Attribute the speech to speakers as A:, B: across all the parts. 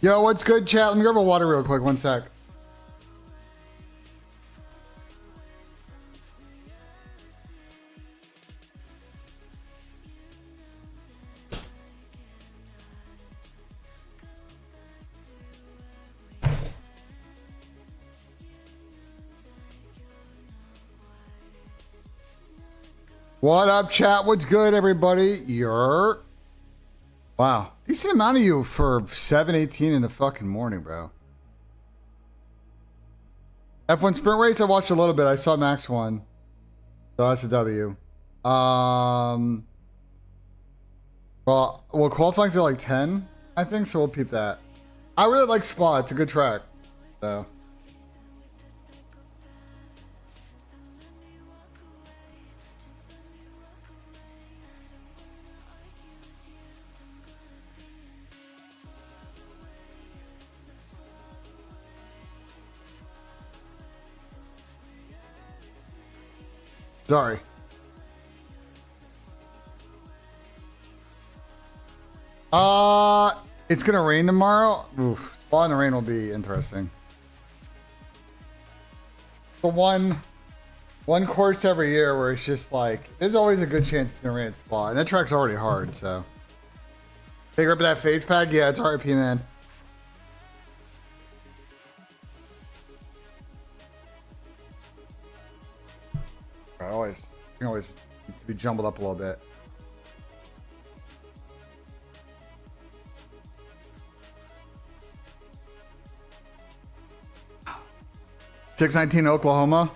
A: Yo, what's good, chat? Let me grab a water real quick. One sec. What up, chat? What's good, everybody? You're... Wow. Decent amount of you for 7:18 in the fucking morning, bro. F1 sprint race, I watched a little bit. I saw Max won. So that's a W. Well, qualifying's at like 10, I think, so we'll peep that. I really like Spa. It's a good track. So... Sorry. It's gonna rain tomorrow. Oof. Spa in the rain will be interesting. The one course every year where it's just like, there's always a good chance it's gonna rain at Spa, and that track's already hard. So take up that face pack. Yeah, it's RP, man. Always needs to be jumbled up a little bit. (619) Oklahoma.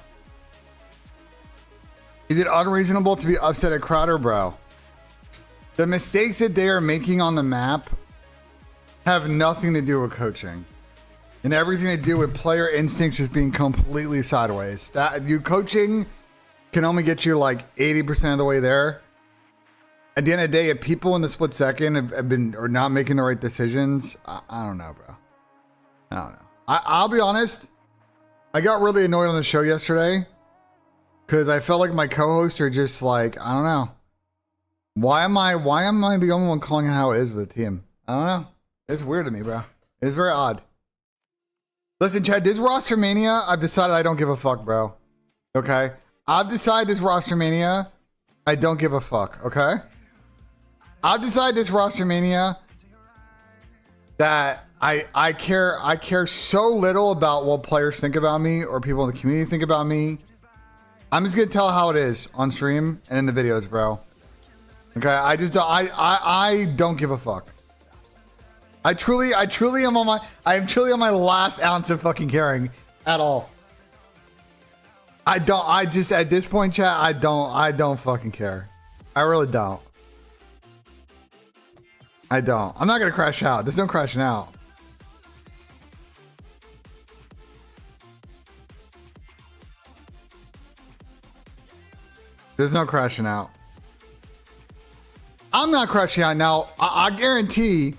A: Is it unreasonable to be upset at Crowder, bro? The mistakes that they are making on the map have nothing to do with coaching, and everything to do with player instincts just being completely sideways. That you coaching can only get you like 80% of the way there. At the end of the day, if people in the split second have been or not making the right decisions, I don't know, bro. I don't know. I'll be honest. I got really annoyed on the show yesterday because I felt like my co-hosts are just like, I don't know. Why am I the only one calling it how it is with the team? I don't know. It's weird to me, bro. It's very odd. Listen, Chad, this roster mania, I've decided I don't give a fuck, bro. Okay? I've decided this roster mania, I don't give a fuck, okay? I've decided this roster mania that I care so little about what players think about me or people in the community think about me. I'm just gonna tell how it is on stream and in the videos, bro. Okay, I don't give a fuck. I am truly on my last ounce of fucking caring at all. At this point, chat, I don't fucking care. I really don't. I don't. I'm not gonna crash out. There's no crashing out. There's no crashing out. I'm not crashing out now. I guarantee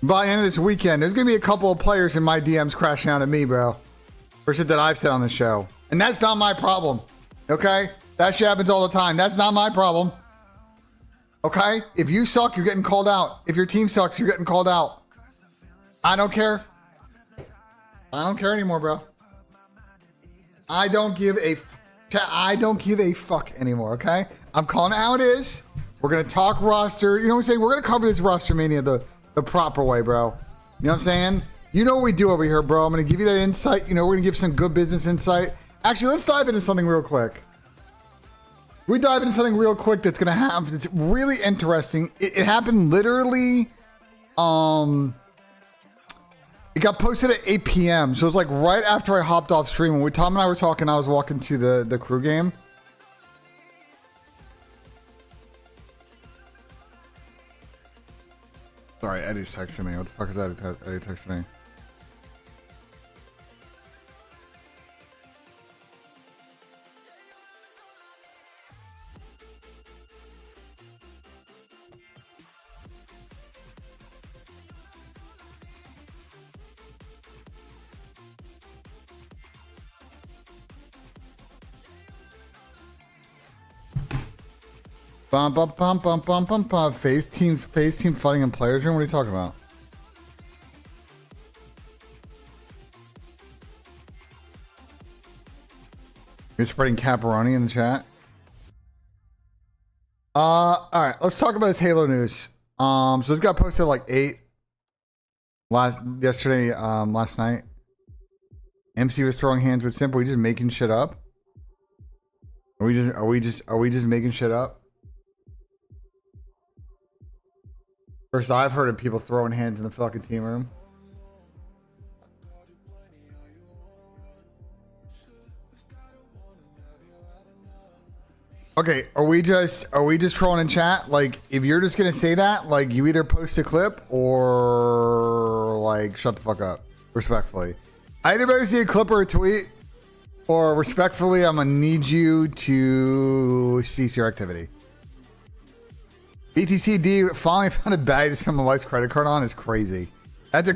A: by the end of this weekend, there's gonna be a couple of players in my DMs crashing out at me, bro, for shit that I've said on the show. And that's not my problem, okay? That shit happens all the time. That's not my problem, okay? If you suck, you're getting called out. If your team sucks, you're getting called out. I don't care. I don't care anymore, bro. I don't give a fuck anymore, okay? I'm calling it how it is. We're going to talk roster. You know what I'm saying? We're going to cover this roster mania the proper way, bro. You know what I'm saying? You know what we do over here, bro. I'm going to give you that insight. You know, we're going to give some good business insight. Actually, let's dive into something real quick. We dive into something real quick that's going to happen. It's really interesting. It happened literally, it got posted at 8 p.m. So it was like right after I hopped off stream. When Tom and I were talking, I was walking to the crew game. Sorry, Eddie's texting me. What the fuck is Eddie texting me? Bum bum bum bum bum bum bum. Phase team fighting in players room. What are you talking about? We're spreading caparoni in the chat. All right, let's talk about this Halo news. So this got posted at like 8 last night. MC was throwing hands with Simp. Are we just making shit up? Are we just making shit up? First, I've heard of people throwing hands in the fucking team room. Okay, are we just trolling in chat? Like, if you're just gonna say that, like, you either post a clip or like shut the fuck up, respectfully. I either better see a clip or a tweet, or respectfully, I'm gonna need you to cease your activity. BTCD finally found a bag to spend my wife's credit card on is crazy. That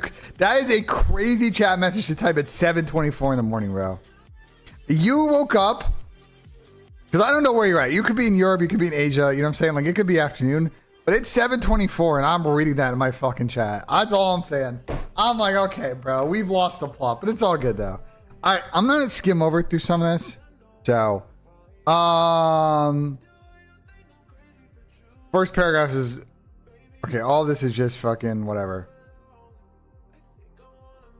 A: is a crazy chat message to type at 7:24 in the morning, bro. You woke up. Because I don't know where you're at. You could be in Europe, you could be in Asia, you know what I'm saying? Like, it could be afternoon, but it's 7:24 and I'm reading that in my fucking chat. That's all I'm saying. I'm like, okay, bro, we've lost the plot, but it's all good though. All right, I'm going to skim over through some of this. So, first paragraph is, okay, all this is just fucking whatever.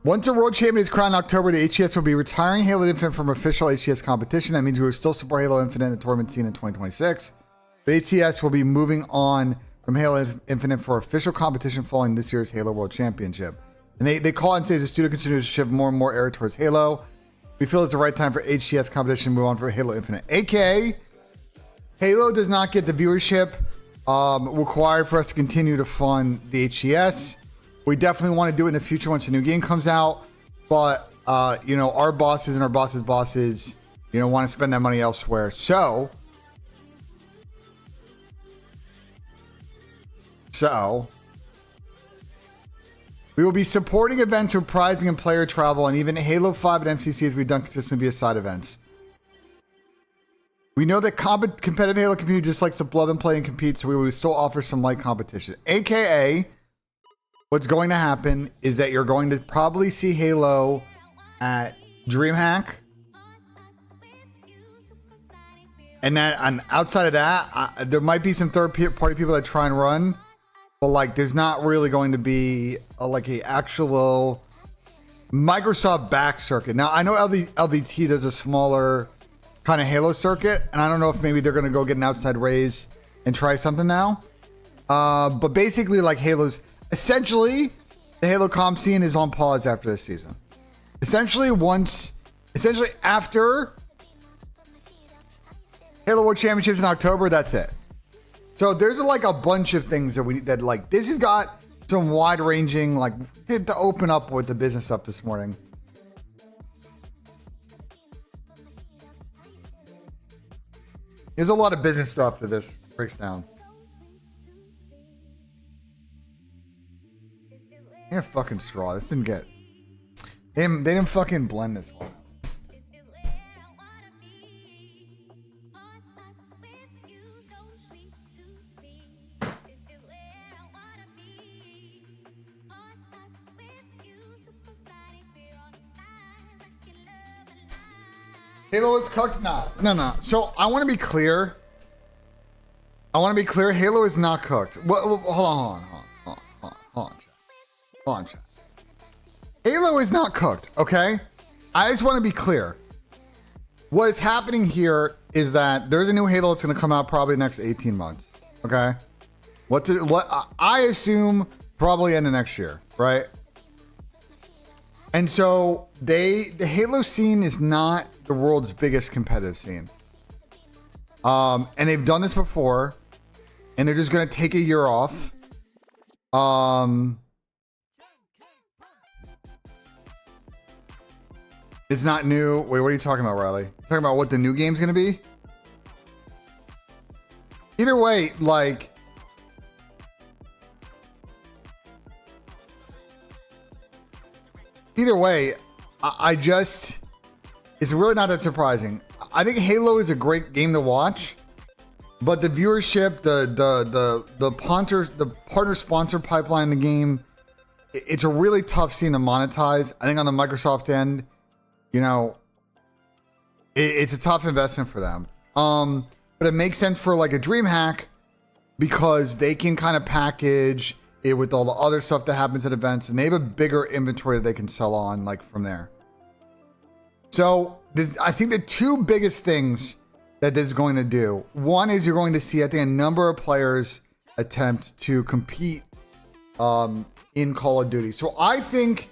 A: Once a world champion is crowned in October, the HCS will be retiring Halo Infinite from official HCS competition. That means we will still support Halo Infinite in the tournament scene in 2026. But HCS will be moving on from Halo Infinite for official competition following this year's Halo World Championship. And they call and say the studio continues to shift more and more air towards Halo. We feel it's the right time for HCS competition to move on for Halo Infinite. AKA, Halo does not get the viewership required for us to continue to fund the HCS. We definitely want to do it in the future once the new game comes out. But, you know, our bosses and our bosses' bosses, you know, want to spend that money elsewhere. So, we will be supporting events with prizing and player travel, and even Halo 5 and MCC as we've done consistently via side events. We know that competitive Halo community just likes to love and play and compete, so we will still offer some light competition. AKA, what's going to happen is that you're going to probably see Halo at DreamHack. And outside of that, there might be some third-party people that try and run. But, like, there's not really going to be, a actual Microsoft back circuit. Now, I know LVT does a smaller kind of Halo circuit. And I don't know if maybe they're going to go get an outside raise and try something now. But basically, like, Halo's... Essentially, the Halo comp scene is on pause after this season. Essentially, after Halo World Championships in October, that's it. So there's like a bunch of things that like this has got some wide ranging like to open up with the business stuff this morning. There's a lot of business stuff that this breaks down. Yeah, fucking straw. This didn't get. They didn't fucking blend this one. Halo is cooked? No. So I want to be clear. Halo is not cooked. Well, hold on, chat. Halo is not cooked, okay? I just want to be clear. What is happening here is that there's a new Halo that's going to come out probably the next 18 months, okay? What I assume probably end of next year, right? And so the Halo scene is not the world's biggest competitive scene. And they've done this before, and they're just going to take a year off. It's not new. Wait, what are you talking about, Riley? You're talking about what the new game's going to be? Either way, like... Either way, I just... It's really not that surprising. I think Halo is a great game to watch, but the viewership, the partner sponsor pipeline in the game, it's a really tough scene to monetize. I think on the Microsoft end, you know, It's a tough investment for them. But it makes sense for like a DreamHack because they can kind of package it with all the other stuff that happens at events, and they have a bigger inventory that they can sell on like from there. So I think the two biggest things that this is going to do, one is you're going to see, I think, a number of players attempt to compete in Call of Duty. So I think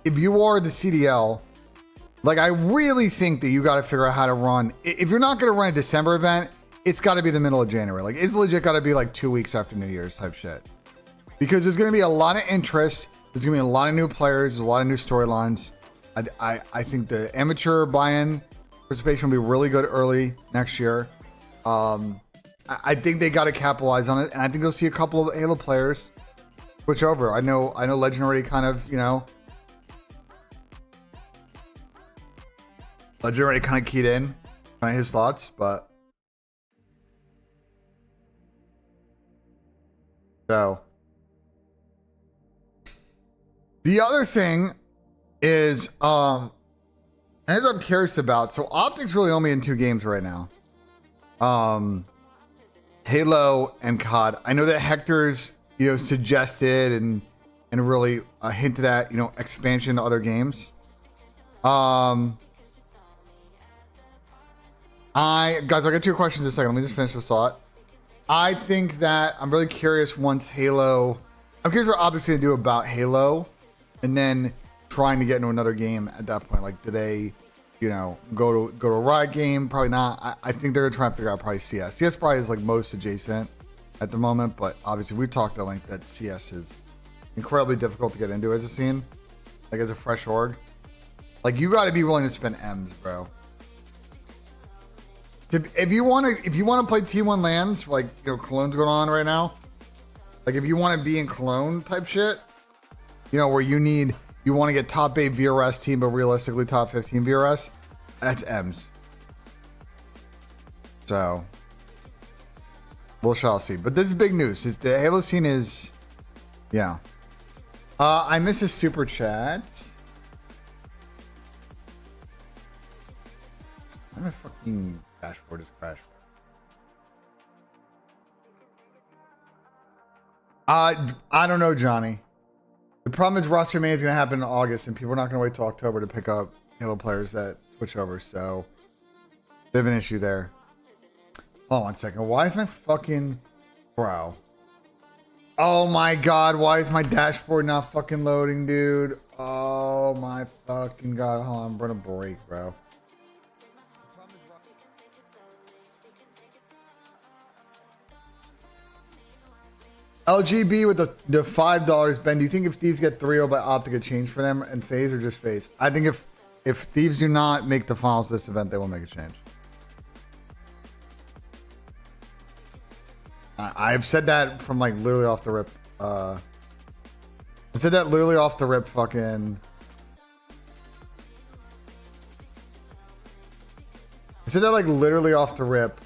A: if you are the CDL, like I really think that you got to figure out how to run. If you're not going to run a December event, it's got to be the middle of January. Like it's legit got to be like 2 weeks after New Year's type shit. Because there's going to be a lot of interest. There's going to be a lot of new players. There's a lot of new storylines. I think the amateur buy-in participation will be really good early next year. I think they got to capitalize on it, and I think they'll see a couple of Halo players switch over. I know Legend already kind of, Legend already kind of keyed in, kind of his thoughts, but so the other thing is, as I'm curious about, so Optic's really only in 2 games right now. Halo and CoD. I know that Hector's, suggested and really hinted at, expansion to other games. Guys, I'll get to your questions in a second. Let me just finish this thought. I think that I'm really curious once Halo, I'm curious what Optic's going to do about Halo, and then trying to get into another game at that point. Like, do they, go to a Riot game? Probably not. I think they're gonna try and figure out probably CS. CS probably is like most adjacent at the moment, but obviously we've talked at length that CS is incredibly difficult to get into as a scene, like as a fresh org. Like you got to be willing to spend M's, bro. If you want to play T1 lands, like Cologne's going on right now. Like if you want to be in Cologne type shit, where you want to get top 8 VRS team, but realistically top 15 VRS, that's M's. So we shall see. But this is big news. The Halo scene is, yeah. I miss a super chat. My fucking dashboard is crashed. I don't know, Johnny. The problem is roster mania is going to happen in August, and people are not going to wait till October to pick up Halo players that switch over. So, they have an issue there. Hold on 1 second. Why is my fucking... Bro. Oh my god, why is my dashboard not fucking loading, dude? Oh my fucking god. Hold on, I'm going to break, bro. LGB with the $5. Ben, do you think if Thieves get 3-0 by Optic, a change for them and FaZe or just FaZe? I think if Thieves do not make the finals this event, they will make a change. I've said that from like literally off the rip. I said that literally off the rip fucking... I said that like literally off the rip.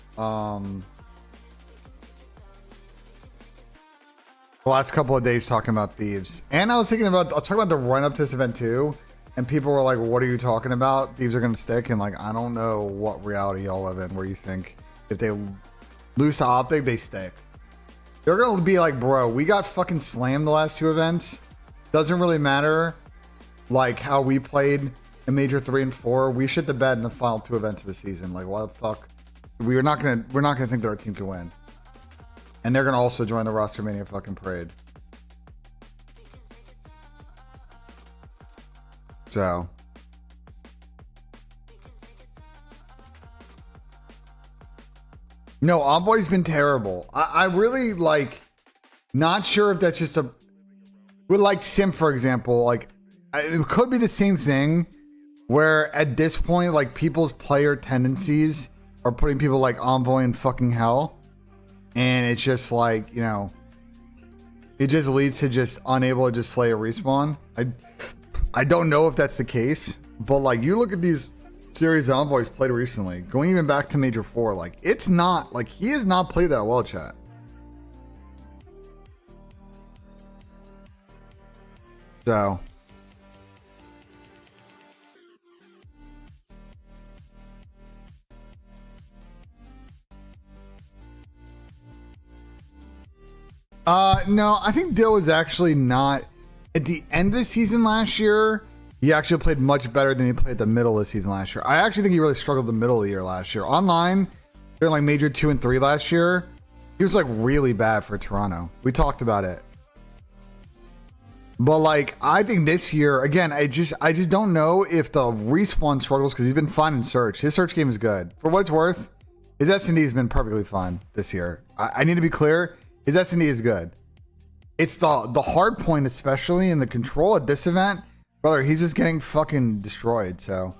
A: The last couple of days talking about Thieves, and I was talking about the run up to this event too, and people were like, what are you talking about? Thieves are gonna stick, and like I don't know what reality y'all live in where you think if they lose to Optic they stick. They're gonna be like, bro, we got fucking slammed the last 2 events, doesn't really matter like how we played in Major 3 and 4. We shit the bed in the final 2 events of the season. Like what the fuck, we're not gonna think that our team can win. And they're going to also join the roster mania fucking parade. So. No, Envoy's been terrible. I really like, not sure if that's just a, with like Sim, for example, like it could be the same thing where at this point, like people's player tendencies are putting people like Envoy in fucking hell. And it's just like, it just leads to just unable to just slay a respawn. I don't know if that's the case, but like you look at these series Envoys played recently, going even back to Major 4, like it's not, like he has not played that well, chat. So. No, I think Dill was actually not at the end of the season last year. He actually played much better than he played at the middle of the season last year. I actually think he really struggled the middle of the year last year. Online, during like Major 2 and 3 last year, he was like really bad for Toronto. We talked about it. But like, I think this year, again, I just don't know if the respawn struggles because he's been fine in search. His search game is good. For what it's worth, his S&D has been perfectly fine this year. I need to be clear, his S&D is good. It's the hard point, especially in the control at this event. Brother, he's just getting fucking destroyed, so.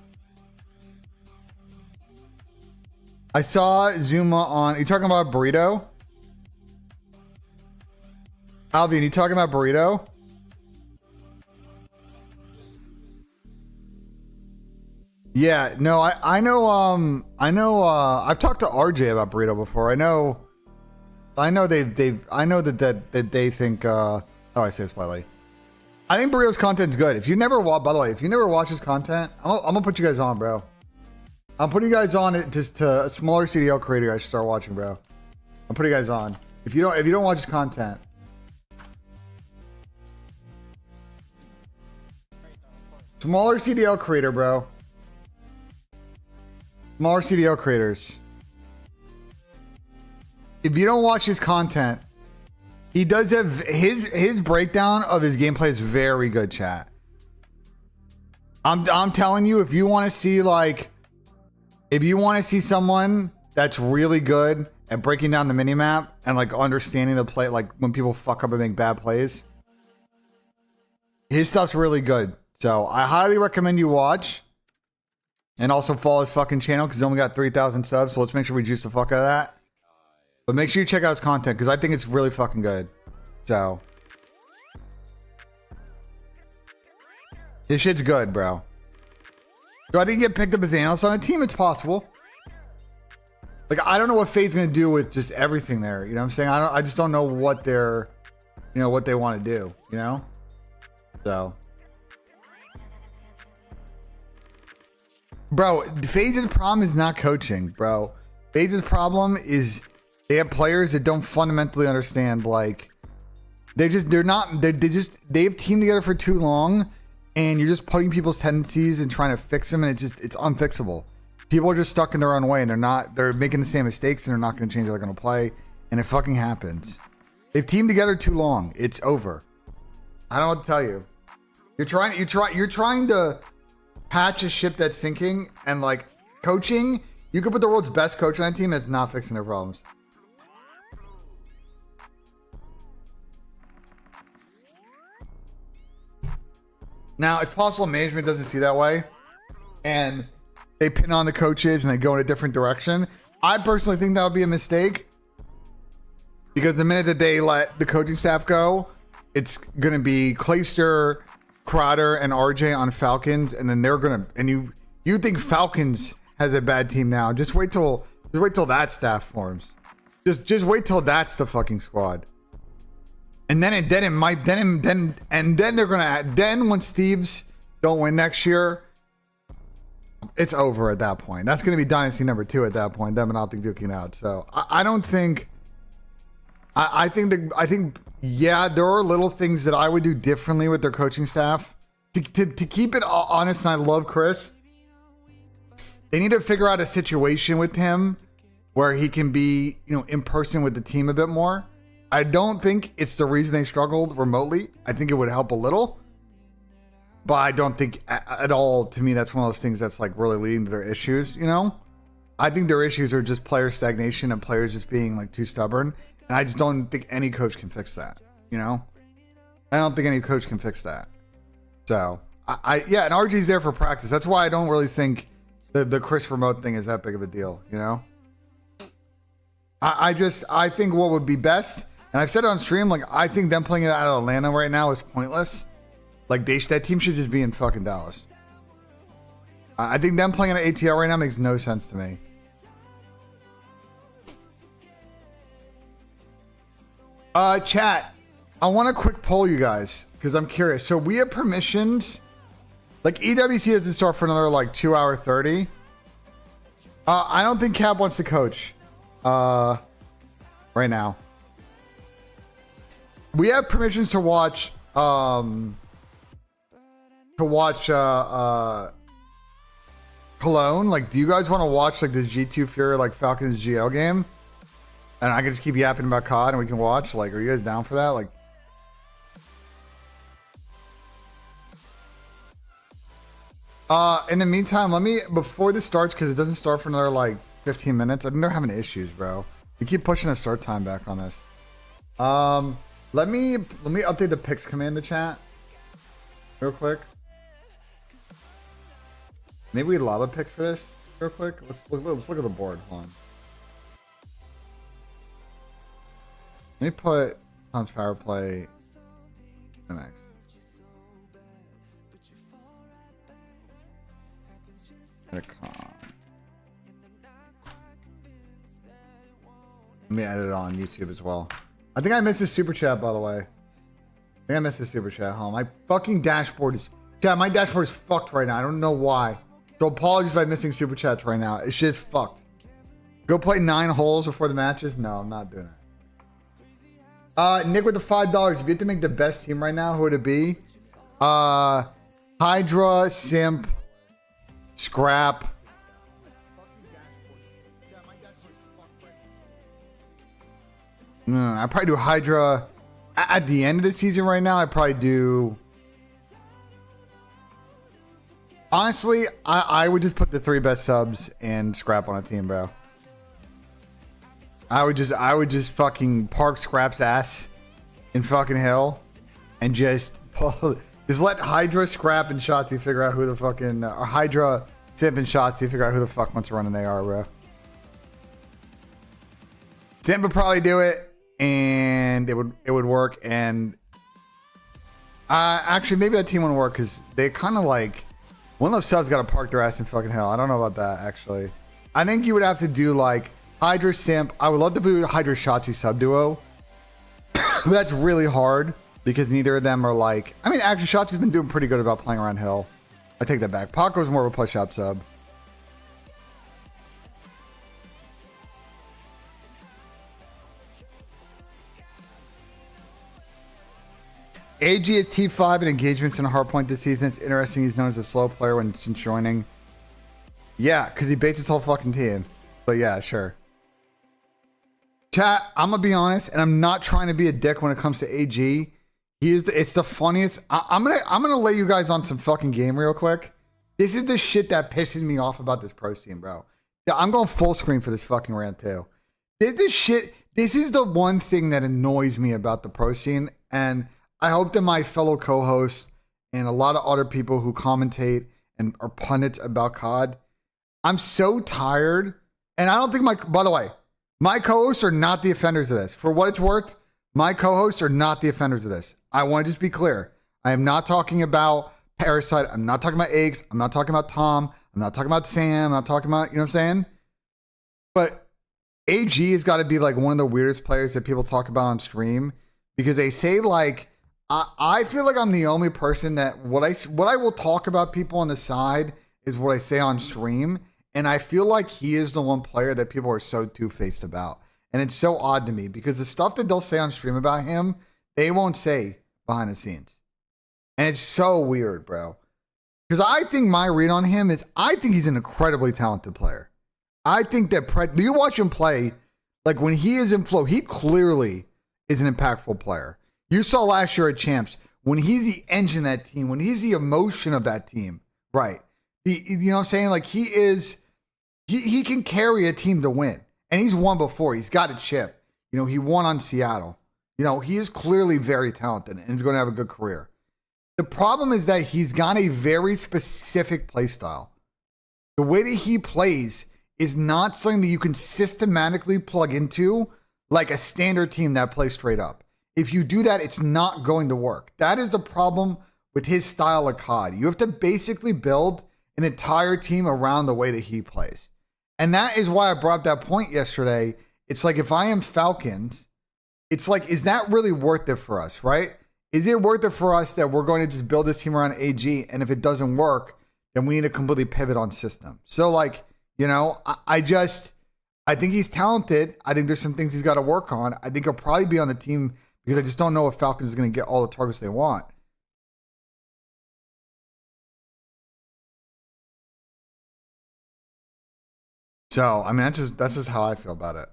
A: I saw Zuma on, you talking about Burrito? Albion, you talking about Burrito? Yeah, no, I know, I've talked to RJ about Burrito before. I know that they think, oh, I say this politely. I think Burrito's content's good. If you never watch, by the way, if you never watch his content, I'm gonna put you guys on, bro. I'm putting you guys on it just to a smaller CDL creator. I should start watching, bro. I'm putting you guys on. If you don't watch his content, smaller CDL creator, bro. Smaller CDL creators. If you don't watch his content, he does have his breakdown of his gameplay is very good, chat. I'm telling you, if you want to see someone that's really good at breaking down the minimap and like understanding the play, like when people fuck up and make bad plays, his stuff's really good. So I highly recommend you watch and also follow his fucking channel because he's only got 3,000 subs. So let's make sure we juice the fuck out of that. But make sure you check out his content because I think it's really fucking good. So his shit's good, bro. Do I think he get picked up as an analyst on a team? It's possible. Like, I don't know what FaZe's gonna do with just everything there. You know what I'm saying? I just don't know what they're, what they want to do. You know? So, bro, FaZe's problem is not coaching, bro. FaZe's problem is they have players that don't fundamentally understand. Like, they have teamed together for too long, and you're just putting people's tendencies and trying to fix them, and it's unfixable. People are just stuck in their own way, and they're making the same mistakes, and they're not going to change how they're going to play, and it fucking happens. They've teamed together too long. It's over. I don't know what to tell you. You're trying to patch a ship that's sinking, and like coaching, you could put the world's best coach on that team that's not fixing their problems. Now, it's possible management doesn't see that way, and they pin on the coaches and they go in a different direction. I personally think that would be a mistake because the minute that they let the coaching staff go, it's going to be Clayster, Crowder, and RJ on Falcons, and then they're going to, and you think Falcons has a bad team now. Just wait till that staff forms. Just wait till that's the fucking squad. And then they're gonna once Steves don't win next year, it's over at that point. That's gonna be dynasty number 2 at that point. Them and Optic duking out. So I don't think. I think yeah, there are little things that I would do differently with their coaching staff to keep it honest. And I love Chris. They need to figure out a situation with him where he can be in person with the team a bit more. I don't think it's the reason they struggled remotely. I think it would help a little, but I don't think at all. To me, that's one of those things that's like really leading to their issues. I think their issues are just player stagnation and players just being like too stubborn. And I just don't think any coach can fix that. I don't think any coach can fix that. So yeah, and RG's there for practice. That's why I don't really think the Chris remote thing is that big of a deal. I think what would be best. And I've said it on stream, like, I think them playing it out of Atlanta right now is pointless. Like, that team should just be in fucking Dallas. I think them playing at ATL right now makes no sense to me. Chat, I want a quick poll, you guys, because I'm curious. So we have permissions. Like, EWC doesn't start for another, like, 2 hour 30. I don't think Cap wants to coach right now. We have permissions to watch Cologne. Like, do you guys want to watch like the G2 Fury like Falcons GL game? And I can just keep yapping about COD and we can watch. Like, are you guys down for that? Like, in the meantime, let me, before this starts, because it doesn't start for another like 15 minutes. I think they're having issues, bro. You keep pushing the start time back on this. Let me update the picks command to chat real quick. Maybe we lava pick for this real quick. Let's look at the board. Hold on. Let me put Tom's power play next. Let me edit it on YouTube as well. I think I missed his super chat, by the way. I think I missed his super chat. Huh? My fucking dashboard is... Yeah, my dashboard is fucked right now. I don't know why. So apologies if I'm missing super chats right now. It's just fucked. Go play 9 holes before the matches? No, I'm not doing that. Nick with the $5. If you had to make the best team right now, who would it be? Hydra, Simp, Scrap. I probably do Hydra at the end of the season right now. I probably do. Honestly, I would just put the 3 best subs and Scrap on a team, bro. I would just fucking park Scrap's ass in fucking hell and just let Hydra, Scrap, and Shotzi figure out who the fucking or Hydra, Simp, and Shotzi figure out who the fuck wants to run an AR, bro. Simp would probably do it. And it would work, and actually maybe that team wouldn't work because they kind of like one of those subs got to park their ass in fucking hell. I don't know about that actually. I think you would have to do like Hydra, Simp. I would love to do Hydra, Shotzi sub duo. But that's really hard because neither of them are like. I mean, actually, Shotzi's been doing pretty good about playing around hill. I take that back. Paco's more of a push out sub. AG is T5 in engagements in a hard point this season. It's interesting he's known as a slow player when it's joining. Yeah, because he baits his whole fucking team. But yeah, sure. Chat, I'm going to be honest, and I'm not trying to be a dick when it comes to AG. It's the funniest. I'm gonna lay you guys on some fucking game real quick. This is the shit that pisses me off about this pro team, bro. Yeah, I'm going full screen for this fucking rant too. This is the one thing that annoys me about the pro scene, and I hope that my fellow co-hosts and a lot of other people who commentate and are pundits about COD, I'm so tired. And I don't think by the way, my co-hosts are not the offenders of this. For what it's worth, my co-hosts are not the offenders of this. I want to just be clear. I am not talking about Parasite. I'm not talking about Eggs. I'm not talking about Tom. I'm not talking about Sam. I'm not talking about, you know what I'm saying? But AG has got to be like one of the weirdest players that people talk about on stream because they say like, I feel like I'm the only person that what I will talk about people on the side is what I say on stream. And I feel like he is the one player that people are so two-faced about. And it's so odd to me because the stuff that they'll say on stream about him, they won't say behind the scenes. And it's so weird, bro. Because I think my read on him is I think he's an incredibly talented player. I think that you watch him play, like when he is in flow, he clearly is an impactful player. You saw last year at Champs, when he's the engine of that team, when he's the emotion of that team, right? You know what I'm saying? Like he can carry a team to win. And he's won before. He's got a chip. You know, he won on Seattle. You know, he is clearly very talented and is going to have a good career. The problem is that he's got a very specific play style. The way that he plays is not something that you can systematically plug into like a standard team that plays straight up. If you do that, it's not going to work. That is the problem with his style of COD. You have to basically build an entire team around the way that he plays. And that is why I brought up that point yesterday. It's like, if I am Falcons, it's like, is that really worth it for us, right? Is it worth it for us that we're going to just build this team around AG, and if it doesn't work, then we need to completely pivot on system? So like, you know, I think he's talented. I think there's some things he's got to work on. I think he'll probably be on the team because I just don't know if Falcons is going to get all the targets they want. So, I mean, that's just how I feel about it.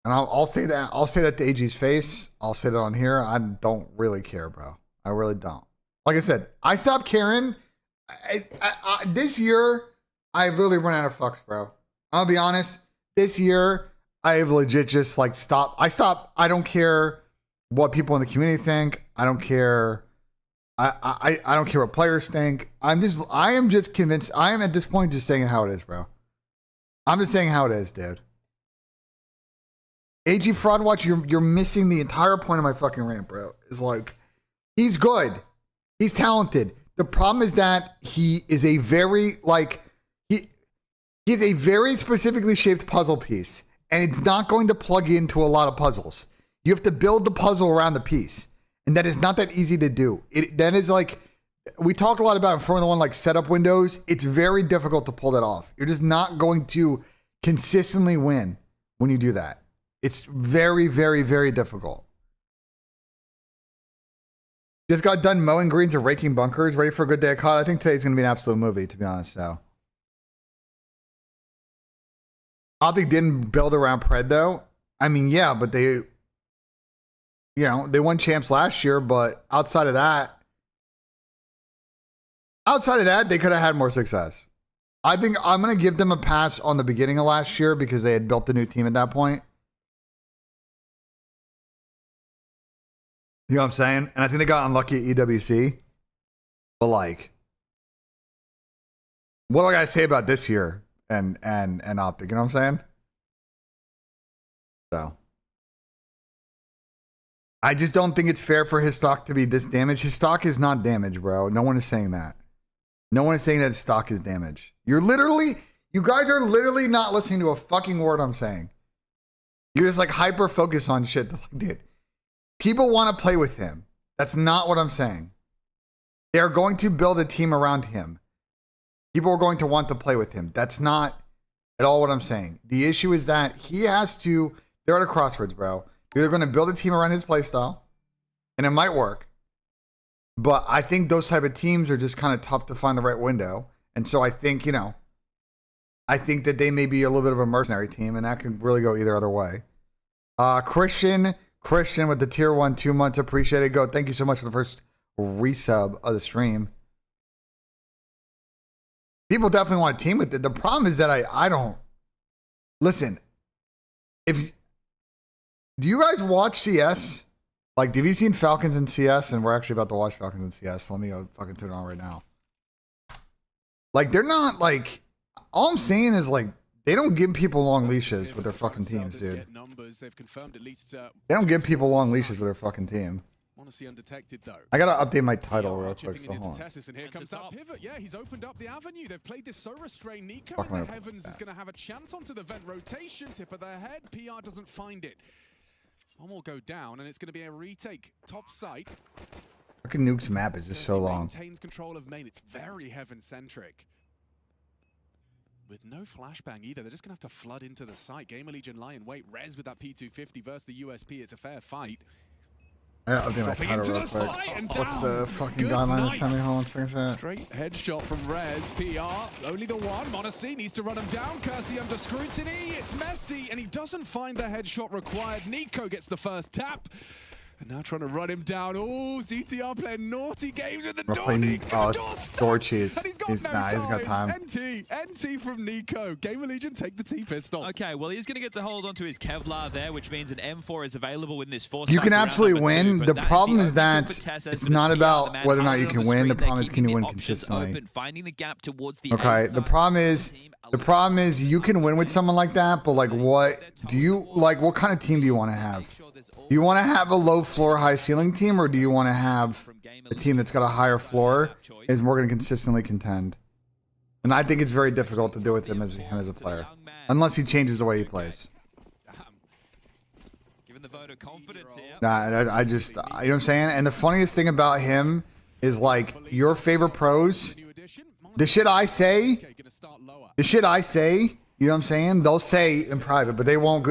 A: And I'll say that. I'll say that to AG's face. I'll say that on here. I don't really care, bro. I really don't. Like I said, I stopped caring. This year, I've literally run out of fucks, bro. I'll be honest. This year, I've legit just like stopped. I don't care what people in the community think. I don't care. I don't care what players think. I am just convinced. I am at this point just saying how it is, bro. I'm just saying how it is, dude. AG Fraud Watch, you're missing the entire point of my fucking rant, bro. It's like, he's good. He's talented. The problem is that he is a very, like, he's a very specifically shaped puzzle piece. And it's not going to plug into a lot of puzzles. You have to build the puzzle around the piece. And that is not that easy to do. That is like, we talk a lot about in Formula One, like setup windows. It's very difficult to pull that off. You're just not going to consistently win when you do that. It's very, very, very difficult. Just got done mowing greens and raking bunkers. Ready for a good day of CoD. I think today's going to be an absolute movie, to be honest. So, Optic didn't build around Pred, though. I mean, yeah, but they, you know, they won champs last year, but outside of that, they could have had more success. I think I'm going to give them a pass on the beginning of last year because they had built a new team at that point. You know what I'm saying? And I think they got unlucky at EWC. But like, what do I gotta say about this year and Optic? You know what I'm saying? So I just don't think it's fair for his stock to be this damaged. His stock is not damaged, bro. No one is saying that. No one is saying that his stock is damaged. You guys are literally not listening to a fucking word I'm saying. You're just like hyper focused on shit. Like, dude, people want to play with him. That's not what I'm saying. They're going to build a team around him. People are going to want to play with him. That's not at all what I'm saying. The issue is that he has to, they're at a crossroads, bro. They're going to build a team around his playstyle, and it might work. But I think those type of teams are just kind of tough to find the right window. And so I think, you know, I think that they may be a little bit of a mercenary team, and that could really go either other way. Christian with the tier 1, 2 months. Appreciate it. Go. Thank you so much for the first resub of the stream. People definitely want to team with it. The problem is that I don't. Listen, do you guys watch CS? Like, have you seen Falcons in CS? And we're actually about to watch Falcons in CS. So let me go fucking turn it on right now. Like, they're not like, all I'm saying is like, they don't give people long leashes with their fucking teams, dude. They don't give people long leashes with their fucking team. I gotta update my title real quick, so hold on.
B: And here comes that pivot. Yeah, he's opened up the avenue. They've played this so restrained. Nico in the heavens is going to have a chance onto the vent rotation. Tip of their head. PR doesn't find it. One will go down, and it's going to be a retake. Top site.
A: Fucking Nuke's map is just so long.
B: Maintains control of main. It's very heaven-centric. With no flashbang either. They're just going to have to flood into the site. Gamer Legion Lion wait. Rez with that P250 versus the USP. It's a fair fight.
A: I gotta update my title real quick. What's the fucking guideline? Send me home.
B: Straight headshot from Rez. PR. Only the one. Monacy needs to run him down. Kersey under scrutiny. It's messy. And he doesn't find the headshot required. Nico gets the first tap. And now trying to run him down. Oh, ZTR playing naughty games with the door
A: cheese. He's got time.
B: NT from Nico. Gamer Legion take the T-pistol.
C: Okay, well, he's going to get to hold onto his Kevlar there, which means an M4 is available in this force.
A: You can absolutely win. The problem is that it's not about whether or not you can win. The problem is, can you win consistently?
C: Finding the gap towards the
A: okay, the problem is you can win with someone like that, but like what kind of team do you want to have? Do you want to have a low floor, high ceiling team, or do you want to have a team that's got a higher floor is more going to consistently contend? And I think it's very difficult to do with him as a player, unless he changes the way he plays.
C: Given the vote of confidence here.
A: I just, you know what I'm saying? And the funniest thing about him is like your favorite pros, the shit I say, you know what I'm saying? They'll say in private, but they won't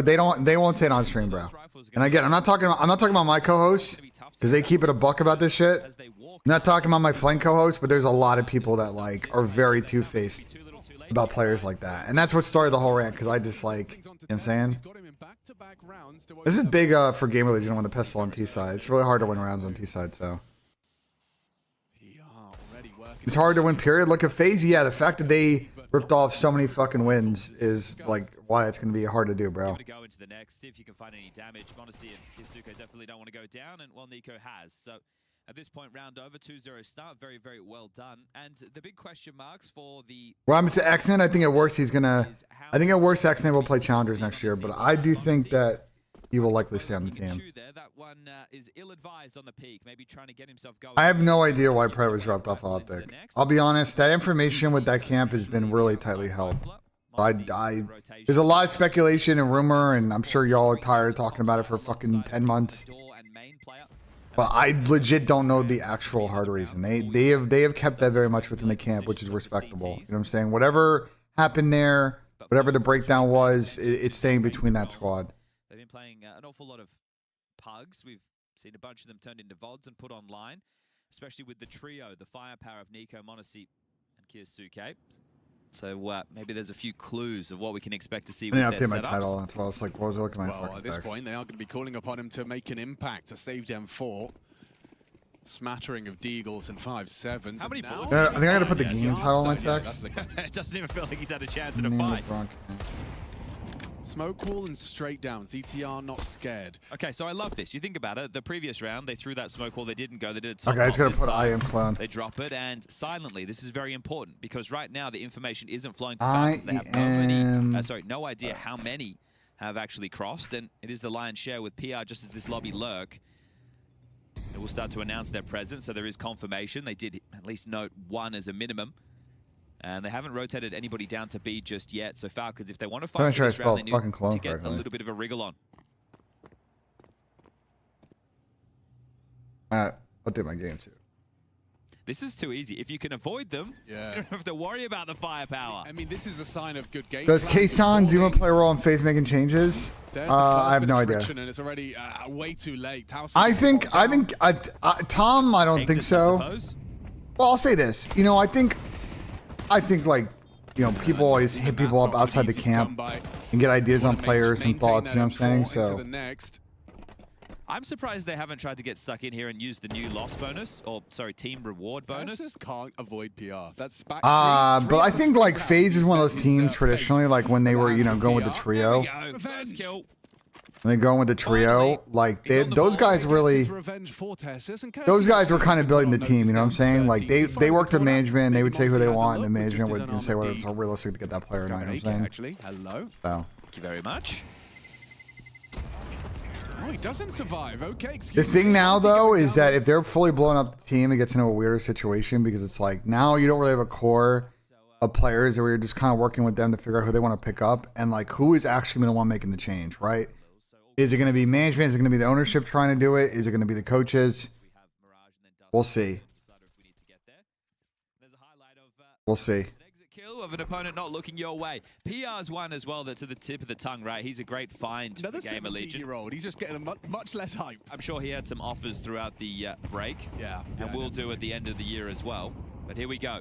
A: say it on stream, bro. And again, I'm not talking about my co-hosts because they keep it a buck about this shit. I'm not talking about my flank co-hosts, but there's a lot of people that like are very two-faced about players like that. And that's what started the whole rant, because I just like, you know what I'm saying? This is big for Game Religion on the pistol on T side. It's really hard to win rounds on T side, so. It's hard to win, period. Look at FaZe. Yeah, the fact that they ripped off so many fucking wins is like why it's going to be hard to do, bro.
C: Go into the next, see if you can find any damage. Monacy and Kisuko definitely don't want to go down, and well, Nico has. So at this point, round over, 2-0 start. Very, very well done. And the big question marks for the...
A: Well, I'm to Xnan. I think at worst he's going to... I think at worst Xnan will play Challengers next year, but I do think that he will likely stay on the team.
C: That one is ill-advised on the peak, maybe trying to get himself going.
A: I have no idea why Prey was dropped off Optic. I'll be honest, that information with that camp has been really tightly held. There's a lot of speculation and rumor, and I'm sure y'all are tired of talking about it for fucking 10 months. But I legit don't know the actual hard reason. They have kept that very much within the camp, which is respectable. You know what I'm saying? Whatever happened there, whatever the breakdown was, it's staying between that squad.
C: They've been playing an awful lot of pugs. We've seen a bunch of them turned into VODs and put online, especially with the trio, the firepower of Nico, Monacy, and Kisuke. So maybe there's a few clues of what we can expect to see with their setups. I didn't update my title. That's why I was like, what was I looking at my
B: Well, at this point, they are going to be calling upon him to make an impact, a saved M4. Smattering of Deagles and 5-7s.
C: How many bullets?
A: I think I got to put the game title on my text.
C: It doesn't even feel like he's had a chance in a fight.
B: Smoke wall and straight down. ZTR not scared.
C: Okay, so I love this. You think about it. The previous round, they threw that smoke wall. They didn't go. They did a
A: okay, I just got to put I am clone.
C: They drop it, and silently, this is very important, because right now the information isn't flowing to Falcons. They have no idea how many have actually crossed, and it is the lion's share with PR just as this lobby lurk. They will start to announce their presence, so there is confirmation. They did at least note one as a minimum. And they haven't rotated anybody down to B just yet. So Falcons, if they want to fight for this round, they need to get a little bit of a wriggle on.
A: I'll do my game too.
C: This is too easy. If you can avoid them, you don't have to worry about the firepower.
B: I mean, this is a sign of good game.
A: Does Kaysan do a play role in FaZe making changes? I have no idea.
B: And it's already way too late.
A: I think Tom, I don't think so. Well, I'll say this. You know, I think like, you know, people always hit people up outside the camp and get ideas on players and thoughts, you know what I'm saying? So
C: I'm surprised they haven't tried to get stuck in here and use the new loss bonus, or sorry, team reward bonus.
B: Just can't avoid PR. That's back
A: but I think like FaZe is one of those teams traditionally, like when they were, you know, going with the trio.
C: First kill.
A: When they go with the trio, like those guys really, those guys were kind of building the team, you know what I'm saying? Like they worked with management, and they would say who they want, and the management would say whether it's realistic to get that player or not, you know what I'm saying?
B: Hello.
A: So.
C: Thank you very much.
B: Oh, he doesn't survive. Okay,
A: the thing now, though, is that if they're fully blowing up the team, it gets into a weirder situation, because it's like now you don't really have a core of players that we're just kind of working with them to figure out who they want to pick up, and like who is actually the one making the change, right? Is it going to be management? Is it going to be the ownership trying to do it? Is it going to be the coaches? We'll see. We'll see.
C: Kill of an opponent not looking your way. PR's one as well. That's at the tip of the tongue, right? He's a great find.
B: Another
C: Gamer Legion.
B: 17-year-old. He's just getting a much less hype.
C: I'm sure he had some offers throughout the break.
B: Yeah.
C: And will do at the end of the year as well. But here we go.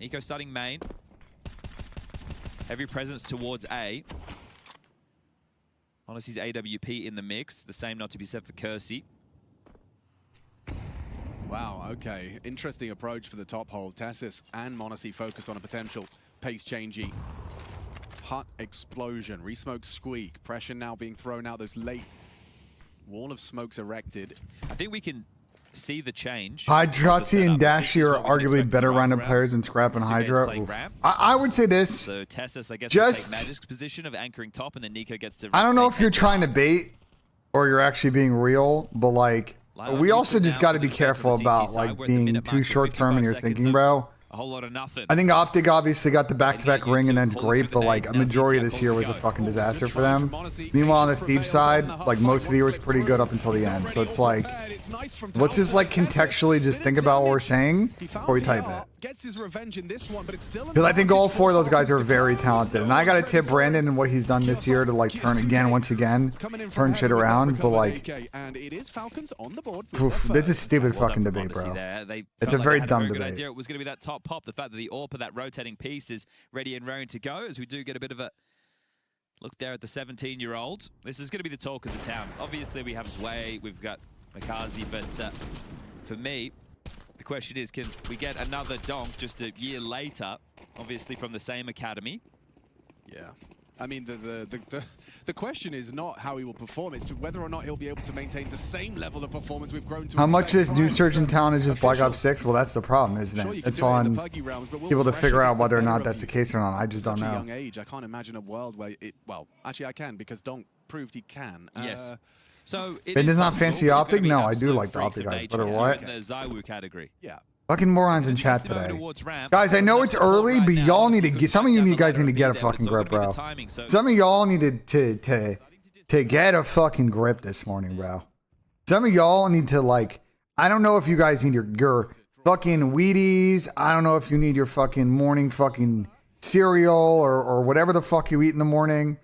C: Nico starting main. Heavy presence towards A. Honestly's AWP in the mix. The same not to be said for Kersey.
B: Wow, okay. Interesting approach for the top hold. Tessus and Monacy focused on a potential pace changey. Hut explosion. Resmoke squeak. Pressure now being thrown out. Those late wall of smokes erected.
C: I think we can see the change.
A: Hydrazi and Dashi are arguably better rounded players than Scrap and Hydra. I would say this.
C: So Tessus, I guess, just take Magic's position of anchoring top, and then Nico gets to...
A: I don't know if you're trying to bait or you're actually being real, but like, we also just got to be careful about like being too short term in your thinking, bro.
C: A whole lot of nothing.
A: I think Optic obviously got the back-to-back ring and then great, but like a majority of this year was a fucking disaster for them. Meanwhile, on the Thief side, like most of the year was pretty good up until the end. So it's like, let's just like contextually just think about what we're saying before we type it.
B: gets his revenge in this one, but it's still
A: Because I think all 4 of those guys are very talented, and I gotta tip Brandon and what he's done this year to like turn turn shit around. But like,
B: and it is Falcons on the board.
A: this is stupid fucking debate, bro. It's a very dumb debate.
C: Idea. It was going to be that top pop. The fact that the AWP, that rotating piece, is ready and raring to go, as we do get a bit of a look there at the 17-year-old. This is going to be the talk of the town. Obviously, we have Sway, we've got Makazi, but for me, the question is, can we get another donk just a year later, obviously from the same academy?
B: Yeah. I mean, the question is not how he will perform, it's whether or not he'll be able to maintain the same level of performance we've grown to.
A: How much is new surge in talent is just Black Ops 6? Well, that's the problem, isn't it? It's on people to figure out whether or not that's the case or not. I just don't know.
B: Young age, I can't imagine a world where it. Well, actually, I can, because Donk proved he can.
C: Yes. So
A: it is not fancy optic. No, I do like the optic guys, but what?
C: In the Zywoo category.
B: Yeah.
A: Fucking morons in chat today. Guys, I know it's early, but y'all need to get, some of you guys need to get a fucking grip, bro. Some of y'all needed to get a fucking grip this morning, bro. Some of y'all need to, like, I don't know if you guys need your fucking Wheaties. I don't know if you need your fucking morning fucking cereal or whatever the fuck you eat in the morning.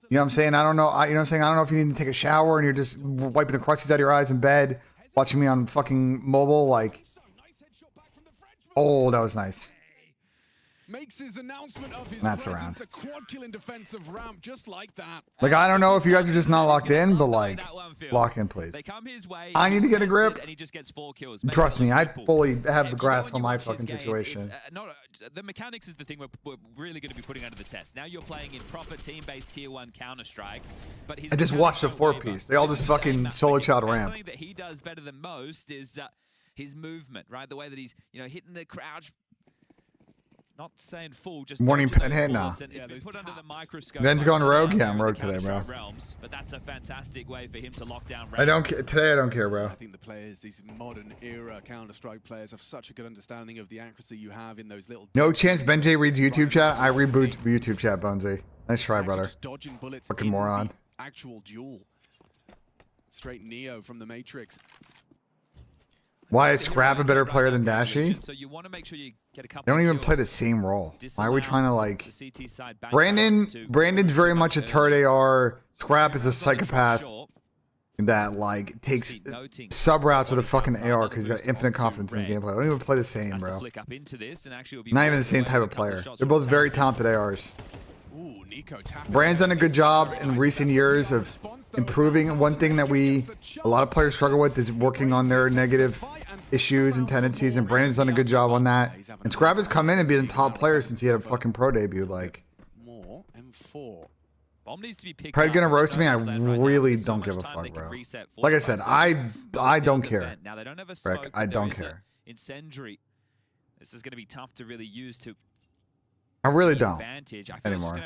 A: You know what I'm saying? I don't know. You know what I'm saying? I don't know if you need to take a shower and you're just wiping the crusties out of your eyes in bed, watching me on fucking mobile, like. Oh, that was nice.
B: Makes his announcement of his
A: That's
B: presence,
A: around.
B: a quad kill in defensive ramp, just like that.
A: Like, I don't know if you guys are just not locked in, but like, lock in, please. I need to get a grip. Trust me, I fully have a grasp on my fucking situation.
C: The mechanics is the thing we're really going to be putting under the test. Now you're playing in proper team-based tier 1 Counter-Strike. But I
A: just watched the 4-piece. They all just fucking solo child ramp.
C: Something that he does better than most is his movement, right? The way that he's, hitting the crouch. Not saying full, just
A: morning pen hit now.
C: Yeah, put under the microscope.
A: Ben's going rogue. Yeah, I'm rogue today, bro.
C: Realms, but that's a fantastic way for him to lock down.
A: I don't today. I don't care, bro.
B: I think the players, these modern era Counter-Strike players, have such a good understanding of the accuracy you have in those little.
A: No chance BENJ reads YouTube chat. I reboot YouTube chat, Bonesy. Nice try, brother.
B: Dodging bullets.
A: Fucking moron.
B: Actual duel. Straight Neo from the Matrix.
A: Why is Scrap a better player than Dashy?
C: So you want to make sure you get a couple.
A: They don't even play the same role. Why are we trying to like? Brandon's very much a turret AR. Scrap is a psychopath that like takes sub routes of the fucking AR because he's got infinite confidence in his gameplay. They don't even play the same, bro. Not even the same type of player. They're both very talented ARs. Brand's done a good job in recent years of improving. One thing that a lot of players struggle with is working on their negative issues and tendencies, and Brandon's done a good job on that. And Scrap has come in and been a top player since he had a fucking pro debut. Like, Pred gonna roast me? I really don't give a fuck, bro. Like I said, I don't care. Rick, I don't care.
C: Incendiary. This is gonna be tough to really use to.
A: I really don't anymore.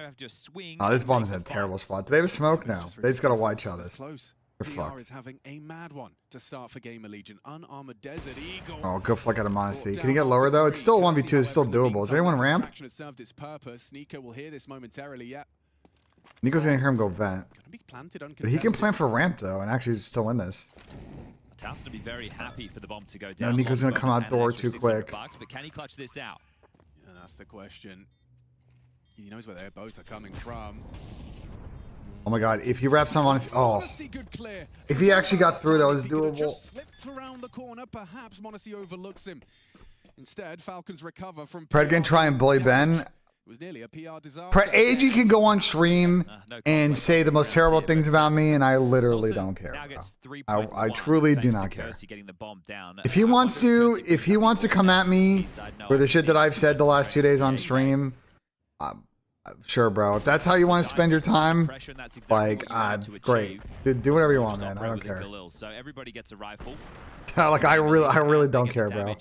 A: Oh, this bomb's in a terrible spot. Do they have a smoke? No. They just got to wide shot this. They're fucked.
B: Is having a mad one to start for Gamer Legion. Unarmored Desert Eagle.
A: Oh, go fuck out of Monacy. Can you get lower though? It's still 1v2. It's still doable. Is there anyone ramp?
B: Nico will hear this momentarily. Yeah.
A: Nico's gonna hear him go vent. But he can plan for ramp though and actually still win this.
C: Task to be very happy for the bomb to go down.
A: No, Nico's gonna come out door too quick.
C: But can he clutch this out?
B: Yeah, that's the question. He knows where they both are coming from.
A: Oh my god, if he wraps some on his... Oh. If he actually got through, that was doable.
B: Just slipped around the corner, perhaps Monacy overlooks him. Instead, Falcons recover from...
A: Pred can try and bully Ben.
B: It was nearly a PR disaster.
A: AG can go on stream and say the most terrible things about me, and I literally don't care. I truly do not care. If he wants to come at me for the shit that I've said the last 2 days on stream... sure, bro. If that's how you want to spend your time, like, great. Do whatever you want, man. I don't care.
C: So everybody gets a rifle.
A: Like, I really don't care, bro.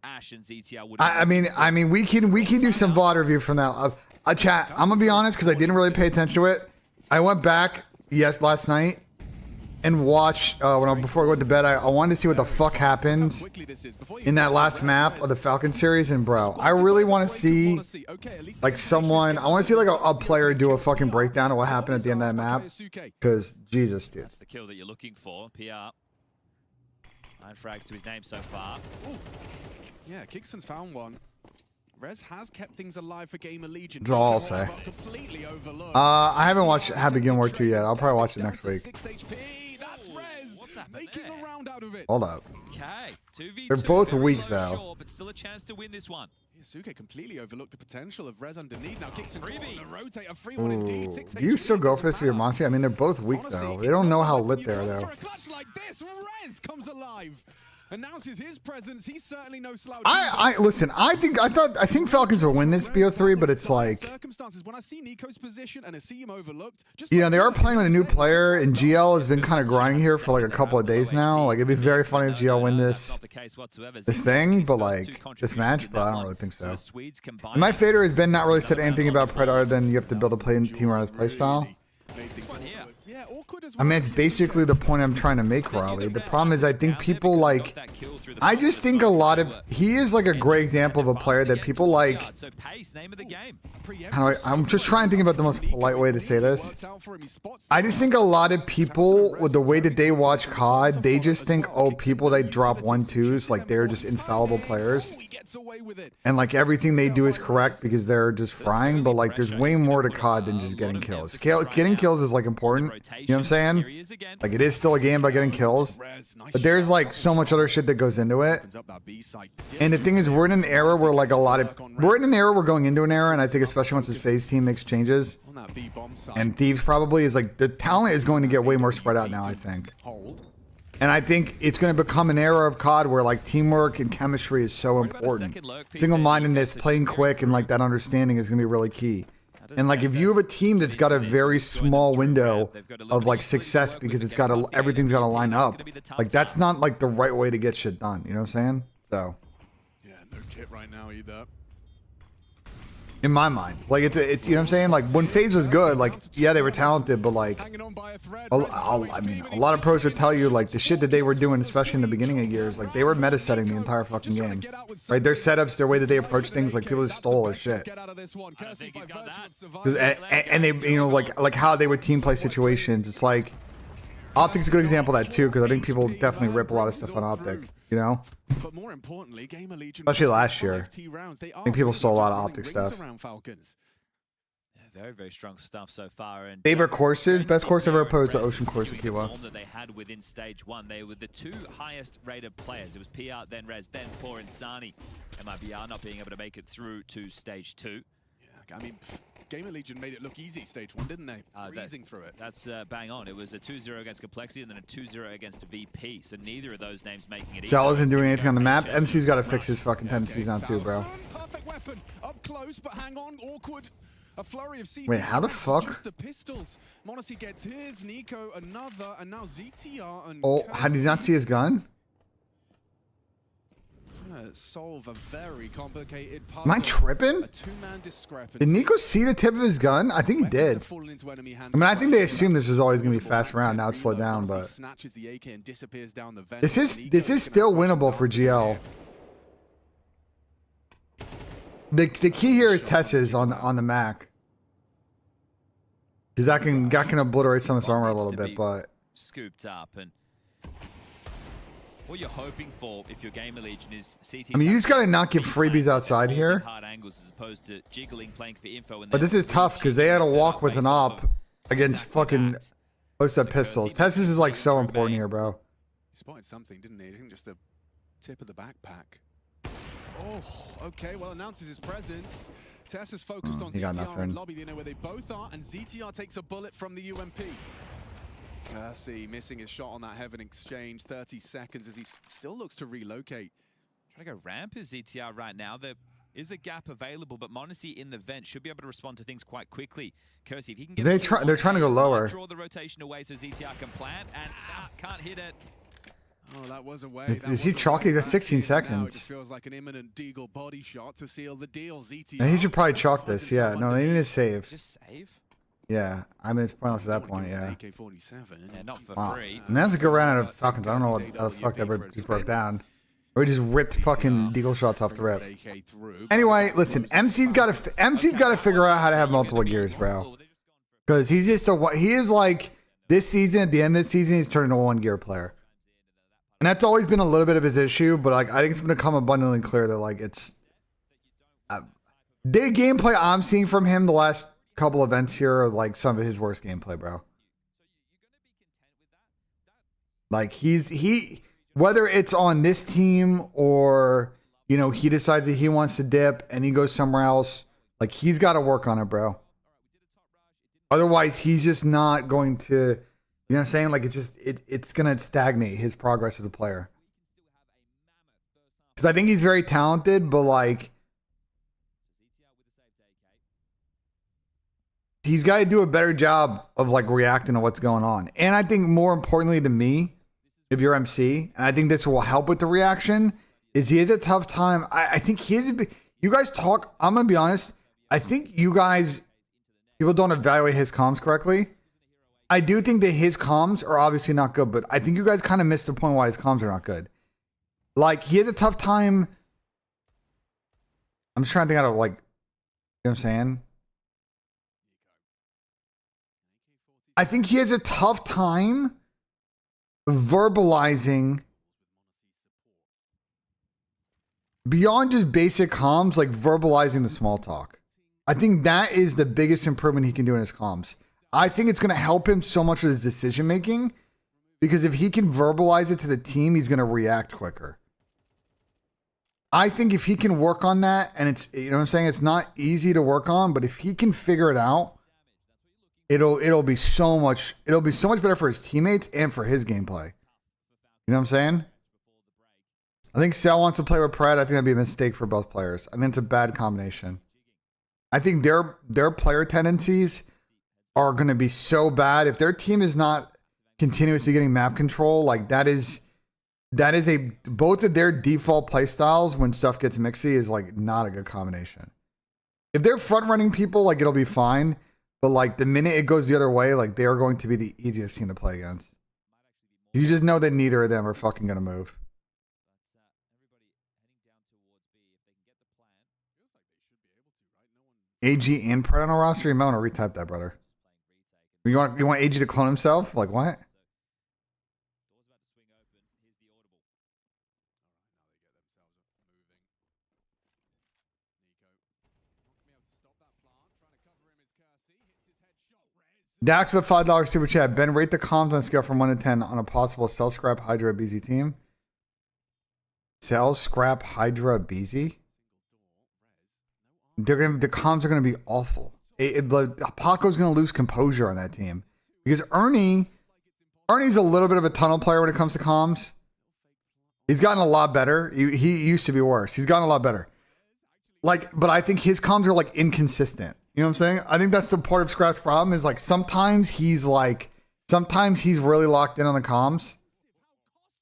A: I mean, we can do some VOD review from that. Chat. I'm gonna be honest, because I didn't really pay attention to it. I went back last night and watched before I went to bed. I wanted to see what the fuck happened in that last map of the Falcon series, and bro, I really want to see like someone. I want to see like a player do a fucking breakdown of what happened at the end of that map. Because Jesus, dude.
C: That's the kill that you're looking for. PR. 9 frags to his name so far.
B: Yeah, Kingston's found one. Rez has kept things alive for Gamer Legion.
A: That's all I'll say.
B: Completely overlooked.
A: I haven't watched Happy Gilmore 2 yet. I'll probably watch it next week.
B: 6 HP. That's Rez making a round out of it.
A: Hold up.
C: Okay, 2v2.
A: They're both
C: very
A: weak,
C: low
A: though.
C: sure, but still a chance to win this one.
B: Yasuke completely overlooked the potential of Rez underneath. Now Kingston
C: Freebie.
B: the rotator. 3-1 indeed. 6
A: Do you
B: HP
A: still go
B: against
A: for this if you're
B: power.
A: Monty? I mean, they're both weak,
B: Honestly,
A: though.
B: it's
A: They don't know
B: not
A: how
B: like when
A: lit
B: you
A: they are,
B: go
A: though.
B: for a clutch like this, Rez comes alive. Announces his presence. He's certainly no slouch.
A: Listen. I think Falcons will win this BO3, but it's like,
B: circumstances when I see Nico's position and I see him overlooked. Just
A: you know,
B: like
A: they are
B: you
A: playing with a new
B: said,
A: player, and
B: it's
A: GL has been kind of grinding here for like a couple of days now. Like, it'd be very funny if GL win this thing, but like this match, but I don't really think so. My fader has been not really said anything about Pred other than you have to build a team around his playstyle.
B: made things awkward. Yeah, awkward as
A: I
B: well.
A: mean, it's basically the point I'm trying to make, Raleigh. The problem is I think people like, I just think a lot of, he is like a great example of a player that people like, how do I'm just trying to think about the most polite way to say this. I just think a lot of people, with the way that they watch CoD, they just think, oh, people that drop 1-2s, like they're just infallible players. And like everything they do is correct because they're just frying, but like there's way more to CoD than just getting kills. Getting kills is like important, you know what I'm saying? Like it is still a game by getting kills, but there's like so much other shit that goes into it. And the thing is, we're in an era where like we're going into an era, and I think especially once this phase team makes changes, and Thieves probably is like, the talent is going to get way more spread out now, I think. And I think it's going to become an era of CoD where like teamwork and chemistry is so important. Single-mindedness, playing quick, and like that understanding is going to be really key. And like if you have a team that's got a very small window of like success because it's got everything's got to line up, like that's not like the right way to get shit done. You know what I'm saying? So
B: yeah, no kit right now either.
A: In my mind, like it's you know what I'm saying? Like when FaZe was good, like yeah, they were talented, but like I mean, a lot of pros would tell you like the shit that they were doing, especially in the beginning of years, like they were meta setting the entire fucking game, right? Their setups, their way that they approach things, like people just stole their shit. And they, you know, like how they would team play situations. It's like Optic's a good example of that too, because I think people definitely rip a lot of stuff on Optic. You know,
B: but more importantly, Gamer Legion,
A: especially last year, I think people stole a lot of Optic stuff.
C: Very, very strong stuff so far. And
A: favorite courses, best course I've ever played was the Ocean course at Kiwa.
C: That they had within stage 1, they were the two highest rated players. It was PR, then Rez, then Floor and Sani. MIBR not being able to make it through to stage 2.
B: Yeah, I mean, Gamer Legion made it look easy stage 1, didn't they? Breezing through it.
C: That's bang on. It was a 2-0 against Complexity and then a 2-0 against VP. So neither of those names making it easy.
A: Sal isn't doing anything on the map. MC's got to fix his fucking tendencies now too, bro.
B: Perfect weapon up close, but hang on, awkward. A flurry of CT.
A: Wait, how the fuck?
B: Just the pistols. Monacy gets his, Nico another, and now ZTR and
A: oh, how did you not see his gun?
B: Solve a very complicated puzzle.
A: Am I tripping?
B: A two-man discrepancy.
A: Did Nico see the tip of his gun? I think he did. I mean, I think they assumed this was always going to be fast round. Now it's slowed down, but this is still winnable for GL. The key here is Tess's on the Mac, because that can obliterate some of his armor a little bit, but
C: scooped up. And what you're hoping for if your Gamer Legion is CT.
A: I mean, you just gotta not give freebies outside here.
C: Hard angles as opposed to jiggling, playing for info.
A: But this is tough because they had to walk with an op against fucking post-up pistols. Tess's is like so important here, bro.
B: He spotted something, didn't he? I think just the tip of the backpack. Oh, okay. Well, announces his presence. Tess is focused on ZTR and Lobby, you know where they both are, and ZTR takes a bullet from the UMP. Kersey missing his shot on that Heaven exchange. 30 seconds as he still looks to relocate.
C: Trying to go ramp is ZTR right now. There is a gap available, but Monacy in the vent should be able to respond to things quite quickly. Kersey, if he can get
A: they're trying to go lower.
C: Draw the rotation away so ZTR can plant, and can't hit it.
B: Oh, that was away.
A: Is he chalky? He's got 16 seconds.
B: It feels like an imminent Deagle body shot to seal the deal. ZTR.
A: And he should probably chalk this. Yeah, no, they need to save.
C: Just save?
A: Yeah, I mean, it's pointless at that point, yeah.
C: Yeah, not for free.
A: And that's a good round out of Falcons. I don't know what the fuck that broke down. Or he just ripped fucking deagle shots off the rip. Anyway, listen, MC's got to figure out how to have multiple gears, bro. Because he's just he is like, this season, at the end of this season, he's turning a 1 gear player. And that's always been a little bit of his issue, but like I think it's become abundantly clear that like it's the gameplay I'm seeing from him the last couple events here are like some of his worst gameplay, bro. Like he whether it's on this team or you know he decides that he wants to dip and he goes somewhere else, like he's got to work on it, bro. Otherwise, he's just not going to, you know what I'm saying? Like it's gonna stagnate his progress as a player. Because I think he's very talented, but like he's got to do a better job of like reacting to what's going on. And I think more importantly to me, if you're MC, and I think this will help with the reaction, is he has a tough time. I think you guys talk, I'm going to be honest, I think you guys, people don't evaluate his comms correctly. I do think that his comms are obviously not good, but I think you guys kind of missed the point why his comms are not good. Like, he has a tough time. I'm just trying to think out of like, you know what I'm saying? I think he has a tough time verbalizing beyond just basic comms, like verbalizing the small talk. I think that is the biggest improvement he can do in his comms. I think it's going to help him so much with his decision making because if he can verbalize it to the team, he's going to react quicker. I think if he can work on that, and it's, you know what I'm saying, it's not easy to work on, but if he can figure it out, it'll be so much better for his teammates and for his gameplay. You know what I'm saying? I think Cell wants to play with Pred. I think that'd be a mistake for both players. I think it's a bad combination. I think their player tendencies are going to be so bad. If their team is not continuously getting map control, like that is both of their default play styles when stuff gets mixy is like not a good combination. If they're front running people, like it'll be fine. But like the minute it goes the other way, like they are going to be the easiest team to play against. You just know that neither of them are fucking going to move. AG and Pred on a roster? You might want to retype that, brother. You want AG to clone himself? Like what? Dax with a $5 super chat. Ben, rate the comms on a scale from 1 to 10 on a possible Cell Scrap Hydra BZ team. Cell Scrap Hydra BZ? The comms are gonna be awful. Paco's gonna lose composure on that team because Ernie's a little bit of a tunnel player when it comes to comms. He's gotten a lot better. He used to be worse. He's gotten a lot better. Like, but I think his comms are like inconsistent. You know what I'm saying? I think that's the part of Scrap's problem is like sometimes he's really locked in on the comms.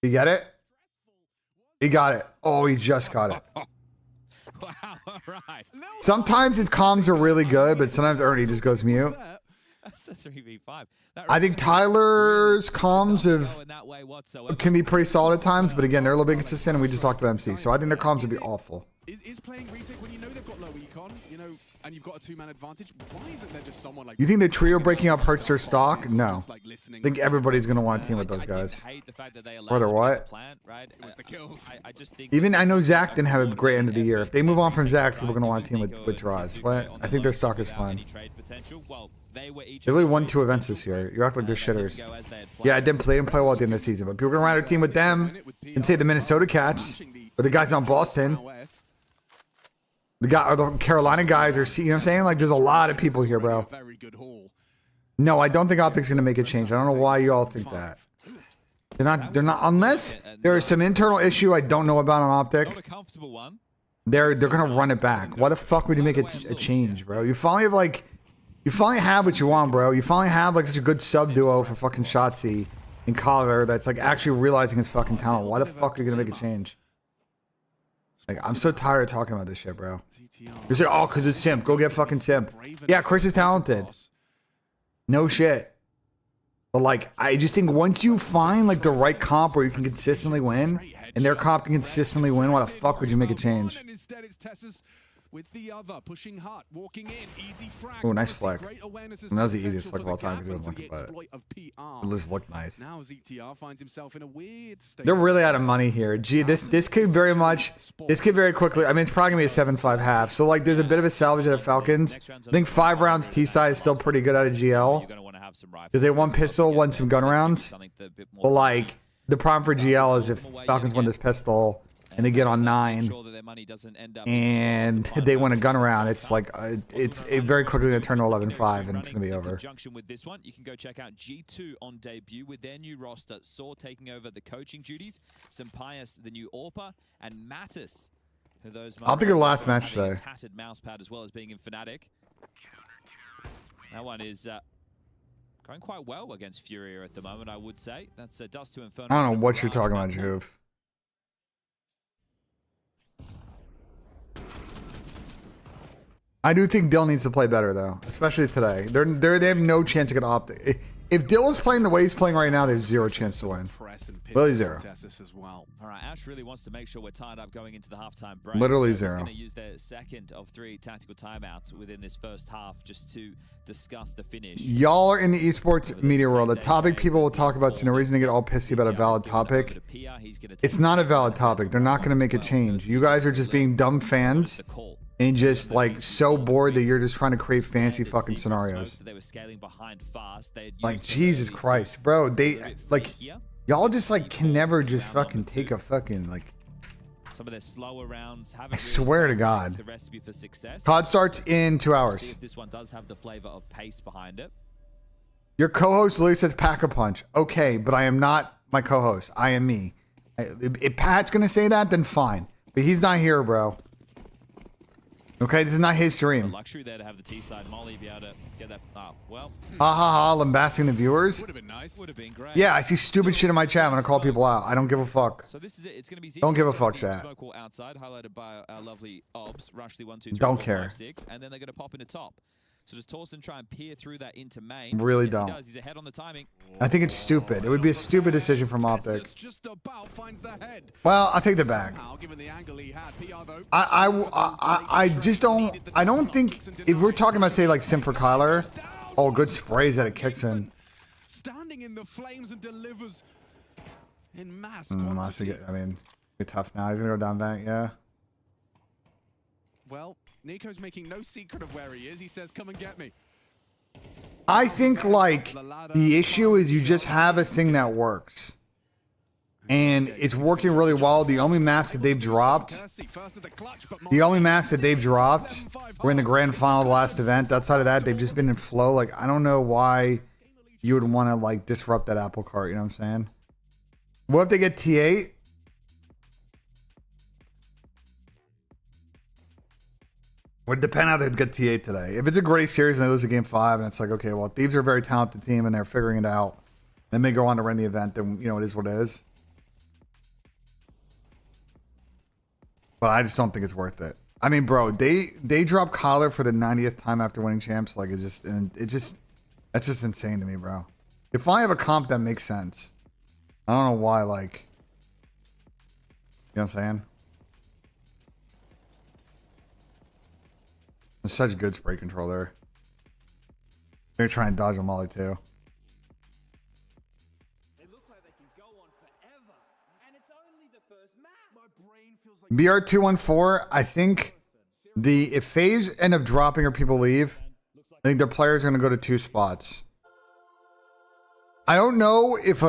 A: You get it? He got it. Oh, he just got it.
C: Wow, all right.
A: Sometimes his comms are really good, but sometimes Ernie just goes mute.
C: That's a 3v5.
A: I think Tyler's comms can be pretty solid at times, but again, they're a little bit inconsistent, and we just talked about MC, so I think their comms would be awful.
B: Is playing retake when you know they've got low econ, you know, and you've got a two-man advantage? Why isn't there just someone like...
A: You think the trio breaking up hurts their stock? No. I think everybody's going to want to team with those guys. Brother, what? Even I know Zach didn't have a great end of the year. If they move on from Zach, people are going to want to team with Draz. What? I think their stock is fine. They only won 2 events this year. You act like they're shitters. Yeah, I didn't play well at the end of the season, but people are going to run their team with them and say the Minnesota Cats or the guys on Boston. The guy or the Carolina guys are, you know what I'm saying? Like, there's a lot of people here, bro. No, I don't think Optic's gonna make a change. I don't know why you all think that. They're not unless there is some internal issue I don't know about on Optic. They're gonna run it back. Why the fuck would you make a change, bro? You finally have what you want, bro. You finally have like such a good sub duo for fucking Shotzi and Collier that's like actually realizing his fucking talent. Why the fuck are you gonna make a change? Like, I'm so tired of talking about this shit, bro. You're saying, oh, because it's Simp. Go get fucking Simp. Yeah, Chris is talented. No shit. But, like, I just think once you find, like, the right comp where you can consistently win, and their comp can consistently win, why the fuck would you make a change?
B: with the other, pushing hard, walking in, easy frag.
A: Oh, nice flag.
B: Great awareness as
A: And that was
B: to
A: the easiest
B: potential
A: flag of
B: for
A: all
B: the
A: time because it
B: gap
A: was
B: and for the
A: looking, but
B: exploit of PR.
A: it just looked nice.
B: Now ZTR finds himself in a weird state.
A: They're really out of money here. Gee, this could very quickly. I mean, it's probably gonna be a 7-5 half. So like, there's a bit of a salvage out of Falcons. I think 5 rounds T side is still pretty good out of GL because they won pistol, won some gun rounds. But like, the problem for GL is if Falcons win this pistol and they get on 9 and they win a gun round, it's like it's very quickly gonna turn to 11-5 and it's gonna be over.
C: In conjunction with this one, you can go check out G2 on debut with their new roster. Saw taking over the coaching duties, Sampaius the new AWPer, and Mattis.
A: I'll think of the last match today.
C: Tattered mouse pad as well as being in Fnatic. That one is going quite well against Furia at the moment, I would say. That's Dust to Inferno.
A: I don't know what you're talking about, Juve. I do think Dill needs to play better though, especially today. They have no chance to get optic. If Dill is playing the way he's playing right now, they have 0 chance to win. Literally 0.
B: All
C: right, Ash really wants to make sure we're tied up going into the halftime break.
A: Literally
C: so
A: 0.
C: He's going to use their second of 3 tactical timeouts within this first half just to discuss the finish.
A: Y'all are in the esports media world. A topic people will talk about, so no reason to get all pissy about a valid topic. It's not a valid topic. They're not going to make a change. You guys are just being dumb fans and just like so bored that you're just trying to create fancy fucking scenarios. Like Jesus Christ, bro. They like y'all just like can never just fucking take a fucking like.
C: Some of their slower rounds
A: I swear to God.
C: The recipe for success.
A: CoD starts in 2 hours.
C: See if this one does have the flavor of pace behind it.
A: Your co-host literally says pack a punch. Okay, but I am not my co-host. I am me. If Pat's gonna say that, then fine. But he's not here, bro. Okay, this is not his stream.
C: The luxury there to have the T side Molly be able to get that. Oh, well.
A: Ha ha ha, lambasting the viewers.
B: Would have been nice.
C: Would have been great.
A: Yeah, I see stupid shit in my chat. I'm gonna call people out. I don't give a fuck.
C: So this is it. It's gonna be
A: don't give a fuck, chat.
C: Smoke wall outside, highlighted by our lovely Obs. Rushley 1, 2, 3,
A: don't
C: 4,
A: care.
C: 5, 6, and then they're gonna pop into top. So does Torsten try and peer through that into main?
A: Really
C: yes,
A: don't.
C: He does. He's ahead on the timing.
A: I think it's stupid. It would be a stupid decision from Optic. Well, I'll take that back. I just don't. I don't think if we're talking about say like Sim for Kyler, oh, good sprays that it kicks in.
B: Standing in the flames and delivers in mass quantity.
A: I mean, it's tough now. He's gonna go down back. Yeah.
B: Well, Nico's making no secret of where he is. He says, "Come and get me."
A: I think like the issue is you just have a thing that works. And it's working really well. The only maps that they've dropped were in the grand final of the last event. Outside of that, they've just been in flow. Like, I don't know why you would want to like disrupt that apple cart, you know what I'm saying? What if they get T8? Would depend how they'd get T8 today. If it's a great series and they lose a game 5 and it's like, okay, well, Thieves are a very talented team and they're figuring it out, and they go on to win the event, then, you know, it is what it is. But I just don't think it's worth it. I mean, bro, they dropped Collar for the 90th time after winning champs. Like, that's just insane to me, bro. If I have a comp that makes sense, I don't know why, like, you know what I'm saying? There's such good spray control there. They're trying to dodge a molly too.
D: They look like they can go on forever, and it's only the first map. My brain feels like
A: BR214, I think if FaZe end up dropping or people leave, I think their players are going to go to 2 spots. I don't know if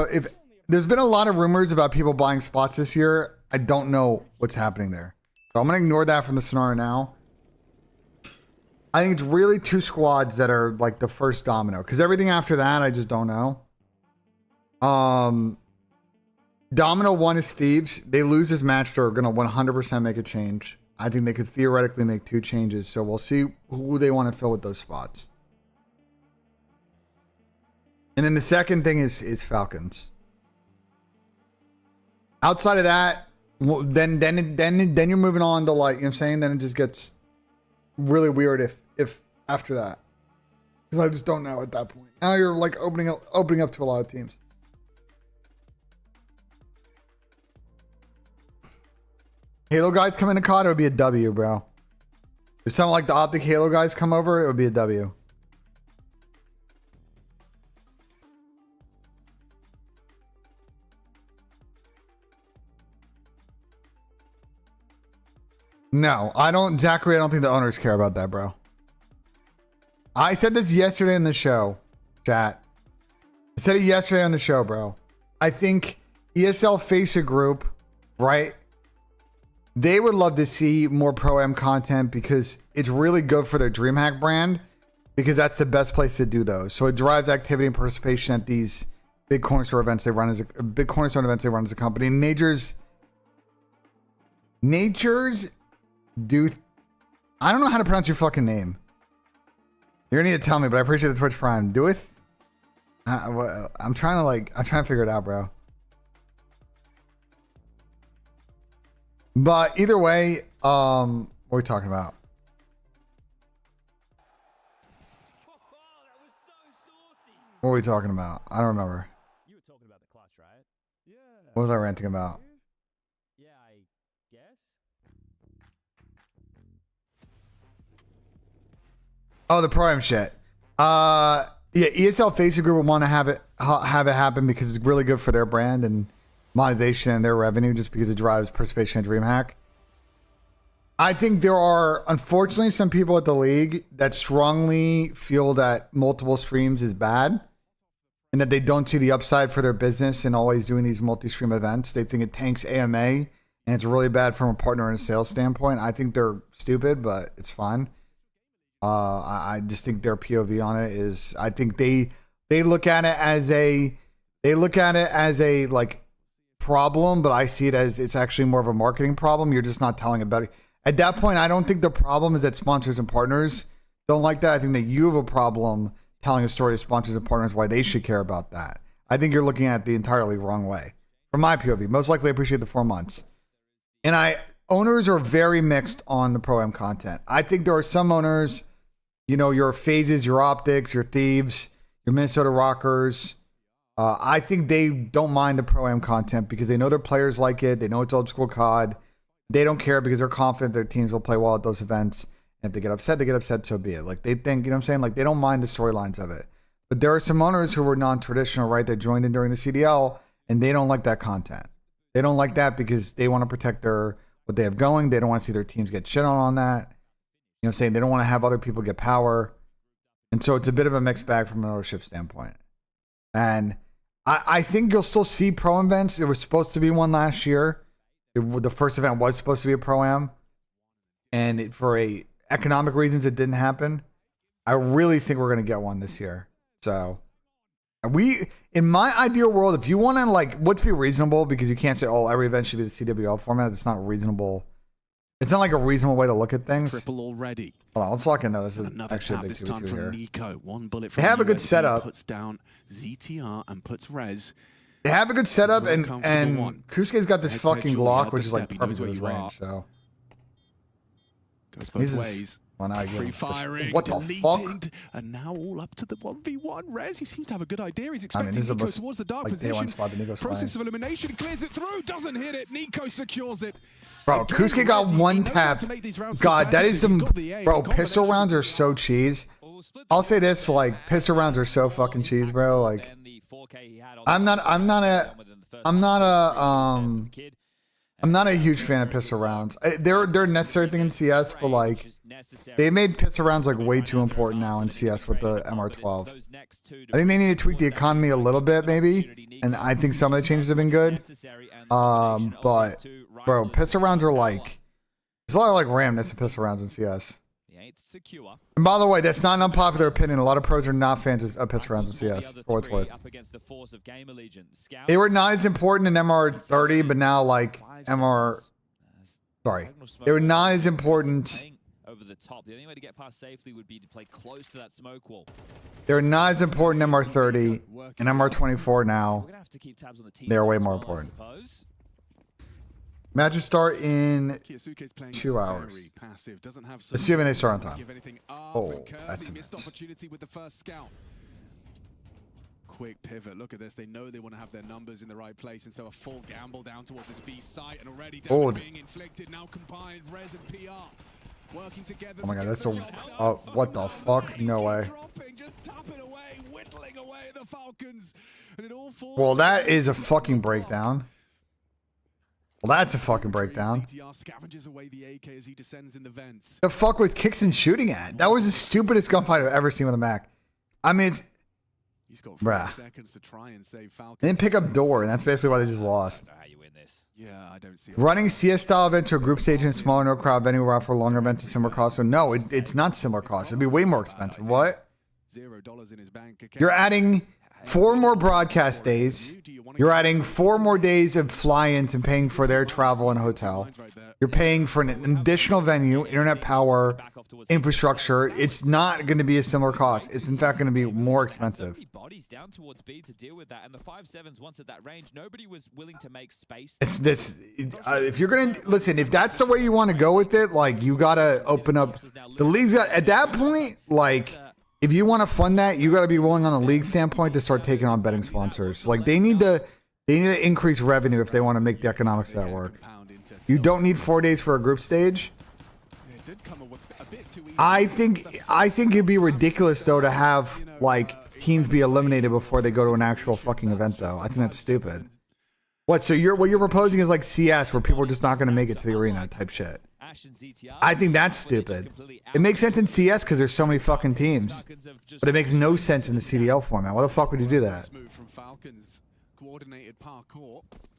A: there's been a lot of rumors about people buying spots this year. I don't know what's happening there. So I'm going to ignore that from the scenario now. I think it's really 2 squads that are like the first domino, because everything after that I just don't know. Domino 1 is Thieves. They lose this match, they're gonna 100% make a change. I think they could theoretically make 2 changes, so we'll see who they want to fill with those spots. And then the second thing is Falcons. Outside of that, then you're moving on to, like, you know what I'm saying? Then it just gets really weird if after that, because I just don't know at that point. Now you're like opening up to a lot of teams. Halo guys come into CoD, it would be a W, bro. If something like the Optic Halo guys come over, it would be a W. No, I don't, Zachary, I don't think the owners care about that, bro. I said this yesterday in the show, chat. I said it yesterday on the show, bro. I think ESL FACEIT Group, right? They would love to see more Pro-Am content because it's really good for their DreamHack brand because that's the best place to do those. So it drives activity and participation at these big cornerstone events they run as a company. Nature's do I don't know how to pronounce your fucking name. You're gonna need to tell me, but I appreciate the Twitch Prime. Doeth? I'm trying to figure it out, bro. But either way, what are we talking about? What are we talking about? I don't remember.
D: You were talking about the clutch, right? Yeah.
A: What was I ranting about?
D: Yeah, I guess.
A: Oh, the Pro-Am shit. Yeah, ESL FACEIT Group would want to have it happen because it's really good for their brand and monetization and their revenue, just because it drives participation in DreamHack. I think there are, unfortunately, some people at the league that strongly feel that multiple streams is bad and that they don't see the upside for their business in always doing these multi-stream events. They think it tanks AMA and it's really bad from a partner and a sales standpoint. I think they're stupid, but it's fine. I just think their POV on it is, I think they look at it as a like problem, but I see it as it's actually more of a marketing problem. You're just not telling about it. At that point, I don't think the problem is that sponsors and partners don't like that. I think that you have a problem telling a story to sponsors and partners why they should care about that. I think you're looking at it the entirely wrong way. From my POV, most likely I appreciate the 4 months. And owners are very mixed on the Pro-Am content. I think there are some owners, you know, your Phases, your Optics, your Thieves, your Minnesota Rockers. I think they don't mind the Pro-Am content because they know their players like it. They know it's old school CoD. They don't care because they're confident their teams will play well at those events. And if they get upset, so be it. Like, they think, you know what I'm saying? Like, they don't mind the storylines of it. But there are some owners who were non-traditional, right? That joined in during the CDL, and they don't like that content. They don't like that because they want to protect what they have going. They don't want to see their teams get shit on that. You know what I'm saying? They don't want to have other people get power. And so it's a bit of a mixed bag from an ownership standpoint. And I think you'll still see Pro events. There was supposed to be one last year. The first event was supposed to be a Pro-Am. And for economic reasons, it didn't happen. I really think we're going to get one this year. So in my ideal world, if you want to, like, let's be reasonable, because you can't say, oh, every event should be the CWL format. It's not reasonable. It's not like a reasonable way to look at things.
B: Triple already.
A: Hold on, let's lock in. No, this is
B: Another
A: actually a
B: tap
A: big
B: this time
A: 2v2
B: from
A: here.
B: Nico. One bullet from
A: They have a good
B: USD,
A: setup.
B: Puts down ZTR and puts Rez.
A: They have a good setup,
B: Very
A: and
B: comfortable one.
A: Kusuke's got this
B: Head-to-head
A: fucking
B: shortly
A: Glock,
B: out
A: which
B: the
A: is like
B: step. He
A: perfect
B: knows
A: with his
B: where you
A: range.
B: are.
A: So
B: Goes both
A: He's
B: ways.
A: well, now
B: Free firing,
A: what the
B: deleted,
A: fuck?
B: and now all up to the 1v1. Rez, he seems to have a good idea. He's
A: I mean,
B: expecting
A: this is the
B: Nico
A: most,
B: towards the dark
A: like, day one
B: position.
A: spot that Nico's
B: Process
A: playing.
B: of elimination, clears it through, doesn't hit it. Nico secures it.
A: Bro,
B: Again,
A: Kusuke got
B: Rez, he
A: one
B: knows how
A: tap.
B: to make these rounds
A: God, that is
B: competitive.
A: some...
B: He's got the aim,
A: Bro,
B: the
A: pistol
B: combination.
A: rounds are so cheese. I'll say this, like, pistol rounds are so fucking cheese, bro. Like, I'm not a huge fan of pistol rounds. They're a necessary thing in CS, but like they made pistol rounds like way too important now in CS with the MR12. I think they need to tweak the economy a little bit, maybe, and I think some of the changes have been good. But bro, pistol rounds are like, there's a lot of like randomness in pistol rounds in CS. And by the way, that's not an unpopular opinion. A lot of pros are not fans of pistol rounds in CS, for what it's worth. They were not as important in MR30, but now like they were not as important.
C: Over the top. The only way to get past safely would be to play close to that smoke wall.
A: They're not as important in MR30 and MR24 now. They're way more important. Matches start in 2 hours. Assuming they start on time. Oh, that's
B: missed opportunity with the first scout. Quick pivot. Look at this. They know they want to have their numbers in the right place, and so a full gamble down towards this B site, and already damage being inflicted. Now combined, Rez and PR. Working together.
A: Oh my god, that's a what the fuck? No way.
B: Dropping, just tapping away, whittling away at the Falcons. And it all falls
A: Well, that is a fucking breakdown. Well, that's a fucking breakdown.
B: CTR scavenges away the AK as he descends in the vents.
A: The fuck was Kixon shooting at? That was the stupidest gunfight I've ever seen with a Mac. I mean, it's...
B: He's got
A: Bruh.
B: 4 seconds to try and save Falcons.
A: They didn't pick up door, and that's basically why they just lost.
C: How you win this?
B: Yeah, I don't see it.
A: Running CS-style event to a group stage in a smaller no crowd venue will offer longer event to similar cost. So no, it's not similar cost. It'd be way more expensive. What?
B: $0 in his bank account.
A: You're adding 4 more broadcast days. You're adding 4 more days of fly-ins and paying for their travel and hotel. You're paying for an additional venue, internet power, infrastructure. It's not going to be a similar cost. It's in fact going to be more expensive.
C: Bodies down towards B to deal with that, and the 5-7s once at that range, nobody was willing to make space.
A: It's this. If you're gonna listen, if that's the way you want to go with it, like you gotta open up the leagues. At that point, like if you want to fund that, you gotta be willing on a league standpoint to start taking on betting sponsors. Like they need to increase revenue if they want to make the economics of that work. You don't need 4 days for a group stage. I think it'd be ridiculous though to have like teams be eliminated before they go to an actual fucking event though. I think that's stupid. What? So what you're proposing is like CS where people are just not going to make it to the arena type shit. I think that's stupid. It makes sense in CS because there's so many fucking teams, but it makes no sense in the CDL format. Why the fuck would you do that?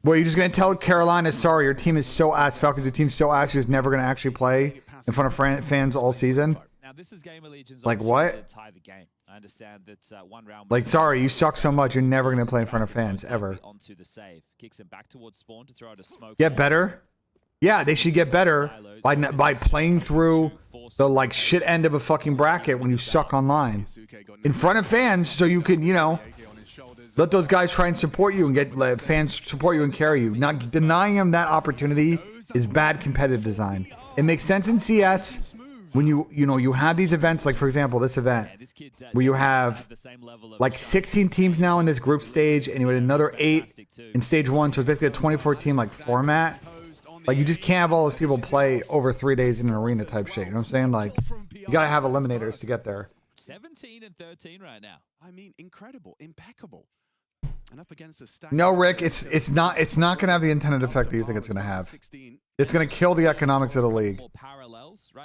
A: Well, you're just going to tell Carolina, sorry, your team is so ass. Falcons, your team's so ass, you're just never going to actually play in front of fans all season?
C: Now, this is Game of Legion's
A: like what?
C: to tie the game. I understand that one round.
A: Like, sorry, you suck so much, you're never going to play in front of fans, ever.
C: Onto the save. Kicks him back towards spawn to throw out a smoke.
A: Get better? Yeah, they should get better by playing through the like shit end of a fucking bracket when you suck online in front of fans, so you can, you know, let those guys try and support you and let fans support you and carry you. Not denying them that opportunity is bad competitive design. It makes sense in CS when you have these events, like for example this event where you have like 16 teams now in this group stage and you had another 8 in stage 1, so it's basically a 24 team like format. Like you just can't have all those people play over 3 days in an arena type shit. You know what I'm saying? Like you gotta have eliminators to get there.
C: 17 and 13 right now.
B: I mean, incredible, impeccable. And up against a stack.
A: No, Rick, it's not gonna have the intended effect that you think it's gonna have. It's gonna kill the economics of the league.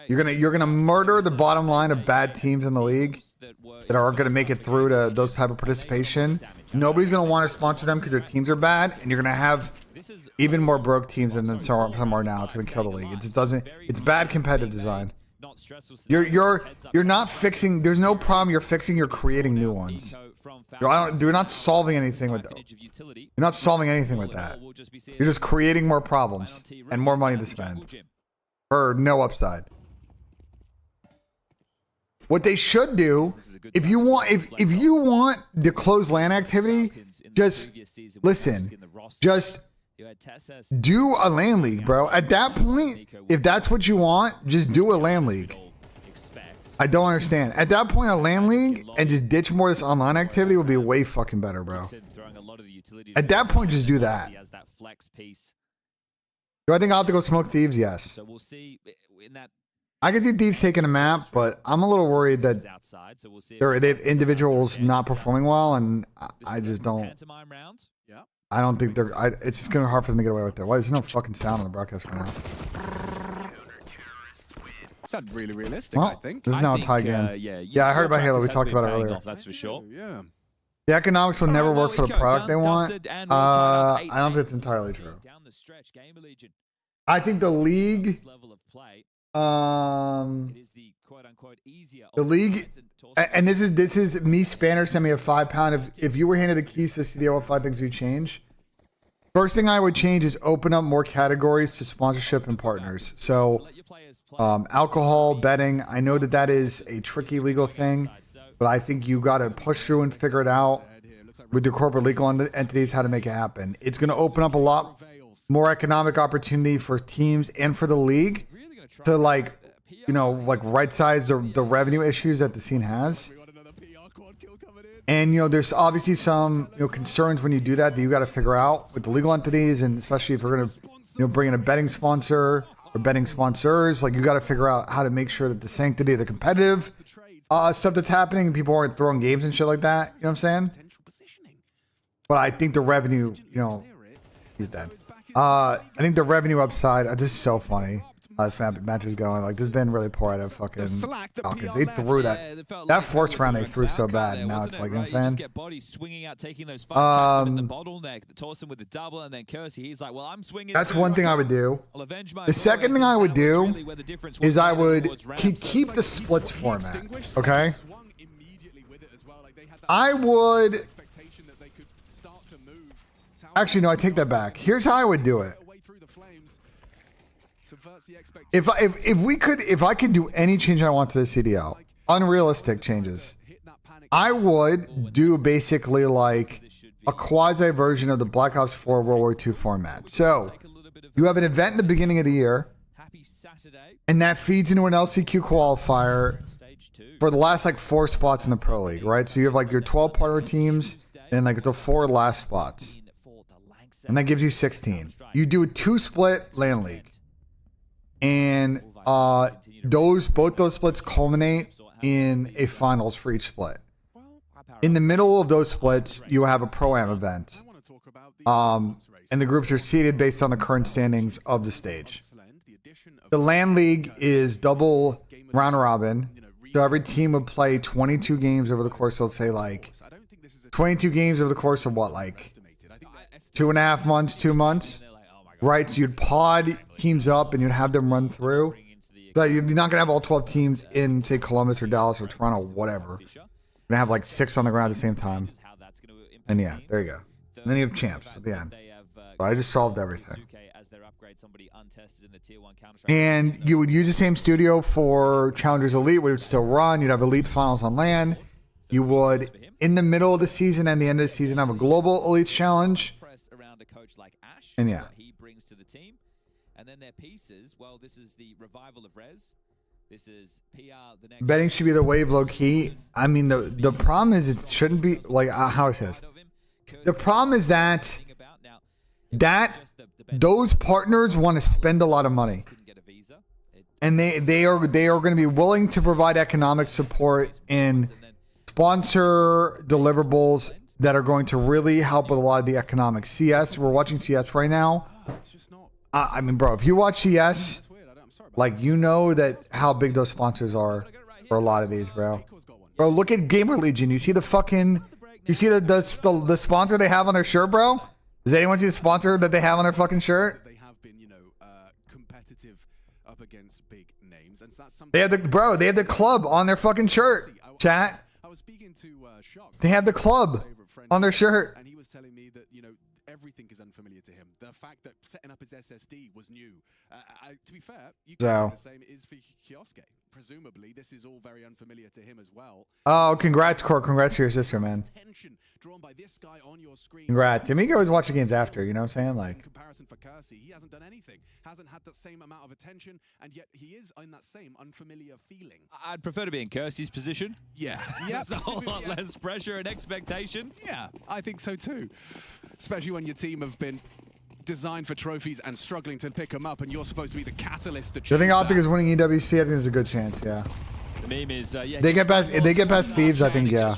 A: You're gonna murder the bottom line of bad teams in the league that aren't gonna make it through to those type of participation. Nobody's gonna want to sponsor them because their teams are bad, and you're gonna have even more broke teams than some are now. It's gonna kill the league. It just doesn't. It's bad competitive design. You're not fixing. There's no problem you're fixing. You're creating new ones. You're not solving anything with that. You're not solving anything with that. You're just creating more problems and more money to spend for no upside. What they should do, if you want the closed LAN activity, just listen. Just do a LAN league, bro. At that point, if that's what you want, just do a LAN league. I don't understand. At that point, a LAN league and just ditch more of this online activity would be way fucking better, bro. At that point, just do that. Do I think I'll have to go smoke Thieves? Yes.
C: So we'll see in that.
A: I can see Thieves taking a map, but I'm a little worried that they have individuals not performing well, and I just don't. I don't think they're. It's just gonna be hard for them to get away with it. Why is there no fucking sound on the broadcast right now?
B: Sounds really realistic,
A: well,
B: I think.
A: This is now a tie game. Yeah, I heard about Halo. We talked about it earlier.
C: That's for sure.
B: Yeah.
A: The economics will never work for the product they want. I don't think it's entirely true. I think the league. The league, and this is me. Spanner sent me a £5. If you were handed the keys to the CDL, what 5 things you change? First thing I would change is open up more categories to sponsorship and partners. So, alcohol, betting. I know that is a tricky legal thing, but I think you got to push through and figure it out with the corporate legal entities how to make it happen. It's going to open up a lot more economic opportunity for teams and for the league to like right size the revenue issues that the scene has. And there's obviously some concerns when you do that you got to figure out with the legal entities, and especially if we're going to bring in a betting sponsor or betting sponsors. Like, you got to figure out how to make sure that the sanctity of the competitive stuff that's happening, and people aren't throwing games and shit like that. You know what I'm saying? But I think the revenue, you know, he's dead. I think the revenue upside, this is so funny. This match is going. Like, this has been really poor out of fucking Falcons. They threw that first round they threw so bad, and now it's like, you know what I'm saying?
C: Get bodies swinging out, taking those fights, catch them in the bottleneck, toss him with the double, and then Kersey, he's like, well, I'm swinging.
A: That's one thing I would do. The second thing I would do is I would keep the splits format, okay? I would... Actually, no, I take that back. Here's how I would do it. If I could do any change I want to the CDL, unrealistic changes, I would do basically like a quasi version of the Black Ops 4 World War II format. So you have an event in the beginning of the year, and that feeds into an LCQ qualifier for the last like 4 spots in the Pro League, right? So you have like your 12 partner teams and like the 4 last spots, and that gives you 16. You do a 2-split LAN league. And both those splits culminate in a finals for each split. In the middle of those splits, you have a Pro-Am event. And the groups are seeded based on the current standings of the stage. The LAN League is double round robin. So every team would play 22 games over the course, let's say like 22 games over the course of what, like 2.5 months, 2 months? Right, so you'd pod teams up and you'd have them run through. So you're not gonna have all 12 teams in, say, Columbus or Dallas or Toronto, whatever. You're gonna have like 6 on the ground at the same time. And yeah, there you go. And then you have champs at the end. So I just solved everything. And you would use the same studio for Challengers Elite, which would still run. You'd have Elite Finals on LAN. You would, in the middle of the season and the end of the season, have a global Elite Challenge. And yeah.
C: Brings to the team, and then their pieces. Well, this is the revival of Rez. This is PR. The next
A: betting should be the wave low key. I mean, the problem is it shouldn't be like how it says. The problem is that those partners want to spend a lot of money, and they are going to be willing to provide economic support and sponsor deliverables that are going to really help with a lot of the economics. CS, we're watching CS right now. I mean, bro, if you watch CS, like, you know that how big those sponsors are for a lot of these, bro. Bro, look at Gamer Legion. You see the fucking, you see the sponsor they have on their shirt, bro? Does anyone see the sponsor that they have on their fucking shirt?
B: They have been, you know, competitive up against big names, and that's something.
A: They have the club on their fucking shirt. Chat.
B: I was speaking to Shock.
A: They have the club on their shirt.
B: And he was telling me that, you know, everything is unfamiliar to him. The fact that setting up his SSD was new. To be fair, you can say the same is for Kioske. Presumably, this is all very unfamiliar to him as well.
A: Oh, congrats, Court. Congrats to your sister, man.
B: Drawn by this guy on your screen.
A: Congrats. I mean, you always watch the games after, you know what I'm saying? Like,
B: in comparison for Kersey, he hasn't done anything. Hasn't had that same amount of attention, and yet he is in that same unfamiliar feeling.
C: I'd prefer to be in Kersey's position.
B: Yeah.
C: It's a whole lot less pressure and expectation.
B: Yeah, I think so too. Especially when your team have been designed for trophies and struggling to pick them up, and you're supposed to be the catalyst to change.
A: I think Optic is winning EWC. I think there's a good chance, yeah.
C: The meme is, yeah,
A: they get past Thieves, I think, yeah.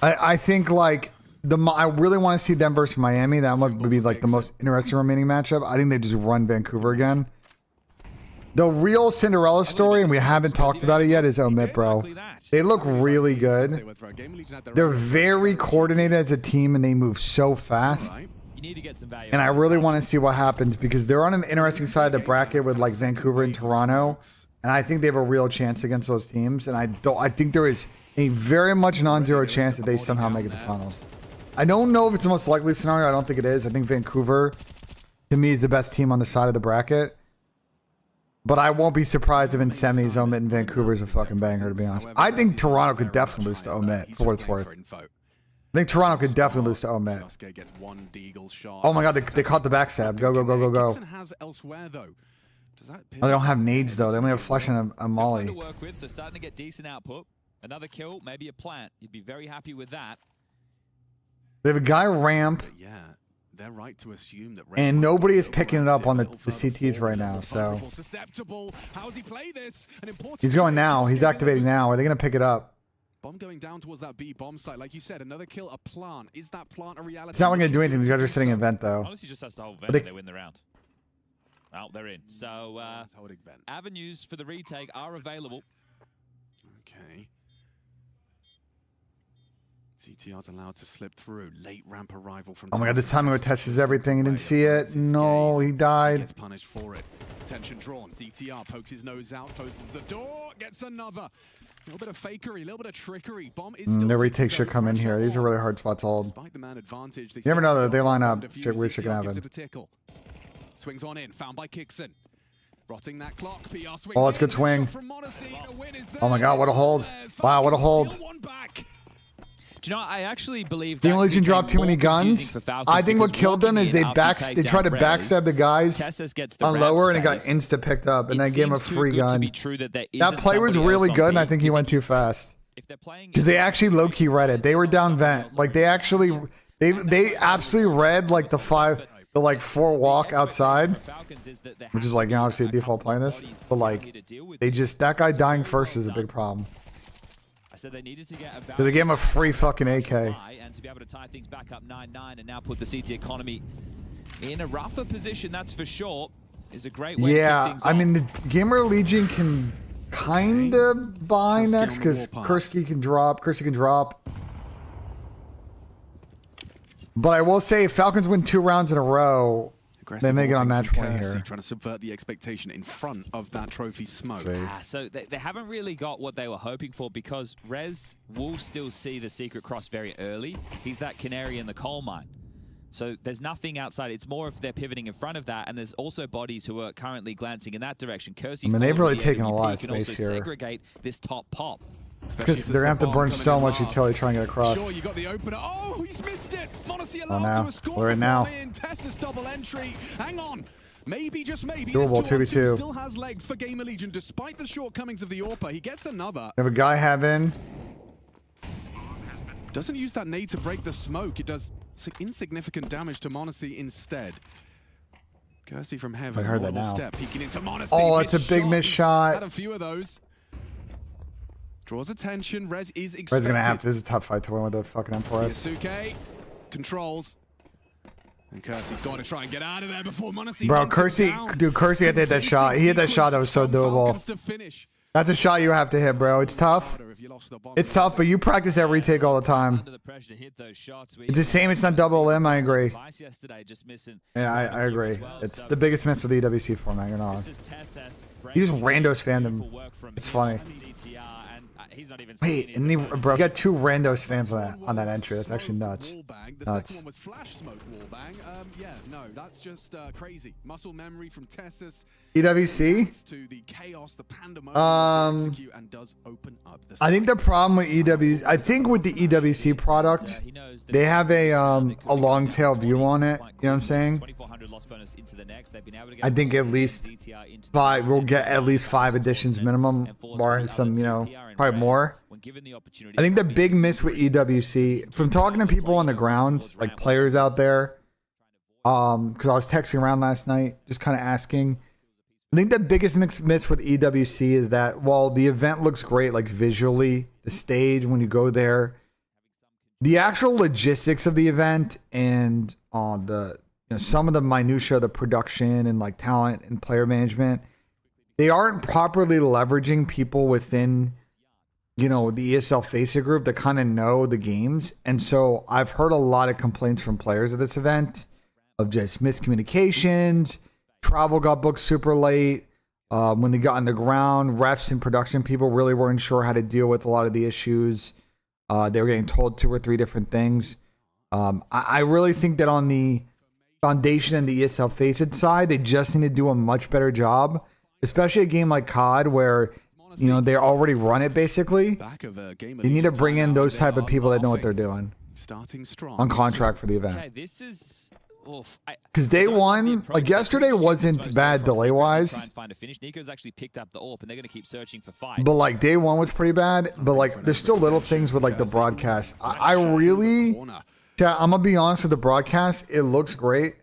A: I think, like, I really want to see them versus Miami. That would be, like, the most interesting remaining matchup. I think they just run Vancouver again. The real Cinderella story, and we haven't talked about it yet, is Omit, bro. They look really good. They're very coordinated as a team, and they move so fast. And I really want to see what happens, because they're on an interesting side of the bracket with, like, Vancouver and Toronto. And I think they have a real chance against those teams. And I think there is a very much non-zero chance that they somehow make it to finals. I don't know if it's the most likely scenario. I don't think it is. I think Vancouver, to me, is the best team on the side of the bracket. But I won't be surprised if in semis, Omit and Vancouver is a fucking banger, to be honest. I think Toronto could definitely lose to Omit, for what it's worth. I think Toronto could definitely lose to Omit. Oh my god, they caught the backstab. Go, go, go, go, go. Oh, they don't have nades, though. They only have Flesh and a Molly.
C: To work with, so starting to get decent output. Another kill, maybe a plant. You'd be very happy with that.
A: They have a guy ramp.
B: they're right to assume that
A: And nobody is picking it up on the CTs right now, so.
B: How does he play this?
A: He's going now. He's activating now. Are they going to pick it up?
B: Bomb going down towards that B bomb site. Like you said, another kill, a plant. Is that plant a reality?
A: It's not going to do anything. These guys are sitting in vent, though.
C: Honestly, just has the whole vent if they win the round. Well, they're in. So, avenues for the retake are available.
B: Okay. CTR's allowed to slip through. Late ramp arrival from.
A: Oh my god, this timing with Tess is everything. He didn't see it. No, he died.
B: Gets punished for it. Attention drawn. CTR pokes his nose out, closes the door, gets another. A little bit of fakery, a little bit of trickery. Bomb is still
A: the retake should come in here. These are really hard spots to hold.
B: Despite the man advantage,
A: You never know that they line up. Weird shit can happen.
B: Swings on in, found by Kickson. Rotting that clock. PR swings.
A: Oh, it's a good swing. Oh my god, what a hold. Wow, what a hold.
C: Do you know, I actually believe
A: Team Legion dropped too many guns. I think what killed them is they tried to backstab the guys on lower, and it got insta picked up, and they gave him a free gun. That play was really good, and I think he went too fast. Because they actually low-key read it. They were down vent. Like, they actually, they absolutely read, like, the 4 walk outside, which is, like, you know, obviously a default play in this. But, like, they just, that guy dying first is a big problem.
C: So they needed to get a
A: they gave him a free fucking AK.
C: And to be able to tie things back up 9-9 and now put the CT economy in a rougher position, that's for sure, is a great way to kick things
A: I
C: off.
A: mean, the Gamer Legion can kind of buy next because Kursky can drop. But I will say, if Falcons win 2 rounds in a row, they may get on match point here.
B: Trying to subvert the expectation in front of that trophy smoke.
C: So they haven't really got what they were hoping for because Rez will still see the secret cross very early. He's that canary in the coal mine. So there's nothing outside. It's more if they're pivoting in front of that, and there's also bodies who are currently glancing in that direction. Kersey,
A: I mean, they've really taken a lot of space here.
C: Segregate this top pop.
A: It's because they're going to have to burn so much utility trying to get across.
B: Sure, you got the opener. Oh, he's missed it. Monacy
A: Oh,
B: allowed
A: no.
B: to score.
A: We're in now.
B: Tessa's double entry. Hang on. Maybe, just maybe,
A: Doable,
B: this
A: 2v2.
B: still has legs for Gamer Legion despite the shortcomings of the AWP. He gets another.
A: They have a guy having.
B: Doesn't use that nade to break the smoke. It does insignificant damage to Monacy instead. Kersey from heaven.
A: I heard that
B: normal
A: now.
B: Step, peeking into Monacy.
A: Oh, it's a big miss shot.
B: Had a few of those. Draws attention. Rez is expected.
A: Rez is going to have to. This is a tough fight to win with the fucking Empress.
B: Yasuke controls. And Kersey got to try and get out of there before Monacy.
A: Bro, Kersey had to hit that shot. He hit that shot that was so doable. That's a shot you have to hit, bro. It's tough. It's tough, but you practice that retake all the time. It's the same. It's not double limb. I agree. Yeah, I agree. It's the biggest miss of the EWC format. You're not. He just rando spammed him. It's funny. Wait, and bro, you got 2 rando spams on that entry. That's actually nuts. Nuts.
B: Yeah, no, that's just crazy. Muscle memory from Tessus.
A: EWC?
B: To the chaos, the pandemonium and does open up the
A: I think the problem with EWC, I think with the EWC product, they have a long tail view on it. You know what I'm saying? I think at least 5, we'll get at least 5 additions minimum, barring some, you know, probably more. I think the big miss with EWC, from talking to people on the ground, like players out there, because I was texting around last night, just kind of asking. I think the biggest miss with EWC is that while the event looks great, like visually, the stage when you go there, the actual logistics of the event and some of the minutia, the production and like talent and player management, they aren't properly leveraging people within, you know, the ESL Facer group that kind of know the games. And so I've heard a lot of complaints from players at this event of just miscommunications. Travel got booked super late. When they got on the ground, refs and production people really weren't sure how to deal with a lot of the issues. They were getting told 2 or 3 different things. I really think that on the foundation and the ESL Faced side, they just need to do a much better job, especially a game like CoD where, you know, they already run it basically. They need to bring in those type of people that know what they're doing on contract for the event.
C: Okay, this is...
A: Because day one, like yesterday wasn't bad delay wise.
C: Nico's actually picked up the AWP and they're going to keep searching for fights.
A: But like day one was pretty bad. But like there's still little things with like the broadcast. I really Yeah, I'm gonna be honest with the broadcast. It looks great,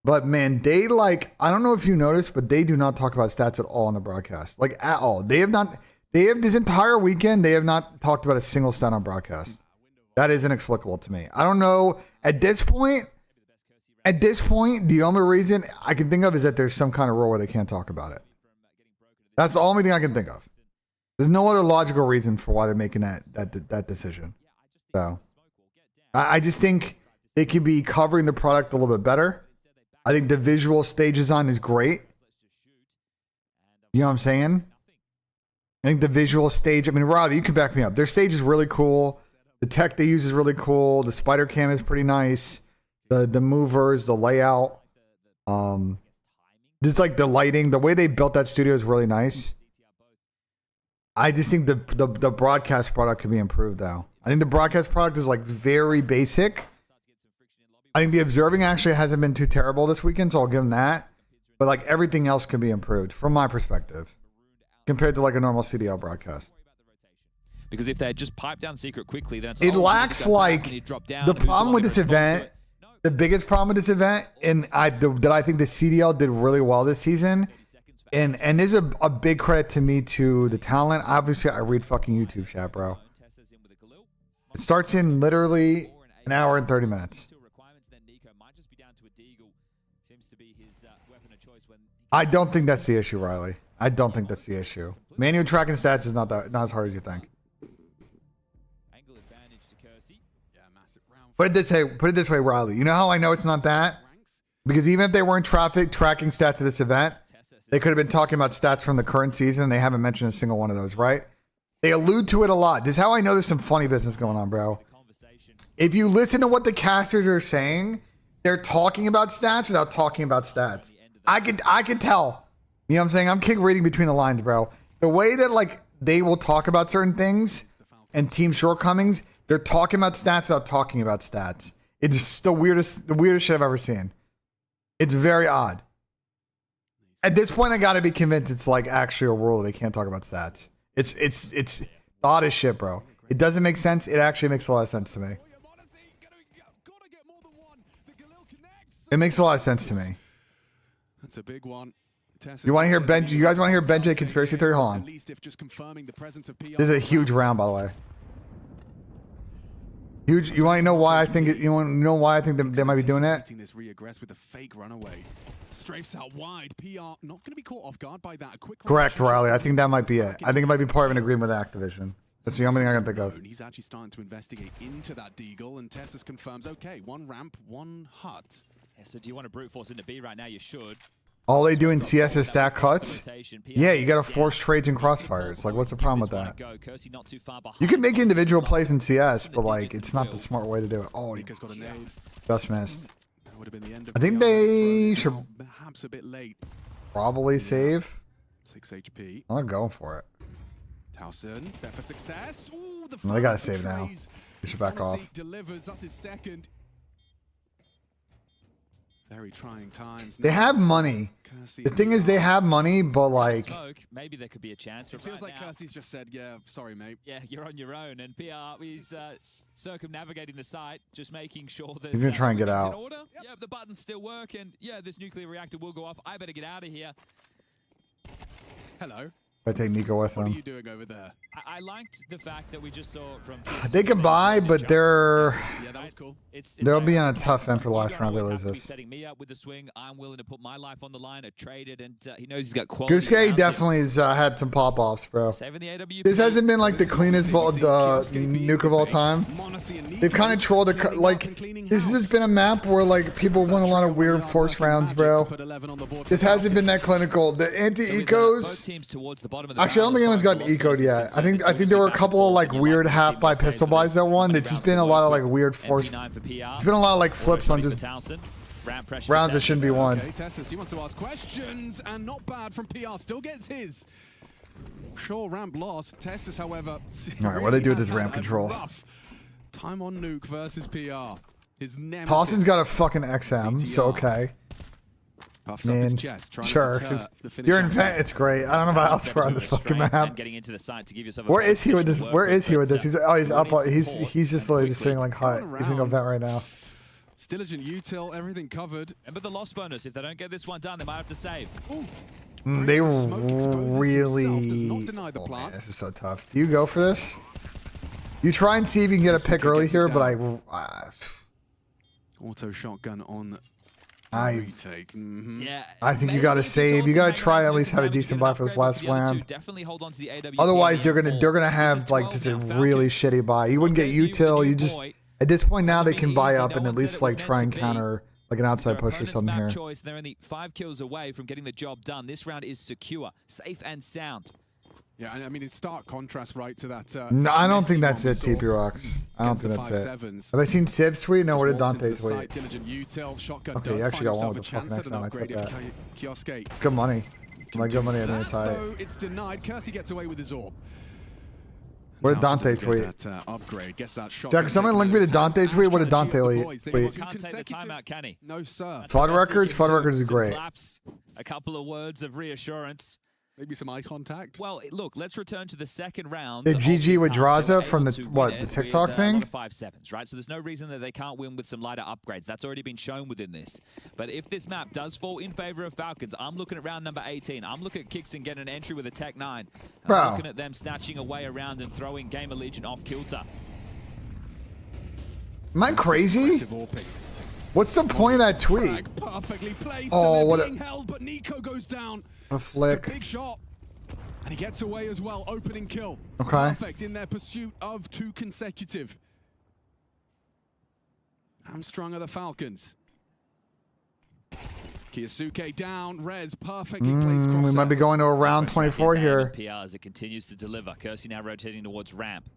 A: but man, they like, I don't know if you noticed, but they do not talk about stats at all on the broadcast, like at all. They have not. They have this entire weekend. They have not talked about a single stat on broadcast. That is inexplicable to me. I don't know. At this point, the only reason I can think of is that there's some kind of rule where they can't talk about it. That's the only thing I can think of. There's no other logical reason for why they're making that decision. So I just think they could be covering the product a little bit better. I think the visual stage design is great. You know what I'm saying? I think the visual stage, I mean, Riley, you can back me up. Their stage is really cool. The tech they use is really cool. The spider cam is pretty nice. The movers, the layout. Just like the lighting, the way they built that studio is really nice. I just think the broadcast product could be improved though. I think the broadcast product is like very basic. I think the observing actually hasn't been too terrible this weekend, so I'll give them that. But like everything else can be improved from my perspective compared to like a normal CDL broadcast.
C: Because if they just pipe down secret quickly, then it's
A: it lacks like the problem with this event. The biggest problem with this event, and that I think the CDL did really well this season, and there's a big credit to me to the talent. Obviously, I read fucking YouTube chat, bro. It starts in literally an hour and 30 minutes. I don't think that's the issue, Riley. I don't think that's the issue. Manual tracking stats is not as hard as you think. Put it this way, Riley. You know how I know it's not that? Because even if they weren't tracking stats at this event, they could have been talking about stats from the current season. They haven't mentioned a single one of those, right? They allude to it a lot. This is how I know there's some funny business going on, bro. If you listen to what the casters are saying, they're talking about stats without talking about stats. I could tell. You know what I'm saying? I'm reading between the lines, bro. The way that like they will talk about certain things and team shortcomings, they're talking about stats without talking about stats. It's just the weirdest shit I've ever seen. It's very odd. At this point, I gotta be convinced it's like actually a rule they can't talk about stats. It's odd as shit, bro. It doesn't make sense. It actually makes a lot of sense to me. It makes a lot of sense to me.
B: That's a big one.
A: You want to hear BENJ? You guys want to hear BENJ conspiracy theory? Hold on. This is a huge round, by the way. Huge. You want to know why I think it? You want to know why I think they might be doing that?
B: This regress with a fake runaway. Strafes out wide. PR not going to be caught off guard by that. A quick
A: correct, Riley. I think that might be it. I think it might be part of an agreement with Activision. That's the only thing I can think of.
B: He's actually starting to investigate into that deagle, and Tessus confirms, okay, one ramp, one hut.
C: Yeah, so do you want to brute force into B right now? You should.
A: All they do in CS is stack cuts? Yeah, you got to force trades and crossfires. Like, what's the problem with that? You can make individual plays in CS, but like, it's not the smart way to do it. Oh, he just missed. I think they should
B: perhaps a bit late.
A: Probably save.
B: 6 HP.
A: I'm going for it.
B: Towson set for success. Ooh,
A: they gotta save now. They should back off.
B: Delivers. That's his second. Very trying times.
A: They have money. The thing is, they have money, but like,
C: maybe there could be a chance. But
B: it feels like Kersey's just said, "Yeah, sorry, mate."
C: Yeah, you're on your own. And PR, he's circumnavigating the site, just making sure that
A: he's gonna try and get out.
C: Yeah, the buttons still work, and yeah, this nuclear reactor will go off. I better get out of here.
B: Hello.
A: I take Nico with them.
B: What are you doing over there?
C: I liked the fact that we just saw from.
A: They can buy, but they're.
B: Yeah, that was cool.
A: They'll be on a tough end for the last round. They lose this.
C: Setting me up with the swing. I'm willing to put my life on the line. I traded, and he knows he's got quality.
A: Gooske definitely has had some pop offs, bro. This hasn't been like the cleanest nuke of all time. They've kind of trolled it. Like, this has been a map where like people won a lot of weird force rounds, bro. This hasn't been that clinical. The anti-ecos. Actually, I don't think anyone's gotten eco'd yet. I think there were a couple of like weird half by pistol buys that won. It's just been a lot of like weird force. It's been a lot of like flips on just rounds that shouldn't be won.
B: Okay, Tessus, he wants to ask questions, and not bad from PR. Still gets his. Sure, ramp lost. Tessus, however.
A: All right, what do they do with this ramp control?
B: Time on nuke versus PR. His nemesis.
A: Paulson's got a fucking XM, so okay.
B: Puffs up his chest, trying
A: sure.
B: to deter the finish
A: You're
B: on
A: in vent. It's great. I don't know about elsewhere on this fucking map.
C: Getting into the site to give yourself
A: Where is he with this? Where is he with this? He's he's up. He's just literally just sitting like hot. He's gonna go vent right now.
B: Diligent util, everything covered.
C: Remember the loss bonus. If they don't get this one done, they might have to save.
A: They really.
B: Oh,
A: man, this is so tough. Do you go for this? You try and see if you can get a pick early here, but
B: auto shotgun on retake.
C: Yeah,
A: I think you got to save. You got to try at least have a decent buy for this last round.
C: Definitely hold on to the AWP.
A: Otherwise, they're gonna have like just a really shitty buy. You wouldn't get util. You just at this point now they can buy up and at least like try and counter like an outside push or something here.
C: They're only 5 kills away from getting the job done. This round is secure, safe and sound.
B: Yeah, I mean, it's stark contrast, right, to that.
A: No, I don't think that's it, TP Rocks. I don't think that's it. Have I seen Sib's tweet? No, what did Dante tweet? Okay, you actually got one with the fuck next time. I took that. Good money. My good money, I think it's high.
B: It's denied. Kersey gets away with his orb.
A: What did Dante tweet?
B: Upgrade. Gets that shot.
A: Jack, someone link me to Dante tweet? What did Dante tweet?
C: Can't take the timeout, can he?
B: No, sir.
A: FUD records is great.
C: A couple of words of reassurance.
B: Maybe some eye contact.
C: Well, look, let's return to the second round.
A: Did GG with Draza from the the TikTok thing?
C: 5-7s, right? So there's no reason that they can't win with some lighter upgrades. That's already been shown within this. But if this map does fall in favor of Falcons, I'm looking at round number 18. I'm looking at Kixon getting an entry with a Tech 9. I'm looking at them snatching away around and throwing Gamer Legion off kilter.
A: Am I crazy? What's the point of that tweet?
B: Perfectly placed.
A: Oh, what
B: being held, but Nico goes down.
A: A flick.
B: It's a big shot. And he gets away as well. Opening kill.
A: Okay.
B: Perfect in their pursuit of 2 consecutive. Hamstrung are the Falcons. Kiyosuke down. Rez perfectly placed.
A: We might be going to a round 24 here.
C: PR as it continues to deliver. Kersey now rotating towards ramp.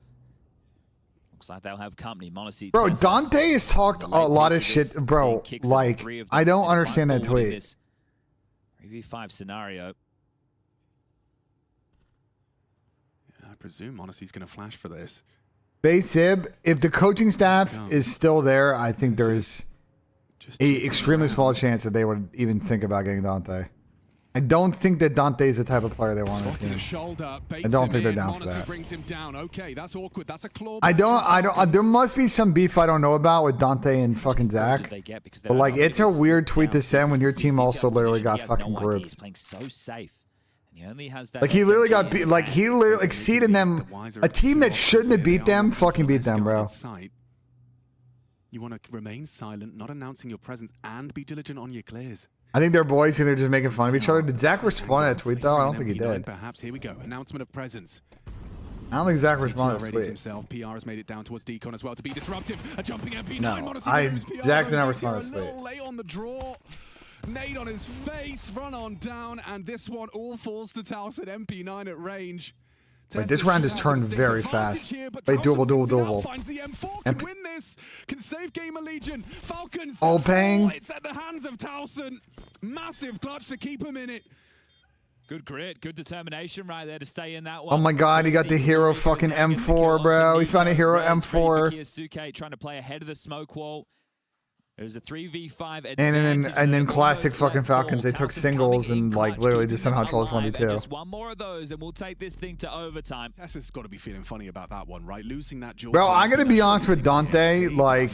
C: Looks like they'll have company. Monacy.
A: Bro, Dante has talked a lot of shit. Bro, like, I don't understand that tweet.
C: 3v5 scenario.
B: Yeah, I presume Monacy's going to flash for this.
A: Sib, if the coaching staff is still there, I think there's a extremely small chance that they would even think about getting Dante. I don't think that Dante is the type of player they want on the team. I don't think they're down for that.
B: Brings him down. Okay, that's awkward. That's a claw.
A: I don't. There must be some beef I don't know about with Dante and fucking Zach. But like, it's a weird tweet to send when your team also literally got fucking grouped.
C: He's playing so safe. And he only has that.
A: Like he literally got beat. Like he literally exceeded them. A team that shouldn't have beat them fucking beat them, bro.
B: You want to remain silent, not announcing your presence, and be diligent on your clears.
A: I think they're boys and they're just making fun of each other. Did Zach respond to that tweet though? I don't think he did.
B: Perhaps here we go. Announcement of presence.
A: I don't think Zach responded to that tweet.
B: Himself. PR has made it down towards Deacon as well to be disruptive. A jumping MP9.
A: No,
B: Zach
A: did not respond to that
B: tweet. A little late on the draw. Nade on his face. Run on down, and this one all falls to Towson. MP9 at range.
A: Wait, this round just turned very fast. Wait, doable.
B: Finds the M4, can win this. Can save Gamer Legion. Falcons.
A: Oh, bang.
B: It's at the hands of Towson. Massive clutch to keep him in it.
C: Good grit, good determination right there to stay in that one.
A: Oh my god, he got the hero fucking M4, bro. He found a hero M4.
C: Kiyosuke trying to play ahead of the smoke wall. It was a 3v5
A: and then classic fucking Falcons. They took singles and like literally just somehow told us 1v2.
C: Just one more of those and we'll take this thing to overtime.
B: Tessa's got to be feeling funny about that one, right? Losing that duel.
A: Bro, I'm gonna be honest with Dante. Like,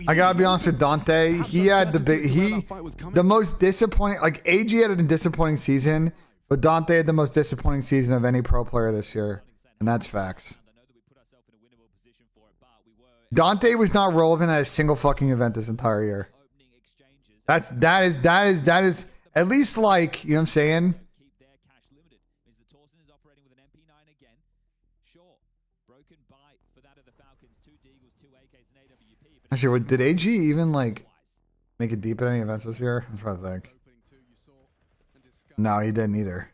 A: I gotta be honest with Dante. He had the most disappointing. Like AG had a disappointing season, but Dante had the most disappointing season of any pro player this year, and that's facts. Dante was not relevant at a single fucking event this entire year. That is at least like, you know what I'm saying? Actually, did AG even like make it deep at any events this year? I'm trying to think. No, he didn't either.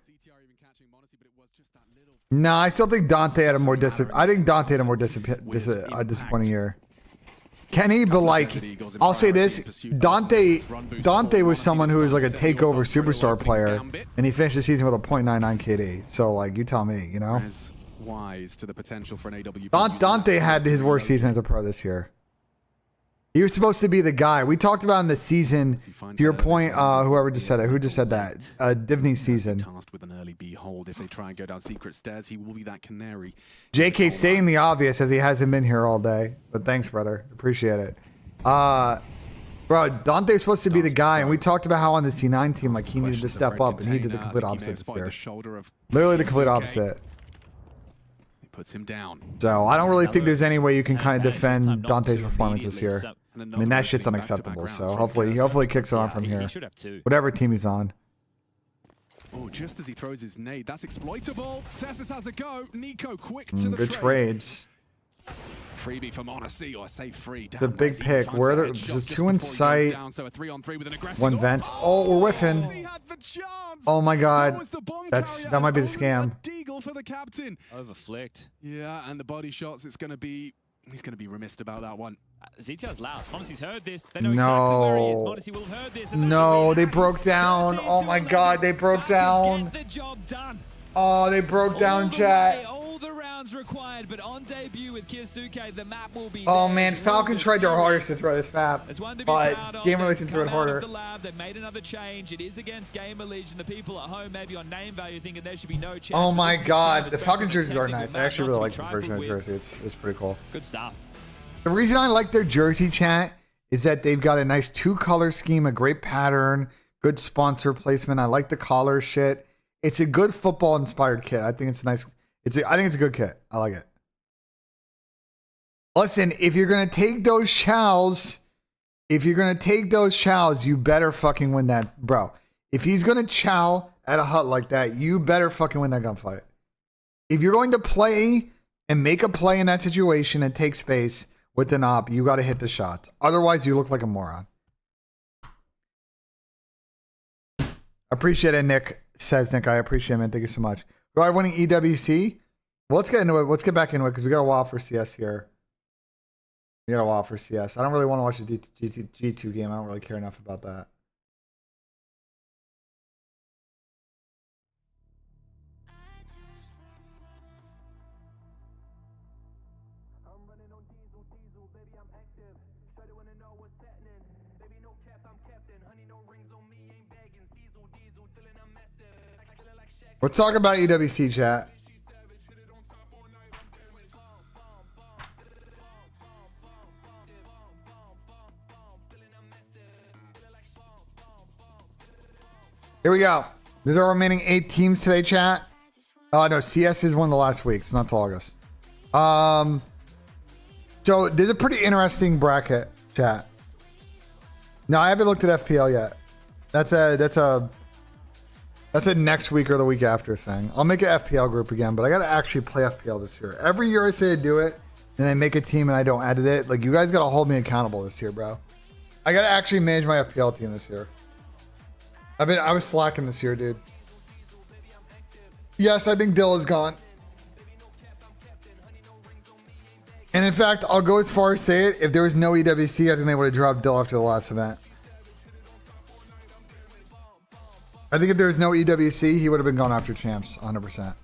A: No, I still think Dante had a more disappointing year. Kenny, but like, I'll say this: Dante was someone who was like a takeover superstar player, and he finished the season with a .99 KD. So like, you tell me, you know.
B: Wise to the potential for an AWP.
A: Dante had his worst season as a pro this year. He was supposed to be the guy. We talked about in the season, to your point, whoever just said it. Who just said that? Divney's season.
B: Tasked with an early behold. If they try and go down secret stairs, he will be that canary.
A: JK saying the obvious as he hasn't been here all day. But thanks, brother. Appreciate it. Bro, Dante's supposed to be the guy, and we talked about how on the C9 team, like, he needed to step up, and he did the complete opposite this year. Literally the complete opposite.
B: Puts him down.
A: So I don't really think there's any way you can kind of defend Dante's performance this year. I mean, that shit's unacceptable. So hopefully he kicks it on from here. Whatever team he's on.
B: Oh, just as he throws his nade, that's exploitable. Tessus has a go. Nico quick to the
A: good trades.
B: Freebie from Odyssey, or say free.
A: The big pick. Where there's just 2 in sight.
B: So a 3-on-3 with an aggressive
A: 1 vent. Oh, we're whiffing. Oh my god. That might be the scam.
B: Deagle for the captain.
C: Overflicked.
B: Yeah, and the body shots, he's going to be remiss about that one.
C: ZTR's loud. Monacy's heard this. They know exactly where he is. Monacy will have heard this.
A: No, they broke down. Oh my god, they broke down.
C: Get the job done.
A: Oh, they broke down, chat.
C: All the rounds required, but on debut with Kyosuke, the map will be
A: oh man, Falcon tried their hardest to throw this map, but Gamer Legion threw it harder.
C: They made another change. It is against Gamer Legion. The people at home, maybe on name value, thinking there should be no chance.
A: Oh my god, the Falcon jerseys are nice. I actually really like this version of jersey. It's pretty cool.
C: Good stuff.
A: The reason I like their jersey, chat, is that they've got a nice 2-color scheme, a great pattern, good sponsor placement. I like the collar shit. It's a good football-inspired kit. I think it's nice. I think it's a good kit. I like it. Listen, if you're gonna take those chows, you better fucking win that, bro. If he's gonna chow at a hut like that, you better fucking win that gunfight. If you're going to play and make a play in that situation and take space with an op, you got to hit the shots. Otherwise, you look like a moron. Appreciate it, Nick. Says Nick. I appreciate it, man. Thank you so much. Do I winning EWC? Well, let's get into it. Let's get back into it because we got a while for CS here. We got a while for CS. I don't really want to watch the G2 game. I don't really care enough about that. Let's talk about EWC, chat. Here we go. There's our remaining 8 teams today, chat. No, CS is one of the last weeks, not till August. So there's a pretty interesting bracket, chat. No, I haven't looked at FPL yet. That's a next week or the week after thing. I'll make an FPL group again, but I gotta actually play FPL this year. Every year I say I do it, and I make a team and I don't edit it. Like, you guys gotta hold me accountable this year, bro. I gotta actually manage my FPL team this year. I was slacking this year, dude. Yes, I think Dill is gone. And in fact, I'll go as far as say it. If there was no EWC, I think they would have dropped Dill after the last event. I think if there was no EWC, he would have been gone after champs, 100%.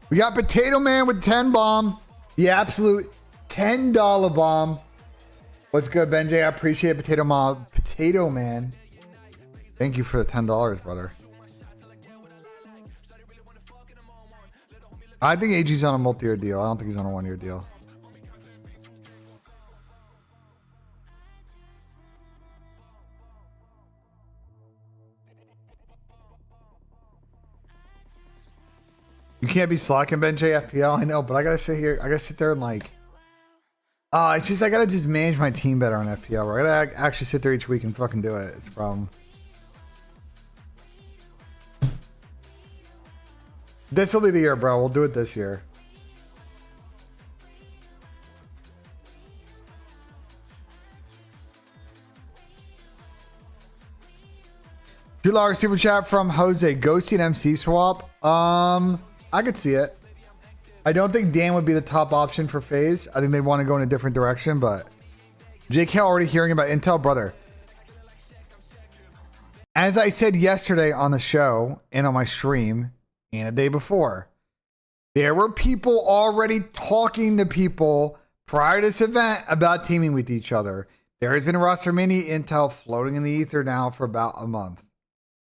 A: We got Potato Man with 10 bomb. The absolute $10 bomb. What's good, BENJ? I appreciate Potato Man. Thank you for the $10, brother. I think AG's on a multi-year deal. I don't think he's on a 1-year deal. You can't be slacking BENJ FPL. I know, but I gotta sit here. I gotta sit there and like. It's just I gotta just manage my team better on FPL. I gotta actually sit there each week and fucking do it. It's a problem. This will be the year, bro. We'll do it this year. $2 super chat from Jose. Ghosty and MC swap. I could see it. I don't think Dan would be the top option for FaZe. I think they want to go in a different direction, but JK already hearing about Intel, brother. As I said yesterday on the show and on my stream and the day before, there were people already talking to people prior to this event about teaming with each other. There has been roster mania intel floating in the ether now for about a month.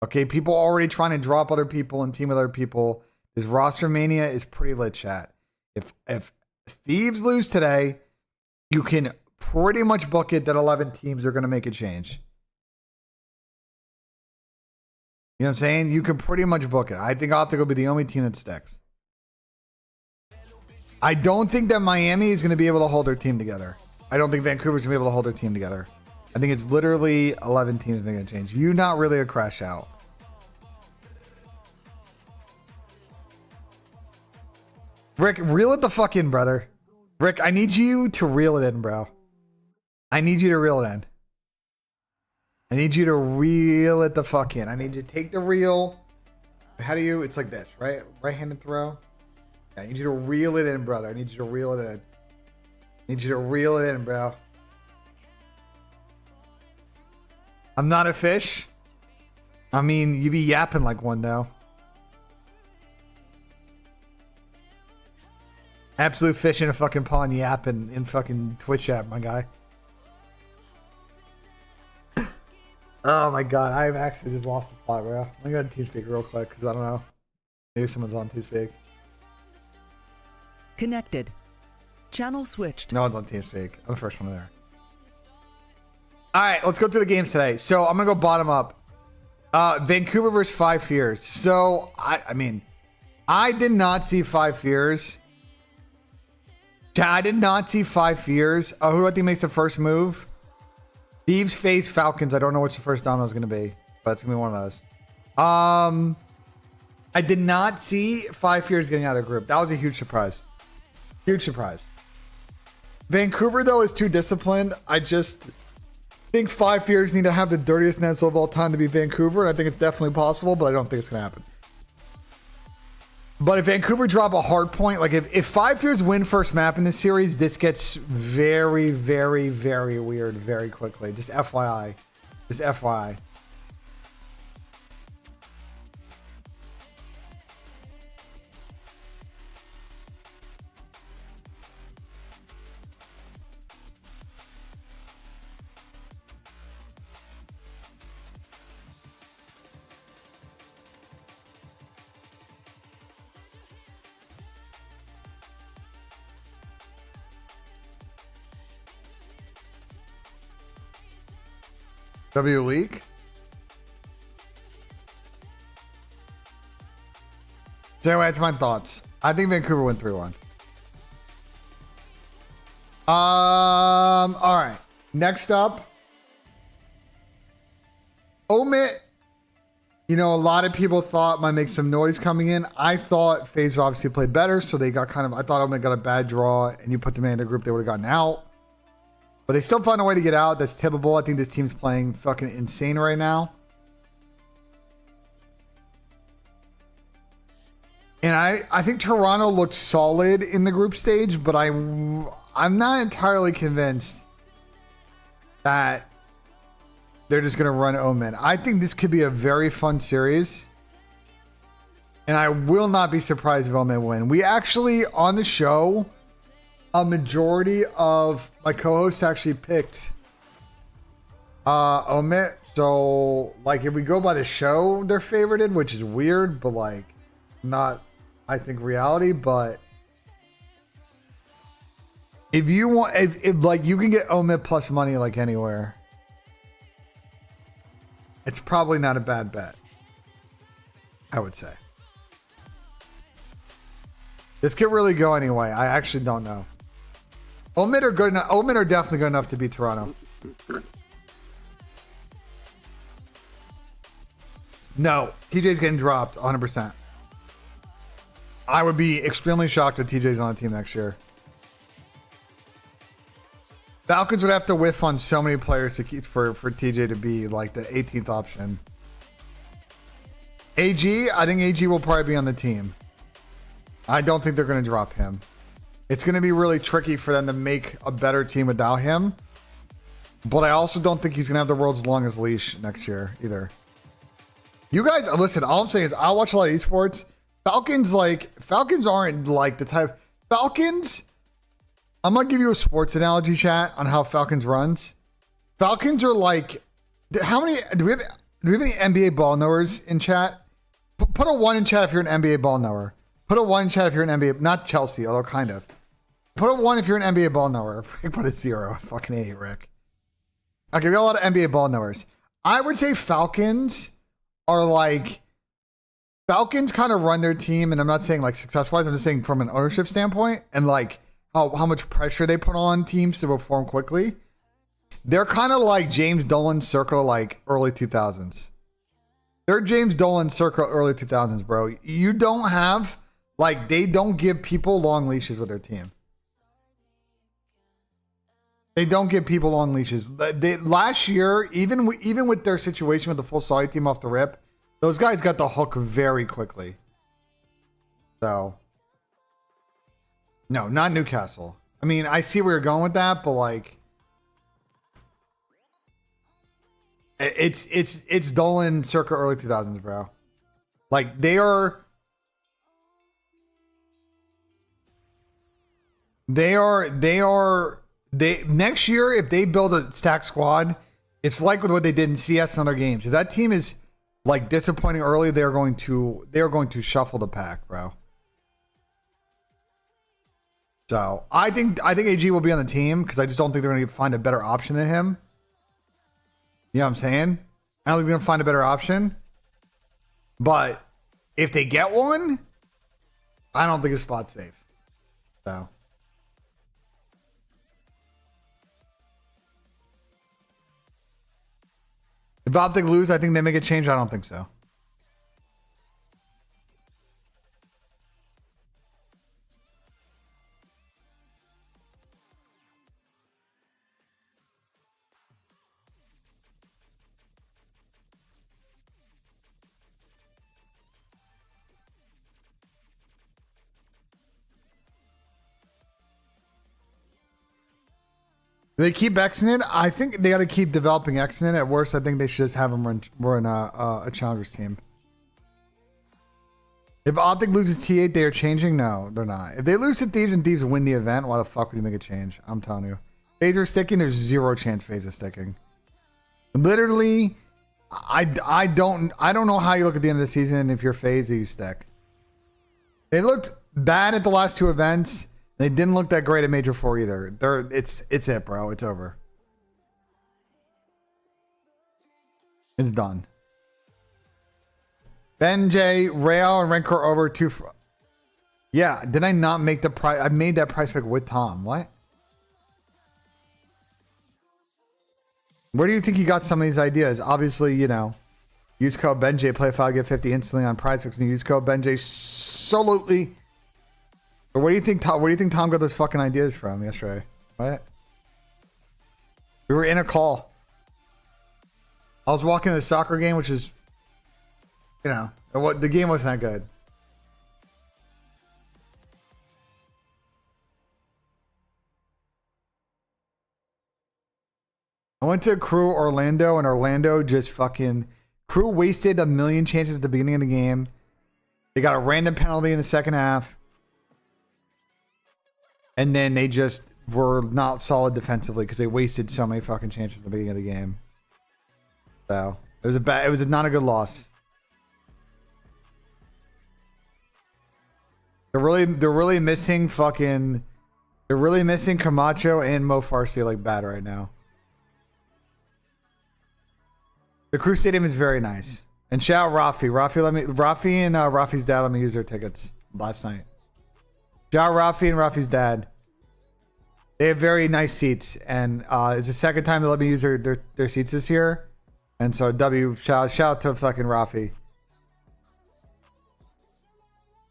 A: Okay, people already trying to drop other people and team with other people. This roster mania is pretty lit, chat. If Thieves lose today, you can pretty much book it that 11 teams are going to make a change. You know what I'm saying? You can pretty much book it. I think Optic will be the only team that sticks. I don't think that Miami is going to be able to hold their team together. I don't think Vancouver's going to be able to hold their team together. I think it's literally 11 teams making a change. You're not really a crash out. Rick, reel it the fuck in, brother. Rick, I need you to reel it in, bro. I need you to reel it in. I need you to reel it the fuck in. I need you to take the reel. How do you? It's like this, right? Right-handed throw. Yeah, I need you to reel it in, brother. I need you to reel it in. I need you to reel it in, bro. I'm not a fish. I mean, you be yapping like one, though. Absolute fish in a fucking pond yapping in fucking Twitch app, my guy. Oh my god, I've actually just lost the plot, bro. I'm gonna TeamSpeak real quick because I don't know. Maybe someone's on TeamSpeak.
E: Connected. Channel switched.
A: No one's on TeamSpeak. I'm the first one there. Alright, let's go through the games today. So I'm gonna go bottom up. Vancouver versus 5 Fears. So I mean, I did not see 5 Fears. I did not see 5 Fears. Who do I think makes the first move? Thieves face Falcons. I don't know which the first domino is going to be, but it's going to be one of those. I did not see 5 Fears getting out of the group. That was a huge surprise. Huge surprise. Vancouver, though, is too disciplined. I just think 5 Fears need to have the dirtiest Nets of all time to be Vancouver, and I think it's definitely possible, but I don't think it's going to happen. But if Vancouver drop a hard point, like if 5 Fears win first map in this series, this gets very, very, very weird very quickly. Just FYI. Just FYI. W leak. So anyway, that's my thoughts. I think Vancouver win 3-1. All right. Next up, Omit. You know, a lot of people thought might make some noise coming in. I thought FaZe obviously played better, so they got kind of. I thought Omit got a bad draw, and you put them in the group, they would have gotten out. But they still found a way to get out. That's tippable. I think this team's playing fucking insane right now. And I think Toronto looked solid in the group stage, but I'm not entirely convinced that they're just going to run Omen. I think this could be a very fun series. And I will not be surprised if Omen win. We actually, on the show, a majority of my co-hosts actually picked Omit. So, like, if we go by the show, they're favorited, which is weird, but, like, not, I think, reality. But if you want, if like, you can get Omit plus money, like, anywhere. It's probably not a bad bet, I would say. This could really go anyway. I actually don't know. Omit are good enough. Omit are definitely good enough to beat Toronto. No, TJ's getting dropped 100%. I would be extremely shocked if TJ's on the team next year. Falcons would have to whiff on so many players to keep for TJ to be like the 18th option. AG, I think AG will probably be on the team. I don't think they're going to drop him. It's going to be really tricky for them to make a better team without him. But I also don't think he's going to have the world's longest leash next year either. You guys, listen, all I'm saying is I watch a lot of esports. Falcons aren't like the type. Falcons I'm gonna give you a sports analogy, chat, on how Falcons runs. Falcons are like, how many do we have any NBA ball knowers in chat? Put a 1 in chat if you're an NBA ball knower. Put a 1 in chat if you're an NBA, not Chelsea, although kind of. Put a 1 if you're an NBA ball knower. Put a 0. I fucking hate Rick. Okay, we got a lot of NBA ball knowers. I would say Falcons are like, Falcons kind of run their team, and I'm not saying like success-wise, I'm just saying from an ownership standpoint, and like how much pressure they put on teams to perform quickly. They're kind of like James Dolan circa like early 2000s. They're James Dolan circa early 2000s, bro. You don't have, like, they don't give people long leashes with their team. They don't give people long leashes. Last year, even with their situation with the full Saudi team off the rip, those guys got the hook very quickly. So, no, not Newcastle. I mean, I see where you're going with that, but like, it's Dolan circa early 2000s, bro. Like they next year, if they build a stack squad, it's like with what they did in CS and other games. If that team is like disappointing early, they're going to shuffle the pack, bro. So I think AG will be on the team because I just don't think they're going to find a better option than him. You know what I'm saying? I don't think they're going to find a better option. But if they get one, I don't think his spot's safe. So. If Optic lose, I think they make a change. I don't think so. They keep Xing it. I think they got to keep developing Xing it. At worst, I think they should just have him run a challengers team. If Optic loses T8, they are changing? No, they're not. If they lose to Thieves and Thieves win the event, why the fuck would you make a change? I'm telling you. Phaser sticking, there's zero chance Phaser sticking. Literally, I don't know how you look at the end of the season if you're Phaser, you stick. They looked bad at the last two events. They didn't look that great at Major 4 either. It's it, bro. It's over. It's done. BENJ, Rail, and Rancor over 2. Yeah, did I not make the price? I made that price pick with Tom. What? Where do you think you got some of these ideas? Obviously, you know, use code BENJ, play 5, get 50 instantly on prize picks, and use code BENJ solely. But where do you think Tom got those fucking ideas from yesterday? What? We were in a call. I was walking to the soccer game, which is, you know, the game wasn't that good. I went to Crew Orlando, and Orlando just fucking... Crew wasted a million chances at the beginning of the game. They got a random penalty in the second half. And then they just were not solid defensively because they wasted so many fucking chances at the beginning of the game. So it was not a good loss. They're really missing Camacho and Mo Farsi like bad right now. The Crew Stadium is very nice. And shout out Rafi. Rafi and Rafi's dad let me use their tickets last night. Shout out Rafi and Rafi's dad. They have very nice seats, and it's the second time they let me use their seats this year. And so shout out to fucking Rafi.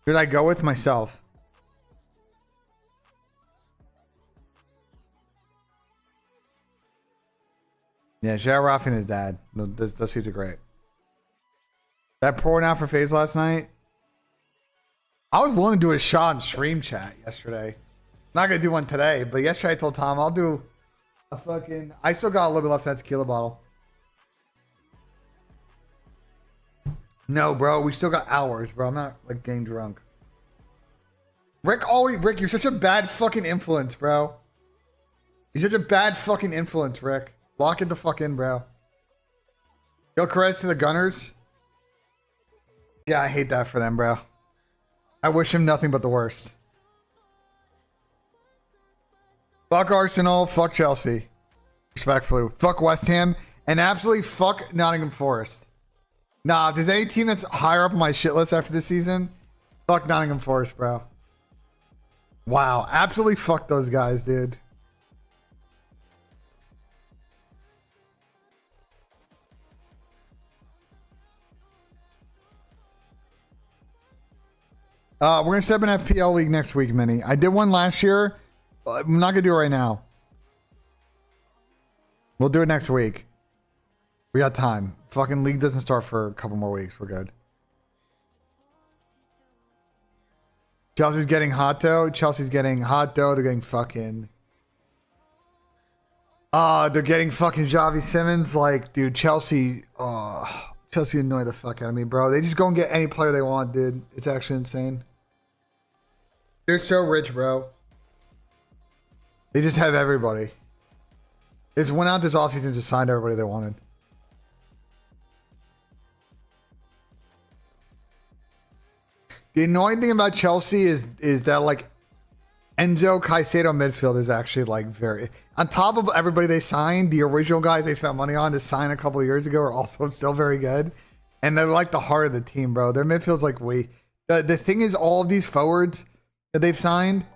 A: Who did I go with? Myself. Yeah, shout out Rafi and his dad. Those seats are great. That pouring out for FaZe last night. I was willing to do a shot in stream chat yesterday. Not gonna do one today, but yesterday I told Tom I'll do a fucking... I still got a little bit left in that tequila bottle. No, bro, we still got hours, bro. I'm not like getting drunk. Rick, you're such a bad fucking influence, bro. You're such a bad fucking influence, Rick. Lock it the fuck in, bro. Yo, caress to the Gunners. Yeah, I hate that for them, bro. I wish him nothing but the worst. Fuck Arsenal. Fuck Chelsea. Respectfully. Fuck West Ham. And absolutely fuck Nottingham Forest. Nah, if there's any team that's higher up on my shit list after this season, fuck Nottingham Forest, bro. Wow. Absolutely fuck those guys, dude. We're going to set up an FPL league next week, Minnie. I did one last year. I'm not going to do it right now. We'll do it next week. We got time. Fucking league doesn't start for a couple more weeks. We're good. Chelsea's getting hot dough. Chelsea's getting hot dough. They're getting fucking... they're getting fucking Xavi Simmons. Like, dude, Chelsea... Chelsea annoy the fuck out of me, bro. They just go and get any player they want, dude. It's actually insane. They're so rich, bro. They just have everybody. They just went out this offseason and just signed everybody they wanted. The annoying thing about Chelsea is that, like, Enzo Caicedo midfield is actually, like, very... On top of everybody they signed, the original guys they spent money on to sign a couple of years ago are also still very good. And they're, like, the heart of the team, bro. Their midfield's, like, The thing is, all of these forwards that they've signed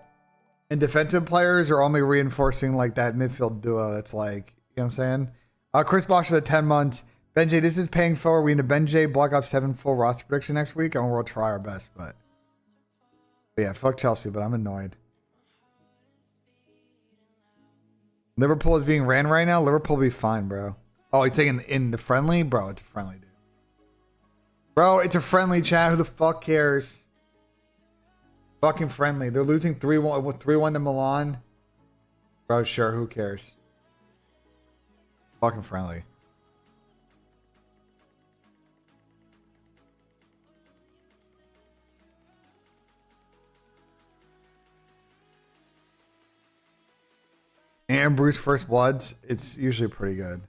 A: and defensive players are only reinforcing, like, that midfield duo that's, like... You know what I'm saying? Chris Bosch for the 10 months. BENJ, this is paying forward. We need a BENJ Black Ops 7 full roster prediction next week, and we'll try our best, but yeah, fuck Chelsea, but I'm annoyed. Liverpool is being ran right now. Liverpool will be fine, bro. Oh, you're taking in the friendly? Bro, it's a friendly, dude. Bro, it's a friendly, chat. Who the fuck cares? Fucking friendly. They're losing 3-1 to Milan. Bro, sure, who cares? Fucking friendly. And Bruce First Bloods, it's usually pretty good.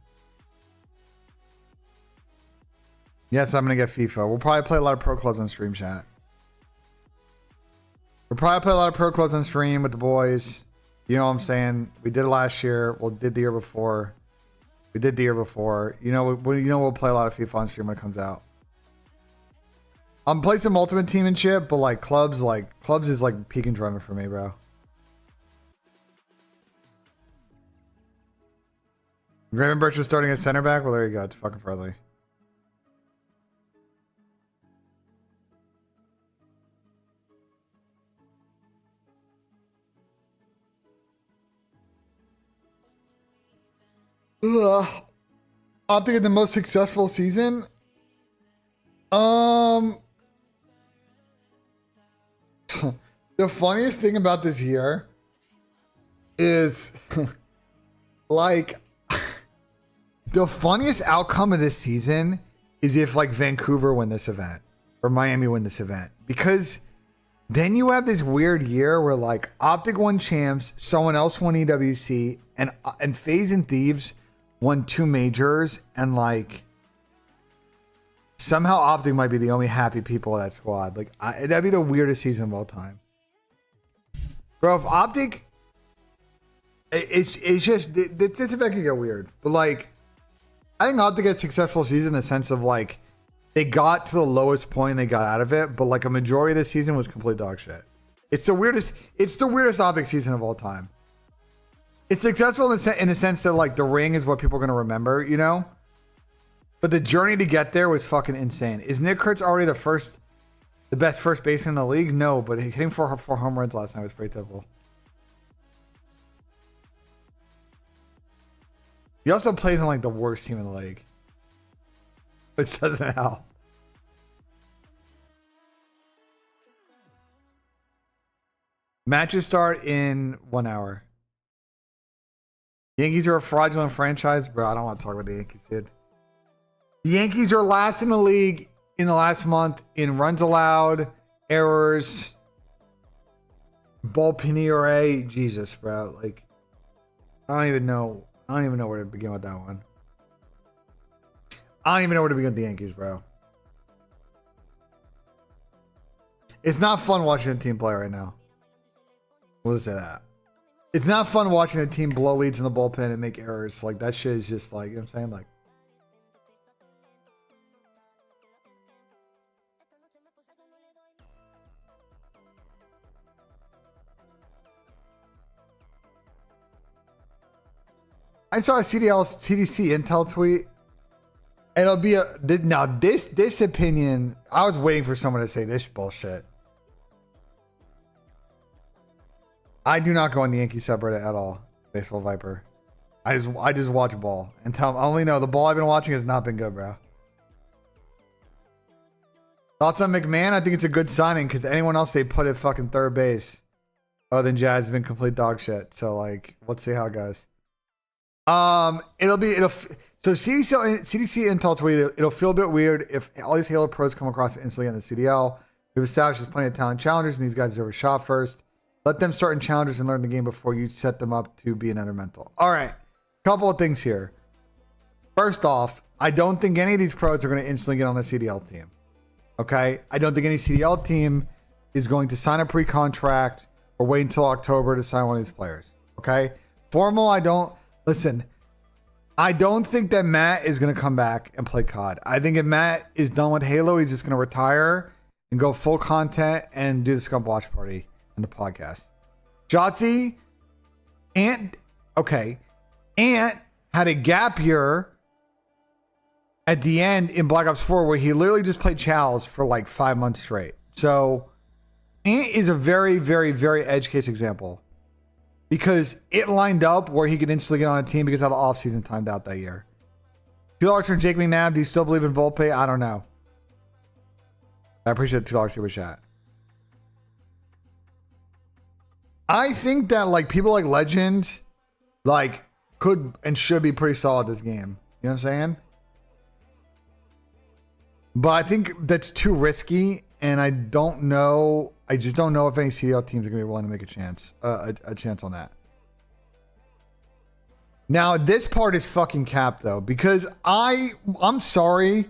A: Yes, I'm going to get FIFA. We'll probably play a lot of pro clubs on stream, chat. We'll probably play a lot of pro clubs on stream with the boys. You know what I'm saying? We did it last year. We did the year before. We did the year before. You know, we'll play a lot of FIFA on stream when it comes out. I'm playing some Ultimate Team and shit, but like clubs is like peak enjoyment for me, bro. Graven Birch is starting at center back. Well, there you go. It's fucking friendly. Optic in the most successful season. The funniest thing about this year is like the funniest outcome of this season is if like Vancouver win this event or Miami win this event, because then you have this weird year where like Optic won champs, someone else won EWC, and FaZe and Thieves won 2 majors, and like somehow Optic might be the only happy people in that squad. Like that'd be the weirdest season of all time, bro. If Optic, it's just this event can get weird, but like I think Optic had a successful season in the sense of like they got to the lowest point and they got out of it, but like a majority of the season was complete dog shit. It's the weirdest Optic season of all time. It's successful in the sense that like the ring is what people are going to remember, you know? But the journey to get there was fucking insane. Is Nick Kurtz already the best first baseman in the league? No, but hitting 4 home runs last night was pretty typical. He also plays on like the worst team in the league, which doesn't help. Matches start in 1 hour. Yankees are a fraudulent franchise, bro. I don't want to talk about the Yankees, dude. The Yankees are last in the league in the last month in runs allowed, errors, Balpiniere, Jesus, bro. Like, I don't even know where to begin with that one. I don't even know where to begin with the Yankees, bro. It's not fun watching a team play right now. We'll just say that. It's not fun watching a team blow leads in the bullpen and make errors. Like, that shit is just like, you know what I'm saying? Like, I saw a CDC Intel tweet. It'll be a now this opinion. I was waiting for someone to say this bullshit. I do not go on the Yankee subreddit at all. Baseball Viper. I just watch ball and tell them. I only know the ball I've been watching has not been good, bro. Thoughts on McMahon? I think it's a good signing because anyone else they put at fucking third base, other than Jazz, has been complete dog shit. So like, let's see how it goes. So CDC Intel tweet, it'll feel a bit weird if all these Halo pros come across instantly on the CDL. We've established there's plenty of talent challengers, and these guys deserve a shot first. Let them start in challengers and learn the game before you set them up to be another mental. All right, couple of things here. First off, I don't think any of these pros are going to instantly get on the CDL team. Okay, I don't think any CDL team is going to sign a pre-contract or wait until October to sign one of these players. Okay, formal, I don't. Listen, I don't think that Matt is going to come back and play CoD. I think if Matt is done with Halo, he's just going to retire and go full content and do the Scump Watch Party and the podcast. Jotzi, Ant had a gap year at the end in Black Ops 4 where he literally just played Chals for like 5 months straight. So Ant is a very, very, very edge case example. Because it lined up where he could instantly get on a team because how the offseason timed out that year. $2 from Jake McNabb. Do you still believe in Volpe? I don't know. I appreciate the $2 super chat. I think that like people like Legend like could and should be pretty solid this game. You know what I'm saying? But I think that's too risky, and I don't know. I just don't know if any CDL teams are going to be willing to make a chance on that. Now, this part is fucking capped, though, because I'm sorry,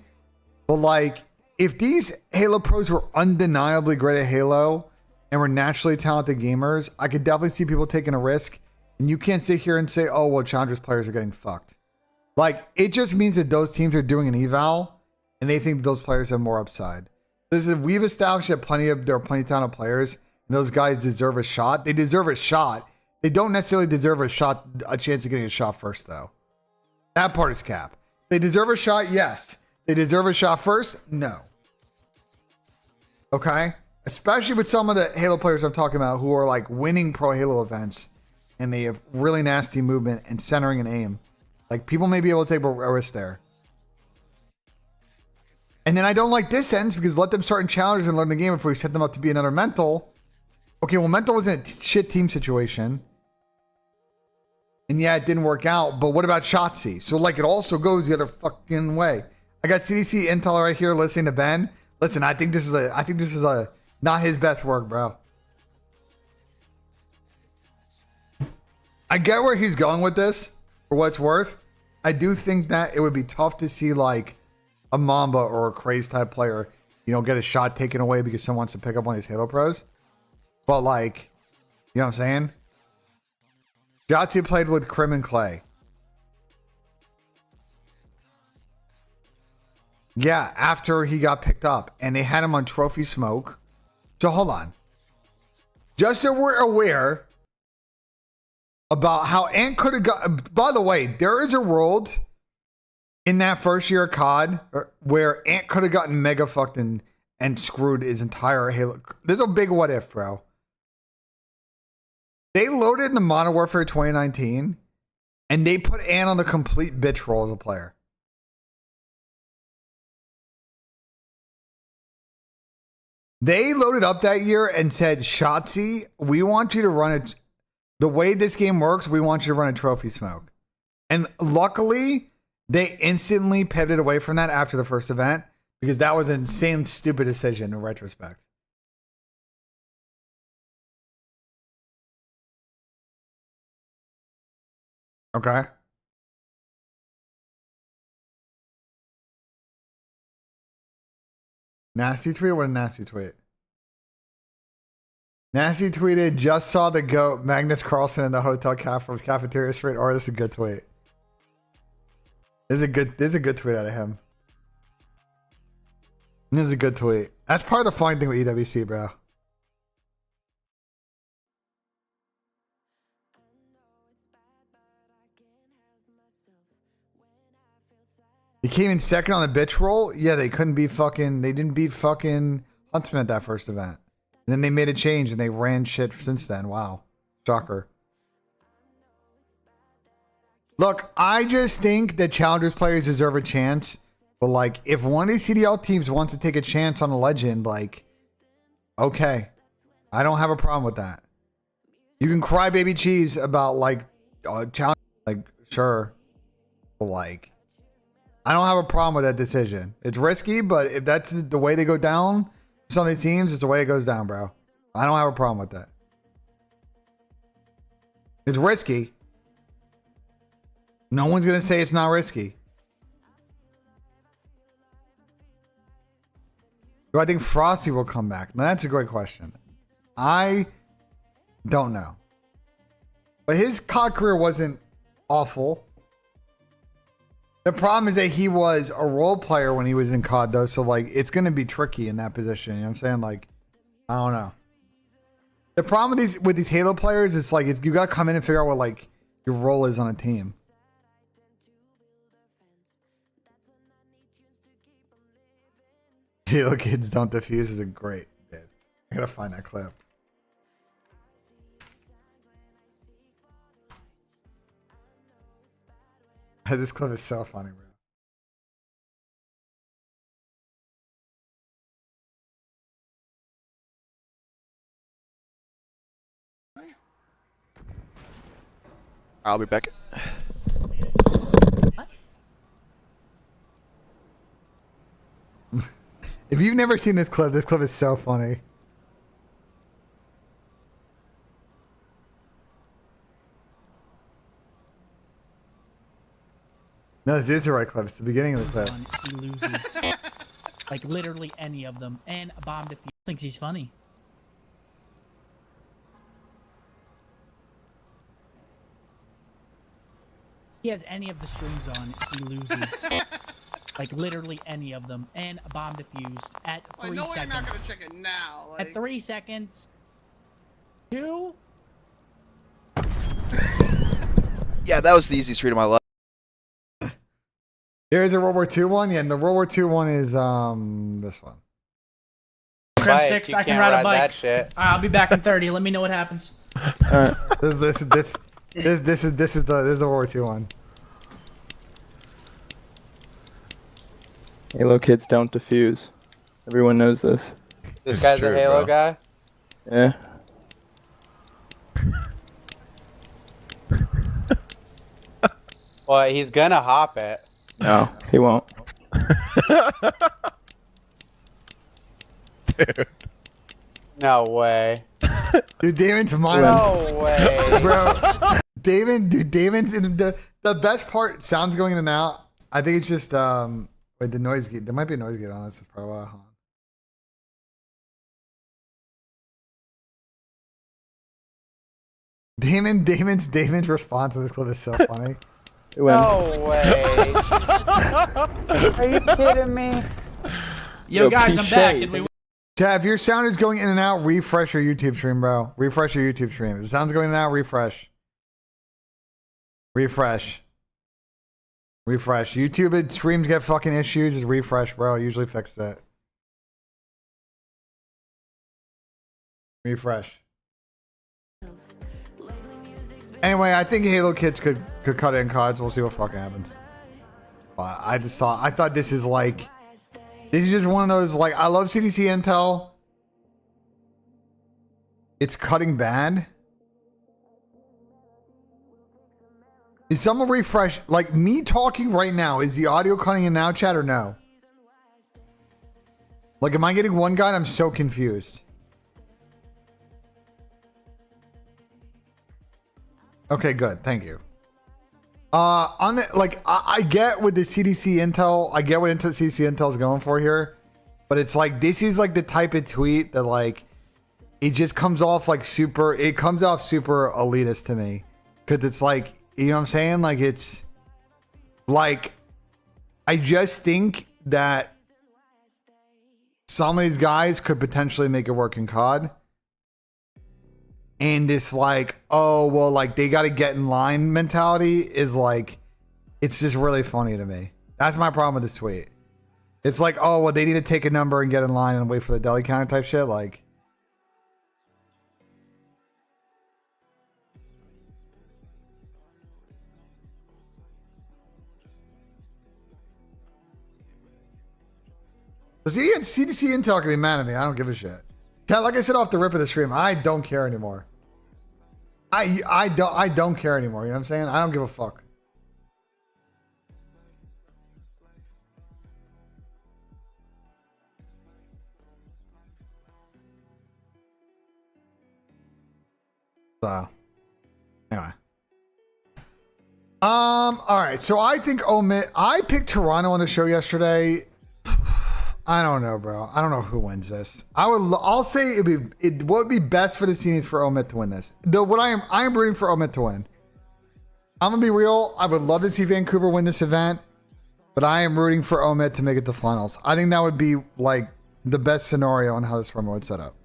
A: but, like, if these Halo pros were undeniably great at Halo and were naturally talented gamers, I could definitely see people taking a risk, and you can't sit here and say, oh, well, Challengers players are getting fucked. Like, it just means that those teams are doing an eval, and they think that those players have more upside. We've established that there are plenty of talented players, and those guys deserve a shot. They deserve a shot. They don't necessarily deserve a chance of getting a shot first, though. That part is cap. They deserve a shot, yes. They deserve a shot first, no. Okay? Especially with some of the Halo players I'm talking about who are like winning pro Halo events, and they have really nasty movement and centering and aim. Like, people may be able to take a risk there. And then I don't like this sentence because let them start in challengers and learn the game before you set them up to be another mental. Okay, well, mental was in a shit team situation. And yeah, it didn't work out. But what about Shotzi? So like it also goes the other fucking way. I got CDC Intel right here listening to Ben. Listen, I think this is a not his best work, bro. I get where he's going with this, for what it's worth. I do think that it would be tough to see like a Mamba or a Craze type player, get a shot taken away because someone wants to pick up one of these Halo pros. But like, you know what I'm saying? Jotzi played with Crim and Clay. Yeah, after he got picked up, and they had him on Trophy Smoke. So hold on. Just so we're aware about how Ant could have got. By the way, there is a world in that first year of COD where Ant could have gotten mega fucked and screwed his entire Halo. There's a big what if, bro. They loaded into Modern Warfare 2019 and they put Ant on the complete bitch role as a player. They loaded up that year and said, Shotzi, we want you to run it. The way this game works, we want you to run a Trophy Smoke. And luckily, they instantly pivoted away from that after the first event because that was an insane, stupid decision in retrospect. Okay. Nasty tweet? What a nasty tweet. Nasty tweeted, just saw the GOAT Magnus Carlsen in the hotel cafeteria street. Or this is a good tweet. This is a good tweet out of him. This is a good tweet. That's part of the funny thing with EWC, bro. He came in second on the bitch roll. Yeah, they couldn't beat fucking. They didn't beat fucking Huntsman at that first event. And then they made a change and they ran shit since then. Wow. Shocker. Look, I just think that Challengers players deserve a chance. But like, if one of these CDL teams wants to take a chance on a legend, like, okay. I don't have a problem with that. You can cry baby cheese about like challenge, like, sure. But like, I don't have a problem with that decision. It's risky, but if that's the way they go down, some of these teams, it's the way it goes down, bro. I don't have a problem with that. It's risky. No one's going to say it's not risky. Do I think Frosty will come back? Now, that's a great question. I don't know. But his COD career wasn't awful. The problem is that he was a role player when he was in COD, though. So, like, it's going to be tricky in that position. You know what I'm saying? Like, I don't know. The problem with these Halo players is, like, you got to come in and figure out what, like, your role is on a team. Halo kids don't defuse is a great bit. I got to find that clip. This clip is so funny, bro.
F: I'll be back.
A: If you've never seen this clip is so funny. No, this is the right clip. It's the beginning of the clip.
G: He loses, like, literally any of them. And a bomb defuse thinks he's funny. He has any of the streams on, he loses. Like, literally any of them. And a bomb defused at 3 seconds.
H: No way you're not gonna check it now. Like...
G: At 3 seconds. 2.
F: Yeah, that was the easiest read of my life.
A: Here's a World War II one. Yeah, and the World War II one is this one.
G: Crim 6, I can ride a bike. I'll be back in 30. Let me know what happens.
A: This is the World War II one.
I: Halo kids don't defuse. Everyone knows this.
J: This guy's a Halo guy?
I: Yeah.
J: Well, he's gonna hop it.
I: No, he won't.
F: Dude.
J: No way.
A: Dude, Damon's mine.
J: No way.
A: Bro. Damon's in the best part, sounds going in and out. I think it's just wait, the noise gate. There might be a noise gate on this. Is probably why. Hold on. Damon's response to this clip is so funny.
J: No way. Are you kidding me?
G: Yo, guys, I'm back. Did we...
A: Chad, if your sound is going in and out, refresh your YouTube stream, bro. Refresh your YouTube stream. If the sound's going in and out, refresh. Refresh. YouTube streams get fucking issues. Just refresh, bro. I usually fix that. Refresh. Anyway, I think Halo kids could cut in CODs. We'll see what fucking happens. I thought this is like, this is just one of those, like, I love CDC Intel. It's cutting bad. Is someone refresh, like me talking right now, is the audio cutting in now, chat, or no? Like, am I getting one guy? I'm so confused. Okay, good. Thank you. On the, like, I get what the CDC intel, I get what CDC intel is going for here, but it's like, this is like the type of tweet that like, it just comes off like super, it comes off super elitist to me. Cause it's like, you know what I'm saying? Like, it's like, I just think that some of these guys could potentially make it work in CoD. And this like, oh, well, like they got to get in line mentality is like, it's just really funny to me. That's my problem with this tweet. It's like, oh, well, they need to take a number and get in line and wait for the deli counter type shit. Like, CDC Intel can be mad at me. I don't give a shit. Like I said off the rip of the stream, I don't care anymore. I don't care anymore. You know what I'm saying? I don't give a fuck. So, anyway. All right. So I think Omit. I picked Toronto on the show yesterday. I don't know, bro. I don't know who wins this. I'll say what would be best for the scene is for Omit to win this. I am rooting for Omit to win. I'm gonna be real. I would love to see Vancouver win this event, but I am rooting for Omit to make it to finals. I think that would be like the best scenario on how this format would set up.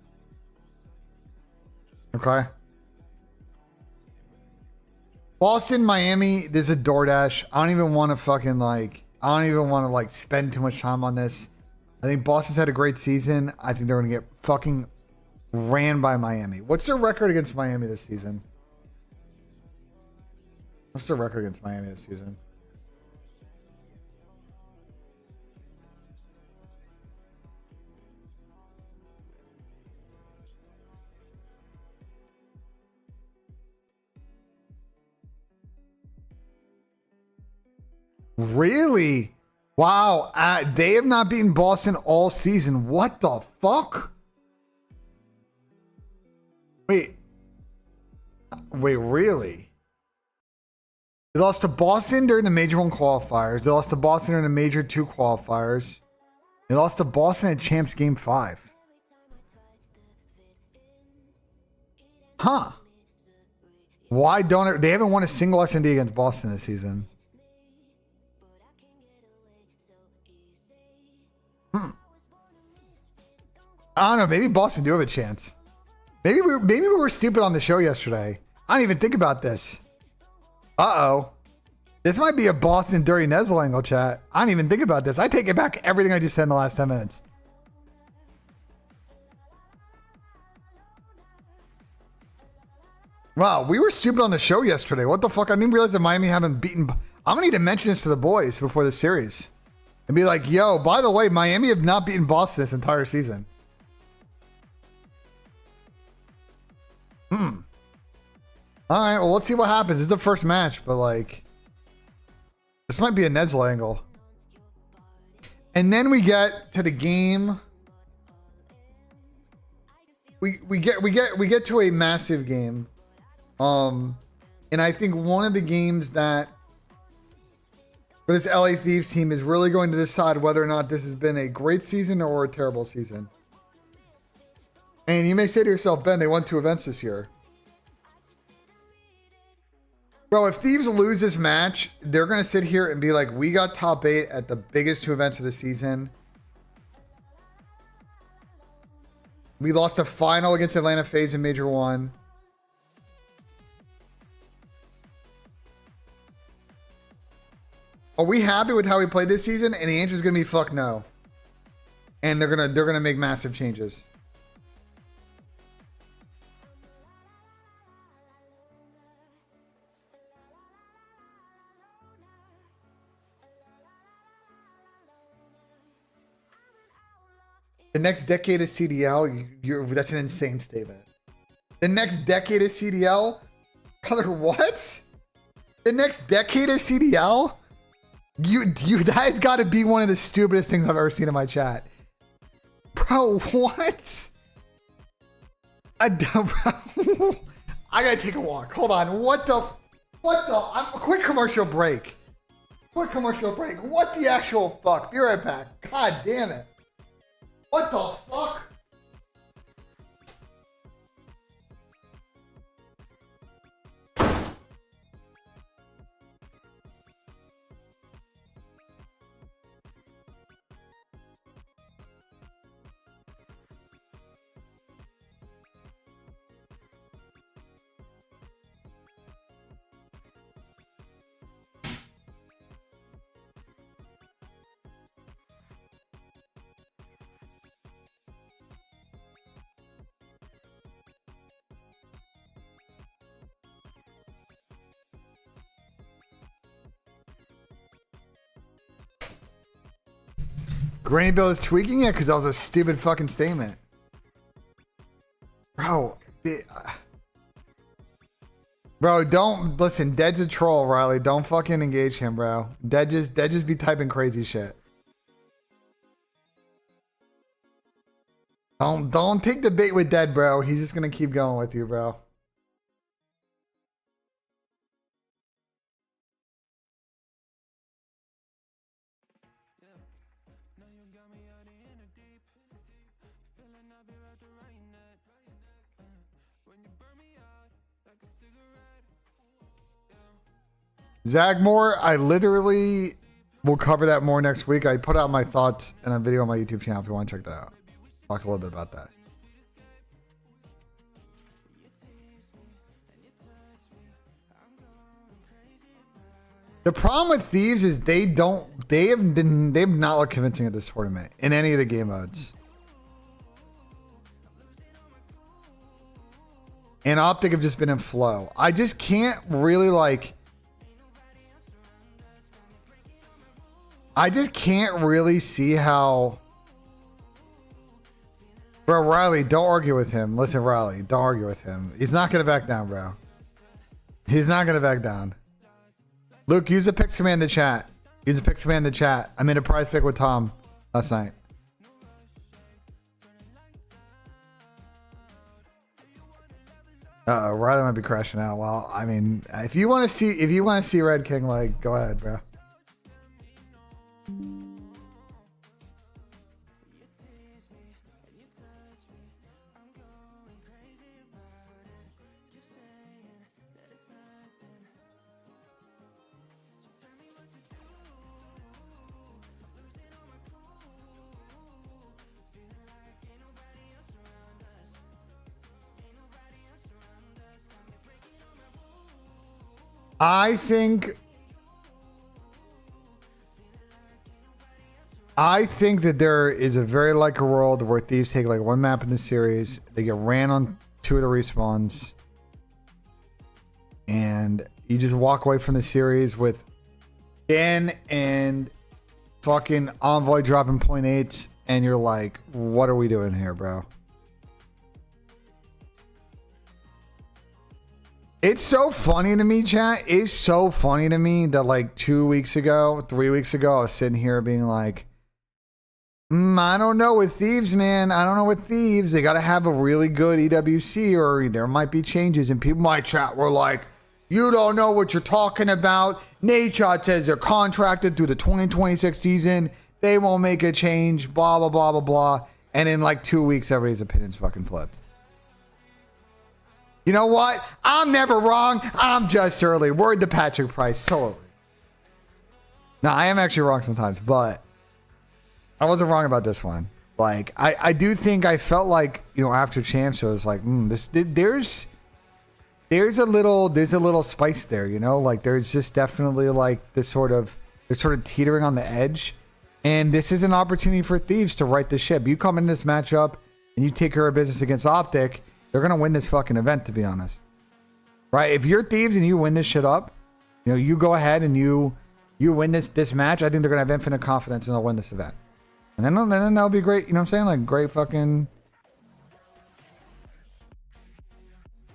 A: Okay. Boston, Miami. This is a DoorDash. I don't even want to fucking like. I don't even want to like spend too much time on this. I think Boston's had a great season. I think they're going to get fucking ran by Miami. What's their record against Miami this season? What's their record against Miami this season? Really? Wow, they have not beaten Boston all season. What the fuck? Wait, really? They lost to Boston during the Major 1 qualifiers. They lost to Boston during the Major 2 qualifiers. They lost to Boston at Champs Game 5. Huh. Why don't they haven't won a single S&D against Boston this season? I don't know. Maybe Boston do have a chance. Maybe we were stupid on the show yesterday. I didn't even think about this. Uh-oh. This might be a Boston Dirty Nezzle angle, chat. I didn't even think about this. I take it back everything I just said in the last 10 minutes. Wow, we were stupid on the show yesterday. What the fuck? I didn't realize that Miami haven't beaten. I'm going to need to mention this to the boys before the series. And be like, yo, by the way, Miami have not beaten Boston this entire season. All right, well, let's see what happens. It's the first match, but like, this might be a Nezzle angle. And then we get to the game. We get to a massive game. And I think one of the games that for this LA Thieves team is really going to decide whether or not this has been a great season or a terrible season. And you may say to yourself, Ben, they won 2 events this year. Bro, if Thieves lose this match, they're going to sit here and be like, we got top 8 at the biggest 2 events of the season. We lost a final against Atlanta FaZe in Major 1. Are we happy with how we played this season? And the answer is going to be fuck no. And they're going to make massive changes. The next decade of CDL, that's an insane statement. The next decade of CDL? Brother, what? The next decade of CDL? That has got to be one of the stupidest things I've ever seen in my chat. Bro, what? I gotta take a walk. Hold on. What the? What the? A quick commercial break. Quick commercial break. What the actual fuck? Be right back. God damn it. What the fuck? Granny Bill is tweaking it because that was a stupid fucking statement. Bro, bro, don't listen. Dead's a troll, Riley. Don't fucking engage him, bro. Dead just be typing crazy shit. Don't take the bait with Dead, bro. He's just gonna keep going with you, bro. Zagmore, I literally will cover that more next week. I put out my thoughts in a video on my YouTube channel if you want to check that out. Talked a little bit about that. The problem with Thieves is they have not looked convincing at this tournament in any of the game modes. And Optic have just been in flow. I just can't really like. I just can't really see how. Bro, Riley, don't argue with him. Listen, Riley, don't argue with him. He's not going to back down, bro. He's not going to back down. Luke, use the picks command in the chat. Use the picks command in the chat. I made a prize pick with Tom last night. Uh-oh, Riley might be crashing out. Well, I mean, if you want to see Red King, like, go ahead, bro. I think that there is a very likely world where Thieves take like one map in the series, they get ran on 2 of the respawns, and you just walk away from the series with Ben and fucking Envoy dropping 0.8s, and you're like, what are we doing here, bro? It's so funny to me, chat. It's so funny to me that like 3 weeks ago, I was sitting here being like, I don't know with Thieves, man. I don't know with Thieves. They got to have a really good EWC or there might be changes. And people in my chat were like, you don't know what you're talking about. Nadeshot says they're contracted through the 2026 season. They won't make a change, blah, blah, blah, blah, blah. And in like 2 weeks, everybody's opinion's fucking flipped. You know what? I'm never wrong. I'm just early. Word to Patrick Price. So early. No, I am actually wrong sometimes, but I wasn't wrong about this one. Like, I do think I felt like, you know, after Champs, I was like, there's a little spice there, you know? Like, there's just definitely like they're sort of teetering on the edge. And this is an opportunity for Thieves to right the ship. You come in this matchup and you take care of business against Optic, they're going to win this fucking event, to be honest. Right? If you're Thieves and you win this shit up, you know, you go ahead and you win this match, I think they're going to have infinite confidence and they'll win this event. And then that'll be great. You know what I'm saying? Like, great fucking...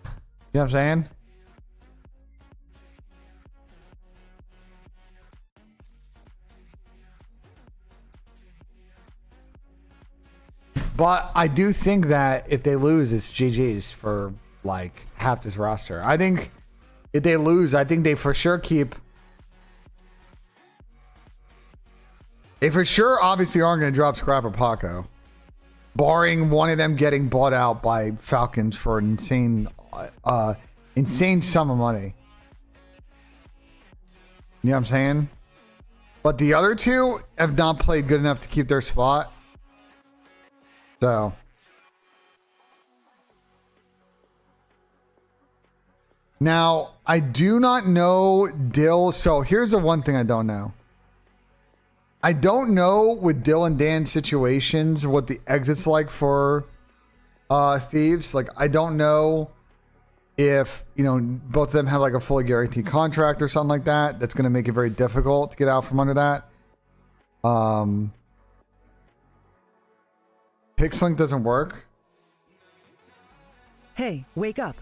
A: You know what I'm saying? But I do think that if they lose, it's GG's for like half this roster. I think If they lose, I think they for sure keep. They for sure obviously aren't going to drop Scrap or Paco. Barring one of them getting bought out by Falcons for an insane sum of money. You know what I'm saying? But the other two have not played good enough to keep their spot. So. Now, I do not know Dill. So here's the one thing I don't know. I don't know with Dill and Dan's situations what the exit's like for Thieves. Like, I don't know if, you know, both of them have like a fully guaranteed contract or something like that. That's going to make it very difficult to get out from under that. Pixlink doesn't work.
E: Hey, wake up.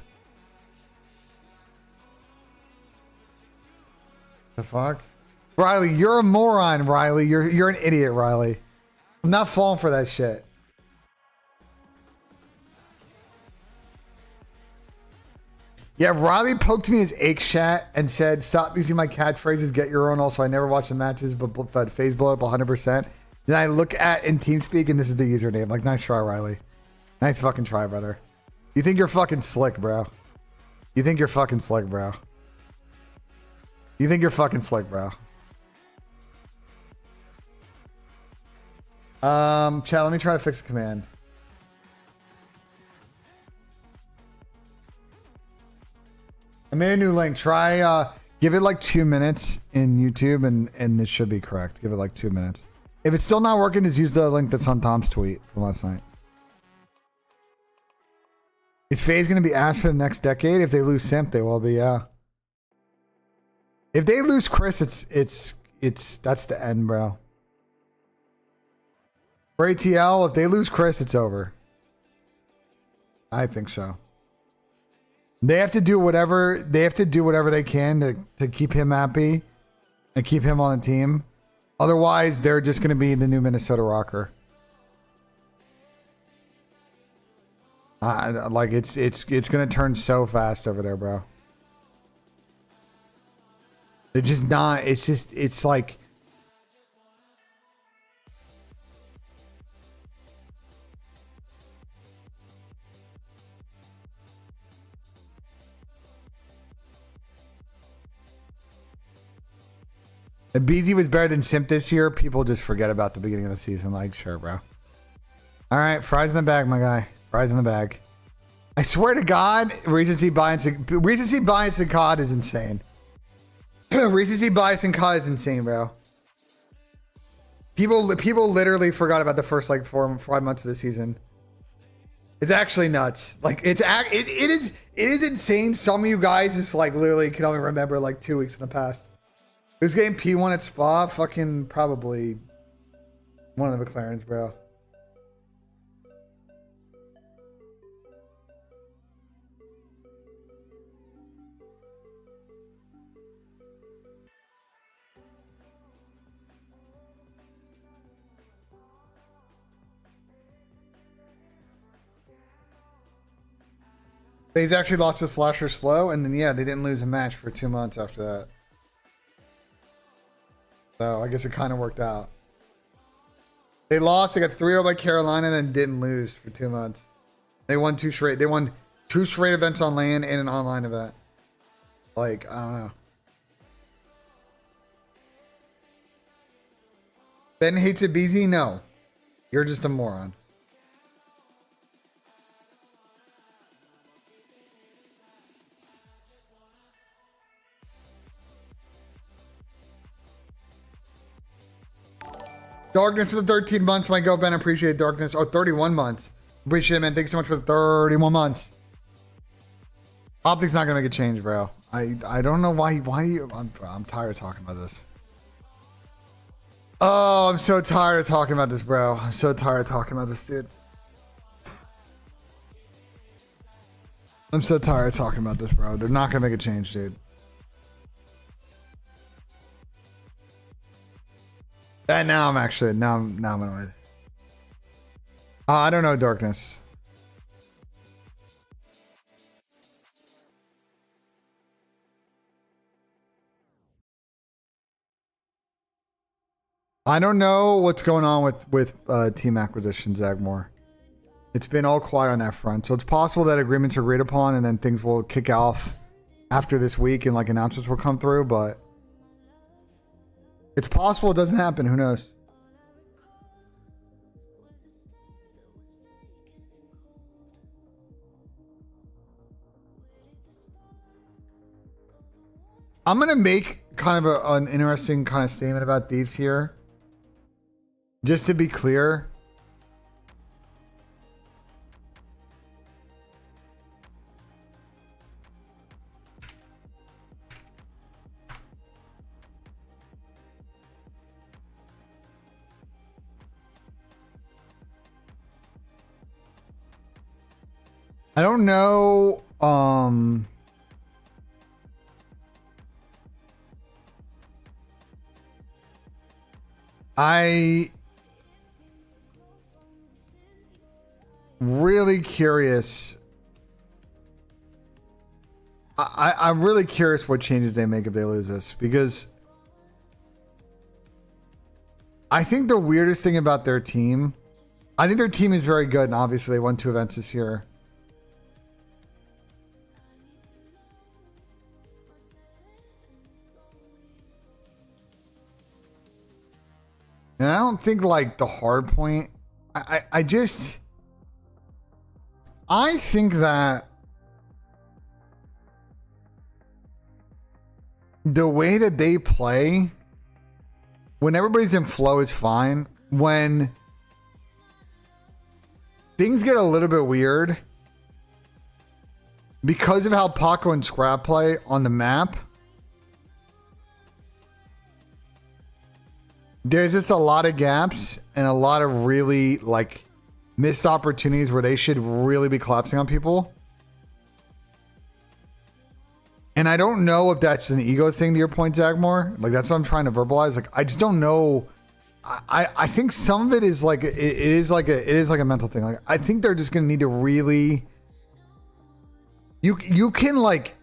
A: The fuck? Riley, you're a moron, Riley. You're an idiot, Riley. I'm not falling for that shit. Yeah, Riley poked me his ache chat and said, stop using my catchphrases, get your own. Also, I never watch the matches, but phase blow up 100%. Then I look at in TeamSpeak and this is the username. Like, nice try, Riley. Nice fucking try, brother. You think you're fucking slick, bro. You think you're fucking slick, bro. You think you're fucking slick, bro. Chat, let me try to fix a command. I made a new link. Try, give it like 2 minutes in YouTube and it should be correct. Give it like 2 minutes. If it's still not working, just use the link that's on Tom's tweet from last night. Is FaZe going to be asked for the next decade? If they lose Simp, they will be, yeah. If they lose Chris, that's the end, bro. For ATL, if they lose Chris, it's over. I think so. They have to do whatever they can to keep him happy and keep him on the team. Otherwise, they're just going to be the new Minnesota Rocker. Like it's going to turn so fast over there, bro. They're just not. It's like. If BZ was better than Simp this year, people just forget about the beginning of the season. Like, sure, bro. All right, fries in the bag, my guy. Fries in the bag. I swear to God, recency bias in CoD is insane. Recency bias in CoD is insane, bro. People literally forgot about the first like 4-5 months of the season. It's actually nuts. Like it is insane. Some of you guys just like literally can only remember like 2 weeks in the past. Who's getting P1 at Spa? Fucking probably one of the McLarens, bro. They've actually lost to Slasher Slow, and then yeah, they didn't lose a match for 2 months after that. So I guess it kind of worked out. They lost. They got 3-0 by Carolina and then didn't lose for 2 months. They won 2 straight. They won 2 straight events on LAN and an online event. Like, I don't know. Ben hates it, BZ? No. You're just a moron. Darkness for the 13 months. My go, Ben. Appreciate Darkness. Oh, 31 months. Appreciate it, man. Thanks so much for the 31 months. Optics not gonna make a change, bro. I don't know why you. I'm tired of talking about this. Oh, I'm so tired of talking about this, bro. I'm so tired of talking about this, dude. I'm so tired of talking about this, bro. They're not gonna make a change, dude. And now I'm actually now I'm annoyed. I don't know, Darkness. . I don't know what's going on with team acquisition, Zagmore. It's been all quiet on that front. So it's possible that agreements are agreed upon and then things will kick off after this week and like announcements will come through, but it's possible it doesn't happen. Who knows? I'm going to make kind of an interesting kind of statement about Thieves here. Just to be clear. I don't know. I really curious. I'm really curious what changes they make if they lose this, because I think the weirdest thing about their team, I think their team is very good, and obviously they won 2 events this year. And I don't think like the hard point, I think that the way that they play, when everybody's in flow is fine. When things get a little bit weird because of how Paco and Scrap play on the map, there's just a lot of gaps and a lot of really like missed opportunities where they should really be collapsing on people. And I don't know if that's an ego thing to your point, Zagmore. Like that's what I'm trying to verbalize. Like I just don't know. I think some of it is like it is like a mental thing. Like I think they're just gonna need to really. You can like,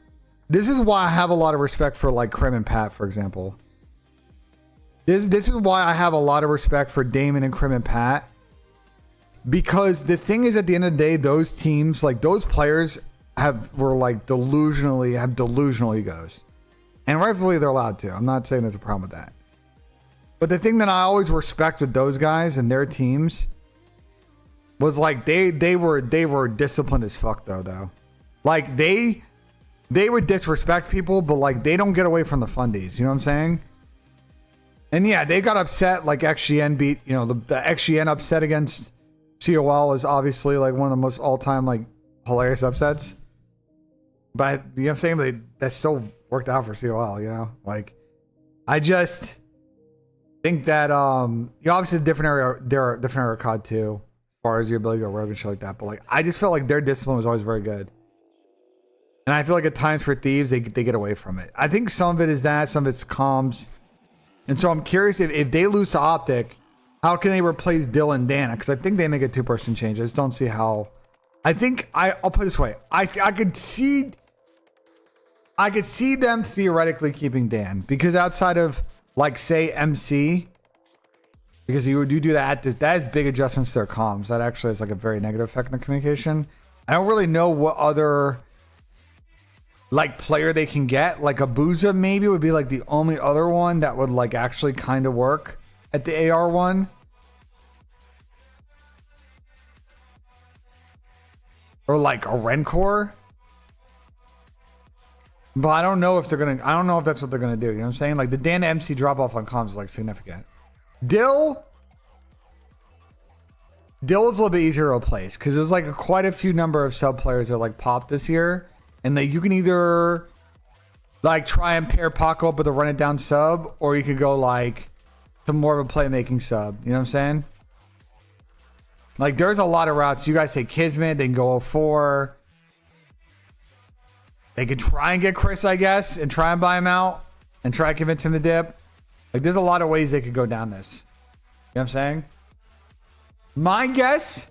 A: this is why I have a lot of respect for like Krim and Pat, for example. This is why I have a lot of respect for Damon and Krim and Pat. Because the thing is, at the end of the day, those teams, like those players were like delusional egos. And rightfully they're allowed to. I'm not saying there's a problem with that. But the thing that I always respect with those guys and their teams was like they were disciplined as fuck though. Like they would disrespect people, but like they don't get away from the fundies. You know what I'm saying? And yeah, they got upset. Like XGN beat, you know, the XGN upset against COL is obviously like one of the most all-time like hilarious upsets. But you know what I'm saying? But that still worked out for COL, you know? Like I just think that you obviously different area of COD too, as far as your ability to rogue and shit like that. But like I just felt like their discipline was always very good. And I feel like at times for Thieves they get away from it. I think some of it is that, some of it's comms. And so I'm curious if they lose to Optic, how can they replace Dill and Dana? Because I think they make a 2-person change. I just don't see how. I think I'll put it this way. I could see them theoretically keeping Dan, because outside of like say MC, because you do that is big adjustments to their comms. That actually is like a very negative effect on the communication. I don't really know what other like player they can get. Like Abuza maybe would be like the only other one that would like actually kind of work at the AR one. Or like a Rencor. But I don't know if that's what they're gonna do. You know what I'm saying? Like the Dan MC drop off on comms is like significant. Dill is a little bit easier to replace because there's like quite a few number of sub players that like popped this year. And like you can either like try and pair Paco up with a run it down sub, or you could go like to more of a playmaking sub. You know what I'm saying? Like there's a lot of routes. You guys say Kismet, they can go 04. They could try and get Chris, I guess, and try and buy him out and try and convince him to dip. Like there's a lot of ways they could go down this. You know what I'm saying? My guess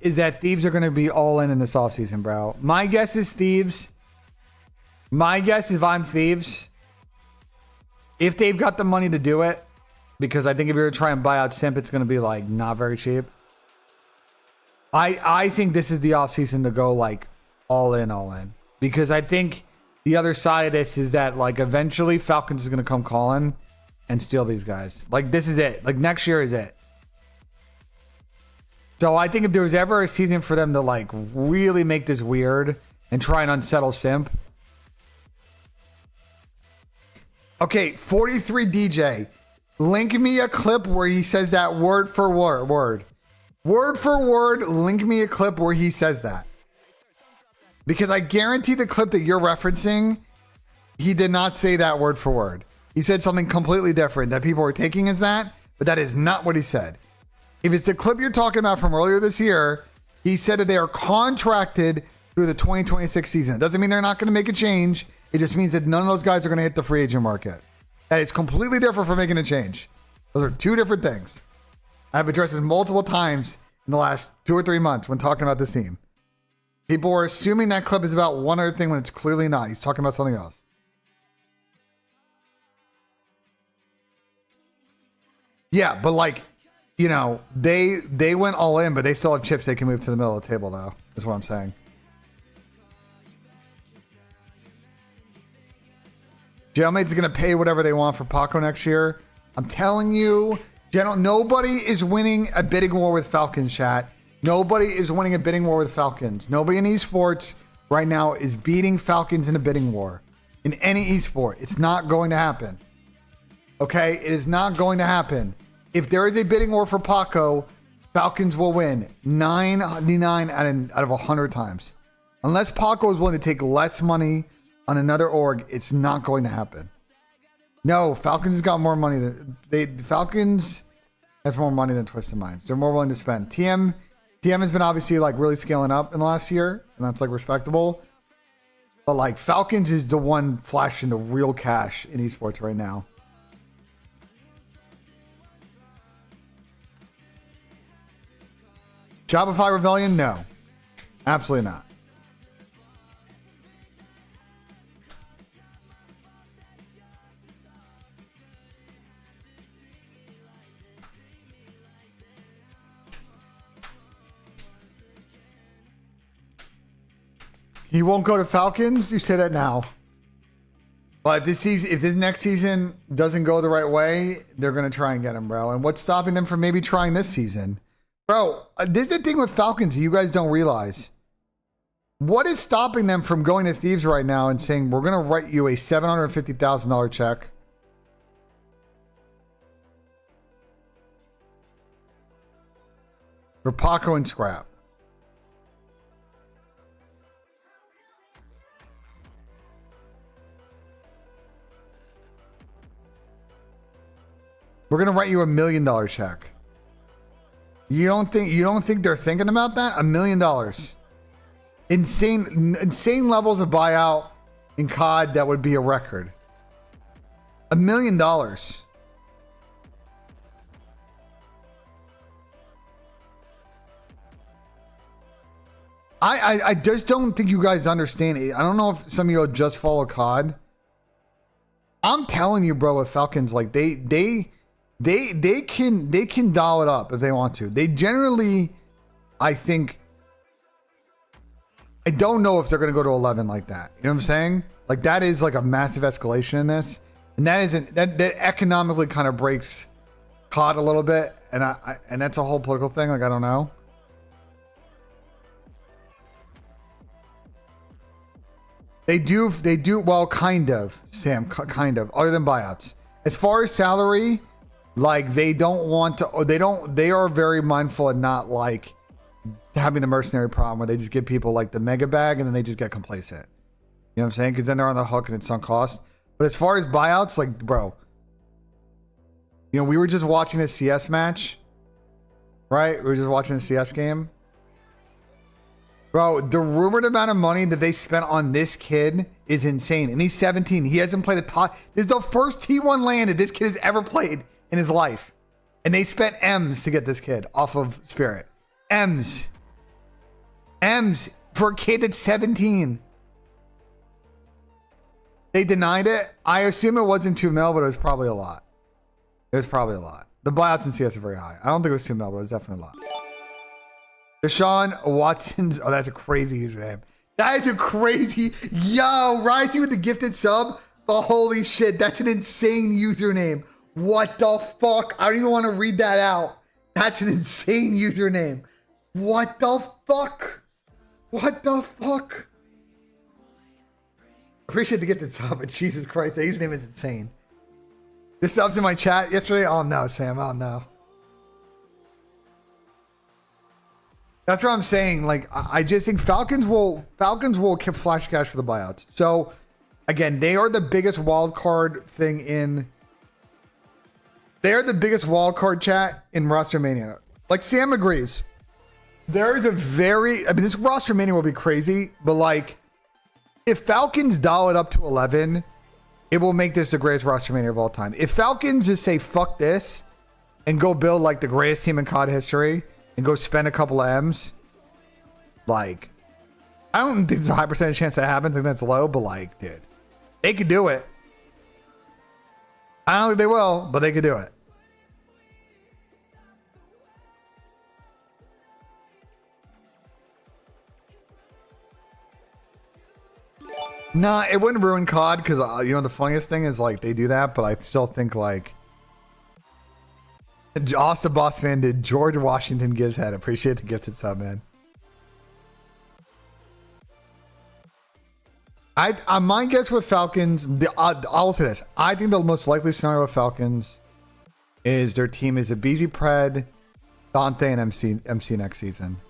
A: is that Thieves are going to be all in this offseason, bro. My guess is Thieves. My guess is if I'm Thieves, if they've got the money to do it, because I think if you're trying to buy out Simp, it's going to be like not very cheap. I think this is the offseason to go like all in. Because I think the other side of this is that like eventually Falcons is going to come calling and steal these guys. Like this is it. Like next year is it. So I think if there was ever a season for them to like really make this weird and try and unsettle Simp. Okay, 43 DJ. Link me a clip where he says that word for word. Word for word, link me a clip where he says that. Because I guarantee the clip that you're referencing, he did not say that word for word. He said something completely different that people were taking as that, but that is not what he said. If it's the clip you're talking about from earlier this year, he said that they are contracted through the 2026 season. It doesn't mean they're not going to make a change. It just means that none of those guys are going to hit the free agent market. That is completely different from making a change. Those are two different things. I've addressed this multiple times in the last 2 or 3 months when talking about this team. People were assuming that clip is about one other thing when it's clearly not. He's talking about something else. Yeah, but like, you know, they went all in, but they still have chips they can move to the middle of the table, though, is what I'm saying. Jailmates is going to pay whatever they want for Paco next year. I'm telling you, nobody is winning a bidding war with Falcons, chat. Nobody is winning a bidding war with Falcons. Nobody in esports right now is beating Falcons in a bidding war. In any esport, it's not going to happen. Okay? It is not going to happen. If there is a bidding war for Paco, Falcons will win 99 out of 100 times. Unless Paco is willing to take less money on another org, it's not going to happen. No, Falcons has got more money than Falcons has more money than Twisted Minds. They're more willing to spend. TM has been obviously like really scaling up in the last year, and that's like respectable. But like Falcons is the one flashing the real cash in esports right now. Shopify Rebellion? No. Absolutely not. He won't go to Falcons? You say that now. But this season, if this next season doesn't go the right way, they're going to try and get him, bro. And what's stopping them from maybe trying this season? Bro, this is the thing with Falcons you guys don't realize. What is stopping them from going to Thieves right now and saying, we're going to write you a $750,000 check? For Paco and Scrap. We're gonna write you $1 million check. You don't think they're thinking about that? $1 million. Insane levels of buyout in CoD that would be a record. $1 million. I just don't think you guys understand it. I don't know if some of you just follow CoD. I'm telling you, bro, with Falcons, like they can dial it up if they want to. They generally, I think, I don't know if they're going to go to 11 like that. You know what I'm saying? Like that is like a massive escalation in this, and that economically kind of breaks CoD a little bit, and that's a whole political thing. Like I don't know. They do well, kind of, Sam, kind of, other than buyouts. As far as salary, like they don't want to, they are very mindful and not like having the mercenary problem where they just give people like the mega bag and then they just get complacent. You know what I'm saying? Because then they're on the hook and it's sunk cost. But as far as buyouts, like, bro, you know, we were just watching a CS match, right? We were just watching a CS game. Bro, the rumored amount of money that they spent on this kid is insane. And he's 17. He hasn't played a top. This is the first T1 LAN that this kid has ever played in his life. And they spent M's to get this kid off of Spirit. M's for a kid that's 17. They denied it. I assume it wasn't 2 mil, but it was probably a lot. It was probably a lot. The buyouts in CS are very high. I don't think it was 2 mil, but it was definitely a lot. Deshaun Watson's. Oh, that's a crazy username. That is a crazy. Yo, Rising with the gifted sub. But holy shit, that's an insane username. What the fuck? I don't even want to read that out. That's an insane username. What the fuck? What the fuck? Appreciate the gifted sub, but Jesus Christ, the username is insane. The subs in my chat yesterday. Oh no, Sam. Oh no. That's what I'm saying. Like, I just think Falcons will keep flash cash for the buyouts. So, again, they are the biggest wild card thing in. They are the biggest wild card chat in Roster Mania. Like Sam agrees. There is a very. I mean, this Roster Mania will be crazy, but like, if Falcons dial it up to 11, it will make this the greatest Roster Mania of all time. If Falcons just say fuck this and go build like the greatest team in CoD history and go spend a couple of M's, like, I don't think there's a high percentage chance that happens. I think that's low, but like, dude, they could do it. I don't think they will, but they could do it. Nah, it wouldn't ruin COD because, you know, the funniest thing is, like, they do that, but I still think, like, Austin Boss Man did George Washington Gibbs head. Appreciate the gifted sub, man. My guess with Falcons, I'll say this. I think the most likely scenario with Falcons is their team is a BZ Pred, Dante, and MC next season.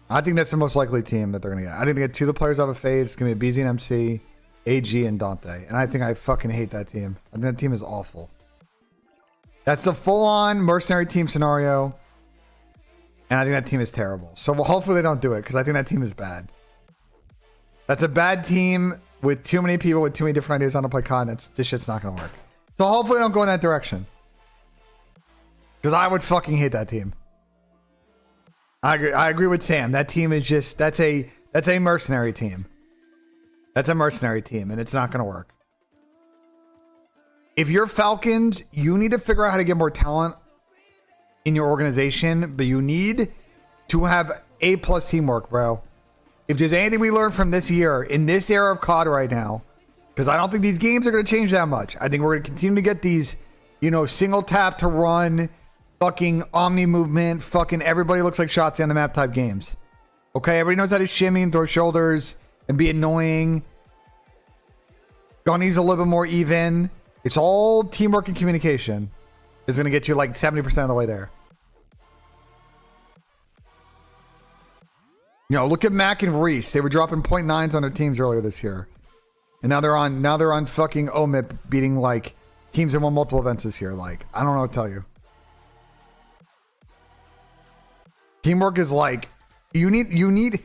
A: I think that's the most likely team that they're going to get. I think they get 2 of the players out of phase. It's going to be BZ and MC, AG, and Dante. And I fucking hate that team. I think that team is awful. That's the full-on mercenary team scenario. And I think that team is terrible. So hopefully they don't do it because I think that team is bad. That's a bad team with too many people with too many different ideas on to play COD. This shit's not going to work. So hopefully they don't go in that direction. Because I would fucking hate that team. I agree with Sam. That team is just that's a mercenary team. That's a mercenary team, and it's not going to work. If you're Falcons, you need to figure out how to get more talent in your organization, but you need to have A+ teamwork, bro. If there's anything we learned from this year in this era of COD right now, because I don't think these games are going to change that much. I think we're going to continue to get these, you know, single tap to run, fucking omni movement, fucking everybody looks like shots on the map type games. Okay, everybody knows how to shimmy and throw shoulders and be annoying. Gunny's a little bit more even. It's all teamwork and communication is going to get you like 70% of the way there. You know, look at Mac and Reese. They were dropping 0.9s on their teams earlier this year. And now they're on fucking OMIP beating like teams that won multiple events this year. Like, I don't know what to tell you. Teamwork is like you need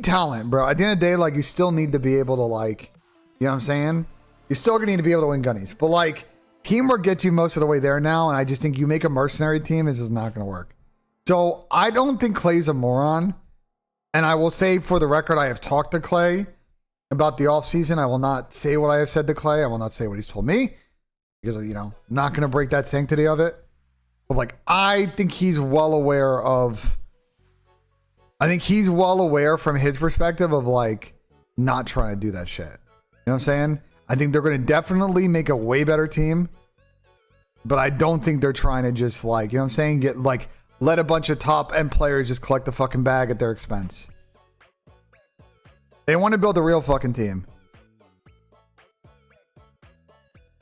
A: talent, bro. At the end of the day, like you still need to be able to like, you know what I'm saying? You're still gonna need to be able to win gunnies. But like teamwork gets you most of the way there now, and I just think you make a mercenary team, it's just not gonna work. So I don't think Clay's a moron. And I will say for the record, I have talked to Clay about the offseason. I will not say what I have said to Clay. I will not say what he's told me. Because, you know, I'm not gonna break that sanctity of it. But like, I think he's well aware from his perspective of like not trying to do that shit. You know what I'm saying? I think they're going to definitely make a way better team, but I don't think they're trying to just like, you know what I'm saying? Get like, let a bunch of top end players just collect the fucking bag at their expense. They want to build a real fucking team.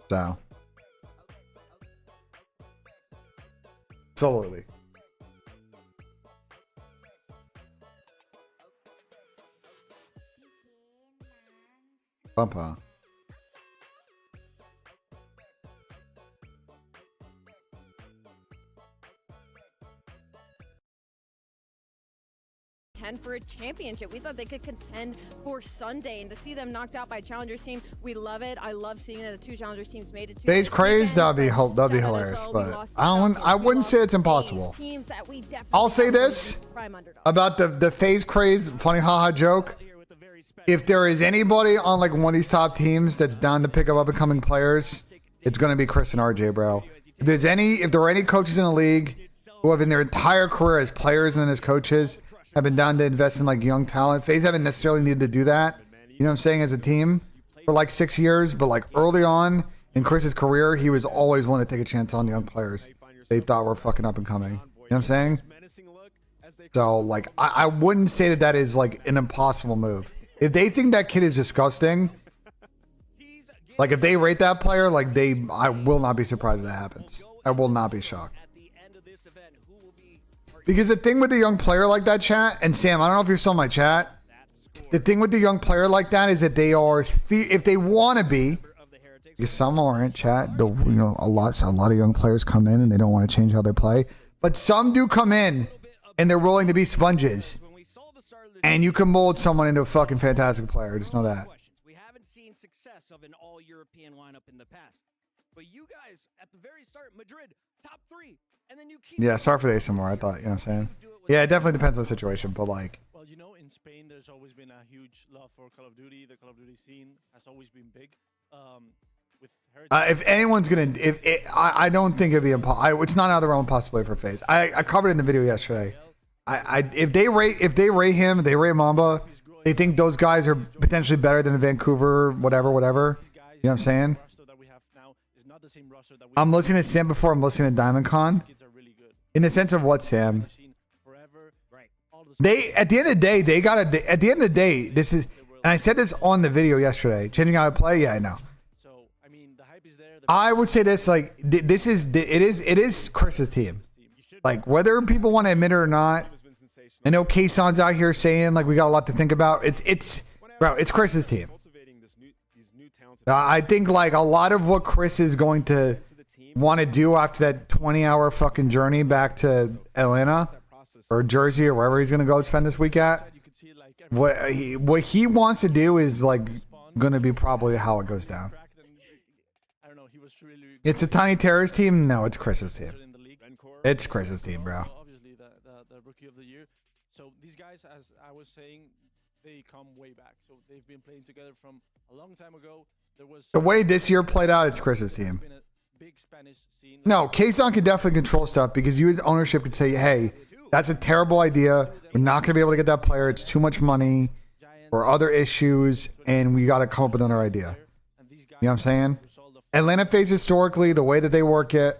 A: So. Absolutely. Bumper.
K: For a championship. We thought they could contend for Sunday, and to see them knocked out by a Challengers team, we love it. I love seeing that the 2 Challengers teams made it to
A: FaZe Craze, that'd be hilarious, but I wouldn't say it's impossible. I'll say this about the FaZe Craze funny haha joke. if there is anybody on like one of these top teams that's down to pick up and coming players, it's gonna be Chris and RJ, bro. If there are any coaches in the league who have in their entire career as players and as coaches have been down to invest in like young talent, FaZe haven't necessarily needed to do that. You know what I'm saying? As a team for like 6 years, but like early on in Chris's career, he was always one to take a chance on young players they thought were fucking up and coming. You know what I'm saying? So like, I wouldn't say that that is like an impossible move. If they think that kid is disgusting, like if they rate that player, like I will not be surprised if that happens. I will not be shocked. Because the thing with the young player like that, chat, and Sam, I don't know if you saw my chat. The thing with the young player like that is that they are, if they want to be, because some aren't, chat. A lot of young players come in and they don't want to change how they play. But some do come in and they're willing to be sponges. And you can mold someone into a fucking fantastic player. Just know that.
D: We haven't seen success of an all-European lineup in the past. But you guys, at the very start, Madrid, top 3. And then you keep...
A: Yeah, sorry for the ASMR. I thought, you know what I'm saying? Yeah, it definitely depends on the situation, but like...
L: Well, you know, in Spain, there's always been a huge love for Call of Duty. The Call of Duty scene has always been big.
A: If anyone's gonna, I don't think it'd be impossible. It's not out of the realm of possibility for FaZe. I covered it in the video yesterday. If they rate him, if they rate Mamba, they think those guys are potentially better than Vancouver, whatever. You know what I'm saying? I'm listening to Sam before I'm listening to Diamond Con. In the sense of what, Sam? At the end of the day, at the end of the day, this is, and I said this on the video yesterday, changing how I play. Yeah, I know. I would say this, like, it is Chris's team. Like, whether people want to admit it or not, I know Kayson's out here saying, like, we got a lot to think about. Bro, it's Chris's team. I think, like, a lot of what Chris is going to want to do after that 20-hour fucking journey back to Atlanta or Jersey or wherever he's going to go spend this week at, what he wants to do is, like, going to be probably how it goes down. It's a tiny terrorist team? No, it's Chris's team. It's Chris's team, bro.
L: Obviously, the rookie of the year. So these guys, as I was saying, they come way back. So they've been playing together from a long time ago. There was
A: the way this year played out, it's Chris's team. No, Kayson can definitely control stuff because you as ownership could say, hey, that's a terrible idea. We're not going to be able to get that player. It's too much money or other issues, and we got to come up with another idea. You know what I'm saying? Atlanta FaZe historically, the way that they work it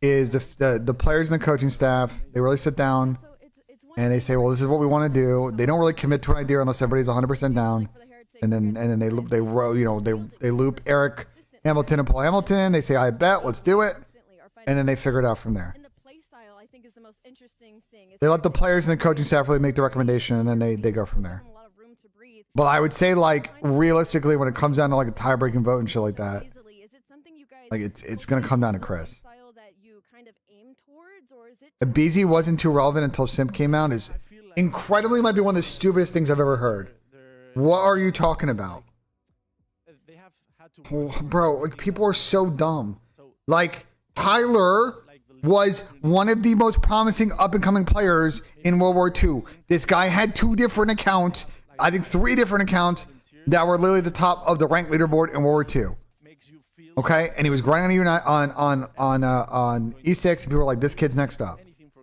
A: is the players and the coaching staff, they really sit down and they say, well, this is what we want to do. They don't really commit to an idea unless everybody's 100% down. And then they loop Eric Hamilton and Paul Hamilton. They say, I bet, let's do it. And then they figure it out from there. They let the players and the coaching staff really make the recommendation, and then they go from there. But I would say, like, realistically, when it comes down to like a tie-breaking vote and shit like that, like it's gonna come down to Chris. BZ wasn't too relevant until Simp came out is incredibly might be one of the stupidest things I've ever heard. What are you talking about? Oh, bro, like people are so dumb. Like Tyler was one of the most promising up-and-coming players in World War II. This guy had 2 different accounts, I think 3 different accounts that were literally the top of the rank leaderboard in World War II. Okay, and he was grinding on E6, and people were like, "This kid's next up."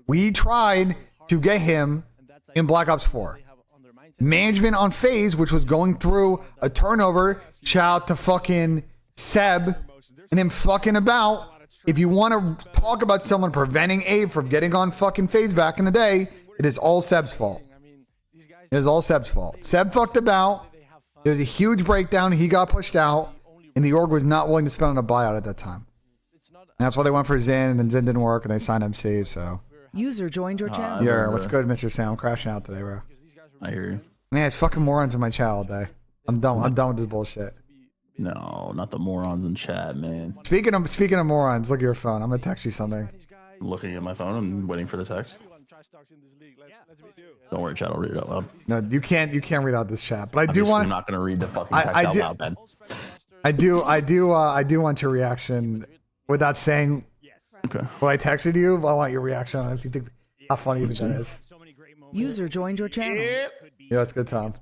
A: We tried to get him in Black Ops 4. Management on FaZe, which was going through a turnover, shout out to fucking Seb and him fucking about. If you want to talk about someone preventing Abe from getting on fucking FaZe back in the day, it is all Seb's fault. It is all Seb's fault. Seb fucked about. There was a huge breakdown. He got pushed out. And the org was not willing to spend on a buyout at that time. And that's why they went for Zin, and then Zin didn't work, and they signed MC, so.
E: User joined your channel.
A: Yeah, what's good, Mr. Sam? I'm crashing out today, bro.
M: I hear you.
A: Man, it's fucking morons in my chat all day. I'm done with this bullshit.
M: No, not the morons in chat, man.
A: Speaking of morons, look at your phone. I'm gonna text you something.
M: I'm looking at my phone. I'm waiting for the text. Don't worry, chat. I'll read it out loud.
A: No, you can't read out this chat, but I do want.
M: I'm not gonna read the fucking text out loud, Ben.
A: I do want your reaction without saying
M: okay.
A: When I texted you, I want your reaction on if you think how funny you think that is.
E: User joined your channel.
A: Yeah, that's good, Tom.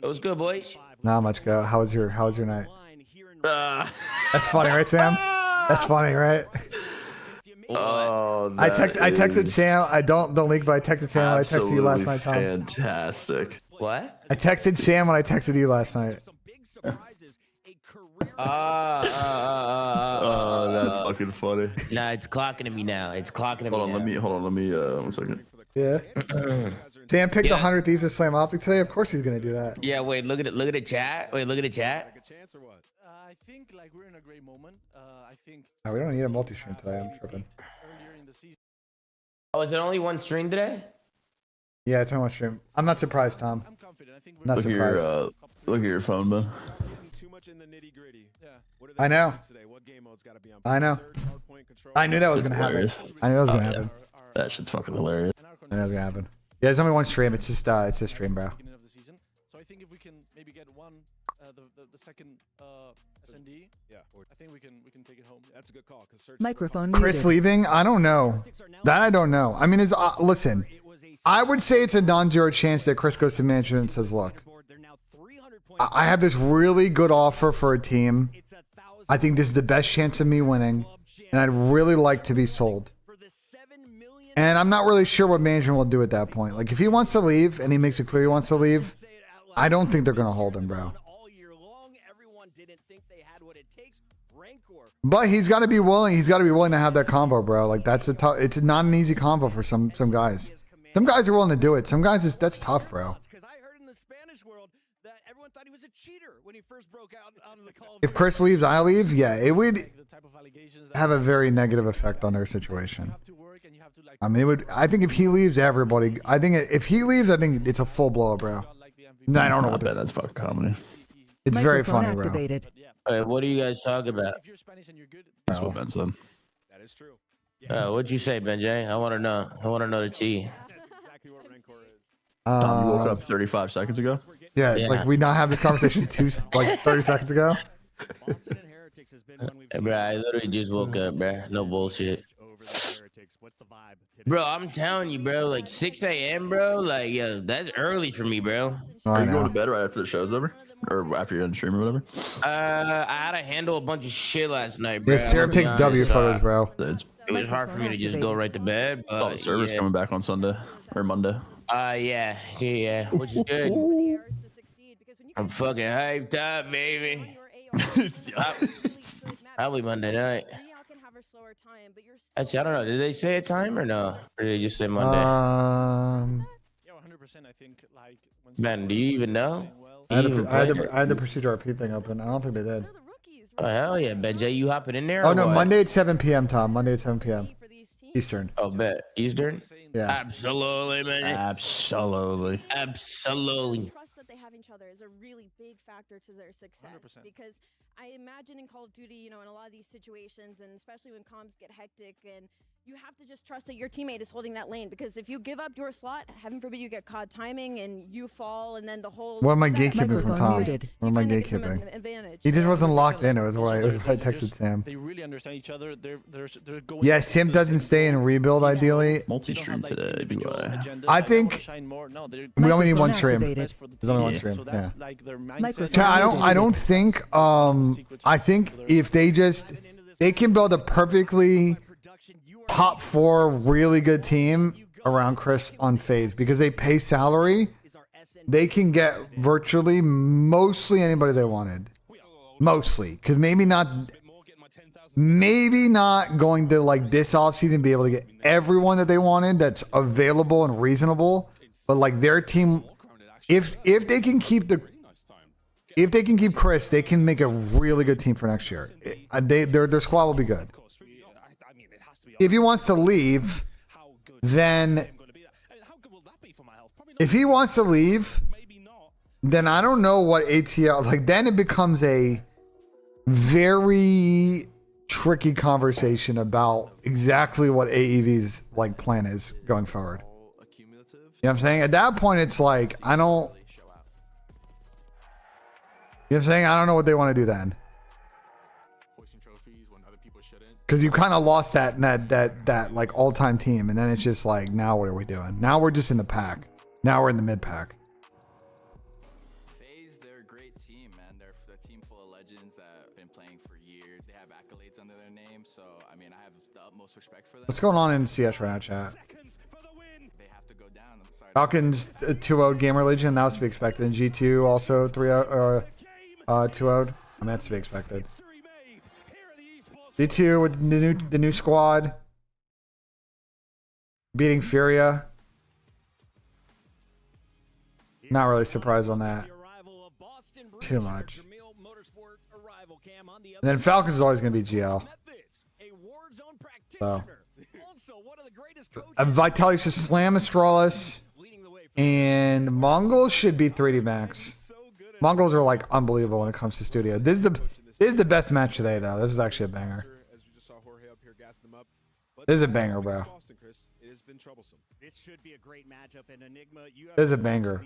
N: It was good, boys.
A: Not much go. How was your night? That's funny, right, Sam? That's funny, right?
M: Oh,
A: I texted Sam. I don't leak, but I texted Sam when I texted you last night, Tom.
M: Fantastic.
N: What?
A: I texted Sam when I texted you last night.
M: Oh, that's fucking funny.
N: Nah, it's clocking to me now. It's clocking to me.
M: Hold on, let me 1 second.
A: Yeah. Sam picked 100 Thieves to Slam Optic today. Of course he's gonna do that.
N: Yeah, wait, look at it. Look at the chat. Wait, look at the chat.
L: I think like we're in a great moment. I think.
A: No, we don't need a multi-stream today. I'm tripping.
L: Earlier in the season.
N: Oh, is it only one stream today?
A: Yeah, it's on one stream. I'm not surprised, Tom.
L: I'm confident. I think we're
A: Not surprised.
M: Look at your phone, Ben.
B: Too much in the nitty-gritty. Yeah.
A: I know.
B: What game mode's got to be on?
A: I know. I knew that was gonna happen. I knew that was gonna happen.
M: That shit's fucking hilarious.
A: I knew that was gonna happen. Yeah, there's only one stream. It's just it's a stream, bro.
L: Beginning of the season. So I think if we can maybe get the second SND, yeah, I think we can take it home. That's a good call.
E: Microphone
A: Chris
E: muted.
A: leaving? I don't know. That I don't know. I mean, listen. I would say it's a non-zero chance that Chris goes to management and says, "Look, I have this really good offer for a team. I think this is the best chance of me winning, and I'd really like to be sold." And I'm not really sure what management will do at that point. Like, if he wants to leave and he makes it clear he wants to leave, I don't think they're going to hold him, bro. But he's got to be willing. He's got to be willing to have that combo, bro. Like, it's not an easy combo for some guys. Some guys are willing to do it. Some guys, that's tough, bro. If Chris leaves, I leave. Yeah, it would have a very negative effect on their situation. I mean, it would. I think if he leaves, everybody. I think if he leaves, I think it's a full blow, bro. No, I don't know what
M: bet that's fucking comedy.
A: It's very funny,
E: activated.
N: Wait, what are you guys talking about?
M: That's what Ben said.
B: That is true.
N: What'd you say, BENJ? I want to know. I want to know the tea.
M: Tom, you woke up 35 seconds ago?
A: Yeah, like we not have this conversation 30 seconds ago.
N: Hey, bro, I literally just woke up, bro. No bullshit. Bro, I'm telling you, bro, like 6 a.m., bro. Like, yo, that's early for me, bro.
M: Are you going to bed right after the show's over? Or after you're in the stream or whatever?
N: I had to handle a bunch of shit last night, bro.
A: Yeah, Syrup takes W photos, bro.
N: It was hard for me to just go right to bed. But
M: the server's coming back on Sunday or Monday.
N: Yeah, which is good. I'm fucking hyped up, baby. Probably Monday night. Actually, I don't know. Did they say a time or no? Or did they just say Monday?
L: Yeah, 100%. I think like.
N: Man, do you even know?
A: I had the procedure RP thing open. I don't think they did.
N: Oh hell yeah, BENJ, you hopping in there?
A: Oh no, Monday at 7 p.m. Tom. Monday at 7 p.m. Eastern.
N: Oh, bet Eastern.
A: Yeah.
N: Absolutely, man.
M: Absolutely.
N: Absolutely.
K: Trust that they have each other is a really big factor to their success.
L: 100%.
K: Because I imagine in Call of Duty, you know, in a lot of these situations, and especially when comms get hectic, and you have to just trust that your teammate is holding that lane. Because if you give up your slot, heaven forbid you get COD timing and you fall, and then the whole.
A: What am I gatekeeping from Tom? What am I gatekeeping? He just wasn't locked in. It was why I texted Sam.
L: They really understand each other. They're going.
A: Yeah, Sim doesn't stay in rebuild ideally.
M: Multi-stream today, do I?
A: I think we only need one stream. There's only one stream. Yeah. I don't think. I think if they can build a perfectly top 4 really good team around Chris on FaZe because they pay salary, they can get virtually mostly anybody they wanted. Mostly, because maybe not going to like this offseason be able to get everyone that they wanted that's available and reasonable, but like their team, if they can keep Chris, they can make a really good team for next year. Their squad will be good. If he wants to leave, then I don't know what ATL, like then it becomes a very tricky conversation about exactly what AEV's like plan is going forward. You know what I'm saying? At that point, it's like, I don't know what they want to do then. Because you kind of lost that like all-time team, and then it's just like, now what are we doing? Now we're just in the pack. Now we're in the mid pack. What's going on in CS right now, chat? Falcons 2-0 Gamer Legion. That was to be expected. And G2 also 3-0 or 2-0. I mean, that's to be expected. G2 with the new squad beating Furia. Not really surprised on that. Too much. And then Falcons is always going to be GL. So. Vitaly should slam Astralis. And Mongols should be 3D Max. Mongols are like unbelievable when it comes to studio. This is the best match today, though. This is actually a banger. This is a banger, bro.
D: This should be a great matchup, and Enigma,
A: this is a banger.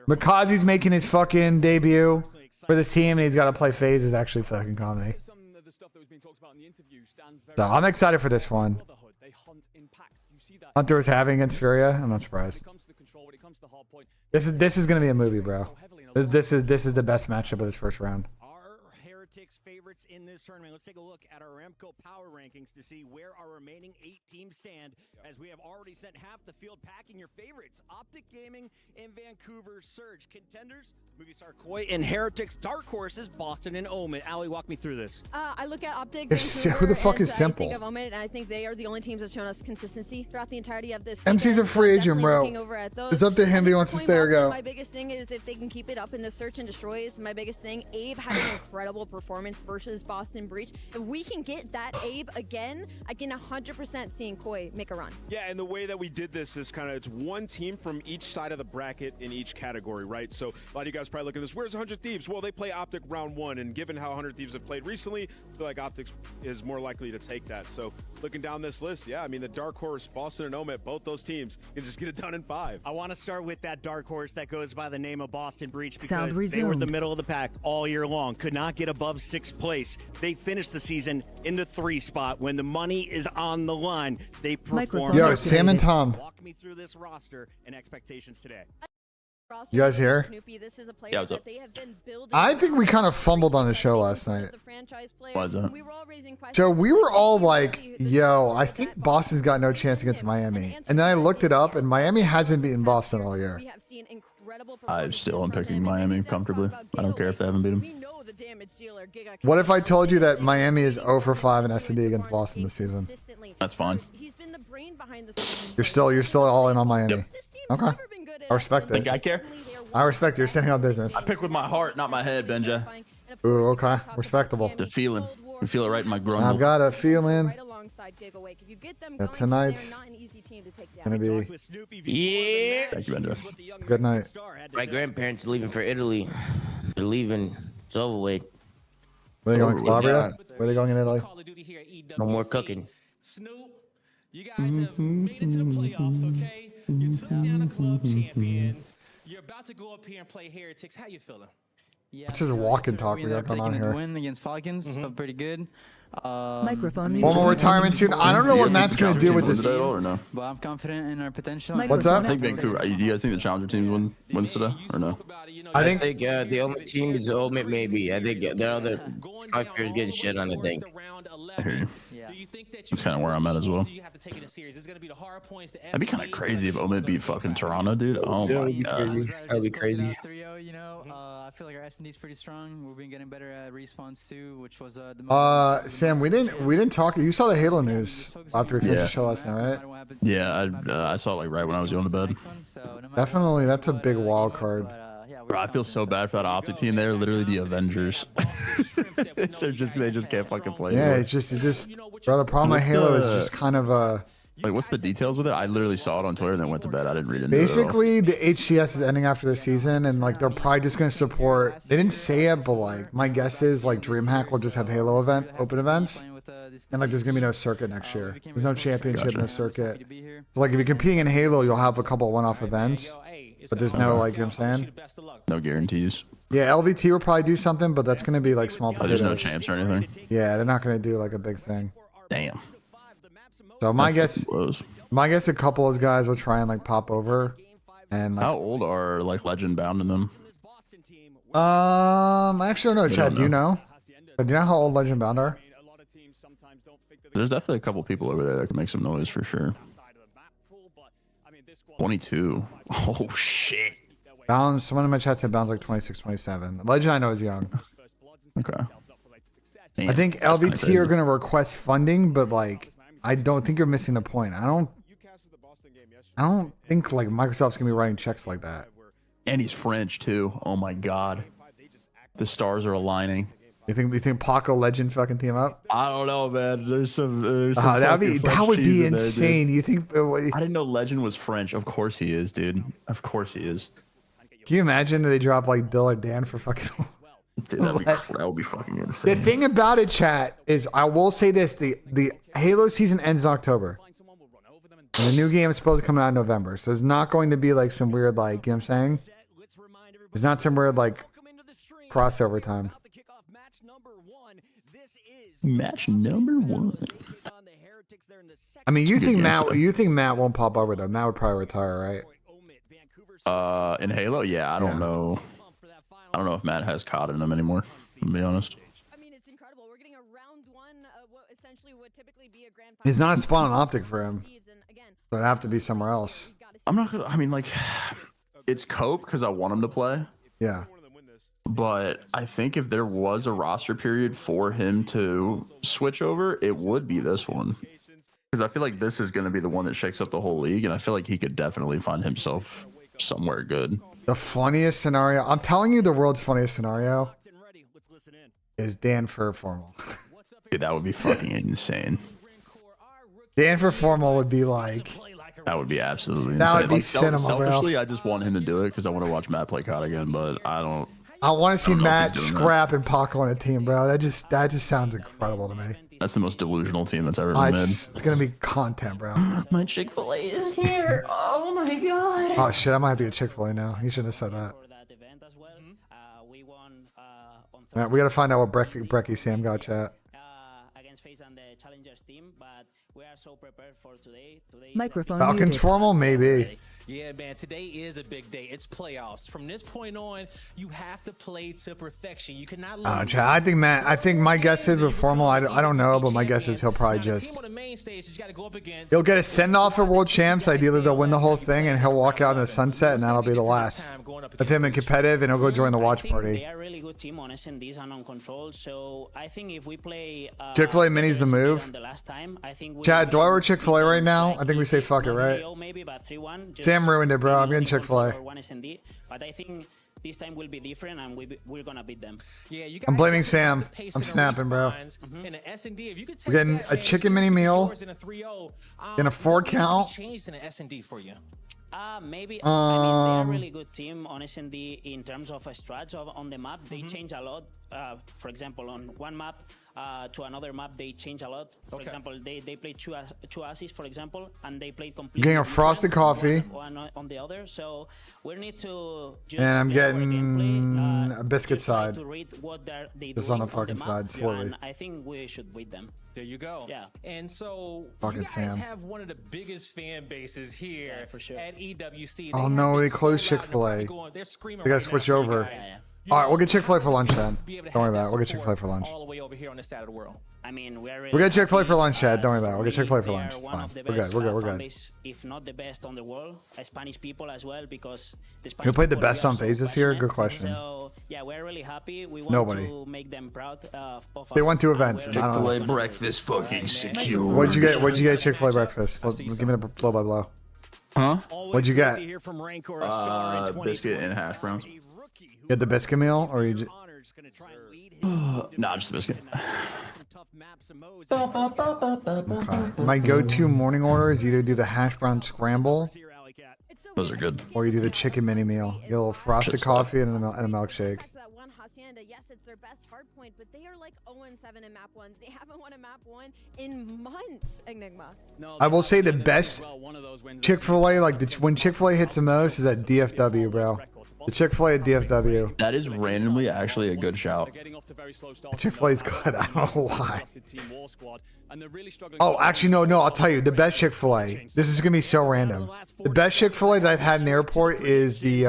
A: Mikazi's making his fucking debut for this team, and he's got to play FaZe. Is actually fucking comedy. So I'm excited for this one. Hunter is having against Furia. I'm not surprised. This is gonna be a movie, bro. This is the best matchup of this first round.
D: Heretics favorites in this tournament. Let's take a look at our Remco power rankings to see where our remaining 8 teams stand, as we have already sent half the field packing your favorites. Optic Gaming in Vancouver, Surge. Contenders, Movistar Koi, and Heretics. Dark Horses, Boston and Omen. Allie, walk me through this.
K: I look at Optic,
A: Who the fuck is Simple?
K: I think of Omen, and I think they are the only teams that's shown us consistency throughout the entirety of this.
A: MC's a free agent, bro. It's up to him if he wants to stay or go.
K: My biggest thing is if they can keep it up in the search and destroys. My biggest thing, Abe had an incredible performance versus Boston Breach. If we can get that Abe again, I can 100% see Koi make a run.
O: Yeah, and the way that we did this is kind of, it's one team from each side of the bracket in each category, right? So a lot of you guys probably look at this, where's 100 Thieves? Well, they play Optic round 1, and given how 100 Thieves have played recently, I feel like Optic is more likely to take that. So looking down this list, yeah, I mean, the Dark Horse, Boston and Omet, both those teams can just get it done in 5.
D: I want to start with that Dark Horse that goes by the name of Boston Breach, because
E: Sound
D: they were in
E: resumed.
D: the middle of the pack all year long, could not get above 6th place. They finished the season in the 3 spot. When the money is on the line, they perform.
A: Yo, Sam and Tom.
D: Walk me through this roster and expectations today.
A: You guys here?
M: Yeah, what's up?
A: I think we kind of fumbled on the show last night.
M: Why is that?
A: So we were all like, yo, I think Boston's got no chance against Miami. And then I looked it up, and Miami hasn't beaten Boston all year.
M: I still am picking Miami comfortably. I don't care if they haven't beat them.
A: What if I told you that Miami is 0 for 5 in S&D against Boston this season?
M: That's fine.
A: You're still all in on Miami.
M: Yep.
A: Okay. I respect it.
M: Think I care?
A: I respect it. You're standing on business.
M: I pick with my heart, not my head, Benja.
A: Ooh, okay. Respectable.
M: The feeling. I feel it right in my grundle.
A: I've got a feeling that tonight's gonna be.
N: Yeah.
M: Thank you, Benja.
A: Good night.
N: My grandparents are leaving for Italy. They're leaving. It's over with.
A: Where are they going, Calabria? Where are they going in Italy?
N: No more cooking.
P: Snoop, you guys have made it to the playoffs, okay? You took down the club champions. You're about to go up here and play Heretics. How you feeling?
A: Yeah, it's just a walk and talk we got going on here.
Q: Win against Falcons, felt pretty good.
E: Microphone.
A: One more retirement soon. I don't know what Matt's gonna do with this.
M: Or no?
Q: But I'm confident in our potential.
A: What's up?
M: I think Vancouver. Do you guys think the Challenger team wins today or no?
N: I think the only team is Omet, maybe. I think the other 5 years getting shit on the thing.
M: I hear you. That's kind of where I'm at as well. That'd be kind of crazy if Omet beat fucking Toronto, dude. Oh my god.
N: That'd be crazy.
Q: 3-0, you know, I feel like our S&D is pretty strong. We've been getting better at respawns too, which was the most.
A: Sam, we didn't talk. You saw the Halo news after we finished the show last night, right?
M: Yeah, I saw it like right when I was going to bed.
A: Definitely, that's a big wild card.
M: Bro, I feel so bad for that Optic team. They're literally the Avengers. they just can't fucking play.
A: Yeah, it's just, bro. The problem with Halo is just kind of
M: like, what's the details with it? I literally saw it on Twitter and then went to bed. I didn't read it.
A: Basically, the HCS is ending after the season, and like they're probably just going to support. They didn't say it, but like my guess is like DreamHack will just have Halo open events, and like there's gonna be no circuit next year. There's no championship, no circuit. So, like if you're competing in Halo, you'll have a couple of one-off events, but there's no like, you know what I'm saying?
M: No guarantees.
A: Yeah, LVT will probably do something, but that's gonna be like small potatoes.
M: There's no champs or anything.
A: Yeah, they're not gonna do like a big thing.
M: Damn.
A: So my guess, a couple of those guys will try and like pop over. And like,
M: how old are like Legend Bound in them?
A: I actually don't know. Chad, do you know? Do you know how old Legend Bound are?
M: There's definitely a couple people over there that can make some noise for sure. 22. Oh shit.
A: Bounds. Someone in my chat said Bounds like 26, 27. Legend I know is young.
M: Okay.
A: I think LBT are gonna request funding, but like I don't think you're missing the point. I don't think like Microsoft's gonna be writing checks like that.
M: And he's French too. Oh my god. The stars are aligning.
A: You think Paco Legend fucking team up?
M: I don't know, man. There's some
A: that would be insane.
M: There,
A: you think?
M: I didn't know Legend was French. Of course he is, dude. Of course he is.
A: Can you imagine that they drop like Dill or Dan for fucking?
M: Dude, that would be fucking insane.
A: The thing about it, chat, is I will say this: the Halo season ends in October, and the new game is supposed to come out in November. So it's not going to be like some weird like, you know what I'm saying? It's not some weird like crossover time.
M: Match number 1.
A: I mean, you think Matt won't pop over though? Matt would probably retire,
M: right? In Halo, yeah, I don't know. I don't know if Matt has CoD in him anymore, to be honest.
K: I mean, it's incredible. We're getting a round 1, what essentially would typically be a grand final.
A: It's not a spawn optic for him. So it'd have to be somewhere else.
M: I'm not gonna. I mean, like, it's Cope because I want him to play.
A: Yeah.
M: But I think if there was a roster period for him to switch over, it would be this one. Because I feel like this is going to be the one that shakes up the whole league, and I feel like he could definitely find himself somewhere good.
A: The funniest scenario, I'm telling you, the world's funniest scenario is Dan for Formal.
M: Dude, that would be fucking insane.
A: Dan for Formal would be like...
M: That would be absolutely insane.
A: That would be
M: like,
A: cinema,
M: selfishly,
A: bro.
M: I just want him to do it because I want to watch Matt play COD again, but I don't...
A: I want to see Matt, Scrap, and Paco on a team, bro. That just sounds incredible to me.
M: That's the most delusional team that's ever been made.
A: It's gonna be content, bro.
N: My Chick-fil-A is here. Oh my god.
A: Oh shit, I might have to get Chick-fil-A now. You shouldn't have said that. Man, we gotta find out what Brecky Sam got, chat.
E: Microphone
A: Falcons
E: muted.
A: Formal, maybe.
P: Yeah, man, today is a big day. It's playoffs. From this point on, you have to play to perfection. You cannot lose.
A: Chat, I think my guess is with Formal, I don't know, but my guess is he'll probably just... He'll get a send-off at World Champs. Ideally, they'll win the whole thing, and he'll walk out in the sunset, and that'll be the last of him in competitive, and he'll go join the watch party.
R: They are really good team on SNDs and on control, so I think if we play...
A: Chick-fil-A Mini's the move. Chat, do I wear Chick-fil-A right now? I think we say fuck it, right? Sam ruined it, bro. I'm getting Chick-fil-A.
R: But I think this time will be different, and we're gonna beat them.
P: Yeah, you
A: I'm blaming Sam. I'm snapping, bro. We're getting a chicken mini meal in a 4 count.
R: Maybe. I mean, they're a really good team on SND in terms of strats on the map. They change a lot. For example, on one map to another map, they change a lot. For example, they play two assists, for example, and they played completely.
A: Getting a frosted coffee.
R: One on the other. So we need to just.
A: And I'm getting a biscuit side.
R: To read what they
A: just on the fucking side, slowly.
R: And I think we should beat them.
P: There you go.
R: Yeah.
P: And so
A: fucking
P: you guys
A: Sam.
P: have one of the biggest fan bases here
R: for sure.
P: at EWC.
A: Oh no, they closed Chick-fil-A. They gotta switch over. All right, we'll get Chick-fil-A for lunch then. Don't worry about it. We'll get Chick-fil-A for lunch.
P: All the way over here on this side of the world.
R: I mean,
A: we'll get Chick-fil-A for lunch, Chad. Don't worry about it. We'll get Chick-fil-A for lunch. It's fine. We're good. We're good.
R: If not the best on the world, Spanish people as well, because the Spanish
A: who played the
R: people
A: best on
R: are so
A: FaZe this year?
R: passionate.
A: Good question.
R: So yeah, we're really happy. We want
A: Nobody.
R: to make them proud of us.
A: They won 2 events. and I don't know.
M: Chick-fil-A breakfast fucking secure.
A: What'd you get? What'd you get at Chick-fil-A breakfast? Give me the blow by blow.
M: Huh?
A: What'd you get?
M: Biscuit and hash browns.
A: You had the biscuit meal, or you?
M: Nah, just a biscuit.
A: Okay. My go-to morning order is either do the hash brown scramble.
M: Those are good.
A: Or you do the chicken mini meal. You get a little frosted coffee and a milkshake.
K: Yes, it's their best hard point, but they are like 0-7 in map 1s. They haven't won a map 1 in months, Enigma.
A: I will say the best Chick-fil-A, like when Chick-fil-A hits the most, is at DFW, bro. The Chick-fil-A at DFW.
M: That is randomly actually a good shout.
A: Chick-fil-A's good. I don't know why. Oh, actually, no. I'll tell you. The best Chick-fil-A. This is going to be so random. The best Chick-fil-A that I've had in the airport is the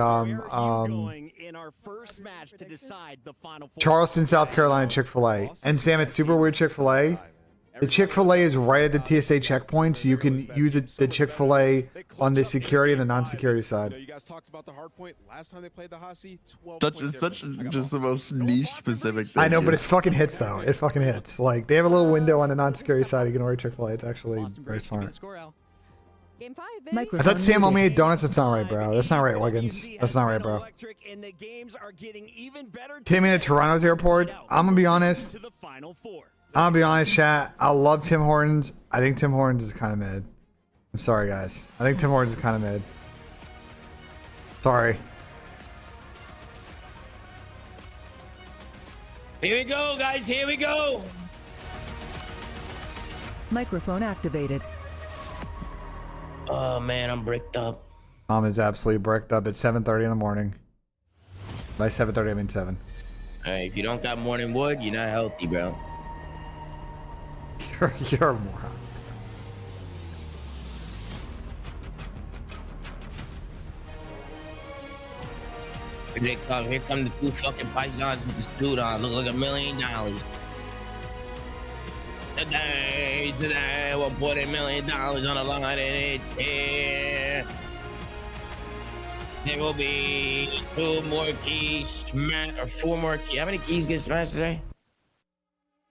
A: Charleston, South Carolina Chick-fil-A. And Sam, it's super weird Chick-fil-A. The Chick-fil-A is right at the TSA checkpoint, so you can use the Chick-fil-A on the security and the non-security side.
O: You guys talked about the hard point last time they played the Hasi.
M: Such just the most niche specific thing.
A: I know, but it fucking hits though. It fucking hits. Like they have a little window on the non-security side. You can order Chick-fil-A. It's actually very smart.
K: Game 5, baby.
A: I thought Sam only ate donuts. That's not right, bro. That's not right, Wiggins. That's not right, bro. Timmy at Toronto's airport. I'm gonna be honest. I'm gonna be honest, chat. I love Tim Hortons. I think Tim Hortons is kind of mid. I'm sorry, guys. I think Tim Hortons is kind of mid. Sorry.
N: Here we go, guys. Here we go.
E: Microphone activated.
N: Oh man, I'm bricked up.
A: Tom is absolutely bricked up at 7:30 in the morning. By 7:30, I mean 7.
N: Hey, if you don't got morning wood, you're not healthy, bro.
A: You're a moron.
N: Here come the two fucking pythons with this dude on. Look like $1 million. Today, we'll put $1 million on the line in it. Yeah. There will be 2 more keys smashed, or 4 more keys. How many keys get smashed today?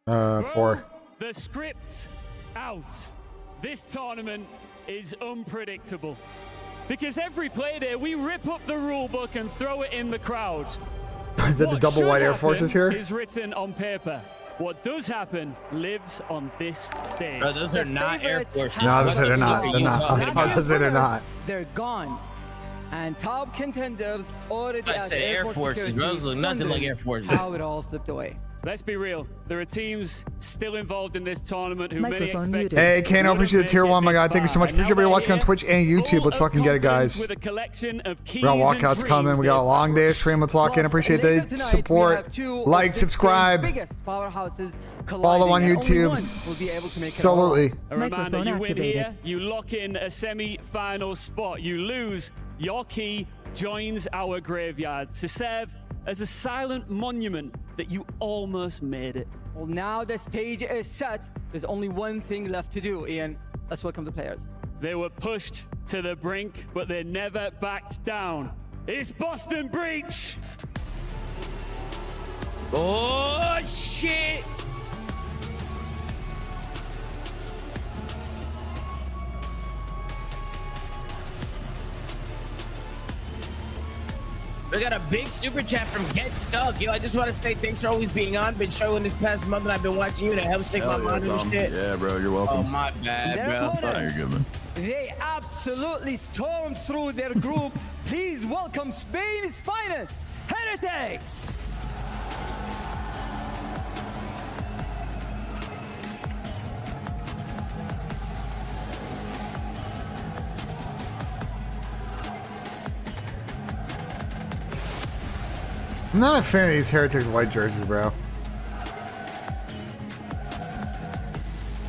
A: 4.
S: The script out. This tournament is unpredictable. Because every play day, we rip up the rule book and throw it in the crowd.
A: Did the double white Air Forces here?
S: Is written on paper. What does happen lives on this stage.
N: Bro, those are not Air Forces.
A: No, I was saying they're not. They're not. I was about to say they're not.
Q: They're gone. And top contenders already
N: I said Air Forces. Those look nothing like Air Forces.
Q: How it all slipped away.
S: Let's be real. There are teams still involved in this tournament who many expect.
A: Hey, Kano, appreciate the tier 1, my god. Thank you so much. Appreciate everybody watching on Twitch and YouTube. Let's fucking get it, guys. We got walkouts coming. We got a long day of stream. Let's lock in. Appreciate the support. Like, subscribe. Follow on YouTube. Absolutely.
S: A reminder, you win here, you lock in a semi-final spot. You lose, your key joins our graveyard to serve as a silent monument that you almost made it.
Q: Well, now the stage is set. There's only one thing left to do, Ian. Let's welcome the players.
S: They were pushed to the brink, but they never backed down. It's Boston Breach!
N: Oh, shit! We got a big super chat from Get Stuck. Yo, I just want to say thanks for always being on. Been showing this past month, and I've been watching you to help stick my mind and shit.
M: Yeah, bro, you're welcome.
N: Oh, my bad, bro.
M: Oh, you're good, man.
Q: They absolutely stormed through their group. Please welcome Spain's finest, Heretics!
A: I'm not a fan of these Heretics white jerseys, bro.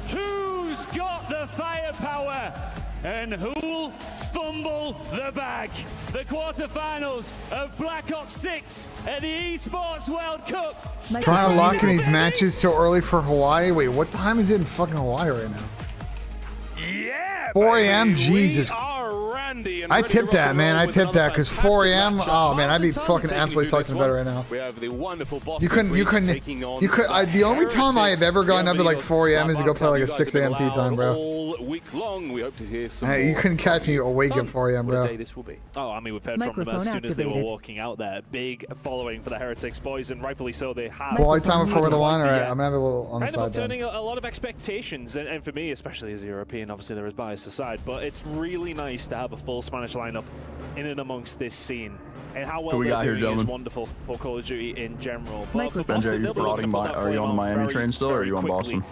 S: Who's got the firepower? And who'll fumble the bag? The quarterfinals of Black Ops 6 at the Esports World Cup.
A: Trying to lock in these matches so early for Hawaii. Wait, what time is it in fucking Hawaii right now?
O: Yeah,
A: 4 a.m. Jesus. I tipped that, man. I tipped that because 4 a.m. Oh man, I'd be fucking absolutely talking to bed right now.
O: We have the wonderful Boston
A: You couldn't. The only time I have ever gone up at like 4 a.m. is to go play like a 6 a.m. tea time, bro.
O: All week long, we hope to hear some.
A: Hey, you couldn't catch me awake at 4 a.m., bro.
H: What a day this will be. Oh, I mean, we've heard from them as soon as they were walking out there. Big following for the Heretics boys, and rightfully so. They have.
A: Quality time before the one. All right, I'm gonna have a little on the
H: kind of
A: side.
H: Turning a lot of expectations, and for me, especially as a European, obviously there is bias aside, but it's really nice to have a full Spanish lineup in and amongst this scene. And how well they're doing is wonderful for Call of Duty in general. But for Boston,
M: are you on the Miami train still, or are you on Boston?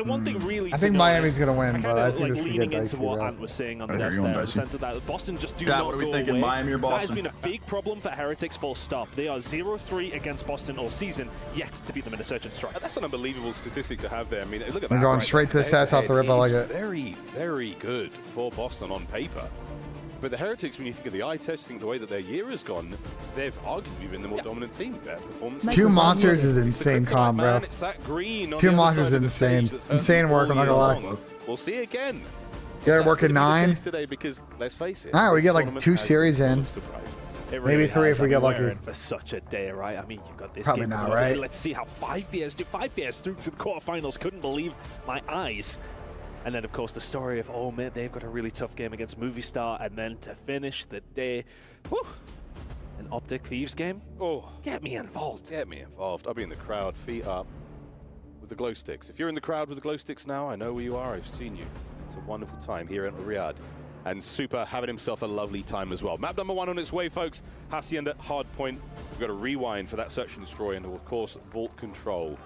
H: One thing really
A: I think Miami's gonna win, but I think this could get dicey,
H: what
A: bro.
H: Ant was saying on the desk there, in the sense of that Boston just do not
M: what are we
H: go
M: thinking,
H: away.
M: Miami or Boston?
H: That has been a big problem for Heretics, full stop. They are 0-3 against Boston all season, yet to beat them in a search and strike.
O: That's an unbelievable statistic to have there. I mean, look at that.
A: I'm going straight to the stats off the rip. I like it.
O: Very, very good for Boston on paper.
T: But the Heretics, when you think of the eye test, think the way that their year has gone, they've arguably been the more dominant team. Better performance.
A: Two monsters is insane, Tom, bro.
T: It's that green on
A: Two
T: the other
A: monsters
T: side
A: is
T: of the
A: insane.
T: stage that's
A: Insane work, I'm not gonna lie.
T: long. We'll see again.
A: You gotta work at 9.
T: Today because let's face it.
A: Alright, we get like 2 series in. Maybe 3 if we get lucky.
H: For such a day, right? I mean, you've got this
A: Probably
H: game.
A: not, right?
H: Let's see how 5 years through to the quarterfinals. Couldn't believe my eyes. And then, of course, the story of, oh, man, they've got a really tough game against Movistar. And then to finish the day, whew, an Optic Thieves game?
T: Oh,
H: get me involved.
T: Get me involved. I'll be in the crowd, feet up, with the glow sticks. If you're in the crowd with the glow sticks now, I know where you are. I've seen you. It's a wonderful time here in Riyadh. And Super having himself a lovely time as well. Map number 1 on its way, folks. Hacienda Hardpoint. We've got to rewind for that search and destroy, and of course, Vault Control.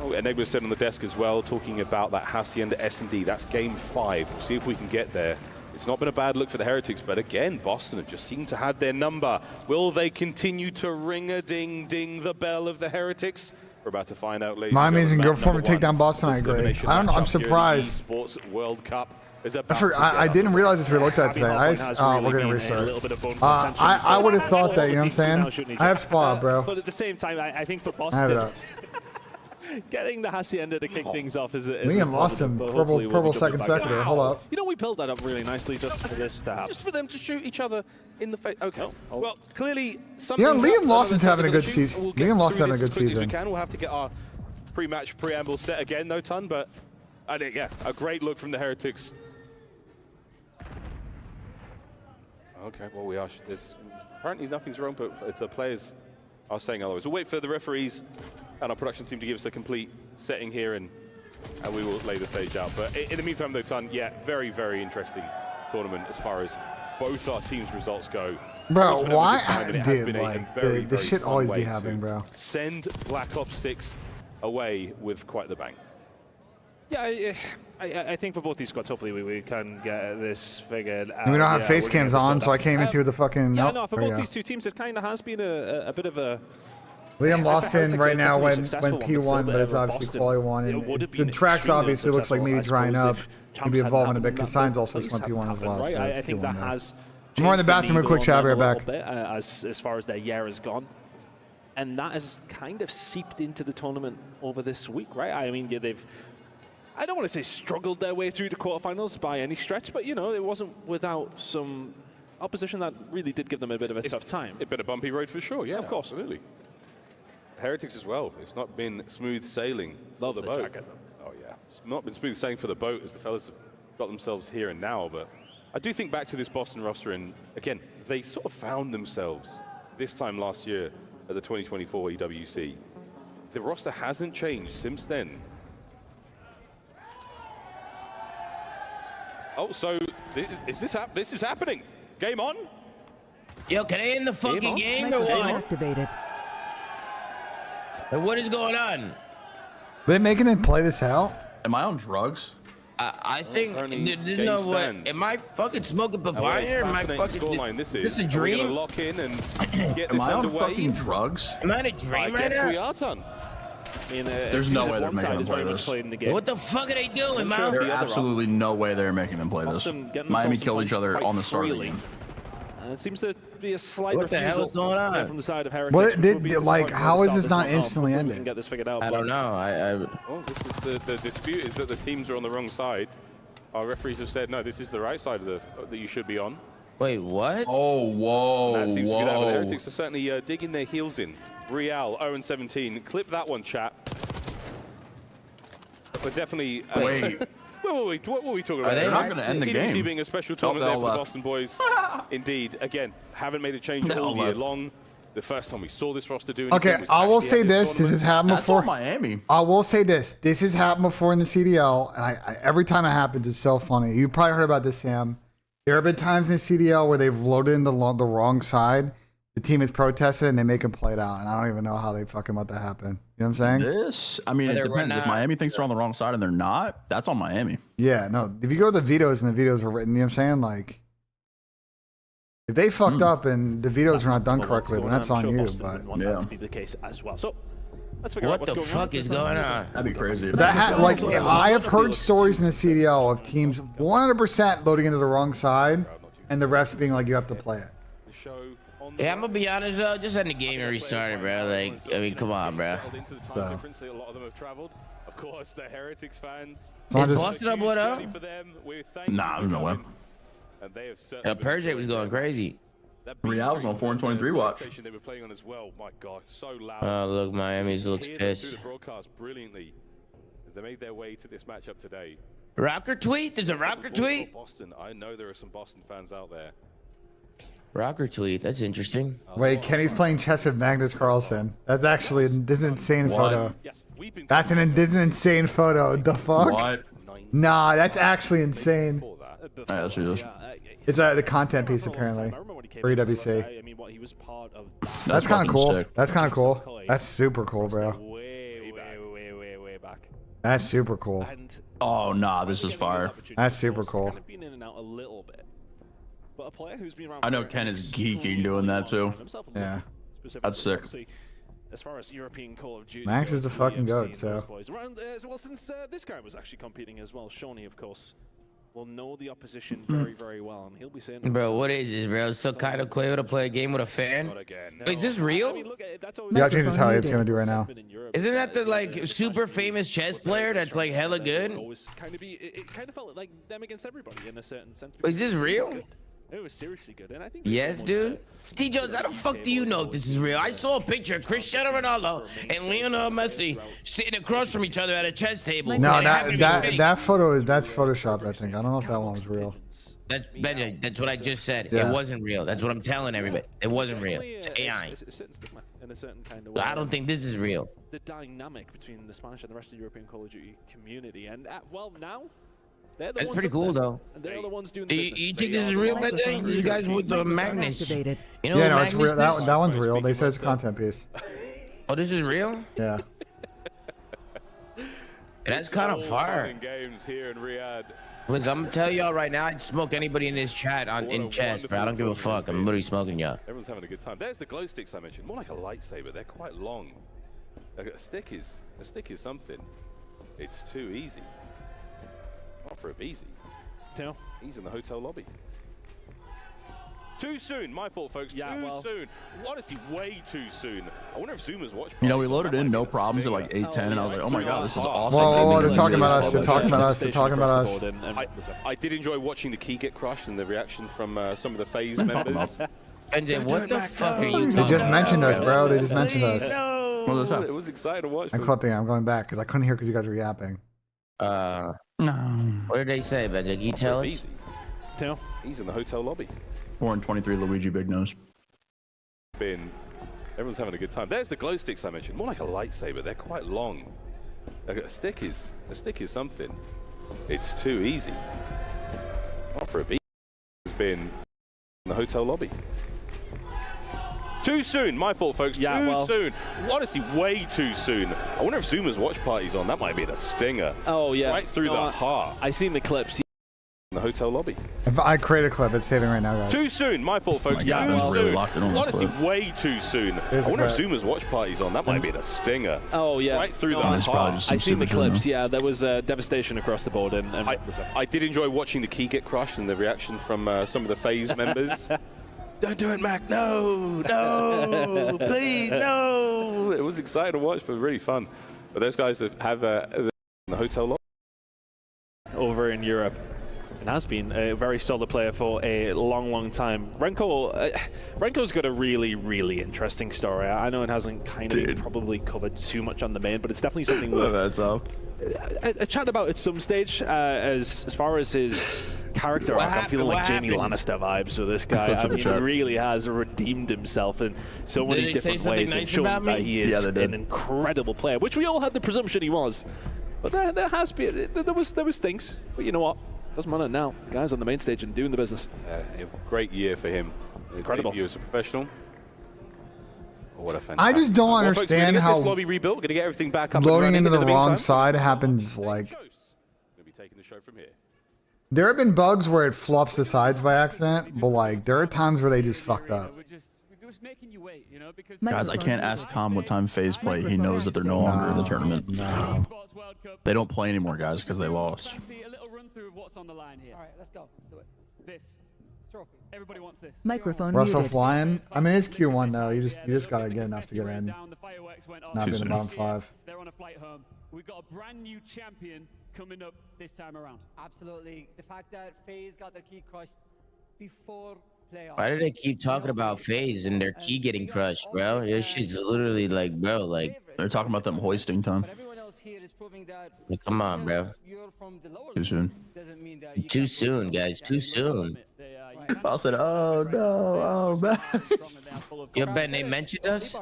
T: Oh, Enigma said on the desk as well, talking about that Hacienda S&D. That's game 5. We'll see if we can get there. It's not been a bad look for the Heretics, but again, Boston have just seemed to have their number. Will they continue to ring-a-ding-ding the bell of the Heretics? We're about to find out later.
A: Miami's in good form to take down Boston, I agree. I don't know, I'm surprised.
T: Sports World Cup.
A: I didn't realize this we looked at today. We're going to restart. I would have thought that, you know what I'm saying? I have Spa, bro.
H: But at the same time, I think for
A: I
H: Boston,
A: have
H: getting the Hacienda to kick things off is
A: Liam lost him. Purple second secondary. Hold up.
H: You know, we built that up really nicely just for this to happen.
T: Just for them to shoot each other in the face. Okay. Well, clearly something.
A: Yeah, Liam Lawson's having a good season. Liam Lawson's having a good season.
T: We'll have to get our pre-match preamble set again, no ton, but I think, yeah, a great look from the Heretics. Okay, well, we are. There's apparently nothing's wrong, but if the players are saying otherwise. We'll wait for the referees and our production team to give us a complete setting here, and we will lay the stage out. But in the meantime, though, Ton, yeah, very, very interesting tournament as far as both our teams' results go.
A: Bro, why did like the shit always be happening, bro?
T: Send Black Ops 6 away with quite the bang.
H: Yeah, I think for both these squads, hopefully we can get this figured out.
A: And we don't have face cams on, so I can't even see what the fucking.
H: Yeah, no, for both these two teams, it kind of has been a bit of a.
A: Liam Lawson right now went P1, but it's obviously quali 1. And the tracks obviously looks like maybe drying up. Maybe evolving a bit because Signs also went P1 as well.
H: Right?
A: So
H: I think that has.
A: I'm more in the bathroom, a quick chat, right back.
H: As far as their year has gone. And that has kind of seeped into the tournament over this week, right? I mean, yeah, they've. I don't want to say struggled their way through the quarterfinals by any stretch, but, you know, it wasn't without some opposition that really did give them a bit of a tough time.
T: It's been a bumpy road for sure, yeah,
H: of course.
T: Absolutely. Heretics as well. It's not been smooth sailing for the boat. Oh, yeah. It's not been smooth sailing for the boat as the fellas have got themselves here and now, but I do think back to this Boston roster, and again, they sort of found themselves this time last year at the 2024 EWC. The roster hasn't changed since then. Oh, so this is happening. Game on?
N: Yo, can I end the fucking game or what?
E: Activated.
N: What is going on?
A: Are they making them play this out?
M: Am I on drugs?
N: I think there's no way. Am I fucking smoking papaya? Am I fucking?
T: Scoreline this is.
N: This is a
T: We're
N: dream.
T: gonna lock in and get
M: Am
T: this
M: I on
T: underway.
M: fucking drugs?
N: Am I in a dream right
T: Yes,
N: now?
T: we are, Ton.
H: I mean,
M: There's no way they're making them play this.
N: What the fuck are they doing, man?
M: There's absolutely no way they're making them play this. Miami killed each other on the start of the game.
H: It seems to be a slight
N: What the hell is going on?
H: from the side of Heretics.
A: What did like? How is this not instantly
H: ending?
A: ending?
H: Get this figured out.
N: I don't know.
T: Well, this is the dispute is that the teams are on the wrong side. Our referees have said no. This is the right side of that you should be on.
N: Wait, what?
M: Oh, whoa,
T: And that seems to be that. But the
M: whoa.
T: Heretics are certainly digging their heels in. Real 0-17. Clip that one, chat. But definitely.
M: Wait.
T: What were we talking about?
M: They're not going to end the
T: EWC
M: game.
T: being a special tournament there for the Boston boys. Indeed. Again, haven't made a change all year long. The first time we saw this roster do anything
A: Okay,
T: was
A: I will
T: actually
A: say
T: at
A: this. This has happened
M: That's
A: before.
M: all Miami.
A: I will say this. This has happened before in the CDL, and I every time it happens, it's so funny. You probably heard about this, Sam. There have been times in the CDL where they've loaded in the wrong side. The team has protested and they make them play it out, and I don't even know how they fucking let that happen. You know what I'm saying?
M: This, I mean, it depends. If Miami thinks they're on the wrong side and they're not, that's on Miami.
A: Yeah, no. If you go to the vetoes and the vetoes are written, you know what I'm saying? Like, if they fucked up and the vetoes are not done correctly, then that's on you. But
H: that to be the case as well. So let's figure out
N: What the fuck is going on?
M: That'd be crazy.
A: I have heard stories in the CDL of teams 100% loading into the wrong side and the refs being like, you have to play it.
N: Yeah, I'm gonna be honest though. Just end the game and restart it, bro. Like, I mean, come on, bro.
T: A lot of them have traveled. Of course, the Heretics fans.
N: Is Boston up what up?
M: Nah, there's no way.
N: Persia was going crazy.
M: Real was on 4 and 23 watch.
T: They were playing on as well. My God, so loud.
N: Oh, look, Miami's looks pissed.
T: The broadcast brilliantly as they made their way to this matchup today.
N: Rocker tweet? There's a rocker tweet?
T: Boston. I know there are some Boston fans out there.
N: Rocker tweet. That's interesting.
A: Wait, Kenny's playing chess with Magnus Carlsen. That's actually this insane photo. That's an insane photo. The fuck?
M: What?
A: Nah, that's actually insane.
M: That's
A: it's the content piece apparently for EWC.
H: I mean, what he was part of.
A: That's kind of cool. That's kind of cool. That's super cool, bro.
H: Way back.
A: That's super cool.
M: Oh nah, this is fire.
A: That's super cool.
H: Kind of been in and out a little bit. But a player who's been around.
M: I know Ken is geeking doing that too.
A: Yeah.
M: That's sick.
H: As far as European Call of Duty,
A: Max is the fucking goat, so.
H: Well, since this guy was actually competing as well, Shawnee, of course, will know the opposition very, very well, and he'll be saying.
N: Bro, what is this, bro? So kind of cool to play a game with a fan? Is this real?
A: Yeah, I'll change this how I have to do right now.
N: Isn't that the like super famous chess player that's like hella good?
H: It kind of felt like them against everybody in a certain sense.
N: Is this real?
H: It was seriously good, and I think.
N: Yes, dude. T. Jones, how the fuck do you know if this is real? I saw a picture of Cristiano Ronaldo and Lionel Messi sitting across from each other at a chess table.
A: No, that photo is photoshopped. I think. I don't know if that one was real.
N: That's BENJ. That's what I just said.
A: Yeah.
N: It wasn't real. That's what I'm telling everybody. It wasn't real. It's AI.
H: In a certain kind of way.
N: I don't think this is real.
H: The dynamic between the Spanish and the rest of the European Call of Duty community, and well now.
N: That's pretty cool, though.
H: And they're the ones doing the business.
N: You think this is real, BENJ? These guys with the magnets. You know
A: yeah, no, it's real. That one's real. They said it's a content piece.
N: Oh, this is real?
A: Yeah.
N: That's kind of fire.
T: Games here in Riyadh.
N: I'm gonna tell y'all right now, I'd smoke anybody in this chat in chess, bro. I don't give a fuck. I'm literally smoking y'all.
T: Everyone's having a good time. There's the glow sticks I mentioned. More like a lightsaber. They're quite long. A stick is something. It's too easy. Not for a Beezy.
H: No.
T: He's in the hotel lobby. Too soon. My fault, folks.
H: Yeah,
T: too soon. Honestly, way too soon. I wonder if Zoomers watch.
M: You know, we loaded in no problems at like 8:10, and I was like, oh my god, this is awesome.
A: Whoa, they're talking about us. They're talking about us. They're talking about us.
T: I did enjoy watching the key get crushed and the reaction from some of the FaZe members.
N: BENJ, what the fuck are you talking
A: They just
N: about?
A: mentioned us, bro. They just mentioned us.
T: It was exciting to watch.
A: I'm clipping. I'm going back because I couldn't hear because you guys were yapping.
M: No.
N: What did they say, BENJ? Can you tell us?
T: He's in the hotel lobby.
M: 4 and 23 Luigi Big Nose.
T: Everyone's having a good time. There's the glow sticks I mentioned. More like a lightsaber. They're quite long. A stick is something. It's too easy. Not for a beat. Has been in the hotel lobby. Too soon. My fault, folks. Too soon. Honestly, way too soon. I wonder if Zoomers watch parties on. That might be the stinger.
H: Oh yeah.
T: Right through the heart.
H: I seen the clips.
T: In the hotel lobby.
A: If I create a clip, it's saving right now, guys.
T: Too soon. My fault, folks. Too soon. Honestly, way too soon. I wonder if Zoomers watch parties on. That might be the stinger.
H: Oh yeah.
T: Right through the heart.
H: I seen the clips. Yeah, there was devastation across the board. And
T: I did enjoy watching the key get crushed and the reaction from some of the FaZe members. Don't do it, Mac. No, please, no. It was exciting to watch, but really fun. But those guys have in the hotel lobby.
H: Over in Europe. And has been a very solid player for a long time. Renko's got a really interesting story. I know it hasn't probably covered too much on the main, but it's definitely something worth a chat about at some stage. As far as his character arc, I'm feeling like Jamie Lannister vibes with this guy. I mean, he really has redeemed himself in so many different ways and shown that he is an incredible player, which we all had the presumption he was. But there was things. But you know what? Doesn't matter now. The guy's on the main stage and doing the business.
T: A great year for him.
H: Incredible.
T: He was a professional. Oh, what a fantastic.
A: I just don't understand
T: folks,
A: how
T: this lobby rebuilt. We're gonna get everything back up
A: loading into the wrong
T: meantime.
A: side happens like.
T: Gonna be taking the show from here.
A: There have been bugs where it flops the sides by accident, but like there are times where they just fucked up.
M: Guys, I can't ask Tom what time FaZe play. He knows that they're no longer in the tournament.
A: No.
M: They don't play anymore, guys, because they lost.
S: A little run through of what's on the line here.
Q: All right, let's go. Let's do it.
S: This Everybody wants this.
E: Microphone
A: Russell
E: muted.
A: flying. I mean, it's Q1 though. You just gotta get enough to get in. Not being the bottom 5.
S: They're on a flight home. We've got a brand new champion coming up this time around.
Q: Absolutely. The fact that FaZe got their key crushed before playoffs.
N: Why do they keep talking about FaZe and their key getting crushed, bro? This shit's literally like, bro, like
M: they're talking about them hoisting time.
N: Like, come on, bro.
M: Too soon.
N: Too soon, guys. Too soon.
M: I said, oh no, oh man.
N: Yo, Ben, they mentioned us?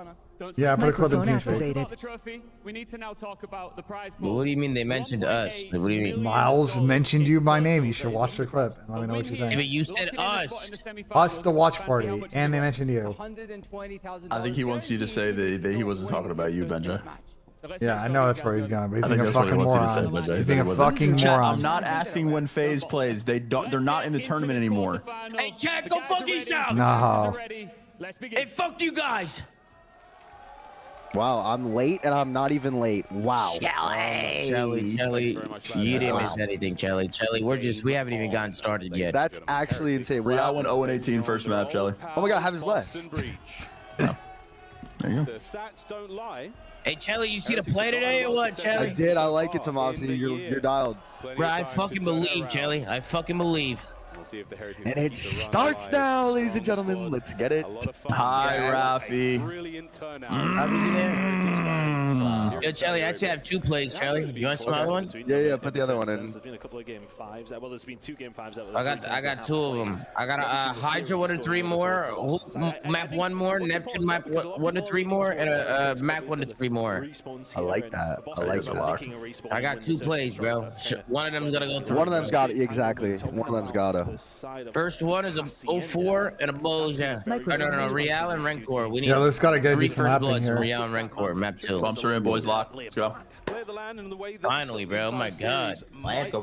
A: Yeah, I put a clip in
E: Microphone
A: TeamSpeak.
E: activated.
S: We need to now talk about the prize
N: Well, what do you mean they mentioned us? What do you mean?
A: Miles mentioned you by name. You should watch the clip and let me know what you
N: Yeah, but
A: think.
N: you said us.
A: Us, the watch party, and they mentioned you.
M: I think he wants you to say that he wasn't talking about you, Benji.
A: Yeah, I know that's where he's going, but he's
M: I
A: being
M: think
A: a
M: that's what he
A: fucking
M: wants you to say,
A: moron.
M: Benji.
A: He's being a fucking
M: Chat,
A: moron.
M: I'm not asking when FaZe plays. They're not in the tournament anymore.
N: Hey, Jack, go fuck yourself.
A: No.
N: Hey, fuck you guys.
F: Wow, I'm late and I'm not even late. Wow.
N: Shelly, you didn't miss anything, Shelly. We haven't even gotten started yet.
F: That's actually insane.
M: Real went 0-18 first map, Shelly.
F: Oh my god, have his less.
M: There you go.
O: The stats don't lie.
N: Hey, Chelly, you see the play today or what, Chelly?
F: I did. I like it, Tomasi. You're dialed.
N: Bro, I fucking believe, Chelly. I fucking believe.
F: And it starts now, ladies and gentlemen. Let's get it.
M: Hi, Rafi.
N: Yo, Chelly, I actually have 2 plays, Chelly. You want to smile one?
F: Yeah, put the other one in.
H: There's been a couple of game 5s. Well, there's been 2 game 5s.
N: I got 2 of them. I got a Hydra 1 to 3 more, map 1 more, Neptune map 1 to 3 more, and a map 1 to 3 more.
F: I like that. I like that.
N: I got 2 plays, bro. One of them's gonna go through.
F: One of them's got it. Exactly. One of them's gotta.
N: First one is a 04 and a Boja. No, Real and Rencor. We need
A: Yeah, let's gotta get
N: 3
A: decent
N: first
A: mapping
N: bloods from
A: here.
N: Real and Rencor, map 2.
M: Bumps are in, boys. Lock. Let's go.
N: Finally, bro. Oh my god.
O: Let's go.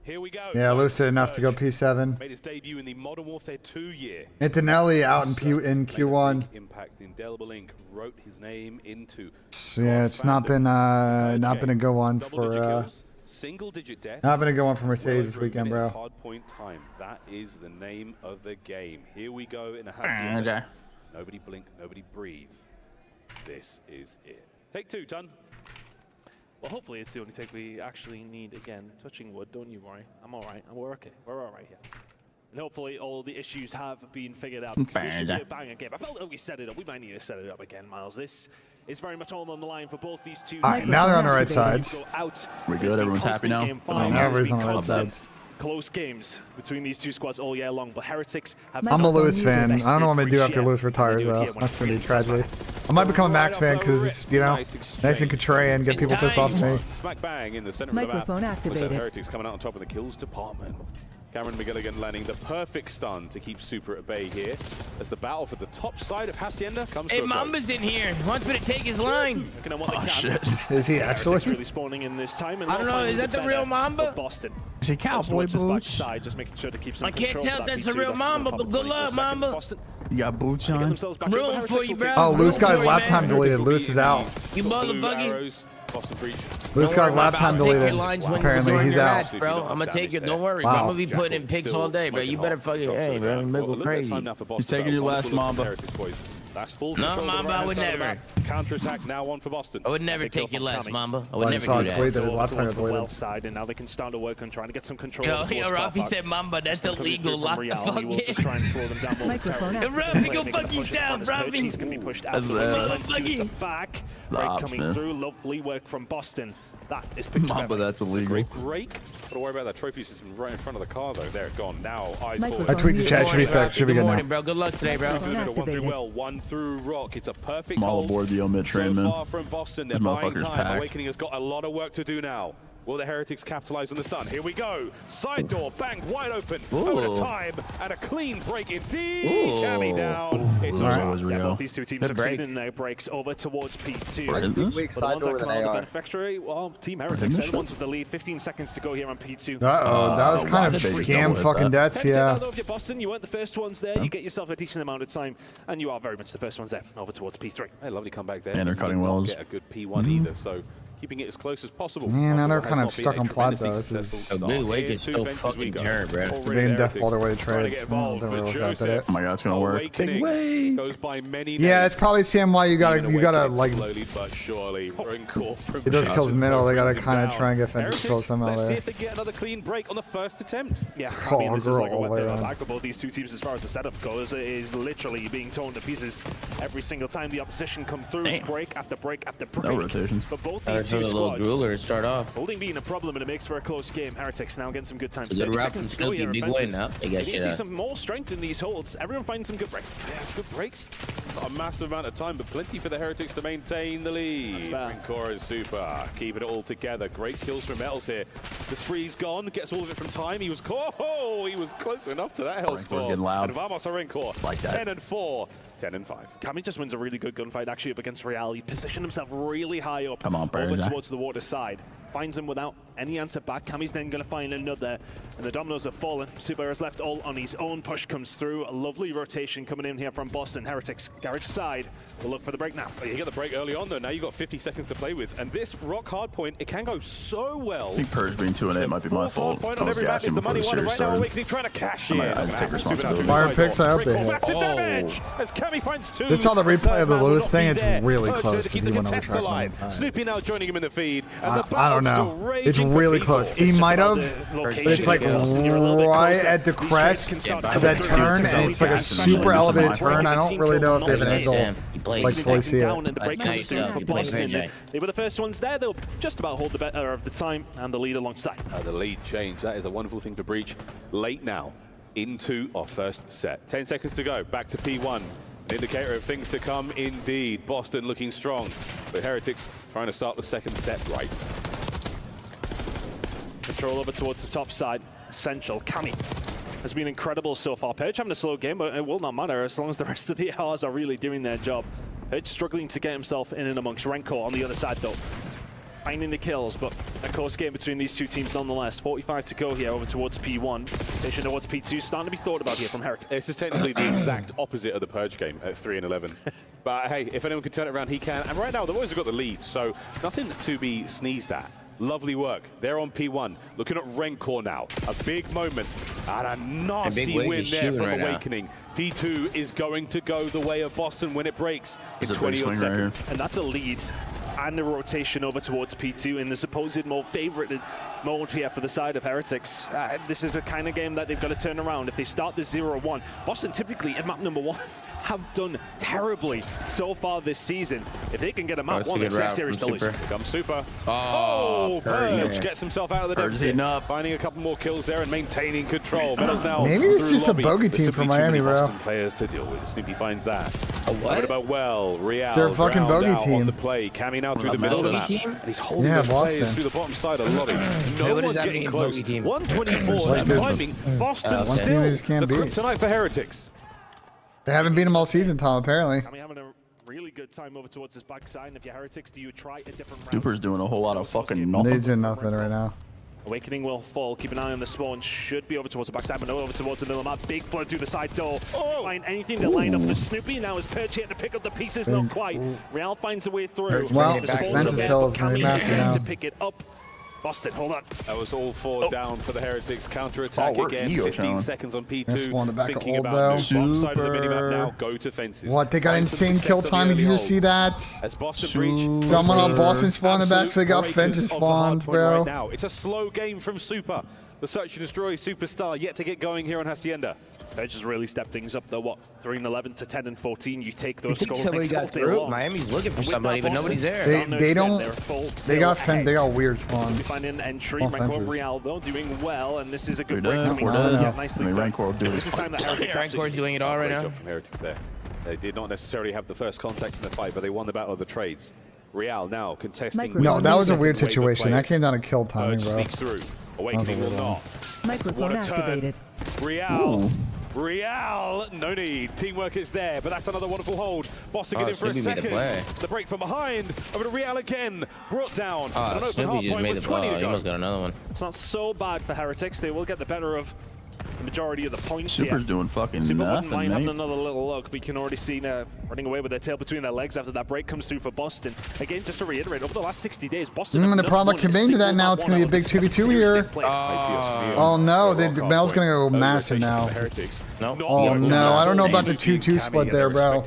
O: Here we go.
A: Yeah, lucid enough to go P7.
O: Made his debut in the Modern Warfare 2 year.
A: Antonelli out in Q1.
O: Impact indelible ink wrote his name into.
A: Yeah, it's not been a good one for
O: single digit deaths.
A: not been a good one for Mercedes this weekend, bro.
O: Hard point time. That is the name of the game. Here we go in a Hacienda. Nobody blink, nobody breathe. This is it. Take 2, Ton.
H: Well, hopefully it's the only take we actually need again. Touching wood, don't you worry. I'm all right. We're okay. We're all right here. And hopefully all the issues have been figured out. Because this should be a banger game. I felt that we set it up. We might need to set it up again, Miles. This is very much all on the line for both these two.
A: All right, now they're on the right sides.
M: We're good. Everyone's happy now.
A: Everyone's on the right sides.
H: Close games between these two squads all year long, but Heretics have.
A: I'm a Lewis fan. I don't know what I'm gonna do after Lewis retires, though. That's gonna be a tragedy. I might become a Max fan because it's, you know, nice and contrarian, get people pissed off at me.
O: Smack bang in the center
E: Microphone
O: of the map.
E: activated.
O: Looks like Heretics coming out on top of the kills department. Cameron McGilligan landing the perfect stun to keep Super at bay here as the battle for the top side of Hacienda comes to a close.
N: Mamba's in here. Wants me to take his line.
A: Oh, shit. Is he actually?
H: Really spawning in this time. And
N: I don't know. Is that the real Mamba?
H: Boston.
M: Is he cowboy boots?
H: Side, just making sure to keep some
N: I can't
H: control
N: tell if that's the real Mamba, but good luck, Mamba.
M: You got boots on?
N: Room for you, bro.
A: Oh, Lewis got his lap time deleted. Lewis is out.
N: You motherfucker.
A: Lewis got his lap time deleted. Apparently, he's out.
N: Bro, I'm gonna take it. Don't worry.
A: Wow.
N: I'm gonna be putting in picks all day, bro. You better fucking, hey, bro. You make go crazy.
M: He's taking your last Mamba.
O: That's full
N: No,
O: control
N: Mamba, I would never.
O: Counter attack now on for Boston.
N: I would never take your last Mamba. I would
A: I
N: never
A: saw
N: do
A: a tweet
N: that.
A: that his lap time was
H: the well
A: deleted.
H: side, and now they can start to work on trying to get some control.
N: Yo,
H: towards
N: Rafi
H: Carpark.
N: said Mamba. That's
H: Still coming through
N: illegal.
H: from
N: Lock the
H: Real.
N: fuck
H: He will just try and slow them down momentarily.
N: Rafi, go fuck yourself, Rafi.
H: He's going to be pushed out.
N: Motherfucker.
H: The back. Break coming through. Lovely work from Boston. That is
M: Mamba, that's illegal.
O: Break. Don't worry about that trophy system right in front of the car, though. There, gone. Now, eyes forward.
A: I tweaked the chat. Should be fixed. Should be
N: Good
A: good
N: morning,
A: now.
N: bro. Good luck today, bro.
O: One through well, one through rock. It's a perfect
M: I'm all
O: hold.
M: aboard the omit train,
O: So
M: man.
O: far from Boston, they're
M: These
O: buying
M: motherfuckers
O: time.
M: packed.
O: Awakening has got a lot of work to do now. Will the Heretics capitalize on the stun? Here we go. Side door, bang, wide open. Over time, and a clean break indeed. Jammy down. It's all right.
H: Yeah, both these two teams succeeding in their breaks over towards P2.
F: Weak
H: But the
F: side
H: ones
F: door
H: that
F: with
H: come
F: an
H: out of the
F: AR.
H: beneficiary, well, Team Heretics, they're the ones with the lead. 15 seconds to go here on P2.
A: Uh-oh, that was kind of scam fucking debts, yeah.
H: Although if you're Boston, you weren't the first ones there. You get yourself a decent amount of time, and you are very much the first ones there over towards P3.
O: Hey, lovely comeback there.
M: And they're cutting
O: Did not
M: wells.
O: Get a good P1 either, so
T: keeping it as close as possible.
A: Man, now they're
T: Has
A: kind of
T: not been
A: stuck
T: a
A: on plot
T: tremendously
A: though. This is
T: successful
N: Blue
T: start.
N: Wake
T: Here,
N: is
T: two
N: so
T: fences we
N: fucking
T: go.
N: turn, bro.
T: Already
A: they in
T: there,
A: death ball their way to
T: trying to
A: trades.
T: get
A: I
T: involved,
A: don't
T: but
A: really look at it.
T: Joseph,
M: Oh my god, it's gonna work.
T: Awakening goes by many
A: Yeah,
T: names.
A: it's probably Sam why you gotta
T: Even
A: like.
T: slowly but surely.
A: He does kills middle. They gotta
T: brings him
A: kind of
T: down.
A: try and get fences
T: Heretics,
A: close somehow
T: let's see
A: there.
T: if they get another clean break on the first attempt.
H: Yeah,
A: Oh,
H: I mean, this is like a
A: all the way
H: weapon
A: around.
H: attack for both these two teams as far as the setup goes. It is literally being torn to pieces every single time the opposition come through. It's break after break after break.
M: No rotations.
H: But both
N: Gotta
H: these
N: throw
H: two
N: the little
H: squads,
N: drooler to start off.
H: holding being a problem, and it makes for a close game. Heretics now getting some good time.
N: It's a good
H: 30
N: wrap from
H: seconds to go
N: Snoopy,
H: here.
N: big
H: Fences.
N: win now. They got
H: You
N: shit
H: see
N: out.
H: some more strength in these holds. Everyone finds some good breaks.
T: Yeah, it's good breaks. Not a massive amount of time, but plenty for the Heretics to maintain the lead. Rincor is super. Keeping it all together. Great kills from Metals here. The spree's gone. Gets all of it from time. He was close enough to that Hellstorm.
M: Getting loud.
T: And Vamos are Rincor.
M: Like that.
T: 10 and 4. 10 and 5.
H: Kami just wins a really good gunfight actually up against Real. He positioned himself really high up
M: Come on,
H: over
M: Persia.
H: towards the water side. Finds him without any answer back. Kami's then going to find another, and the dominoes have fallen. Super is left all on his own. Push comes through. A lovely rotation coming in here from Boston. Heretics garage side. We'll look for the break now.
T: Oh, you get the break early on though. Now you've got 50 seconds to play with, and this rock hard point, it can go so well.
M: I think Purge being 2 and 8 might be my fault.
T: Point
M: I
T: on
M: was
T: every map is
M: gassing
T: the
M: before
T: money
M: the
T: one, and
M: series
T: right now
M: started.
T: Awakening trying to cash in.
M: I might take responsibility.
A: Fire picks, I hope they hit.
T: Massive damage as Kami finds 2.
A: This saw the replay of the
T: third man will
A: Lewis
T: not
A: thing.
T: be
A: It's
T: there.
A: really
T: Purge
A: close
T: to
A: if
T: keep
A: you
T: the
A: want to
T: contest
A: track
T: alive.
A: one time.
T: Snoopy now joining him in the feed, and the
A: I don't
T: battle's
A: know.
T: still
A: It's
T: raging for
A: really
T: people.
A: close. He might have, but it's like right at the crest of that turn, and it's like a super elevated turn. I don't really know if they have an angle like fully see
H: down
A: it.
H: and the break comes through for Boston. They were the first ones there. They'll just about hold the better of the time and the lead alongside.
T: The lead change. That is a wonderful thing for Breach. Late now into our first set. 10 seconds to go. Back to P1. An indicator of things to come indeed. Boston looking strong, but Heretics trying to start the second set right.
H: Control over towards the top side. Essential. Kami has been incredible so far. Purge having a slow game, but it will not matter as long as the rest of the ARs are really doing their job. Purge struggling to get himself in and amongst Rancor on the other side though. Finding the kills, but a close game between these two teams nonetheless. 45 to go here over towards P1. Station towards P2 starting to be thought about here from Heretics.
T: This is technically the exact opposite of the Purge game at 3 and 11. But hey, if anyone can turn it around, he can. And right now, the boys have got the lead, so nothing to be sneezed at. Lovely work. They're on P1. Looking at Rencor now. A big moment. And a nasty win there from Awakening. P2 is going to go the way of Boston when it breaks in 20 odd seconds.
H: And that's a lead. And a rotation over towards P2 in the supposed more favoured mode here for the side of Heretics. This is a kind of game that they've got to turn around. If they start this 0-1, Boston typically in map number 1 have done terribly so far this season. If they can get a map 1, the series still losing.
T: Here comes Super.
N: Oh,
T: Purge gets himself out of the deficit. Finding a couple more kills there and maintaining control. Metals now
A: Maybe it's just a
T: lobby.
A: bogey
T: There's
A: team for
T: simply too many
A: Miami, bro.
T: Boston players to deal with. Snoopy finds that.
N: What?
T: About well, Real.
A: They're a fucking
T: drowned
A: bogey
T: out
A: team.
T: on the play. Kami now through the middle of the map. And he's holding
A: Yeah,
T: those
A: Boston.
T: players through the bottom side of the lobby.
N: Hey,
T: No
N: what
T: one
N: does that
T: getting
N: mean,
T: close.
N: bogey team?
T: 124
A: Like
T: they're
A: this.
T: climbing. Boston
A: One team
T: still
A: they just can't
T: the
A: beat.
T: kryptonite for Heretics.
A: They haven't beat him all season, Tom, apparently.
H: Kami having a really good time over towards his backside. And if you're Heretics, do you try a different route?
M: Super's doing a whole lot of fucking nothing.
A: He's doing nothing right now.
H: Awakening will fall. Keep an eye on the spawn. Should be over towards the backside, but no over towards the middle map. Big flood through the side door. Find anything to line up for Snoopy. Now is Purge here to pick up the pieces. Not quite. Real finds a way through.
A: Well,
H: The
A: the
H: spawn's
A: Expensive
H: up there,
A: still
H: but
A: is gonna be
H: Kami
A: massive
H: here
A: now.
H: to pick it up. Boston, hold on.
T: That was all 4 down for the Heretics. Counter-attack
M: we're
T: again.
M: ego
T: 15
M: challenge.
T: seconds on P2.
A: This one, the back of
T: Thinking
A: old,
T: about
A: though.
T: move. Bottom side of the minimap
A: Super.
T: now. Go to fences.
A: What? They got
T: Find some
A: insane kill
T: success on
A: time.
T: the
A: Did you
T: early
A: see
T: hold.
A: that?
T: As Boston breach.
A: Someone on
T: Super.
A: Boston spawned in the back, so they got
T: Absolute
A: Fenton
T: breakers of the hard
A: spawned,
T: point
A: bro.
T: Right now. It's a slow game from Super. The search and destroy superstar yet to get going here on Hacienda.
H: Purge has really stepped things up though. What? 3 and 11 to 10 and 14. You take those
N: You think
H: score
N: somebody
H: ranks
N: got
H: all day
N: through?
H: long.
N: Miami's looking for
H: With
N: somebody,
H: that
N: but nobody's
H: Boston,
N: there.
A: They
H: Sound no
A: they
H: extent,
A: don't.
H: they're full
A: They got
H: ahead.
A: they got weird
H: Be
A: spawns.
H: finding entry.
A: All
H: Rancor
A: fences.
H: Real though doing well, and this is a good
M: We're
H: break
M: done,
H: coming
M: we're
H: through.
A: done.
H: Yeah,
A: I
H: nicely
M: mean,
H: done.
M: Rancor will do
H: This
M: this.
H: is time that Heretics
N: Rancor's
H: absolutely
N: doing it all right
T: Great
N: now.
T: job from Heretics there. They did not necessarily have the first contact in the fight, but they won the battle of the trades. Real now contesting.
A: No, that was a weird
T: second wave of
A: situation. That
T: players.
A: came down to kill timing,
T: Purge
A: bro.
T: sneaks through. Awakening will
A: weird
T: not.
E: Microphone
T: What a turn.
E: activated.
T: Real. Real, no need. Teamwork is there, but that's another wonderful hold. Boston get in for a
N: Snoopy made the
T: second.
N: play.
T: The break from behind. Over to Real again. Brought down. And an open
N: Snoopy
T: hard
N: just
T: point
N: made
T: with
N: the
T: 20
N: ball.
T: to
N: He
T: go.
N: almost got another one.
H: It's not so bad for Heretics. They will get the better of the majority of the points
M: Super's
H: here.
M: doing fucking
H: Super wouldn't
M: nothing,
H: mind having
M: mate.
H: another little look, but you can already see now running away with their tail between their legs after that break comes through for Boston. Again, just to reiterate, over the last 60 days, Boston...
A: The problem coming to that now, it's going to be a big 2v2 here. Oh no, Mel's going to go massive now. Oh no, I don't know about the 2-2 split there, bro.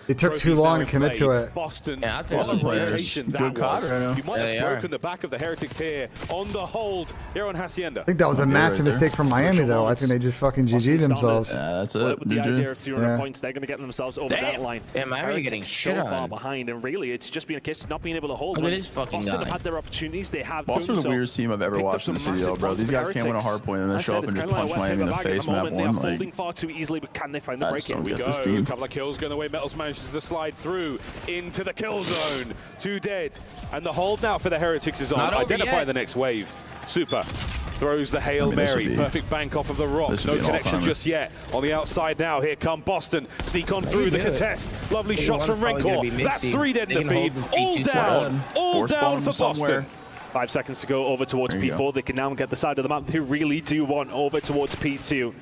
A: It took too long to commit to it.
T: Boston,
N: yeah,
T: what a rotation that was. You might have broken the back of the Heretics here on the hold here on Hacienda.
A: I think that was a massive mistake from Miami, though. I think they just fucking GG'd themselves.
M: That's it.
H: With the idea of 200 points, they're going to get themselves over that line.
N: Yeah, Miami getting
H: so far behind, and really, it's just been a case of not being able to hold. Boston have had their opportunities. They have
M: Boston's the weirdest team I've ever watched in the city, bro. These guys can't win a hard point and then show up and just punch Miami in the face map one.
H: They are folding far too easily, but can they find the break?
T: Here we go. A couple of kills going away. Metals manages to slide through into the kill zone. 2 dead, and the hold now for the Heretics is on. Identify the next wave. Super throws the Hail Mary. Perfect bank off of the rock. No connection just yet. On the outside now, here come Boston. Sneak on through the contest. Lovely shots from Rencor. That's 3 dead in the feed. All down. All down for Boston.
H: 5 seconds to go over towards P4. They can now get the side of the map they really do want over towards P2.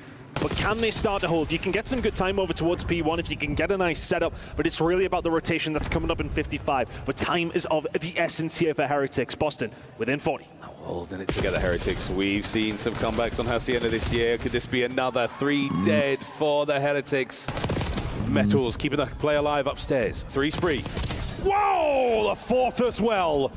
H: But can they start to hold? You can get some good time over towards P1 if you can get a nice setup, but it's really about the rotation that's coming up in 55. But time is of the essence here for Heretics. Boston within 40.
T: Holding it together, Heretics. We've seen some comebacks on Hacienda this year. Could this be another 3 dead for the Heretics? Metals keeping the play alive upstairs. 3 spree. Whoa! A 4th as well.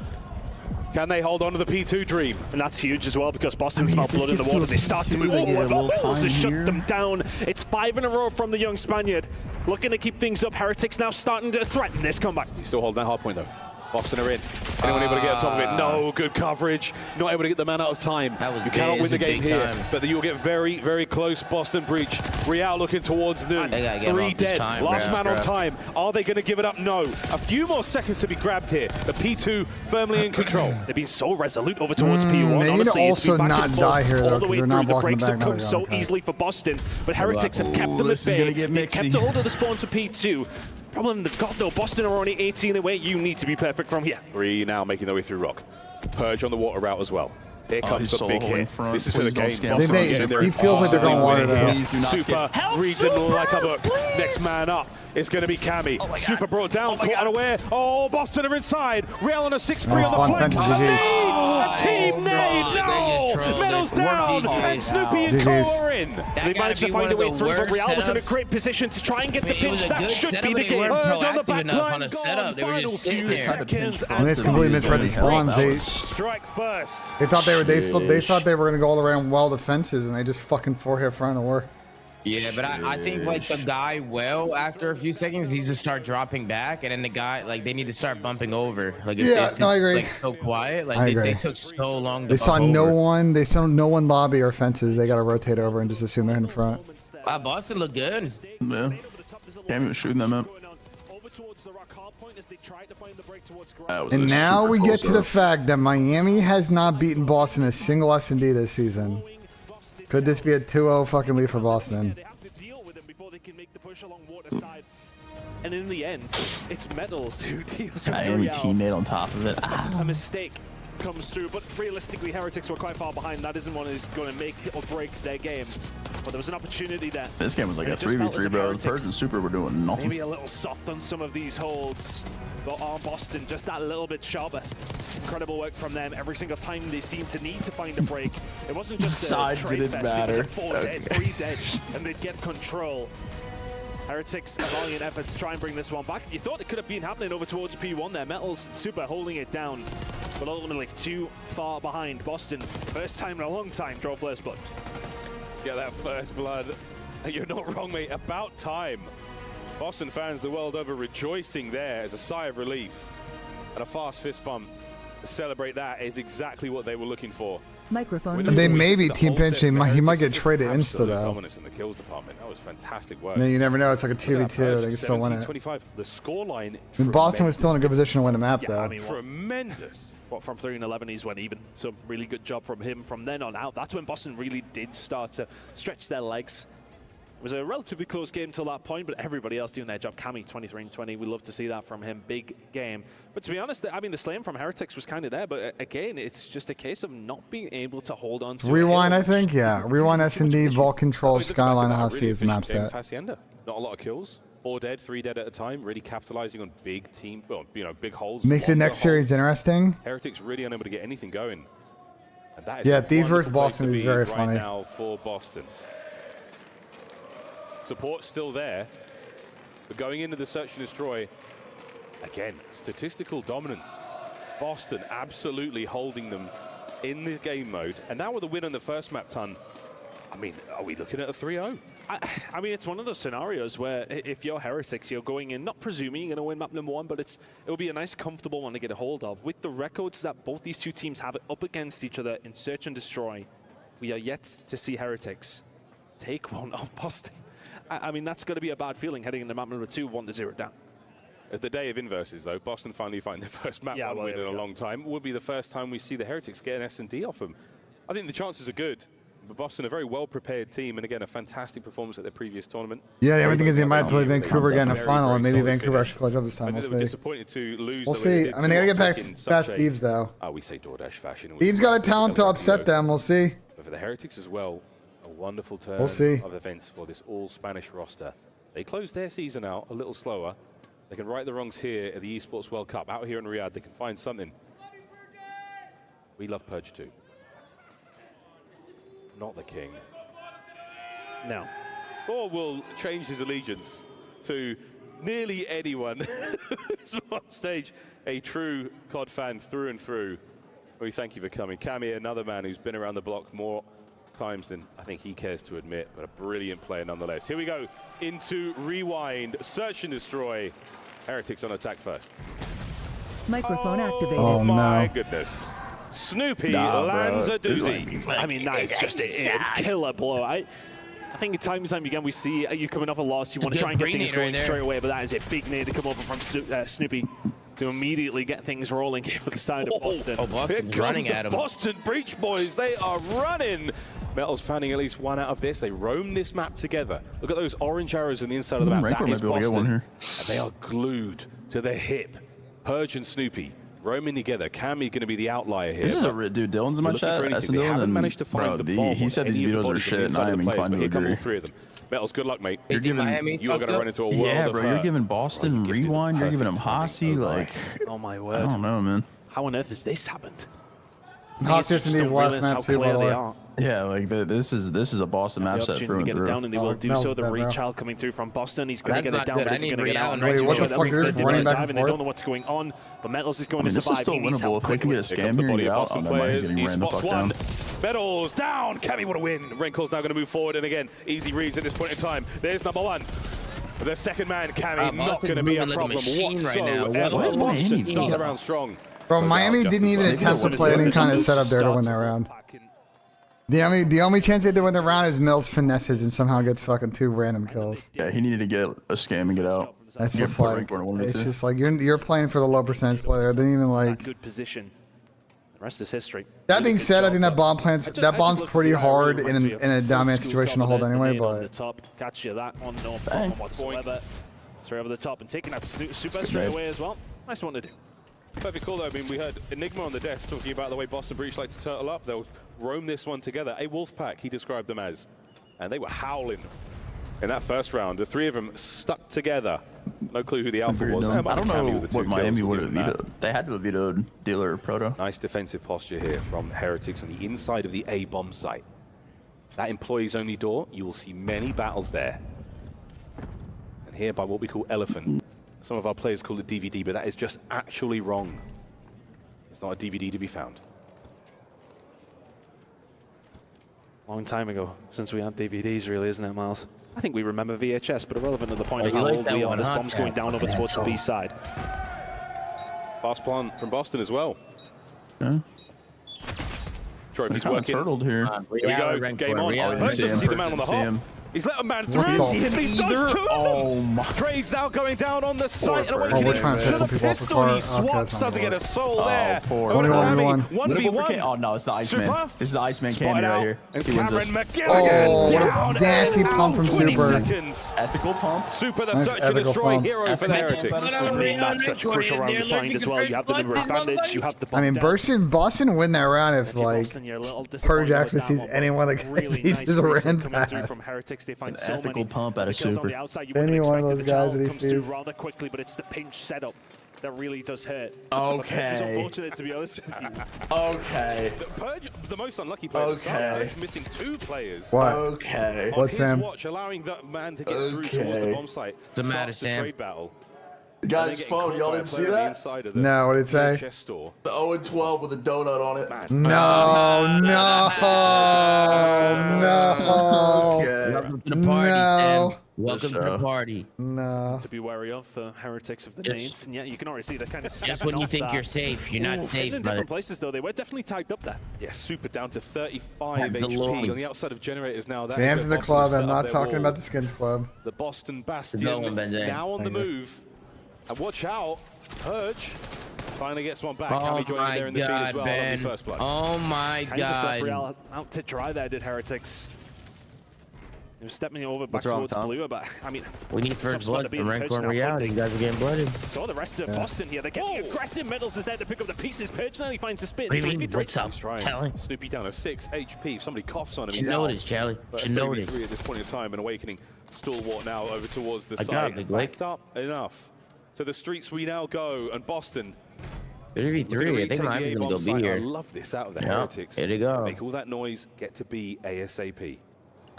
T: Can they hold on to the P2 dream?
H: And that's huge as well because Boston smell blood in the water. They start to move forward. Metals to shut them down. It's 5 in a row from the young Spaniard. Looking to keep things up. Heretics now starting to threaten this comeback.
T: He's still holding that hard point though. Boston are in. Anyone able to get on top of it? No, good coverage. Not able to get the man out of time. You cannot win the game here, but you'll get very, very close. Boston breach. Real looking towards noon. 3 dead. Last man on time. Are they going to give it up? No. A few more seconds to be grabbed here. The P2 firmly in control.
H: They've been so resolute over towards P1.
A: They
H: Honestly,
A: need to also not die here, though,
H: all the way
A: they're
H: through.
A: not
H: The
A: blocking
H: breaks
A: the
H: have
A: back.
H: come so easily for Boston, but Heretics have kept them at bay. They've kept a hold of the spawns for P2. Problem they've got though, Boston are only 18 away. You need to be perfect from here.
T: 3 now making their way through rock. Purge on the water route as well. Here comes a big hit. This is for the game.
A: He feels like they're going water though.
T: Super reads it like a book. Next man up is going to be Cammy. Super brought down, caught unaware. Oh, Boston are inside. Real on a 6 spree on the flank. A team nade. No! Metals down. And Snoopy and Cole are in.
H: They managed to find a way through, but Real was in a great position to try and get the finish. That should be the game.
N: Purge on the back line. Final
T: few seconds.
A: And they completely misread the spawns. They
T: strike first.
A: They thought they were gonna go all around well defenses, and they just fucking 4-hit front and worked.
N: Yeah, but I think like the guy after a few seconds he's just start dropping back, and then the guy they need to start bumping over. Like
A: I agree.
N: Like so quiet. Like they took so long.
A: They saw no one. They saw no one lobby or fences. They got to rotate over and just assume they're in front.
N: Wow, Boston looked good.
M: Yeah, Cammy was shooting them up.
A: And now we get to the fact that Miami has not beaten Boston a single S&D this season. Could this be a 2-0 fucking lead for Boston?
H: They have to deal with them before they can make the push along water side. And in the end, it's Metals who deals with
M: Miami teammate on top of it.
H: A mistake comes through, but realistically, Heretics were quite far behind. That isn't one who's going to make or break their game. But there was an opportunity there.
M: This game was like a 3v3, bro. The Purge and Super were doing nothing.
H: Maybe a little soft on some of these holds. But on Boston, just that little bit sharper. Incredible work from them. Every single time they seem to need to find a break. It wasn't just a trade fest. It was a 4 dead, 3 dead, and they'd get control. Heretics, a valiant effort to try and bring this one back. You thought it could have been happening over towards P1 there. Metals Super holding it down, but ultimately too far behind. Boston, first time in a long time, draw first blood.
T: Get that first blood. You're not wrong, mate. About time. Boston fans the world over rejoicing there as a sigh of relief. And a fast fist bump to celebrate that is exactly what they were looking for.
E: Microphone.
A: They maybe team pinch. He might get traded insta though.
T: Dominance in the kills department. That was fantastic work.
A: Then you never know. It's like a 2v2. They can still win it.
T: 25. The scoreline.
A: Boston was still in a good position to win the map though.
H: I mean,
T: tremendous.
H: From 3 and 11, he's went even. So really good job from him. From then on out, that's when Boston really did start to stretch their legs. It was a relatively close game till that point, but everybody else doing their job. Cammy, 23 and 20. We love to see that from him. Big game. But to be honest, I mean, the slam from Heretics was kind of there, but again, it's just a case of not being able to hold on to
A: Rewind, I think, yeah. Rewind S&D, Vault Control, Skyline, how see his map set.
T: Hacienda. Not a lot of kills. 4 dead, 3 dead at a time, really capitalizing on big team, well, big holes.
A: Makes the next series interesting.
T: Heretics really unable to get anything going. And that is
A: Yeah, these versus Boston is very funny.
T: Right now for Boston. Support still there, but going into the search and destroy, again, statistical dominance. Boston absolutely holding them in the game mode. And now with a win on the first map, Ton, I mean, are we looking at a 3-0?
H: I mean, it's one of those scenarios where if you're Heretics, you're going in, not presuming you're going to win map number 1, but it'll be a nice, comfortable one to get a hold of. With the records that both these two teams have up against each other in search and destroy, we are yet to see Heretics take one off Boston. I mean, that's going to be a bad feeling heading into map number 2, 1-0 down.
T: At the day of inverses, though, Boston finally find their first map one win in a long time. It would be the first time we see the Heretics get an S&D off them. I think the chances are good. But Boston, a very well-prepared team, and again, a fantastic performance at their previous tournament.
A: Yeah, the only thing is they might play Vancouver again in the final, and maybe Vancouver actually clutch up this time. We'll see.
T: Disappointed to lose.
A: We'll see. I mean, they gotta get past Thieves, though.
T: We say DoorDash fashion.
A: Thieves got a talent to upset them. We'll see.
T: But for the Heretics as well, a wonderful turn
A: of
T: events for this all-Spanish roster. They closed their season out a little slower. They can right the wrongs here at the Esports World Cup. Out here in Riyadh, they can find something. We love Purge too. Not the king.
H: No.
T: Or will change his allegiance to nearly anyone who's on stage. A true CoD fan through and through. We thank you for coming. Cammy, another man who's been around the block more times than I think he cares to admit, but a brilliant player nonetheless. Here we go into Rewind, Search and Destroy. Heretics on attack first.
E: Microphone activated.
A: Oh,
T: my
A: no.
T: goodness. Snoopy lands a doozy.
H: I mean, that is just a killer blow. I think time and time again we see you coming off a loss, you want to try and get things going straight away, but that is a big need to come over from Snoopy to immediately get things rolling for the side of Boston.
N: Oh, Boston's running at him.
T: Boston Breach Boys, they are running. Metal's finding at least one out of this. They roam this map together. Look at those orange arrows on the inside of the map. That is Boston. And they are glued to the hip. Purge and Snoopy roaming together. Cammy going to be the outlier here.
M: This is a dude. Dylan's in my chat.
T: They haven't managed to find the bomb.
M: He said these videos are shit, and I am inclined to agree.
T: All 3 of them. Metals, good luck, mate.
M: You're giving
T: you are going to run into a world
M: yeah,
T: of
M: bro.
T: hurt.
M: You're giving Boston Rewind. You're giving him Hossy. Like,
H: oh my word.
M: I don't know, man.
H: How on earth has this happened?
A: Hossy in these last maps too, by the way.
M: Yeah, like this is a Boston map set through and
H: get
M: through.
H: it down, and they will do so. The rechild coming through from Boston. He's going to get it down, but he's going to get out.
A: Wait, what the fuck? They're just running back and
H: They don't know
A: forth.
H: what's going on, but Metals is going to
M: This
H: survive.
M: is still winnable. If they can get a scam here and get out on them, he's getting ran the fuck down.
T: Metals down. Cammy, what a win. Renkel's now going to move forward, and again, easy reads at this point in time. There's number 1. The second man, Cammy, not going to be a problem whatsoever. Boston start the round strong.
A: Bro, Miami didn't even attempt to play any kind of setup there to win that round. The only chance they did win the round is Mills finesses and somehow gets fucking 2 random kills.
M: Yeah, he needed to get a scam and get out.
A: That's just like, it's just like you're playing for the low percentage player. They didn't even like.
H: Good position. The rest is history.
A: That being said, I think that bomb's pretty hard in a down man situation to hold anyway. But
H: catch you that one, no problem whatsoever. Straight over the top and taking that super straight away as well. Nice one to do.
T: Perfect call, though. I mean, we heard Enigma on the desk talking about the way Boston Breach like to turtle up. They'll roam this one together. A wolf pack, he described them as. And they were howling in that first round. The 3 of them stuck together. No clue who the alpha was.
M: I don't know what Miami would have vetoed. They had to have vetoed Dealer or Proto.
T: Nice defensive posture here from Heretics on the inside of the A bomb site. That employees only door, you will see many battles there. And here by what we call Elephant. Some of our players call it DVD, but that is just actually wrong. It's not a DVD to be found.
H: Long time ago since we had DVDs, really, isn't it, Miles? I think we remember VHS, but irrelevant to the point of how old we are. This bomb's going down over towards the B side.
T: Fast plant from Boston as well.
M: Yeah.
T: Trophy's working.
M: Turtled here.
T: Here we go. Game on. First to see the man on the hop. He's let a man through. He does 2 of them. Trades now going down on the site. And awakening to the pistol. He swaps. Doesn't get a soul there. 1v1.
M: Oh, no, it's the Iceman. This is the Iceman candy right here.
T: And Cameron McGilligan down.
A: What a nasty pump from
T: 20
A: Super.
T: Seconds.
M: Ethical pump.
T: Super, the search and destroy hero for the Heretics.
H: That's such a crucial round to find as well. You have the number advantage. You have the
A: I mean, Boston win that round if like Purge actually sees anyone like these is a ran back.
H: Heretics, they find
M: An
H: so
M: ethical
H: many
M: pump out of
H: kills on
M: Super.
H: the outside. You
A: Any
H: wouldn't
A: one of
H: expect
A: those
H: it. The
A: guys
H: child
A: that he
H: comes through
A: sees.
H: rather quickly, but it's the pinch setup that really does hurt.
M: Okay.
H: It's unfortunate, to be honest with you.
M: Okay.
T: Purge, the most unlucky player.
M: Okay.
T: Purge missing 2 players.
A: What?
M: Okay.
T: On
A: What's
T: his
A: Sam?
T: watch, allowing that man to get through towards the bomb site.
N: Doesn't matter,
T: Starts the
N: Sam.
T: trade battle.
M: Guys, phone, y'all didn't see that?
A: No, what did it say?
T: Chest store.
M: The 0-12 with a donut on it.
A: No, no, no.
M: Okay.
N: Welcome to the party,
A: No.
N: Sam. Welcome to the party.
A: No.
H: To be wary of for Heretics of the
N: Yes.
H: nades. And yeah, you can already see they're kind of
N: Just when you think you're safe, you're not safe,
H: in
N: brother.
H: different places, though. They were definitely tagged up there.
T: Yeah, Super down to 35
N: The
T: HP
N: Lord.
T: on the outside of generators now. That
A: Sam's
T: is
A: in
T: where
A: the
T: Boston
A: club.
T: set
A: I'm
T: up
A: not
T: their
A: talking
T: wall.
A: about the Skins Club.
T: The Boston Bastion
N: Going, BENJ.
T: now on the
A: Thank you.
T: move. And watch out, Purge finally gets one back.
N: Oh
T: Cammy joining
N: my
T: there in the feed as
N: God,
T: well.
N: Ben.
T: Lovely first blood.
N: Oh my
H: Kind of just left
N: God.
H: Real out to dry there, did Heretics. He was stepping over back
F: What's wrong,
H: towards
F: Tom?
H: Blue, but I mean,
N: We need
H: it's a tough
N: first
H: spot
N: blood
H: to be
N: from
H: in.
N: Rancor
H: Purge now
N: Reality. You
H: hunting.
N: guys are getting blooded.
H: So the rest of Boston here, they're getting aggressive. Metals is there to pick up the pieces. Purge now he finds the spin.
N: What do you mean?
H: 3v3.
N: What's up,
T: He's trying.
N: Charlie?
T: Snoopy down to 6 HP. If somebody coughs on him,
N: Should
T: he's
N: know
T: out.
N: this, Charlie.
T: But
N: Should
T: a
N: know
T: 3v3
N: this.
T: at this point in time, and awakening stalwart now over towards the
N: I got
T: side.
N: it, Big Blake.
T: Backed up enough. To the streets we now go, and Boston.
N: 3v3. I think
T: my
N: Ryan's gonna go be here.
T: I love this out of the
N: Yeah,
T: Heretics.
N: here they go.
T: Make all that noise, get to B ASAP.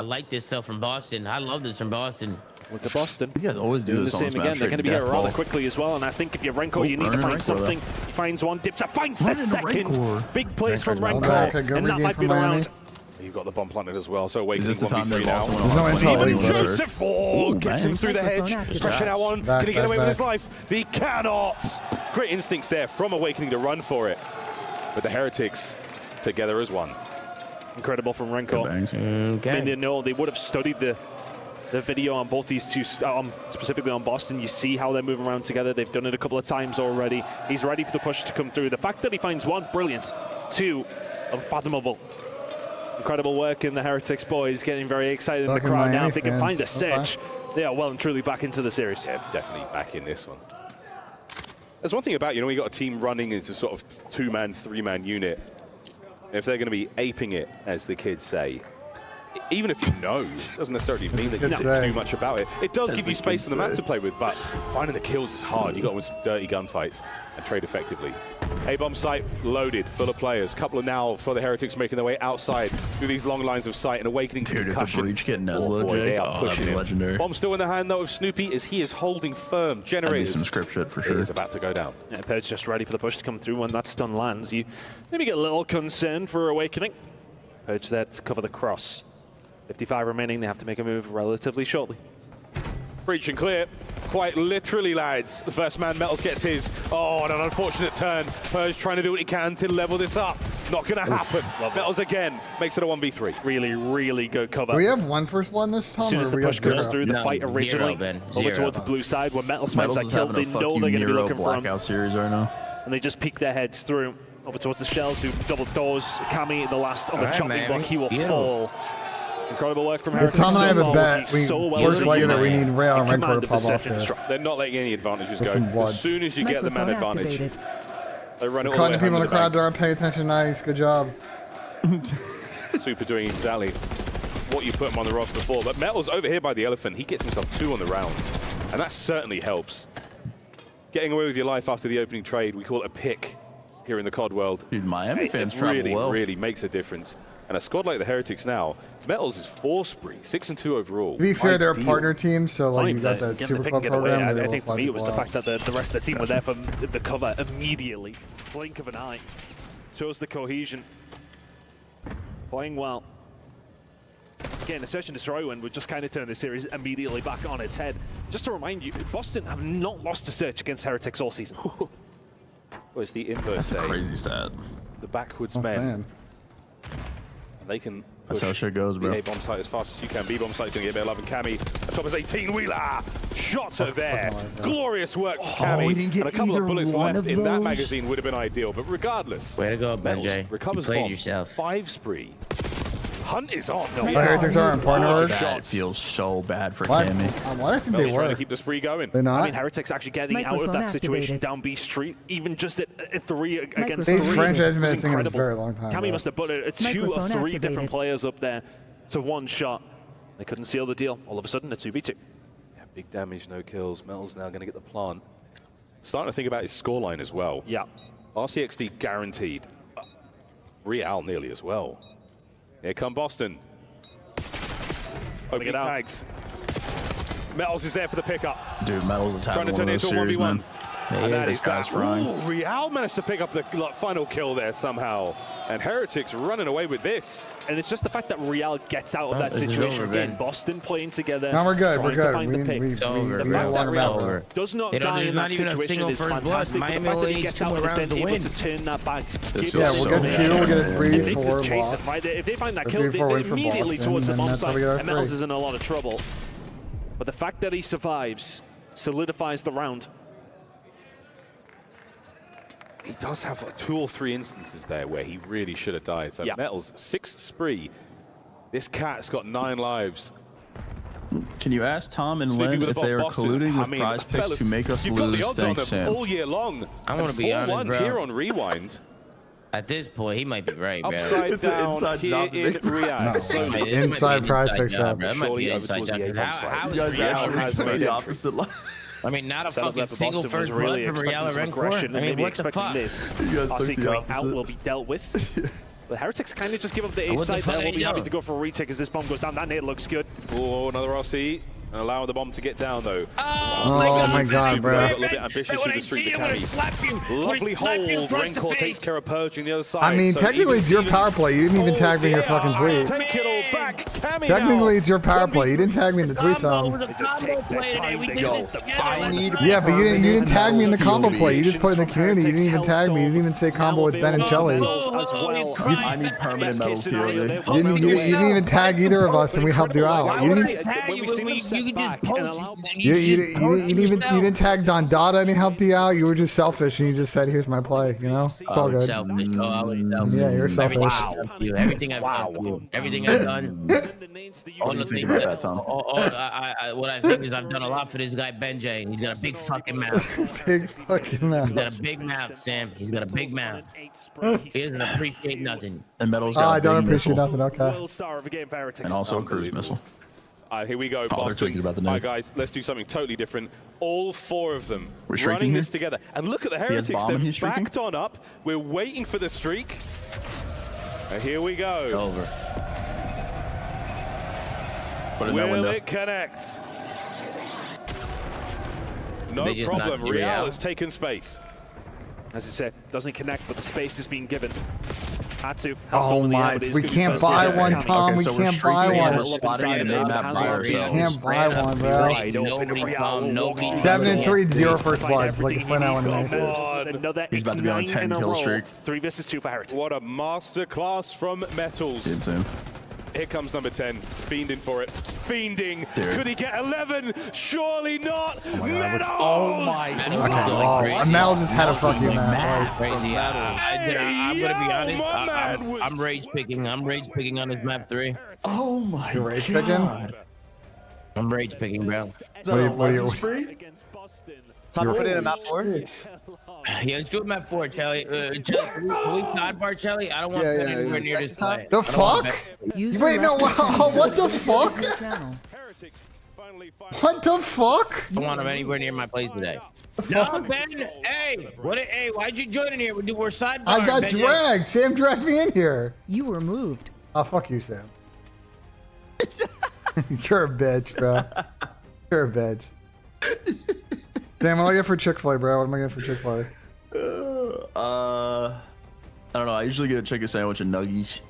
N: I like this stuff from Boston. I love this from Boston.
H: Look at Boston.
M: You guys always do
H: Doing the
M: this on
H: same
M: Smash
H: again. They're
M: Straight
H: going to be here
M: Death
H: rather
M: Ball.
H: quickly as well. And I think if you're Renko, you need to
M: running
H: find
M: Renko,
H: something. He finds one, dips, finds the
M: Running
H: second.
M: Renko.
H: Big plays from
A: Renko.
H: Renko.
A: Okay, good
H: And that
A: game
H: might
A: for
H: be
A: Miami.
H: around.
T: You've got the bomb planted as well, so
M: Is
T: awakening
M: this the time
T: 1v3
M: they've
T: now.
M: also
A: There's no
M: went
A: intel
M: on
A: league.
T: Joseph gets him through the hedge,
E: Microphone
T: crashing out one.
A: Back,
T: Can he get
A: back,
T: away with his
A: back.
T: life? He cannot. Great instincts there from Awakening to run for it. But the Heretics together as one.
H: Incredible from Renko.
N: Okay.
H: I mean, they know they would have studied the video on both these two, specifically on Boston. You see how they're moving around together. They've done it a couple of times already. He's ready for the push to come through. The fact that he finds one, brilliant. Two, unfathomable. Incredible work in the Heretics boys, getting very excited in the
A: Fucking
H: crowd now.
A: Miami
H: If they can
A: fans.
H: find a
A: Okay.
H: search, they are well and truly back into the series.
T: Yeah, definitely back in this one. There's one thing about, when you got a team running as a sort of 2-man, 3-man unit, if they're going to be aping it, as the kids say, even if you know, it doesn't necessarily mean that you can do much about it. It does give you space on the map to play with, but finding the kills is hard. You got to win some dirty gunfights and trade effectively. A-bomb site loaded, full of players. Couple of now for the Heretics making their way outside through these long lines of sight and Awakening to
M: Dude, if the
T: concussion.
M: breach get
T: Oh
M: Neslo,
T: boy, they
M: Jake,
T: are
M: oh, that'd
T: pushing
M: be
T: him.
M: legendary.
T: Bomb still in the hand though of Snoopy as he is holding firm.
M: That'd be
T: Generators.
M: some script shit for
T: It
M: sure.
T: is about to go down.
H: Yeah, Purge just ready for the push to come through. When that stun lands, you maybe get a little concerned for Awakening. Purge there to cover the cross. 55 remaining, they have to make a move relatively shortly.
T: Breach and clear. Quite literally, lads. The first man, Metals, gets his. Oh, and an unfortunate turn. Purge trying to do what he can to level this up. Not going to happen. Metals again makes it a 1v3.
H: Really, really good cover.
A: Do we have one first blood this time?
H: As soon
A: or
H: as
A: do
H: the
A: we
H: push
A: have zero?
H: goes through, the
N: No,
H: fight
N: zero,
H: originally
N: Ben,
H: over
N: zero.
H: towards the blue side, when Metals finds
M: Metals
H: that
M: is
H: kill,
M: having
H: they
M: a
H: know
M: fuck
H: they're
M: you
H: going to be
M: Nero
H: looking for him.
M: blackout series right now.
H: And they just peek their heads through over towards the Shells, who double doors. Cammy, the last on the
N: All right,
H: chopping
N: man.
H: block, he will
N: Yeah.
H: fall. Incredible work from
A: If
H: Heretics.
A: Tom and I have a
H: so far,
A: bet,
H: working
A: we
H: so well
A: first
H: as a
A: leg
H: unit.
A: that we need Rail and
H: In
A: Renko
H: command
A: to
H: of
A: pop
H: the
A: off
H: second
A: here.
H: strike.
T: They're not letting any advantages
A: With
T: go.
A: some bloods.
T: As soon as you get the man
E: Microphone
T: advantage,
E: activated.
T: they run it all the
A: Cutting
T: way
A: people in
T: home
A: the
T: to
A: crowd
T: bank.
A: that aren't paying attention. Nice. Good job.
T: Super doing exactly what you put him on the roster for. But Metals over here by the elephant, he gets himself 2 on the round. And that certainly helps. Getting away with your life after the opening trade, we call it a pick here in the CoD world.
M: Dude, Miami fans
T: it
M: travel
T: really,
M: well.
T: really makes a difference. And a squad like the Heretics now, Metals is 4 spree, 6-2 overall.
A: To be fair, they're a
T: Ideal.
A: partner team, so like you got that
H: Getting
A: super
H: the pick
A: club
H: and get away.
A: program. they're
H: I
A: able
H: think
A: to
H: for
A: fly
H: me it was the
A: people
H: fact that the rest of the team were there for the cover immediately. Blink of an eye. Shows the cohesion. Playing well. Again, a search and destroy win would just kind of turn the series immediately back on its head. Just to remind you, Boston have not lost a search against Heretics all season.
T: Well, it's the inverse
M: That's a
T: day.
M: crazy stat.
T: The backwards
A: I'm
T: men.
A: saying.
T: They can
M: That's how shit goes, bro.
T: the A-bomb site as fast as you can. B-bomb site's going to get a bit of love, and Cammy. A top is 18-wheeler. Shots are there. Glorious work from Cammy.
M: we didn't get
T: and a couple
M: either
T: of bullets
M: one
T: left
M: of
T: in that
M: those.
T: magazine would have been ideal. But regardless,
N: Way to go,
T: Metals
N: BENJ. You
T: recovers
N: played
T: bomb.
N: yourself.
T: 5 spree. Hunt is on.
A: The Heretics are in partner
T: Large
A: order.
M: That
T: shots.
M: feels so bad for
A: Why?
M: Cammy.
A: Why I think
T: Metals
A: they
T: trying
A: were.
T: to keep the spree going.
A: They're not.
H: I mean, Heretics actually getting out of
E: Microphone
H: that situation
E: activated.
H: down B Street, even just at 3 against
E: These
H: 3.
A: franchise has been
H: was
A: a thing in a
H: incredible.
A: very long time,
H: Cammy
A: bro.
H: must have put a 2 of
E: Microphone
H: 3 different
E: activated.
H: players up there to one shot. They couldn't seal the deal. All of a sudden, a 2v2.
T: Yeah, big damage, no kills. Metal's now going to get the plant. Starting to think about his scoreline as well.
H: Yeah.
T: RCXD guaranteed. Real nearly as well. Here come Boston. Opening tags. Metals is there for the pickup.
M: Dude, Metals is
T: trying
M: having
T: to turn
M: one
T: it
M: of
T: into a
M: those series,
T: 1v1.
M: man.
T: And that is
M: guy's
T: that.
M: frying.
T: Ooh, Real managed to pick up the final kill there somehow. And Heretics running away with this.
H: And it's just the fact that Real gets out of that situation again. Boston playing together.
A: No, we're good. We're
H: trying to
A: good.
H: find the pick.
A: We
H: the fact that Real does not die in that situation is fantastic. But the fact that he gets out and is then able to turn that back.
A: Yeah, we'll get 2, we'll get a 3, 4
H: loss.
A: loss.
H: If they find that kill, they're immediately towards the bomb site. And Metals is in a lot of trouble. But the fact that he survives solidifies the round.
T: He does have 2 or 3 instances there where he really should have died. So Metals, 6 spree. This cat's got 9 lives.
M: Can you ask Tom and
T: Sleeping
M: Lynn
T: with
M: if
T: the
M: they are
T: Boston.
M: colluding
T: I
M: with
T: mean,
M: prize picks
T: fellas,
M: to make us
T: you've got
M: lose?
T: the odds
M: Thanks,
T: on them
M: Sam.
T: all year long.
N: I want to be honest,
T: 4-1
N: bro.
T: here on Rewind.
N: At this point, he might be right, bro.
T: Upside down here in Riyadh.
A: Inside prize picks up.
T: Surely over towards the ACOM side.
N: You guys
T: has made
M: the
T: it.
M: opposite line.
N: I mean, not a
H: Sounded
N: fucking
H: like the
N: single
H: Boston was
N: first
H: really
N: blood from Real
H: expecting some
N: Red
H: aggression.
N: I mean,
H: Maybe
N: what the
H: expecting
N: fuck?
H: this.
M: You guys took
H: RC
M: the
H: going
M: opposite.
H: out will be dealt with. The Heretics kind of just give up the ace
N: What the
H: side
N: fuck
H: there.
N: are
H: We'll
N: you
H: be happy
N: doing?
H: to go for a retake as this bomb goes down. That nade looks good.
T: Oh, another RC. And allowing the bomb to get down, though.
A: Oh my god, bro.
T: A little bit ambitious with the street Bikami. Lovely hold. Rancor takes care of purging the other side.
A: I mean,
T: So
A: technically
T: even
A: it's your
T: Stevens-
A: power play. You didn't even tag me in your fucking tweet.
T: Take it all back. Cami
A: Technically
T: now.
A: it's your power play. You didn't tag me in the tweet, Tom.
H: Just take the time to go.
A: Yeah, but you didn't tag me in the combo play. You just put it in the community. You didn't even tag me. You didn't even say combo with Ben and Shelly.
M: I need permanent Metals POV.
A: You didn't even tag either of us, and we helped you out. You didn't.
H: When we see them step back and allow
A: You didn't tag Don Dada and he helped you out. You were just selfish and you just said, "Here's my play." You know, it's all good.
N: Selfish. Oh, I was selfish.
A: Yeah, you're selfish.
N: Everything I've done for you. Everything I've done.
M: What do you think about that, Tom?
N: What I think is I've done a lot for this guy BENJ, and he's got a big fucking mouth.
A: Big fucking mouth.
N: He's got a big mouth, Sam. He's got a big mouth. He doesn't appreciate nothing.
M: And Metals
A: Oh,
M: got
A: I
M: a
A: don't
M: big
A: appreciate
M: missile.
A: nothing. Okay.
H: World star of a game for Heretics.
M: And also a cruise missile.
T: All right, here we go,
M: they're
T: Boston.
M: tweaking about the
T: All
M: name.
T: right, guys, let's do something totally different. All 4 of them
M: We're shrinking
T: running
M: here?
T: this together. And look at the
M: has
T: Heretics.
M: bomb and
T: They've
M: he's shrinking?
T: backed on up. We're waiting for the streak. And here we go.
N: Over.
M: Put it in that
T: Will
M: window.
T: it connect? No
N: They just
T: problem.
N: knocked you
T: Real
N: out.
T: has taken space.
H: As I said, doesn't connect, but the space is being given. Had to.
A: Oh my! We can't buy one, Tom. We
M: so we're
A: can't buy
M: streaking and
A: one.
M: we're spotting it in the map by
A: We
M: ourselves.
A: can't buy one, bro.
N: Right, nobody come, nobody.
A: 7 and 3, 0 first bloods. Like explain that one to me.
H: Another
M: He's about to be on a
H: 9 in
M: 10 kill
H: row.
M: streak.
H: 3 versus 2 for Heretics.
T: What a masterclass from Metals.
M: Insane.
T: Here comes number 10, fiending for it. Fiending.
M: Dude.
T: Could he get 11? Surely not. Metals!
M: Oh my
A: Okay, well, Mel just had a fucking map.
N: Crazy. I'm gonna be honest.
T: my man was
N: I'm rage picking. I'm rage picking on this map 3.
M: Oh my
A: You're rage
M: god.
N: I'm rage picking, bro.
A: What are you?
H: Against Boston.
F: Tom, put it in a map 4.
N: Yeah, let's do a map 4, Charlie. Charlie, can we sidebar, Charlie? I don't want Ben anywhere near this fight.
A: The fuck? Wait, no. What the fuck?
T: Heretics finally
A: What the fuck?
N: I don't want him anywhere near my place today. No, Ben. Hey, Hey, why'd you join in here? We're sidebar.
A: I got
N: Ben.
A: dragged. Sam dragged me in here.
E: You were moved.
A: Oh, fuck you, Sam. You're a bitch, bro. You're a bitch. Sam, what do I get for Chick-fil-A, bro? What am I getting for Chick-fil-A?
M: I don't know. I usually get a chicken sandwich and nuggies.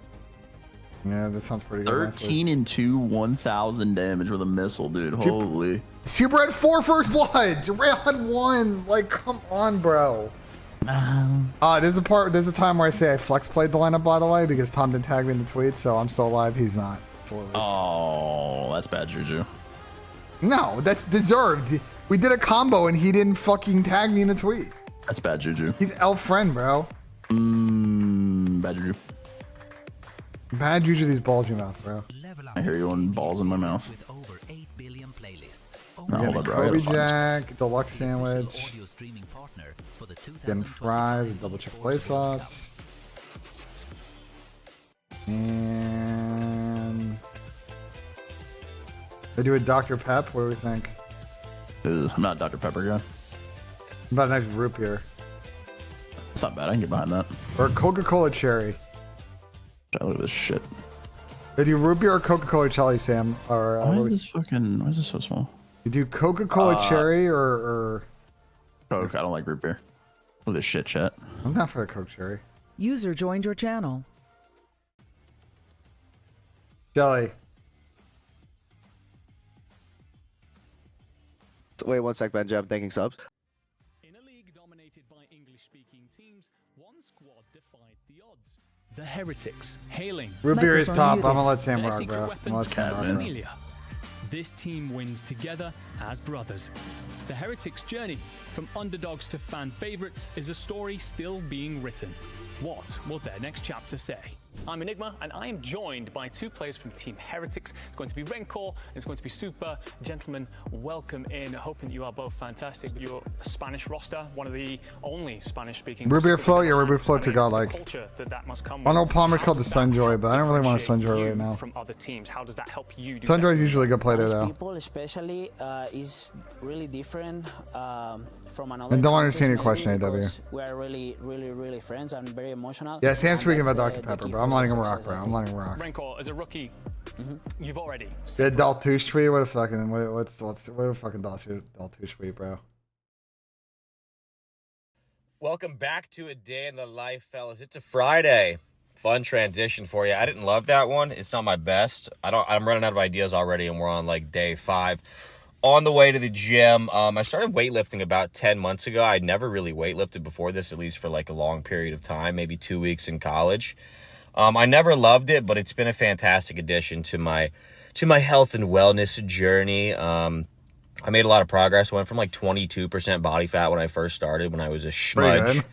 A: Yeah, that sounds pretty good.
M: 13 and 2, 1,000 damage with a missile, dude. Holy.
A: Super had 4 first bloods. Rail had 1. Like, come on, bro. There's a time where I say I flex played the lineup, by the way, because Tom didn't tag me in the tweet, so I'm still alive. He's not. Absolutely.
M: Oh, that's bad juju.
A: No, that's deserved. We did a combo and he didn't fucking tag me in the tweet.
M: That's bad juju.
A: He's elf friend, bro.
M: Bad juju.
A: Bad juju, these balls in your mouth, bro.
M: I hear you on balls in my mouth. No, hold up, bro. I
A: Kobe
M: gotta find
A: Jack, deluxe sandwich. Getting fries, double check play sauce. And They do a Dr. Pep. What do we think?
M: I'm not a Dr. Pepper guy.
A: What about a nice root beer?
M: It's not bad. I can get behind that.
A: Or a Coca-Cola cherry.
M: Look at this shit.
A: They do root beer or Coca-Cola cherry, Sam. Or
M: Why is this so small?
A: You do Coca-Cola cherry or
M: Coke. I don't like root beer. Look at this shit, chat.
A: I'm not for the Coke cherry.
E: User joined your channel.
A: Jelly.
F: Wait 1 sec, Benji. I'm thanking subs.
P: In a league dominated by English-speaking teams, one squad defied the odds. The Heretics, hailing.
A: Root beer is top. I'm gonna let Sam rock, bro. I'm gonna let Sam rock, bro.
P: Familiar. This team wins together as brothers. The Heretics' journey from underdogs to fan favorites is a story still being written. What will their next chapter say? I'm Enigma, and I am joined by two players from Team Heretics. It's going to be Rencor, and it's going to be Super. Gentlemen, welcome in. Hoping you are both fantastic. Your Spanish roster, one of the only Spanish-speaking.
A: Root beer float, yeah, root beer float to godlike. I know Palmer's called the Sunjoy, but I don't really want a Sunjoy right now.
P: From other teams, how does that help you?
A: Sunjoy is usually a good play there, though.
R: People, especially, is really different from another.
A: And don't understand your question, AW.
R: We are really friends. I'm very emotional.
A: Yeah, Sam's speaking about Dr. Pepper, bro. I'm letting him rock, bro. I'm letting him rock.
P: Rencor, as a rookie, you've already.
A: Yeah, Daltouche tweet. What a fucking what a fucking Daltouche tweet, bro.
U: Welcome back to A Day in the Life, fellas. It's a Friday. Fun transition for you. I didn't love that one. It's not my best. I'm running out of ideas already, and we're on like day 5. On the way to the gym. I started weightlifting about 10 months ago. I'd never really weightlifted before this, at least for like a long period of time, maybe 2 weeks in college. I never loved it, but it's been a fantastic addition to my health and wellness journey. I made a lot of progress. I went from like 22% body fat when I first started, when I was a schmudge,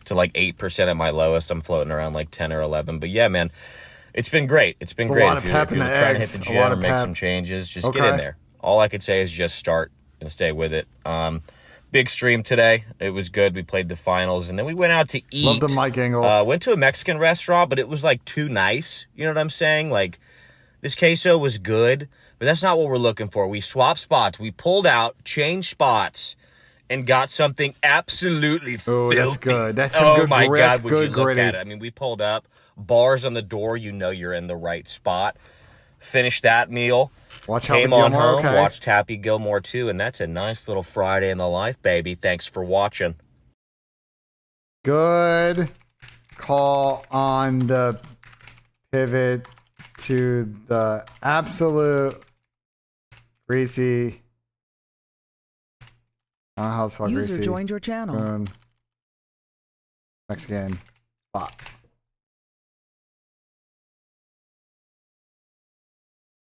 U: to like 8% at my lowest. I'm floating around like 10 or 11. But yeah, man, it's been great. It's been great. If you're trying to hit the gym or make some changes, just get in there. All I could say is just start and stay with it. Big stream today. It was good. We played the finals, and then we went out to eat.
A: Love the mic angle.
U: Went to a Mexican restaurant, but it was like too nice. You know what I'm saying? Like, this queso was good, but that's not what we're looking for. We swapped spots. We pulled out, changed spots, and got something absolutely filthy.
A: That's good. That's some good
U: my
A: grit.
U: God, would
A: Good
U: you look
A: gritty.
U: at it? I mean, we pulled up. Bars on the door. You know you're in the right spot. Finished that meal. Came on home, watched Happy Gilmore 2, and that's a nice little Friday in the life, baby. Thanks for watching.
A: Good call on the pivot to the absolute greasy. I don't know how it's fucking greasy.
E: User joined your channel.
A: Mexican spot.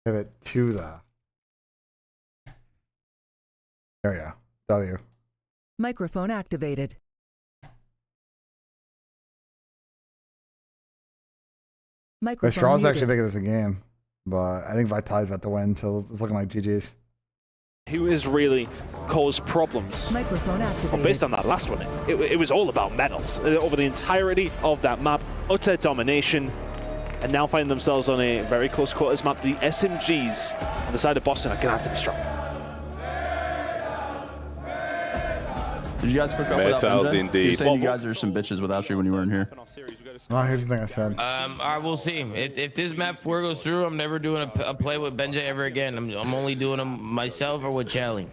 A: Pivot to the. There we go. W.
E: Microphone activated. Microphone
A: Straw's
E: muted.
A: actually making this a game, but I think Vitai's about to win, so it's looking like GG's.
H: Who has really caused problems?
E: Microphone activated.
H: Well, based on that last one, it was all about medals. Over the entirety of that map, utter domination. And now find themselves on a very close quarters map. The SMGs on the side of Boston are going to have to be strong.
M: Did you guys pick up without
T: Metals
M: BENJ?
T: indeed.
M: You're saying you guys are some bitches without you when you weren't here.
A: Oh, here's the thing I said.
N: All right, we'll see. If this map 4 goes through, I'm never doing a play with BENJ ever again. I'm only doing them myself or with Charlie.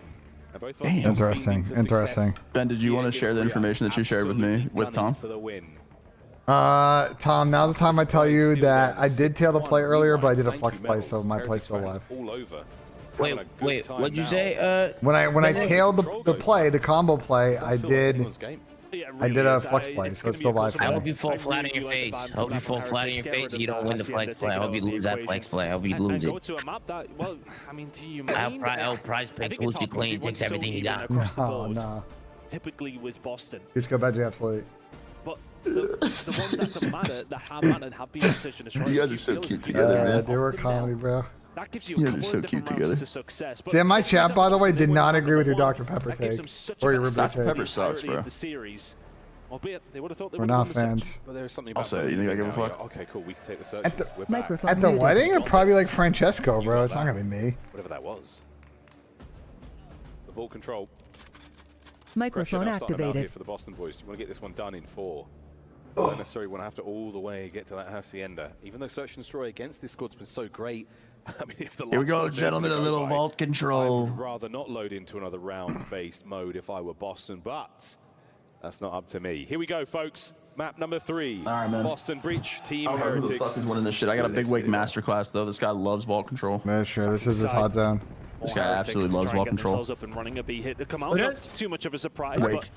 A: Interesting. Interesting.
M: Ben, did you want to share the information that you shared with me with Tom?
A: Tom, now's the time I tell you that I did tail the play earlier, but I did a flex play, so my play's still alive.
N: Wait, what'd you say?
A: When I tailed the play, the combo play, I did a flex play, so it's still live.
N: I hope you fall flat in your face. I hope you fall flat in your face and you don't win the flex play. I hope you lose that flex play. I hope you lose it. I hope Prize Picks holds you clean, takes everything you got.
A: Oh, no.
H: Typically with Boston.
A: Just go BENJ, absolutely.
H: But the ones that matter, that have mattered, have been in position to
M: You guys are so cute together, man.
A: They were comedy, bro.
H: That gives
M: you guys are so cute together.
A: Sam, my chat, by the way, did not agree with your Dr. Pepper take. Or your Ruby take.
M: Dr. Pepper sucks, bro.
H: Albeit they would have thought they
A: We're
H: would have
A: not
H: won the search,
A: fans.
H: but there's something
M: I'll
H: about
M: say it. You think I give a
H: now.
M: fuck?
H: Okay, cool. We can take the searches. We're back.
E: Microphone
A: At the
E: muted.
A: wedding, it'd probably like Francesco, bro. It's not gonna be me.
T: Whatever that was. The vault control.
E: Microphone
T: Pressure now starting to mount here
E: activated.
T: for the Boston boys. You want to get this one done in 4. You don't necessarily want to have to all the way get to that hacienda. Even though Search and Destroy against this squad's been so great. I mean, if the
M: Here we
T: last
M: go,
T: one
M: gentlemen. A
T: doesn't
M: little
T: go by,
M: vault control.
T: I would rather not load into another round-based mode if I were Boston, but that's not up to me. Here we go, folks. Map number 3.
M: All right, man.
T: Boston Breach, Team
M: I don't know who the
T: Heretics.
M: fuck is winning this shit. I got a big wig masterclass though. This guy loves vault control.
A: Yeah, sure. This is his hot zone.
M: This guy absolutely loves vault control.
H: Themselves up and running a B hit to come out. Not too much of a surprise, but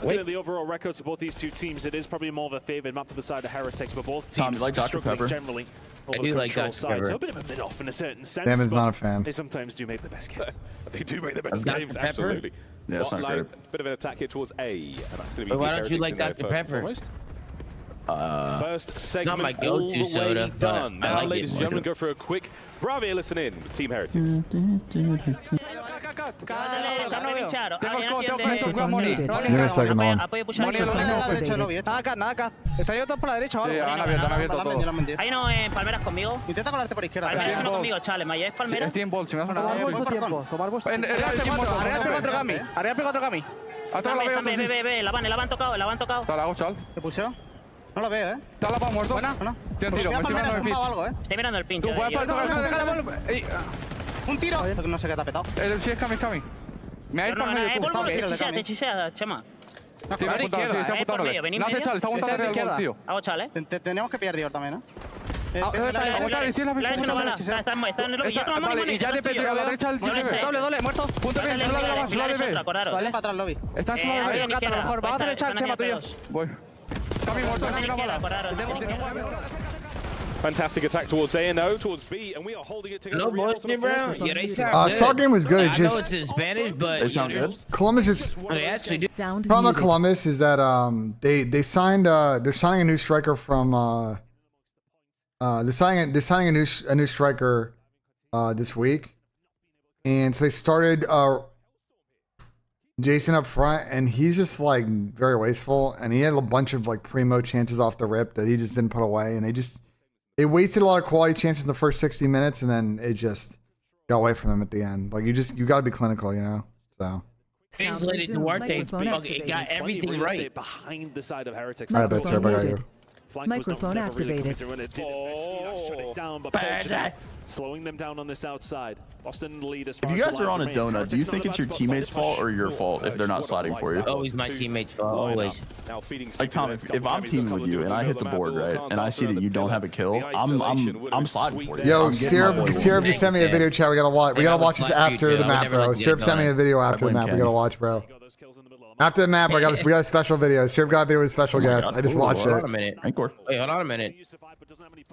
H: looking at the overall records of both these two teams, it is probably more of a favored map to the side of Heretics, but both
M: Tom,
H: teams
M: you like Dr.
H: struggling
M: Pepper?
H: generally over
N: I do
H: the
N: like
H: control
N: Dr.
H: side.
N: Pepper.
H: So a bit of a bit off in a certain sense.
A: Damon's
H: but
A: not a fan.
H: They sometimes do make the best games.
T: They do make the best
N: Dr.
T: games,
N: Pepper?
T: absolutely.
M: Yeah, it's not
T: Like,
M: great.
T: bit of an attack here towards A, and that's going to be
N: But why
T: the
N: don't you
T: Heretics
N: like
T: in there
N: Dr.
T: first and
N: Pepper?
T: foremost. First segment
N: my
T: all
N: go-to
T: the way
N: soda, but
T: done.
N: I
T: Now,
N: like
T: ladies
N: it.
T: and gentlemen, go for a quick Bravia listen in with Team Heretics.
E: Microphone muted.
A: Give me a second, on.
E: Microphone activated.
J: Acá. Está abierto por la derecha, ¿vale?
L: han abierto todo.
R: Hay uno en palmeras conmigo.
J: Intenta colarte por izquierda.
R: Palmeras uno conmigo, chale. ¿Me lleves palmeras?
L: Estoy en ball, si me vas a
J: Tomar
L: tomar
J: vuestro tiempo. Tomar vuestro tiempo.
L: Arriba P4 Gami. Arriba P4 Gami. A todos lo veo.
R: Ve, la van tocado.
L: Está la hago, chaval.
J: ¿Te puseo? No lo veo,
L: Está la pa' muerto.
J: Buena.
L: Tiene tiro, me estoy mirando el pitch.
J: algo,
R: Estoy mirando el pincho.
L: Tú puedes tocar,
J: Un tiro. No sé qué te ha petado.
L: Sí, es Kami. Me ha ido por medio.
R: Te chisea, Chema.
L: Tiene apuntado, sí, está apuntándole. No hace chal, está aguantando el gol, tío.
R: Hago chale.
J: Tenemos que pillar Dior también, ¿eh?
R: Está en el lobby.
L: Vale, y ya de Petri a la derecha el
J: Doble, muerto.
L: Punto bien, solo de la suave B.
J: Vale, para atrás, lobby.
L: Está en suave B.
R: A lo mejor,
L: Vamos a hacer el chat, Chema, tuyo. Voy. Kami muerto, Kami la bola.
T: Fantastic attack towards A and O, towards B, and we are holding it together.
N: No bullshit, bro. Yeah, they sound good.
A: Saw game was good. It
N: I know
A: just
N: it's in Spanish, but
M: They sound good.
A: Columbus is
N: they actually do.
E: Sound
A: problem with
E: muted.
A: Columbus is that they signed they're signing a new striker from they're signing a new striker this week, and so they started Jason up front, and he's just like very wasteful, and he had a bunch of like primo chances off the rip that he just didn't put away, and they wasted a lot of quality chances in the first 60 minutes, and then it just got away from them at the end. Like you got to be clinical, you know. So.
N: Translated to Duarte, got everything right.
H: Behind the side of Heretics.
A: I bet, sir, but I got you.
E: Microphone activated.
H: Shut it down, but slowing them down on this outside. Boston lead as far
M: If you
H: as
M: guys
H: the
M: are on a
H: lines remain.
M: donut, do you think it's your teammates' fault or your fault if they're not sliding for you?
N: Always my teammates' fault, always.
M: Like Tom, if I'm teaming with you and I hit the board right, and I see that you don't have a kill, I'm sliding for you.
A: Yo,
M: I'm getting my boy
A: Syrup just sent me a video chat. We gotta watch this after the map,
N: never
A: bro.
N: let
A: Syrup
N: you
A: sent me a video after the map. We gotta watch, bro. After the map, we got a special video. Syrup got a video with a special guest. I just watched
N: Hold on a
A: it.
N: minute.
M: Encore.
N: Wait, hold on a minute.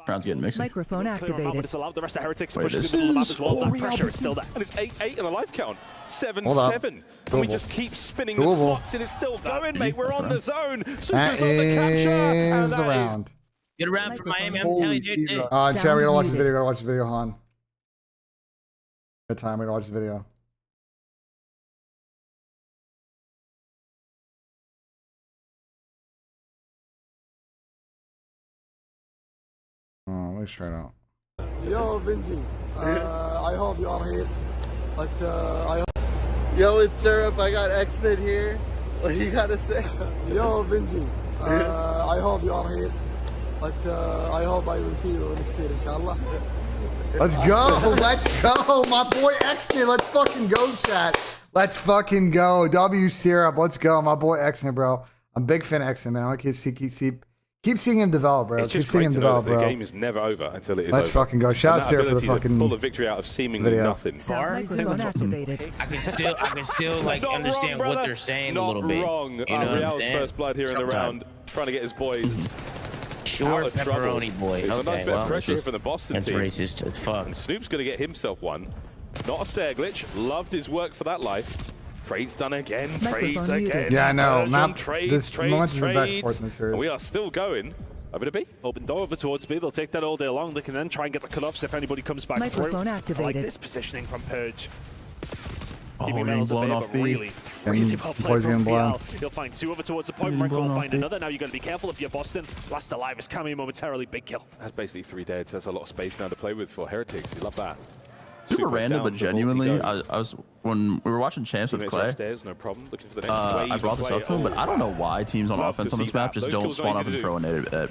M: Round's getting mixed.
E: Microphone activated.
H: It's allowed the rest of Heretics to
M: Wait,
H: push to
M: this
H: the middle of the map
M: is
H: as well. That
M: Oriel
H: pressure is still there.
T: And it's 8-8 in the life count. 7-7.
A: Hold up.
T: And we
A: Doable.
T: just keep spinning the
A: Doable.
T: slots, and it's still going, mate. We're on the zone.
A: That
T: Super's on the capture. And
A: is the
T: that is
A: round.
N: Get around for Miami. I'm telling you, dude.
A: Chad, we gotta watch this
E: muted.
A: video. We gotta watch the video, Han. Good time. We gotta watch the video. Oh, let me try it out.
C: Yo, BENJ. I hope you are here. But I hope. Yo, it's Syrup. I got Xnet here. What do you gotta say? Yo, BENJ. I hope you are here. But I hope I will see you next year, inshallah.
A: Let's go. Let's go. My boy Xnet. Let's fucking go, chat. Let's fucking go. W Syrup. Let's go. My boy Xnet, bro. I'm a big fan of Xnet, man. I like to keep seeing him develop, bro.
T: It's
A: Keep
T: just
A: seeing
T: great
A: him
T: to know
A: develop,
T: that the
A: bro.
T: game is never over until it is
A: Let's
T: over.
A: fucking go. Shout out
T: And that
A: Syrup for the
T: ability to
A: fucking
T: pull a victory out of seemingly
A: video.
T: nothing.
E: Microphone activated.
N: I can still like
T: Not
N: understand
T: wrong,
N: what
T: brother.
N: they're saying
T: Not
N: a little bit.
T: wrong.
N: You know what I'm
T: Real's
N: saying?
T: first blood here in the round, trying to get his boys
N: Sure,
T: out of trouble.
N: pepperoni boy.
T: It's a nice
N: Okay,
T: bit of
N: well,
T: pressure from the Boston
N: that's
T: team.
N: racist as fuck.
T: And Snoop's going to get himself one. Not a stair glitch. Loved his work for that life. Trades done again. Trades
E: Microphone muted.
T: again.
A: Yeah, I know.
T: Version,
A: Map.
T: Trades,
A: This momentum's been back and forth
T: trades.
A: in this series.
T: And we are still going. Over to B.
H: Open door over towards B. They'll take that all day long. They can then try and get the cutoffs if anybody comes back
E: Microphone
H: through.
E: activated.
H: I like this positioning from Purge. Keeping
M: getting
H: Metals at
M: blown
H: bay,
M: off
H: but
M: B.
H: really well
A: Boys
H: played
A: getting
H: from
A: blown.
H: PL. He'll find two over towards the point.
M: Getting
H: Renko will
M: blown
H: find
M: off
H: another. Now you've got to be careful if you're Boston. Last alive is coming momentarily. Big kill.
T: That's basically 3 deads. That's a lot of space now to play with for Heretics. You love that.
M: Super random,
T: down
M: but
T: the vault he
M: genuinely,
T: goes.
M: I was when we were watching Champs with
T: Teammates are
M: Clay.
T: upstairs, no problem. Looking for the next wave
M: I brought
T: of
M: this
T: play.
M: up to him, but I don't know why teams on
T: Love to
M: offense on
T: see
M: this map
T: that.
M: just
T: Those
M: don't
T: kills
M: spawn
T: are
M: up
T: easy
M: and
T: to
M: throw in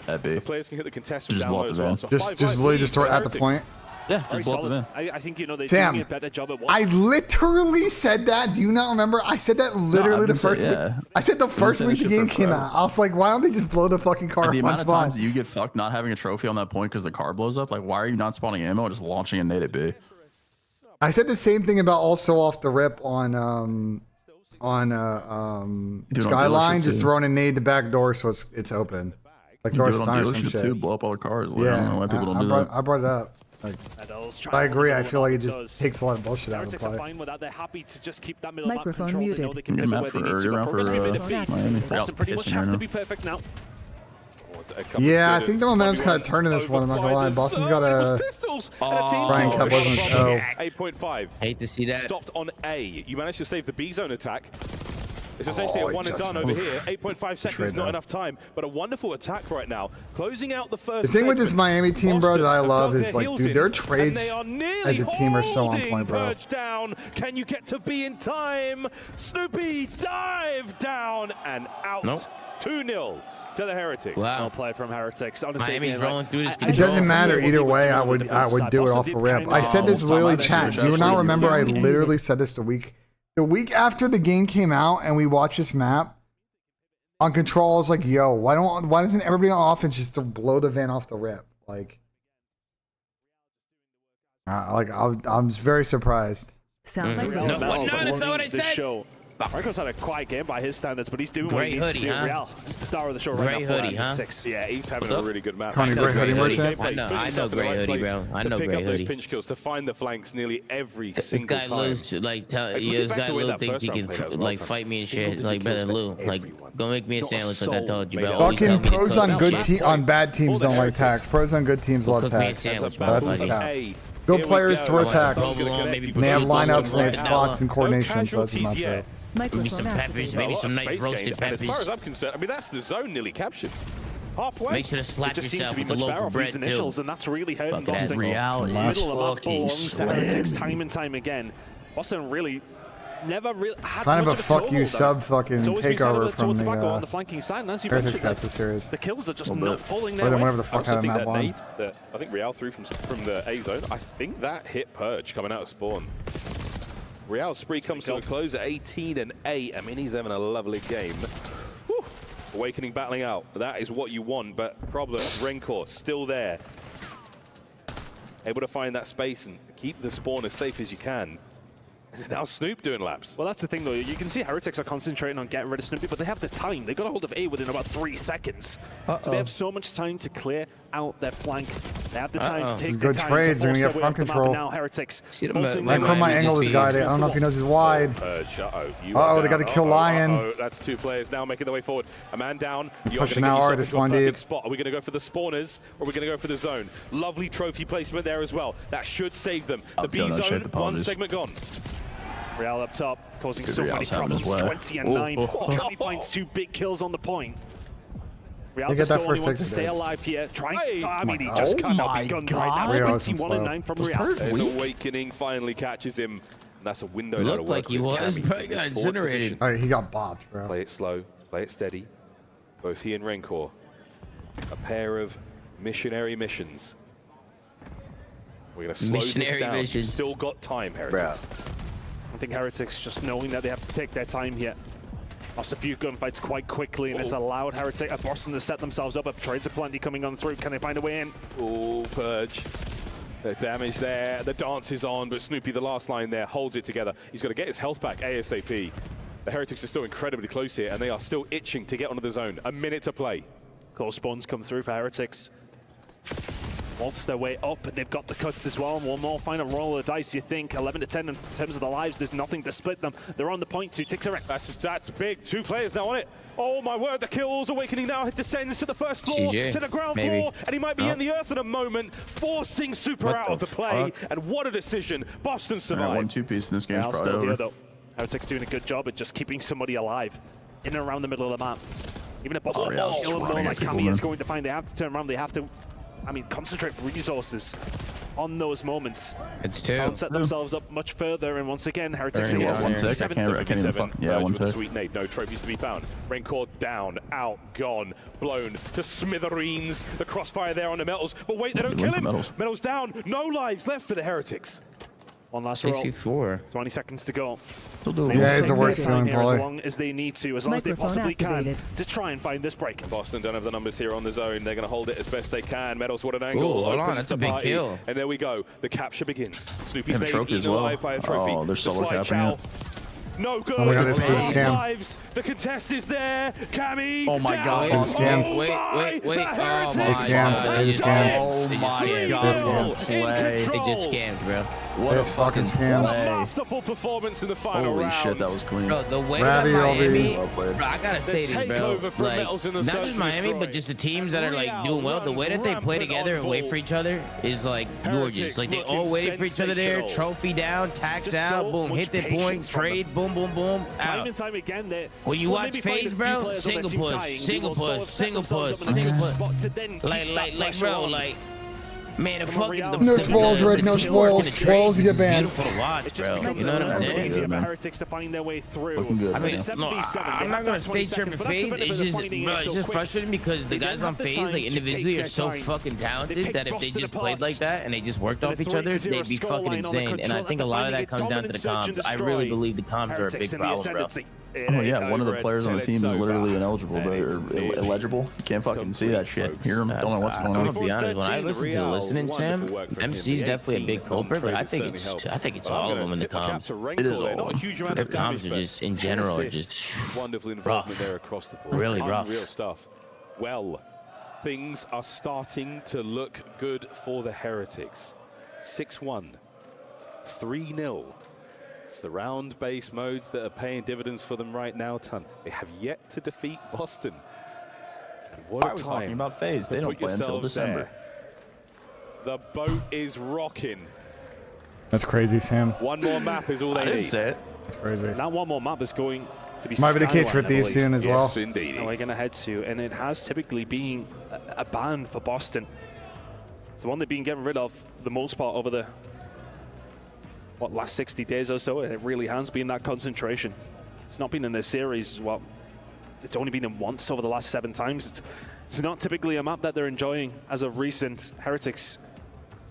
M: at B.
T: The players can hit the contest from
M: Just
T: down
M: blow
T: low
M: up
T: as
M: the
T: well.
M: van.
T: So
A: Just
T: 5-5
A: literally
T: lead
A: just
T: for
A: throw it at the
T: Heretics.
A: point.
M: Yeah,
H: Very
M: just blow up the
H: solid.
M: van.
H: I think, you know, they're
A: Damn.
H: doing a better job at what.
A: I literally said that. Do you not remember? I said that literally the first week. I said the first week the game came out. I was like, why don't they just blow the fucking car
M: The
A: up on
M: amount of
A: spawn?
M: times that you get fucked not having a trophy on that point because the car blows up, like why are you not spawning ammo and just launching a nade at B?
A: I said the same thing about also off the rip on Skyline, just throwing a nade the back door so it's open. Like throw a stun or some shit.
M: Too, blow up all the cars. Like,
A: Yeah,
M: I don't know why people don't do that.
A: I brought it up. Like, I agree. I feel like it just takes a lot of bullshit out of the
H: Heretics are
A: play.
H: fine with that. They're happy to just keep that middle
E: Microphone
H: map control. They know
E: muted.
H: they can
M: Good
H: pivot
M: map
H: where they
M: for
H: need to.
M: earlier
H: But progress
M: for,
H: we made it B.
M: Miami.
H: Boston pretty much
M: Pissing
H: have
M: right
H: to
M: now.
H: be perfect now.
A: Yeah, I think the momentum's kind of turning this one. I'm not gonna lie. Boston's got a Brian Cup wasn't his O.
T: 8.5.
N: Hate to see that.
T: Stopped on A. You managed to save the B zone attack. It's essentially a one and done over here. 8.5 seconds, not enough time, but a wonderful attack right now. Closing out the first.
A: The thing with this Miami team, bro, that I love is like, dude, their
T: and
A: trades
T: they are nearly
A: as a team are so on
T: holding
A: point, bro.
T: Purge down. Can you get to B in time? Snoopy dive down and out.
N: Nope.
T: 2-0 to the Heretics.
N: Wow.
H: Well played from Heretics. Honestly,
N: Miami's
H: again,
N: rolling through this
A: It
N: control.
A: doesn't matter either way. I would do it off the rip. I said this literally, chat. Do you not remember? I literally said this the week after the game came out, and we watched this map on control. I was like, yo, why doesn't everybody on offense just to blow the van off the rip? Like I'm very surprised.
E: Sound like
N: No, that's not what I said.
H: Show. Renko's had a quiet game by his standards, but he's doing what he
N: Great
H: needs
N: hoodie,
H: to do.
N: huh?
H: Real. It's the star of the show right
N: Great
H: now.
N: hoodie, huh?
H: 6.
T: Yeah, he's having a really good map.
A: Connie, great hoodie merchant.
N: I know great hoodie, bro. I know
T: pick
N: great
T: up those
N: hoodie.
T: pinch kills, to find the flanks nearly every
N: This
T: single
N: guy
T: time.
N: Lou's like,
T: Like,
N: this
T: back
N: guy
T: to where
N: Lou
T: that
N: thinks
T: first
N: he
T: round
N: can
T: played out as well,
N: like
T: Tom.
N: fight me and
T: Single
N: shit. Like
T: digit
N: better
T: kills
N: Lou,
T: to
N: like
T: everyone.
N: go make me a
T: Not a
N: sandwich like I
T: soul
N: told you,
T: made
N: bro.
T: out.
N: Always tell
A: Fucking
N: me to
A: pros
N: cook
A: on
N: up
A: good
N: shit.
A: on bad teams don't like tax. Pros on good teams love
N: Cook me a
A: tax.
N: sandwich,
A: That's
N: buddy.
A: cap. Good players throw tax. And they have lineups, and they have spots and coordination, so that's not true.
N: Maybe some peppers, maybe some nice roasted
T: And as far as
N: peppers.
T: I'm concerned, I mean, that's the zone nearly captured. Halfway.
N: Make sure to slap
H: It just seems
N: yourself
H: to be
N: with the
H: much
N: loaf
H: better
N: of
H: off
N: bread
H: these initials,
N: too.
H: and that's really hurting
N: Fucking
H: Boston.
N: reality
H: Middle of the map
N: fucking
H: belongs to
N: slam.
H: Heretics time and time again. Boston really never really had
A: Kind of
H: much
A: a
H: of
A: fuck you
H: toehold, though.
A: sub fucking
H: It's always been centered
A: takeover from
H: towards the back on
A: the
H: the flanking side, and as you
A: Heretics
H: mentioned,
A: got the series.
H: the kills are just
A: Little
H: not
A: bit.
H: falling
A: Or
H: their
A: then
H: way.
A: whatever the
T: I
A: fuck
T: also
A: out of
T: think
A: map
T: that
A: one.
T: nade that I think Real threw from the A zone, I think that hit Purge coming out of spawn. Real's spree comes to a close at 18 and 8. I mean, he's having a lovely game. Whew. Awakening battling out. That is what you want, but problem, Rencor still there. Able to find that space and keep the spawn as safe as you can. Now Snoop doing laps.
H: Well, that's the thing, though. You can see Heretics are concentrating on getting rid of Snoopy, but they have the time. They got a hold of A within about 3 seconds. So they have so much time to clear out their flank. They have the time to take
A: Good
H: the time
A: trades.
H: to
A: They're
H: force
A: gonna
H: their
A: get
H: way
A: front
H: up the map.
A: control.
H: And now Heretics.
A: I call my angle is guy. I don't know if he knows he's wide.
T: Purge,
A: They got to kill Lion.
T: That's 2 players now making their way forward. A man down. You're
A: Pushing
T: going to
A: now,
T: get yourself
A: artist
T: into a
A: one
T: perfect
A: deep.
T: spot. Are we going to go for the spawners or are we going to go for the zone? Lovely trophy placement there as well. That should save them. The B zone, one segment gone.
H: Real up top, causing so many
M: Real's having his
H: problems.
M: way.
H: 20 and 9. Can he finds 2 big kills on the point? Real
A: They get
H: just
A: that
H: still only
A: first
H: wants to
A: exit,
H: stay
A: dude.
H: alive here. Trying
T: Hey.
H: I mean, he
A: Oh
H: just cannot
G: my
H: be gunned
G: God.
H: right now.
A: Real isn't
H: 21 and
A: slow.
H: 9 from Real.
T: There's Awakening finally catches him. And that's a window
N: It
T: now to
N: looked
T: work
N: like he
T: with.
N: was,
T: Cammy
N: but he
T: in his
N: got
T: forward
N: incinerated.
T: position.
A: Oh, he got bopped, bro.
T: Play it slow, play it steady. Both he and Rencor, a pair of missionary missions. We're going to slow this
N: Missionary
T: down. You've
N: missions.
T: still got time, Heretics.
H: I think Heretics just knowing that they have to take their time here. Lost a few gunfights quite quickly, and it's allowed Boston to set themselves up. Trades are plenty coming on through. Can they find a way in?
T: Oh, Purge. The damage there, the dance is on, but Snoopy, the last line there, holds it together. He's got to get his health back ASAP. The Heretics are still incredibly close here, and they are still itching to get onto the zone. A minute to play.
H: Close spawns come through for Heretics. Waltz their way up, and they've got the cuts as well. And one more final roll of the dice, you think. 11 to 10 in terms of the lives. There's nothing to split them. They're on the point. 2 ticks around.
T: That's big. 2 players now on it. Oh my word, the kills. Awakening now descends to the first floor,
N: GG,
T: to the ground
N: maybe.
T: floor, and he might be in the earth in a moment, forcing Super out of the play. And what a decision. Boston survived.
M: 1-2 piece in this game,
H: Real's still
M: probably
H: here,
M: over.
H: though. Heretics doing a good job at just keeping somebody alive in and around the middle of the map. Even if Boston like Cammy is going to find they have to turn around, they have to, I mean, concentrate resources on those moments.
N: It's two.
H: Can't set themselves up much further, and once again, Heretics
M: Yeah,
H: against
M: one tick. I can't even fuck. Yeah, one
O: with the
M: tick.
O: sweet nade. No trophies to be found. Raincore down, out, gone, blown to smithereens. The crossfire there on the metals. But wait, they don't kill him. Metals down. No lives left for the Heretics.
H: One last roll.
N: 64.
H: 20 seconds to go.
A: Yeah, it's a worth stealing
H: here as
A: play.
H: long as they need to, as long as they possibly can, to try and find this break.
O: Boston don't have the numbers here on the zone. They're going to hold it as best they can. Metals, what an angle.
N: Ooh, hold on,
O: Opens
N: that's
O: the
N: a big
O: party.
N: kill.
O: And there we go. The capture begins. Snoopy's
M: They have a
O: nade
M: trophy as
O: eaten
M: well.
O: alive by a trophy.
M: Oh, they're
O: The
M: solo
O: slide
M: capping
O: chow.
M: it.
O: No good.
A: Oh my God, this is a
O: Lost
A: scam.
O: lives. The contest is there. Cammy.
M: Oh my
O: down.
M: God.
A: It's a scam.
O: Oh
N: Wait.
O: my,
N: Oh
O: the
N: my
O: Heretics
A: It's a scam.
N: God.
A: It's a scam.
M: Oh my
O: Three
M: God.
O: nil
A: It's
O: in
M: play.
O: control.
N: They just scammed, bro.
M: What a
A: This fucking
M: fucking
A: scam.
M: play.
O: Masterful performance in the final
M: Holy
O: round.
M: shit, that was clean.
N: Bro, the way that
A: Ravioli.
N: Miami,
M: Well played.
N: bro, I gotta say this, bro.
O: takeover from
N: Like,
O: Metals in the
N: not
O: search
N: just
O: and
N: Miami,
O: destroy.
N: but just the teams that are like
O: Real
N: doing well. The way that they play
O: runs
N: together and wait
O: rampant
N: for each other is like gorgeous.
O: Heretics
N: Like they
O: looking
N: all wait for each other there.
O: sensational.
N: Trophy down, tax
O: Just
N: out,
O: so
N: boom,
O: much
N: hit their point,
O: patience from
N: trade, boom, boom, boom,
H: Time
N: out.
H: and time again, they
N: When you
H: will
N: watch
H: maybe find a
N: FaZe,
H: few
N: bro,
H: players on their
N: single
H: team
N: push,
H: dying,
N: single
H: who will sort
N: push,
H: of set
N: single
H: themselves
N: push,
H: up in a
N: single
H: good
N: push.
H: spot to then keep that
N: Like,
H: pressure
N: bro,
H: on.
N: like, man, the
H: Come on,
N: fucking
H: Real.
A: No spoils, Rick, no spoils. Spoils, you get banned.
N: beautiful to watch,
H: It just
N: bro.
H: becomes
N: You know what
H: a
N: I'm
H: little bit
N: saying?
H: easier for
M: man.
H: Heretics to find their way through.
M: Looking good.
N: I mean,
H: It's 7v7.
N: I'm not gonna stay tripping FaZe. It's just, bro, it's just frustrating because the guys on FaZe, like individually, are so fucking talented that if they just played like that and they just worked off each other, they'd be fucking insane. And I think a lot of that comes down to the comms. I really believe the comms are a big problem, bro.
M: Oh yeah, one of the players on the team is literally ineligible, bro, or illegible. Can't fucking see that shit. Hear him? Don't know what's going
N: I'm
M: on.
N: gonna be honest. When I listen to the listening, Sam, MC's definitely a big culprit, but I think it's all of them in the comms.
M: It is all.
N: Their comms are just in general are just
O: wonderful involvement there across the board.
N: Really rough.
O: Unreal stuff. Well, things are starting to look good for the Heretics. 6-1, 3-0. It's the round-based modes that are paying dividends for them right now, Ton. They have yet to defeat Boston. And what
M: Why
O: a
M: are we
O: time
M: talking about FaZe? They
O: to
M: don't
O: put
M: play until
O: yourselves
M: December.
O: there. The boat is rocking.
A: That's crazy, Sam.
O: One more map is all they
M: I
O: need.
M: didn't say it.
A: That's crazy.
H: That one more map is going to be
A: Might be the case for
H: Skyline, I
A: Thieves
H: believe.
A: soon as
O: Yes,
A: well.
O: indeed.
H: We're going to head to, and it has typically been a ban for Boston. It's the one they've been getting rid of for the most part over the last 60 days or so. It really has been that concentration. It's not been in their series. Well, it's only been in once over the last 7 times. It's not typically a map that they're enjoying as of recent. Heretics.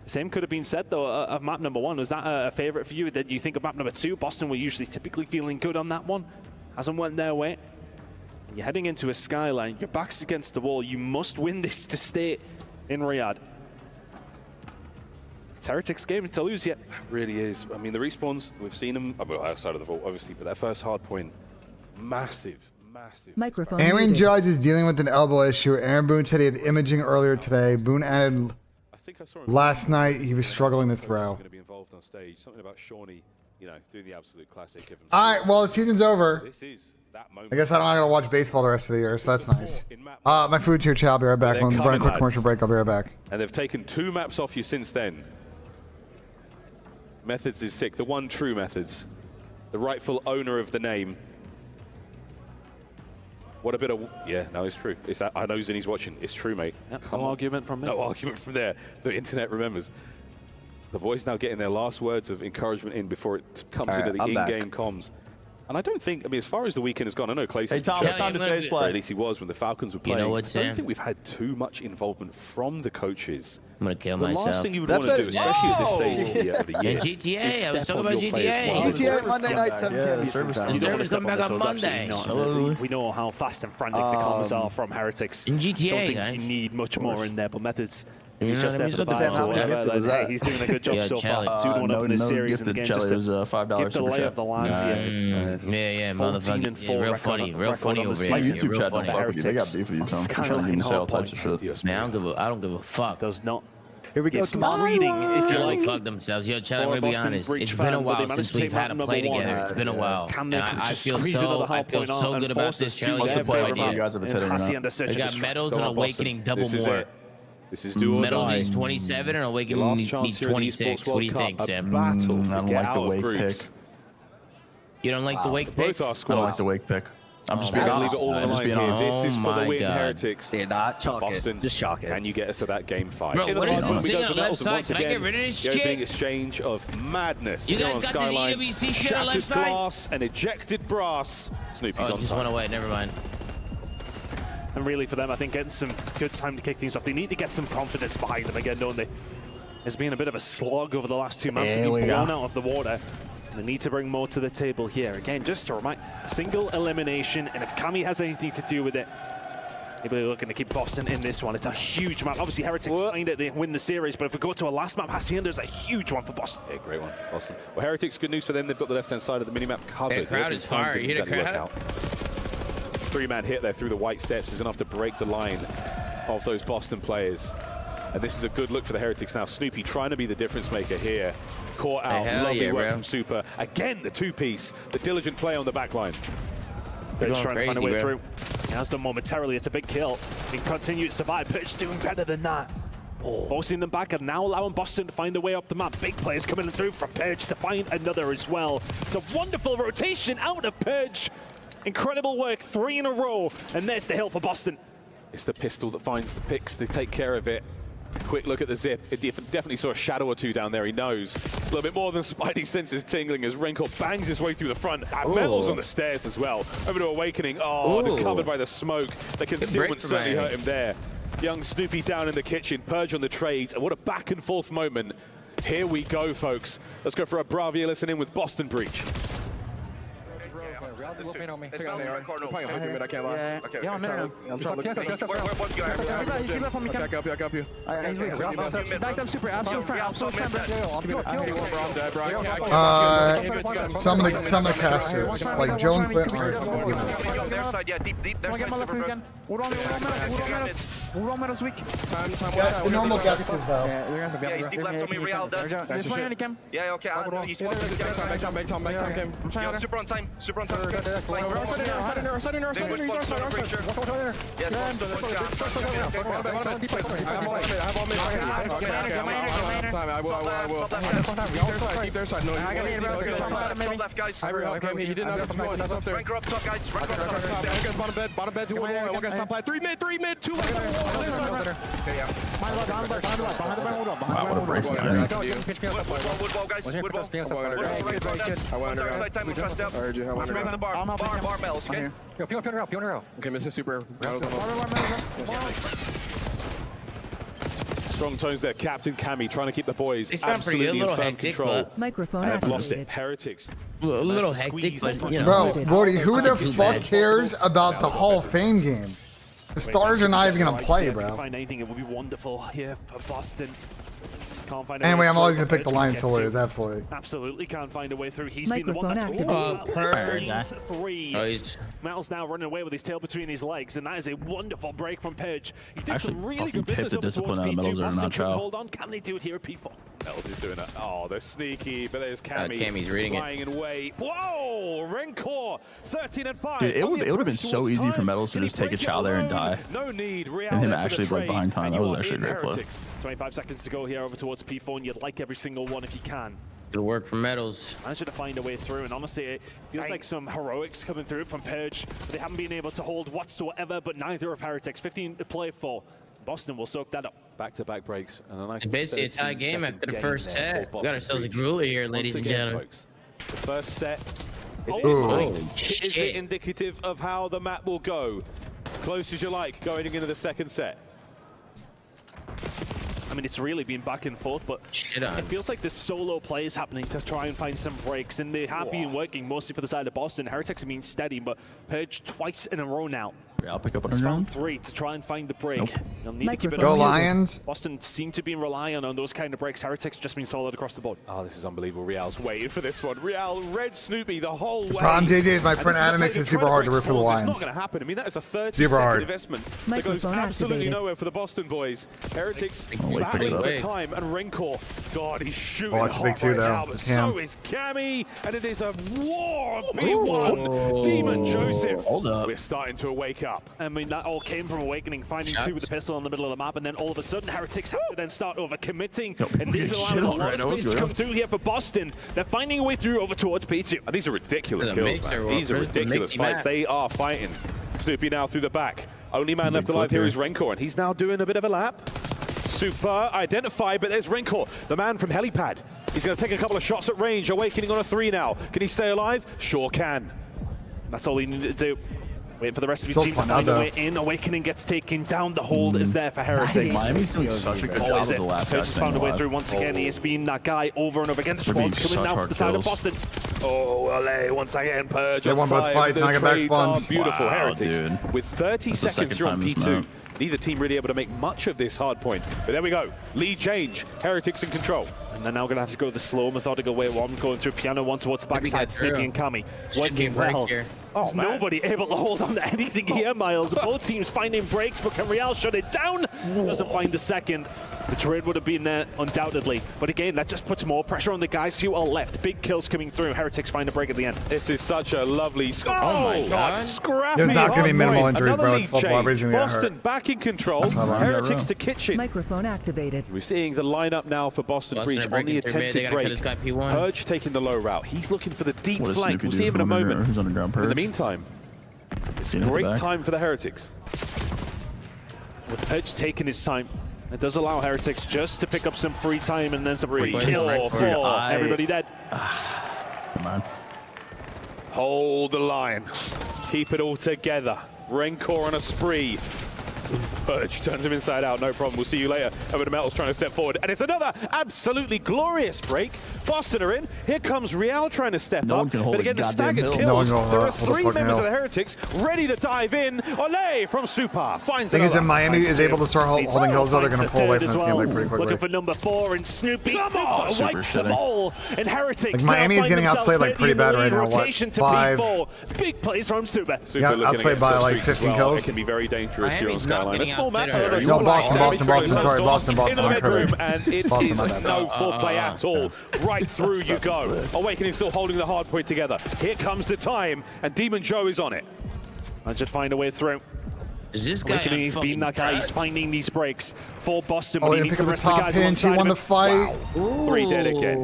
H: Same could have been said though of map number 1. Was that a favorite for you? Did you think of map number 2? Boston were usually typically feeling good on that one. Hasn't went their way. You're heading into a skyline. Your back's against the wall. You must win this to stay in Riyadh. It's Heretics' game to lose yet.
O: It really is. I mean, the respawns, we've seen them outside of the vault, obviously, but that first hard point, massive, massive.
E: Microphone
A: Aaron
E: muted.
A: Judge is dealing with an elbow issue. Aaron Boone said he had imaging earlier today. Boone added last night he was struggling to throw.
O: Going to be involved on stage. Something about Shawnee, you know, doing the absolute classic. Of
A: All right, well, the season's over.
O: This is that moment.
A: I guess I'm not going to watch baseball the rest of the year, so that's nice. My food's here, Chow. I'll be right back.
O: They're
A: We'll run a
O: coming,
A: quick
O: lads.
A: commercial break. I'll be right back.
O: And they've taken 2 maps off you since then. Methods is sick. The one true Methods. The rightful owner of the name. What a bit of... Yeah, no, it's true. I know Zinni's watching. It's true, mate.
H: Yep, no argument from me.
O: No argument from there. The internet remembers. The boys now getting their last words of encouragement in before it comes
M: All right,
O: into the
M: I'm back.
O: in-game comms. And I don't think, I mean, as far as the weekend has gone, I know Clay's...
M: Hey, Tom, what time did FaZe
O: Or
M: play?
O: at least he was when the Falcons were playing.
N: You know what,
O: I
N: Sam?
O: don't think we've had too much involvement from the coaches.
N: I'm gonna kill
O: The
N: myself.
O: last thing you would want to do, especially at this stage of the year,
N: And GTA,
O: is
N: I was
O: step
N: talking
O: on
N: about
O: your players'
N: GTA.
O: while.
C: GTA Monday night, 7
M: Yeah,
C: p.m.
M: service
C: Eastern
N: You
C: time.
N: don't wanna come back on Monday.
H: Not. We know how fast and frantic the comms are from Heretics.
N: In GTA,
H: don't think
N: guys.
H: you need much more in there, but Methods, if
N: You
H: he's
N: know
H: just
N: what I
H: there for the
N: mean?
H: vibes or
C: How many
H: whatever,
C: gifted was
H: then, hey,
C: that?
H: he's doing a good job
N: Yeah,
H: so
N: Charlie.
H: far. 2-1 up in this series, and
M: gifted
H: again, just
M: Charlie
H: to
M: was $5
H: give the
M: super
H: lay
M: chat.
H: of the land here.
N: Yeah,
H: 14
N: motherfucker.
H: and 4
N: Yeah, real
H: record
N: funny,
H: on-
N: real
H: record
N: funny
H: on the
N: over
M: My
N: here.
H: season.
M: YouTube
N: Real
M: chat don't
N: funny.
M: fuck with you. They got beef with you, Tom. They're trying to give you sales types of shit.
N: Man, I don't give a fuck.
H: Does not
C: Here we go.
H: give smart reading, if you
N: They
H: like.
N: fuck themselves. Yo, Charlie,
H: For
N: I'm gonna be
H: Boston
N: honest.
H: Breach
N: It's been a
H: fan, but they
N: while
H: managed
N: since
H: to take
N: we've had a
H: map
N: play
H: number 1.
N: together. It's been a while.
H: Can they
N: And I
H: just
N: feel
H: squeeze another
N: so, I
H: half
N: feel
H: point
N: so
H: out
N: good
H: and
N: about
H: force
N: this,
H: us to
N: Charlie.
H: their
N: Good
H: favour?
N: idea.
M: You guys have a hitting or
H: Hassie
M: not.
H: under search
N: They
H: of
N: got
H: destruction.
N: Medals
O: Go
N: and
O: on, Boston.
N: Awakening double
O: This is
N: more.
O: it. This is do or
N: Medals
O: die.
N: needs 27 and
O: Your
N: Awakening
O: last
N: needs
O: chance here in the
N: 26.
O: Esports
N: What do you
O: World
N: think,
O: Cup,
N: Sam?
O: a battle
M: I
O: to
M: don't
O: get
M: like the
O: out of
M: weight
O: groups.
M: pick.
N: You don't like the wake pick?
O: Both our
M: I
O: squads.
M: don't like the wake pick. I'm just being
O: We're gonna
M: honest.
O: leave it all on
M: I'm
O: the
M: just
O: line
M: being
O: here.
M: honest.
O: This is for the win,
N: God.
O: Heretics.
F: You're not chalk
O: Boston,
F: it. Just chalk it.
O: Can you get us to that game 5?
N: Bro,
O: In
N: what
O: the
N: is
O: moment,
N: this
O: we
N: thing
O: go
N: on
O: to
N: the left
O: Metals, and
N: side?
O: once
N: Can I get
O: again,
N: rid of this
O: the opening
N: shit?
O: exchange of madness.
N: You
O: here
N: guys
O: on
N: got the
O: Skyline.
N: EWC shit on the left
O: Shattered
N: side?
O: glass and ejected brass. Snoopy's
N: Oh,
O: on
N: just
O: top.
N: went away. Never mind.
H: And really for them, I think getting some good time to kick things off. They need to get some confidence behind them again, don't they? It's been a bit of a slog over the last 2 months. They've been blown out of the water. And they need to bring more to the table here. Again, just to remind, single elimination, and if Kami has anything to do with it, maybe they're looking to keep Boston in this one. It's a huge map. Obviously, Heretics find it, they win the series, but if we go to a last map, Hacienda's a huge one for Boston.
O: Yeah, great one for Boston. Well, Heretics, good news for them. They've got the left-hand side of the minimap covered.
N: The crowd is fire. You hear the crowd?
O: 3-man hit there through the white steps is enough to break the line of those Boston players. And this is a good look for the Heretics now. Snoopy trying to be the difference maker here. Caught out, lovely work from Super. Again, the two-piece, the diligent play on the back line.
H: They're trying to find a way through. He has done momentarily. It's a big kill. He can continue to survive. Pitch doing better than that. Forcing them back and now allowing Boston to find a way up the map. Big players coming through from Purge to find another as well. It's a wonderful rotation out of Purge. Incredible work, 3 in a row. And there's the hill for Boston.
O: It's the pistol that finds the picks to take care of it. Quick look at the zip. It definitely saw a shadow or two down there. He knows. A little bit more than Spidey senses tingling as Renkor bangs his way through the front. Metals on the stairs as well. Over to Awakening. Oh, covered by the smoke. The concealment certainly hurt him there. Young Snoopy down in the kitchen. Purge on the trades. And what a back and forth moment. Here we go, folks. Let's go for a Bravia listen in with Boston Breach.
A: Some of the casters, like Joe and Clint, are the normal guesses though.
J: Yeah, he's deep left on me, Real. Yeah, okay. Yo, super on time. Super on time. Three mid, 2 left.
M: Wow, what a break from him.
J: Woodwall, guys. Bar Mel's, okay?
L: Okay, Mr. Super.
O: Strong tones there. Captain Kami trying to keep the boys absolutely in firm control.
E: Microphone
O: Have lost
E: activated.
O: it. Heretics.
N: A little hectic, but you know.
A: Bro, Brody, who the fuck cares about the Hall of Fame game? The stars are not even gonna play, bro.
H: Find anything, it would be wonderful here for Boston. Can't find
A: Anyway, I'm always gonna pick the
H: Purge
A: Lion
H: to get
A: Solis,
H: to.
A: absolutely.
H: Absolutely can't find a way through. He's been the one
E: Microphone
H: that's
E: activated.
H: three. Metal's now running away with his tail between his legs, and that is a wonderful break from Purge. He did some really good business over towards P2. Boston couldn't hold on. Can they do it here at P4?
O: Metals is doing that. Oh, they're sneaky, but there's Kami.
N: Kami's reading it.
O: Flying in way. Whoa! Renkor, 13 and 5.
M: Dude, it would have been so easy for Metals to just take a chow there and die.
O: No need.
M: And him actually like behind time. That was actually a great play.
H: 25 seconds to go here over towards P4, and you'd like every single one if you can.
N: Good work from Metals.
H: Managed to find a way through, and honestly, it feels like some heroics coming through from Purge. They haven't been able to hold whatsoever, but neither of Heretics. 15 to play for. Boston will soak that up.
O: Back-to-back breaks. And a nice
N: It's basically a tie game after the first set. We got ourselves a grueler here, ladies and gentlemen.
O: Folks, the first set. Is it indicative of how the map will go? Close as you like going into the second set.
H: I mean, it's really been back and forth, but it feels like there's solo plays happening to try and find some breaks, and they have been working mostly for the side of Boston. Heretics have been steady, but Purge twice in a row now.
M: Yeah, I'll pick up
H: It's
M: on
H: found 3 to try and find the break.
M: Nope.
H: They'll need to keep it
A: Go
H: up.
A: Lions.
H: Boston seem to be relying on those kind of breaks. Heretics just been solid across the board.
O: Oh, this is unbelievable. Real's waiting for this one. Real, red Snoopy the whole way.
A: Problem, JJ, is my friend Adam makes it super hard to root for the
O: It's not
A: Lions.
O: going to happen. I mean, that is a 30-second investment that goes
E: Microphone
O: absolutely
E: activated.
O: nowhere for the Boston boys. Heretics
M: wait,
O: battling
M: pretty
O: for time, and Renkor, God, he's shooting
A: Oh, it's
O: hot
A: big too,
O: right
A: though.
O: now, but
A: Cam.
O: so is Kami, and it is a war of B1. Demon Joseph.
M: Hold up.
O: We're starting to awaken. wake up.
H: I mean, that all came from Awakening, finding two with the pistol in the middle of the map, and then all of a sudden, Heretics have to then start over-committing, and this is allowing a lot of space to come through here for Boston. They're finding a way through over towards P2.
O: And these are ridiculous kills, man. These are ridiculous fights. They are fighting. Snoopy now through the back. Only man left alive here is Rencor, and he's now doing a bit of a lap. Super identified, but there's Rencor, the man from Helipad. He's going to take a couple of shots at range. Awakening on a 3 now. Can he stay alive? Sure can.
H: That's all he needed to do. Waiting for the rest of his team to find a way in. Awakening gets taken down. The hold is there for Heretics.
M: Miami's doing such a good job of the last guy.
H: Just found a way through once again. He has been that guy over and over again. Squad's coming now from the side of Boston.
O: Oh, LA once again. Purge.
A: They won both fights and I got back spawns.
O: Beautiful Heretics.
M: Dude.
O: With 30 seconds here on P2. Neither team really able to make much of this hard point. But there we go. Lead change. Heretics in control.
H: And they're now going to have to go the slow, methodical way. One going through Piano, one towards the backside. Snippy and Kami working well. There's nobody able to hold on to anything here, Miles. Both teams finding breaks, but can Real shut it down? Doesn't find the second. The trade would have been there, undoubtedly. But again, that just puts more pressure on the guys who are left. Big kills coming through. Heretics find a break at the end.
O: This is such a lovely score.
H: Oh my God.
O: Scrappy.
A: There's not going to be minimal injuries,
O: Another
A: bro.
O: lead
A: It's football.
O: change. Boston back in control. Heretics to kitchen.
E: Microphone activated.
O: We're seeing the lineup now for Boston Breach on the attempted break. Purge taking the low route. He's looking for the deep flank. We'll see him in a moment. In the meantime, it's a great time for the Heretics.
H: With Purge taking his time, it does allow Heretics just to pick up some free time and then some free kill. Everybody dead.
M: Come on.
O: Hold the line. Keep it all together. Rencor on a spree. Purge turns him inside out, no problem. We'll see you later. Over to Metals trying to step forward. And it's another absolutely glorious break. Boston are in. Here comes Real trying to step up. But again, the staggered kills. There are 3 members of the Heretics ready to dive in. Ole from Super finds
A: another. I think Miami is able to start holding hills, though. They're going to pull away from this game pretty quickly.
H: Looking for number 4 and Snoopy. Wipes them all. And Heretics.
A: Like Miami is getting outplayed pretty bad right now. What?
H: 5. Big plays from Super.
A: Yeah, outplayed by like 15 kills.
O: It can be very dangerous here on Skyline. A small map.
A: No, Boston. Sorry, Boston.
O: In the bedroom, and it is no foreplay at all. Right through you go. Awakening still holding the hard point together. Here comes the time, and Demon Joe is on it.
H: I should find a way through.
N: Is this guy
H: Awakening, he's been that guy. He's finding these breaks for Boston,
A: but
H: he needs the rest of the guys alongside him.
A: He won the fight.
O: Wow. 3 dead again.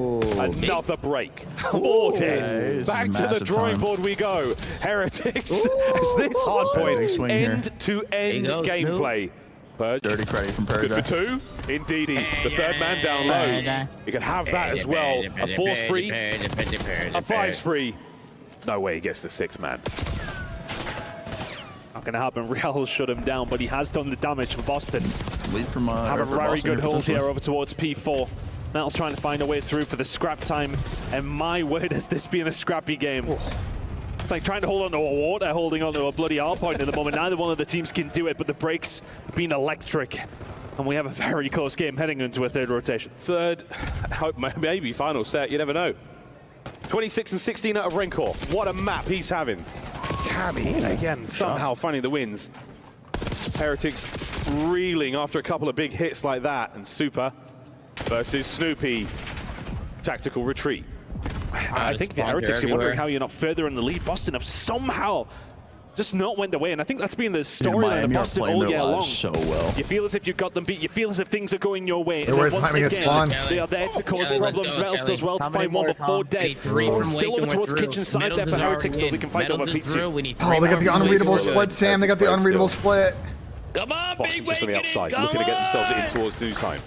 O: Another break. 4 dead. Back to the drawing board we go. Heretics as this hard point end-to-end gameplay. Purge.
M: Dirty credit from Purge.
O: Good for 2. Indeedy. The 3rd man down low. You can have that as well. A 4 spree. A 5 spree. No way he gets the 6th man.
H: Not going to happen. Real will shut him down, but he has done the damage for Boston.
M: Lead from
H: have a very good hold here over towards P4. Metal's trying to find a way through for the scrap time, and my word, has this been a scrappy game. It's like trying to hold on to a water, holding on to a bloody R point at the moment. Neither one of the teams can do it, but the breaks have been electric. And we have a very close game heading into a 3rd rotation.
O: 3rd, maybe final set, you never know. 26 and 16 out of Rencor. What a map he's having. Kami, again, somehow finding the wins. Heretics reeling after a couple of big hits like that. And Super versus Snoopy. Tactical retreat.
H: I think the Heretics, you're wondering how you're not further in the lead. Boston have somehow just not went away, and I think that's been the storyline of Boston all year long.
M: So well.
H: You feel as if you've got them beat. You feel as if things are going your way. And
A: then
H: once again, they are there to cause problems. Metals does well to find one before dead. Still over towards kitchen side there for Heretics, though we can fight over P2.
A: Oh, they got the unreadable split, Sam. They got the unreadable split.
H: Come on,
O: Boston just on the outside, looking to get themselves in towards due time.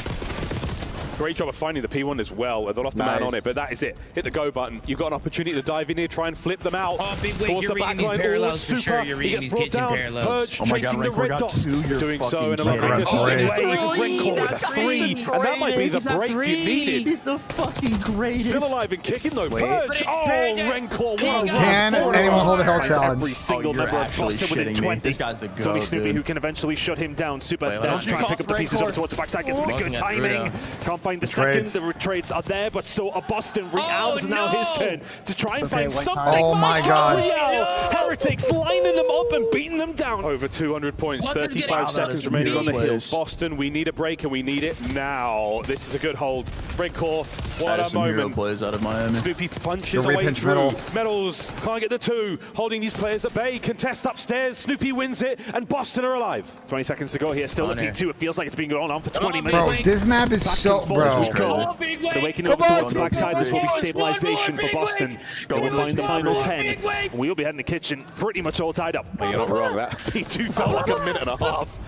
O: Great job of finding the P1 as well. They'll have to man on it, but that is it. Hit the go button. You've got an opportunity to dive in here, try and flip them out.
N: Towards the back line. Oh, Super.
O: He gets brought down. Purge chasing the red dots. Doing so in a little bit Rencor with a 3. And that might be the break you needed.
M: He's the fucking greatest.
O: Still alive and kicking though. Purge. Oh, Rencor.
A: Can anyone hold a hell challenge?
H: Every single member of Boston within 20.
M: This guy's the goat,
H: It's only Snoopy who can eventually shut him down. Super then trying to pick up the pieces over towards the backside. Gets really good timing. Can't find find the second. The trades are there, but so are Boston. Real's now his turn to try and find something.
A: Oh my God.
H: Real. Heretics lining them up and beating them down.
T: Over 200 points, 35 seconds remaining on the hill. Boston, we need a break, and we need it now. This is a good hold. Break core. What a moment.
M: Hero plays out of Miami.
T: Snoopy punches away through. Metals can't get the two. Holding these players at bay. Contest upstairs. Snoopy wins it, and Boston are alive.
H: 20 seconds to go here. Still looking two. It feels like it's been going on for 20 minutes.
A: Bro, this map is so... Bro.
H: They're waking up towards the backside. This will be stabilization for Boston. They will find the final 10. We'll be heading to kitchen pretty much all tied up.
T: You're not wrong. That P2 felt like a minute and a half.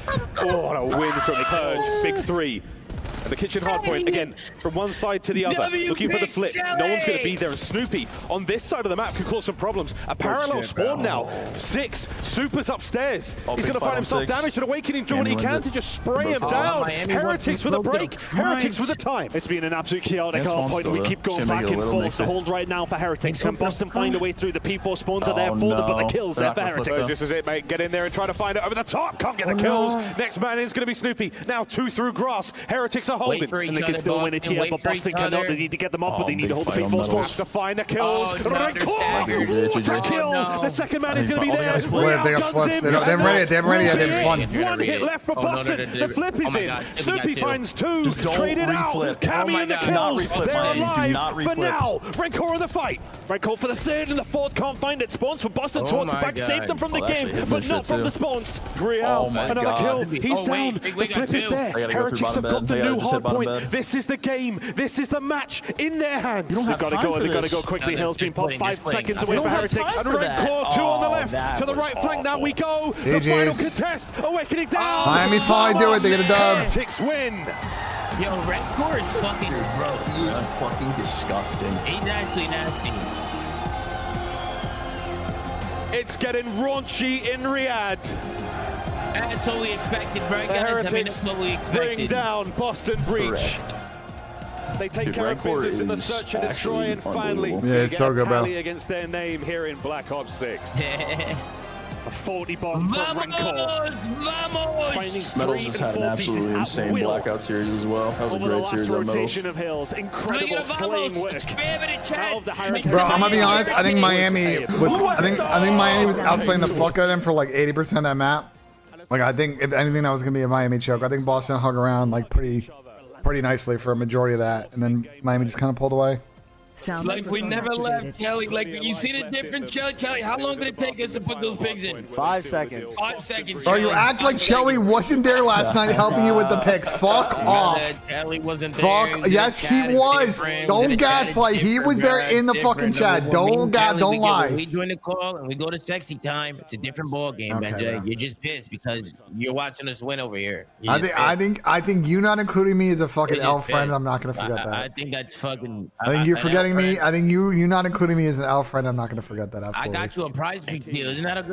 T: Oh, what a win from Purds. Big 3. And the kitchen hardpoint, again, from one side to the other, looking for the flip. No one's going to be there. And Snoopy, on this side of the map, could cause some problems. A parallel spawn now. 6. Super's upstairs. He's going to find himself damaged, and Awakening doing what he can to just spray him down. Heretics with a break. Heretics with a time.
H: It's been an absolute chaotic hardpoint. We keep going back and forth. The hold right now for Heretics. Can Boston find a way through? The P4 spawns are there for them, but the kills there for Heretics.
T: This is it, mate. Get in there and try to find it over the top. Can't get the kills. Next man in is going to be Snoopy. Now 2 through grass. Heretics are holding.
H: And they can still win it here, but Boston cannot. They need to get them up, but they need to hold the P4 spawns.
T: To find the kills. To kill. The second man is going to be there. Guns in.
A: They're ready. They've won.
T: One hit left for Boston. The flip is in. Snoopy finds 2. Traded out. Cammy and the kills. They're alive for now. Rancor in the fight.
H: Rancor for the 3rd and the 4th. Can't find it. Spawns for Boston towards the back. Saved them from the game, but not from the spawns.
T: Real. Another kill. He's down. The flip is there. Heretics have got the new hard point. This is the game. This is the match in their hands.
H: They've got to go quickly. Hill's been popped 5 seconds away for Heretics.
T: And Rancor 2 on the left. To the right flank now we go. The final contest. Awakening down.
A: Miami finally do it. They get a dub.
T: Heretics win.
N: Yo, Rancor is fucking gross.
M: He is fucking disgusting.
N: He's actually nasty.
T: It's getting raunchy in Riyadh.
N: That's what we expected, right,
T: The
N: guys?
T: Heretics
N: I mean, that's what we expected.
T: bring down Boston Breach. They take care of business in the search and destroy, and finally
A: it's
T: get
A: so
T: a
A: good, bro.
T: tally against their name here in Black Ops 6.
H: A 40 bomb from Rancor. Finding
M: Metals just had an absolutely insane blackout series as well. That was a great series on
H: rotation of Hills. Incredible slaying work out of the Heretics.
A: Bro, I'm gonna be honest. I think Miami was. I think Miami was outslaying the fuck out of them for like 80% of that map. Like I think if anything, that was gonna be a Miami choke. I think Boston hung around like pretty nicely for a majority of that, and then Miami just kind of pulled away.
N: Like we never left, Kelly. Like you see the difference, Kelly. How long did it take us to put those pigs in?
F: 5 seconds.
N: 5 seconds.
A: Bro, you act like Shelly wasn't there last night helping you with the picks. Fuck off.
N: Kelly wasn't there.
A: Fuck. Yes, he was. Don't gaslight. He was there in the fucking chat. Don't lie.
N: We join the call and we go to sexy time. It's a different ball game, BENJ. You're just pissed because you're watching us win over here.
A: I think you not including me is a fucking L friend. I'm not gonna forget that.
N: I think that's fucking.
A: I think you're forgetting me. I think you not including me as an L friend. I'm not gonna forget that. Absolutely.
N: I got you a prize pick deal. Isn't that a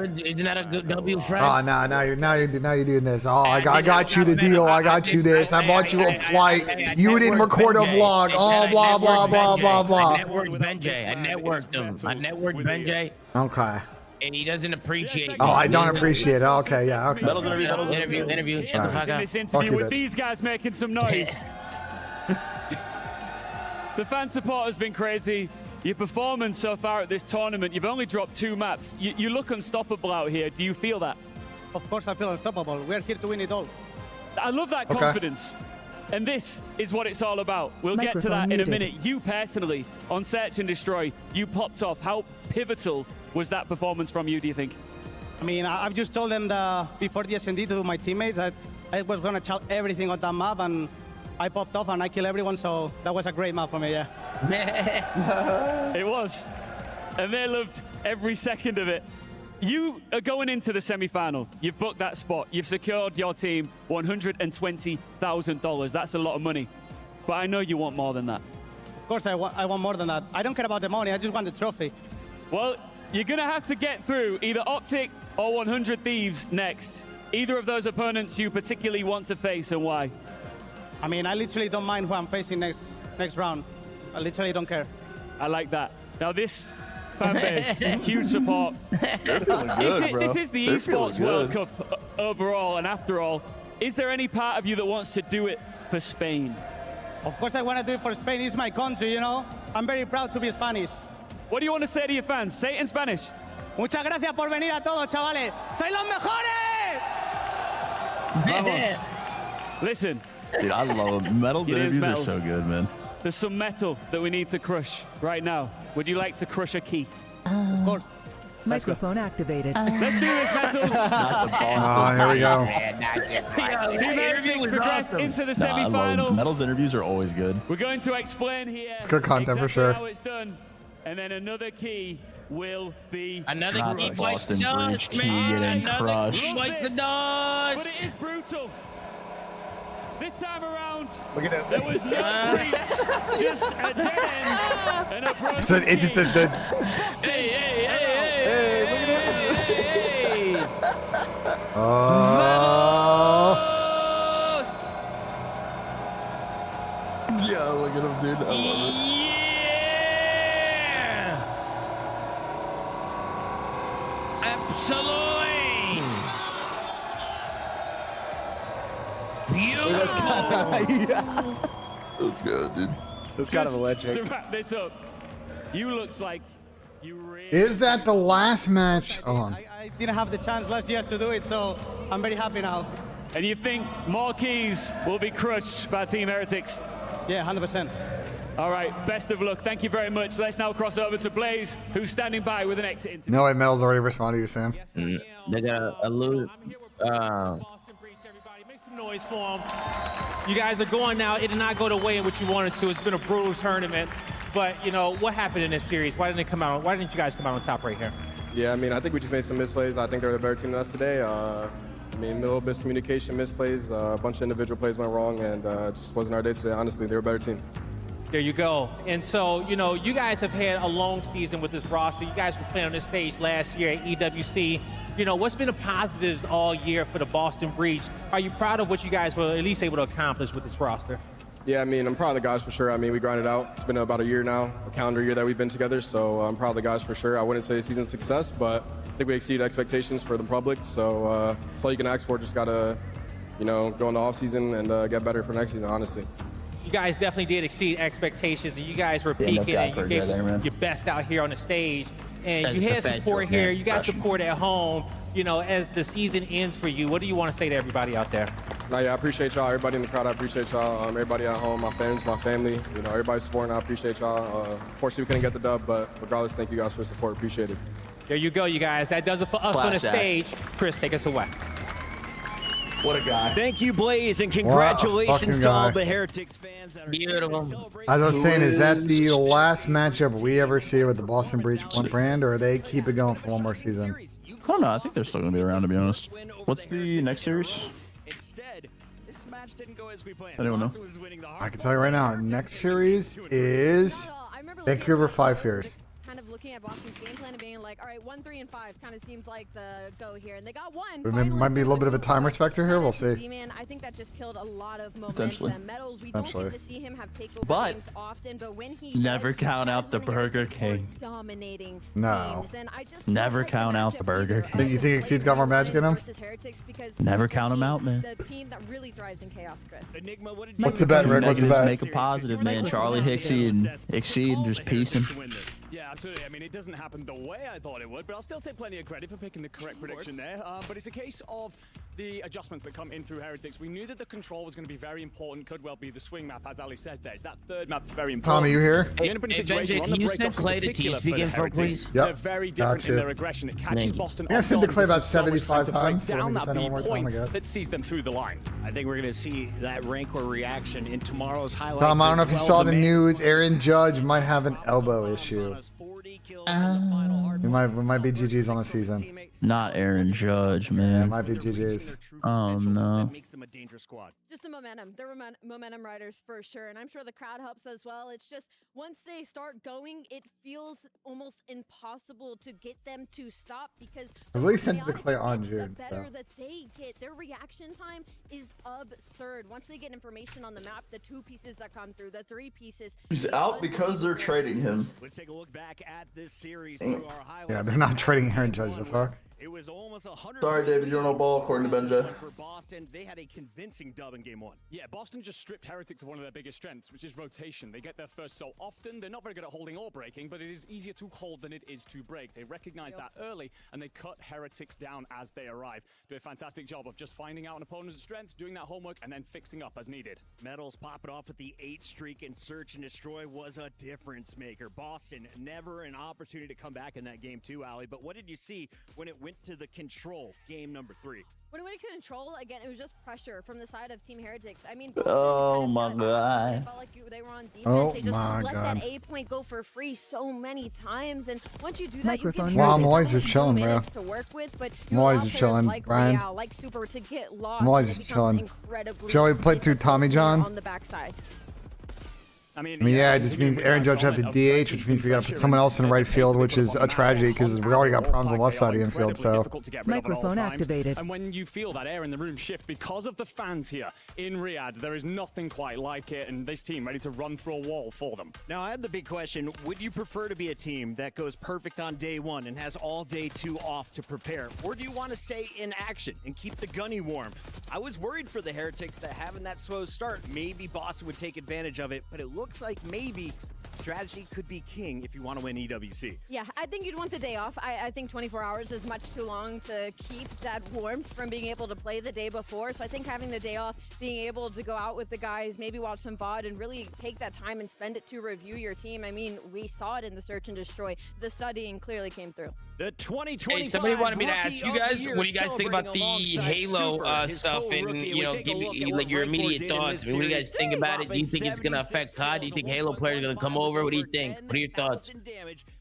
N: good W friend?
A: Oh no, now you're doing this. Oh, I got you the deal. I got you this. I bought you a flight. You didn't record a vlog. Oh, blah blah blah blah blah.
N: I networked BENJ. I networked him. I networked BENJ.
A: Okay.
N: And he doesn't appreciate.
A: Oh, I don't appreciate it. Okay, yeah, okay.
N: Interview. Shut the fuck up.
S: In this interview with these guys making some noise. The fan support has been crazy. Your performance so far at this tournament, you've only dropped 2 maps. You look unstoppable out here. Do you feel that?
L: Of course I feel unstoppable. We're here to win it all.
S: I love that confidence. And this is what it's all about. We'll get to that in a minute. You personally, on Search and Destroy, you popped off. How pivotal was that performance from you, do you think?
L: I mean, I've just told them before the S&D to my teammates that I was going to chow everything on that map, and I popped off and I killed everyone, so that was a great map for me, yeah.
S: It was. And they loved every second of it. You are going into the semi-final. You've booked that spot. You've secured your team $120,000. That's a lot of money. But I know you want more than that.
L: Of course I want more than that. I don't care about the money. I just want the trophy.
S: Well, you're going to have to get through either Optic or 100 Thieves next. Either of those opponents you particularly want to face, and why?
L: I mean, I literally don't mind who I'm facing next round. I literally don't care.
S: I like that. Now this fan base, huge support. This is the Esports World Cup overall, and after all, is there any part of you that wants to do it for Spain?
L: Of course, I want to do it for Spain. It's my country, you know. I'm very proud to be Spanish.
S: What do you want to say to your fans? Say it in Spanish.
L: Muchas gracias por venir a todos, chavales. ¡Sois los mejores!
S: Vamos. Listen.
M: Dude, I love them. Metals interviews are so good, man.
S: There's some metal that we need to crush right now. Would you like to crush a key?
L: Of course.
E: Microphone activated.
S: Let's do this, Metals.
A: Oh, here we go.
S: Team Heretics progress into the semi-final.
M: Metals interviews are always good.
S: We're going to explain here.
A: It's good content
S: exactly
A: for sure.
S: How it's done, and then another key will be
N: another
S: crushed.
N: key.
M: Boston Bridge key getting crushed.
S: But it is brutal. This time around,
A: look at it.
S: There was no breach, just a dead end and a broken
A: So it's just the
N: Hey,
A: look at it.
N: hey.
M: Yeah, look at him, dude. I love it.
N: Yeah! Absolutely!
M: Yeah. Let's go, dude.
F: That's kind of electric.
S: To wrap this up, you looked like you really...
A: Is that the last match? Hold on.
L: I didn't have the chance last year to do it, so I'm very happy now.
S: And you think more keys will be crushed by Team Heretics?
L: Yeah, 100%.
S: All right, best of luck. Thank you very much. Let's now cross over to Blaze, who's standing by with an exit interview.
A: No way, Mel's already responded to you, Sam.
N: They got a little...
I: Some noise for them. You guys are going now. It did not go the way in which you wanted to. It's been a brutal tournament. But, you know, what happened in this series? Why didn't you guys come out on top right here?
V: Yeah, I mean, I think we just made some misplays. I think they're the better team than us today. I mean, a little miscommunication, misplays, a bunch of individual plays went wrong, and it just wasn't our day today. Honestly, they were a better team.
I: There you go. And so, you know, you guys have had a long season with this roster. You guys were playing on this stage last year at EWC. You know, what's been the positives all year for the Boston Breach? Are you proud of what you guys were at least able to accomplish with this roster?
V: Yeah, I mean, I'm proud of the guys for sure. I mean, we grinded out. It's been about a year now, a calendar year that we've been together, so I'm proud of the guys for sure. I wouldn't say a season success, but I think we exceeded expectations for the public, so that's all you can ask for. Just got to, you know, go in the offseason and get better for next season, honestly.
I: You guys definitely did exceed expectations, and you guys were peaking, and you gave your best out here on the stage. And you had support here. You got support at home. You know, as the season ends for you, what do you want to say to everybody out there?
V: No, yeah, I appreciate y'all. Everybody in the crowd, I appreciate y'all. Everybody at home, my friends, my family, you know, everybody's supporting. I appreciate y'all. Unfortunately, we couldn't get the dub, but regardless, thank you guys for the support. Appreciate it.
I: There you go, you guys. That does it for us on the stage. Chris, take us away.
M: What a guy.
D: Thank you, Blaze, and congratulations to all the Heretics fans. That are
N: beautiful.
A: As I was saying, is that the last matchup we ever see with the Boston Breach one brand, or they keep it going for one more season?
M: I don't know. I think they're still going to be around, to be honest. What's the next series?
D: This match didn't go as we planned.
M: Anyone know?
A: I can tell you right now, next series is Vancouver Five Fears.
K: Kind of looking at Boston's game plan and being like, all right, 1, 3, and 5 kind of seems like the go here, and they got one.
A: It might be a little bit of a time respecter here. We'll see.
K: D-Man, I think that just killed a lot of momentum. Metals, we don't get to see him have takeover games often, but when he
M: never count out the Burger King.
K: Dominating
A: no.
K: teams, and I just
M: never count out the Burger King.
A: You think Exceed's got more magic in him?
M: Never count him out, man.
K: The team that really thrives in chaos, Chris.
D: Enigma, what did
A: What's the bet, Rick? What's the bet?
M: Make a positive, man. Charlie Hixie and Exceed just piecing.
W: Yeah, absolutely. I mean, it doesn't happen the way I thought it would, but I'll still take plenty of credit for picking the correct prediction there. But it's a case of the adjustments that come in through Heretics. We knew that the control was going to be very important, could well be the swing map, as Ali says there. It's that third map that's very important.
A: Tommy, you here?
W: Hey, BENJ,
N: can you send Clay to T-Speak info, please?
A: Yep.
W: They're very different in their aggression. It catches Boston
A: I sent to Clay about 75 times, so
W: down
A: let me
W: that
A: send it
W: B
A: one more time, I
W: point
A: guess.
W: that sees them through the line.
D: I think we're going to see that Rancor reaction in tomorrow's highlights.
A: Tom, I don't know if you saw the news. Aaron Judge might have an elbow issue. We might be GG's on the season.
M: Not Aaron Judge, man.
A: It might be GG's.
M: Oh, no.
K: Just the momentum. They're momentum riders for sure, and I'm sure the crowd helps as well. It's just once they start going, it feels almost impossible to get them to stop because
A: I've really sent the Clay on June.
K: The better that they get, their reaction time is absurd. Once they get information on the map, the 2 pieces that come through, the 3 pieces.
M: He's out because they're trading him.
D: Let's take a look back at this series through our highlights.
A: Yeah, they're not trading Aaron Judge, the fuck.
D: It was almost 100.
M: Sorry, David, you don't know ball according to BENJ.
D: Boston, they had a convincing dub in Game 1.
W: Yeah, Boston just stripped Heretics of one of their biggest strengths, which is rotation. They get there first so often. They're not very good at holding or breaking, but it is easier to hold than it is to break. They recognize that early, and they cut Heretics down as they arrive. Do a fantastic job of just finding out an opponent's strength, doing that homework, and then fixing up as needed.
D: Metals popping off with the 8 streak, and Search and Destroy was a difference maker. Boston never an opportunity to come back in that game too, Ali. But what did you see when it went to the control, game number 3?
K: When it went to control, again, it was just pressure from the side of Team Heretics. I mean,
F: Oh my god.
K: it felt like they were on defense.
A: Oh
K: they just
A: my
K: let
A: God.
K: that A point go for free so many times, and once you do that,
A: Microphone
K: you
A: Wow,
K: give
A: I'm always just
K: no
A: chilling, bro.
K: minutes to work with, but
A: I'm
K: you
A: always
K: allow
A: just
K: players
A: chilling,
K: like
A: Brian.
K: Real, like Super to get lost.
A: I'm always
K: and it
A: just
K: becomes
A: chilling.
K: incredibly
A: Joey played through Tommy John.
K: on the backside.
W: I mean,
A: Yeah, it just means Aaron Judge have to DH, which means we got to put someone else in right field, which is a tragedy because we already got problems on the left side of the infield. So
W: Microphone activated. And when you feel that air in the room shift because of the fans here in Riyadh, there is nothing quite like it, and this team ready to run through a wall for them.
D: Now, I had the big question. Would you prefer to be a team that goes perfect on day 1 and has all day 2 off to prepare? Or do you want to stay in action and keep the gunny warm? I was worried for the Heretics that having that slow start, maybe Boston would take advantage of it, but it looks like maybe strategy could be king if you want to win EWC.
K: Yeah, I think you'd want the day off. I think 24 hours is much too long to keep that warmth from being able to play the day before. So I think having the day off, being able to go out with the guys, maybe watch some VOD, and really take that time and spend it to review your team. I mean, we saw it in the Search and Destroy. The studying clearly came through.
D: The 2025
N: Hey, somebody wanted me to ask you guys,
D: Year,
N: what do you guys think about the Halo stuff and, you know, give me like your immediate thoughts. I mean, what do you guys think about it? Do you think it's going to affect CoD? Do you think Halo players are going to come over? What do you think? What are your thoughts?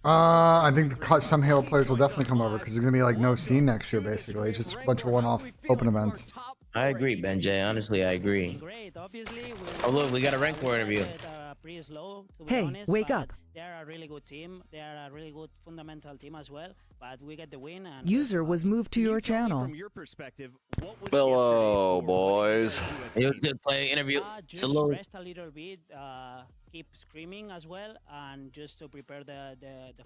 A: I think some Halo players will definitely come over because there's gonna be like no scene next year, basically. It's just a bunch of one-off open events.
N: I agree, BENJ. Honestly, I agree. Oh, look, we got a rank war interview.
R: Pretty slow, to be
E: Hey,
R: honest,
E: wake
R: but
E: up.
R: They're a really good team. They're a really good fundamental team as well. But we get the win. And
E: User was moved to your channel.
D: From your perspective, what was
B: Hello, boys.
N: It was good play interview.
R: just
N: Salute.
R: rest a little bit, keep screaming as well, and just to prepare the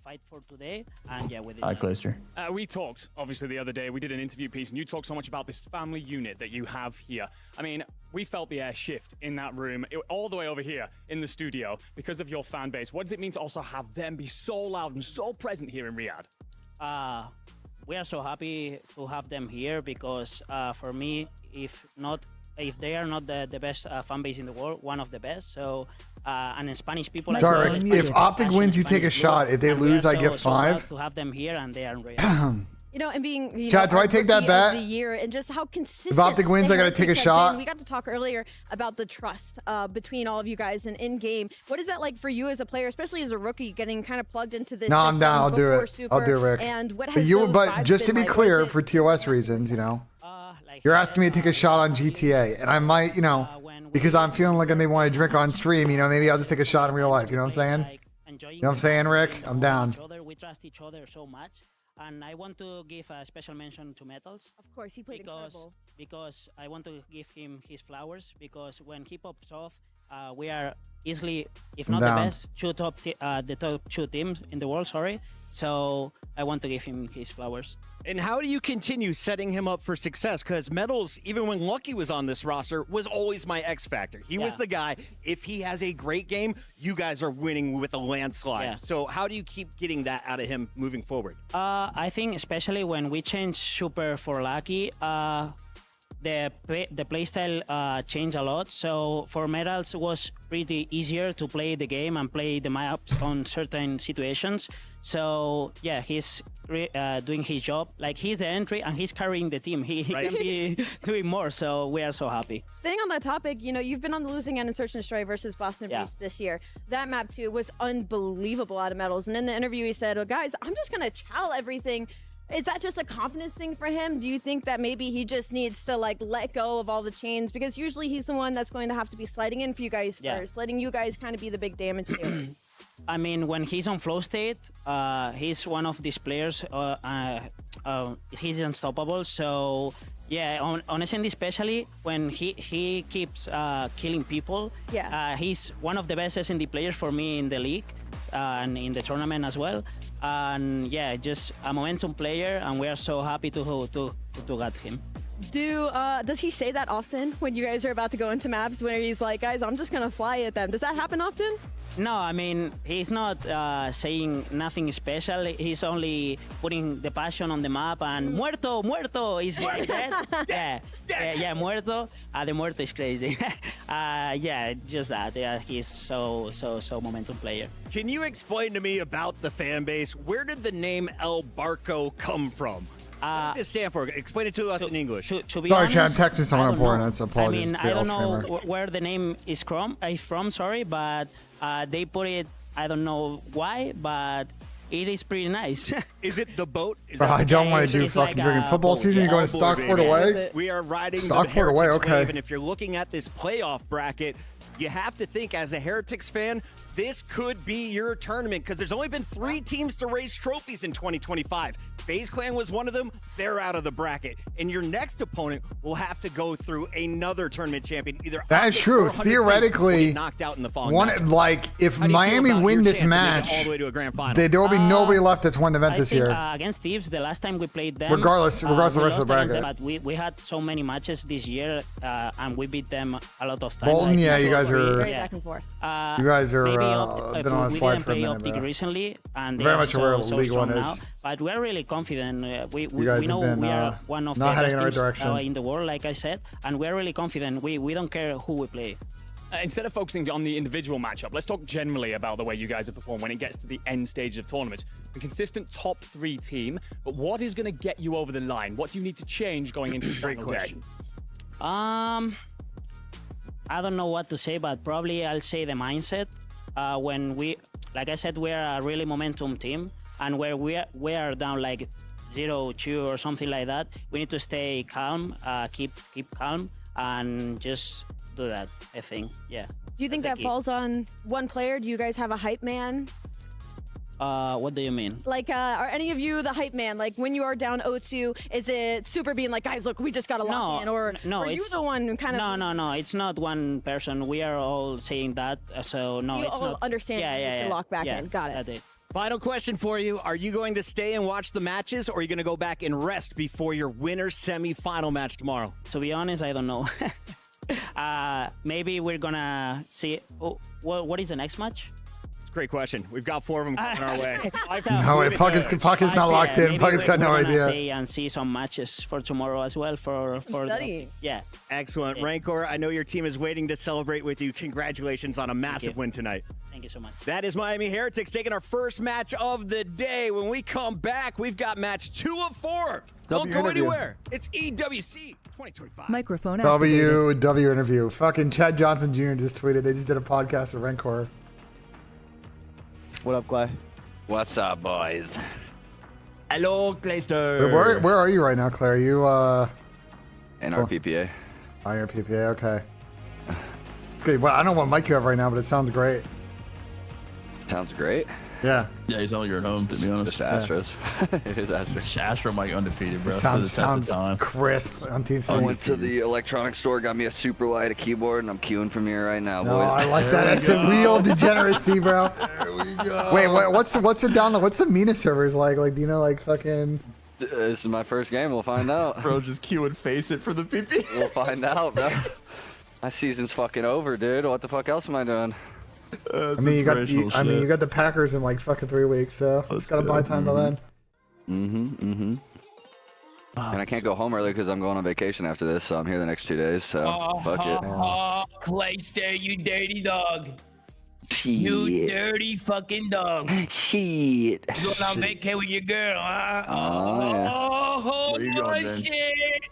R: fight for today. And yeah, with it.
M: Hi, Clayster.
W: We talked, obviously, the other day. We did an interview piece, and you talked so much about this family unit that you have here. I mean, we felt the air shift in that room, all the way over here in the studio, because of your fan base. What does it mean to also have them be so loud and so present here in Riyadh?
R: We are so happy to have them here because for me, if they are not the best fan base in the world, one of the best. So, and in Spanish people.
A: Tarek, if Optic wins, you take a shot. If they lose, I get 5.
R: To have them here, and they are real.
K: You know, and being
A: Chad, do I take that
K: rookie
A: bet?
K: of the year, and just how consistent.
A: If Optic wins,
K: the
A: I gotta take a
K: Heretics have
A: shot.
K: been. We got to talk earlier about the trust between all of you guys and in game. What is that like for you as a player, especially as a rookie, getting kind of plugged into this?
A: No, I'm
K: system
A: down. I'll do
K: before
A: it.
K: Super,
A: I'll do it, Rick.
K: And what
A: But
K: has
A: you,
K: those
A: but
K: vibes
A: just to
K: been
A: be
K: like?
A: clear,
K: Was it-
A: for TOS reasons, you know, you're asking me to take a shot on GTA, and I might, you know, because I'm feeling like I may want to drink on stream. You know, maybe I'll just take a shot in real life. You know what I'm saying? You know what I'm saying, Rick? I'm down.
R: We trust each other so much. And I want to give a special mention to Metals.
K: Of course, he played incredible.
R: Because I want to give him his flowers, because when he pops off, we are easily, if not the
A: Down.
R: best, the top 2 teams in the world, sorry. So I want to give him his flowers.
D: And how do you continue setting him up for success? Because Metals, even when Lucky was on this roster, was always my X factor. He was the guy. If he has a great game, you guys are winning with a landslide.
R: Yeah.
D: So how do you keep getting that out of him moving forward?
R: I think especially when we change Super for Lucky, the playstyle changed a lot. So for Metals, it was pretty easier to play the game and play the maps on certain situations. So yeah, he's doing his job. Like, he's the entry and he's carrying the team. He can be doing more. So we are so happy.
K: Staying on that topic, you know, you've been on the losing end in Search and Destroy versus Boston Breach this year. That map too was unbelievable out of Metals. And in the interview, he said, "Oh, guys, I'm just gonna chow everything." Is that just a confidence thing for him? Do you think that maybe he just needs to like let go of all the chains? Because usually he's the one that's going to have to be sliding in for you guys first, letting you guys kind of be the big damage dealers.
R: I mean, when he's on flow state, he's one of these players. He's unstoppable. So yeah, on SND especially, when he keeps killing people, he's one of the best SND players for me in the league and in the tournament as well. And yeah, just a momentum player, and we are so happy to get him.
K: Does he say that often when you guys are about to go into maps, where he's like, guys, I'm just gonna fly at them? Does that happen often?
R: No, I mean, he's not saying nothing special. He's only putting the passion on the map and muerto is dead. Yeah, muerto. The muerto is crazy. Yeah, just that. Yeah, he's so momentum player.
D: Can you explain to me about the fan base? Where did the name El Barco come from? What does it stand for? Explain it to us in English.
R: To be
A: Sorry,
R: honest,
A: Chad, I'm texting someone
R: I don't
A: important.
R: know.
A: That's apologies.
R: I mean, I don't know where the name is from. Sorry, but they put it. I don't know why, but it is pretty nice.
D: Is it the boat?
A: I don't want to do fucking drinking football season. You're going to Stockport away?
D: We are riding
A: Stockport
D: the
A: away,
D: Heretics
A: okay.
D: wave, and if you're looking at this playoff bracket, you have to think as a Heretics fan, this could be your tournament because there's only been 3 teams to raise trophies in 2025. FaZe Clan was one of them. They're out of the bracket. And your next opponent will have to go through another tournament champion. Either
A: That is true. Theoretically,
D: knocked out in the following match.
A: like if Miami win this match,
D: all the way to a grand final?
A: there will be nobody left that's won the event
R: I
A: this
R: think,
A: year.
R: Against Thieves, the last time we played them,
A: Regardless of the
R: we
A: rest of the
R: lost against
A: bracket.
R: them, but we had so many matches this year, and we beat them a lot of times.
A: Bolton, yeah, you guys are
K: Very back and forth.
A: You guys are
R: maybe
A: been on a
R: we
A: slide
R: didn't
A: for a
R: play
A: minute,
R: Optic
A: bro.
R: recently, and they
A: Very
R: are
A: much aware
R: so
A: of League
R: strong
A: One
R: now.
A: is.
R: But we're really confident. We
A: guys have
R: know
A: been,
R: we are one of the
A: not heading
R: best
A: in the right
R: teams
A: direction.
R: in the world, like I said, and we're really confident. We don't care who we play.
W: Instead of focusing on the individual matchup, let's talk generally about the way you guys have performed when it gets to the end stage of tournaments. A consistent top 3 team, but what is going to get you over the line? What do you need to change going into the final day?
R: I don't know what to say, but probably I'll say the mindset. When we, like I said, we're a really momentum team, and where we are down like 0-2 or something like that, we need to stay calm, keep calm, and just do that. I think, yeah.
K: Do you think that falls on one player? Do you guys have a hype man?
R: What do you mean?
K: Like, are any of you the hype man? Like, when you are down 0-2, is it Super being like, guys, look, we just got to lock in? Or are you the one who kind of...
R: No. It's not one person. We are all saying that. So, no,
K: you
R: it's
K: all
R: not.
K: understand to lock back in. Got it.
R: That's it.
D: Final question for you. Are you going to stay and watch the matches, or are you going to go back and rest before your winner's semi-final match tomorrow?
R: To be honest, I don't know. Maybe we're going to see... Oh, what is the next match?
D: Great question. We've got 4 of them coming our way.
A: No way, Puckett's not locked in. Puckett's got no idea.
R: Stay and see some matches for tomorrow as well. For yeah.
D: Excellent. Rancor, I know your team is waiting to celebrate with you. Congratulations on a massive win tonight.
R: Thank you so much.
D: That is Miami Heretics taking our first match of the day. When we come back, we've got match 2 of 4. Don't go anywhere. It's EWC 2025.
E: Microphone activated.
A: WW interview. Fucking Chad Johnson Jr. just tweeted. They just did a podcast with Rancor.
F: What up, Clay?
B: What's up, boys?
C: Hello, Clayster.
A: Where are you right now, Claire? Are you
B: in our PPA.
A: On your PPA, okay. Okay, well, I don't know what mic you have right now, but it sounds great.
B: Sounds great.
A: Yeah.
M: Yeah, he's only at home, to be honest.
B: Just Astros. It is Astros.
M: It's Astro mic undefeated, bro.
A: Sounds crisp on Team
B: I went to the electronics store, got me a super light, a keyboard, and I'm queuing Premiere right now, boys.
A: No, I like that. That's a real degeneracy, bro.
B: There we go.
A: Wait, what's the download? What's the MENA servers like? Like, do you know, like fucking...
B: This is my first game. We'll find out.
M: Bro, just queue and face it for the PP.
B: We'll find out, bro. My season's fucking over, dude. What the fuck else am I doing?
A: I mean, you got the Packers in like fucking 3 weeks, so just gotta buy time till then.
B: And I can't go home early because I'm going on vacation after this, so I'm here the next 2 days. So fuck it.
N: Clayster, you dirty dog.
B: Shit.
N: You dirty fucking dog.
B: Shit.
N: You going on vacay with your girl, huh?
B: Oh,
N: Where you going, shit.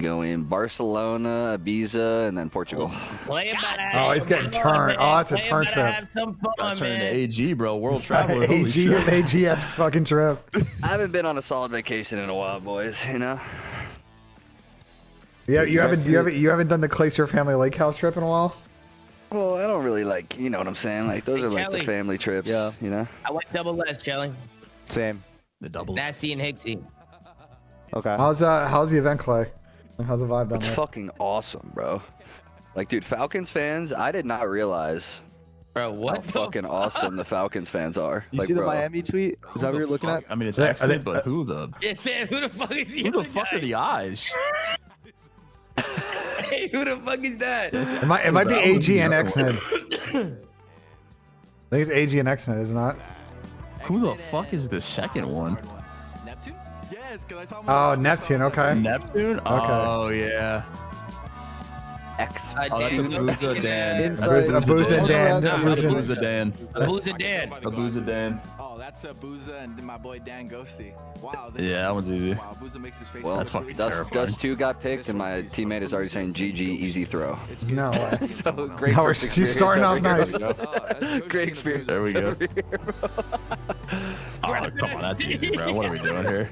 B: Go in Barcelona, Ibiza, and then Portugal.
A: Oh, he's getting turned. Oh, that's a turn trip.
N: Have some fun,
M: That's turning to
N: man.
M: AG, bro. World traveler.
A: AG-esque fucking trip.
B: I haven't been on a solid vacation in a while, boys. You know.
A: Yeah, you haven't done the Clayster family lake house trip in a while.
B: Well, I don't really like. You know what I'm saying? Like those are like
N: Kelly.
B: the family trips. Yeah. You know.
N: I went double S, Kelly.
F: Same.
M: The double.
N: Nasty and Hicksy.
F: Okay.
A: How's the event, Clay? How's the vibe down
B: It's
A: there?
B: fucking awesome, bro. Like, dude, Falcons fans, I did not realize
N: Bro, what?
B: How fucking awesome the Falcons fans are.
F: You see the Miami tweet? Is that what you're looking at?
M: I mean, it's excellent, but who the?
N: Yeah, Sam, who the fuck is
M: Who the fuck are the eyes?
N: Hey, who the fuck is that?
A: It might be AG and XNet. I think it's AG and XNet, is it not?
M: Who the fuck is the second one?
W: Neptune? Yes, because I saw him.
A: Oh, Neptune. Okay.
M: Neptune?
A: Okay.
M: Oh yeah.
B: X.
M: Oh, that's Abuza Dan.
A: Abuza Dan.
M: Abuza Dan.
N: Abuza Dan.
M: Abuza Dan.
W: Oh, that's Abuza and my boy Dan Ghosty. Wow.
M: Yeah, that one's easy.
W: Wow, Abuza makes his face.
B: Well,
M: that's fucking terrifying.
B: Dust 2 got picked, and my teammate is already saying GG, easy throw.
A: No way.
B: So great.
A: No, we're
B: first experience
A: starting off
B: over
A: nice.
B: here. Great experience.
M: There we go. Oh, come on, that's easy, bro. What are we doing here?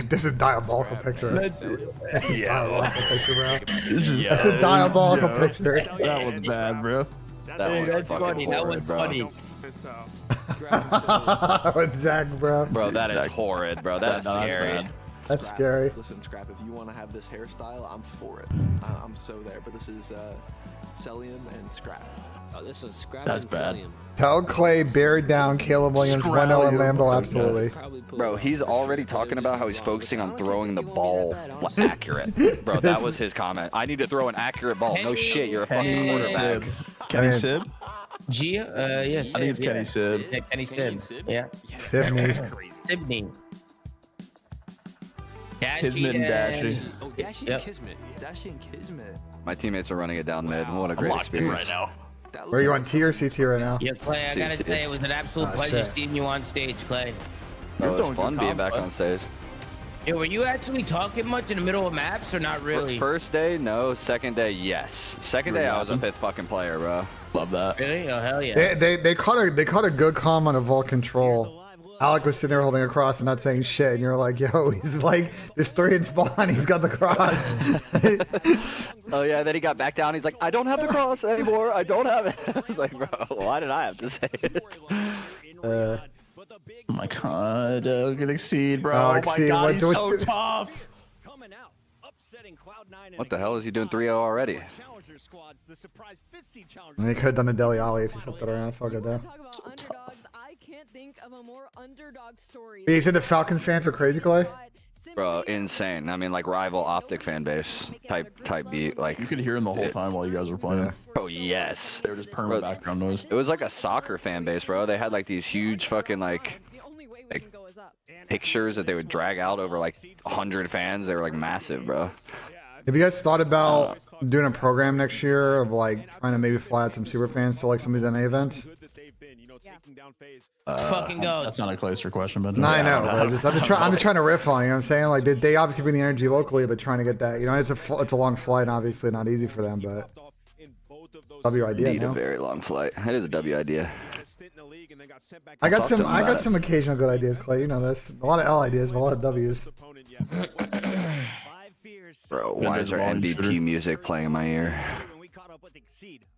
A: This is diabolical picture. That's a diabolical picture, bro.
M: That's
A: a diabolical picture.
M: That one's bad, bro.
N: That's funny. That was funny.
A: With Zach, bro.
B: Bro, that is horrid, bro. That's scary.
A: That's scary.
C: Listen, Scrap, if you want to have this hairstyle, I'm for it. I'm so there. But this is Celium and Scrap.
P: Oh, this is Scrap.
M: That's bad.
A: Tell Clay, bear down Caleb Williams, 1-0 and Lambo, absolutely.
B: Bro, he's already talking about how he's focusing on throwing the ball accurate. Bro, that was his comment. I need to throw an accurate ball. No shit, you're a fucking quarterback.
M: Kenny Sib?
N: Yes.
M: I think it's Kenny Sib.
N: Yeah, Kenny Sib. Yeah.
A: Sibney.
M: Kismet and Dashy.
P: Oh, Dashy and Kismet. Dashy and Kismet.
B: My teammates are running it down mid. What a great experience.
M: Right now.
A: Where are you on T or CT right now?
N: Yeah, Clay, I gotta say, it was an absolute pleasure seeing you on stage, Clay.
B: It was fun being back on stage.
N: Yeah, were you actually talking much in the middle of maps or not really?
B: First day, no. Second day, yes. Second day, I was a 5th fucking player, bro.
M: Love that.
N: Really? Oh, hell yeah.
A: They caught a good comm on a Vault control. Alec was sitting there holding a cross and not saying shit, and you're like, yo, he's like, there's 3 in spawn, he's got the cross.
B: Oh yeah, then he got back down, he's like, I don't have the cross anymore, I don't have it. I was like, bro, why did I have to say it?
M: Oh my god, good Exceed, bro.
A: Oh,
M: Oh
A: Exceed,
M: my god, he's
A: what-
M: so tough.
B: What the hell is he doing 3-0 already?
A: And he could have done the Deli Ollie if he flipped it around, so I'll go there.
K: I can't think of a more underdog story.
A: You said the Falcons fans are crazy, Clay?
B: Bro, insane. I mean, like rival Optic fan base type beat. Like
M: You could hear him the whole time while you guys were playing.
B: Oh yes.
M: They were just permanent background noise.
B: It was like a soccer fan base, bro. They had like these huge fucking like pictures that they would drag out over like 100 fans. They were like massive, bro.
A: Have you guys thought about doing a program next year of like trying to maybe fly out some super fans to like some of these NA events?
N: Fucking go.
M: That's not a closer question, but
A: No, I know. But I'm just trying to riff on it. You know what I'm saying? Like they obviously bring the energy locally, but trying to get that, you know, it's a long flight, obviously not easy for them, but W idea.
B: Indeed,
A: No?
B: a very long flight. It is a W idea.
A: I got some occasional good ideas, Clay. You know this. A lot of L ideas, but a lot of W's.
B: Bro, why is there MVP music playing in my ear?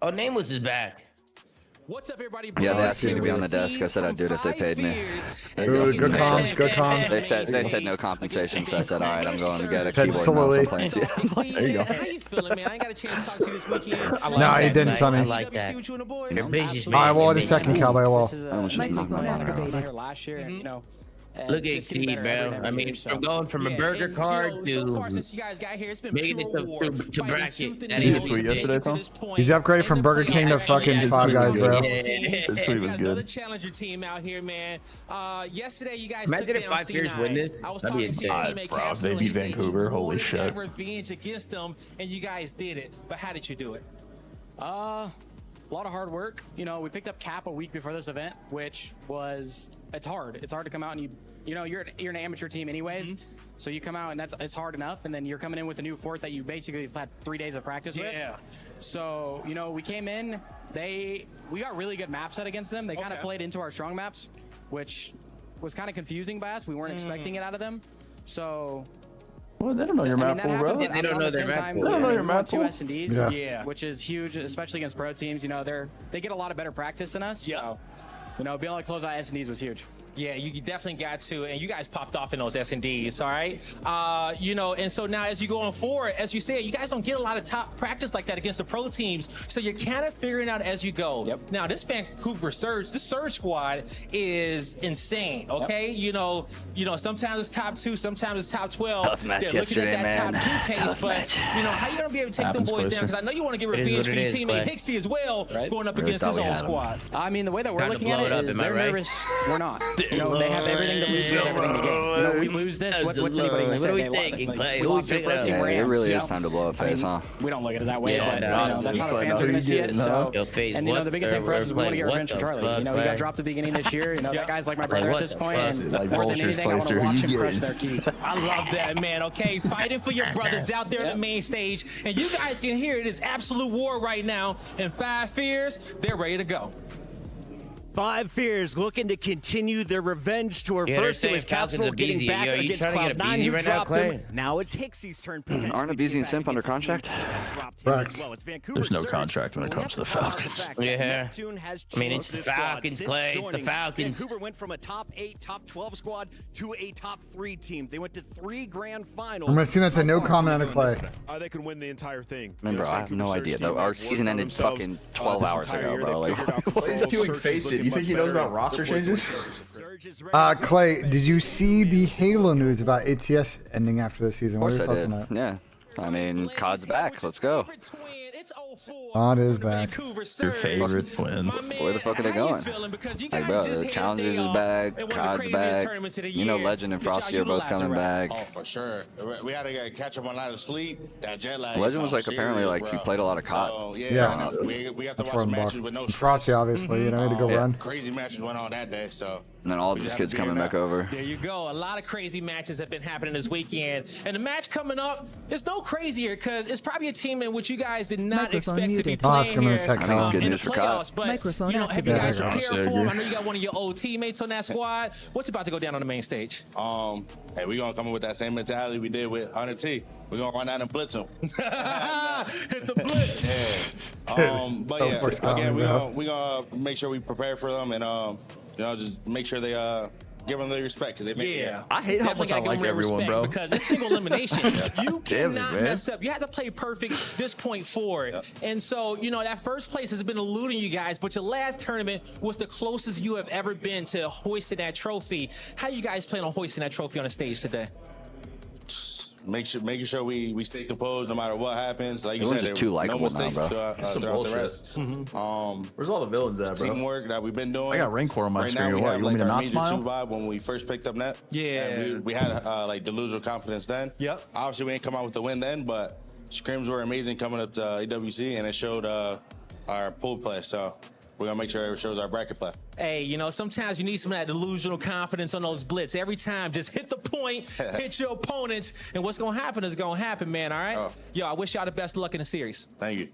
N: Oh, Nameless is back.
W: What's up, everybody?
B: Yeah, they asked me to be on the desk. I said I'd do it if they paid me.
A: Good comms, good comms.
B: They said no compensation, so I said, all right, I'm going to get a
A: Said
B: keyboard and
A: slowly.
B: mouse.
W: There you go. How you feeling, man? I ain't got a chance to talk to you this weekend.
A: No, he didn't, Sonny.
N: I like that. You're busy,
A: All right, well, in a second, Cowboy, I will.
E: Microphone activated.
W: Last year, you know.
N: Look at Exceed, bro. I mean, from going from a burger card to
W: so far since you guys got here, it's been
N: making it to bracket. That
M: Did
N: is
M: you tweet yesterday, Tom?
A: He's upgraded from Burger King to fucking Five Guys, bro.
M: His tweet was
W: Another
M: good.
W: challenger team out here, man. Yesterday, you guys
N: Imagine
W: took
N: if
W: down
N: 5 Fears
W: C9.
N: win this.
W: I was
N: That'd be
W: talking to your
N: insane.
W: teammate
M: Bro,
W: Capsule,
M: if they
W: and
M: beat
W: he said you
M: Vancouver, holy
W: wanted to
M: shit.
W: have revenge against them, and you guys did it. But how did you do it? A lot of hard work. You know, we picked up Cap a week before this event, which was it's hard. It's hard to come out and you know you're an amateur team anyways, so you come out and it's hard enough, and then you're coming in with a new fort that you basically had 3 days of practice with. Yeah. So you know we came in, we got really good map set against them. They kind of played into our strong maps, which was kind of confusing by us. We weren't expecting it out of them. So.
M: Well, they don't know your map pool, bro.
N: They don't know their map pool.
M: They don't know your map
W: Two
M: pool.
W: S&Ds,
A: Yeah.
W: which is huge, especially against pro teams. You know, they get a lot of better practice than us. Yeah. So, you know, being able to close out S&Ds was huge.
I: Yeah, you definitely got to, and you guys popped off in those S&Ds, all right? You know, and so now as you go on forward, as you said, you guys don't get a lot of top practice like that against the pro teams, so you're kind of figuring out as you go. Yep. Now, this Vancouver Surge, this Surge squad is insane, okay? Yep. You know, sometimes it's top 2, sometimes it's top 12. They're looking at that top 2 pace, but, you know, how you going to be able to take them boys down? Because I know you want to get revenge for your teammate Hixie as well, going up against his own squad.
G: I mean, the way that we're looking at it is they're nervous. We're not. You know, they have everything to lose, everything to gain. You know, we lose this. What's anybody going to say? We lost our pro team Rams.
B: It really is time to blow a face, huh?
G: We don't look at it that way, but you know, that's how the fans are going to see it. So, and you know, the biggest thing for us is we want to get revenge for Charlie. You know, he got dropped at the beginning of this year. You know, that guy's like my brother at this point, and more than anything, I want to watch him crush their key.
I: I love that, man. Okay, fighting for your brothers out there on the main stage, and you guys can hear it is absolute war right now. And 5 Fears, they're ready to go.
D: 5 Fears looking to continue their revenge tour. First it was Capsule getting back against Cloud9 who dropped him. Now it's Hixie's turn.
B: Aren't Abizi and Simp under contract?
M: There's no contract when it comes to the Falcons.
N: Yeah. I mean, it's the Falcons, Clay. It's the Falcons.
D: Vancouver went from a top 8, top 12 squad to a top 3 team. They went to 3 grand finals.
A: I'm going to assume that's a no comment on Clay.
O: They can win the entire thing.
B: Remember, I have no idea. Our season ended fucking 12 hours ago, bro.
M: Why is he doing faces? You think he knows about roster changes?
A: Clay, did you see the Halo news about ATS ending after the season? What are your thoughts on that?
B: Yeah. I mean, COD's back. Let's go.
A: COD is back.
M: Your favorite twin.
B: Where the fuck are they going? Like, bro, the Challengers is back. COD's back. You know, Legend and Frosty are both coming back.
Q: Oh, for sure. We had to catch up on a lot of sleep. That jet lag.
B: Legend was like apparently like he played a lot of COD.
Q: So, yeah. We have to watch matches with no stress.
A: Frosty, obviously, you know, need to go run.
Q: Crazy matches went on that day, so.
B: And then all of these kids coming back over.
I: There you go. A lot of crazy matches have been happening this weekend. And the match coming up is no crazier because it's probably a team in which you guys did not expect to be playing here in the playoffs. But, you know, have you guys prepared for them? I know you got one of your old teammates on that squad. What's about to go down on the main stage?
Q: Hey, we're going to come in with that same mentality we did with Hunter T. We're going to run out and blitz him.
I: Hit the blitz.
Q: Yeah. But yeah, again, we're going to make sure we prepare for them and, you know, just make sure they give them the respect because they make it.
M: I hate how much I like everyone, bro.
I: Because it's single elimination. You cannot mess up. You have to play perfect this point forward. And so, you know, that first place has been eluding you guys, but your last tournament was the closest you have ever been to hoisting that trophy. How you guys plan on hoisting that trophy on the stage today?
Q: Making sure we stay composed no matter what happens. Like you said,
B: just too likable
Q: no mistakes
B: now, bro.
Q: throughout the rest.
M: Where's all the villains at, bro?
Q: Teamwork that we've been doing.
M: I got Rancor on my
Q: right
M: screen.
Q: Now, we
M: what?
Q: have,
M: You want me to not
Q: major
M: smile?
Q: vibe when we first picked up net.
I: Yeah.
Q: And we had like delusional confidence then.
I: Yep.
Q: Obviously, we ain't come out with the win then, but scrims were amazing coming up to EWC, and it showed our pool play. So we're gonna make sure it shows our bracket play.
I: Hey, you know, sometimes you need some of that delusional confidence on those blitz. Every time, just hit the point, hit your opponents, and what's gonna happen is gonna happen, man, all right? Yo, I wish y'all the best of luck in the series.
Q: Thank you.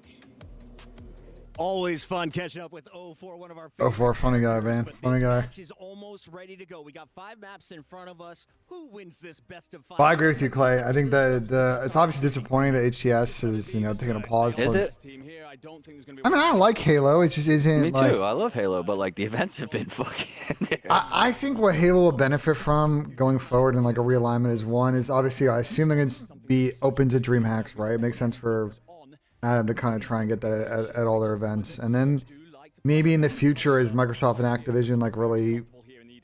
D: Always fun catching up with 04, one of our
A: 04, funny guy, man. Funny guy.
D: match is almost ready to go. We got 5 maps in front of us. Who wins this best of 5?
A: Well, I agree with you, Clay. I think that it's obviously disappointing that HTS is, you know, taking a pause.
B: Is it?
A: I mean, I like Halo. It just isn't.
B: Me
A: like,
B: too. I love Halo, but like the events have been fucking.
A: I think what Halo will benefit from going forward in like a realignment is one is obviously I assume they're going to be open to dream hacks, right? It makes sense for Adam to kind of try and get that at all their events, and then maybe in the future as Microsoft and Activision like really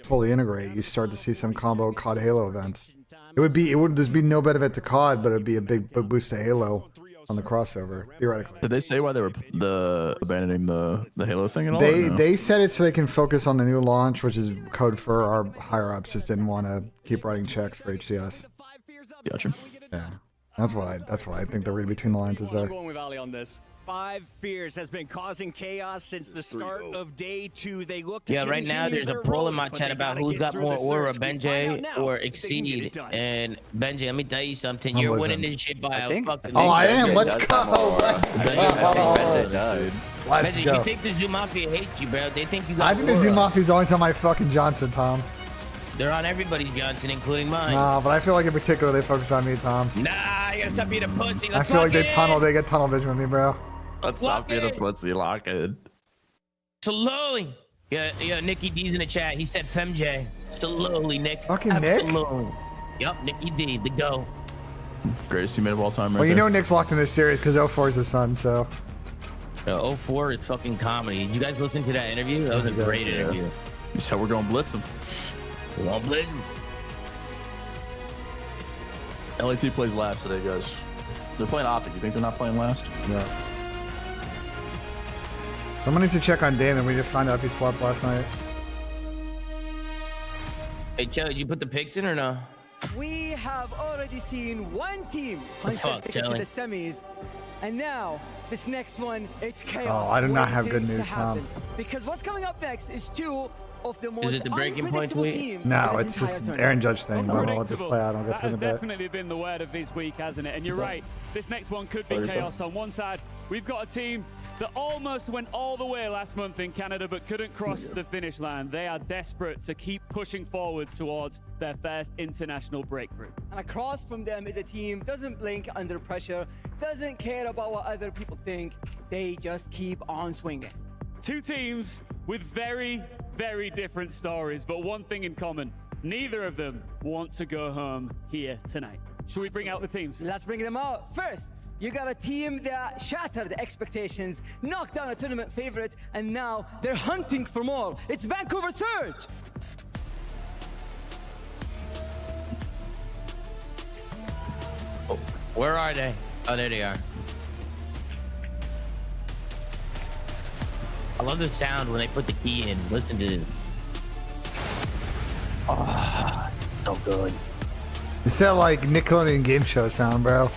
A: fully integrate, you start to see some combo COD Halo events. It would just be no benefit to COD, but it'd be a big boost to Halo on the crossover theoretically.
M: Did they say why they were abandoning the Halo thing at all?
A: They said it so they can focus on the new launch, which is code for our higher ups. Just didn't want to keep writing checks for HCS.
M: Gotcha.
A: Yeah, that's what I think the read between the lines is there.
D: I'm going with Ali on this. 5 Fears has been causing chaos since the start of day 2. They look to
N: right now there's a poll in my chat about who's got more aura, BENJ or Exceed. And BENJ, let me tell you something. You're winning this shit by a fucking.
A: Oh, I am. Let's go.
N: Let's go. You think the Zoo Mafia hates you, bro? They think you got
A: I think the Zoo Mafia's always on my fucking Johnson, Tom.
N: They're on everybody's Johnson, including mine.
A: Nah, but I feel like in particular they focus on me, Tom.
N: Nah, you gotta stop being a pussy.
A: I feel like they get tunnel vision with me, bro.
M: Let's stop being a pussy, lock it.
N: Slowly. Yeah, Nicky D's in the chat. He said FemJ. Absolutely, Nick.
A: Fucking Nick?
N: Absolutely. Yup, Nicky D, the go.
M: Greatest teammate of all time, right
A: Well, you
M: there.
A: know Nick's locked in this series because 04 is his son, so.
N: 04 is fucking comedy. Did you guys listen to that interview? That was a great interview.
M: He said we're going to blitz him.
N: We're going to blitz him.
M: LAT plays last today, guys. They're playing Optic. You think they're not playing last?
A: Yeah. Someone needs to check on Damon. We need to find out if he slept last night.
N: Hey, Joe, did you put the picks in or no?
J: We have already seen one team punch their ticket to the semis, and now this next one, it's chaos.
A: Oh, I do not have
J: waiting
A: good news,
J: to
A: Tom.
J: happen. Because what's coming up next is two of the most
N: Is it the breaking point
J: unpredictable
N: tweet?
J: teams
A: No,
J: in
A: it's
J: this
A: just
J: entire tournament.
A: Aaron Judge thing. But I'll let this play out. I'll get
S: That
A: to it
S: has
A: in a bit.
S: definitely been the word of this week, hasn't it? And you're right. This next one could be chaos. On one side, we've got a team that almost went all the way last month in Canada but couldn't cross the finish line. They are desperate to keep pushing forward towards their first international breakthrough.
J: And across from them is a team doesn't blink under pressure, doesn't care about what other people think. They just keep on swinging.
S: Two teams with very, very different stories, but one thing in common. Neither of them want to go home here tonight. Should we bring out the teams?
J: Let's bring them out. First, you got a team that shattered expectations, knocked down a tournament favorite, and now they're hunting for more. It's Vancouver Surge.
N: Oh, where are they? Oh, there they are. I love the sound when they put the key in. Listen to this. Oh, so good.
A: It's that like Nickelodeon game show sound, bro.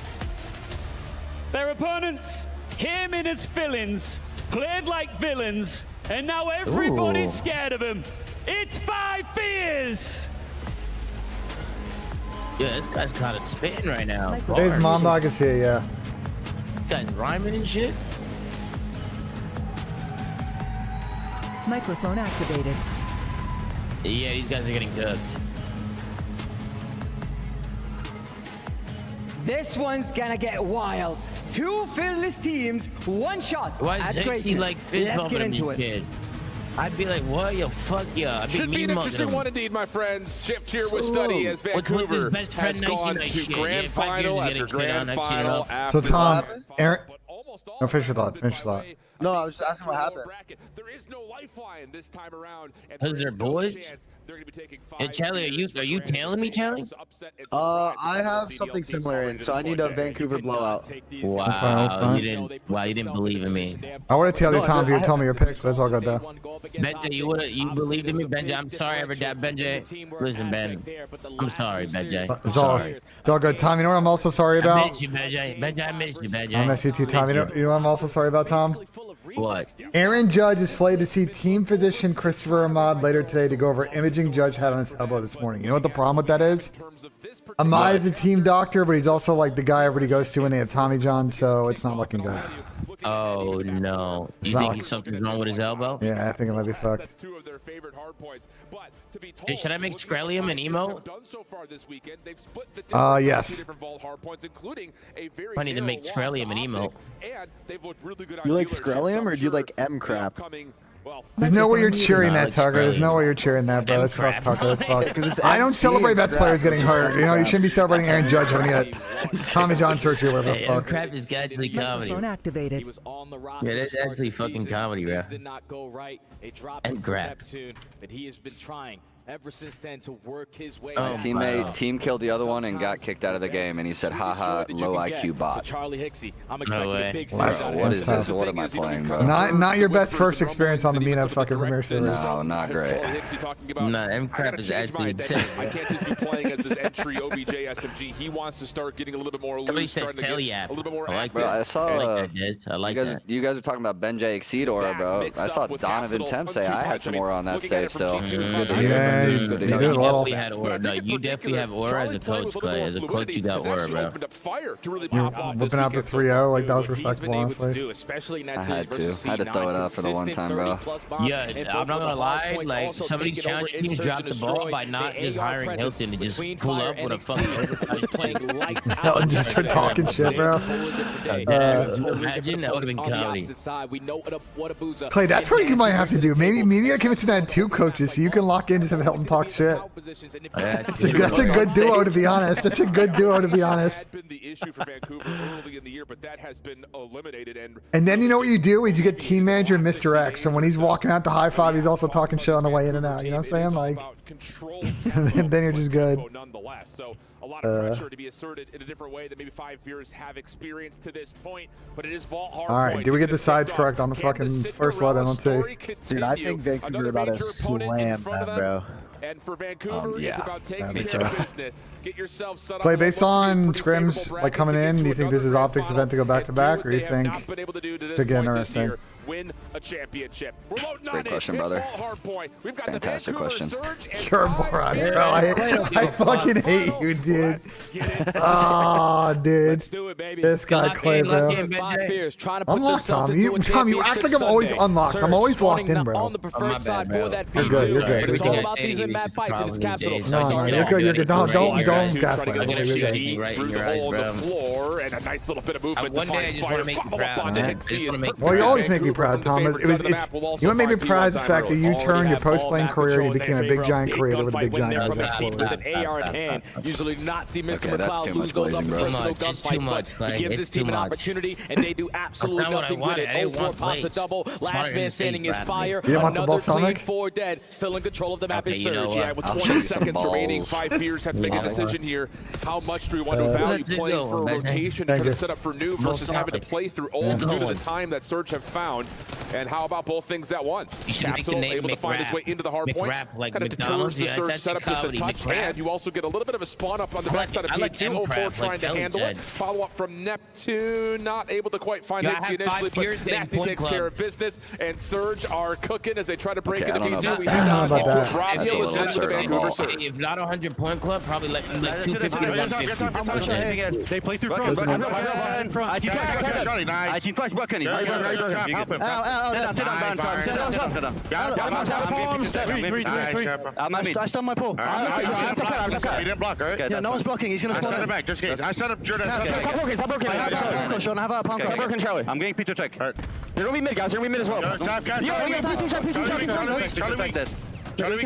S: Their opponents came in as fill-ins, played like villains, and now everybody's scared of them. It's 5 Fears!
N: Yeah, this guy's kind of spitting right now.
A: Today's mom dog is here, yeah.
N: This guy's rhyming and shit.
E: Microphone activated.
N: Yeah, these guys are getting cooked.
J: This one's gonna get wild. Two fearless teams, one shot
N: Why
J: at
N: is
J: greatness.
N: Dixie like fist
J: Let's get
N: bumping
J: into
N: him,
J: it.
N: kid? I'd be like, what? Yo, fuck yeah.
T: Should be an interesting one indeed, my friends. Shift here with study as Vancouver has gone to grand final after grand final
A: So Tom, Aaron, no, finish your thought. Finish your thought.
C: No, I was just asking what happened.
O: There is no lifeline this time around.
N: Because they're boys? Hey, Charlie, are you tailing me, Charlie?
C: I have something similar in, so I need a Vancouver blowout.
N: Wow, you didn't believe in me.
A: I would have tailed you, Tom, if you would tell me your picks, but it's all good though.
N: Benji, you believed in me, Benji. I'm sorry, Benji. Listen, Ben. I'm sorry, Benji.
A: It's all good, Tom. You know what I'm also sorry
N: I
A: about?
N: miss you, Benji. Benji, I miss you, Benji.
A: I miss you too, Tom. You know what I'm also sorry about, Tom?
N: What?
A: Aaron Judge is slated to see team physician Christopher Ahmad later today to go over imaging Judge had on his elbow this morning. You know what the problem with that is? Ahmad is the team doctor, but he's also like the guy everybody goes to when they have Tommy John, so it's not looking good.
N: Oh no! You think something's wrong with his elbow?
A: Yeah, I think it might be fucked.
N: Hey, should I make Screllium an emo?
A: Yes.
N: I need to make Screllium an emo.
C: You like Screllium or do you like M crap?
A: There's no way you're cheering that, Tucker. There's no way you're cheering that, bro. That's fucked, Tucker. That's fucked. I don't celebrate Mets players getting hurt. You know, you shouldn't be celebrating Aaron Judge having a Tommy John surgery or whatever the fuck.
N: Crap is actually comedy.
E: Microphone activated.
N: Yeah, that's actually fucking comedy, bro. And crap.
P: But he has been trying ever since then to work his way.
B: My teammate team killed the other one and got kicked out of the game, and he said, haha, low IQ bot.
P: Charlie Hicksy, I'm expecting a big
B: What is this? What am I playing, bro?
A: Not your best first experience on the Mina fucking Premier Series.
B: No, not great.
N: No, M crap is actually insane.
O: I can't just be playing as this entry OBJ SMG. He wants to start getting a little bit more loose.
N: Somebody said
O: starting to get
N: Celiac.
O: a little bit more
N: I like
O: active.
B: Bro, I saw.
N: I like that.
B: You guys are talking about BENJ Exceed Aura, bro. I saw Donovan Temp say I had some aura on that stage still.
A: Yeah, you did a little.
N: Had aura. No, you definitely have aura as a coach, Clay. As a coach, you got aura, bro.
A: You're whipping out the 3-0 like that was respectable, honestly.
B: I had to throw it up for the one time, bro.
N: Yeah, I'm not gonna lie. Like some of these challenge teams dropped the ball by not just hiring Hilton to just pull up with a fucking.
A: Hilton just start talking shit, bro.
N: Imagine that would have been comedy.
A: Clay, that's what you might have to do. Maybe I convince that 2 coaches so you can lock in just have Hilton talk shit. That's a good duo, to be honest. That's a good duo, to be honest.
T: Been the issue for Vancouver early in the year, but that has been eliminated.
A: And then you know what you do is you get team manager Mr. X, so when he's walking out to high five, he's also talking shit on the way in and out. You know what I'm saying? Like, and then you're just good.
T: Nonetheless, so a lot of pressure to be asserted in a different way that maybe 5 Fears have experienced to this point, but it is Vault hard.
A: All right, do we get the sides correct on the fucking first let in? Let's see.
F: Dude, I think Vancouver about to slam that, bro.
T: And for Vancouver, it's about taking care of business. Get yourself set up.
A: Play based on scrims like coming in. Do you think this is Optics' event to go back to back, or do you think to get interesting?
T: Win a championship.
B: Great question, brother. Fantastic question.
A: You're a moron, bro. I fucking hate you, dude. Oh, dude. This guy, Clay, bro. Unlocked, Tom. Tom, you act like I'm always unlocked. I'm always locked in, bro.
P: On the preferred side for that
A: You're good. You're good.
P: But it's all about these mad fights in this capsule.
A: No, you're good. You're good. Don't gaslight.
T: Right in your eyes, bro. The floor and a nice little bit of movement.
N: One day I just want to make you proud.
A: Well, you always make me proud, Tom. You know what made me proud is the fact that you turned your post-playing career and you became a big giant creator with a big giant presence.
P: With an AR in hand, usually not see Mr. McLeod lose those up personal gunfights, but he gives his team an opportunity, and they do absolutely nothing with it. 0-4 pops a double. Last man standing is Fire. Another clean 4 dead. Still in control of the map is Surge.
T: Yeah, with 20 seconds remaining, 5 Fears have to make a decision here. How much do we want to value playing for a rotation for the setup for Noob versus having to play through ult due to the time that Surge have found? And how about both things at once? Capsule able to find his way into the hard point. Kind of deters the Surge setup just a touch. And you also get a little bit of a spawn up on the backside of P2. 0-4 trying to handle it. Follow up from Neptune. Not able to quite find Hixie initially, but Nasty takes care of business. And Surge are cooking as they try to break into P2. We head down into Bravio. Listen to the Vancouver Surge.
N: If not 100 point club, probably like 250 to 150.
H: They play through front. I see flash buck any. I stunned my pull. He didn't block, right? Yeah, no one's blocking. He's gonna spawn back. Just I set up Jordan. Stop broken. I'm getting P2 check. They're gonna be mid, guys. They're gonna be mid as well. Charlie, we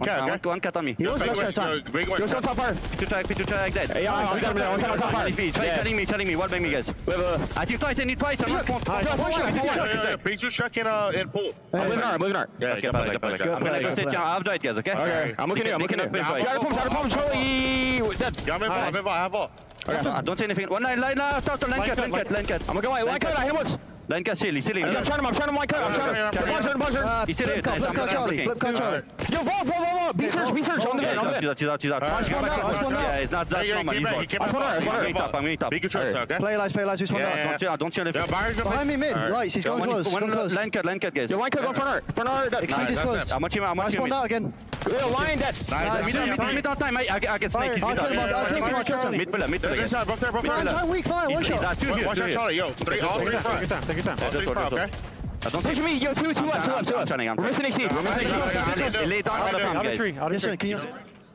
H: can. One cut on me. He was left side. You're so far. P2 tag dead. Yeah, I got him. Telling me. What bang me, guys? I think twice. I need twice. I'm not P2 check in pool. I'm moving on. Yeah, get back. I'm gonna go sit down. I'll do it, guys, okay? I'm looking here. Charlie! Dead. Yeah, I'm in ball. Okay, don't say anything. One line cut. I'm gonna go line cut. I hit once. Line cut, silly. I'm trying him line cut. I'm trying him. Buzzer. He's still Charlie. Yo, Vault. Be search on the bed. He's out. Yeah, it's not that normal. He's I'm going top. Play lights. We spawn out. Don't chill. Behind me mid. Lights, he's going close. Line cut, guys. Yo, line cut, go front art. Exceed is close. I'm watching him. I spawned out again. Yo, line dead. Mid on time. I get snake. I'll kill him. Mid pillar. Time weak fire. One shot. Watch out, Charlie. Yo, all three front. Take your time. Okay? Don't push me. Yo, two left. We're missing AC. Lay down all the pump, guys.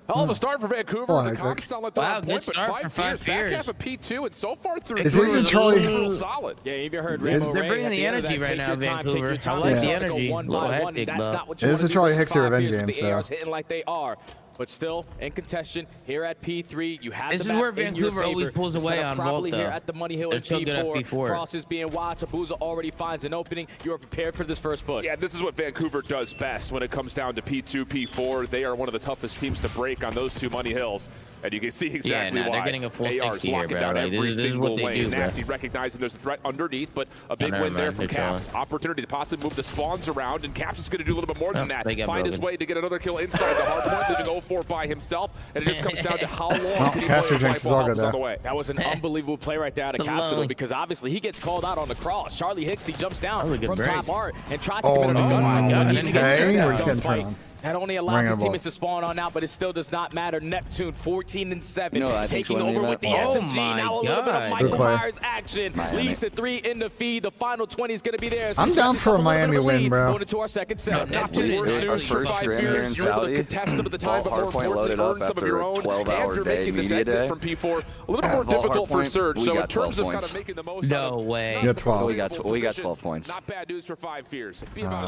T: Hell of a start for Vancouver. The Cox sound like they're on point, but 5 Fears back half of P2, and so far through
A: is it Charlie?
T: Solid.
P: Yeah, you heard Rainbow
N: They're bringing the energy right now, Vancouver. I like the energy.
P: One by one. That's not what you
A: want to do. It's a Charlie Hixie revenge game.
P: The ARs hitting like they are. But still, in contention, here at P3, you have
N: this is where Vancouver always pulls away on
P: probably
N: Vault,
P: here at the Money Hill in P4. Crosses being watched. Abuza already finds an opening. You are prepared for this first push.
T: Yeah, this is what Vancouver does best when it comes down to P2, P4. They are one of the toughest teams to break on those two Money Hills. And you can see exactly why.
N: They're getting a full
T: AR's locking down every single lane. Nasty recognizing there's a threat underneath, but a big win there from Caps. Opportunity to possibly move the spawns around, and Caps is going to do a little bit more than that. Find his way to get another kill inside the hard point, leaving 0-4 by himself. And it just comes down to how long can he play his bombs on the way.
P: That was an unbelievable play right there out of Capsule, because obviously he gets called out on the cross. Charlie Hixie jumps down from top art and tries to commit a gunfight. Not only allows his teammates to spawn on out, but it still does not matter. Neptune 14-7, taking over with the SMG. Now a little bit of Michael Myers action. Leads to 3 in the feed. The final 20 is going to be there.
A: I'm down for a Miami win, bro.
P: Going into our second set.
B: Not the worst news for 5 Fears.
T: You're able to contest some of the time, but more importantly, earn some of your own. And you're making this exit from P4 a little bit more difficult for Surge. So in terms of kind of making the most
N: no way.
A: We got 12.
B: We got 12 points.
T: Not bad news for 5 Fears.
A: Wow,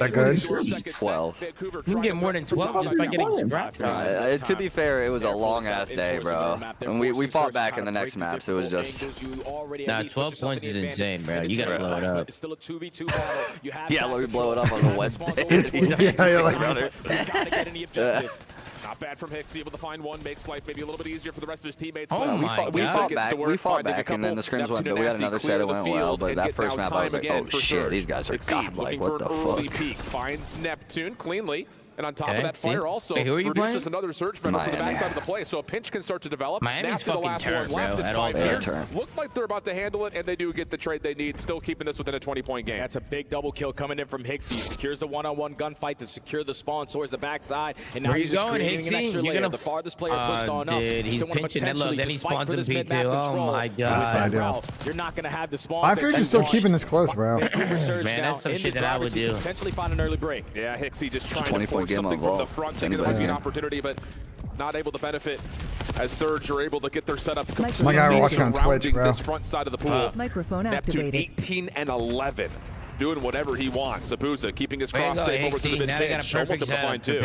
A: that good?
B: 12.
T: Vancouver
N: You can get more than 12 just by getting scrapped.
B: To be fair, it was a long-ass day, bro. And we fought back in the next maps. It was just...
N: Nah, 12 points is insane, bro. You gotta blow it up.
P: It's still a 2v2 battle. You have
B: Yeah, let me blow it up on the Wednesday.
T: Not bad from Hicks, able to find one, makes life maybe a little bit easier for the rest of his teammates.
N: Oh my God.
B: We fought back, and then the scrims went, but we had another set that went well. But that first map, I was like, oh shit, these guys are godlike. What the fuck?
T: Peak finds Neptune cleanly. And on top of that, Fire also
N: produces
T: produces another surge member for the backside of the play, so a pinch can start to develop.
N: Miami's
T: After the last
N: fucking
T: one left in 5 years.
B: turn.
T: Look like they're about to handle it, and they do get the trade they need, still keeping this within a 20-point game.
P: That's a big double kill coming in from Hicks. He secures the one-on-one gunfight to secure the spawn towards the backside, and now he's just creating an extra layer. The farthest player pushed on up.
N: Dude, he's pinching it. Look, then he spawns in P2. Oh my God.
P: You're not going to have the spawn.
A: I feel you're still keeping this close, bro.
N: Man, that's some shit that I would do.
P: Potentially find an early break.
T: Yeah, Hicksy just trying to force something from the front, thinking it might be an opportunity, but not able to benefit as Surge are able to get their setup completely
A: my guy watching on Twitch, bro.
T: this front side of the pool.
E: Microphone
T: Neptune
E: activated.
T: 18 and 11. Doing whatever he wants. Abuza keeping his cross safe over to the mid-bench. Almost up to find two.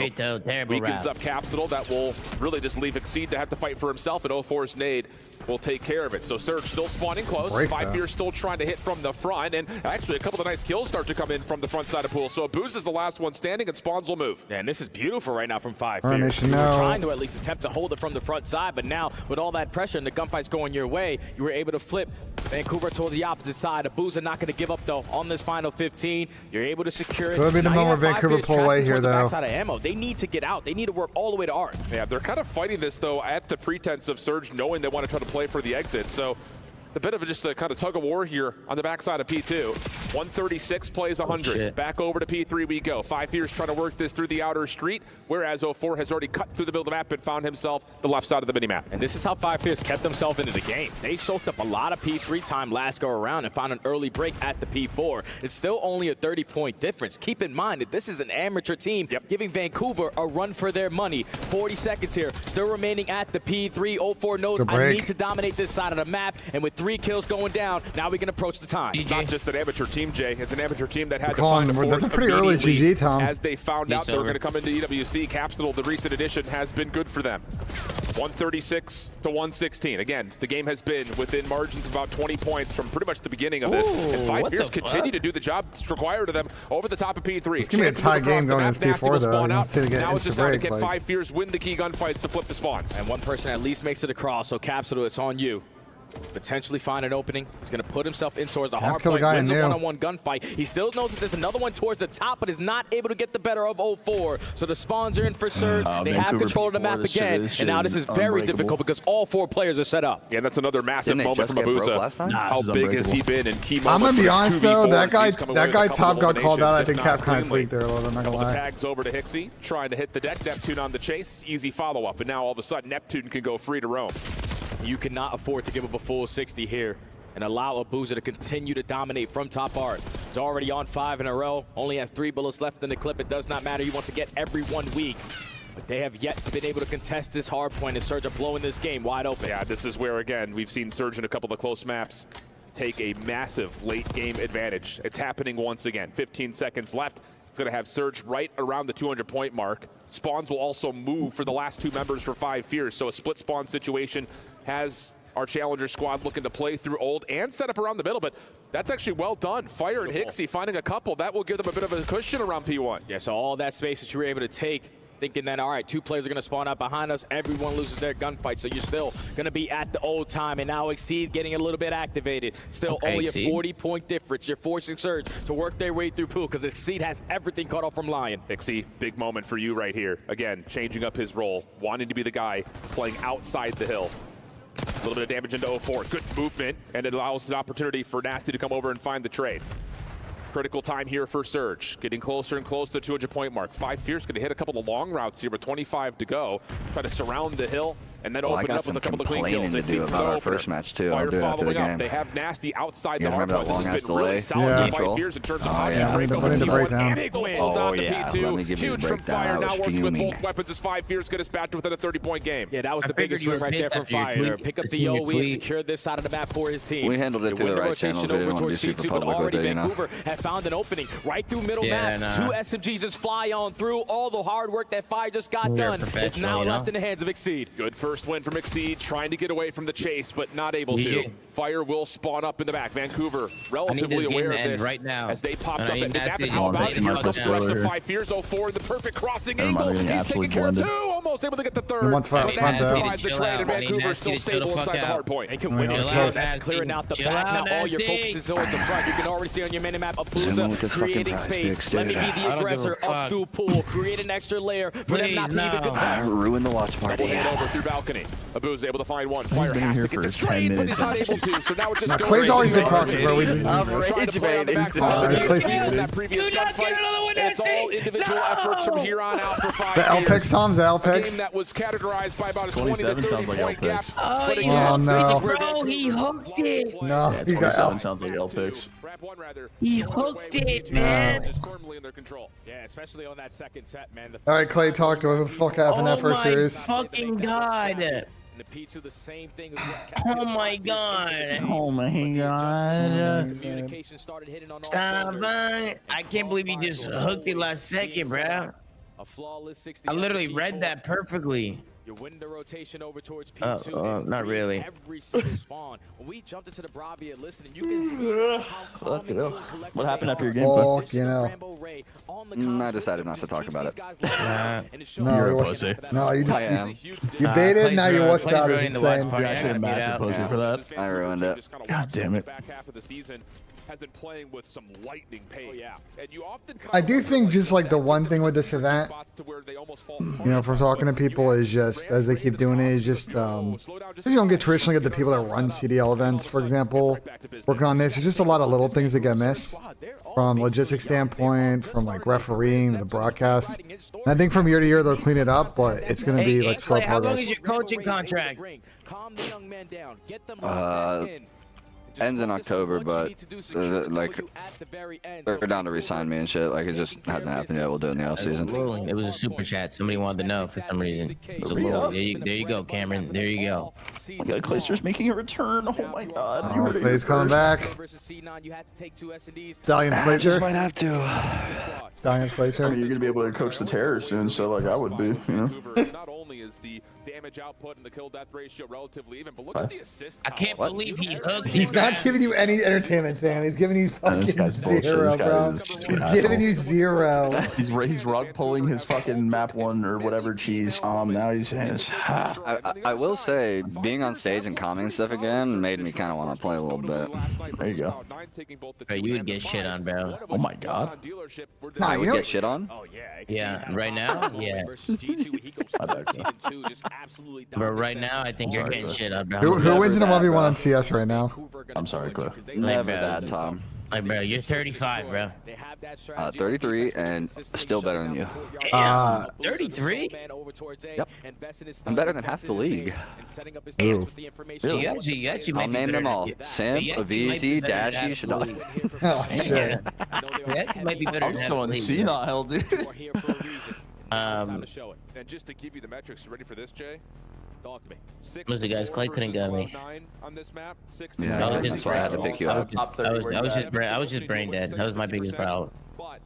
T: Weakens up Capsule. That will really just leave Exceed to have to fight for himself, and 04's nade will take care of it. So Surge still spawning close. 5 Fear still trying to hit from the front, and actually a couple of nice kills start to come in from the front side of pool. So Abuza's the last one standing, and Spawns will move.
P: Yeah, and this is beautiful right now from 5 Fear.
A: Nation,
P: You were
A: no.
P: trying to at least attempt to hold it from the front side, but now with all that pressure and the gunfight's going your way, you were able to flip Vancouver toward the opposite side. Abuza not going to give up though on this final 15. You're able to secure it.
A: Could be the moment where Vancouver pull away here, though.
P: Backside of ammo. They need to get out. They need to work all the way to Art.
T: Yeah, they're kind of fighting this, though, at the pretense of Surge knowing they want to try to play for the exit. So it's a bit of just a kind of tug of war here on the backside of P2. 136 plays 100. Back over to P3 we go. 5 Fears trying to work this through the outer street, whereas 04 has already cut through the middle of the map and found himself the left side of the minimap.
P: And this is how 5 Fears kept themselves into the game. They soaked up a lot of P3 time last go around and found an early break at the P4. It's still only a 30-point difference. Keep in mind that this is an amateur team giving Vancouver a run for their money. 40 seconds here, still remaining at the P3. 04 knows I need to dominate this side of the map, and with 3 kills going down, now we can approach the time.
T: It's not just an amateur team, Jay. It's an amateur team that had to find a force
A: that's a pretty early GG, Tom.
T: as they found out they were going to come into EWC. Capsule, the recent addition, has been good for them. 136 to 116. Again, the game has been within margins of about 20 points from pretty much the beginning of this. And 5 Fears continue to do the job that's required of them over the top of P3.
A: It's going to be a tie game going into P4, though.
T: Now it's just time to get 5 Fears win the key gunfights to flip the spawns.
P: And one person at least makes it across, so Capsule, it's on you. Potentially find an opening. He's going to put himself in towards the hard point. Wins a one-on-one gunfight. He still knows that there's another one towards the top, but is not able to get the better of 04. So the spawns are in for Surge. They have control of the map again. And now this is very difficult because all 4 players are set up.
T: Yeah, that's another massive moment from Abuza. How big has he been in key moments?
A: I'm going to be honest, though. That guy top got called out. I think Cap kind of weak there a little bit. I'm not going to lie.
T: Tags over to Hixie, trying to hit the deck. Neptune on the chase. Easy follow-up. And now all of a sudden, Neptune can go free to roam.
P: You cannot afford to give up a full 60 here and allow Abuza to continue to dominate from top art. He's already on 5 in a row, only has 3 bullets left in the clip. It does not matter. He wants to get every 1 week. But they have yet to been able to contest this hard point, and Surge are blowing this game wide open.
T: Yeah, this is where, again, we've seen Surge in a couple of close maps take a massive late game advantage. It's happening once again. 15 seconds left. It's going to have Surge right around the 200-point mark. Spawns will also move for the last 2 members for 5 Fears. So a split spawn situation has our challenger squad looking to play through old and set up around the middle, but that's actually well done. Fire and Hixie finding a couple. That will give them a bit of a cushion around P1.
P: Yeah, so all that space that you were able to take, thinking that, all right, 2 players are going to spawn out behind us. Everyone loses their gunfight, so you're still going to be at the old time. And now Exceed getting a little bit activated. Still only a 40-point difference. You're forcing Surge to work their way through pool because Exceed has everything cut off from Lion.
T: Exceed, big moment for you right here. Again, changing up his role, wanting to be the guy playing outside the hill. A little bit of damage into 04. Good movement, and it allows an opportunity for Nasty to come over and find the trade. Critical time here for Surge, getting closer and closer to the 200-point mark. 5 Fears going to hit a couple of long routes here with 25 to go. Try to surround the hill and then
B: Well,
T: open up with a couple of clean kills.
B: To do about our first match too.
T: Fire
B: I'll do it after the
T: following up.
B: game.
T: They have Nasty outside the
B: remember
T: hard point.
B: that
T: This has been
B: long-ass
T: really
B: delay?
T: solid for 5 years in terms of how you break over P1. Big win on the P2. Huge from Fire, now working with both weapons as 5 Fears get us back to within a 30-point game.
P: Yeah, that was the biggest win right there from Fire. Pick up the OE and secure this side of the map for his team.
B: We handled it through the right channels. We didn't want to be super public with it, you know.
P: Vancouver had found an opening right through middle map. 2 SMGs just fly on through. All the hard work that Fire just got done is now left in the hands of Exceed.
T: Good first win from Exceed, trying to get away from the chase, but not able to. Fire will spawn up in the back. Vancouver, relatively aware of this
N: right now.
T: as they popped up at the outbound. Here comes the rest of 5 Fears. 04, the perfect crossing angle. He's taking care of 2, almost able to get the 3rd. And provides the trade, and Vancouver still stable inside the hard point.
P: They can win it. That's clearing out the back. Now all your focus is towards the front. You can already see on your minimap Abuza creating space. Let me be the aggressor up through pool. Create an extra layer for them not to even contest.
B: Ruin the watch party.
T: Double hand over through balcony. Abuza able to find one. Fire has to get this trade, but he's not able to. So now it just goes.
A: Clay's always been talking, bro. We just
T: trying to play on the backside of that previous gunfight. It's all individual efforts from here on out for 5
A: the
T: years.
A: LPix, Tom's the
T: A
A: LPix.
T: game that was categorized by about a 20 to 30 point gap.
N: Oh,
A: oh no.
N: Bro, he hooked it.
A: No,
M: Yeah,
A: he got
M: 27 sounds like LPix.
N: He hooked it, man.
T: Just firmly in their control.
P: Yeah, especially on that second set, man.
A: All right, Clay, talk to us. What the fuck happened that first series?
N: Fucking god.
P: The P2, the same thing.
N: Oh my god.
M: Oh my god.
P: Communication started hitting on all
N: Stop.
P: cylinders.
N: I can't believe he just hooked it last second, bro.
P: A flawless 60.
N: I literally read that perfectly.
P: You're winning the rotation over towards P2.
N: Not really.
P: Every single spawn. When we jumped into the Brabia, listening, you can hear how calm and cool and collected
M: What happened
P: they
M: after your
P: are.
M: game?
A: You know.
B: I decided not to talk about it.
A: No,
M: You're a pussy.
A: No, you just
B: I am.
A: you baited. Now you watched out. It's insane.
M: You're actually a massive pussy for that.
B: I ruined it.
M: God damn it.
T: Back half of the season has been playing with some lightning pace. And you often
A: I do think just like the one thing with this event, you know, from talking to people is just as they keep doing it is just you don't get traditionally get the people that run CDL events, for example, working on this. There's just a lot of little things that get missed from logistics standpoint, from like refereeing, the broadcast. And I think from year to year they'll clean it up, but it's going to be like slow
N: How long
A: progress.
N: is your coaching contract?
B: Ends in October, but like they're down to resign me and shit. Like it just hasn't happened yet. We'll do it in the off season.
N: It was a super chat. Somebody wanted to know for some reason. So there you go, Cameron. There you go.
M: Okay, Clayster's making a return. Oh my god.
A: Oh, Clay's coming back. Stallions Clayster.
B: Might have to.
A: Stallions Clayster.
M: I mean, you're gonna be able to coach the terror soon, so like I would be, you know.
T: Not only is the damage output and the kill death ratio relatively even, but look at the assist.
N: I can't believe he hooked it.
A: He's not giving you any entertainment, Sam. He's giving you fucking zero, bro. He's giving you zero.
M: He's rug pulling his fucking map 1 or whatever cheese. Now he's saying this.
B: I will say, being on stage and commenting stuff again made me kind of want to play a little bit.
M: There you go.
N: Bro, you would get shit on, bro.
M: Oh my god.
B: I would get shit on?
N: Yeah, right now? Yeah. But right now, I think you're getting shit on, bro.
A: Who wins in a 1v1 on CS right now?
M: I'm sorry, Clay.
B: Never that, Tom.
N: Like, bro, you're 35, bro.
B: 33 and still better than you.
N: 33?
B: Yep. I'm better than half the league.
N: Ooh. You actually
B: I'll name them all. Sam, Avizi, Dashy, Shadai.
A: Oh, shit.
N: That might be better
M: I'm
N: than
M: still in senile, dude.
T: And just to give you the metrics, ready for this, Jay? Talk to me.
N: Was the guys Clay couldn't get me?
T: On this map, 6
B: Yeah, that's why I had to pick you up.
N: I was just brain dead. That was my biggest problem.
T: But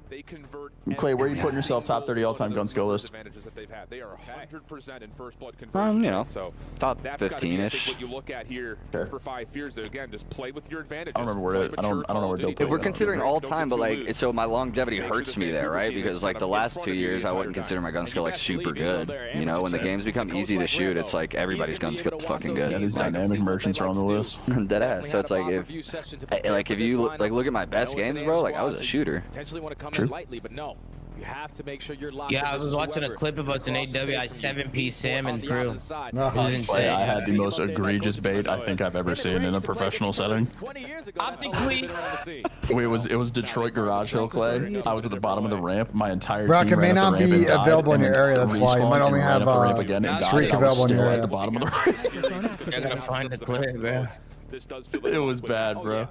T: they convert.
M: Clay, where are you putting yourself? Top 30 all-time gun skill list?
T: Advantages that they've had. They are 100% in first blood conversion.
B: You know,
T: so
B: top
T: that's got to be, I think,
B: 15-ish.
T: what you look at here for 5 years. Again, just play with your advantages.
M: I don't remember where I don't know where
B: If we're considering all time, but like, so my longevity hurts me there, right? Because like the last 2 years, I wouldn't consider my gun skill like super good. You know, when the games become easy to shoot, it's like everybody's gun skill is fucking good.
M: Yeah, these dynamic merchants are on the list.
B: Dead ass. So it's like if you like look at my best games, bro, like I was a shooter.
P: Potentially want to come in lightly, but no. You have to make sure you're locked.
N: Yeah, I was watching a clip of us in AWI 7P salmon crew. It was insane.
M: I had the most egregious bait I think I've ever seen in a professional setting.
N: Optically.
M: It was Detroit Garage Hill Clay. I was at the bottom of the ramp. My entire
A: Brock,
M: team
A: it may
M: ran up
A: not
M: the ramp
A: be
M: and died,
A: available in
M: and
A: your
M: then
A: area. That's why you
M: respawned
A: might only
M: and ran
A: have
M: up the ramp again and died.
A: streak
M: I was
A: available in
M: still
A: your
M: at
A: area.
M: the bottom of the ramp.
N: I gotta find the clip, bro.
M: It was bad, bro.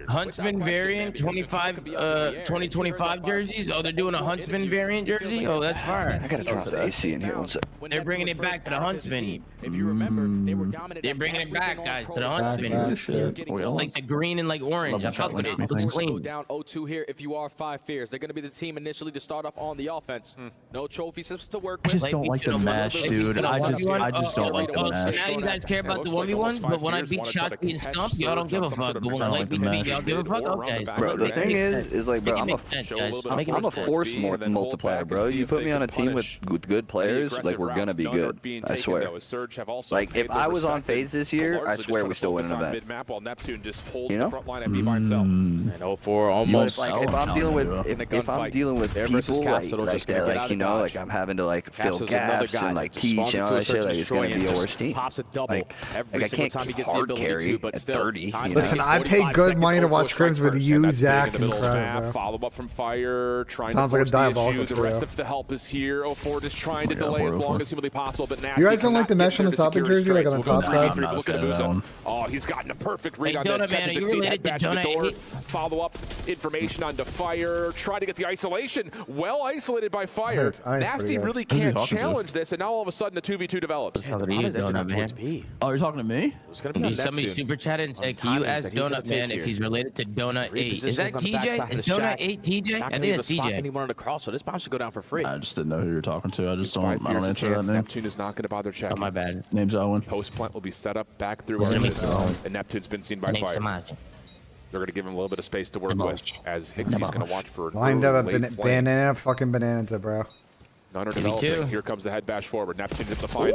N: Huntsman variant 2025 jerseys. Oh, they're doing a Huntsman variant jersey. Oh, that's fire.
B: I gotta drop the AC in here. One sec.
N: They're bringing it back to the Huntsman.
P: If you remember, they were dominant.
N: They're bringing it back, guys, to the Huntsman. Like the green and like orange. I fuck with it. It looks clean.
P: Down 0-2 here. If you are 5 fears, they're going to be the team initially to start off on the offense. No trophy systems to work with.
M: I just don't like the mesh, dude. I just don't like the mesh.
N: Now you guys care about the 1v1s, but when I beat Shotzi and Stump, y'all don't give a fuck. But when I like BKB, y'all give a fuck. Okay,
B: bro. The thing is like, bro, I'm a force multiplier, bro. You put me on a team with good players, like we're gonna be good. I swear. Like if I was on FaZe this year, I swear we still win an event. You know?
N: And 0-4 almost.
B: Like if I'm dealing with if I'm dealing with people like that, like you know, like I'm having to like fill gaps and like teach and all that shit, like it's gonna be a worse team.
P: Pops a double
B: like
P: every
B: I
P: single
B: can't
P: time he gets the
B: hard
P: ability
B: carry
P: to, but
B: at
P: still.
B: 30.
A: Listen, I pay good money to watch scrims with you, Zach, and Crowder, bro.
T: Follow up from Fire, trying
A: Sounds
T: to
A: like a
T: force the
A: diabolical
T: issue. The rest
A: trio.
T: of the help is here. 04 just trying to delay as long as humanly possible, but Nasty
A: You guys don't like the
T: cannot
A: mesh
T: get
A: on the
T: to
A: top of
T: secure
A: jersey, like on
T: strikes.
A: the
T: We'll
A: top
T: go
A: side?
T: 3v3, look at Abuza. Oh, he's gotten a perfect read on this. Catches
N: are you
T: Exceed,
N: related to
T: head bash the door.
N: Donut?
T: Follow up information onto Fire, trying to get the isolation. Well isolated by Fire. Nasty really can't challenge this, and now all of a sudden a 2v2 develops.
N: How are you, Donut Man?
M: Oh, you're talking to me?
N: Somebody super chatted and said, can you ask Donut Man if he's related to Donut 8? Is that TJ? Is Donut 8 TJ? I think that's TJ.
P: Anyone on the cross, so this bomb should go down for free.
M: I just didn't know who you're talking to. I just don't answer that name.
T: Neptune is not going to bother checking.
N: Oh, my bad.
M: Name's Owen.
T: Post plant will be set up back through Artemis, and Neptune's been seen by Fire. They're going to give him a little bit of space to work with, as Hixie's going to watch for
A: Lined up a banana, fucking banana, bro.
T: None are developing. Here comes the head bash forward. Neptune's at the find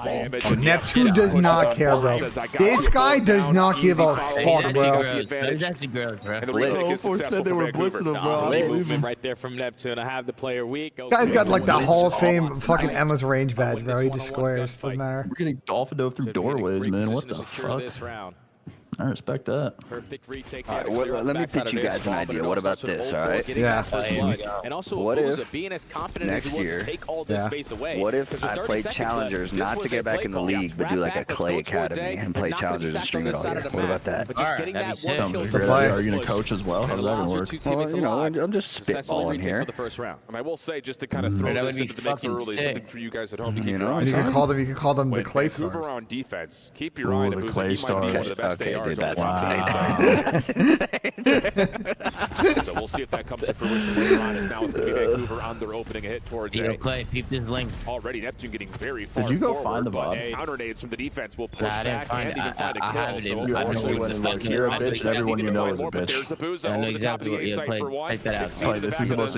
T: damage.
A: Neptune does not care, bro. This guy does not give a fuck, bro.
N: That's actually gross, bro.
T: And the retake is successful for Vancouver.
P: Movement right there from Neptune. I have the player weak.
A: Guy's got like the Hall of Fame fucking endless range badge, bro. He just squares. Doesn't matter.
M: We're getting dolphin dove through doorways, man. What the fuck? I respect that.
P: Perfect retake.
B: All right, let me pitch you guys an idea. What about this, all right?
A: Yeah.
P: And also,
B: what if
P: being as confident
B: next
P: as he was
B: year,
P: to take all this space away.
B: What if I played Challengers not to get back in the league, but do like a Clay Academy and play Challengers and stream it all year? What about that?
P: Are you
M: going to coach as well? How does that work?
B: Well, you know, I'm just spitballing here.
P: For the first round.
T: And I will say, just to kind of throw this into the mix early, something for you guys at home to keep your eyes
A: on. You can call them the Clay Stars.
T: Vancouver on defense, keep your eye on the Clay
M: Stars.
T: He might be one of the best ARs on the so we'll see if that comes to fruition later on, as now it's going to be Vancouver on their opening hit towards
N: A. Clay, peep this link.
T: Already Neptune getting very far
M: Did you go
T: forward,
M: find the Bob?
T: Counter nades from the defense will push back and even find a kill.
M: You're a bitch, everyone you know is a bitch.
T: There's Abuza
N: I know
T: over the top of the
N: exactly
T: A site for one.
N: Take that out.
M: Clay, this is the most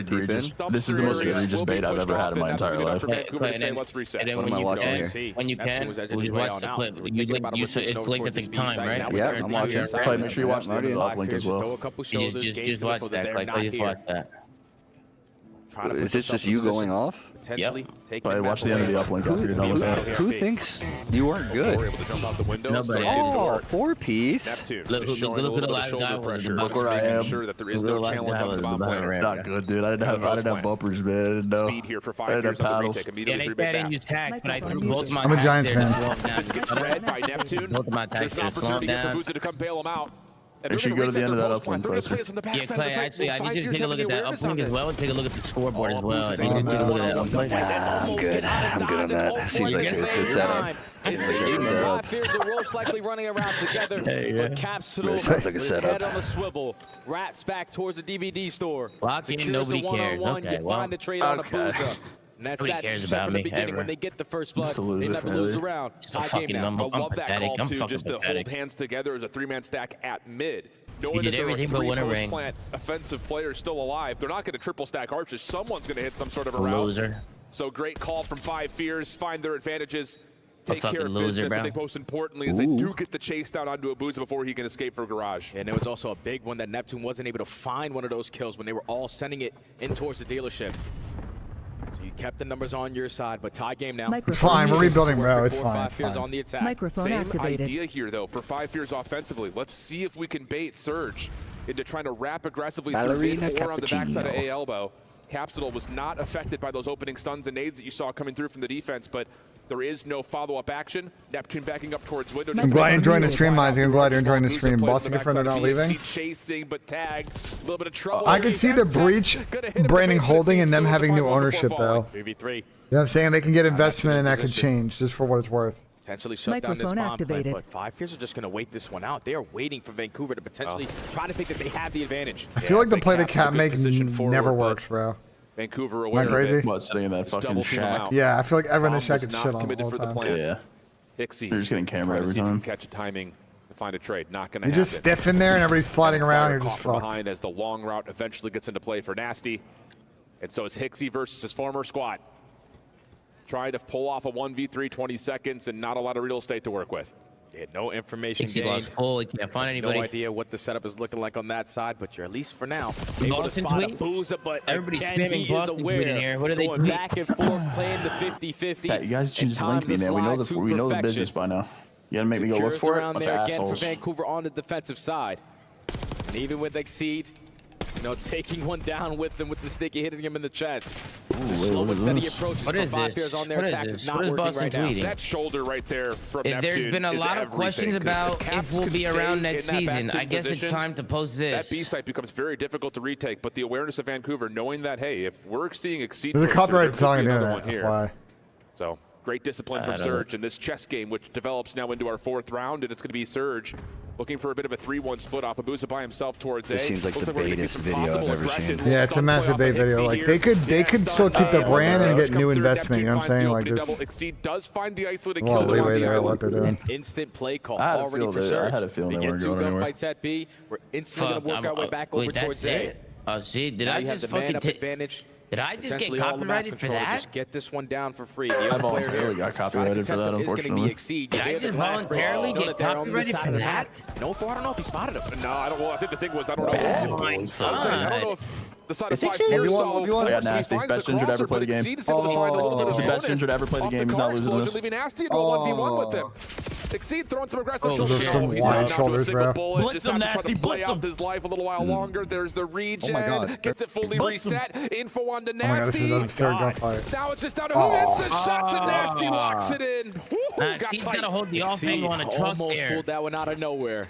M: egregious bait I've ever had in my entire life.
T: Let's reset.
N: And then when you can, just watch the clip. It's linked at the time, right?
B: Yeah, I'm watching.
M: Clay, make sure you watch the uplink as well.
N: Just watch that, Clay. Just watch that.
B: Is this just you going off?
P: Potentially
M: Clay, watch the end of the uplink after you're done with that.
B: Who thinks you aren't good?
N: Nobody.
B: Oh, 4-piece.
N: Look at the last guy.
M: Look where I am.
T: Sure that there is no challenge on the bomb player.
M: Not good, dude. I didn't have bumpers, man. No.
T: Speed here for 5 years on the retake. Immediately
N: they didn't use tags, but I threw both my
A: I'm a Giants fan.
T: This gets read by Neptune.
N: Both of my tags
T: There's an
N: slow
T: opportunity
N: down.
T: for Abuza to come bail him out.
M: Make sure you go to the end of that uplink,
T: Clay.
N: Yeah, Clay, actually, I need you to take a look at that uplink as well and take a look at the scoreboard as well. I need you to take a look at that uplink.
B: I'm good. I'm good on that. Seems like it's a setup.
P: It's the game of 5 fears are most likely running around together. But Capsule is head on the swivel. Rats back towards the DVD store.
N: Lock in, nobody cares. Okay, well.
P: Find the trade on Abuza. And that's
N: Nobody
P: that
N: cares
P: from
N: about
P: the
N: me,
P: beginning
N: ever.
P: When they get the first blood,
M: lose
P: they
M: it
P: never
M: forever.
P: lose the round.
N: Just a fucking number.
T: I love that call
N: I'm
T: too,
N: fucking
T: just to
N: pathetic.
T: hold hands together as a 3-man stack at mid. Knowing
N: did
T: that there are
N: everything but
T: 3
N: win a ring.
T: post-plant offensive players still alive, they're not going to triple stack arches. Someone's going to hit some sort of a route.
N: Loser.
T: So great call from 5 fears, find their advantages. take care of business. I think most importantly is they do get the chase down onto Abuza before he can escape for garage.
P: And there was also a big one that Neptune wasn't able to find one of those kills when they were all sending it in towards the dealership. So you kept the numbers on your side, but tie game now.
A: It's fine. We're rebuilding, bro. It's fine. It's fine.
P: On the attack.
E: Microphone
T: Same
E: activated.
T: idea here, though, for 5 Fears offensively. Let's see if we can bait Surge into trying to wrap aggressively through mid or on the backside of A elbow. Capsule was not affected by those opening stuns and nades that you saw coming through from the defense, but there is no follow-up action. Neptune backing up towards window.
A: I'm glad you're enjoying the stream, Mozzie. I'm glad you're enjoying the stream. Boss, your friend are not leaving.
T: Chasing, but tagged. A little bit of trouble.
A: I can see the breach branding holding and them having new ownership, though.
P: 3v3.
A: You know what I'm saying? They can get investment and that could change, just for what it's worth.
P: Potentially shut down this bomb plant, but 5 Fears are just going to wait this one out. They are waiting for Vancouver to potentially try to think that they have the advantage.
A: I feel like the play the Cap make never works, bro.
T: Vancouver aware
A: crazy?
T: of it.
M: Sitting in that fucking shack.
A: Yeah, I feel like everyone in the shack gets shit on all the time.
M: Yeah.
T: Pixie.
M: They're just getting camera every time.
T: Catch a timing to find a trade. Not going to
A: You
T: happen.
A: just stiff in there and everybody's sliding around. You're just fucked.
T: Behind as the long route eventually gets into play for Nasty. And so it's Hicksy versus his former squad. Trying to pull off a 1v3, 20 seconds, and not a lot of real estate to work with.
P: They had no information gained.
N: He can't find anybody.
P: No idea what the setup is looking like on that side, but you're at least for now able to spot a Booza, but
N: everybody's
P: again,
N: spamming
P: he is aware.
N: in here. What are they
P: going
N: tweet?
P: back and forth, playing the 50-50.
M: Yeah, you guys just link me, man. We know the business by now. You gotta make me go look for it.
P: Around there again for Vancouver on the defensive side. And even with Exceed, you know, taking one down with him with the sticky hitting him in the chest. The slow and steady approaches for 5 Fears on their attacks is not working right now.
T: That shoulder right there from Neptune.
N: There's been a lot of questions about if we'll be around next season. I guess it's time to post this.
T: That B site becomes very difficult to retake, but the awareness of Vancouver, knowing that, hey, if we're seeing Exceed,
A: there's a copyright song in there. Why?
T: So great discipline from Surge in this chess game, which develops now into our 4th round, and it's going to be Surge looking for a bit of a 3-1 split off. Abuza by himself towards A.
B: This seems like the baitest video I've ever seen.
A: Yeah, it's a massive bait video. Like they could still keep the brand and get new investment. You know what I'm saying? Like this.
T: Exceed does find the isolated
A: kill. A lot of leeway there. What they're doing.
P: Instant play call already for Surge.
M: I had a feeling they weren't going anywhere.
P: Fights at B. We're instantly going to work our way back over towards A.
N: Oh, see, did I just fucking take
P: advantage?
N: Did I just get copyrighted for that?
P: Just get this one down for free. The
M: I voluntarily got copyrighted for that, unfortunately.
N: Did I just voluntarily get copyrighted for that?
T: No, I don't know if he spotted him. No, I don't. Well, I think the thing was, I don't know. I don't know if the side of 5 Fears saw
M: I got Nasty. Best injured ever play the game. He's the best injured ever play the game. He's not losing this.
T: Leaving Nasty into a 1v1 with him. Exceed throwing some aggressive shoulders. He's
A: wide
T: down to a
A: shoulders,
T: single
A: bro.
T: bullet. Decides to try to play out his life a little while longer. There's the regen. Gets it fully reset. Info on the Nasty.
A: Oh my God, this is absurd gunfire.
T: Now it's just down to who hits the shots, and Nasty locks it in.
N: He's got to hold the off angle on a truck
P: almost
N: there.
P: pulled that one out of nowhere.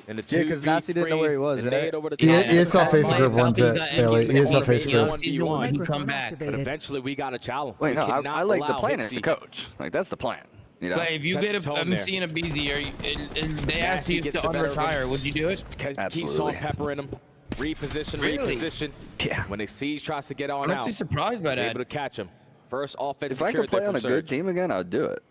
P: And the
C: yeah, because Nasty didn't know where he was, right?
A: ESL face group wants it, Bailey. ESL face group.
N: He come back.
P: But eventually we got a challenge.
B: Wait, no, I like the plan as the coach. Like, that's the plan. You know?
N: Like, if you get a MC and a BZ, and they ask you to unretire, would you do it?
P: Keep salt peppering him. Reposition.
B: Yeah.
P: When Exceed tries to get on
N: I'm
P: out,
N: actually surprised by that.
P: able to catch him. First offense
B: if I could play on a good team again, I'd do it.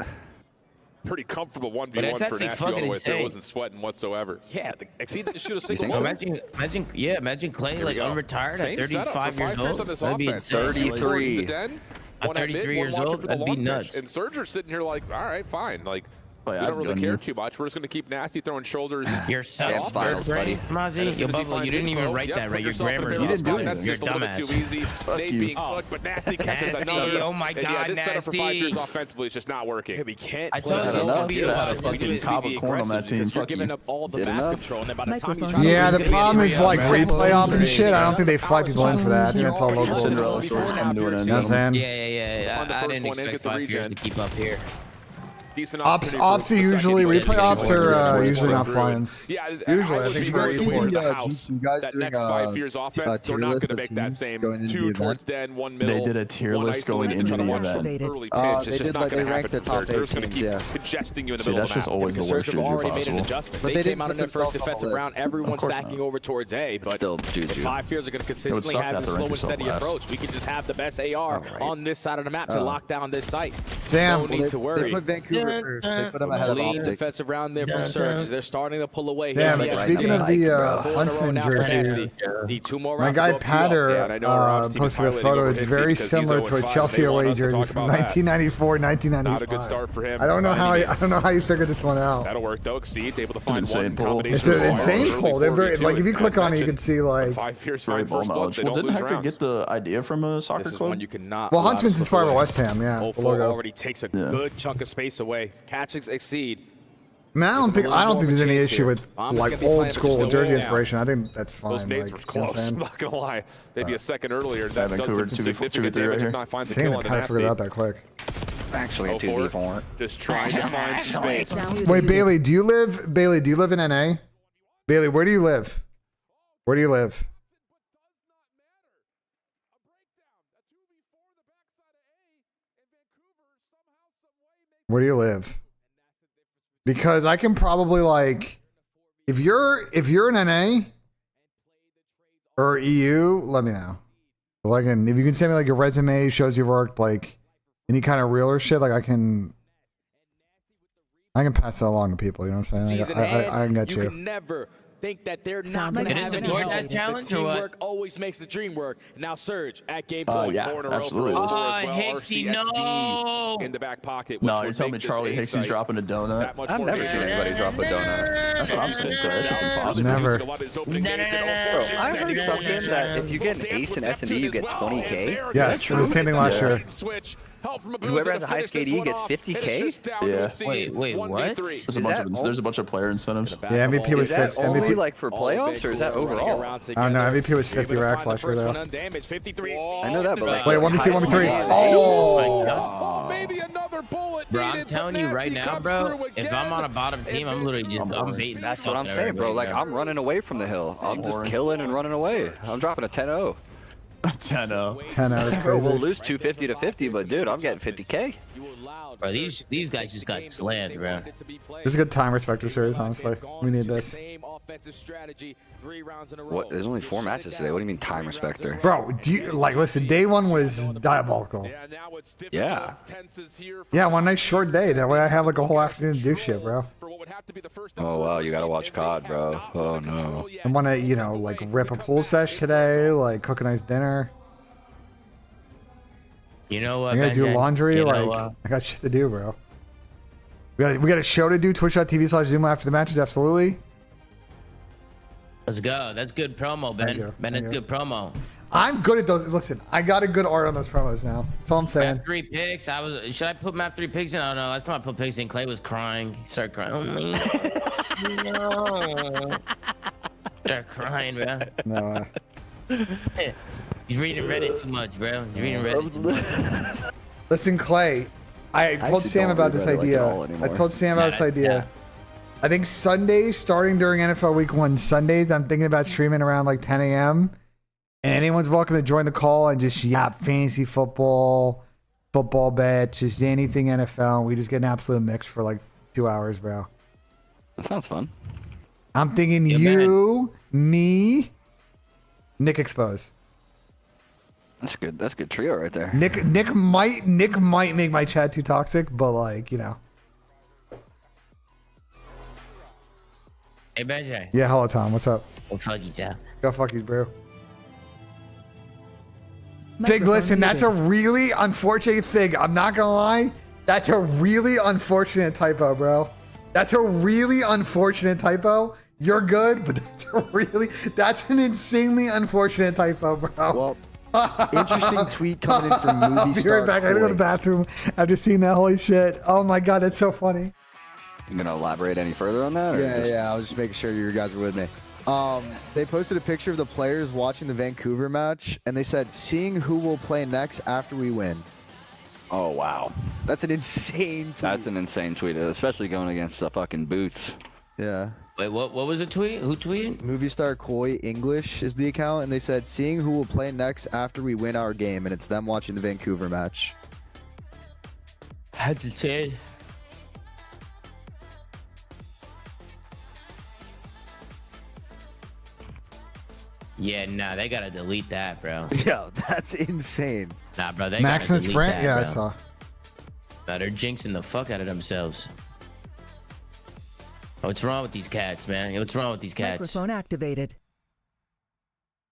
T: Pretty comfortable 1v1 for Nasty all the way through. Wasn't sweating whatsoever.
P: Yeah, Exceed didn't shoot a single bullet.
N: Imagine Clay like unretired at 35 years old. That'd be
B: 33.
N: At 33 years old, that'd be nuts.
T: And Surger's sitting here like, all right, fine. Like, we don't really care too much. We're just going to keep Nasty throwing shoulders.
N: You're such a first grade, Mozzie. Yo, Buffalo, you didn't even write that right. Your grammar's
T: you
N: didn't do it.
T: That's
N: You're
T: just a little bit too easy. Nate being cooked, but Nasty catches another.
N: Oh my God,
T: yeah, this
N: Nasty.
T: setup for 5 Fears offensively is just not working.
P: We can't.
N: I told you to be
M: a fucking top of corn on that team.
P: You're giving up all the back control, and then by the time you
A: try yeah, the problem is like replay ops and shit. I don't think they fly people in for that. I think that's all local.
M: Cinderella stories coming to an end.
A: You know what I'm saying?
N: Yeah. I didn't expect 5 Fears to keep up here.
A: Ops are usually replay ops are usually not flying.
T: Yeah,
A: usually I think very
T: easy. The house. That next 5 Fears offense, they're not going to make that same 2 towards den, 1 middle.
M: They did a tier list going into the event.
T: Early pitch. It's just not going to happen. They're just going to keep
M: yeah.
T: congesting you in the middle of the map.
M: That's just always the worst year possible.
P: They came out in their first defensive round. Everyone stacking over towards A, but the 5 Fears are going to consistently have the slow and steady approach. We can just have the best AR on this side of the map to lock down this site.
A: Damn.
P: No need to worry.
C: They put Vancouver
F: Vancouver first. They put him ahead of
P: Clean
F: Optic.
P: defensive round there from Surge. They're starting to pull away.
A: Damn,
P: Here.
A: speaking of the Huntsman jersey, my guy Patter posted a photo. It's very similar to a Chelsea away jersey from 1994, 1995.
T: Not a good start for him.
A: I don't know how you figured this one out.
T: That'll work though. Exceed, able to find one
A: combination. It's an insane pull. They're very, like if you click on it, you can see like
T: 5 years
M: Very
T: first
M: ball
T: blood. They
M: knowledge. Well,
T: don't
M: didn't
T: lose
M: Hector
T: rounds.
M: get the idea from a soccer
T: This is
M: club?
T: one you cannot.
A: Well,
T: allow
A: Huntsman's
T: to slip
A: inspired by
T: away.
A: West Ham, yeah. The
T: 04
A: logo.
T: already takes a good chunk of space away. Catches Exceed.
A: Man, I don't think there's any issue with
T: Bomb's
A: like
T: gonna be
A: old
T: playing, but
A: school
T: still
A: jersey
T: roll
A: inspiration. I think that's fine.
T: Those nades were
A: like, you know what I'm
T: close. I'm
A: saying?
T: not gonna lie. Maybe a second earlier. That does
M: Vancouver,
T: some
M: 2v4,
T: significant
M: 2v3 right
T: damage
M: here.
T: if not finds the
A: Insane
T: kill
A: that
T: on the
A: Patter figured it out
T: nasty.
A: that quick.
B: Actually, a
T: 04,
B: 2v4.
T: just trying to find some space.
A: Wait, Bailey, do you live in NA? Bailey, where do you live? Where do you live? Where do you live? Because I can probably like, if you're in NA or EU, let me know. Like, if you can send me like your resume, shows you've worked like any kind of realer shit, like I can pass that along to people. You know what I'm saying? I can get you.
P: You can never think that they're not going to have any help.
N: That challenge
P: The
N: or what?
P: teamwork always makes the dream work. Now Surge at game point.
M: Yeah,
T: 4 in a row for
M: absolutely.
T: Azor as well.
N: Hicksy,
T: RCXD
N: no.
T: in the back pocket.
M: No,
T: which
M: you're
T: would
M: telling me
T: make this
M: Charlie
T: A
M: Hicksy's
T: site
M: dropping a donut?
T: that much
B: I've
T: more
B: never seen
T: dangerous.
B: anybody drop a donut.
M: That's what I'm saying. That shit's impossible.
A: Never.
B: Bro, I heard something that if you get an ace in S&D, you get 20K.
A: Yes, it was the same thing last year.
B: Whoever has a high skate E gets 50K?
M: Yeah.
N: Wait, what?
M: There's a bunch of player incentives.
A: Yeah, MVP was
B: Is that
A: 50.
B: only
A: MVP,
B: like for playoffs or is that overall?
A: I don't know. MVP was 50 racks last year though.
B: I know that, but like,
A: Wait, 1v3, 1v3.
B: Oh!
T: Maybe another bullet.
N: Bro, I'm telling you right now, bro, if I'm on a bottom team, I'm literally just, I'm baiting.
B: That's what I'm saying, bro. Like, I'm running away from the hill. I'm just killing and running away. I'm dropping a 10-0.
M: 10-0.
A: 10-0 is
B: Bro,
A: crazy.
B: we'll lose 250 to 50, but dude, I'm getting 50K.
N: Bro, these guys just got slammed, bro.
A: This is a good time respecter series, honestly. We need this.
B: What? There's only 4 matches today. What do you mean time respecter?
A: Bro, do you like listen? Day one was diabolical.
B: Yeah.
A: Yeah, one nice short day. That way I have like a whole afternoon to do shit, bro.
B: Oh wow, you gotta watch CoD, bro. Oh no.
A: I want to, you know, like rip a pool sesh today, like cook a nice dinner.
N: You know what?
A: I'm gonna do
N: BENJ?
A: laundry.
N: You know
A: Like
N: what?
A: I got shit to do, bro. We got a show to do. Twitch.tv/Zoom after the matches. Absolutely.
N: Let's go. That's good promo, Ben.
A: Thank you.
N: Ben,
A: Thank
N: that's
A: you.
N: good promo.
A: I'm good at those. Listen, I got a good art on those promos now. That's all I'm saying.
N: Map 3 picks. Should I put map 3 picks in? I don't know. Last time I put picks in, Clay was crying. He started crying. Oh, no. Start crying, bro.
A: No.
N: He's reading Reddit too much, bro. He's reading Reddit too much.
A: Listen, Clay. I told
B: actually
A: Sam
B: don't
A: about
B: read
A: this
B: Reddit like
A: idea.
B: at all
A: I
B: anymore.
A: told Sam about this idea. I think Sundays, starting during NFL Week 1 Sundays, I'm thinking about streaming around like 10 a.m. And anyone's welcome to join the call and just yap fantasy football, football bets, just anything NFL. And we just get an absolute mix for like 2 hours, bro.
B: That sounds fun.
A: I'm thinking
N: Yeah,
A: you, me, Nick Expose.
B: That's good. That's a good trio right there.
A: Nick might make my chat too toxic, but like, you know.
N: Hey, BENJ.
A: Yeah, hello Tom. What's up?
N: Well, fuck you, Sam.
A: Go fuck you, bro. Fig, listen, that's a really unfortunate Fig. I'm not gonna lie. That's a really unfortunate typo, bro. That's a really unfortunate typo. You're good, but that's an insanely unfortunate typo, bro.
F: Well, interesting tweet coming in from Movie
A: I'll be
F: Star
A: right back. I gotta go to the bathroom after seeing that. Holy shit. Oh my god, that's so funny.
B: You gonna elaborate any further on that? Or
F: Yeah, I was just making sure you guys were with me. They posted a picture of the players watching the Vancouver match, and they said, seeing who will play next after we win.
B: Oh, wow.
F: That's an insane tweet.
B: That's an insane tweet, especially going against the fucking Boots.
F: Yeah.
N: Wait, what was the tweet? Who tweeted?
F: Movie Star Koi English is the account, and they said, seeing who will play next after we win our game, and it's them watching the Vancouver match.
N: Had to say. Yeah, nah, they gotta delete that, bro.
F: Yo, that's insane.
N: Nah, bro, they
A: Max
N: gotta
A: and
N: delete
A: Sprint?
N: that,
A: Yeah, I
N: bro.
A: saw.
N: They're jinxing the fuck out of themselves. What's wrong with these cats, man? What's wrong with these cats?
E: Microphone activated.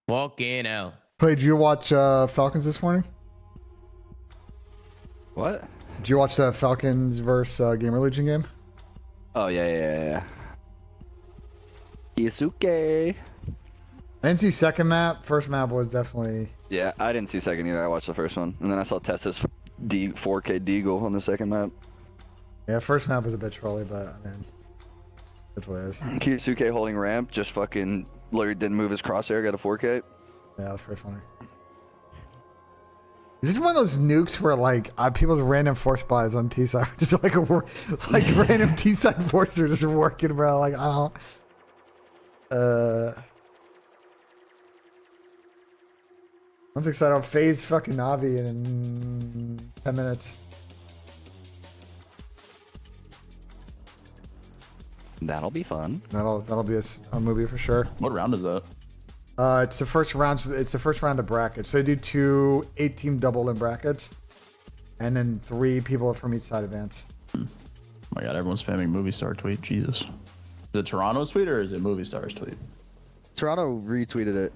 N: Fucking hell.
A: Clay, did you watch Falcons this morning?
B: What?
A: Did you watch the Falcons versus Gamer Legion game?
B: Oh, yeah. Isuke.
A: I didn't see second map. First map was definitely...
B: Yeah, I didn't see second either. I watched the first one. And then I saw Tessa's 4K Deagle on the second map.
A: Yeah, first map was a bit trolly, but I mean, that's what it is.
B: Kiyasuke holding ramp, just fucking literally didn't move his crosshair, got a 4K.
A: Yeah, that's pretty funny. Is this one of those nukes where like people's random force buys on T-side just like random T-side forces are just working, bro? Like I don't. I'm excited. I'll phase fucking Navi in 10 minutes.
B: That'll be fun.
A: That'll be a movie for sure.
M: What round is that?
A: It's the first round. It's the first round of brackets. They do 2 8-team double in brackets, and then 3 people from each side advance.
M: Oh my god, everyone's spamming Movie Star tweet. Jesus. Is it Toronto's tweet or is it Movie Star's tweet?
F: Toronto retweeted it.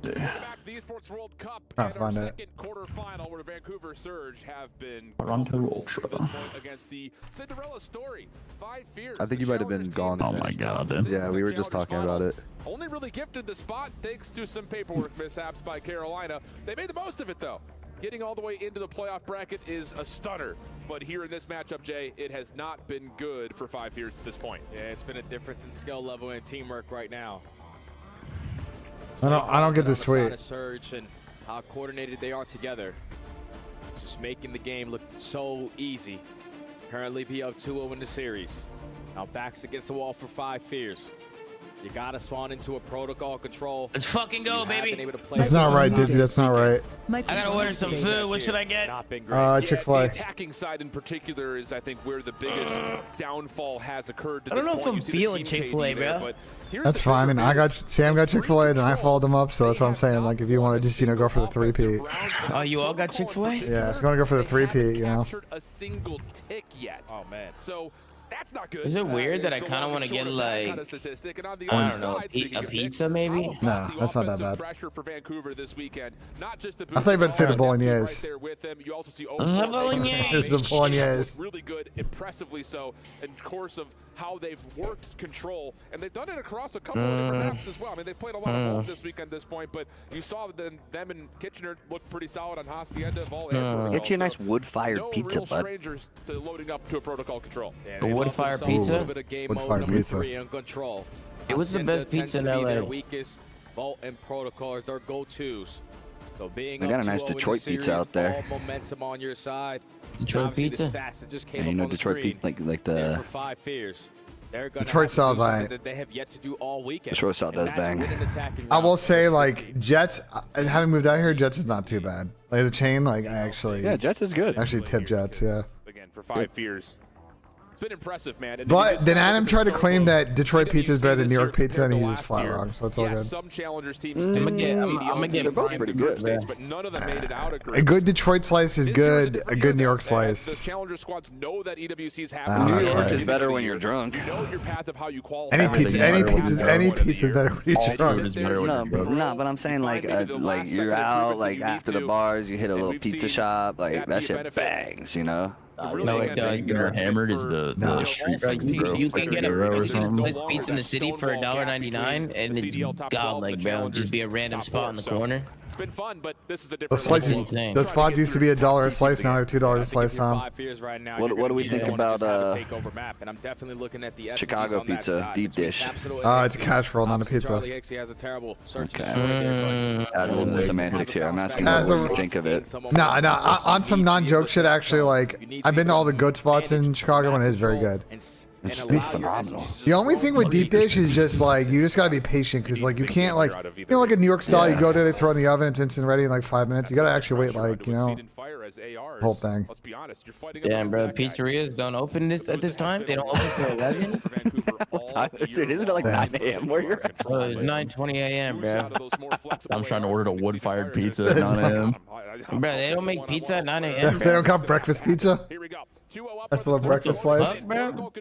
T: Back to the Esports World Cup and our second quarterfinal where Vancouver Surge have been
M: Toronto Ultra
T: against the Cinderella story. 5 fears.
F: I think you might have been gone.
M: Oh my god.
F: Yeah, we were just talking about it.
T: Only really gifted the spot thanks to some paperwork mishaps by Carolina. They made the most of it though. Getting all the way into the playoff bracket is a stunner. But here in this matchup, Jay, it has not been good for 5 years to this point.
P: Yeah, it's been a difference in skill level and teamwork right now.
A: I don't get this tweet.
P: Surge and how coordinated they are together. Just making the game look so easy. Currently be up 2-0 in the series. Now backs against the wall for 5 fears. You gotta spawn into a protocol control.
N: Let's fucking go, baby.
A: That's not right, Dizzy. That's not right.
N: I gotta order some food. What should I get?
A: Chick-fil-A.
T: The attacking side in particular is, I think, where the biggest downfall has occurred to
N: I don't know if I'm feeling Chick-fil-A, bro.
A: That's fine. I mean, Sam got Chick-fil-A, then I followed him up, so that's what I'm saying. Like, if you want to just, go for the 3-peat.
N: Oh, you all got Chick-fil-A?
A: Yeah, if you want to go for the 3-peat,
T: a single tick yet.
P: Oh man.
T: So that's not good.
N: Is it weird that I kind of want to get like, I don't know, a pizza maybe?
A: No, that's not that bad.
T: Pressure for Vancouver this weekend. Not just the
A: I thought you were about to say the bolognese.
T: You also see
N: the bolognese.
A: The bolognese.
T: Really good, impressively so, in course of how they've worked control, and they've done it across a couple of different maps as well. I mean, they played a lot of ball this week at this point, but you saw them and Kitchener look pretty solid on Hacienda, Vol, and
B: Get you a nice wood-fired
T: no
B: pizza,
T: real
B: bud.
T: strangers to loading up to a protocol control.
N: A wood-fired pizza?
A: Wood-fired pizza.
N: It was the best pizza in LA.
P: Their weakest Vault and protocol are their go-tos. So being
B: they got a nice Detroit pizza out there.
P: All momentum on your side.
N: Detroit pizza.
P: The stats that just came
B: Yeah,
P: up on
B: Detroit
P: the screen.
B: pizza, like the.
P: For 5 fears. They're gonna
A: Detroit
P: have to
A: sauce,
P: do something that they have yet to do all weekend.
B: Detroit sauce does bang.
A: I will say, like, Jets, having moved out here, Jets is not too bad. Like, the chain, like, I actually.
B: Yeah, Jets is good.
A: Actually, tip Jets, yeah.
T: Again, for 5 fears. It's been impressive, man. And
A: But then Adam tried to claim that Detroit pizza is better than New York pizza, and he's just flat wrong, so it's all good.
T: Some challengers teams
N: I'm gonna get
T: both
N: pretty
T: good, but none of them made it out of groups.
A: A good Detroit slice is good. A good New York
T: The
A: slice.
T: challenger squads know that EWC is happening.
B: New York is better when you're drunk.
T: You know your path of how you qualify.
A: Any pizza is better when you're drunk.
B: No, but I'm saying like you're out like after the bars, you hit a little pizza shop, like that shit bangs, you know.
N: No, it does.
M: You're hammered is the street food, bro.
N: You can get a
M: or something.
N: pizza in the city for $1.99, and it's godlike, bro. Just be a random spot in the corner.
T: It's been fun, but this is a
A: The
T: different
A: slices, the spot used to be $1 a slice, now they're $2 a slice, Tom.
B: What do we think about Chicago pizza deep dish?
A: It's a casserole, not a pizza.
B: Okay. Add a little bit of semantics here. I'm asking what you think of it.
A: Nah, on some non-joke shit, actually, like, I've been to all the good spots in Chicago, and it is very good.
B: It's phenomenal.
A: The only thing with deep dish is just like you just gotta be patient because like you can't like like a New York style you go there, they throw it in the oven, it's instant ready in like 5 minutes. You gotta actually wait like the whole thing.
N: Damn, bro, pizzerias don't open at this time. They don't open till 11.
B: Dude, isn't it like 9 a.m. where you're at?
N: It's 9:20 a.m., bro.
M: I'm trying to order a wood-fired pizza at 9 a.m.
N: Bro, they don't make pizza at 9 a.m.
A: They don't got breakfast pizza? That's the breakfast slice.
N: Bro?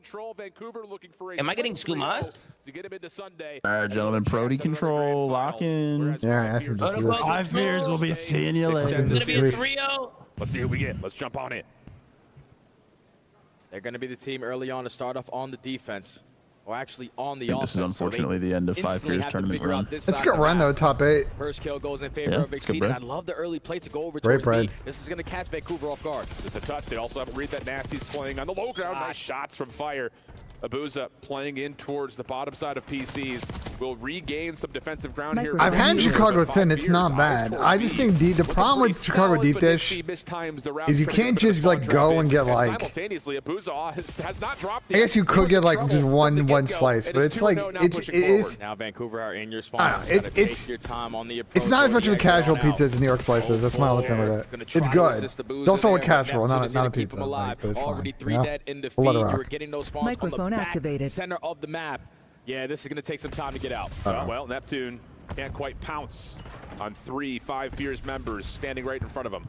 N: Am I getting scumas?
M: All right, gentlemen, Prody control, lock in.
A: Yeah, I think this is
M: 5 beers. We'll be seeing you later.
N: It's gonna be a 3-0.
T: Let's see who we get. Let's jump on it.
P: They're going to be the team early on to start off on the defense. Or actually on the offense.
M: This is unfortunately the end of 5 years tournament run.
A: It's a good run though, top 8.
P: First kill goes in favor of Exceed, and I love the early play to go over
A: Great
P: towards B.
A: bread.
P: This is going to catch Vancouver off guard.
T: There's a touch. They also haven't read that Nasty's playing on the low ground. Nice shots from Fire. Abuza playing in towards the bottom side of PCs. Will regain some defensive ground here.
A: I've had Chicago thin. It's not bad. I just think the problem with Chicago deep dish is you can't just like go and get like.
T: Simultaneously, Abuza has not dropped.
A: I guess you could get like just one slice, but it's like it is.
P: Now Vancouver are in your spawn.
A: It's
P: your time on the approach.
A: it's not as much of a casual pizza as New York slices. That's my only thing with it. It's good. It's also a casserole, not a pizza. Like, but it's fine.
P: Already 3 dead in the
A: We'll let it
P: feed.
A: rock.
P: You're getting those spawns on the back
E: activated.
P: center of the map. Yeah, this is going to take some time to get out.
T: Well, Neptune can't quite pounce on 3 5 Fears members standing right in front of him.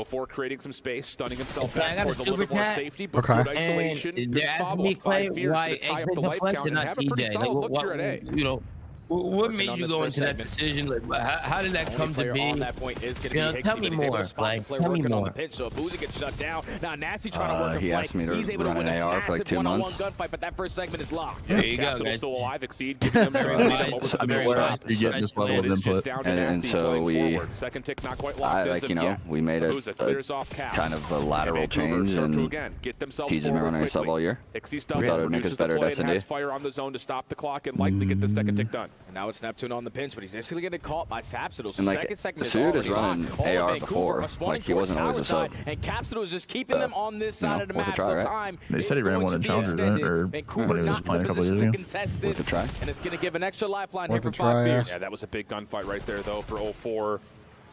T: 04 creating some space, stunning himself back towards a little bit more safety, but good isolation. Good
N: They're asking me, Clay, why X-Men Flex and not TJ? Like, what, you know, what made you go into that decision? Like, how did that come to be?
P: On that point is going to be
N: tell me more. Like, tell me more.
P: So Boozy gets shut down. Now Nasty trying to work a flank. He's able to win an
B: AR for like 2 months.
P: gunfight, but that first segment is locked.
N: There you go, guys.
T: Still alive, Exceed, giving them strength.
M: I mean, where else do you get this level of input?
T: And
B: so we,
T: second tick not quite locked
B: like, you know, we made a kind of a lateral change, and PG's been running a sub all year. We thought it would make us better at S&D.
T: Fire on the zone to stop the clock and likely get the second tick done.
P: And now it's Neptune on the pinch, but he's instantly getting caught by Sapsidle.
B: And like,
P: Second segment
B: Suit
P: is
B: is running AR before. Like, he wasn't always a sub.
P: And Capsidle is just keeping them on this side of the map. So time
M: they said he ran one in Challenger, or when he was playing a couple years ago.
B: Worth a try.
P: And it's going to give an extra lifeline here for 5 Fears.
T: Yeah, that was a big gunfight right there, though, for 04.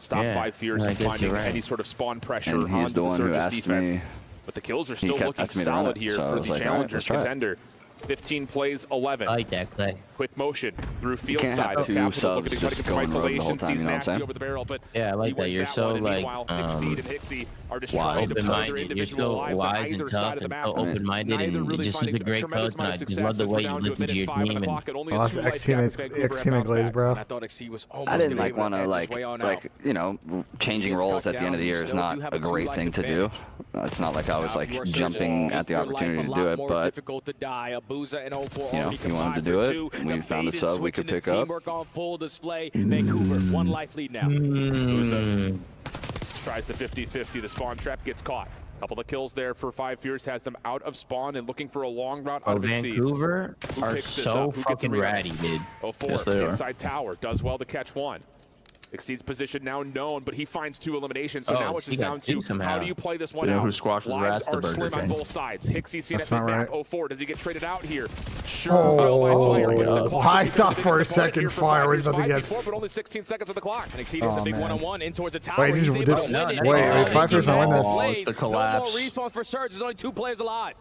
T: Stop 5 Fears and finding any sort of spawn pressure onto the Surge's defense. But the kills are still looking solid here for the Challengers contender. 15 plays, 11.
N: I like that, Clay.
T: Quick motion through field side. Capital's looking to try to get some isolation. Sees Nasty over the barrel, but
N: yeah, I like that. You're so like
T: Exceed and Hixie are just trying to further individual lives on either side of the map.
N: So open-minded, and this is a great coach, and I just love the way you listen to your team. And
A: oh, that's ex-teammate Glaze, bro.
B: I didn't like want to like you know, changing roles at the end of the year is not a great thing to do. It's not like I was like jumping at the opportunity to do it, but you know, if you wanted to do it, we found a sub we could pick up.
P: On full display. Vancouver, 1 life lead now.
T: Tries to 50-50. The spawn trap gets caught. Couple of kills there for 5 Fears, has them out of spawn and looking for a long route out of Exceed.
N: Vancouver are so fucking ratty, dude.
T: 04
M: yes, they
T: inside tower, does well to catch 1. Exceeds position now known, but he finds 2 eliminations. So now it's just down to how do you play this one out?
M: Who squashes
T: Lives
M: rats, the
T: are
M: Burger
T: slim on
M: King.
T: both sides. Hixie seen
A: That's
T: it
A: not
T: map.
A: right.
T: 04, does he get traded out here? Sure.
A: I thought for a second Fire was about to get.
T: But only 16 seconds on the clock.
P: And Exceed has a big one-on-one in towards the tower.
A: Wait,
P: He's able to win it.
A: wait, 5 Fears might win this.
M: Oh, it's the collapse.
P: No more respawn for Surge. There's only 2 players alive.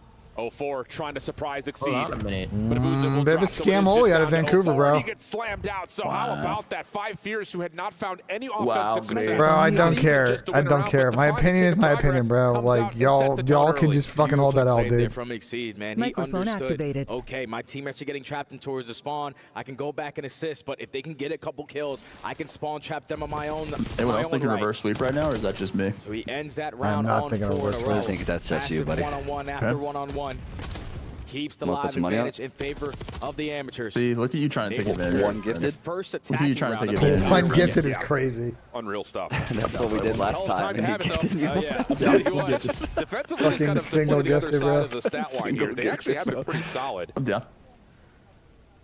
T: 04 trying to surprise Exceed.
N: Hold on a minute.
A: Bit of a scam holy out of Vancouver, bro.
T: He gets slammed out. So how about that 5 Fears who had not found any offensive success?
A: Bro, I don't care. I don't care. My opinion is my opinion, bro. Like y'all can just fucking hold that out, dude.
P: From Exceed, man.
E: Microphone activated.
P: Okay, my teammates are getting trapped in towards the spawn. I can go back and assist, but if they can get a couple kills, I can spawn trap them on my own.
M: Anyone else thinking reverse sweep right now, or is that just me?
P: So he ends that round
A: not
P: on
A: thinking
P: 4 in a
A: reverse
P: row.
B: I think that's just you, buddy.
P: One-on-one after one-on-one. Keeps the live advantage in favor of the amateurs.
M: See, look at you trying to take advantage.
B: One gifted.
P: First
M: Look at you trying to take advantage.
A: One gifted is crazy.
T: Unreal stuff.
B: That's what we did last time.
T: Yeah. Defensively, he's kind of
A: single
T: the other
A: gifted,
T: side
A: bro.
T: of the stat line here. They actually have been pretty solid.
M: I'm down.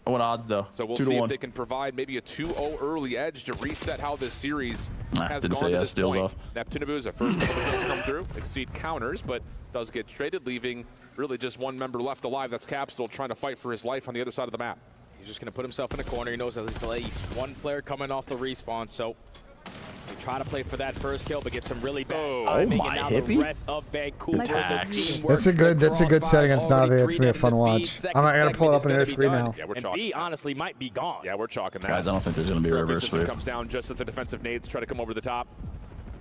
M: I want odds though.
T: So we'll see if they can provide maybe a 2-0 early edge to reset how this series has gone to this point.
M: Off.
T: Neptune Abuza, first couple of kills come through. Exceed counters, but does get traded, leaving really just one member left alive. That's Capsule trying to fight for his life on the other side of the map.
P: He's just going to put himself in the corner. He knows at least one player coming off the respawn, so he try to play for that first kill, but get some really bad timing. And now the rest of Vancouver,
A: That's a good set against Navi. It's gonna be a fun watch. I'm gonna pull it up on your screen now.
T: Yeah, we're
P: and
T: chalking.
P: B honestly might be gone.
T: Yeah, we're chalking that.
M: Guys, I don't think there's gonna be a reverse
T: system
M: sweep.
T: comes down just as the defensive nades try to come over the top.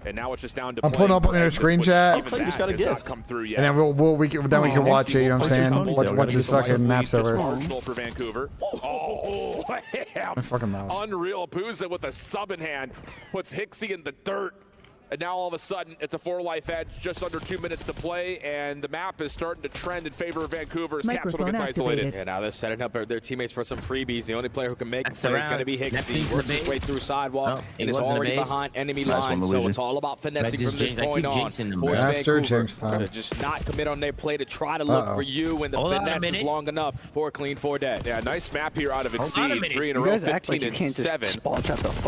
T: And now it's just down to
A: I'm putting up on your screen chat.
T: Even that has not come through yet.
A: And then we can watch it. You know what I'm saying? Once his fucking map's over.
T: Marginal for Vancouver. Oh,
A: My fucking mouse.
T: Unreal. Booza with a sub in hand puts Hixie in the dirt. And now all of a sudden, it's a 4-life edge, just under 2 minutes to play, and the map is starting to trend in favor of Vancouver as Capitol gets isolated.
P: Yeah, now they're setting up their teammates for some freebies. The only player who can make a play is going to be Hixie. He works his way through sidewalk and is already behind enemy lines, so it's all about finessing from this point on. Force Vancouver to just not commit on their play to try to look for you when the finesse is long enough for a clean 4-dead.
T: Yeah, nice map here out of Exceed. 3 in a row, 15 and 7.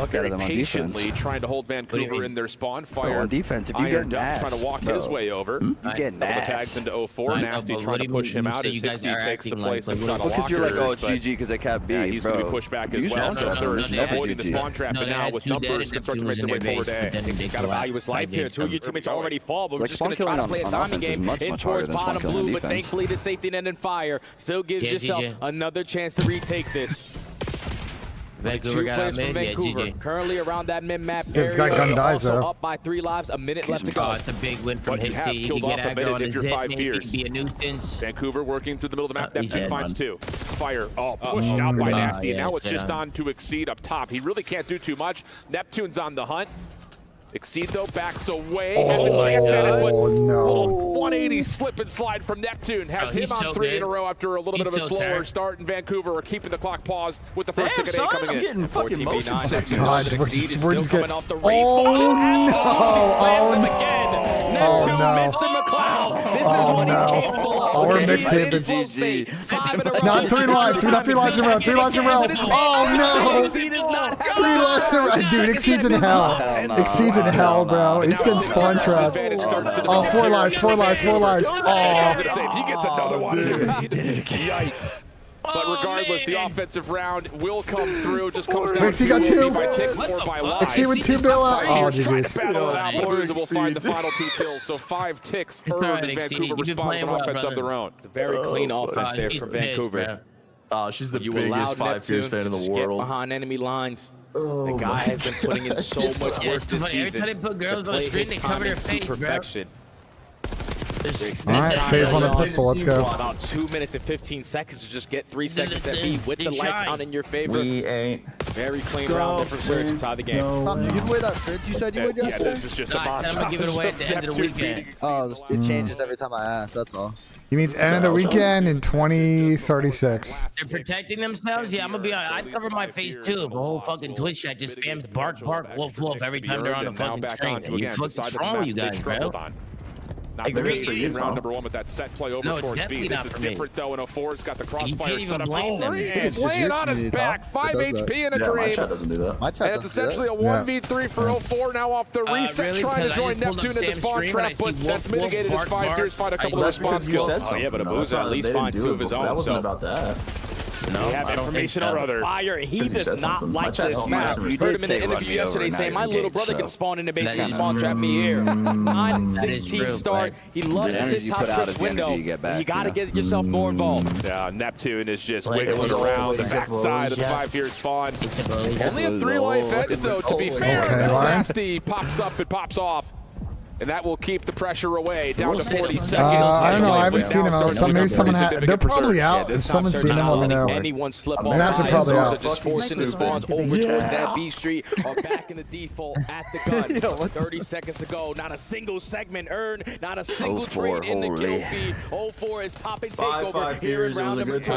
T: Very patiently trying to hold Vancouver in their spawn. Fire
B: on defense. If you
T: Iron
B: get
T: Duck trying to walk his way over.
B: You get
T: Double tags into 04. Nasty trying to push him out as Hixie takes the place of shot
B: because you're like, oh, GG because they can't be.
T: Yeah, he's going to be pushed back as well. So Surge avoiding the spawn trap, but now with numbers can start to make their way forward.
P: Hixie's got to value his life here. 2 of your teammates already fall, but we're just going to try to play a timing game in towards bottom blue, but thankfully the safety net and fire still gives yourself another chance to retake this.
N: Vancouver got
P: players from Vancouver currently around that mid-map area. Also up by 3 lives, a minute left to go.
N: It's a big win from
T: But you have
N: Hixie.
T: killed off a minute if you're 5 fears.
N: Be a nuisance.
T: Vancouver working through the middle of the map. Neptune finds 2. Fire. Oh, pushed out by Nasty. And now it's just on to Exceed up top. He really can't do too much. Neptune's on the hunt. Exceed, though, backs away. Has a chance at it, but little 180 slip and slide from Neptune. Has him on 3 in a row after a little bit of a slower start, and Vancouver are keeping the clock paused with the first ticket A coming in.
M: Getting fucking motion sick.
T: Exceed is still coming off the respawn. Slams him again. Neptune missed him McLeod. This is what he's capable of.
A: We're mixed in.
P: 5 in a row.
A: Not 3 lives. We got 3 lives in a row. 3 lives in a row. Oh no! 3 lives in a row. Dude, Exceed's in hell. Exceed's in hell, bro. He's getting spawn trapped. Oh, 4 lives. 4 lives. 4 lives.
T: Oh, if he gets another one, yikes. But regardless, the offensive round will come through. Just comes down to by ticks or by lives.
A: Exceed with 2 Billa. Oh,
T: trying to battle it out, but Booza will find the final 2 kills. So 5 ticks earned as Vancouver respond with an offense of their own.
P: It's a very clean offense there from Vancouver.
M: She's the biggest 5 Fierce fan in the world.
P: Get behind enemy lines. The guy has been putting in so much work this season.
N: Every time they put girls on the screen, they cover their face,
P: perfection.
A: Alright, phase 1 of pistol, let's go.
P: About 2 minutes and 15 seconds to just get 3 seconds at B with the light count in your favor.
M: We ain't.
P: Very clean round there from Surge to tie the game.
F: Tom, did you give away that fridge you said you would
T: Yeah, this is just a
N: I'm gonna give it away at the end of the weekend.
F: Oh, it changes every time I ask, that's all.
A: He means end of the weekend in 2036.
N: They're protecting themselves? Yeah, I'm gonna be honest. I cover my face too. The whole fucking Twitch chat just spams bark, bark, wolf, wolf every time they're on the fucking screen. What's wrong with you guys, bro?
T: Not the case in round number 1 with that set play over towards B. This is different though in 04. It's got the crossfire set up for 3. He's laying on his back. 5 HP in a dream.
M: My chat doesn't do that.
T: And it's essentially a 1v3 for 04 now off the reset, trying to join Neptune in the spawn trap, but that's mitigated as 5 Fierce find a couple of response kills.
P: Oh yeah, but Abuza at least finds 2 of his own.
M: That wasn't about that.
P: No, we have information on Fire. He does not like this map. You heard him in an interview yesterday saying, my little brother can spawn in and basically spawn trap me here. 9-16 start. He loves to sit top trip's window. You got to get yourself more involved.
T: Yeah, Neptune is just wiggling around the backside of the 5 Fierce spawn. Only a 3-life edge, though, to be fair. Until Nasty pops up and pops off. And that will keep the pressure away. Down to 40 seconds.
A: I don't know. I haven't seen them. Maybe someone had. They're probably out. If someone's seen them, let me know.
P: Anyone slip on
A: probably out.
P: Just forcing the spawns over towards that B Street or back in the default at the gun. 30 seconds to go. Not a single segment earned. Not a single trade in the kill feed. 04 is popping takeover here in round number 2.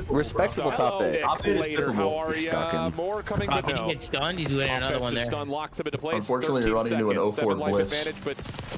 B: Respectable top A.
T: Later, how are you? More coming, but no.
N: He gets stunned. He's doing another one there.
T: Stun locks him into place.
M: Unfortunately, you're running into an 04 blitz.
T: Advantage, but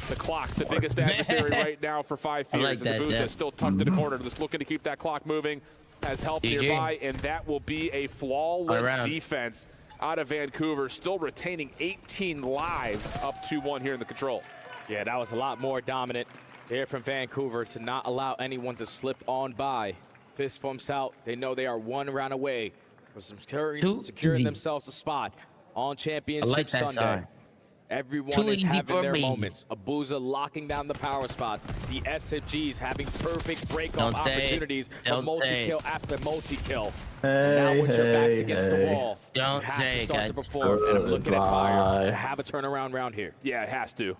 T: the clock, the biggest adversary right now for 5 Fierce. As Abuza still tucked in the corner, just looking to keep that clock moving. Has help nearby, and that will be a flawless defense out of Vancouver, still retaining 18 lives, up 2-1 here in the control.
P: Yeah, that was a lot more dominant there from Vancouver to not allow anyone to slip on by. Fist pumps out. They know they are 1 round away from securing themselves a spot on Championship Sunday. Everyone is having their moments. Abuza locking down the power spots. The SMGs having perfect break-off opportunities for multi-kill after multi-kill. Now with your backs against the wall, you have to start to perform. And I'm looking at Fire to have a turnaround round here.
T: Yeah, it has to.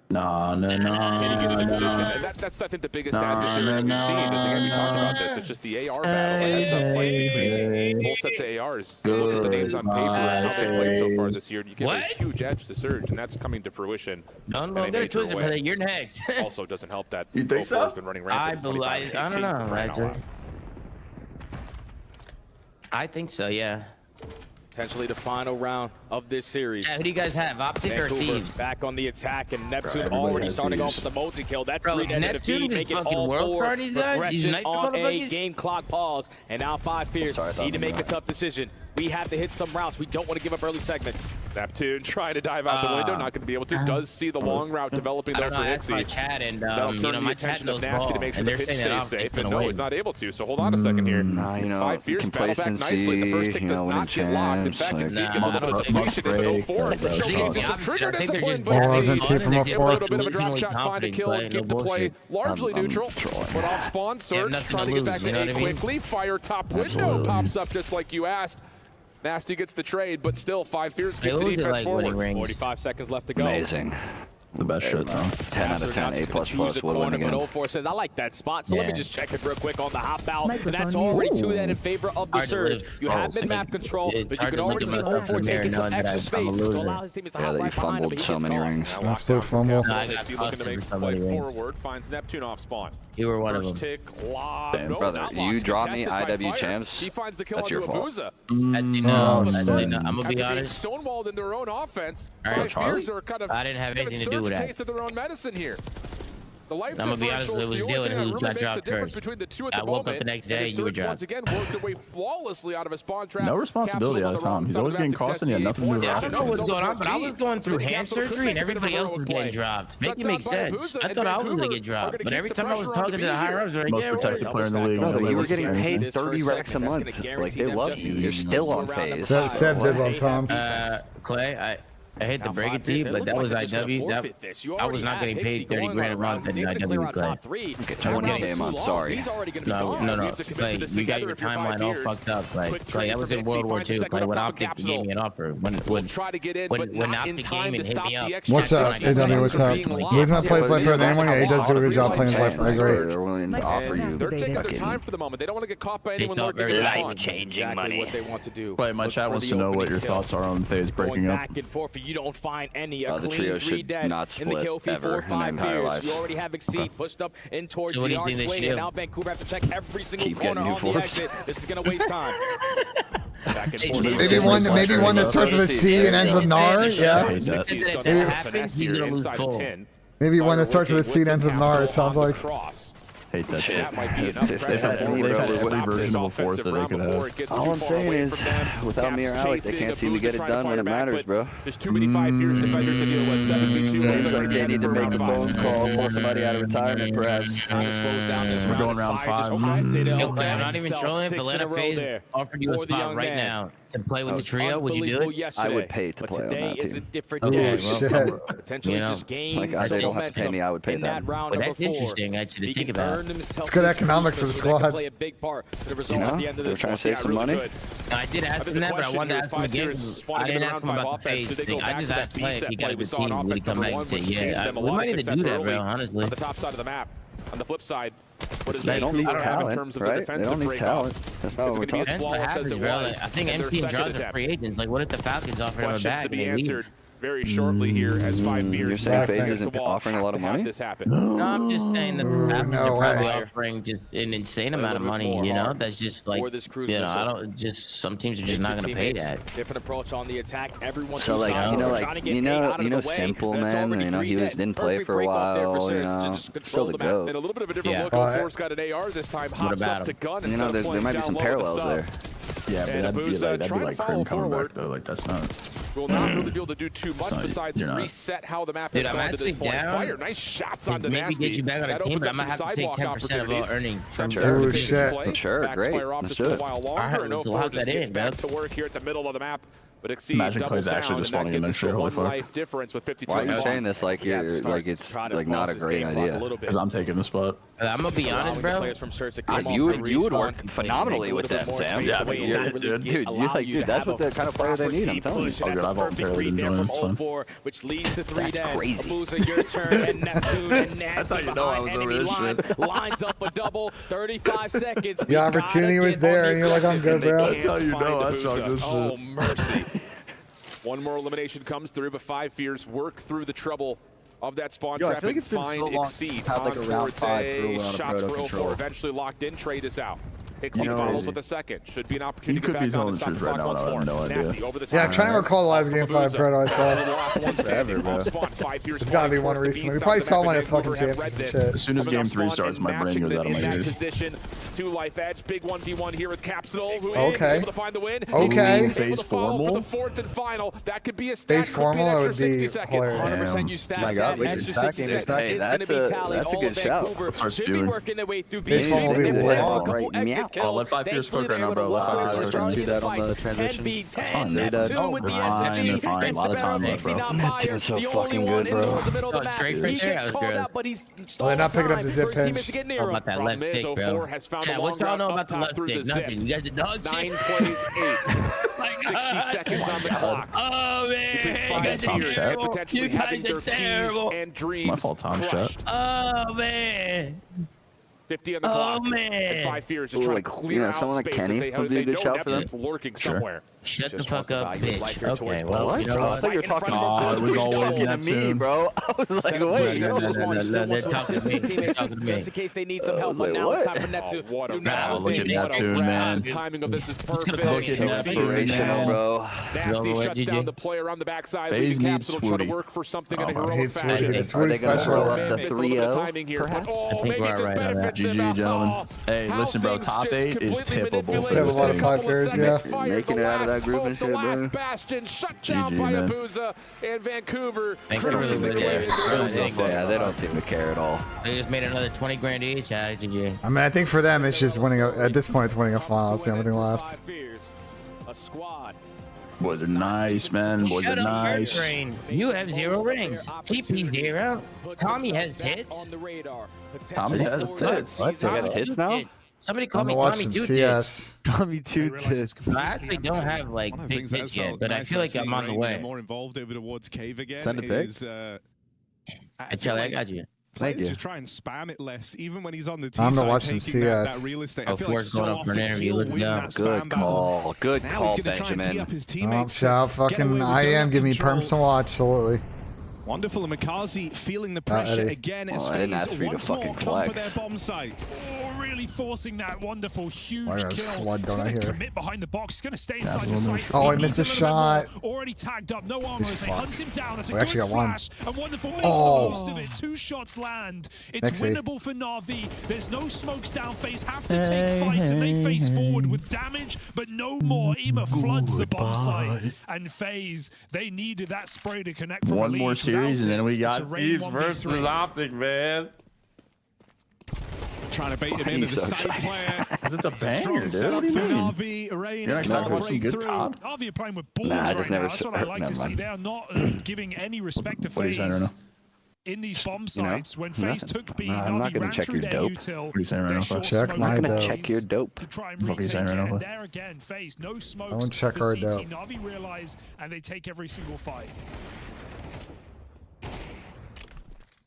M: No.
T: Can he get in a position? And that's I think the biggest adversary that we've seen. Again, we talked about this. It's just the AR battle. A heads-up fight between both sets of ARs. You look at the names on paper and how they played so far this year. You get a huge edge to Surge, and that's coming to fruition.
N: No, I'm gonna twist it, brother. You're next.
T: Also, doesn't help that.
M: You think so?
T: Has been running rampant.
N: I don't know, Roger. I think so, yeah.
P: Potentially the final round of this series.
N: Yeah, who do you guys have? Optic or Thieves?
P: Back on the attack, and Neptune already starting off with the multi-kill. That's 3 dead in defeat.
N: Neptune
P: Make it
N: fucking
P: all
N: world
P: 4.
N: star, these guys?
P: Progression on a game clock pause. And now 5 Fears need to make a tough decision. We have to hit some routes. We don't want to give up early segments.
T: Neptune trying to dive out the window, not going to be able to. Does see the long route developing there for Hixie.
N: My chat and
T: that'll turn the attention of Nasty to make sure the pitch stays safe. And no, he's not able to. So hold on a second here. 5 Fears battle back nicely. The first tick does not get locked. In fact, Exceed gets a little bit of initiative at 04. Showcasing some trigger discipline, but Exceed give a little bit of a drop shot, find a kill, keep the play largely neutral. But off spawn, Surge trying to get back to A quickly. Fire top window pops up just like you asked. Nasty gets the trade, but still 5 Fears keep the defense forward.
P: 45 seconds left to go.
B: Amazing.
M: The best shit, though.
B: 10 out of 10, A++, we'll win again.
P: 04 says, I like that spot, so let me just check it real quick on the hop out, and that's already 2 that in favor of the Surge. You have mid-map control, but you can already see 04 taking some extra space to allow his teammates to hop right behind him, but he gets caught.
A: Absolute fumble.
T: Nasty looking to make play forward, finds Neptune off spawn.
N: You were one of them.
B: Damn, brother, you draw me IW champs.
T: He finds the kill
B: That's your fault.
T: Abuza.
N: No, I'm gonna be honest.
T: Stonewalled in their own offense.
N: All right,
T: Fears are kind of
N: I didn't have anything to do with that.
T: Taste of their own medicine here. The life
N: I'm gonna be honest, it was Dylan who got dropped first. I woke up the next day, you were dropped.
T: Once again, worked their way flawlessly out of a spawn trap.
M: No responsibility out of Tom. He's always getting cost and he had nothing to do with it.
N: I don't know what's going on, but I was going through hand surgery and everybody else was getting dropped. Make it make sense. I thought I was gonna get dropped, but every time I was talking to the higher ups,
M: most protected player in the league.
B: No, you were getting paid 30 racks a month. Like, they love you. You're still on phase.
A: Seb did love Tom.
N: Clay, I hate to break it to you, but that was IW. I was not getting paid 30 grand a month in IW, Clay.
B: I wouldn't pay him, I'm sorry.
N: No. Clay, you got your timeline all fucked up. Clay, that was in World War II. Clay, when Optic gave me an offer. When Optic came and hit me up.
A: What's up, AW? What's up? The reason I play Life better anyone, he does do a good job playing Life. I agree.
B: They're willing to offer you.
T: They're taking their time for the moment. They don't want to get caught by anyone lurking in the
B: life-changing money.
T: What they want to do.
M: Clay, my chat wants to know what your thoughts are on phase breaking up.
P: Back and forth, you don't find any. A
B: the
P: clean
B: trio
P: 3
B: should
P: dead
B: not
P: in the kill feed 4 or 5 Fears. You already have Exceed pushed up in towards the archway, and now Vancouver have to check every single corner on the exit. This is gonna waste time. Back and forth.
A: Maybe one that starts with a C and ends with NAR. Yeah. Maybe one that starts with a C and ends with NAR. It sounds like.
M: Hate that shit.
T: That might be enough
M: They've had every version of a fourth that they could have.
B: All I'm saying is, without me or Alex, they can't seem to get it done when it matters, bro.
T: There's too many 5 Fears defenders to deal with. 7v2 looks like
B: they need to make a phone call, pull somebody out of retirement, perhaps.
P: Slows down this round.
M: We're going round 5.
N: I'm not even trolling. If Atlanta FaZe offered you a spot right now to play with the trio, would you do it?
B: I would pay to play on that team.
P: Today is a different day. Potentially just gain some
B: they don't have to pay me, I would pay them.
N: But that's interesting, actually, to think about.
A: It's good economics for the squad.
B: You know, they're trying to save some money.
N: I did ask him that, but I wanted to ask him again. I didn't ask him about the phase thing. I just asked Clay if he got a good team. Would he come back and say, yeah, we might need to do that, bro, honestly.
T: On the top side of the map. On the flip side, what does
B: they don't need talent,
T: in terms of
B: right?
T: the defensive breakout?
B: That's not what we're talking
T: about.
N: I think MC and Draws are free agents. Like, what if the Falcons offer him a bag?
T: To be answered very shortly here as 5 Fears.
B: You're saying FaZe isn't offering a lot of money?
N: No, I'm just saying the Falcons are probably offering just an insane amount of money. You know, that's just like, you know, I don't just some teams are just not gonna pay that.
P: Different approach on the attack. Everyone's
B: so like you know, Simple man. You know, he didn't play for a while. You know, still the GOAT.
T: And a little bit of a different look. Force got an AR this time. Hops up to gun.
B: You know, there might be some parallels there.
M: Yeah, but that'd be like Kern coming back though. Like that's not.
T: will not really be able to do too much besides reset how the map has gone to this point. Fire, nice shots on the Nasty.
N: Get you back on a team, but I'm gonna have to take 10% of our earnings from
B: Sure, great.
T: Fire off just a while longer. No further gets back to work here at the middle of the map. But Exceed
M: Imagine Clay's actually just spawning in next year. Holy fuck.
B: Why are you saying this like you're like it's like not a great idea?
M: Because I'm taking the spot.
N: I'm gonna be honest, bro.
B: You would work phenomenally with that, Sam.
M: Yeah, dude, that's what the kind of player they need. I'm telling you.
P: That's a perfect read there from 0-4, which leads to 3 dead. Abusa, your turn, and Neptune and Nasty behind enemy lines. Lines up a double, 35 seconds.
A: The opportunity was there, and you're like, I'm good, bro.
M: That's how you know I shot this shit.
T: Oh, mercy. One more elimination comes through, but 5 Fears work through the trouble of that spawn trap.
F: I feel like it's been so long
T: Exceed
F: had like a round 5 rule on a
T: shots
F: proto
T: for
F: control.
T: 0-4, eventually locked in. Trade is out. Exceed follows with a second. Should be an opportunity to get back on and stop the clock once more. Nasty over the top.
A: Yeah, I'm trying to recall the last game 5 proto I saw.
T: There's
A: gotta be one recently. We probably saw one at fucking champions and shit.
M: As soon as game 3 starts, my brain goes out of my ears.
T: Position, 2 life edge, big 1v1 here with Capsule, who is able to find the win.
A: Okay.
T: Able to follow for the 4th and final. That could be a stat.
A: Phase formal would be
T: 100% you stack that. Extra 60 seconds is going to be tallied. All of Vancouver should be working their way through
A: Phase formal will be lit.
M: I'll let 5 Fears cook right now, bro. Let 5 Fears
F: do that on the transition.
M: That's fine, dude. Fine. A lot of time left, bro.
B: You're so fucking good, bro.
N: Straight right there, that was gross.
A: They're not picking up the zip pinch.
N: How about that left pick, bro? Chad, what y'all know about the left pick? Nothing. You guys did dog shit.
T: 9 plays 8. 60 seconds on the clock.
N: Oh, man.
T: Between 5 Fears and potentially having their keys and dreams
M: My fault, Tom.
T: crushed.
N: Oh, man.
T: 50 on the clock.
N: Man.
T: And 5 Fears is trying to clear out
B: someone like
T: space
B: Kenny
T: as they
B: would be a good
T: know
B: shout for them.
T: Neptune's lurking somewhere.
N: Shut the fuck up, bitch. Okay, well, you know
B: I
N: what?
B: thought you were talking
M: Oh, it was always
B: to me, bro. I was like, wait.
N: They're talking to me.
P: Just in case they need some help, but now it's time for Neptune.
T: What a
M: Look at Neptune, man.
T: The timing of this is perfect.
B: Inspirational, bro.
T: Nasty shuts down the player on the backside.
M: FaZe
T: Leading
M: needs
T: Capsule trying to
M: Swooty.
T: work for something in a
A: He
T: heroic
A: hates Swooty.
T: fashion.
A: It's
B: Are they
A: Swooty
B: gonna throw
A: special.
B: up the
T: Missed a little bit of
B: 3-0?
T: timing here, but
N: think
T: maybe
N: we're
T: it just
N: right on that.
T: benefits them.
M: GG, gentlemen.
T: Oh,
M: Hey,
T: how
M: listen, bro.
T: things
M: Top
T: just
M: 8 is
T: completely
M: tippable.
T: manipulated
A: They have a lot of
T: in
A: 5
T: couple
A: Fears,
T: seconds.
A: yeah.
T: Fired
B: Making
T: the
B: it out of
T: last
B: that group
T: hope,
B: and
T: the
B: shit,
T: last
B: bro.
T: bastion shut down
M: GG,
T: by
M: man.
T: Abusa, and Vancouver
N: Vancouver
T: cruised
N: really
T: their way
N: did.
T: into
N: Really
T: the
N: did.
B: Yeah, they don't seem to care at all.
N: They just made another 20 grand each. GG.
A: I mean, I think for them, it's just winning. At this point, it's winning a final. That's the only thing left.
P: A squad.
M: Boys are nice, man. Boys are
N: Shut up,
M: nice.
N: Brain. You have 0 rings. TP 0. Tommy has tits.
M: Tommy has tits.
B: What? They got hits now?
N: Somebody call
A: I'm
N: me
A: gonna watch
N: Tommy
A: some
N: 2
A: CS.
N: tits.
F: Tommy 2 tits.
N: I actually don't have like big tits yet, but I feel like I'm on the way.
L: More involved over towards Cave again.
F: Send a pic.
N: Hey, Charlie, I got you.
F: Thank you.
L: Just try and spam it less, even when he's on the T
A: I'm
L: side.
A: gonna watch some
L: taking that
A: CS.
L: real estate.
N: Oh,
L: I feel like
N: Ford's
L: so
N: going up for an
L: often
N: interview.
L: he'll
N: Look
L: win
N: down.
L: that spam
B: Good
L: battle.
B: call. Good
L: Now
B: call,
L: he's gonna try and tee
B: Benjamin.
L: up his
A: Oh,
L: teammates.
A: shout fucking I am. Give me perms to watch. Absolutely.
L: Wonderful, and Mikazi feeling the pressure
A: Eddie.
L: again as
B: I didn't ask
L: FaZe
B: for you to
L: once more
B: fucking
L: come for
B: flex.
L: their bomb site.
W: Oh, really forcing that wonderful, huge
A: Why is
W: kill.
A: flood
W: He's
A: down
W: going to
A: here?
W: commit behind the box. He's going to stay inside the site.
A: Oh, I
W: He
A: missed
W: needs
A: a
W: little bit
A: shot.
W: more. Already tagged up. No armor
A: He's
W: as he
A: fucked.
W: hunts him down. That's a
A: We
W: good
A: actually got one.
W: flash. And wonderful makes
A: Oh.
W: the most of it. 2 shots land. It's
A: Next
W: winnable for Na'Vi. There's no smokes down. FaZe have to take fights, and they face forward with damage, but no more. Ema floods the bomb site, and FaZe, they needed that spray to connect from
M: One
W: the
M: more
W: lead.
M: series, and then we
W: Without
M: got
W: it, it's a
M: Thieves
W: rain
M: versus
W: 1v3.
M: Optic, man.
L: Trying to bait him
B: Why are
L: into
B: you
L: the
B: so
L: side
B: excited?
L: player.
M: It's a banger,
L: Strong
M: dude.
L: setup
M: What do you
L: for
M: mean?
L: Na'Vi. Rain
M: You're not
L: can't
M: watching
L: break
M: good
L: through.
M: COD?
W: Na'Vi are playing with balls
B: Nah, I just
W: right
B: never
W: now. That's what I like to
B: never
W: see.
B: mind.
W: They are not giving any respect to
M: What are you saying right
W: FaZe
M: now?
W: in these bomb
B: You know,
W: sites. When FaZe
B: nothing.
W: took B,
B: I'm not
W: Na'Vi
B: gonna
W: ran
B: check
W: through
B: your
W: their
B: dope.
W: util.
M: What are you saying right
W: Their
M: now?
W: short
A: Check
W: smoke
A: my
W: plays
A: dope.
B: Check your dope.
W: to try and
M: What are you
W: retake
M: saying right
W: it.
M: now,
W: And
M: bud?
W: there again, FaZe, no smokes
A: Don't check
W: for
A: our
W: CT.
A: dope.
W: Na'Vi realize, and they take every single fight.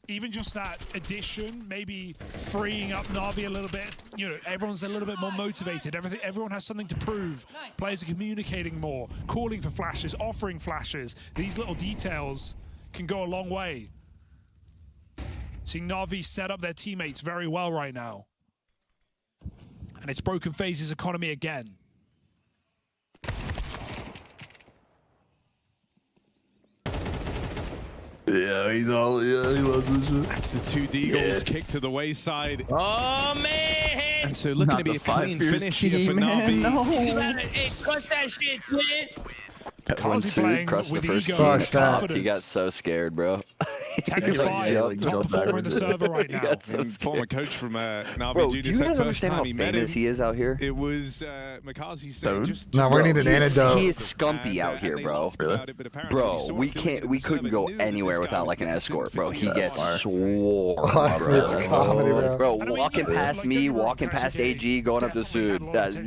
W: Even just that addition, maybe freeing up Na'Vi a little bit. You know, everyone's a little bit more motivated. Everyone has something to prove. Players are communicating more, calling for flashes, offering flashes. These little details can go a long way. Seeing Na'Vi set up their teammates very well right now. And it's broken FaZe's economy again.
M: Yeah, he loves this shit.
L: That's the 2 Deagles kick to the wayside.
N: Oh, man.
L: And so looking
M: Not
L: to be
M: the
L: a clean
M: 5 Fears
L: finish here
M: key,
L: for
M: man.
L: Na'Vi.
M: No.
N: Hey, cut that shit, kid.
B: When Sue crushed the first team at top, he got so scared, bro.
L: 10-5, top performer in the server right now.
T: Former coach from Navi
B: Bro,
T: Jr.
B: do you
T: said
B: guys
T: first
B: understand
T: time
B: how
T: he met
B: famous
T: him,
B: he is out here?
T: it was Makazi said just
A: No, we're gonna need an antidote.
B: He is scumpy out here, bro. Bro, we couldn't go anywhere without like an escort, bro. He gets swarmed, bro. Walking past me, walking past AG, going up to Sue.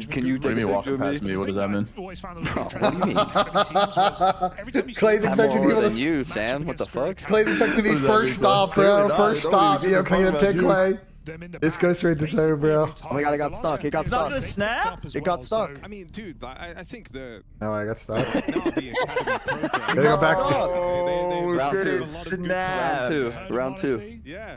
B: Can you take
M: me walking past me? What does that mean?
B: What do you mean?
A: Clay's expecting people
B: than
A: to.
B: you, Sam. What the fuck?
A: Clay's expecting to be first stop, bro. First stop. Yo, can you pick Clay? Let's go straight to Sue, bro.
F: Oh my god, I got stuck. It got stuck.
G: Snap?
F: It got stuck.
T: I mean, dude, I think the
A: No, I got stuck.
T: Navi Academy program.
A: They go back.
B: Round two.
F: Snap.
B: Round two.
T: Yeah.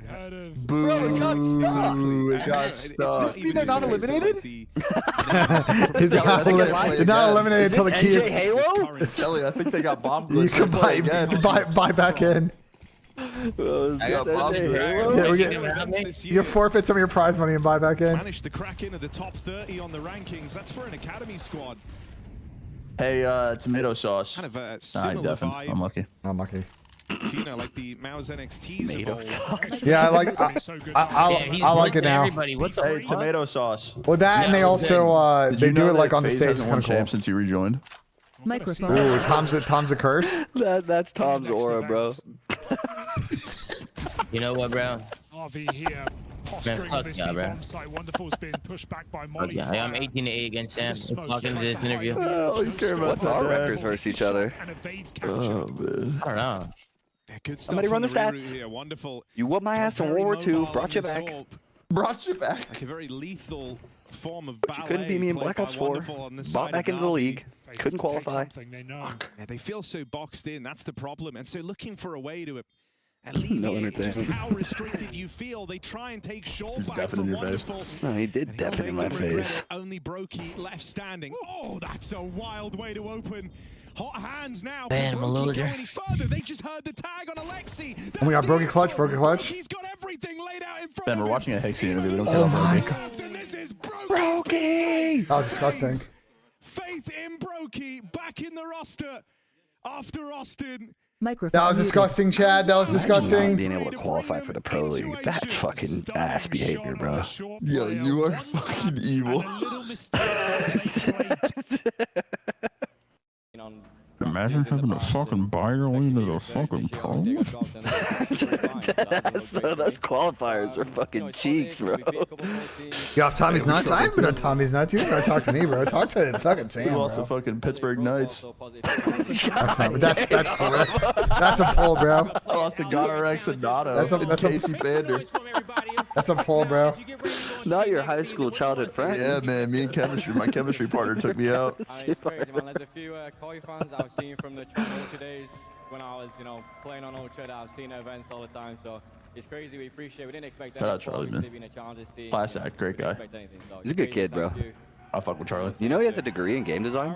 F: Bro, it got stuck. It got
A: Does
F: stuck.
A: this mean they're not eliminated?
F: Did
A: not eliminated until the key is.
B: Halo?
F: Kelly, I think they got bombed.
A: You can buy back in. You forfeit some of your prize money and buy back in.
L: Managed to crack into the top 30 on the rankings. That's for an academy squad.
M: Hey, tomato sauce.
T: Kind of a similar vibe.
M: I'm lucky.
A: I'm lucky.
T: Tina, like the Mao's NXT's evolved.
A: Yeah, I like it now.
N: Everybody, what the
M: Hey, tomato sauce.
A: Well, that and they also they do it like on the stage.
M: Hasn't won champ since he rejoined.
E: Microphone.
A: Ooh, Tom's a curse.
B: That's Tom's aura, bro.
N: You know what, bro?
W: RV here. Posturing
N: fuck
W: on this
N: yeah, bro.
W: bomb site. Wonderful's been pushed back by Molly.
N: Yeah, I'm 18-8 against Sam. Let's talk into this interview.
B: What's our records versus each other?
M: Oh, man.
N: I don't know.
B: Somebody run the stats.
T: Here. Wonderful.
B: You whooped my ass in World War II. Brought you back.
M: Brought you back.
T: Like a very lethal form of
B: But you couldn't beat me in Black Ops 4. Bought back into the league. Couldn't qualify.
T: Yeah, they feel so boxed in. That's the problem. And so looking for a way to alleviate just how restricted you feel. They try and take short back from Wonderful.
B: No, he did deafen in my face.
T: Only Brokey left standing. Oh, that's a wild way to open. Hot hands now.
N: Man, I'm a loser.
T: They just heard the tag on Alexi.
A: And we got Brokey clutch, Brokey clutch.
T: He's got everything laid out in front
M: Ben,
T: of
M: we're watching a Hexy interview. We don't
A: Oh
M: care
A: my
M: about
A: god.
T: This is
A: Brokey! That was disgusting.
T: Faith in Brokey back in the roster after Austin.
E: Microphone.
A: That was disgusting, Chad. That was disgusting.
B: Not being able to qualify for the pro league. That's fucking ass behavior, bro.
F: Yo, you are fucking evil.
M: Imagine having a fucking buyer into the fucking pro.
B: Those qualifiers are fucking cheeks, bro.
A: You off Tommy's nuts? I haven't been on Tommy's nuts. You don't gotta talk to me, bro. Talk to fucking Sam,
M: We lost
A: bro.
M: the fucking Pittsburgh Knights.
A: That's correct. That's a pull, bro.
M: I lost to Gonorex and Nato.
A: That's a
M: Casey Pander.
A: That's a pull, bro.
B: Not your high school childhood friend.
M: Yeah, man. Me and chemistry. My chemistry partner took me out.
R: It's crazy, man. There's a few CoD fans I've seen from the Ultra days when I was, playing on Ultra that I've seen at events all the time. So it's crazy. We appreciate. We didn't expect
M: Shout out
R: anything.
M: Charlie, man.
R: Being a challenges team.
M: Class act, great guy.
B: He's a good kid, bro.
M: I fuck with Charlie.
B: You know he has a degree in game design?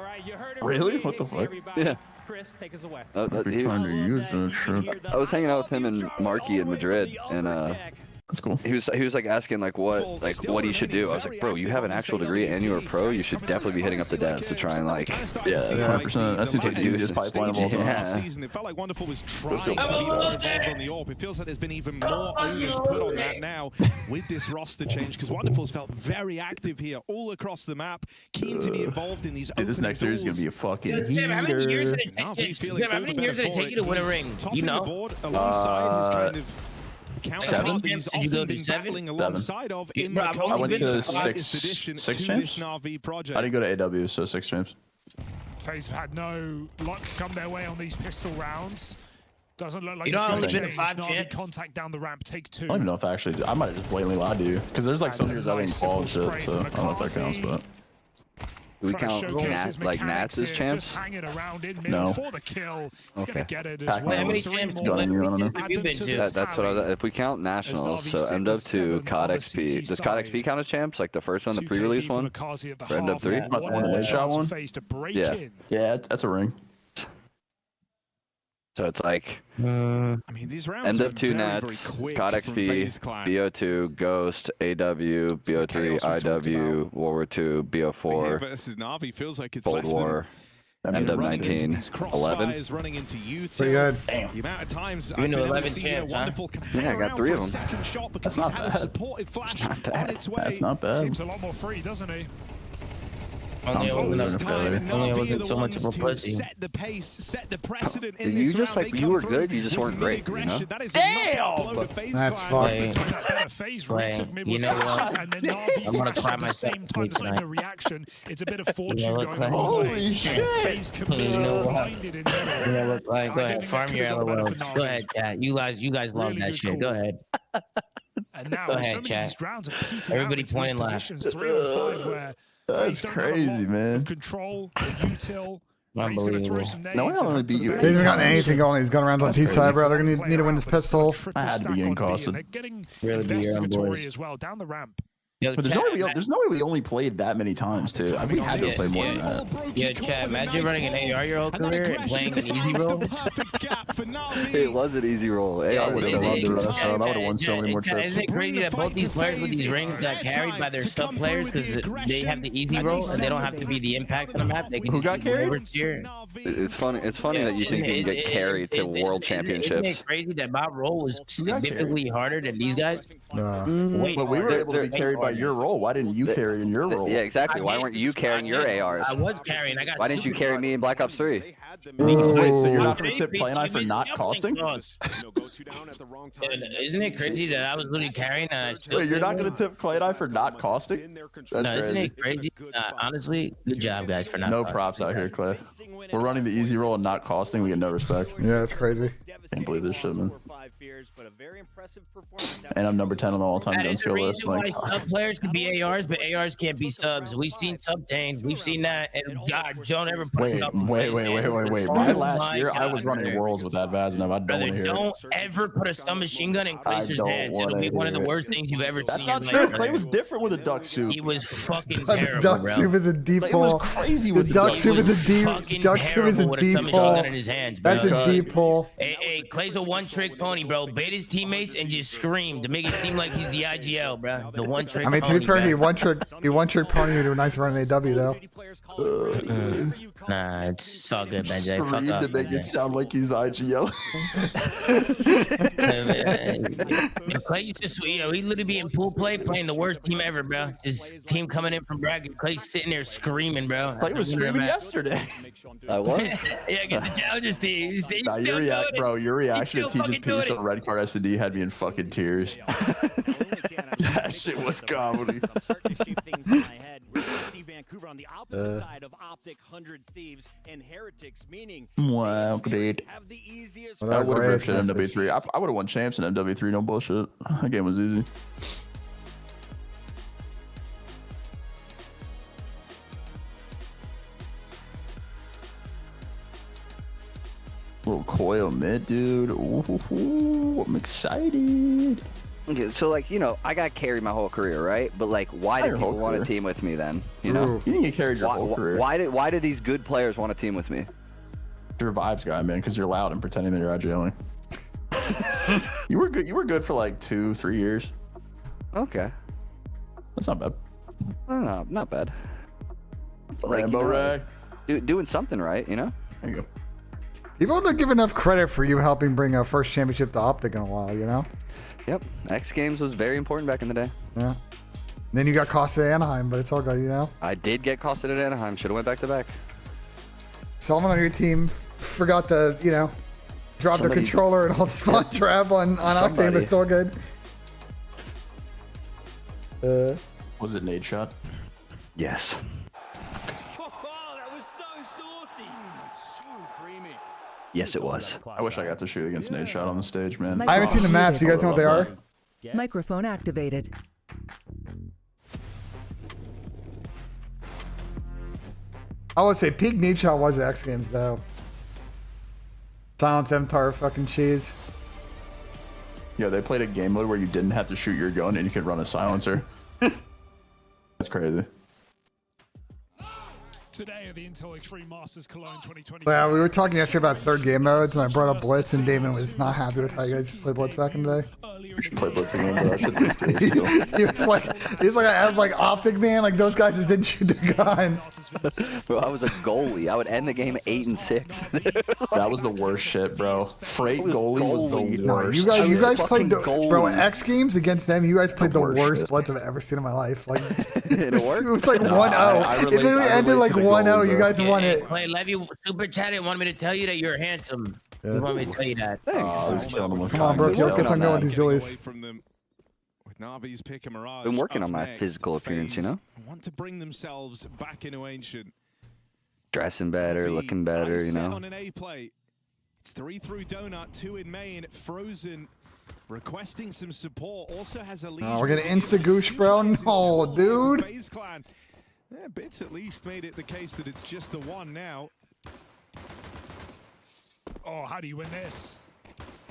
M: Really? What the fuck?
B: Yeah.
I: Chris, take us away.
M: I'd be trying to use that shit.
B: I was hanging out with him and Marky in Madrid, and
M: that's cool.
B: He was like asking what he should do. I was like, bro, you have an actual degree and you're a pro. You should definitely be hitting up the devs to try and
M: Yeah, 100%. That seems like the easiest pipeline of all time.
T: It felt like Wonderful was trying to be more involved on the AWP. It feels like there's been even more onus put on that now with this roster change, because Wonderful's felt very active here all across the map, keen to be involved in these open
M: This next series is gonna be a fucking heater.
N: How many years did it take you to win a ring? You know?
T: Seven?
N: Did you go to 7?
T: Alongside of in
M: I went to six champs. I didn't go to AW, so 6 champs.
W: FaZe have had no luck come their way on these pistol rounds. Doesn't look like
N: You
W: it's
N: know,
W: going to
N: only been
W: change.
N: 5
W: Navi
N: champs.
W: contact down the ramp, take 2.
M: I don't even know if I actually. I might have just blatantly lied to you, because there's like some years I didn't fall and shit, so I don't know if that counts, but.
B: Do we count Nats as champs?
M: No.
B: Okay.
M: How many champs have you been to?
B: That's what I was. If we count nationals, so MW2, CoD XP. Does CoD XP count as champs? Like the first one, the pre-release one? Or MW3?
M: About the one that shot one?
B: Yeah.
M: Yeah, that's a ring.
B: So it's like
T: I mean, these rounds
B: MW2 Nats, CoD XP, BO2, Ghost, AW, BO3, IW, World War II, BO4,
T: versus Navi feels like it's
B: Cold War. MW19, 11.
L: Running into you
A: Pretty good.
L: Damn. The amount of times
N: You know, 11
L: seen
N: champs,
L: a wonderful
B: Yeah, I got 3 of them.
L: second shot because
M: That's
L: he's
M: not
L: had a
M: bad.
L: supportive flash on its way.
M: That's not bad.
L: Seems a lot more free, doesn't he?
N: Only open up
L: Time, and
N: only
L: Na'Vi are
N: wasn't
L: the
N: so much
L: ones
N: of a
L: to
N: pussy.
L: set the pace, set the precedent in
B: You
L: this
B: just
L: round.
B: like
L: They
B: you
L: come
B: were
L: through
B: good, you just
L: with
B: weren't great, you know?
L: aggression. That is a knockout blow to FaZe
A: That's
L: Clan.
A: fucked.
L: Between that better FaZe retook mid
N: You
L: with
N: know
L: flashes,
N: what?
L: and then Na'Vi
N: I'm gonna
L: flashed
N: cry
L: at the
N: myself
L: same time. There's not even a reaction. It's a bit of fortune
N: look
L: going
N: like-
L: on.
M: Holy shit.
L: FaZe could be
N: You know what?
L: blinded in general.
N: Yeah, look, like, go
L: I
N: ahead,
L: don't
N: farm
L: think
N: your
L: that could've gone better
N: LOLs.
L: for
N: Go
L: Na'Vi.
N: ahead, chat. You guys love
L: Really
N: that
L: good
N: shit.
L: call.
N: Go ahead.
L: And now
N: Go
L: with so
N: ahead,
L: many
N: chat.
L: of these rounds are petered
N: Everybody
L: out into
N: pointing
L: these
N: left.
L: positions, 3 on 5 where
M: That's
L: FaZe don't have a
M: crazy,
L: lot
M: man.
L: of control, the util. He's gonna throw
N: Unbelievable.
L: some nades
M: No, I
L: and
M: only
L: hope for
M: beat
L: the
M: you
L: best.
A: He hasn't gotten
L: That's
A: anything going. He's going around on T side, bro. They're gonna need to win this pistol.
M: I had to be incosted.
L: They're getting
N: Really be your own
L: investigatory
N: boys.
L: as well down the ramp.
N: Yo,
M: But
N: chat,
M: there's no way we only played that many times, too. I mean, we had to play more than that.
N: yeah, chat. Imagine running an AR your whole career and playing an easy role.
B: It was an easy roll.
M: I
B: AR
M: would
B: was
M: have
B: a
M: loved
B: lot.
M: to run, I would have won so many more trips.
N: Isn't it crazy that both these players with these rings got carried by their sub players because they have the easy roll and they don't have to be the impact on the map? They can
M: Who
N: just
M: got
N: be
M: carried?
N: over tier.
B: It's funny that you think you can get carried to world
N: Isn't
B: championships.
N: it crazy that my role was significantly harder than these guys? Way
M: But we were
N: harder.
M: able to be carried by your role. Why didn't you carry in your role?
B: Yeah, exactly. Why weren't you carrying your ARs?
N: I was carrying. I got.
B: Why didn't you carry me in Black Ops 3?
M: Wait, so you're not going to tip Play and I for not costing?
N: Isn't it crazy that I was literally carrying and I still?
M: Wait, you're not going to tip Clay and I for not costing? That's
N: No, isn't
M: crazy.
N: it crazy? Honestly, good job, guys, for not.
M: No
N: costing.
M: props out here, Clay. We're running the easy roll and not costing. We get no respect.
A: Yeah, that's crazy.
M: Can't believe this shit, man. And I'm number 10 on the all-time
N: That
M: gun
N: is the
M: skill list.
N: reason why
M: Like,
N: sub players can be ARs, but ARs can't be subs. We've seen subtains. We've seen that. And God, don't ever put
M: wait.
N: sub.
M: My
N: Oh
M: last
N: my
M: year, I was
N: God,
M: running Worlds with that Vazinov. I don't
N: Brother,
M: want to hear it.
N: don't ever put a submachine gun in Clay's
M: don't
N: hands. It'll
M: wanna
N: be one of the
M: hear it.
N: worst things you've ever
M: That's
N: seen.
M: not
N: in
M: true.
N: your life,
M: Clay
N: brother.
M: was different with a duck suit.
N: He was fucking
A: The
N: terrible,
A: duck
N: bro.
A: suit was a deep
M: Clay
A: ball.
M: was crazy
A: The
M: with the
A: duck suit was a deep.
N: Fucking
A: Duck suit was a
N: terrible with a
A: deep
N: submachine
A: ball.
N: gun in his hands, bro.
A: That's a deep pull.
N: Hey, Clay's a one-trick pony, bro. Bait his teammates and just scream to make it seem like he's the IGL, bro. The one-trick.
A: I mean, to
N: pony,
A: be fair,
N: bro.
A: he one trick pony into a nice run in AW though.
N: Nah, it's all good, BENJ. Fuck
M: Scream
N: off,
M: to make
N: BENJ.
M: it sound like he's IGL.
N: Clay used to, he literally be in pool play playing the worst team ever, bro. Just team coming in from bragging. Clay sitting there screaming, bro.
M: Clay was screaming yesterday.
B: I was.
N: Yeah, get the challengers team. He's
M: Nah,
N: still doing it.
M: bro, your reaction to
N: still
M: Tejas
N: fucking doing
M: piece
N: it.
M: on Red Card S&D had me in fucking tears. That shit was comedy.
D: I'm starting to shoot things in my head. We're going to see Vancouver on the opposite side of Optic, 100 Thieves, and Heretics, meaning
M: Wow, great.
D: have the easiest.
M: I would have ripped shit in MW3. I would have won champs in MW3, no bullshit. That game was easy. Little coil mid, dude. Ooh, I'm excited.
B: Okay, so like, you know, I got carried my whole career, right? But like, why
M: Not
B: did
M: your
B: people
M: whole
B: want to
M: career.
B: team with me then? You know,
M: You didn't get carried your whole career.
B: why did these good players want to team with me?
M: You're a vibes guy, man, because you're loud and pretending that you're IGLing. You were good. You were good for like 2-3 years.
B: Okay,
M: That's not bad.
B: I don't know, not bad. But, like,
M: Rambo
B: you know,
M: Ray.
B: doing something right, you know.
M: There you go.
A: People don't give enough credit for you helping bring a first championship to Optic in a while, you know?
B: Yep, X Games was very important back in the day.
A: Yeah. And then you got costed at Anaheim, but it's all good, you know?
B: I did get costed at Anaheim. Should have went back to back.
A: Someone on your team forgot to, you know, drop the controller and hold spawn trap on Octane, but it's all good.
M: Was it nade shot?
B: Yes.
D: Oh, that was so saucy. So creamy.
B: Yes, it was.
M: I wish I got to shoot against nade shot on the stage, man.
A: I haven't seen the maps. You guys know what they are?
E: Microphone activated.
A: I would say peak need shot was the X Games, though. Silence MTAR fucking cheese.
M: Yeah, they played a game mode where you didn't have to shoot your gun and you could run a silencer. That's crazy.
L: Today at the Intel Extreme Masters Cologne 2020.
A: Yeah, we were talking yesterday about third game modes, and I brought up Blitz, and Damon was not happy with how you guys played Blitz back in the day.
M: We should play Blitz again, but that shit's tasty still.
A: he was like, I was like Optic Man, like those guys just didn't shoot the gun.
B: Bro, I was a goalie. I would end the game 8-6.
M: That was the worst shit, bro. Freight goalie was the worst.
A: No, you guys played the bro X Games against them. You guys played the worst Blitz I've ever seen in my life. Like it was like 1-0. It literally ended like 1-0. You guys won it.
N: Hey, Levy super chatted wanted me to tell you that you're handsome. He wanted me to tell you that.
A: Come on, bro. Let's get some going with these Julius.
L: Navi's pick a Mirage.
B: Been working on my physical appearance, you know.
L: Want to bring themselves back into Ancient.
B: Dressing better, looking better, you know.
L: On an A play. It's 3 through Donut, 2 in main. Frozen requesting some support. Also has a lead.
A: Oh, we're gonna insta-goosh, bro. No, dude.
L: FaZe Clan. Yeah, Bits at least made it the case that it's just the one now.
K: Oh, how do you win this?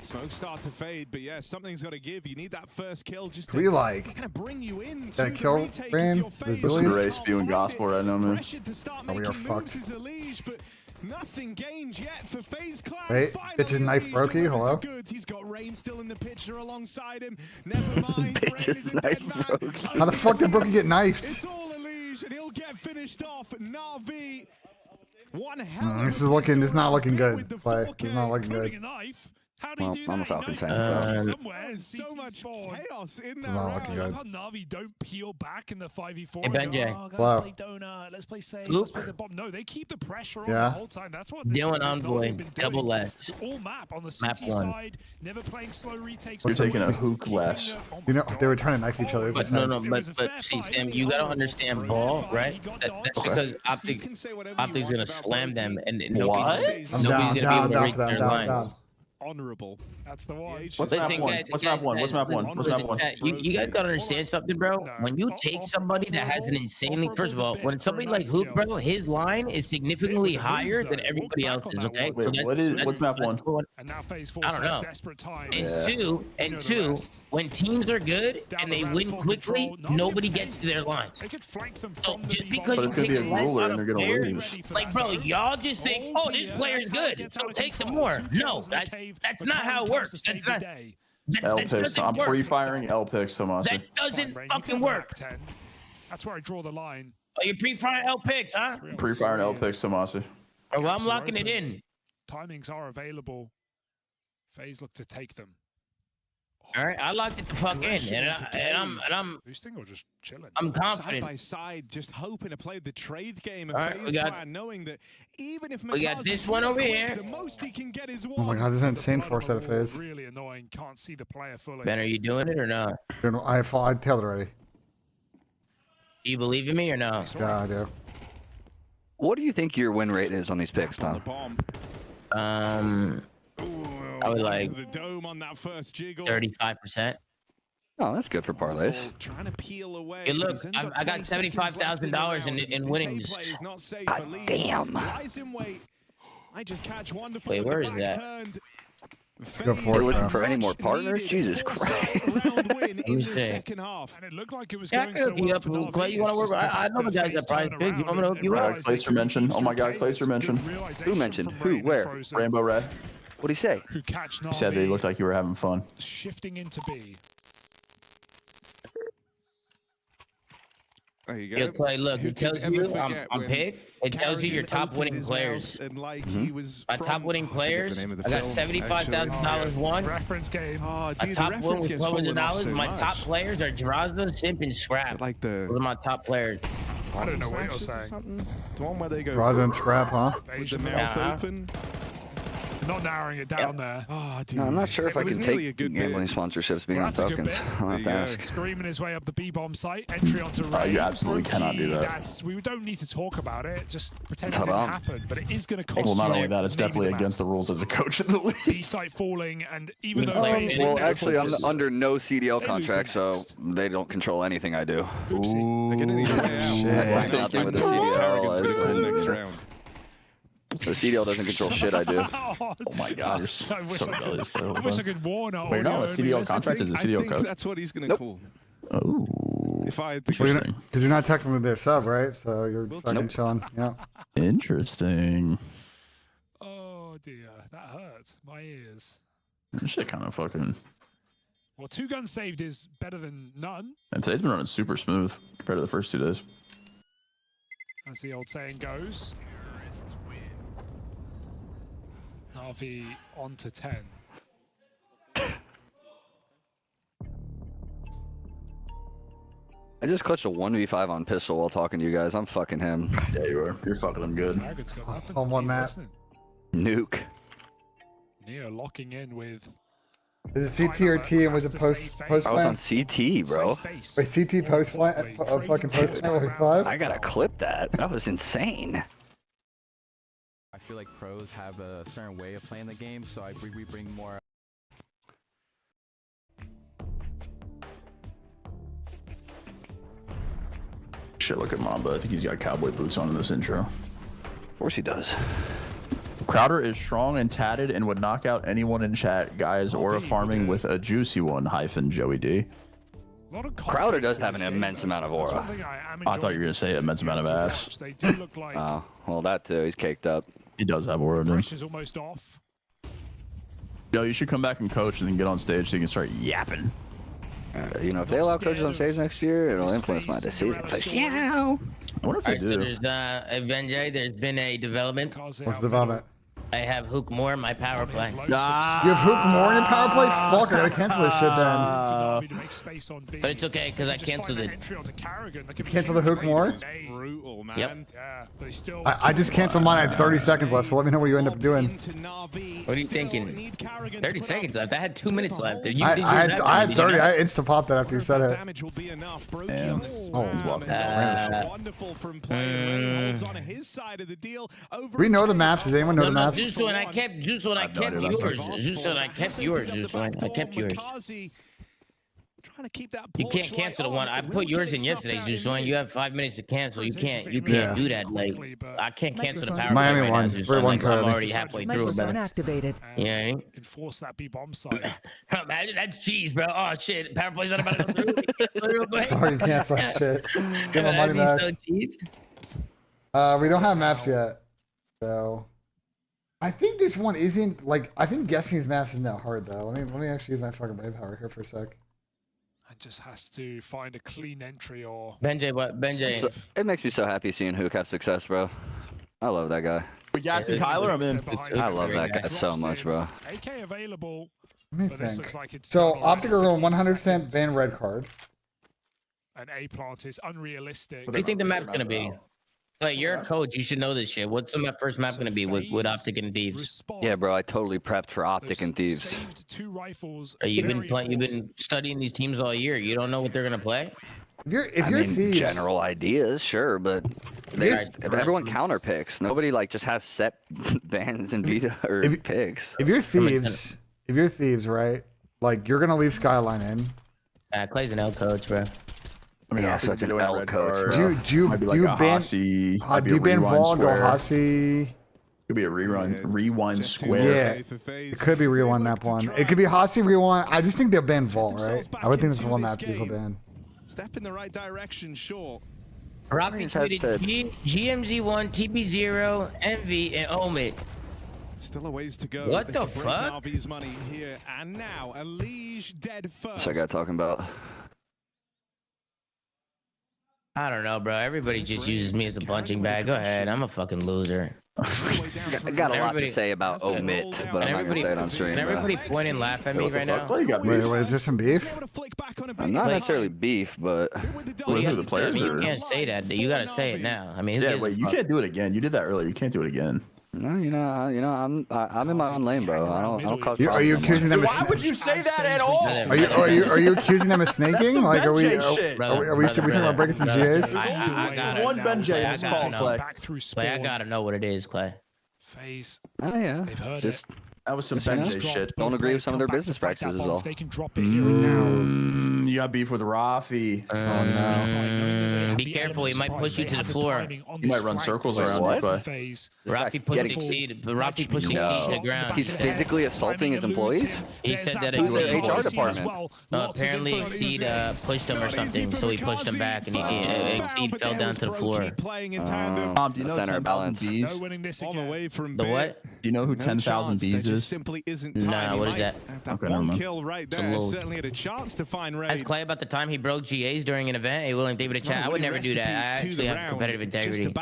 L: Smoke start to fade, but yeah, something's got to give. You need that first kill just
A: to kind
L: of bring you in.
A: That kill ran.
M: Listen to Ray spewing gospel right now, man.
A: Oh, we are fucked.
L: But nothing gained yet for FaZe Clan.
A: Wait, bitch's knife brokey. Hello.
L: He's got Rain still in the picture alongside him. Never mind.
B: Bitch's knife brokey.
A: How the fuck did Brookie get knifed?
L: It's all illusion. He'll get finished off. Navi.
A: This is not looking good. Play. This is not looking good.
B: Well, I'm a Falcons fan, so.
L: There's so much chaos in
A: It's not looking good.
K: Navi don't peel back in the 5v4.
N: Hey, BENJ.
K: Oh, let's play Donut. Let's play Sage. Let's play the bomb. No, they keep the pressure on the whole time. That's what
N: Dylan Envoy, double less.
K: All map on the CT side. Never playing slow retakes.
M: You're taking a hook less.
A: You know, they were trying to knife each other.
N: But see, Sam, you gotta understand ball, right? That's because Optic's gonna slam them, and nobody's gonna be able to reach their line.
L: Honorable.
K: That's the one.
M: What's map one? What's map one?
N: You guys gotta understand something, bro. When you take somebody that has an insanely, first of all, when somebody like Hook, bro, his line is significantly higher than everybody else's. Okay,
M: wait, what's map one?
K: And now phase 4
N: I don't know.
K: Desperate time.
N: And two, when teams are good and they win quickly, nobody gets to their lines.
K: They could flank them
N: So
K: from
N: just because
M: But it's gonna be a ruler and they're gonna lose.
N: like, bro, y'all just think, oh, this player's good, so take them more. No, that's not how it works. That's not.
M: L picks. I'm pre-firing L picks, Tomasi.
N: That doesn't fucking work.
K: That's where I draw the line.
N: Oh, you're pre-firing L picks, huh?
M: Pre-firing L picks, Tomasi.
N: Oh, well, I'm locking it in.
K: Timings are available. FaZe look to take them.
N: All right, I locked it the fuck in, and I'm
K: boosting or just chilling.
N: I'm confident.
L: Side by side, just hoping to play the trade game of
N: FaZe
L: Clan, knowing that even if
N: we got this one over here.
L: The most he can get is
A: Oh my god, this is an insane force out of FaZe.
K: Really annoying. Can't see the player fully.
N: Ben, are you doing it or not?
A: I tailed already.
N: Do you believe in me or no?
A: Yeah, I do.
B: What do you think your win rate is on these picks, Tom?
N: I would like
L: the dome on that first jiggle.
N: 35%.
B: Oh, that's good for parlays.
L: Trying to peel away.
N: Hey, look, I got $75,000 in winnings.
B: God damn.
L: I just catch one.
N: Wait, where is that?
A: Go for it,
B: looking for any more partners? Jesus Christ.
N: Who's there?
K: And it looked like it was
N: Yeah, I
K: going
N: can
K: so
N: hook you
K: well
N: up.
K: for Navi.
N: Clay, you want to work? I know the guys that prize pigs. You want me to hook you up?
M: Placer mention. Oh my god, Placer mention.
B: Who mentioned? Who? Where?
M: Rainbow Red.
B: What'd he say?
K: Who catch Navi.
M: He said they looked like you were having fun.
K: Shifting into B.
L: There you go.
N: Yo, Clay, look, it tells you I'm picked. It tells you your top winning players. My top winning players, I got $75,000 won.
K: Reference game.
L: Oh,
N: A top win with $1,200. My top players are Drazda, Simp, and Scrap.
L: Like the.
N: Those are my top players.
K: I don't know what you're saying.
L: The one where they go.
A: Drazda and Scrap, huh?
L: With the mouth open.
K: Not narrowing it down there.
L: Oh, dude.
B: No, I'm not sure if I can take gambling sponsorships being on Falcons. I'll have to ask.
K: Screaming his way up the B-bomb site, entry onto Ray.
M: You absolutely cannot do that.
K: We don't need to talk about it. Just pretend it didn't happen. But it is going to cost
M: Well, not
K: you
M: only that, it's definitely against the rules as a coach in the league.
K: B-site falling, and even though
B: well, actually, I'm under no CDL contract, so they don't control anything I do.
L: Oopsie. They're gonna need a way out.
B: That's nothing with the CDL.
L: Gonna call next round.
B: The CDL doesn't control shit I do.
M: Oh my god, you're so rebellious.
K: I wish I could warn her.
M: Wait, no, a CDL contract is a CDL
L: I
M: coach.
L: think that's what he's gonna call.
M: Oh.
L: If I had
A: Because you're not technically their sub, right? So you're fucking chilling. Yeah.
M: Interesting.
K: Oh dear, that hurts my ears.
M: This shit kind of fucking.
K: Well, 2 guns saved is better than none.
M: And today's been running super smooth compared to the first 2 days.
K: As the old saying goes. Navi on to 10.
B: I just clutched a 1v5 on pistol while talking to you guys. I'm fucking him.
M: Yeah, you are. You're fucking him good.
A: On one map.
B: Nuke.
K: Neo locking in with.
A: Is it CT or T, and was it post
B: I was
A: plan?
B: on CT, bro.
A: Wait, CT post plan? Fucking post plan with 5?
B: I gotta clip that. That was insane.
Q: I feel like pros have a certain way of playing the game, so we bring more.
M: Shit, look at Mamba. I think he's got cowboy boots on in this intro.
B: Of course he does.
M: Crowder is strong and tatted and would knock out anyone in chat, guys, or farming with a juicy one, Joey D.
B: Crowder does have an immense amount of aura.
M: I thought you were going to say immense amount of ass.
B: Oh, well, that too. He's caked up.
M: He does have aura, dude.
K: Pressure's almost off.
M: Yo, you should come back and coach and then get on stage so you can start yapping.
B: You know, if they allow coaches on stage next year, it'll influence my decision. Yeah.
M: I wonder if they do.
N: So there's BENJ, there's been a development.
A: What's the development?
N: I have Hook Moore in my power play.
A: You have Hook Moore in your power play? Fuck, I gotta cancel this shit then.
N: But it's okay, because I canceled it.
A: You cancel the Hook Moore?
K: Brutal, man.
N: Yep.
K: Yeah, but he's still.
A: I just canceled mine. I had 30 seconds left, so let me know what you end up doing.
N: What are you thinking? 30 seconds left. I had 2 minutes left.
A: I had 30. I insta popped that after you said it.
M: Damn.
A: Oh, we know the maps. Does anyone know the maps?
N: Zeus and I kept yours. Zeus and I kept yours. I kept yours. You can't cancel the one. I put yours in yesterday, Zeus. You have 5 minutes to cancel. You can't do that. Like I can't cancel the power.
A: Miami
N: right
A: won.
N: I'm already halfway through.
E: Microphone activated.
N: Yeah.
K: Enforce that B bomb site.
N: Imagine that's cheese, bro. Oh shit, power play's not about to go through.
A: Fucking cancel that shit. Give my money back.
N: So cheese.
A: We don't have maps yet, so I think this one isn't like. I think guessing these maps isn't that hard though. Let me actually use my fucking brave power here for a sec.
K: And just has to find a clean entry or.
N: BENJ.
B: So, it makes me so happy seeing Hook have success, bro. I love that guy.
M: We got some Kyler. I'm in.
B: I love that guy so much, bro.
K: AK available.
A: Let me think. So Optic are going 100% ban red card.
K: An A plant is unrealistic.
N: What do you think the map's gonna be? Like you're a coach, you should know this shit. What's the first map gonna be with Optic and Thieves?
B: Yeah, bro, I totally prepped for Optic and Thieves.
N: You've been studying these teams all year. You don't know what they're gonna play?
A: If you're Thieves,
B: general ideas, sure, but everyone counter picks. Nobody like just has set bans and beta or picks.
A: If you're Thieves, right? Like you're gonna leave Skyline in.
N: Clay's an L coach, bro.
M: I mean, such an L coach.
A: Do you ban Vol and go Hasi?
M: Could be a rewind square.
A: Yeah, it could be rewind map one. It could be Hasi rewind. I just think they'll ban Vol, right? I would think this is one map these will ban.
L: Step in the right direction, sure.
N: Rocky tweeted GMZ1, TP0, MV, and Omid.
L: Still a ways to go.
N: What the fuck?
L: Money here and now. A liege dead first.
B: What's that guy talking about?
N: I don't know, bro. Everybody just uses me as a punching bag. Go ahead. I'm a fucking loser.
B: I got a lot to say about Omit, but I'm not gonna say it on stream.
N: Can everybody point and laugh at me right now?
A: Wait, is there some beef?
B: Not necessarily beef, but
M: the players
N: you can't say that. You gotta say it now. I mean,
M: yeah, wait, you can't do it again. You did that earlier. You can't do it again.
B: No, you know, I'm in my own lane, bro. I don't cause
A: problems. Are you accusing them?
M: Why would you say that at all?
A: Are you accusing them of snaking? Like, are we talking about breaking some GAs?
M: One BENJ in this call, Clay.
N: Clay, I gotta know what it is, Clay.
K: Phase.
B: Oh yeah.
K: They've heard
B: Just
K: it.
M: That was some BENJ shit.
B: Don't agree with some of their business practices, is all.
K: They can drop it here and now.
M: you got beef with Rafi.
N: Be careful, he might push you to the floor.
M: He might run circles around you.
N: Rafi pushed Exceed to the ground.
B: He's physically assaulting his employees?
N: He said that
B: Who's the HR department?
N: Apparently Exceed pushed him or something, so he pushed him back and Exceed fell down to the floor.
M: Do you know 10,000 bees?
N: The what?
M: Do you know who 10,000 bees is?
N: Nah, what is that?
M: Okay, never mind.
N: Ask Clay about the time he broke GAs during an event. Hey, William, David, a chat. I would never do that. I actually have competitive integrity.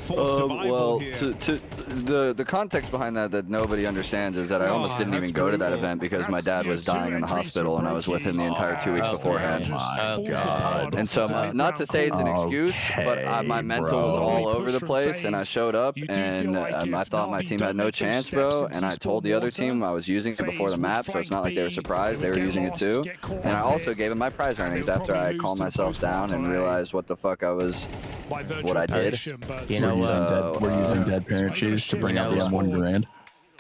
B: Well, the context behind that nobody understands is that I almost didn't even go to that event because my dad was dying in the hospital and I was with him the entire 2 weeks beforehand. And so, not to say it's an excuse, but my mental was all over the place, and I showed up and I thought my team had no chance, bro. And I told the other team I was using it before the map, so it's not like they were surprised. They were using it too. And I also gave them my prize earnings after I calmed myself down and realized what the fuck I was, what I did.
N: You know what?
M: We're using dead parent cheese to bring out the M1 grand.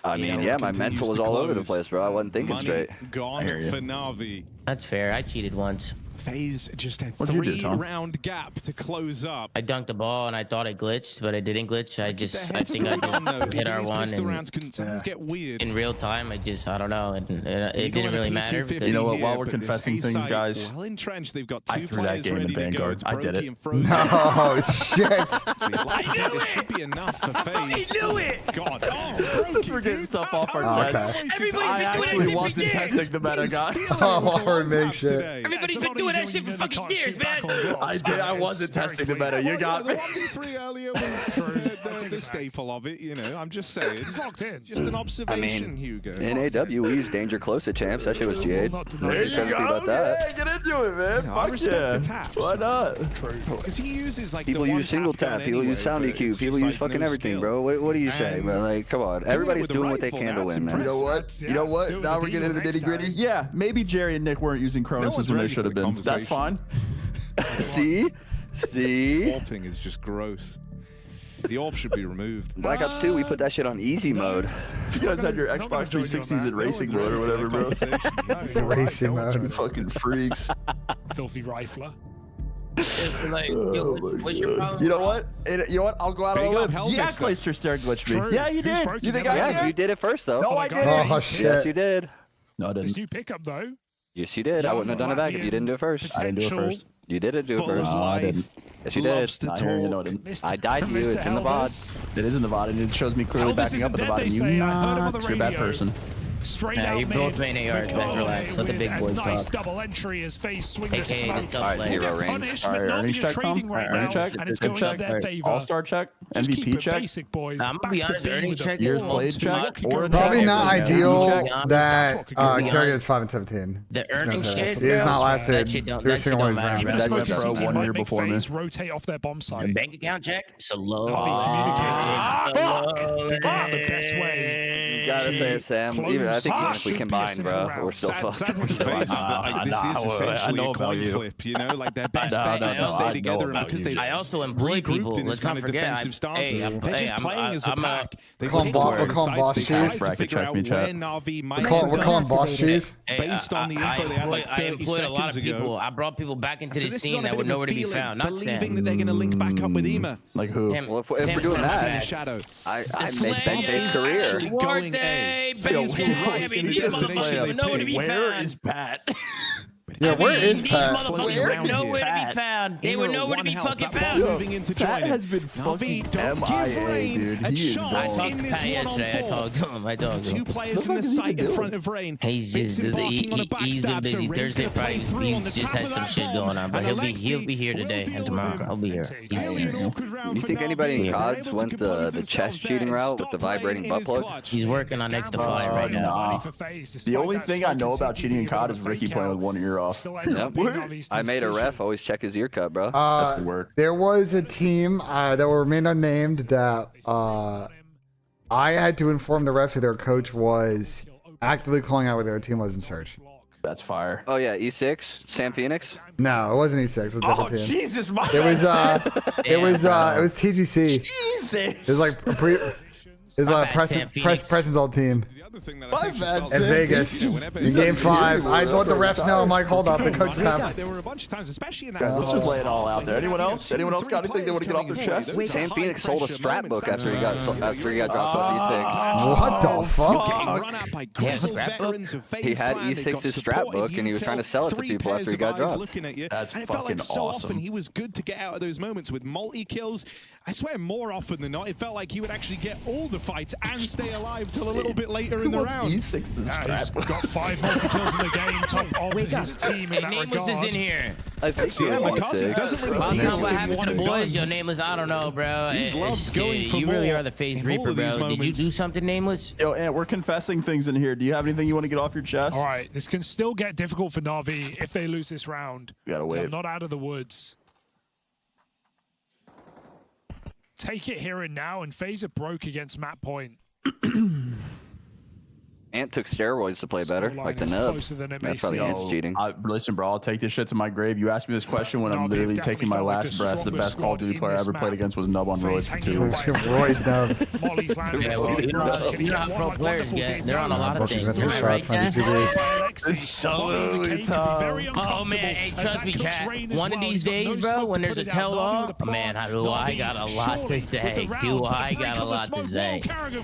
B: I mean, yeah, my mental was all over the place, bro. I wasn't thinking straight.
L: Gone for Na'Vi.
N: That's fair. I cheated once.
L: FaZe just a 3-round gap to close up.
N: I dunked the ball and I thought I glitched, but I didn't glitch. I think I just hit R1 and in real time. I don't know. It didn't really matter. Because,
M: you know what? While we're confessing things, guys,
L: well entrenched, they've got 2
M: I threw that game in Vanguard. I did it.
A: No shit.
L: I knew it. Should be enough for FaZe.
N: I knew it.
L: God,
M: we're getting stuff off our chest. I actually wasn't testing the meta, guys.
A: Oh, hard make shit.
N: Everybody's been doing that shit for fucking years, man.
M: I did. I wasn't testing the meta. You got me.
L: 1v3 earlier was the staple of it, you know. I'm just saying. He's locked in. Just an observation, Hugo.
B: In AW, we use Danger Close at champs. That shit was GA'd.
M: There you go.
B: About that.
M: Yeah, get into it, man.
L: I respect the taps.
M: Why not?
L: Because he uses like
B: people use single tap. People use sound EQ. People use fucking everything, bro. What do you say, bro? Like, come on. Everybody's doing what they can to win, man.
M: You know what? You know what? Now we're getting into the nitty gritty. Yeah, maybe Jerry and Nick weren't using Chronuses when they should have been. That's fine.
B: See?
L: Warping is just gross. The orb should be removed.
B: Black Ops 2, we put that shit on easy mode.
M: You guys had your Xbox 360s in racing mode or whatever, bro.
A: Racing mode.
M: Fucking freaks.
K: Filthy rifler.
N: Like, yo, what's your problem?
M: You know what? I'll go out on a limb. Yeah, Clayster Stair glitched me. Yeah, you did. You think I did?
B: Yeah, you did it first, though.
M: No, I didn't.
A: Oh, shit.
B: Yes, you did.
M: No, I didn't.
K: This new pickup, though.
B: Yes, you did. I wouldn't have done it back if you didn't do it first.
M: I didn't do it first.
B: You did it. Do it first.
M: I didn't.
B: Yes, you did.
M: I hear you. No, I didn't.
B: I died you. It's in the VOD.
M: It is in the VOD, and it shows me clearly backing up at the bottom. You're a bad person.
K: Straight
N: out
K: you
N: both main ARs, man. Relax. Let the big boys
K: nice
N: talk.
K: double entry as FaZe swing
N: AKA
K: the smoke.
B: All right, 0 range.
M: All right, earnings check, Tom. All right, earnings check.
K: And it's going to their favor.
M: All-star check.
K: Just keep
M: MVP
K: it
M: check.
K: basic, boys.
N: I'm gonna be honest, earnings check
M: Years played check.
A: Probably not ideal that Carry is 5 and 17.
N: The earnings check.
A: He has not lasted through a single one of his rounds.
M: That went pro 1 year before me.
K: Rotate off their bomb site.
N: Bank account check. Slow.
K: The best way.
B: You gotta say it, Sam. Even I think even if we combine, bro, we're still fucked.
L: This is essentially a coin flip, you know, like their best bet is to stay together, and because they
N: I also employ people.
L: in this
N: Let's
L: kind
N: not
L: of
N: forget.
L: defensive stance, they're just playing as a pack.
A: We're calling boss shoes. We're calling boss shoes.
L: Based on the info they had like 30 seconds ago.
N: I brought people back into the scene that were nowhere to be found. Not
L: believing that they're going to link back up with Ema.
M: Like who?
B: Well, if we're doing that, I made BENJ's career.
L: Going A. FaZe will rise in the destination they pick.
M: Where is Pat?
A: Yeah, where is Pat?
N: Nowhere to be found. They were nowhere to be fucking found.
M: Pat has been fucking MIA, dude. He is
N: I talked to Pat yesterday. I talked to him. I talked to him.
L: 2 players in the site in front of Rain.
N: He's just he's been busy Thursday, Friday. He's just had some shit going on, but he'll be here today and tomorrow. I'll be here.
B: You think anybody in CoD went the chest cheating route with the vibrating butt plug?
N: He's working on X to Fly right now.
M: The only thing I know about cheating in CoD is Ricky playing with one ear off.
B: Yep. I made a ref always check his ear cut, bro.
M: That's good work.
A: There was a team that were remained unnamed that I had to inform the refs that their coach was actively calling out where their team was in search.
M: That's fire.
B: Oh yeah, E6, Sam Phoenix.
A: No, it wasn't E6. It was a different team.
M: Jesus, my
A: it was TGC.
M: Jesus.
A: It was like Preston's old team.
L: other thing that I think
A: in Vegas, in Game 5. I let the refs know. I'm like, hold up, the coach have.
L: There were a bunch of times, especially in that.
M: Guys, let's just lay it all out there. Anyone else? Anyone else got anything they want to get off their chest?
B: Sam Phoenix sold a strap book after he got dropped off
A: What the fuck?
B: Yeah, he had E6's strap book and he was trying to sell it to people after he got dropped.
M: That's
L: and it felt like
M: fucking
L: so
M: awesome.
L: often he was good to get out of those moments with multi-kills. I swear more often than not, it felt like he would actually get all the fights and stay alive till a little bit later in the round.
K: He's got 5 multi-kills in the game, top of his team in that
N: Nameless
K: regard.
N: is in here.
L: Doesn't really
N: what happened to the boys? Yo, Nameless, I don't know, bro. You really are the FaZe Reaper, bro. Did you do something, Nameless?
M: Yo, Ant, we're confessing things in here. Do you have anything you want to get off your chest?
K: All right, this can still get difficult for Na'Vi if they lose this round.
M: You gotta wait.
K: They're not out of the woods. Take it here and now, and FaZe are broke against Matt Point.
B: Ant took steroids to play better, like the nub. That's probably Ant's cheating.
M: Listen, bro, I'll take this shit to my grave. You asked me this question when I'm literally taking my last breath. The best Call of Duty player I ever played against was Nub on Royce for 2 years.
A: Royce Nub.
N: You know how pro players get. They're on a lot of things. Am I right, Jack?
M: It's so tough.
N: Oh, man. Hey, trust me, chat. One of these days, bro, when there's a tell-all, man, do I got a lot to say. Do I got a lot to say.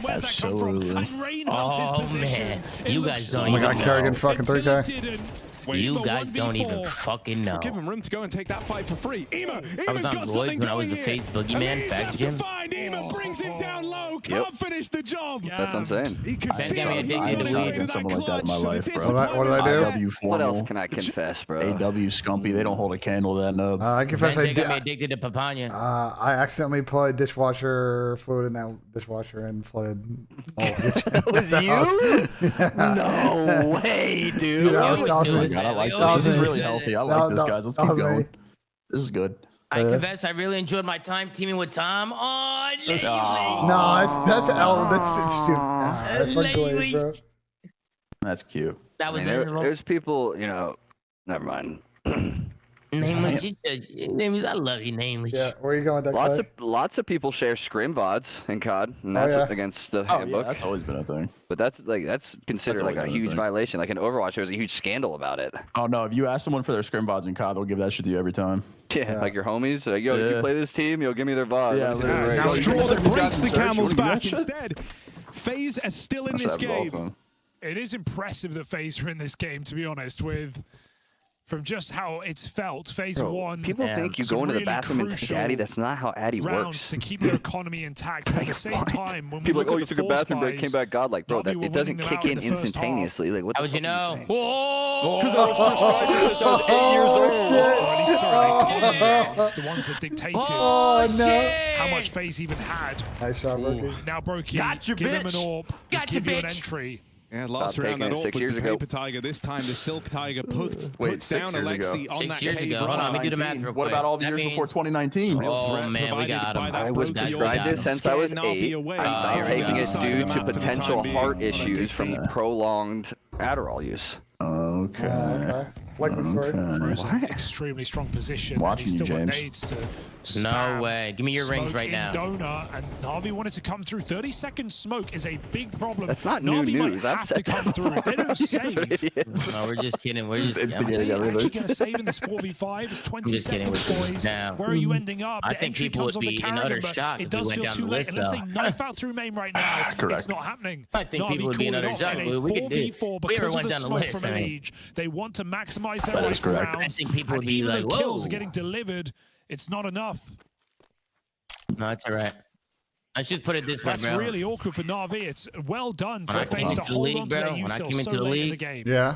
M: Absolutely.
N: Oh, man. You guys don't
A: Oh my
N: even
A: god,
N: know.
A: Kerrigan fucking 3K.
N: You guys don't even fucking know.
L: Give him room to go and take that fight for free.
N: I was on Lloyd when I was the FaZe boogeyman. Facts, Jim.
L: Ema brings him down low. Can't finish the job.
B: That's what I'm saying.
L: He could
N: Ben
L: feel
N: got me addicted to weed.
M: Someone like that in my life, bro.
A: What did I do?
B: What else can I confess, bro?
M: AW Scumpy, they don't hold a candle to that nub.
A: I confess I
N: Ben
A: did.
N: got me addicted to Papaya.
A: I accidentally put dishwasher fluid in that dishwasher and flooded all of it.
B: Was you? No way, dude.
A: That was me.
M: I like this. This is really healthy. I like this, guys. Let's keep going. This is good.
N: I confess, I really enjoyed my time teaming with Tom. Oh, lately.
A: No, that's L. That's like Glaze, bro.
M: That's cute.
N: That was
B: there's people, you know. Never mind.
N: Nameless, Nameless, I love you, Nameless.
A: Yeah, where are you going with that?
B: Lots of people share scrim VODs in CoD, and that's against the handbook.
M: Yeah, that's always been a thing.
B: But that's considered like a huge violation. Like in Overwatch, there was a huge scandal about it.
M: Oh no, if you ask someone for their scrim VODs in CoD, they'll give that shit to you every time.
B: Yeah, like your homies. Like, yo, you play this team, you'll give me their VOD.
M: Yeah,
L: now straw that breaks the camel's back instead. FaZe are still in this game.
K: It is impressive that FaZe are in this game, to be honest, from just how it's felt. FaZe won.
B: People think you go into the bathroom and take Addy. That's not how Addy works.
K: To keep their economy intact. But at the same time, when
B: people
K: we
B: like, oh, you
K: at the
B: took a bathroom break,
K: buys,
B: came back godlike, bro. It doesn't kick in instantaneously. Like, what
N: how would you know?
B: Whoa! Because I was 8 years old.
K: It's the ones that dictated how much FaZe even had.
A: Nice shot, Brokey.
K: Now, Brokey,
N: Gotcha,
K: give him
N: bitch.
K: an AWP.
N: Gotcha,
K: give you an
N: bitch.
K: entry.
L: Yeah, last round that AWP was the Paper Tiger. This time the Silk Tiger puts down Alexi on that cave.
N: Hold on, let me do the math real quick.
M: What about all the years before 2019?
N: Oh man, we got him.
B: I was described this since I was 8. I stopped taking it due to potential heart issues from prolonged Adderall use.
M: Okay.
A: Like the story.
K: Extremely strong position.
M: Watching you, James.
N: No way. Give me your rings right now.
K: Donut, and Na'Vi wanted to come through. 30-second smoke is a big problem.
B: That's not new
K: Na'Vi
B: news.
K: might have to come through. If they don't save.
N: No, we're just kidding. We're just
M: instigating
K: everything.
M: everything.
K: Actually going to save in this 4v5. It's 20
N: just kidding.
K: seconds, boys.
N: Now,
K: where are you ending up?
N: I
K: The
N: think
K: entry
N: people
K: comes
N: would
K: on the
N: be in
K: Carrigan,
N: utter
K: but
N: shock
K: it
N: if we
K: does
N: went
K: feel
N: down
K: too
N: the
K: late.
N: list,
K: Unless they
N: though.
K: knife out through main right now,
M: Correct.
K: it's not happening.
N: I think
K: Na'Vi
N: people would be in
K: cooling
N: utter
K: off
N: shock.
K: in a
N: We could do
K: 4v4
N: we ever
K: because of
N: went
K: the
N: down the
K: smoke
N: list.
K: from
N: I mean,
K: Age. They want to maximize their
M: That is
K: rifle
M: correct.
K: rounds.
N: I think people would
K: And
N: be
K: even
N: like,
K: though kills
N: whoa.
K: are getting delivered, it's not enough.
N: No, it's all right. Let's just put it this way,
K: That's
N: bro.
K: really awkward for Na'Vi. It's well done
N: When I
K: for
N: came
K: FaZe to
N: into the
K: hold
N: league,
K: on to
N: bro,
K: their
N: when I
K: util
N: came
K: so
N: into the
K: late in
N: league,
K: the game.
A: Yeah.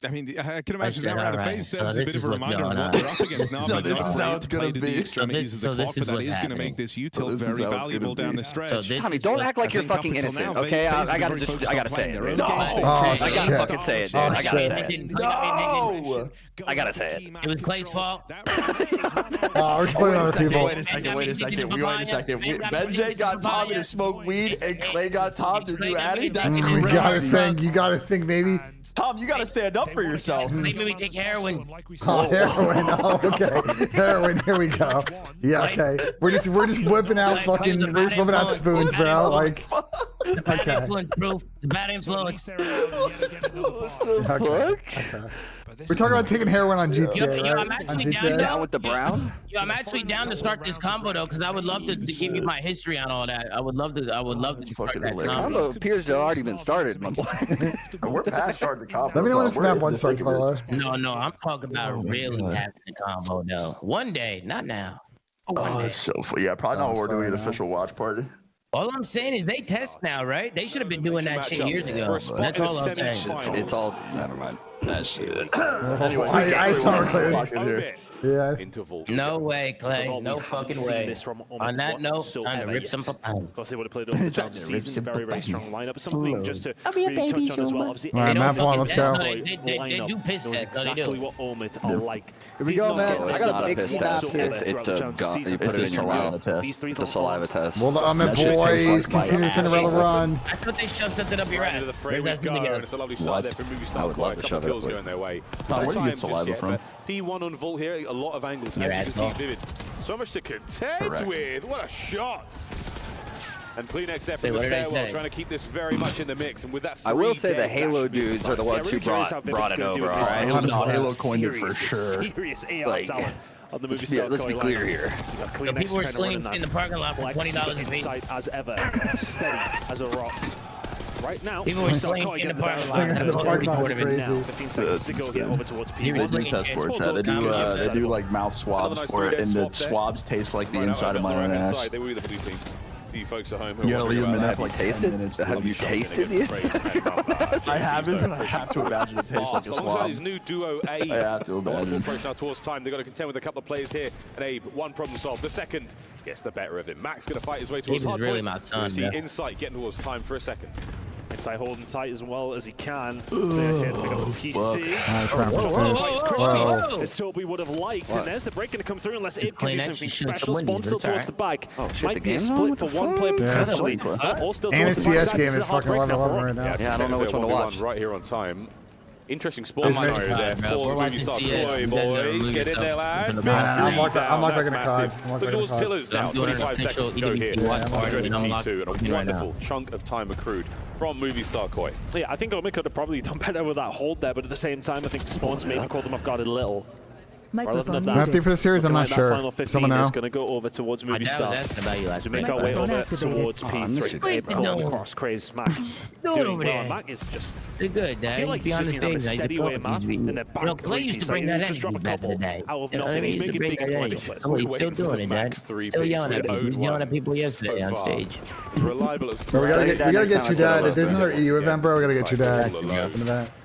L: I mean, I can imagine
N: said,
L: that round of
N: alright,
L: FaZe
N: so
L: serves a
N: this
L: bit
N: is
L: of a
N: what's
L: reminder of
N: going
L: what
N: on.
L: they're up against now.
M: So this is how it's gonna be.
L: The extremities of the clock, but that is going to make this util very valuable down the stretch.
N: So this
B: Tommy, don't act like you're fucking innocent, okay? I gotta say it. I gotta fucking say it, dude. I gotta say it.
M: No!
B: I gotta say it.
N: It was Clay's fault.
A: We're just playing other people.
M: Wait a second. Wait a second. BENJ got Tommy to smoke weed, and Clay got Tom to do Addy. That's
A: You
M: crazy.
A: gotta think, maybe.
M: Tom, you gotta stand up for yourself.
N: Maybe we take heroin.
A: Oh, heroin. Oh, okay. Heroin. Here we go. Yeah, okay. We're just whipping out fucking. We're just whipping out spoons, bro. Like.
N: It's a bad influence, bro. It's a bad influence.
A: Okay. We're talking about taking heroin on GTA,
N: yo,
A: right?
N: I'm actually
A: on GTA?
B: Down with the brown?
N: Yo, I'm actually down to start this combo though, because I would love to give you my history on all that. I would love to start that combo.
B: Combo appears to have already been started, my boy.
M: We're past start the combo.
A: Let me know when this map one starts, by the way.
N: No, I'm talking about really having the combo though. One day, not now.
M: Oh, it's so funny. Yeah, probably not what we're doing an official watch party.
N: All I'm saying is they test now, right? They should have been doing that shit years ago. That's all I'm saying.
B: It's all, never mind.
M: That shit.
A: Anyway, I saw it clearly. Yeah.
N: No way, Clay. No fucking way. On that note, time to rip some papaya.
O: Of course, they would have played over the top season. Very, very strong lineup. Something just to really touch on as well. Obviously,
A: all right, map one, let's go.
N: They do piss test.
O: Exactly what Omit are like.
F: Here we go, man. I got a big map here.
B: It's a gun. You put it in your mouth. It's a saliva test.
A: Well, the Omit boys continue the Cinderella run.
N: I thought they shoved something up your ass.
O: It's a lovely start there from Movie Star. Quite a couple kills going their way.
M: Where do you get saliva from?
O: P1 on Vault here, a lot of angles. As you can see, Vivid. So much to contend with. What a shot! And Kleenex there from the stairwell, trying to keep this very much in the mix. And with that,
B: I will say the Halo dudes are the ones who brought it over. All right,
M: Halo coined it for sure.
O: Serious AR talent on the Movie Star.
B: Let's be clear here.
N: So people were slinging in the parking lot for $20 a piece.
O: As ever, steady as a rock. Right now,
N: people were slinging in the parking lot.
O: 15 seconds to go here over towards P1.
M: They do test for it, they do like mouth swabs for it, and the swabs taste like the inside of my own ass.
O: They were the blue team. You folks at home,
M: you gotta leave them in there for like
B: tasted. Have you tasted it?
M: I haven't, but I have to imagine it tastes like a swab.
O: His new duo A.
M: I have to imagine.
O: Approach now towards time. They've got to contend with a couple of players here. And Abe, one problem solved. The second gets the better of him. Max going to fight his way towards hard
N: really
O: point. We see Insight getting towards time for a second.
S: Insight holding tight as well as he can. There's it. Pick up the pieces. As Toby would have liked. And there's the break going to come through unless Abe can do something special. Spawn still towards the back. Might be a split for one player potentially. Or still
A: and
S: towards
A: the CS game is fucking level right now.
B: Yeah, I don't know which one to watch.
O: Right here on time. Interesting spawn scenario there for Movie Star. Boys, get in there, lad.
A: I'm not going to COD.
O: Look at those pillars now. 25 seconds to go here. And a wonderful chunk of time accrued from Movie Star Koi.
S: So yeah, I think Omid could have probably done better with that hold there, but at the same time, I think the spawns maybe caught them off guard a little.
A: Microphone for the series, I'm not sure.
S: Final 15 is going to go over towards Movie Star. To make our way over towards P3. Cross craze Max. Doing well. Mac is just.
N: They're good.
S: I feel like he's just on a steady way, Mac. And they're back.
N: Clay used to bring that in back in the day.
S: Out of nothing. He's making big influential plays.
N: He's still doing it, Dad. Still yelling at people. He was yelling at people yesterday on stage.
O: Reliable as
A: we gotta get your dad. If there's another EU event, bro, we gotta get your dad.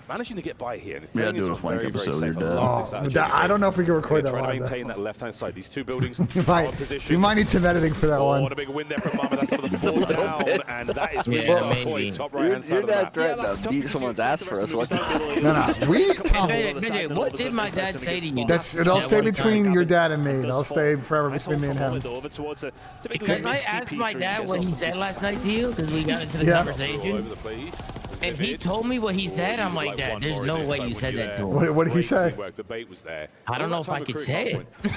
O: Managing to get by here.
M: Yeah, do a flank episode with your
A: dad. I don't know if we can record that live.
O: Try to maintain that left-hand side. These two buildings
A: you might need some editing for that one.
O: What a big win there from Mama. That's some of the fall down, and that is Movie Star Koi, top right-hand side of the map.
B: You're that threat to beat someone's ass for us.
A: No, sweet.
N: What did my dad say to you?
A: It'll stay between your dad and me. It'll stay forever between me and him.
N: Because I asked my dad what he said last night to you, because we got into the conversation. And he told me what he said. I'm like, Dad, there's no way you said that to him.
A: What did he say?
N: I don't know if I could say it. I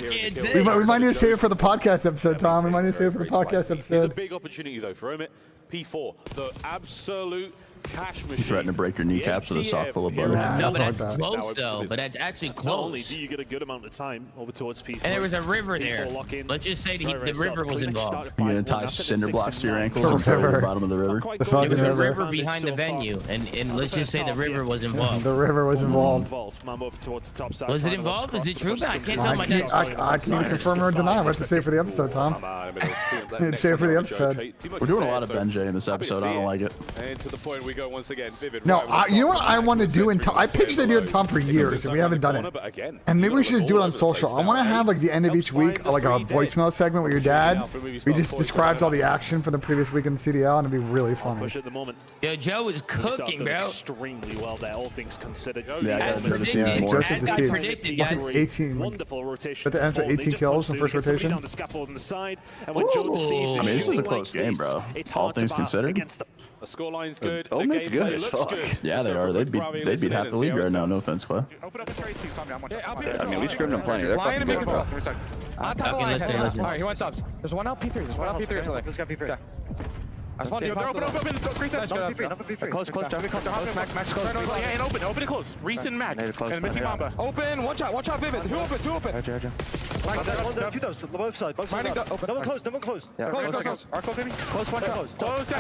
N: can't say
A: it. We might need to save it for the podcast episode, Tom. We might need to save it for the podcast episode.
O: It's a big opportunity, though, for Omit. P4, the absolute cash machine.
M: Threatening to break your kneecaps with a sock full of butter.
N: No, but that's close, though. But that's actually close.
S: Not only do you get a good amount of time over towards P4.
N: And there was a river there. Let's just say the river was involved.
M: You're going to tie cinder blocks to your ankles and throw to the bottom of the river?
N: There was a river behind the venue. And let's just say the river was involved.
A: The river was involved.
N: Was it involved? Is it true? I can't tell my dad.
A: I can't confirm or deny. Let's just say for the episode, Tom. Say it for the episode.
M: We're doing a lot of BENJ in this episode. I don't like it.
O: And to the point we go once again.
A: No, you know what I want to do? I pitched the idea to Tom for years, and we haven't done it. And maybe we should just do it on social. I want to have like the end of each week, like a voicemail segment with your dad. We just described all the action from the previous week in the CDL, and it'd be really funny.
N: Yo, Joe is cooking, bro.
S: Extremely well there, all things considered.
A: Yeah, Joseph deceived. 18.
S: Wonderful rotation.
A: But the ends at 18 kills in first rotation.
S: Down the scaffold on the side, and when Joe deceives,
M: I mean, this is a close game, bro. All things considered.
O: The scoreline's good.
B: Omit's good as fuck.
M: Yeah, they are. They'd beat half the league right now. No offense, Clay.
B: I mean, we scrimmed them plenty. They're fucking good.
H: Alright, he went subs. There's one out P3. There's one out P3. Let's go P3. That's one. They're open. Close. Max close. Yeah, open and close. Recent Max. And missing Mamba. Open. Watch out, Vivid. Two open.
C: Two doves. Both sides. Double close.
H: Close. Arco, baby. Close one shot. Close.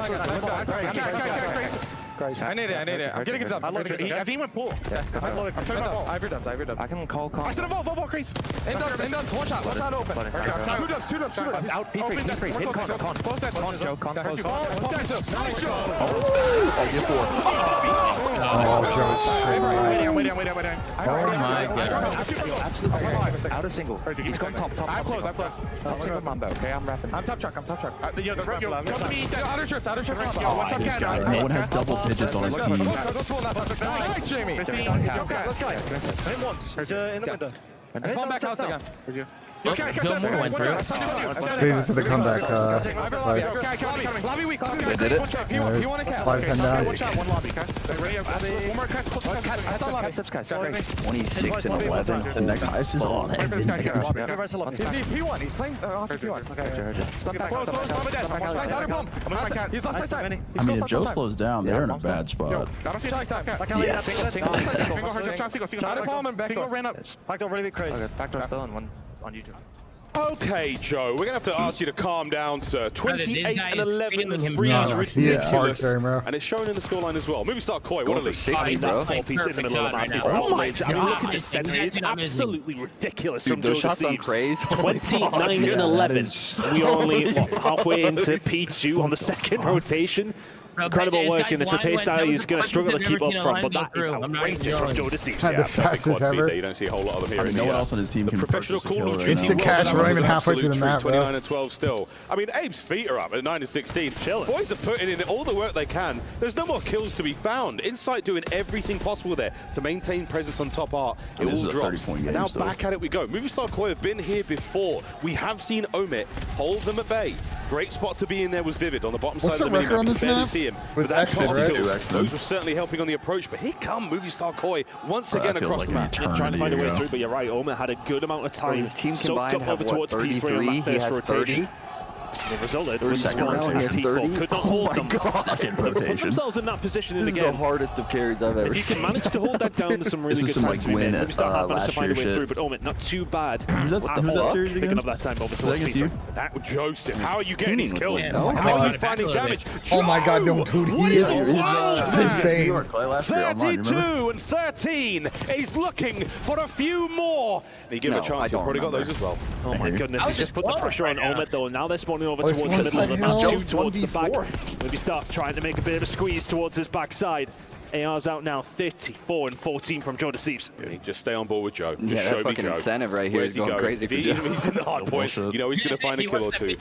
H: I need it. I'm getting it up. I think he went pool. Yeah. I'm turning up. Ivory dubs. I can call. I said a ball, crease. In dubs. One shot open. Two dubs. Out P3. Hit con. Close that. Con, Joe. Con. Nice shot.
B: Oh, get 4.
H: I'm waiting.
N: Oh my god.
H: Out of single. He's going top. I'm close. Top single Mamba. Okay, I'm wrapping. I'm top truck. Outer shift.
M: This guy. No one has double digits on his team.
H: Nice, Jamie.
C: Let's go. Hit once. In the window.
H: Let's fall back house again.
N: Gilmore went through.
A: Phases to the comeback.
H: Lobby weak.
B: They did it.
A: 5-10 down.
H: One lobby, okay? One more cut. I saw lobby.
B: 26 and 11.
M: The next ice is on.
H: He's P1. He's playing off P1. Okay. He's lost time.
M: I mean, if Joe slows down, they're in a bad spot.
H: Yes. Single ran up.
C: Backdoor really crazy.
H: Backdoor still on one on YouTube.
T: Okay, Joe, we're going to have to ask you to calm down, sir. 28 and 11, the spree
A: No,
T: is
A: he is
T: ridiculous.
A: hard,
T: and it's shown in the scoreline as well. Movie star Koi, what a lead.
B: 60, bro.
P: That 4-piece in the middle of the map is outrageous. I mean, look at this center. It's absolutely ridiculous from Joe Deceives. 29 and 11. We are only halfway into P2 on the second rotation. Incredible work in the pace style. He's going to struggle to keep up front, but that is outrageous from Joe Deceives.
A: Had the fastest ever.
T: You don't see a whole lot of them here.
M: I mean, no one else on his team can
T: professional Call of Duty.
A: Instant catch, we're not even halfway through the map, bro.
T: 29 and 12 still. I mean, Abe's feet are up at 9 and 16. Boys are putting in all the work they can. There's no more kills to be found. Insight doing everything possible there to maintain presence on top art. It all drops. And now back at it we go. Movie Star Koi have been here before. We have seen Omit hold them at bay. Great spot to be in there was Vivid on the bottom side of the mini map. You can barely see him.
A: Was exit, right?
T: Those were certainly helping on the approach, but here come Movie Star Koi once again across the map.
P: Trying to find a way through, but you're right, Omit had a good amount of time. Soaked up over towards P3 on that first rotation. The result of P4 could not hold them. They put themselves in that position in the game.
B: This is the hardest of carries I've ever seen.
P: If you can manage to hold that down, there's some really good time to be made. Movie Star have managed to find a way through, but Omit not too bad.
M: Who's that series against?
P: Picking up that time over towards P3.
T: That was Joseph. How are you getting these kills? How are you finding damage?
A: Oh my god, no, dude, he is insane.
T: 32 and 13. He's looking for a few more. And he gave him a chance. He'll probably got those as well.
P: Oh my goodness, he's just put the pressure on Omit though. Now they're spawning over towards the middle of the map, 2 towards the back. Maybe start trying to make a bit of a squeeze towards his backside. AR's out now, 34 and 14 from Joe Deceives.
T: Just stay on board with Joe. Just show me Joe.
B: Incentive right here is going crazy.
T: If he's in the hard point, you know he's going to find a kill or two.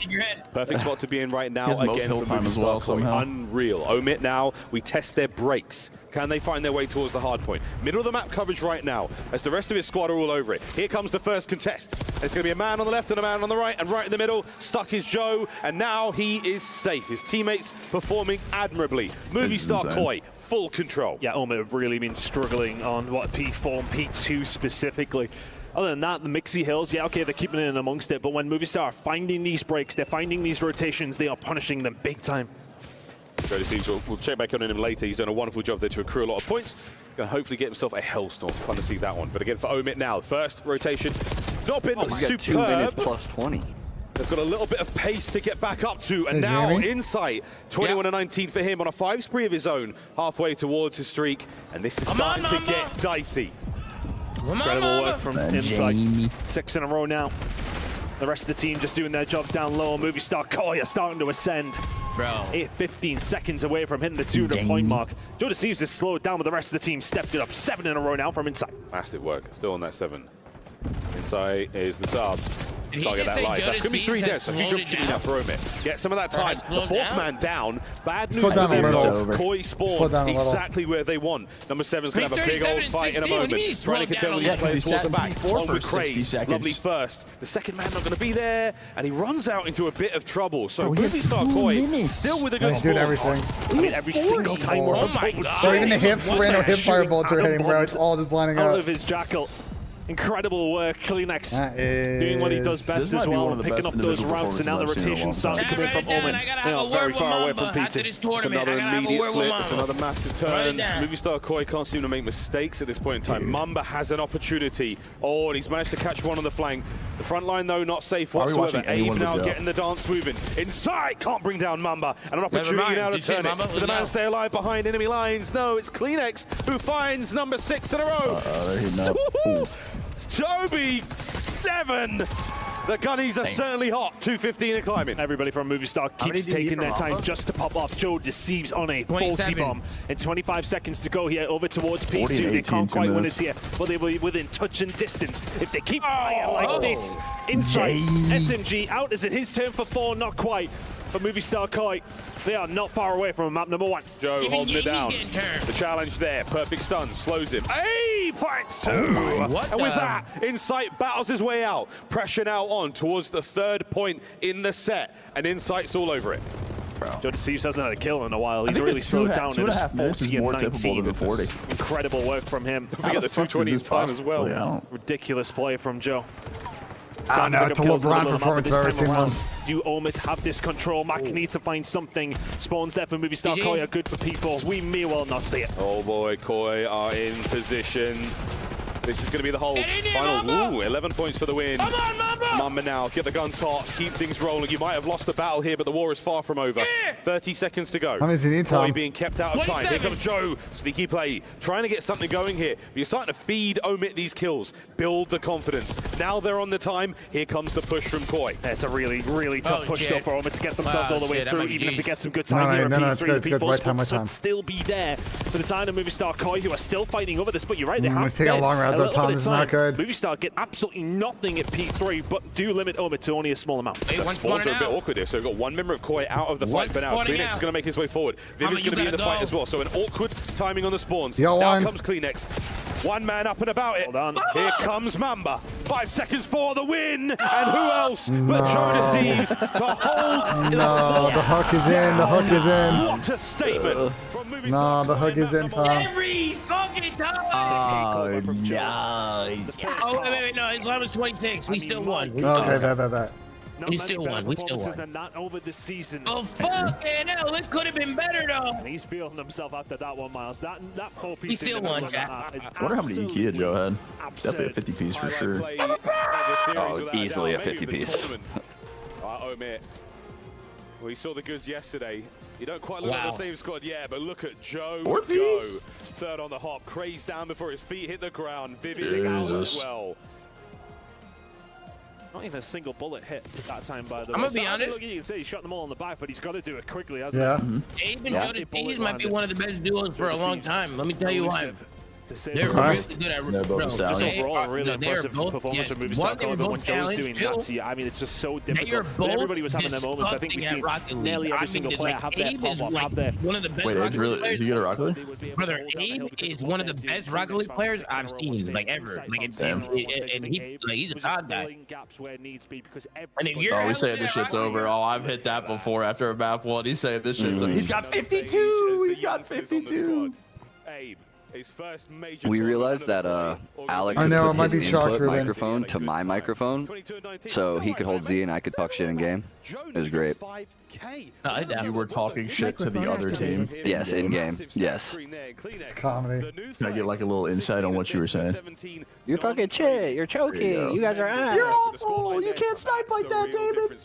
T: Perfect spot to be in right now. Again, for Movie Star Koi. Unreal. Omit now. We test their brakes. Can they find their way towards the hard point? Middle of the map coverage right now, as the rest of his squad are all over it. Here comes the first contest. It's going to be a man on the left and a man on the right, and right in the middle, stuck is Joe, and now he is safe. His teammates performing admirably. Movie Star Koi, full control.
P: Yeah, Omit have really been struggling on P4 and P2 specifically. Other than that, the Mixie Hills, yeah, okay, they're keeping in amongst it, but when Movie Star are finding these breaks, they're finding these rotations, they are punishing them big time.
T: Joe Deceives, we'll check back on him later. He's done a wonderful job there to accrue a lot of points. Going to hopefully get himself a Hellstorm. Fun to see that one. But again, for Omit now, first rotation, not been superb.
B: 2 minutes plus 20.
T: They've got a little bit of pace to get back up to, and now Insight, 21 and 19 for him on a 5 spree of his own, halfway towards his streak, and this is starting to get dicey.
P: Incredible work from Insight. 6 in a row now. The rest of the team just doing their job down low. Movie Star Koi are starting to ascend.
N: Bro.
P: 15 seconds away from hitting the 200-point mark. Joe Deceives has slowed down, but the rest of the team stepped it up. 7 in a row now from Insight.
T: Massive work, still on that 7. Insight is the sub. Can't get that live. That's going to be 3 deaths, so huge opportunity now for Omit. Get some of that time. The 4th man down. Bad news for them. Koi spawn exactly where they want. Number 7's going to have a big old fight in a moment. Trying to control these players towards the back. On with Craze. Lovely first. The second man not going to be there, and he runs out into a bit of trouble. So Movie Star Koi still with a good spawn.
A: Everything.
S: I mean, every single time we're on
A: So even the random hip firebolts are hitting, bro. It's all just lining up.
S: Out of his jackal. Incredible work, Klinex doing what he does best as well, and picking up those routes, and now the rotation starting to come in from Omen. They are very far away from P2.
T: It's another immediate flip, it's another massive turn. Movie Star Koi can't seem to make mistakes at this point in time. Mamba has an opportunity. Oh, and he's managed to catch one on the flank. The front line, though, not safe whatsoever. Abe now getting the dance moving. Inside, can't bring down Mamba. And an opportunity now to turn it. Did the man stay alive behind enemy lines? No, it's Klinex who finds number 6 in a row. Toby 7. The gunnies are certainly hot. 2:15 and climbing.
S: Everybody from Movie Star keeps taking their time just to pop off. Joe deceives on a 40 bomb. And 25 seconds to go here over towards P2. They can't quite win it here, but they will be within touch and distance. If they keep playing like this, inside SMG out. Is it his turn for 4? Not quite. For Movie Star Koi, they are not far away from map number 1.
T: Joe holding it down. The challenge there. Perfect stun. Slows him. Hey, fights 2. And with that, Insight battles his way out. Pressure now on towards the 3rd point in the set. And Insight's all over it.
S: Joe Deceives hasn't had a kill in a while. He's really slowed down in his 40 and 19.
M: 40.
S: Incredible work from him.
T: Don't forget the 220 in time as well.
M: Yeah,
S: ridiculous play from Joe.
A: I don't know, it's a LeBron performance I've ever seen one.
S: Do Omit have this control? Mac needs to find something. Spawns there for Movie Star Koi are good for P4. We may well not see it.
T: Oh boy, Koi are in position. This is going to be the hold. Final, 11 points for the win.
N: Come on, Mamba!
T: Mamba now, get the guns hot, keep things rolling. You might have lost the battle here, but the war is far from over. 30 seconds to go.
A: How many does he need, Tom?
T: Koi being kept out of time. Here comes Joe. Sneaky play, trying to get something going here. But you're starting to feed Omit these kills, build the confidence. Now they're on the time. Here comes the push from Koi.
S: It's a really, really tough push though for Omit to get themselves all the way through, even if they get some good time here. P3, the P4 squad should still be there for the side of Movie Star Koi, who are still fighting over this. But you're right, they have
A: taking a long route though, Tom. This is not good.
S: Movie Star get absolutely nothing at P3, but do limit Omit to only a small amount.
T: The spawns are a bit awkward here, so we've got 1 member of Koi out of the fight for now. Klinex is going to make his way forward. Viv is going to be in the fight as well, so an awkward timing on the spawns. Now comes Klinex. 1 man up and about it. Here comes Mamba. 5 seconds for the win. And who else but Joe Deceives to hold
A: the hook is in. The hook is in.
T: What a statement.
A: No, the hook is in, Tom.
N: Every fucking time.
M: Oh, nice.
N: Oh, wait, no, it's almost 26. We still won.
A: Okay, bet.
N: We still won. We still won.
S: Not over this season.
N: Oh, fucking hell. It could have been better, though.
S: And he's feeling himself after that one, Miles. That 4-piece.
N: We still won, Jack.
M: I wonder how many Ikea Joe had. Definitely a 50-piece for sure.
B: Oh, easily a 50-piece.
T: Omit. We saw the goods yesterday. You don't quite look like the same squad, but look at Joe go. 3rd on the hop. Craze down before his feet hit the ground. Vivian out as well.
S: Not even a single bullet hit that time, by the way.
N: I'm going to be honest.
S: You can say he shot them all in the back, but he's got to do it quickly, hasn't he?
N: Abe and Joe Deceives might be one of the best duos for a long time. Let me tell you why. They're really good at
S: just overall a really impressive performance from Movie Star Koi, but when Joe's doing that to you, I mean, it's just so difficult. But everybody was having their moments. I think we've seen nearly every single player have their pop-off, have their...
N: One of the best
M: Rocket League players. Is he good at Rocket League?
N: Brother, Abe is one of the best Rocket League players I've seen, like, ever. Like, and he's a god guy. And if you're
M: he's saying this shit's over. Oh, I've hit that before after a map one. He's saying this shit's over. He's got 52! He's got 52!
T: Abe. His first major
B: we realized that Alex
A: put his
B: input microphone to my microphone, so he could hold Z and I could talk shit in game. It was great.
M: You were talking shit to the other team?
B: Yes, in game. Yes.
A: It's comedy.
M: Can I get like a little insight on what you were saying?
B: You're talking shit. You're choking. You guys are ass.
M: You're awful. You can't snipe like that, David.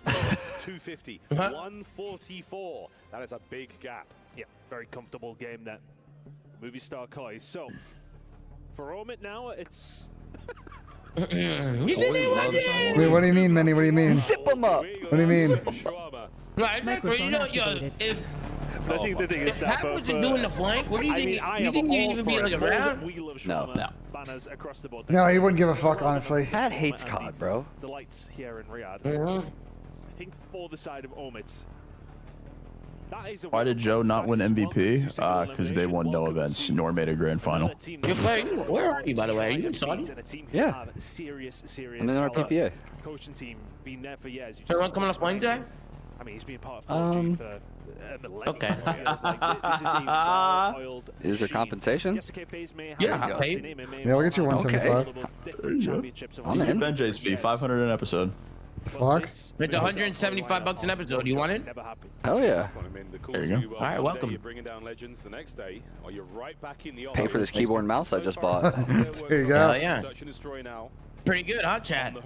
T: 250. 144. That is a big gap.
S: Yeah, very comfortable game that. Movie Star Koi. So, for Omit now, it's...
A: Wait, what do you mean, Manny? What do you mean?
B: Zip them up.
A: What do you mean?
N: Right, you know, if
S: I think the thing is
N: that was doing the flank, what do you think? You think you'd even be like around?
B: No.
S: banners across the board.
A: No, he wouldn't give a fuck, honestly.
B: Pat hates CoD, bro.
S: The lights here in Riyadh. I think for the side of Omid.
M: Why did Joe not win MVP? Because they won no events nor made a grand final.
N: You're playing. Where are you, by the way? Are you in Saudi?
B: Yeah. And then our PPA.
S: Coaching team been there for years.
N: Is everyone coming up playing day?
S: I mean, he's been part of CoD for
N: okay.
B: Is there compensation?
N: Yeah, I paid.
A: Yeah, we'll get you 175.
M: I'm in. BENJ's fee, 500 an episode.
A: Fuck.
N: It's $175 an episode. You want it?
B: Hell yeah.
M: There you go.
N: All right, welcome.
B: Pay for this keyboard and mouse I just bought.
A: There you go.
N: Hell yeah. Pretty good, huh, chat?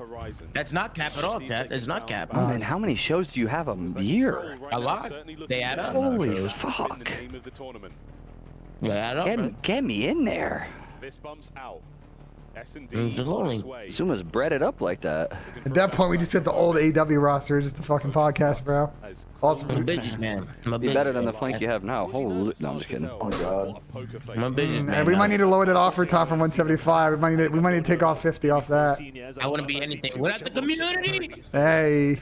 N: That's not cap at all, chat. That's not cap.
B: Oh, man, how many shows do you have a year?
N: A lot. They add up.
B: Holy fuck.
N: They add up.
B: Get me in there.
T: This bumps out.
B: Zuma's bred it up like that.
A: At that point, we just hit the old AW roster, just a fucking podcast, bro. Also,
N: I'm a bitches, man.
B: Be better than the flank you have now. Holy, no, I'm just kidding.
N: Oh god. I'm a bitches, man.
A: And we might need to lower that offer top from 175. We might need to take off 50 off that.
N: I wouldn't be anything without the community.
A: Hey.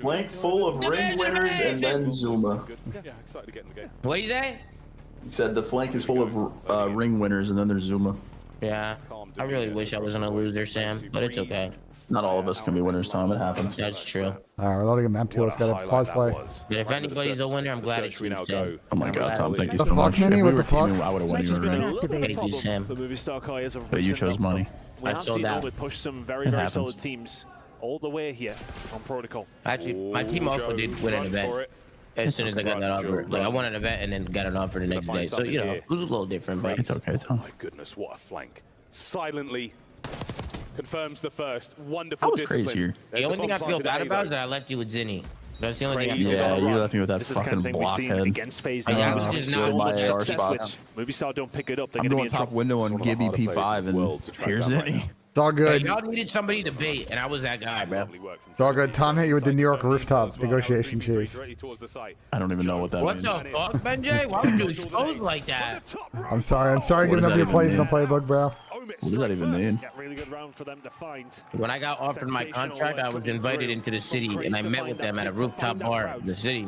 M: Blank full of ring winners and then Zuma.
N: What do you say?
M: He said the flank is full of ring winners and then there's Zuma.
N: Yeah, I really wish I wasn't a loser, Sam, but it's okay.
M: Not all of us can be winners, Tom. It happens.
N: That's true.
A: All right, we're loading a map too. Let's go to pause play.
N: But if anybody's a winner, I'm glad it's you, Sam.
M: Oh my god, Tom, thank you
A: The
M: so much.
A: fuck, Minnie? What the fuck?
M: I would have won you already.
N: Thank you, Sam.
S: The movie star carriers have
M: But you chose money.
S: We
N: I
S: have
N: sold
S: seen
N: out.
S: Omid push some very solid teams all the way here on Protocol.
N: Actually, my team also did win an event. As soon as I got that offer, like I won an event and then got an offer the next day. So you know, it was a little different, but
M: it's okay, Tom.
T: My goodness, what a flank! Silently confirms the first. Wonderful discipline.
M: Crazier.
N: The only thing I feel bad about is that I left you with Zinni. That's the only thing I feel
M: Yeah,
N: bad
M: you
N: about.
M: left me with that fucking blockhead.
S: Against phase
M: My AR spots.
S: Movie star don't pick it up. They're
M: I'm
S: going to be
M: going
S: in
M: top
S: trouble.
M: window on Gibby P5 and here's Zinni.
A: It's all good.
N: Y'all needed somebody to bait, and I was that guy, bro.
A: It's all good. Tom hit you with the New York rooftop negotiation chase.
M: I don't even know what that
N: What
M: means.
N: the fuck, BENJ? Why would you expose like that?
A: I'm sorry. I'm sorry giving up your plays in the playbook, bro.
M: What does that even mean?
N: When I got offered my contract, I was invited into the city, and I met with them at a rooftop bar in the city.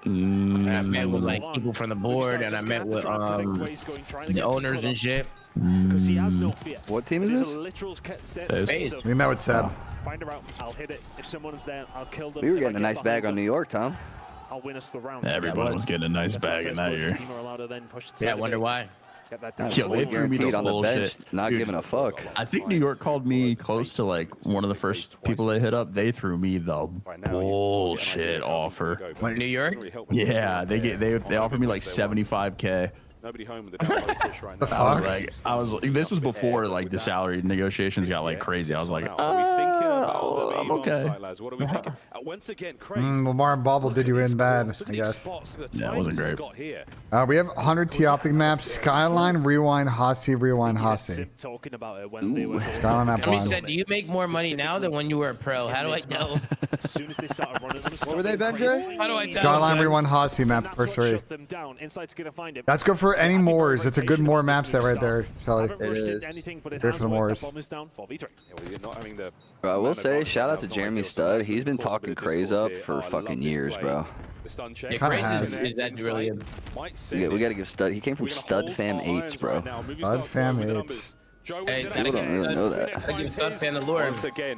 N: And I met with like people from the board, and I met with the owners and shit.
S: Because he has no fear.
B: What team is this?
A: We met with Seb.
S: Find her out. I'll hit it. If someone's there, I'll kill them.
B: We were getting a nice bag on New York, Tom.
S: I'll win us the round.
M: Everyone was getting a nice bag in that year.
N: Yeah, I wonder why.
M: Yo, they threw me to
B: on the bench,
M: bullshit.
B: not
M: Dude,
B: giving a fuck.
M: I think New York called me close to like one of the first people they hit up. They threw me the bullshit offer.
N: What, New York?
M: Yeah, they offered me like 75K.
T: Nobody home with the
M: I was like, this was before like the salary negotiations got like crazy. I was like, I'm okay.
T: What are we thinking? Once again, crazy.
A: Lamar and Bobble did you in bad, I guess.
M: Yeah, it wasn't great.
A: We have 100 T-Optic maps. Skyline, Rewind, Hossie, Rewind, Hossie.
S: Talking about it when they were
A: Skyline map
N: Somebody
A: one.
N: said, do you make more money now than when you were a pro? How do I know?
S: As soon as they started running them,
F: What were they, BENJ?
N: How do I know?
A: Skyline, Rewind, Hossie map first three. That's good for any Moors. It's a good Moor map set right there, Shelly.
S: It is.
A: Great for the Moors.
B: Bro, I will say, shout out to Jeremy Stud. He's been talking Craze up for fucking years, bro.
N: Yeah, Craze is that really
B: We gotta give Stud. He came from Stud Fam 8s, bro.
A: Stud Fam 8s.
N: Hey,
B: People don't really know that.
N: I give Stud Fan the Lord.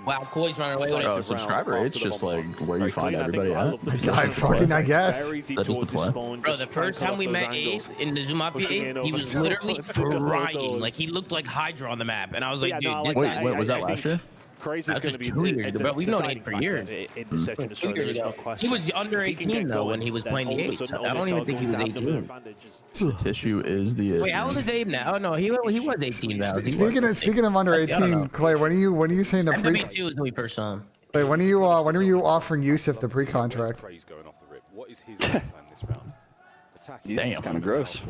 N: Wow, Coy's running away with it.
M: Subscriber rate's just like where you find everybody at.
A: I guess.
M: That's just the plan.
N: Bro, the first time we met Ace in the Zumapia 8, he was literally frying. Like, he looked like Hydra on the map. And I was like, dude, this guy.
M: Wait, was that last year?
S: Crazy is
N: That's
S: going to
N: just
S: be
N: 2 years ago, bro. We've known Ace for years. 2 years ago. He was under 18, though, when he was playing the 8. I don't even think he was 18.
M: Tissue is the issue.
N: Wait, how old is Abe now? Oh, no, he was 18 now.
A: Speaking of under 18, Clay, when are you saying the pre?
N: MW2 is when we first saw him.
A: Wait, when are you offering Yusuf the pre-contract?
B: Damn, kind of gross.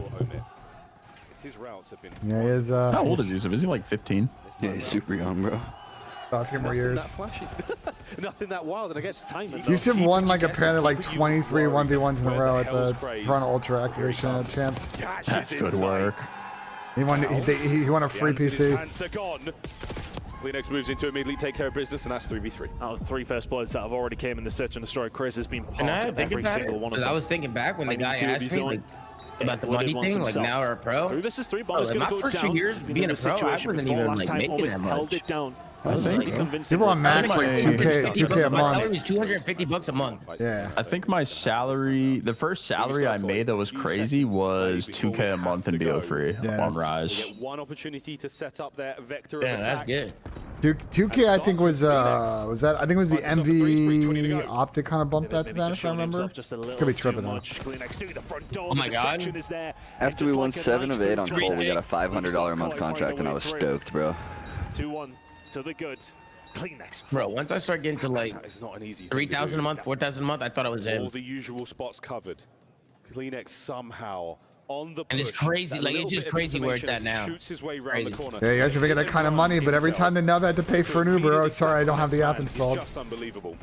A: Yeah, he is.
M: How old is Yusuf? Is he like 15?
B: Yeah, he's super young, bro.
A: About a few more years.
T: Nothing that wild, and I guess time.
A: Yusuf won like apparently like 23 1v1s in a row at the Toronto Ultra Activation Champs.
M: That's good work.
A: He wanted a free PC.
O: Pants are gone. Kleenex moves into immediately take care of business, and that's 3v3.
S: Out of 3 first bloods that have already came in the search and destroy, Chris has been part of every single one of them.
N: I was thinking back when the guy asked me like, about the money thing, like now we're a pro.
S: 3 versus 3 bombs
N: My
S: go
N: first
S: down.
N: 2 years being a pro, I wasn't even like making that
S: held
N: much.
S: it down.
A: I think people on max like 2K a month.
N: Salary was $250 a month.
A: Yeah.
M: I think my salary, the first salary I made that was crazy was 2K a month in BO3 on Rise.
O: One opportunity to set up their vector of
N: attack.
O: attack.
N: Good.
A: 2K I think was that I think it was the MV optic kind of bumped that to that if I remember. Could be tripping though.
N: Oh my god.
B: After we won 7 of 8 on CoD, we got a $500 a month contract, and I was stoked, bro.
S: 2-1 to the good. Kleenex.
N: Bro, once I start getting to like 3,000 a month, 4,000 a month, I thought I was in.
O: All the usual spots covered. Kleenex somehow on the push.
N: And it's crazy, like it's just crazy where it's at now.
O: Shoots his way around the corner.
A: Yeah, you guys are making that kind of money, but every time they know they had to pay for an Uber, oh, sorry, I don't have the app installed.
O: Just unbelievable.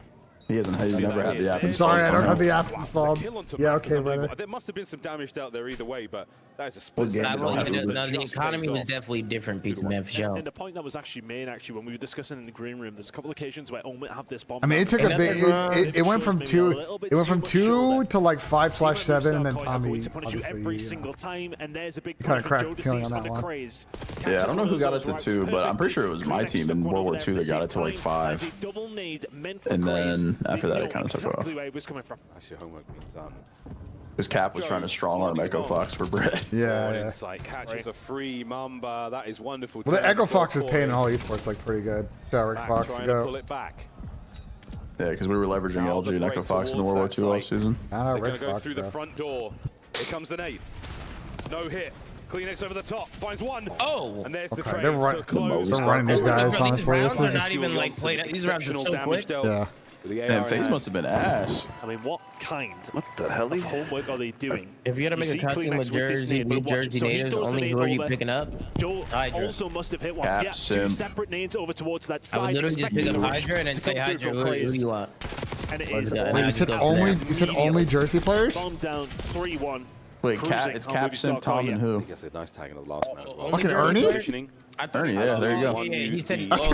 M: He hasn't never had the app
A: I'm
M: installed.
A: sorry, I don't have the app installed. Yeah, okay, brother.
O: There must have been some damage out there either way, but that is a split.
N: The economy was definitely different, Pizza Man, for sure.
S: And the point that was actually made, when we were discussing in the green room, there's a couple of occasions where Omit have this bomb.
A: I mean, it took a big. It went from 2. It went from 2 to like 5/7, and then Tommy
S: every single time, and there's a big
A: kind of cracked the ceiling on that one.
M: Yeah, I don't know who got it to 2, but I'm pretty sure it was my team in World War II that got it to like 5. And then after that, it kind of took off.
O: That's your homework being done.
M: Because Cap was trying to strong arm Echo Fox for bread.
A: Yeah.
O: Insight catches a free Mamba. That is wonderful.
A: Well, the Echo Fox is paying in all esports like pretty good. Shower Fox
O: trying to
A: go.
O: pull it back.
M: Yeah, because we were leveraging LG and Echo Fox in the World War II offseason.
O: They're going to go through the front door. Here comes the nade. No hit. Kleenex over the top. Finds one.
N: Oh.
O: And there's the
A: Okay,
O: trade.
A: they're running these guys, honestly.
N: These rounds are not even like played. These rounds are so quick.
A: Yeah.
M: Man, FaZe must have been ass.
S: I mean, what kind
B: What the hell
S: of homework are they doing?
N: If you had to make a custom with Jersey, New Jersey natives, only who are you picking up?
S: Joel
N: Hydra.
S: also must have hit one.
M: Cap,
S: Yeah,
M: Sim.
S: 2 separate nades over towards that
N: I
S: side.
N: would literally just pick up Hydra and then say Hydra, who do you want?
S: And it is
A: Wait, you said only Jersey players?
S: bomb down 3-1.
M: Wait, it's Cap, Sim, Tom, and who?
O: I guess a nice tag in the last man as well.
A: Fucking Ernie?
M: Ernie, yeah, there you go.
N: Yeah, he said,
A: That's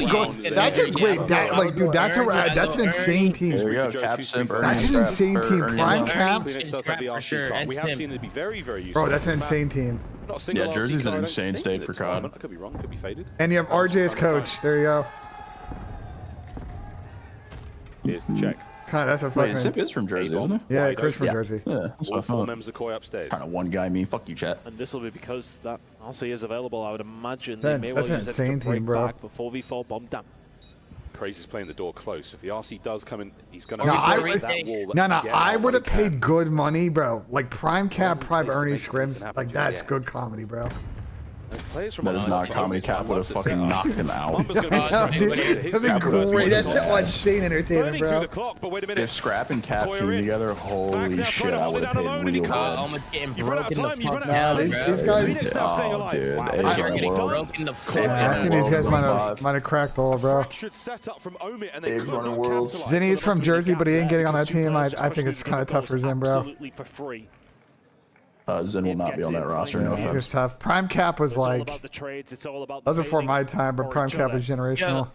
A: a great. Dude, that's an insane team.
M: There you go, Cap, Sim, Ernie.
A: That's an insane team. Prime Cap.
O: Kleenex does have the RC card. We have seen it be very, very useful.
A: Bro, that's an insane team.
O: Not a single
M: Yeah, Jersey's
O: RC
M: an
O: card, I don't
M: insane
O: think,
M: state
O: in the
M: for
O: tournament.
M: CoD.
O: I could be wrong, could be faded.
A: And you have RJ as coach. There you go.
O: Here's the check.
A: That's a
M: Wait,
A: fucking.
M: Sip is from Jersey, isn't he?
A: Yeah, Chris from Jersey.
M: Yeah, that's
O: All
M: what I
O: 4
M: thought.
O: members of Koi upstairs.
M: Kind of one guy me. Fuck you, chat.
S: And this will be because that RC is available. I would imagine
A: That's
S: they may well
A: an
S: use it to
A: insane
S: break
A: team, bro.
S: back before V4 bomb down.
O: Crazy's playing the door close. If the RC does come in, he's going to
A: No,
O: that wall.
A: I would have paid good money, bro. Like Prime Cap, Prime Ernie scrims. Like that's good comedy, bro.
M: That is not comedy. Cap would have fucking knocked him out.
A: That'd be great. That's so insane entertainment, bro.
M: If Scrap and Cap team together, holy shit, I would have paid real well.
N: Almost getting broken the fuck
A: Yeah,
N: down,
A: these guys.
M: Oh, dude.
N: They're getting broken the fuck
A: Yeah, I think these guys might have cracked the little, bro. Zinni is from Jersey, but he ain't getting on that team. I think it's kind of tough for Zin, bro.
S: Absolutely for free.
M: Zen will not be on that roster. No
A: It's
M: offense.
A: tough. Prime Cap was like.
S: About the trades, it's all about
A: That was
S: the
A: before
S: baiting
A: my time, but
S: for
A: Prime
S: each
A: Cap
S: other.
A: was generational.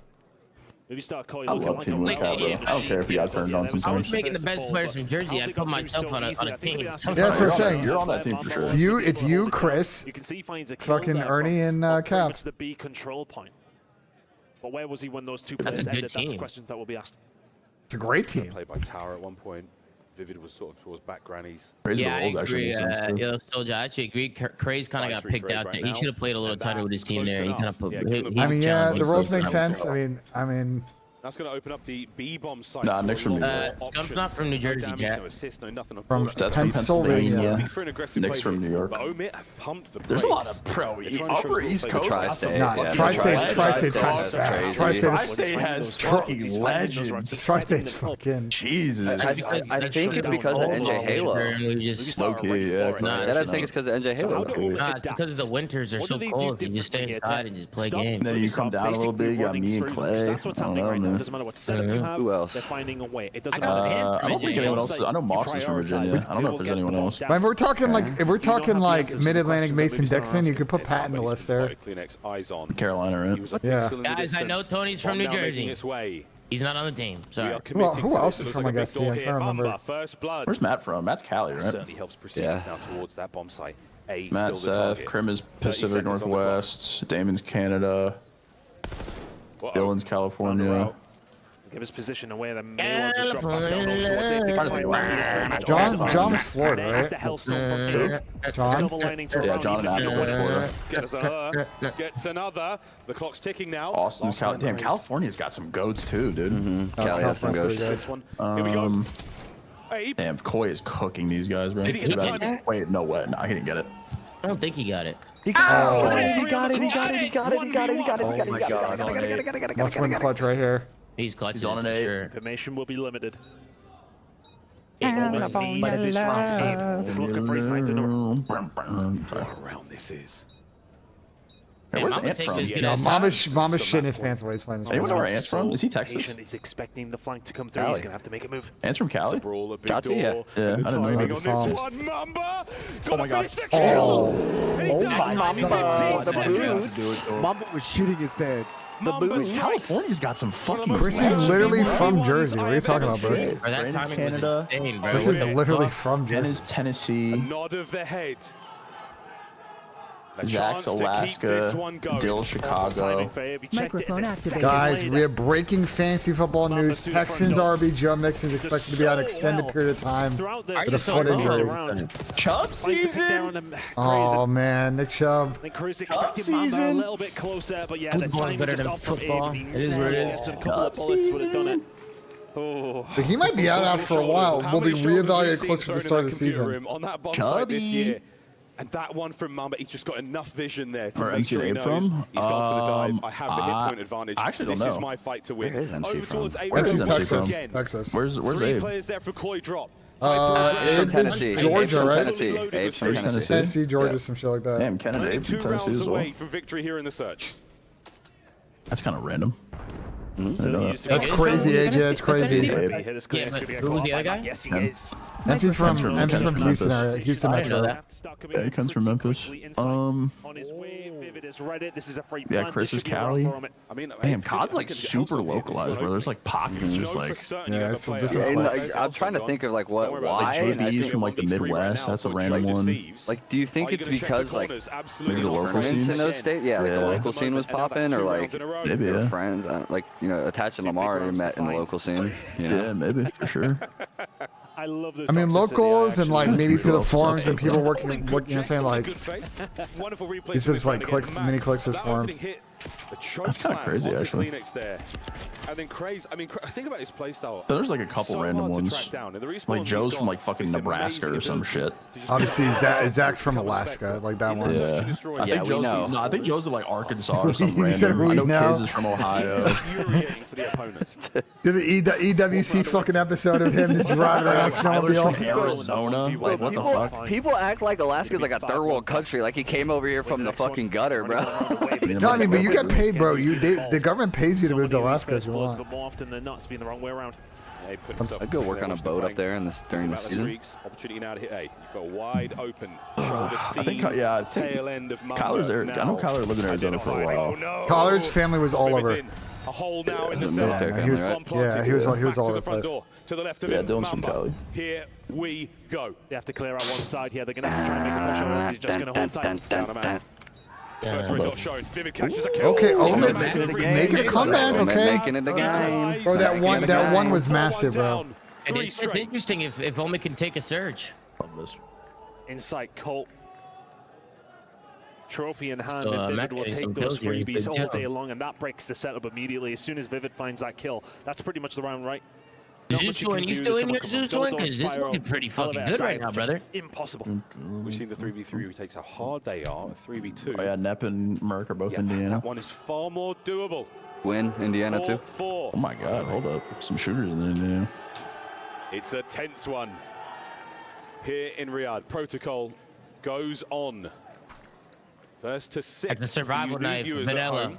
S: If you start calling,
M: I love Team with Cap, bro. I don't care if he got turned on
N: I was
M: sometimes.
N: making the best players from Jersey. I put myself on a team.
A: Yeah, that's what I'm saying.
M: You're on that team for sure.
A: It's you, Chris,
S: You can see he finds a kill
A: fucking
S: there
A: Ernie,
S: from
A: and
S: pretty
A: Cap.
S: much the B control point. But where was he when those 2
N: That's a
S: players
N: good
S: ended? That's the
N: team.
S: questions that will be asked.
A: It's a great team.
O: Played by Tower at one point. Vivid was sort of towards back grannies.
N: Yeah, I agree. Yo, Soldier, I actually agree. Craze kind of got picked out there. He should have played a little tighter with his team there. He kind of put.
A: I mean, yeah, the roles make sense. I mean.
O: That's going to open up the B-bomb site.
M: Nah, Nick's from New York.
N: Scump's not from New Jersey, Jack.
O: No assist, no nothing.
A: From Pennsylvania.
M: Nick's from New York. There's a lot of pro Upper East Coast.
A: Tri-State's kind of stacked.
M: Tri-State has fucking legends.
A: Tri-State's fucking
M: Jesus.
B: I think it's because of NJ Halo.
M: Low key, yeah.
B: I think it's because of NJ Halo.
N: Nah, it's because the winters are so cold. You just stay inside and just play games.
M: And then you come down a little bit. You got me and Clay. I don't know, man.
S: It doesn't matter what setup you have.
B: Who else?
S: They're finding a way. It doesn't
M: I don't think anyone else. I know Mox is from Virginia. I don't know if there's anyone else.
A: But if we're talking like Mid-Atlantic Mason Dixon, you could put Pat in the list there.
M: Carolina, right?
A: Yeah.
N: Guys, I know Tony's from New Jersey. He's not on the team. Sorry.
A: Well, who else is from, I guess, I'm trying to remember.
M: Where's Matt from? Matt's Cali, right?
T: Certainly helps proceed now towards that bomb site.
M: Matt, Seth, Krim is Pacific Northwest, Damon's Canada, Dylan's California.
S: Give his position away. They may want to drop back down towards it.
A: John's Florida, right?
S: It's the Hellstorm from here.
A: John?
S: Silver lining to
M: Yeah, John and Adam Florida.
T: Gets another. The clock's ticking now.
M: Austin's California. Damn, California's got some goats too, dude.
B: Cali has some goats.
T: This one. Here we go.
M: Damn, Koi is cooking these guys, bro.
T: Did he get the time?
M: Wait, no way. No, he didn't get it.
N: I don't think he got it.
F: He got it.
A: Must win clutch right here.
N: He's clutching.
M: He's on an 8.
N: Sure.
S: Information will be limited.
M: He's
S: looking for his 9th in a row.
T: What round this is?
M: Hey, where's Ant from?
A: Mama's shitting his pants away. He's playing this.
M: Anyone know where Ant's from? Is he Texas?
S: He's expecting the flank to come through. He's going to have to make a move.
M: Ant's from Cali?
T: Gotcha,
M: yeah. I didn't know
T: On
M: that.
T: this one, Mamba.
M: Oh my god.
F: Mamba was shooting his pants.
M: California's got some fucking.
A: Chris is literally from Jersey. What are you talking about, bro?
N: Or that timing
M: Canada.
N: was insane, bro.
A: Chris is literally from
M: Jen
A: Jersey.
M: is Tennessee.
T: Nod of the head.
M: Zach's Alaska. Dill Chicago.
E: Microphone activated.
A: Guys, we have breaking fantasy football news. Texans RB Joe Mixon is expected to be out an extended period of time with a foot injury.
M: Chubb season?
A: Oh man, Nick Chubb.
S: I think Chris expected Mamba a little bit closer, but yeah, the timing
N: better
S: just
N: than
S: off from
N: football.
S: Abe.
N: It is what it is.
S: A couple of bullets would have done it. Oh.
A: But he might be out for a while. We'll be reevaluated closer to the start of the season.
T: On that bomb site this year. And that one from Mamba, he's just got enough vision there to make sure he knows he's gone for the dive. I have the hit point advantage.
M: I actually don't know.
T: This is my fight to win.
B: Where is MC
T: Over
B: from?
T: towards Abe.
M: Where's MC
T: Again.
A: Texas.
M: Where's
T: 3
M: Abe?
T: players there for Koi drop.
B: From Tennessee.
A: Georgia, right?
B: Abe's from Tennessee.
A: Tennessee, Georgia, some shit like that.
M: Damn, Canada,
T: Only
M: Abe
T: 2
M: from Tennessee
T: rounds
M: as well.
T: away from victory here in the search.
M: That's kind of random.
A: That's crazy, AJ. That's crazy.
N: Who was the other guy?
S: Yes, he is.
A: MC's from Houston area. Houston
N: I didn't know
A: Metro.
N: that.
M: Yeah, he comes from Memphis.
S: On his way, Vivid has read it. This is a free
M: Yeah,
S: punt.
M: Chris
S: This
M: is
S: should be around
M: Cali.
S: for him.
T: I mean,
M: Damn, COD's like super localized, bro. There's like pockets just like.
A: Yeah, it's
B: Yeah,
A: different
B: and,
A: place.
B: like, I'm trying to think of like what, why.
M: Like
B: and I
M: JB's
B: think-
M: from like the Midwest. That's a random one.
B: Like, do you think it's because like
M: Maybe the local
B: tournaments
M: scene.
B: in those states? Yeah, like the
M: Yeah.
B: local scene was popping, or like
M: Maybe,
B: your
M: yeah.
B: friends, like attached to Lamar, you met in the local scene. You know?
M: Yeah, maybe for sure.
S: I love the
A: I mean,
S: toxicity,
A: locals and like maybe to the
M: Well,
A: forums and people working, you know what I'm saying? Like,
T: Wonderful replay.
A: this is like clicks, mini clicks as forums.
M: That's kind of crazy, actually.
T: There. And then crazy. I mean, think about his playstyle.
M: There's like a couple random ones. Like Joe's from like fucking Nebraska or some shit.
A: Obviously, Zach's from Alaska, like that one.
M: Yeah. I think Joe's no, I think Joe's in like Arkansas or something
A: He said
M: random. I know
A: we know.
M: Kiz is from Ohio.
T: Infuriating for the opponents.
A: There's an EWC fucking episode of him just driving around
M: Tyler's from
A: snowmobile.
M: Arizona. Like what the fuck?
B: People act like Alaska's like a third world country, like he came over here from the fucking gutter, bro.
A: No, I mean, but you get paid, bro. The government pays you to move to Alaska if you want.
S: But more often than not, to be in the wrong way around.
B: I'd go work on a boat up there during the season.
T: Opportunity now to hit A. You've got wide open.
M: I think
T: tail end of
M: Kyler's there. I know Kyler lived in Arizona for a while.
A: Collar's family was all over.
T: A hole now in the
B: military
T: center.
B: family, right?
A: Yeah, he was all over the
T: front
A: place.
T: door. To the left of
M: Yeah,
T: him,
M: Dylan's from
T: Mamba.
M: Cali.
T: Here we go.
S: They have to clear out one side here. They're going to have to try and make a push on it. He's just going to hold tight.
T: Down a man. First red dot shown. Vivid catches a kill.
A: Okay, Omid's making a comeback. Okay,
B: Making it again.
A: bro, that one was massive, bro.
N: And it's interesting if Omi can take a surge.
S: Insight, Colt. Trophy in hand,
N: So,
S: and Vivid
N: Matt
S: will
N: getting
S: take
N: some
S: those
N: kills here.
S: freebies
N: Good
S: all
N: job.
S: day long, and that breaks the setup immediately. As soon as Vivid finds that kill, that's pretty much the round, right?
N: Zeuswin, you still in here, Zeuswin? Because this is looking pretty fucking good right now, brother.
S: Impossible.
T: We've seen the 3v3 who takes a hard day out. A 3v2.
M: Oh yeah, Nep and Merck are both Indiana.
T: That one is far more doable.
B: Win Indiana too.
T: 4-4.
M: Oh my god, hold up. Some shooters in Indiana.
T: It's a tense one. Here in Riyadh, protocol goes on. First to 6.
N: Like the survival
T: for you new
N: knife,
T: viewers at
N: vanilla.
T: home.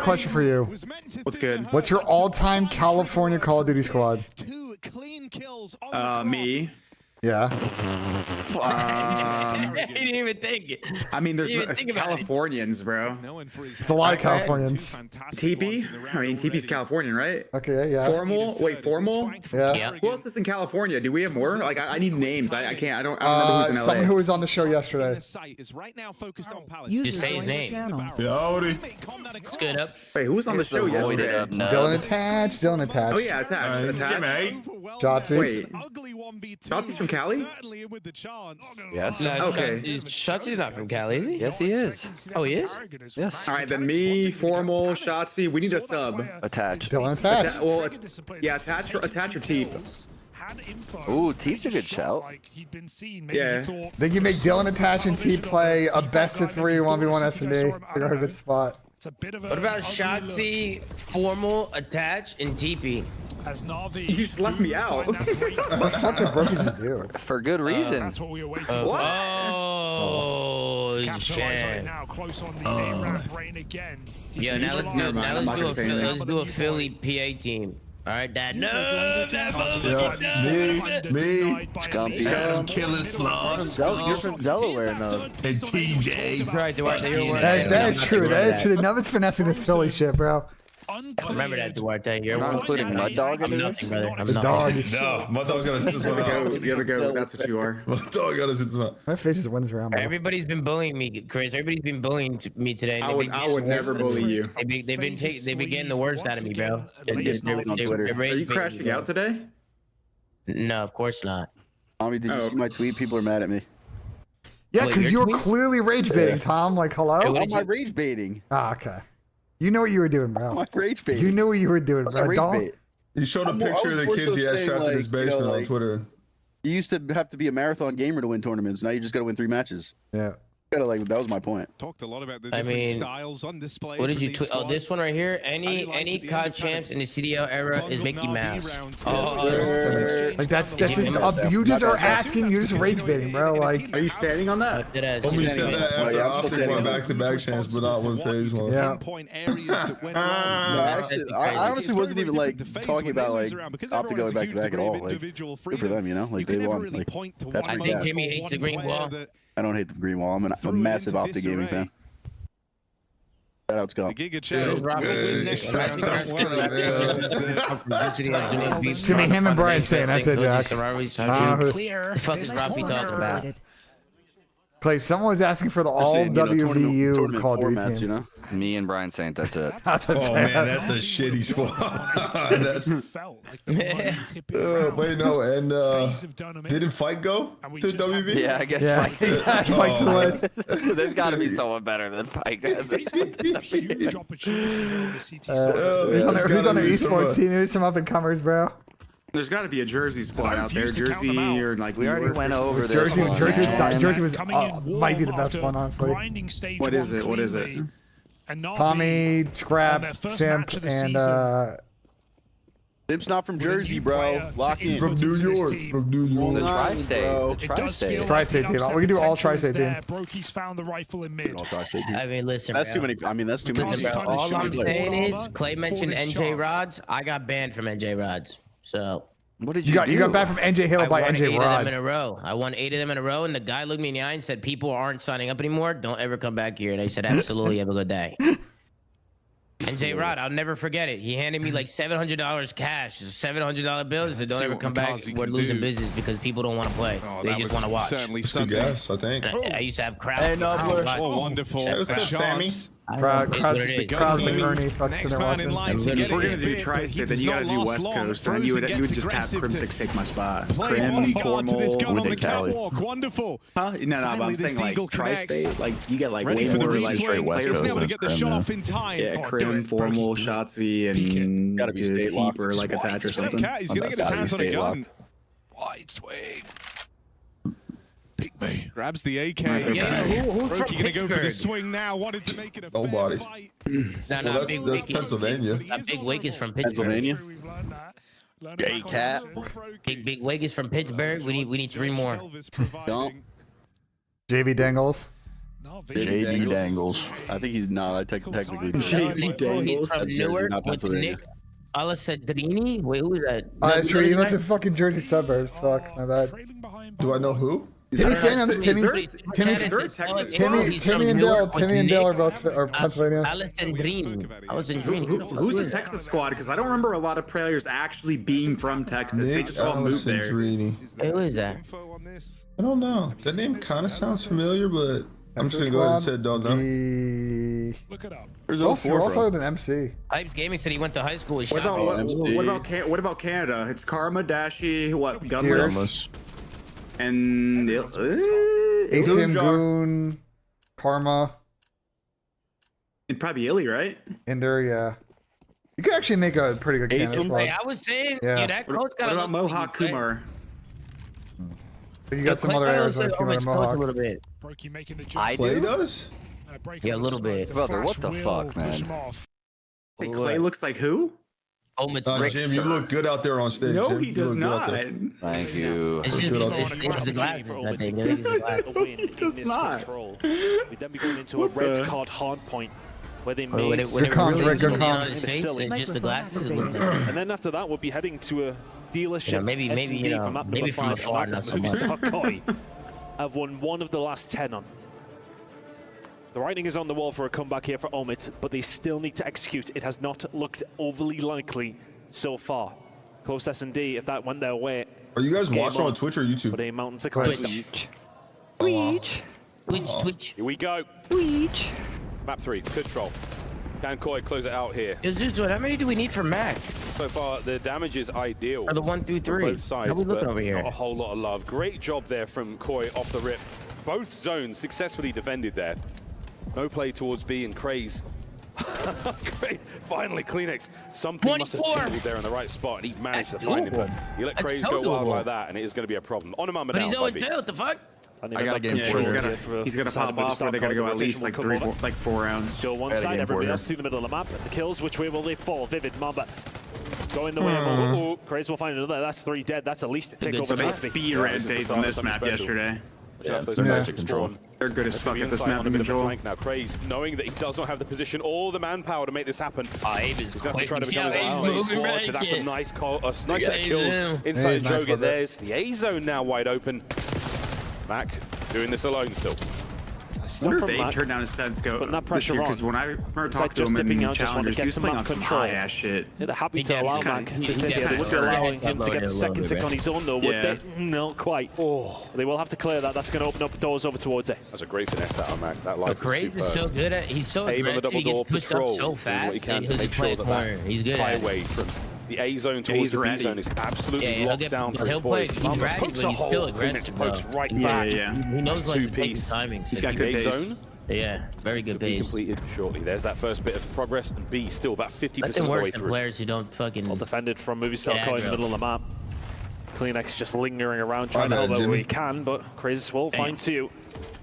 A: a question for you.
J: What's good?
A: What's your all-time California Call of Duty squad?
J: Me.
A: Yeah.
N: He didn't even think.
J: I mean, there's Californians, bro.
A: It's a lot of Californians.
J: TP? I mean, TP's Californian, right?
A: Okay, yeah.
J: Formal? Wait, Formal?
A: Yeah.
J: Who else is in California? Do we have more? Like, I need names. I can't. I don't remember who's in LA.
A: Someone who was on the show yesterday.
N: Just say his name.
M: Howdy.
N: It's good up.
J: Wait, who was on the show yesterday?
A: Dylan Attach. Dylan Attach.
J: Oh yeah, Attach.
A: Jotzi.
J: Wait, Jotzi's from Cali?
B: Yes.
N: No,
J: Okay.
N: Shotzi's not from Cali, is he?
B: Yes, he is.
N: Oh, he is?
B: Yes.
J: All right, then me, Formal, Shotzi. We need a sub.
B: Attach.
A: Dylan Attach.
J: Yeah, attach or Teep.
B: Ooh, Teep's a good shout.
J: Yeah.
A: Then you make Dylan Attach and T play a best of 3 1v1 S&D. Figure out a good spot.
N: What about Shotzi, Formal, Attach, and TP?
J: You just left me out.
A: What the fuck did Brookie just do?
B: For good reason.
K: That's what we were waiting
N: for.
K: for.
N: Oh,
K: Capitalize right now, close on the A-Ramp rain again.
N: Yeah, now let's do a Philly PA team. All right, Dad.
M: Me.
B: Scumpy.
M: Killer Sloth.
C: You're from Delaware, though.
M: And TJ.
N: Right, Duarte, you're
A: That is true. That is true. Now it's finessing this Philly shit, bro.
N: Remember that, Duarte. You're
B: not including Mud Dog in
N: nothing, brother. I'm
A: The
N: nothing.
A: dog.
M: No, my dog's gotta sit this one out.
J: You gotta go. That's what you are.
M: My dog gotta sit this one out.
A: My face just wins around, bro.
N: Everybody's been bullying me, Chris. Everybody's been bullying me today.
J: I would never bully you.
N: They've been getting the worst out of me, bro.
C: Are
J: you crashing out today?
N: No, of course not.
C: Tommy, did you see my tweet? People are mad at me.
A: Yeah,
N: Wait,
A: because you
N: your
A: were
N: tweet?
A: clearly rage baiting, Tom. Like, hello?
N: Hey,
C: How am I rage baiting?
A: Ah, okay. You know what you were doing, bro.
C: I'm rage baiting.
A: You knew what you were doing,
C: What's
A: bro.
C: a rage
A: Don't.
C: bait?
M: He showed a picture of the kids he has trapped in his basement on Twitter.
C: You used to have to be a marathon gamer to win tournaments. Now you just got to win 3 matches.
A: Yeah.
C: That was my point.
L: Talked a lot about the different styles on display.
N: What did you tweet? Oh, this one right here. Any COD champs in the CDL era is Mickey Mouse.
A: Like that's just you just are asking. You're just rage baiting, bro. Like,
J: are you standing on that?
M: Homie said that after Optic won back-to-back champs, but not one phase one.
A: Yeah.
C: I honestly wasn't even like talking about like Optic going back-to-back at all. Like, good for them, you know. Like they won. Like that's
N: I think Jimmy hates the green wall.
C: I don't hate the green wall. I'm a massive Optic gaming fan. Shout out Scott.
A: Jimmy, him and Brian saying that's it, Jack.
N: The fuck is Robbie talking about?
A: Clay, someone was asking for the all WVU Call of Duty team.
C: You know?
B: Me and Brian Saint, that's it.
M: Oh man, that's a shitty squad. Wait, no, and didn't Fight go to WV?
B: Yeah, I guess
A: Yeah, Fight to the list.
B: There's got to be someone better than Fight.
A: Who's on the esports team? Who's some up and comers, bro?
J: There's got to be a Jersey squad out there. Jersey or like
B: we already went over this.
A: Jersey was might be the best one, honestly.
J: What is it? What is it?
A: Tommy, Scrap, Simp, and
C: Simp's not from Jersey, bro. Lock in.
M: From New York. From New York.
B: The tri-state. The tri-state.
A: Tri-state team. We can do all tri-state team.
K: Broky's found the rifle in mid.
N: I mean, listen,
C: That's too many. I mean, that's too many.
N: All I'm saying is, Clay mentioned NJ Rods. I got banned from NJ Rods. So
B: what did
A: you got? You got back from NJ Hill by NJ Rod.
N: I won 8 of them in a row. I won 8 of them in a row, and the guy looked me in the eye and said, "People aren't signing up anymore. Don't ever come back here." And I said, "Absolutely, have a good day." NJ Rod, I'll never forget it. He handed me like $700 cash, $700 bills. He said, "Don't ever come back. We're losing business because people don't want to play. They just want to watch."
L: Certainly
M: Yes, I think.
N: I used to have crowds.
L: Hey, wonderful.
A: Crowds McNerney fucking
J: Next man in line to get we're gonna do tri-state, then you gotta do West Coast, and you would just have Crim6 take my spot. Crim, Formal, with Cali.
L: Wonderful.
J: Huh? No, but I'm saying like tri-state, like you get like
L: way
J: more
L: like
J: straight West
L: Coast.
J: Coast.
L: To get the shot off in time.
J: Yeah, Crim, Formal, Shotzi, and
C: gotta be state
J: Teep or like Attach or something.
L: He's gonna get his hands on a gun.
K: Wide swing. Pick me.
L: Grabs the AK.
N: Brokey
L: gonna go for the swing now. Wanted to make it a
M: Nobody.
N: No,
M: That's Pennsylvania.
N: Big Wake is from Pittsburgh.
C: Pennsylvania. Gay cat.
N: Big Wake is from Pittsburgh. We need 3 more.
C: Don't.
A: JB Dangles.
M: JB Dangles.
C: I think he's not. I technically.
N: JB Dangles from Newark with Nick. Alessandrini? Wait, who is that?
A: That's true. He lives in fucking Jersey suburbs. Fuck, my bad.
J: Do I know who?
A: Timmy Phantoms, Timmy and Dale are both Pennsylvania.
N: Alessandrini.
J: Who's the Texas squad? Because I don't remember a lot of players actually being from Texas. They just all moved there.
N: Hey, who is that?
J: I don't know. That name kind of sounds familiar, but I'm just gonna go ahead and say don't know.
K: Look it up.
A: We're also an MC.
N: Pipes Gaming said he went to high school with
J: What about Canada? It's Karma, Dashi, what? Gunless. And
A: ACM Goon, Karma.
J: It'd probably be Illy, right?
A: Ender, yeah. You could actually make a pretty good Canada squad.
N: Hey, I was saying, yeah, that coach got
J: What about Mohawk Kumar?
A: You got some other Arizona team like Mohawk.
N: A little bit.
J: Clay does?
N: Yeah, a little bit.
B: Brother, what the fuck, man?
J: Hey, Clay looks like who?
N: Jim,
J: you look good out there on stage.
B: No,
J: Jim.
B: he does not.
J: Thank you.
N: It's the glasses.
S: It does not. We'd then be going into a red card hard point where they made
N: It's just the glasses.
S: and then after that, we'll be heading to a dealership.
N: Maybe from afar, not so much.
S: I've won one of the last 10 on. The writing is on the wall for a comeback here for Omit, but they still need to execute. It has not looked overly likely so far. Close S&D, if that went their way.
J: Are you guys watching on Twitch or YouTube?
S: But a mountain to climb.
N: Twitch.
T: Here we go.
N: Twitch.
T: Map 3, control. Can CoD close it out here?
N: Zuzu, how many do we need for Mac?
T: So far, the damage is ideal.
N: Or the 1 through 3.
T: Both sides,
N: how we looking
T: but
N: over here?
T: Not a whole lot of love. Great job there from Koi off the rip. Both zones successfully defended there. No play towards B and Craze. Great. Finally, Kleenex. Something must have tingled there in the right spot, and he managed to find him. But you let Craze go wild like that, and it is going to be a problem. On a mama down.
N: But he's 0-2. What the fuck?
J: I gotta get him. He's gonna pop off, or they gotta go at least like 4 rounds.
S: Still one side, everybody else through the middle of the map. The kills, which way will they fall? Vivid, Mamba. Going the way of Craze will find another. That's 3 dead. That's at least a tick over.
J: They speed red days on this map yesterday.
T: They're
J: good as fuck at this map in control.
T: Now Craze, knowing that he does not have the position or the manpower to make this happen. He's going to have to try to become his own squad, but that's a nice set of kills inside the Joget. There's the A zone now wide open. Mac doing this alone still.
J: I wonder if they turned down his set scope.
S: Putting that pressure on.
J: Because when I remember talking to him in Challengers, he was playing on some high-ass shit.
S: Yeah, they're happy to allow Mac to sit here. They wouldn't be allowing him to get the second tick on his own, though, would they? Not quite. They will have to clear that. That's going to open up doors over towards it.
T: That's a great finesse out of Mac. That life
N: Craze is so good at. He's so aggressive. He gets pushed up so fast.
T: He can to make sure that
N: he's good at
T: highway from the A zone towards the B zone is absolutely locked down for his boys.
N: He's ready, but he's still aggressive.
T: Pokes right back.
N: He knows when to take his timing.
J: He's got good
T: zone.
N: Yeah, very good
T: be
N: base.
T: Completed shortly. There's that first bit of progress, and B still about 50% of the way through.
N: Players who don't fucking.
S: Well defended from Movie Star Coin in the middle of the map. Kleenex just lingering around trying to help where he can, but Chris will find 2.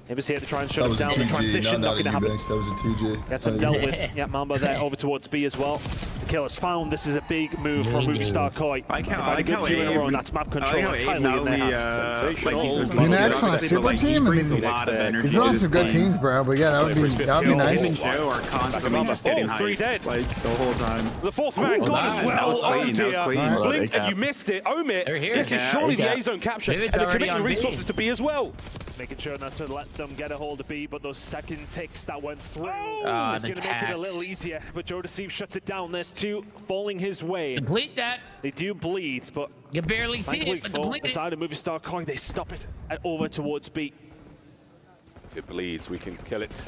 S: He was here to try and shut him down. The transition not going to happen.
J: That was a 2G.
S: Gets him dealt with. Yeah, Mamba there over towards B as well. The kill is found. This is a big move from Movie Star Koi.
J: I like how
S: that's map control entirely in their hands.
A: Next on a super team? I mean, he's been on some good teams, bro, but yeah, that would be nice.
J: Him and Joe are constantly just getting
T: 3 dead.
J: Like, the whole time.
T: The 4th man gone as well. Oh dear. Blink, and you missed it. Omit, this is surely the A zone capture, and they're committing resources to B as well.
S: Making sure not to let them get a hold of B, but those second ticks that went through is going to make it a little easier. But Joe Deceive shuts it down. There's 2 falling his way.
N: Complete that.
S: They do bleed, but
N: you barely see it. But
S: complete the side of Movie Star Coin, they stop it over towards B.
T: If it bleeds, we can kill it.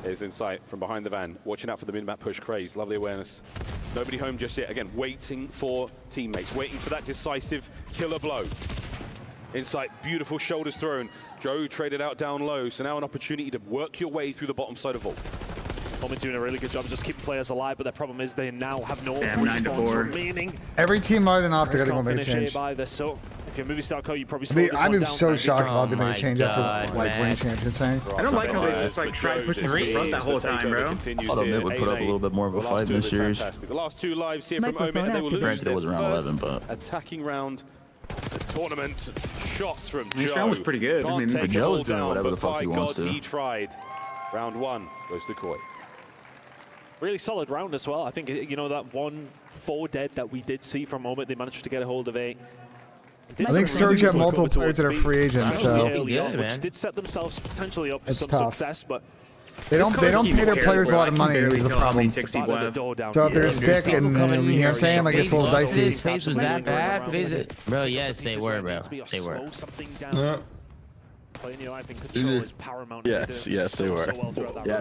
T: There's in sight from behind the van. Watching out for the mid-map push. Craze, lovely awareness. Nobody home just yet. Again, waiting for teammates, waiting for that decisive killer blow. Insight, beautiful shoulders thrown. Joe traded out down low, so now an opportunity to work your way through the bottom side of vault.
S: Omen doing a really good job of just keeping players alive, but the problem is they now have no respawns remaining.
A: Every team other than Optic, I think will make a change.
S: So if you're Movie Star Co, you probably slow this
A: I'm
S: one down.
A: so shocked about them making a change after like winning champions saying.
J: I don't like how they just like try to push the front that whole time, bro.
M: I thought Omit would put up a little bit more of a fight in this series.
T: The last 2 lives here from Omit, and they will lose their first attacking round. The tournament shots from Joe.
J: This round was pretty good.
T: I mean,
M: Joe was doing whatever the fuck he wants to.
T: He tried. Round 1 goes to Koi.
S: Really solid round as well. I think, you know, that 1-4 dead that we did see for a moment, they managed to get a hold of A.
A: I think Surge have multiple players that are free agents, so
S: which did set themselves potentially up for some success, but
A: they don't pay their players a lot of money is the problem. So if they're a stick and you know what I'm saying, like it's a little dicey.
N: His face was that bad, bro. Yes, they were, bro. They were.
S: Playing your life in control is paramount.
J: Yes, they were. Yeah,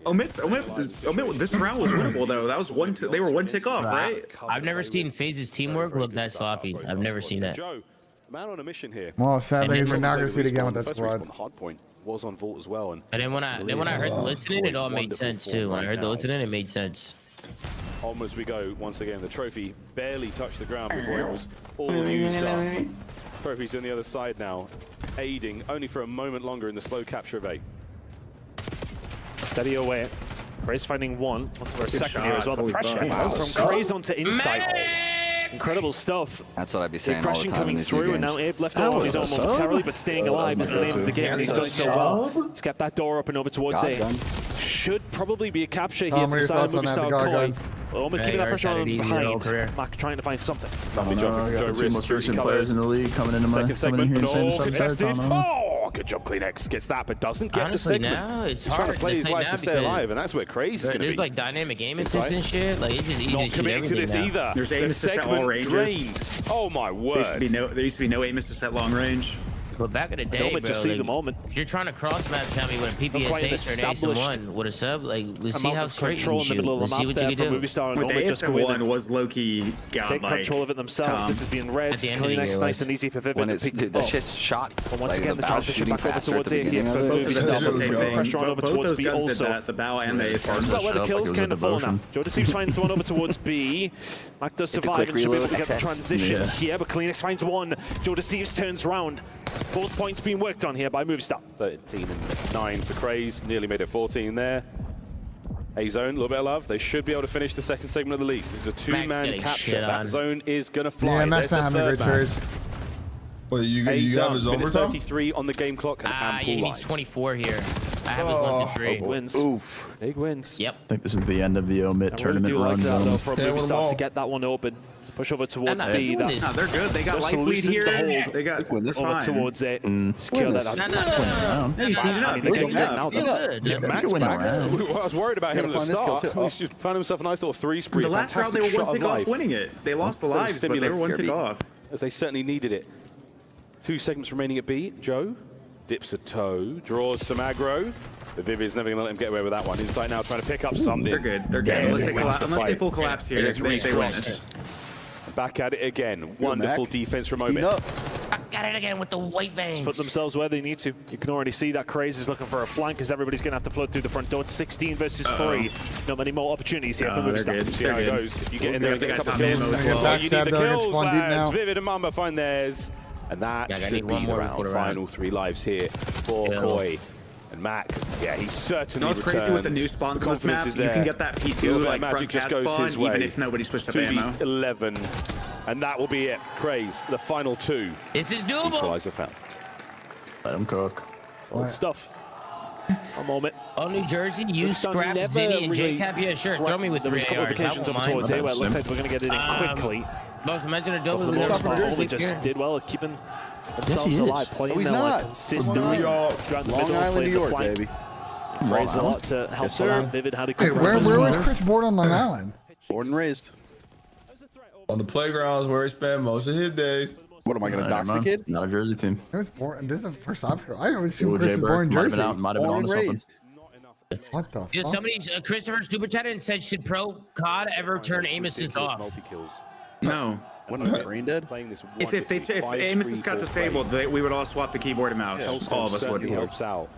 J: omit this round was winnable though. That was they were one tick off, right?
N: I've never seen FaZe's teamwork look that sloppy. I've never seen that.
T: Joe, man on a mission here.
A: Well, sadly, we're not going to see it again with that squad.
T: Hardpoint was on Vault as well, and
N: then when I heard the listening, it all made sense too. When I heard the listening, it made sense.
T: Onwards we go once again. The trophy barely touched the ground before it was all used up. Trophy's on the other side now, aiding only for a moment longer in the slow capture of A.
S: Steady away. Craze finding one for a second here as well. The pressure from Craze onto Insight. Incredible stuff.
B: That's what I'd be saying.
S: Aggression coming through, and now Abe left on his own momentarily, but staying alive is the name of the game, and he's done so well. He's kept that door open over towards A. Should probably be a capture here for the side of Movistar CoD. Keeping that pressure on behind. Mac trying to find something.
T: Lovely job from Joe.
M: Two most recent players in the league coming into
T: second segment.
M: Contested.
T: Oh, good job. CleanX gets that, but doesn't get the segment.
N: Now it's
T: He's trying to play his life to stay alive, and that's where Craze is going to be.
N: There's like dynamic aim assist and shit. Like it's just easy
T: not committing to this either.
J: There's aim assist at all ranges.
T: Drained. Oh my word.
J: There used to be no aim assist at long range.
N: But back in the day, bro,
S: just see the moment.
N: If you're trying to cross match Tommy with a PPS8 or an Ace-1 with a sub, like let's see how straight you shoot. Let's see what you can do.
J: With the Ace-1 was low-key
S: take control of it themselves. This is being red. CleanX nice and easy for Vivid to pick
B: the shit's shot.
S: But once again, the transition back over towards A here for Movistar. Pressure on over towards B also.
J: The bow and the Ace.
S: This is where the kills kind of fall now. Joe Deceives finds one over towards B. Mac does survive and should be able to get the transition here, but CleanX finds one. Joe Deceives turns round. Both points being worked on here by Movistar.
T: 13 and 9 for Craze, nearly made it 14 there. A-Zone, a little bit of love. They should be able to finish the second segment of the lease. This is a two-man capture. That zone is going to fly.
A: Yeah, Max not having a great series.
G: Well, you have his overtime?
T: 33 on the game clock and ample
N: he needs 24 here. I have his 1-3.
S: Big wins.
B: Oof.
S: Big wins.
N: Yep.
M: I think this is the end of the omit tournament run.
S: Like that, though, for Movistar to get that one open. Push over towards B.
J: They're good. They got life lead here. They got
S: over towards it. Secure that.
T: Max back. I was worried about him at the start. He's just found himself a nice little 3 spree.
J: The last round they were one tick off winning it. They lost the lives, but they were one tick off.
T: As they certainly needed it. 2 segments remaining at B. Joe dips a toe, draws some aggro. But Vivid's never going to let him get away with that one. Insight now trying to pick up something.
J: They're good. They're good. Unless they full collapse here, they win.
T: Back at it again. Wonderful defense from Omit.
N: Back at it again with the white veins.
S: Put themselves where they need to. You can already see that Craze is looking for a flank as everybody's going to have to float through the front door. It's 16 versus 3. Not many more opportunities here for Movistar.
T: See how it goes. If you get in there and get a couple of kills, you need the kills, lads. Vivid and Mamba find theirs. And that should be the round. Final 3 lives here for Koi. And Mac, yeah, he's certainly returned.
J: Crazy with the new spawns on this map, you can get that P2 like
T: magic just goes his way.
J: Even if nobody switched up ammo.
T: 11, and that will be it. Craze, the final 2.
N: This is doable.
T: Equalizer found.
M: Let him cook.
S: Solid stuff. A moment.
N: Oh, New Jersey, you scrap Zinni and JCap. Yeah, sure. Throw me with 3
S: qualifications over towards A. Well, it looks like we're going to get it in quickly.
N: Most mentioned a double.
S: Only just did well at keeping themselves alive, playing their like consistently.
C: Long Island, New York, baby.
S: Raised a lot to help out. Vivid had a good
A: where was Chris born on Long Island?
C: Born and raised.
G: On the playgrounds where he spent most of his days.
C: What am I gonna dox the kid?
M: Not a Jersey team.
A: He was born. This is the first option. I always assume Chris is born in Jersey.
M: Might have been on something.
A: What the fuck?
N: Somebody, Christopher super chatted and said, should pro CoD ever turn aim assist off?
J: No.
C: What am I, brain dead?
J: If aim assist got disabled, we would all swap the keyboard and mouse. All of us would.
T: Helps out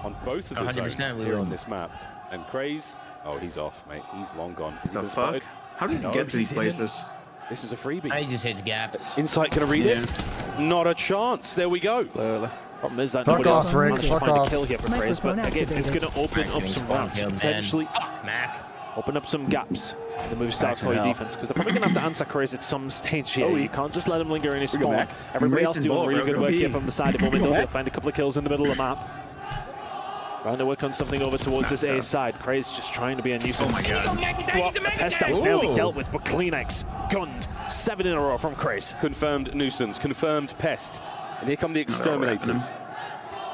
T: on both of the zones here on this map. And Craze, oh, he's off, mate. He's long gone. Is
J: the fuck? How did he get to these places?
T: This is a freebie.
N: I just hits gaps.
T: Insight gonna read it? Not a chance. There we go.
S: Problem is that nobody else managed to find a kill here for Craze, but again, it's going to open up some rounds, potentially.
N: Fuck, Mac.
S: Open up some gaps in the Movistar CoD defense, because they're probably going to have to answer Craze at some stage here. You can't just let him linger in his spawn. Everybody else doing really good work here from the side of Momento. They'll find a couple of kills in the middle of the map. Trying to work on something over towards this A side. Craze just trying to be a nuisance.
J: Oh my god.
S: Well, a pest that was nearly dealt with, but Kleenex gunned 7 in a row from Craze.
T: Confirmed nuisance, confirmed pest. And here come the exterminators.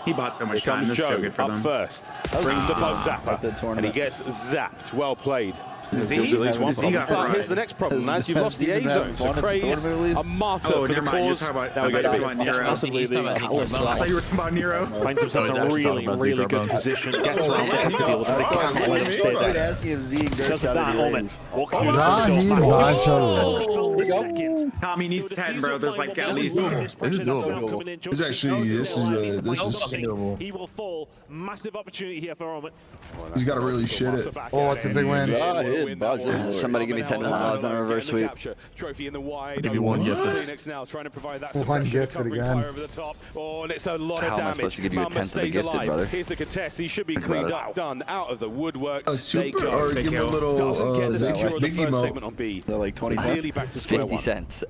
J: He bought so much
T: Here
J: time.
T: comes
J: This is
T: Joe
J: so good for
T: up
J: them.
T: first. Brings the bug zapper. And he gets zapped. Well played.
J: Z?
T: At least one
J: Z
T: problem.
J: got
T: But
J: fried.
T: here's the next problem, lads. You've lost the A zone. So Craze, a martyr for the cause. Now we get a bit
S: Massively the
J: I thought you were talking about Nero.
S: finds himself in a really, really good position. Gets around there to deal with it. They can't let him stay there. Because of that, Omen walks through the second.
J: Tommy needs 10, bro. There's like at least.
G: This is doable.
S: He will fall. Massive opportunity here for Omen.
G: He's got to really shit it.
A: Oh, it's a big win.
B: Somebody give me 10 odds on a reverse sweep.
T: Trophy in the wide.
M: Give me one gifted.
T: Kleenex now trying to provide that
A: One
T: suppression,
A: gifted
T: covering
A: again.
T: fire over the top. Oh, and it's a lot of
B: How am I
T: damage.
B: supposed to give you a
T: Mamba
B: 10 for the
T: stays
B: gifted,
T: alive.
B: brother?
T: Here's the contest. He should be
B: Think
T: cleaned
B: about
T: up, done out of the woodwork.
G: A
T: They
G: super,
T: go.
G: or give him a little
T: Doesn't get the secure of the
G: biggie
T: first
G: mo.
T: segment on B.
F: They're like 20 cents.
T: Really back to square
B: 50
T: one.
B: cents.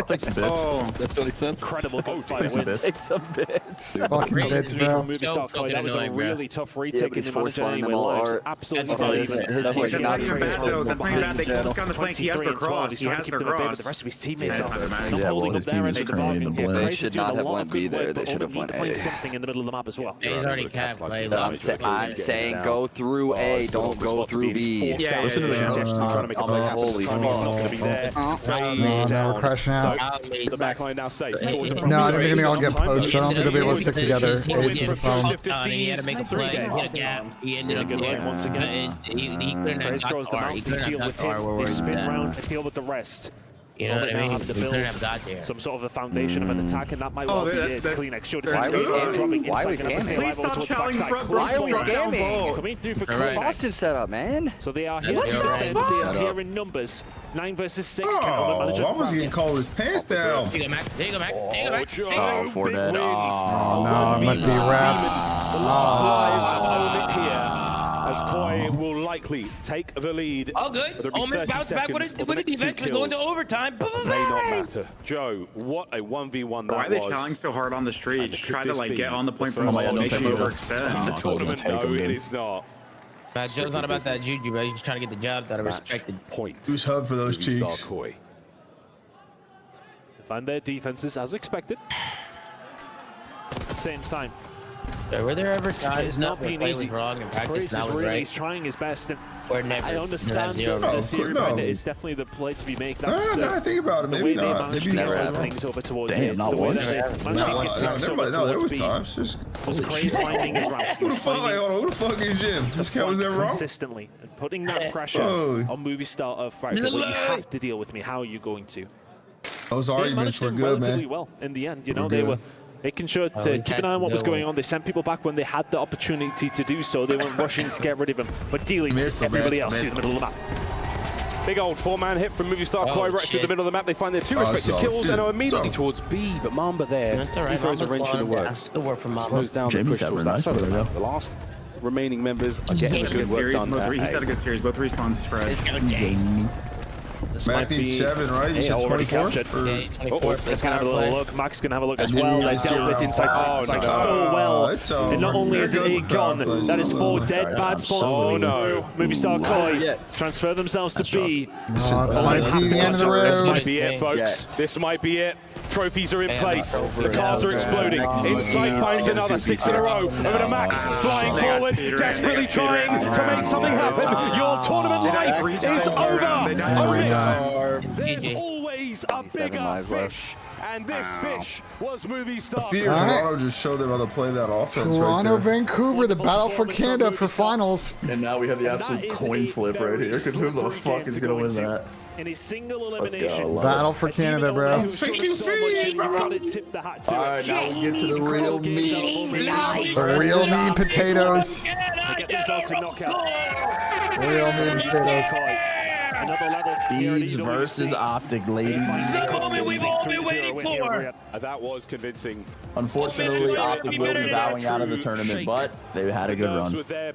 M: Take some bits.
J: Oh,
F: That's 20 cents.
S: Incredible gunfight
M: Take some
S: wins.
M: bits.
B: Take some bits.
A: Fucking bits, bro.
S: That was a really tough retake
B: but
S: in
B: he's
S: the manager
B: force-finding
S: anyway.
B: them all
S: Lives
B: art.
S: absolutely
B: That's
S: fine.
B: his
J: that's not even bad though. That's not even bad. They just got on the flank. He has their cross.
S: He's
J: He
S: trying to
J: has
S: keep
J: their
S: them at bay, but
J: cross.
S: the rest of his teammates
J: Yeah,
S: are
J: it's not
S: not
J: bad.
M: Yeah,
S: holding
M: well,
S: up
M: his
S: their
M: team
S: end
M: is
S: of the
M: currently in
S: bargain
M: the
S: here.
M: blend.
S: Crazy
B: Should
S: doing
B: not
S: a
B: have
S: lot
B: won
S: of
B: B
S: good
B: there.
S: work,
B: They
S: but
B: should have
S: Omen
B: won
S: need to find
B: A.
S: something in the middle of the map as well.
N: A's already capped, right?
B: I'm saying go through A, don't go through B.
J: Yeah,
T: Listen to
J: yeah,
T: him.
J: yeah.
T: Trying to make a play happen.
B: Holy
T: The timing's not going to be there. Craze
A: No,
T: down.
A: we're crashing out.
T: The backline now safe. Towards the front.
A: No, I don't think they all get poached. I don't think they'll be able to stick together. Ace is a phone.
N: He had to make a play. He hit a gap. He ended up
S: Good
N: there.
S: line once again.
N: He couldn't have
S: Craze
N: got
S: draws them
N: far.
S: out.
N: He
S: They
N: couldn't
S: deal
N: have
S: with
N: got far where
S: him.
N: we're
S: They spin
N: at.
S: round and deal with the rest.
N: You know what I
S: Now
N: mean?
S: having to
N: We
S: build
N: couldn't have got there.
S: some sort of a foundation of an attack, and that might well be it. Kleenex showed us
B: Why
S: dropping
B: Why
S: inside.
B: we
S: Gonna stay
B: scamming?
S: alive
J: Please
S: over
J: stop
S: towards the
J: challenging
S: backside.
J: front
B: Why are we
S: Close
B: scamming?
S: coming through for
N: All right.
B: Boston
S: Kleenex.
B: setup, man.
S: So they are here
N: What
S: to
N: the
S: defend.
N: fuck?
S: They are here in numbers. 9 versus 6. Can Omen manage
G: Oh,
S: it?
G: I was getting called his pants down.
N: There you go, Mac. There you go, Mac. There you go, Mac.
B: Oh, four dead.
A: Oh, no, it might be wraps.
T: The last live Omen here, as Koi will likely take the lead.
N: Oh, good.
T: There'll be
N: Omen
T: 30
N: bounced back with
T: seconds
N: a
T: of the next two
N: defense. We're going to
T: kills.
N: overtime.
T: May not matter. Joe, what a 1v1 that
J: Why are they
T: was.
J: challenging so hard on the street? Just try to like get on the point
T: the
J: from
T: first
J: the
T: one?
J: make him
T: The
J: overextend.
T: tournament, no, it is not.
N: Joe's not about that juju, bro. He's just trying to get the job done. I respect it.
T: Point.
G: Who's hub for those cheeks?
T: Koi.
S: Find their defenses as expected. At the same time,
N: Were there ever times
S: it's not being
N: play
S: easy.
N: was wrong and practice
S: Craze
N: now
S: is
N: was
S: really
N: right?
S: he's trying his best, and
N: Or never.
S: I understand
N: Zero.
S: the theory
G: No.
S: behind it is definitely the play to be made. That's
G: No, I think about it.
S: the
G: Maybe
S: way they
G: not.
S: managed
G: Maybe
S: to
G: never
S: get
G: happened.
S: things over towards
M: Damn,
S: it. It's
M: not
S: the way
M: once.
S: that they managed to get things over
G: No, there
S: towards
G: was
S: B.
G: times. Just
S: Was Craze finding his routes. He
G: who the
S: was
G: fuck?
S: finding
G: Hold on, who the fuck is Jim? This cat was that wrong?
S: consistently and putting that pressure
G: Oh.
S: on movie star of Fractal. But you have to deal with me. How are you going to?
G: Those
S: They
G: arguments
S: managed
G: were
S: it
G: good,
S: relatively
G: man.
S: well in the end. You
G: We're
S: know, they
G: good.
S: were making sure to
N: we
S: keep
N: had
S: an eye
N: to
S: on what was
N: go.
S: going on. They sent people back when they had the opportunity to do so. They weren't rushing to get rid of him, but dealing with everybody else in the middle of the map.
T: Big old 4-man hit from Movie Star Koi right through the middle of the map. They find their 2 respective
G: so
T: kills and are immediately
G: so-
T: towards B, but Mamba there.
N: That's all right.
T: He throws a
N: Mamba's
T: wrench in the
N: long, yeah.
T: works.
N: Good work from Mamba.
T: Slows down the
M: Jamie's
T: push towards
M: having a
T: that
M: nice
T: side of the
M: one,
T: map. The last remaining members are getting the
J: Good
T: good work
J: series.
T: done.
J: He said a good series. Both respawns is fresh.
S: This
G: Mac
S: might
G: needs
S: be
G: 7, right? You said
S: already
G: 24?
S: captured.
G: Or-
N: Yeah, 24.
S: Let's gonna have a little look. Max gonna have a look as
G: And
S: well.
G: then
S: They dealt with inside.
T: Oh,
S: It's like
T: no.
S: so well.
G: It's over.
S: And not only is it
G: There
S: a
G: goes the
S: gun,
G: conflict.
S: that is 4 dead bad spawns.
T: Oh, no.
S: Movie Star Koi transfer themselves to B.
A: Oh, this might be the end of the
T: This
A: road.
T: might be it, folks. This might be it. Trophies are in place. The cars are exploding. Insight finds another 6 in a row. Over to Max, flying forward, desperately trying to make something happen. Your tournament life is over. There's always a bigger fish, and this fish was Movie Star.
G: I fear
A: All right.
G: Toronto just showed them how to play that offense
A: Toronto,
G: right there.
A: Vancouver, the battle for Canada for finals.
M: And now we have the absolute coin flip right here. Because who the fuck is going to win that?
S: In a single
M: Let's
S: elimination.
M: go.
A: Battle for Canada, bro.
M: Alright, now we get to the real meat.
A: The real meat and potatoes.
S: Get themselves a knockout.
A: Real meat and potatoes.
S: Another level.
M: Beads versus Optic, ladies.
N: We've all been waiting for.
T: That was convincing.
M: Unfortunately, Optic will be bowing out of the tournament, but they had a good run.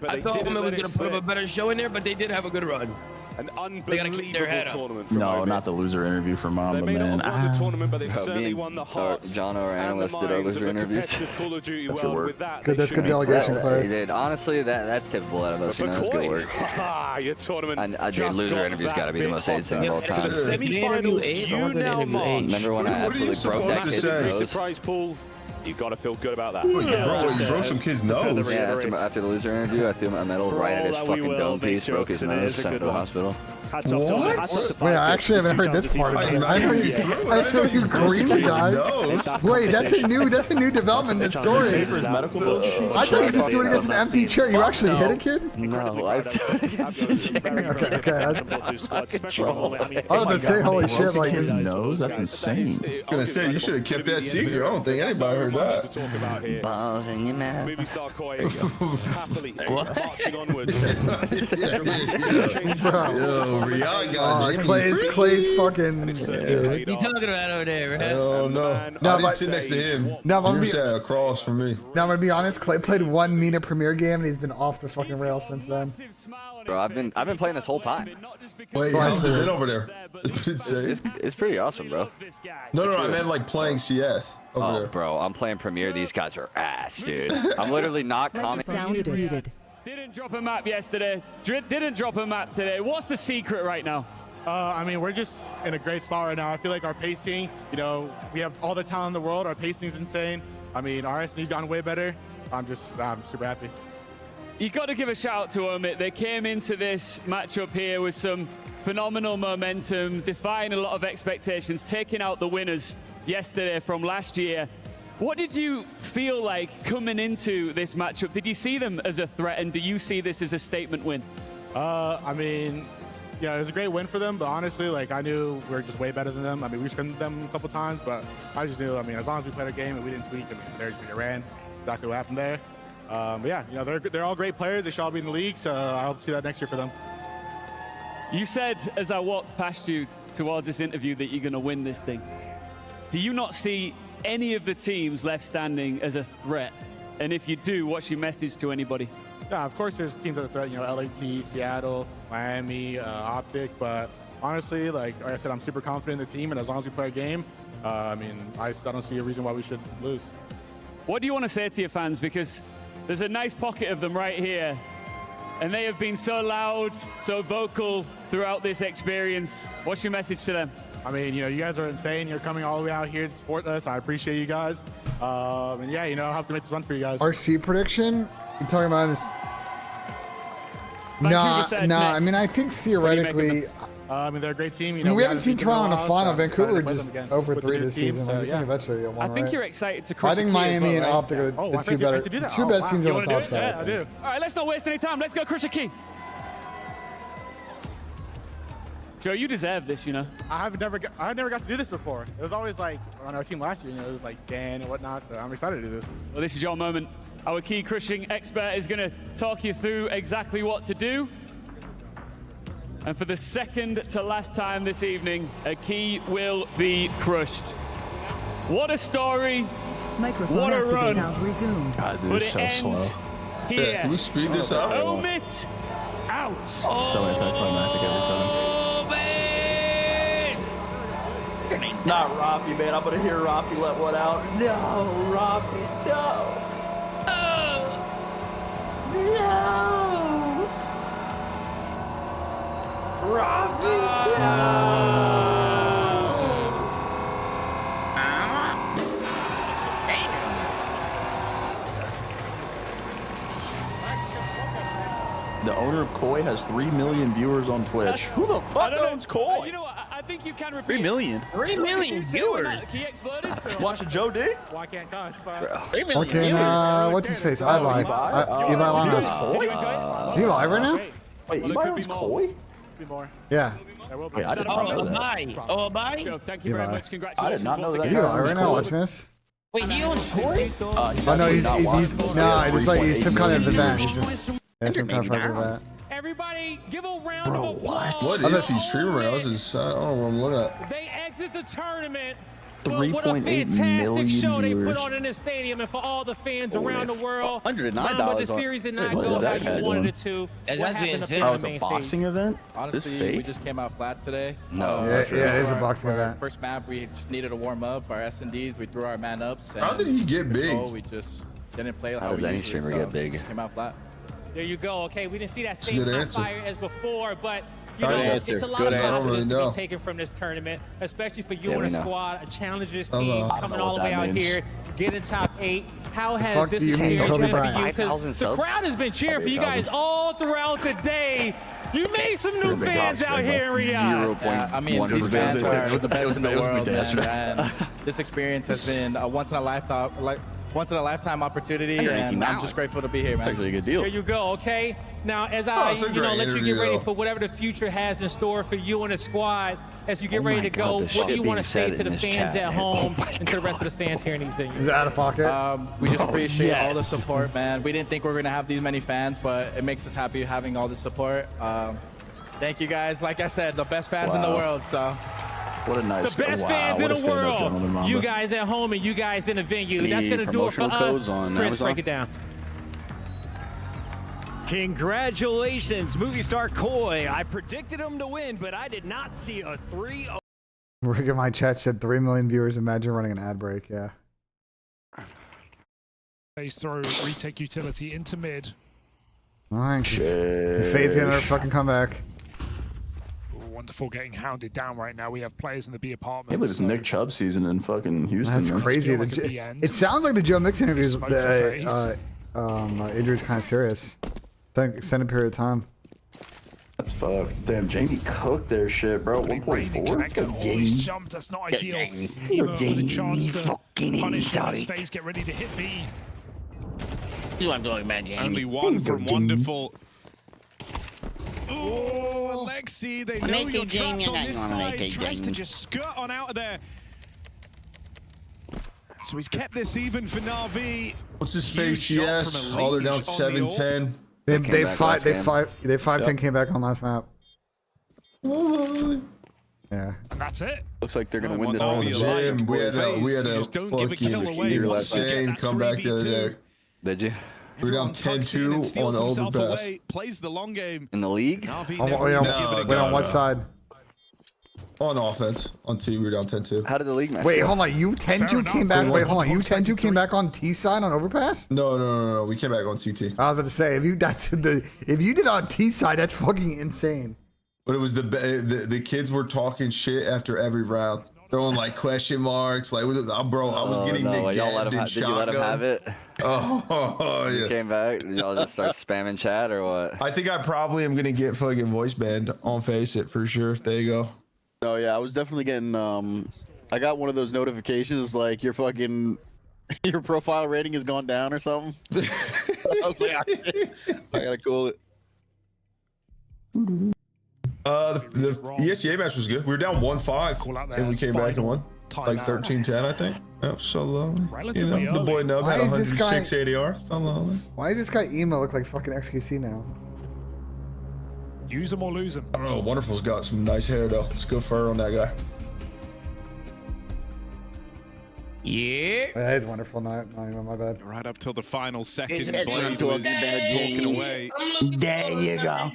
N: I thought Omen was going to put up a better show in there, but they did have a good run.
O: An unbelievable tournament.
M: No, not the loser interview for Mamba,
O: They may
M: man.
O: not have won the tournament, but they certainly won the hearts
B: John, our
O: and the
B: analyst, did our
O: minds
B: loser
O: of the
B: interviews.
O: competitive Call of Duty
M: That's
O: world.
M: good work.
O: With that,
A: Good, that's good delegation, Clay.
B: Dude, honestly, that's typical out of us.
O: For
B: You know, that's good work.
O: your tournament.
B: I did loser interviews got to be the most hated thing of all
O: To the
B: time.
O: semi-finals, you now march.
B: Remember when I absolutely broke that kid's nose?
O: Surprise pool. You've got to feel good about that.
G: You broke some kid's nose.
B: Yeah, after the loser interview, I threw my medal right at his fucking dome piece, broke his nose, sent him to the hospital.
A: What? Wait, I actually haven't heard this part of it. I know you green guy. Wait, that's a new development in the story. I thought you just doing it against an empty chair. You actually hit a kid?
B: No, I
A: I was to say, holy shit, like
M: his nose. That's insane.
G: I was gonna say you should have kept that secret. I don't think anybody heard that.
B: Balls in your mouth.
O: Movie star Koi happily marching onwards.
A: Clay's fucking.
N: What are you talking about over there, man?
G: Oh no! I didn't sit next to him. Jim sat across from me.
A: Now I'm gonna be honest. Clay played one MENA Premier game and he's been off the fucking rail since then.
B: Bro, I've been playing this whole time.
G: Wait, how's it been over there?
B: It's pretty awesome, bro.
G: No, I meant like playing CS over there.
B: Bro, I'm playing Premier. These guys are ass, dude. I'm literally not commenting.
W: Didn't drop a map yesterday. Didn't drop a map today. What's the secret right now?
R: I mean, we're just in a great spot right now. I feel like our pacing, you know, we have all the talent in the world. Our pacing's insane. I mean, our S&E's gotten way better. I'm super happy.
W: You got to give a shout out to them. They came into this matchup here with some phenomenal momentum, defying a lot of expectations, taking out the winners yesterday from last year. What did you feel like coming into this matchup? Did you see them as a threat, and do you see this as a statement win?
R: I mean, yeah, it was a great win for them, but honestly, like, I knew we were just way better than them. I mean, we scrimmed them a couple times, but I just knew, I mean, as long as we played our game and we didn't tweak, I mean, they ran exactly what happened there. But yeah, you know, they're all great players. They should all be in the league, so I hope to see that next year for them.
W: You said, as I walked past you towards this interview, that you're going to win this thing. Do you not see any of the teams left standing as a threat? And if you do, what's your message to anybody?
R: Yeah, of course there's teams that are a threat, you know, LAT, Seattle, Miami, Optic, but honestly, like I said, I'm super confident in the team, and as long as we play a game, I mean, I don't see a reason why we should lose.
W: What do you want to say to your fans? Because there's a nice pocket of them right here, and they have been so loud, so vocal throughout this experience. What's your message to them?
R: I mean, you know, you guys are insane. You're coming all the way out here to support us. I appreciate you guys. And yeah, you know, I'll have to make this fun for you guys.
A: RC prediction? You talking about this? Nah. I mean, I think theoretically.
R: I mean, they're a great team. You know,
A: I mean, we haven't seen Toronto in the final. Vancouver just over 3 this season.
R: So,
A: I think eventually you'll win,
W: I think
A: right?
W: you're excited to crush.
A: I think Miami and Optic are the two better. Two best teams on the top side.
R: Yeah, I do.
W: All right, let's not waste any time. Let's go crush a key. Joe, you deserve this, you know.
R: I never got to do this before. It was always like on our team last year, you know, it was like Dan and whatnot. So I'm excited to do this.
W: Well, this is your moment. Our key crushing expert is going to talk you through exactly what to do. And for the second to last time this evening, a key will be crushed. What a story.
E: Microphone
W: what a run.
E: Sound resumed.
M: God, this is so slow.
W: Here.
G: Yeah, can we speed this up?
W: Omit out.
M: Oh, so anticlimactic every time.
B: Not Rafi, man. I'm gonna hear Rafi let one out. No, Rafi, no. No. Rafi, no.
M: The owner of Koi has 3 million viewers on Twitch. Who the fuck owns Koi?
W: You know what? I think you can repeat.
B: 3 million.
N: 3 million viewers.
W: Key exploded.
M: Watching Joe D?
R: Well, I can't cuss, but...
N: 3 million viewers.
A: What's his face? Eli Linus. Is he live right now?
M: Wait, Eli owns Koi?
R: Be more.
A: Yeah.
M: Wait, I didn't know that.
N: Abai?
W: Joe, thank you very much. Congratulations.
M: I did not know that.
A: Is he live right now watching this?
N: Wait, he owns Koi?
A: Oh no, he's it's like he's some kind of event. Some kind of fucking event.
W: Everybody, give a round of applause.
G: What is he streaming right now? I don't know what I'm looking at.
W: They exit the tournament What a fantastic show they put on in this stadium, and for all the fans around the world.
B: $109
W: With the series did not go how you wanted it to. What happened up there on the main
M: boxing event?
Q: Honestly, we just came out flat today.
M: No.
A: Yeah, it is a boxing event.
Q: First map, we just needed to warm up our S&Ds. We threw our man ups.
G: How did he get big?
Q: We just didn't play
B: how does any streamer get big?
Q: Just came out flat.
W: There you go. Okay, we didn't see that same hot fire as before, but you know,
B: It's
W: a lot of positives to be taken from this tournament, especially for you and a squad, a challenger's team coming all the way out here, getting top 8. How has this experience been for you? Because the crowd has been cheering for you guys all throughout the day. You made some new fans out here in Riyadh.
Q: I mean, these fans are the best in the world, man. This experience has been a once in a lifetime opportunity, and I'm just grateful to be here, man.
B: Actually, a good deal.
W: There you go. Okay. Now, as I let you get ready for whatever the future has in store for you and the squad, as you get ready to go, what do you want to say to the fans at home and to the rest of the fans here in these venues?
A: Is it out of pocket?
Q: We just appreciate all the support, man. We didn't think we were going to have these many fans, but it makes us happy having all the support. Thank you guys. Like I said, the best fans in the world. So.
M: What a nice.
W: The best fans in the world. You guys at home and you guys in the venue. That's going to do it for us. Chris, break it down.
D: Congratulations, movie star Koi. I predicted him to win, but I did not see a 3-0.
A: Rick in my chat said 3 million viewers. Imagine running an ad break. Yeah.
K: Phase throw, retake utility into mid.
A: All right. Fade's getting another fucking comeback.
K: Wonderful getting hounded down right now. We have players in the B apartment.
M: It was Nick Chubb season in fucking Houston.
A: That's crazy. It sounds like the Joe Mixon interviews. Injury's kind of serious. Extended period of time.
M: That's fucked. Damn, Jamie cooked their shit, bro. 1.4.
K: Jump. That's not ideal. Emo with a chance to punish his face. Get ready to hit B.
N: See what I'm doing, man, Jamie.
L: Only one from Wonderful. Oh, Alexi, they know you're trapped on this side. Tries to just skirt on out of there. So he's kept this even for Na'Vi.
G: What's his face? Yes. Oh, they're down 7-10.
A: They 5-10 came back on last map. Yeah.
K: And that's it.
B: Looks like they're gonna win this
G: one. We had a
L: fucking
G: insane comeback the other day.
B: Did you?
G: We're down 10-2 on overpass.
L: Plays the long game.
B: In the league?
A: Wait, on what side?
G: On offense. On T, we were down 10-2.
B: How did the league match?
A: Wait, hold on. You 10-2 came back. Wait, hold on. You 10-2 came back on T side on overpass?
G: No. We came back on CT.
A: I was about to say, if you did it on T side, that's fucking insane.
G: But it was the kids were talking shit after every round, throwing like question marks. Like, bro, I was getting nicked.
B: Did you let him have it?
G: Oh, yeah.
B: You came back. Did y'all just start spamming chat or what?
G: I think I probably am gonna get fucking voice banned on Face It for sure. There you go.
B: Oh yeah, I was definitely getting. I got one of those notifications like your profile rating has gone down or something. I was like, I gotta cool it.
G: The ESCA match was good. We were down 1-5 and we came back and won. Like 13-10, I think. Oh, so lovely. You know, the boy Nub had 106 ADR. So lovely.
A: Why does this guy emo look like fucking XKC now?
K: Use him or lose him.
G: I don't know. Wonderful's got some nice hair though. It's good fur on that guy.
N: Yeah.
A: That is wonderful. Not even my bad.
L: Right up till the final second.
N: Blade
L: was talking away.
N: There you go.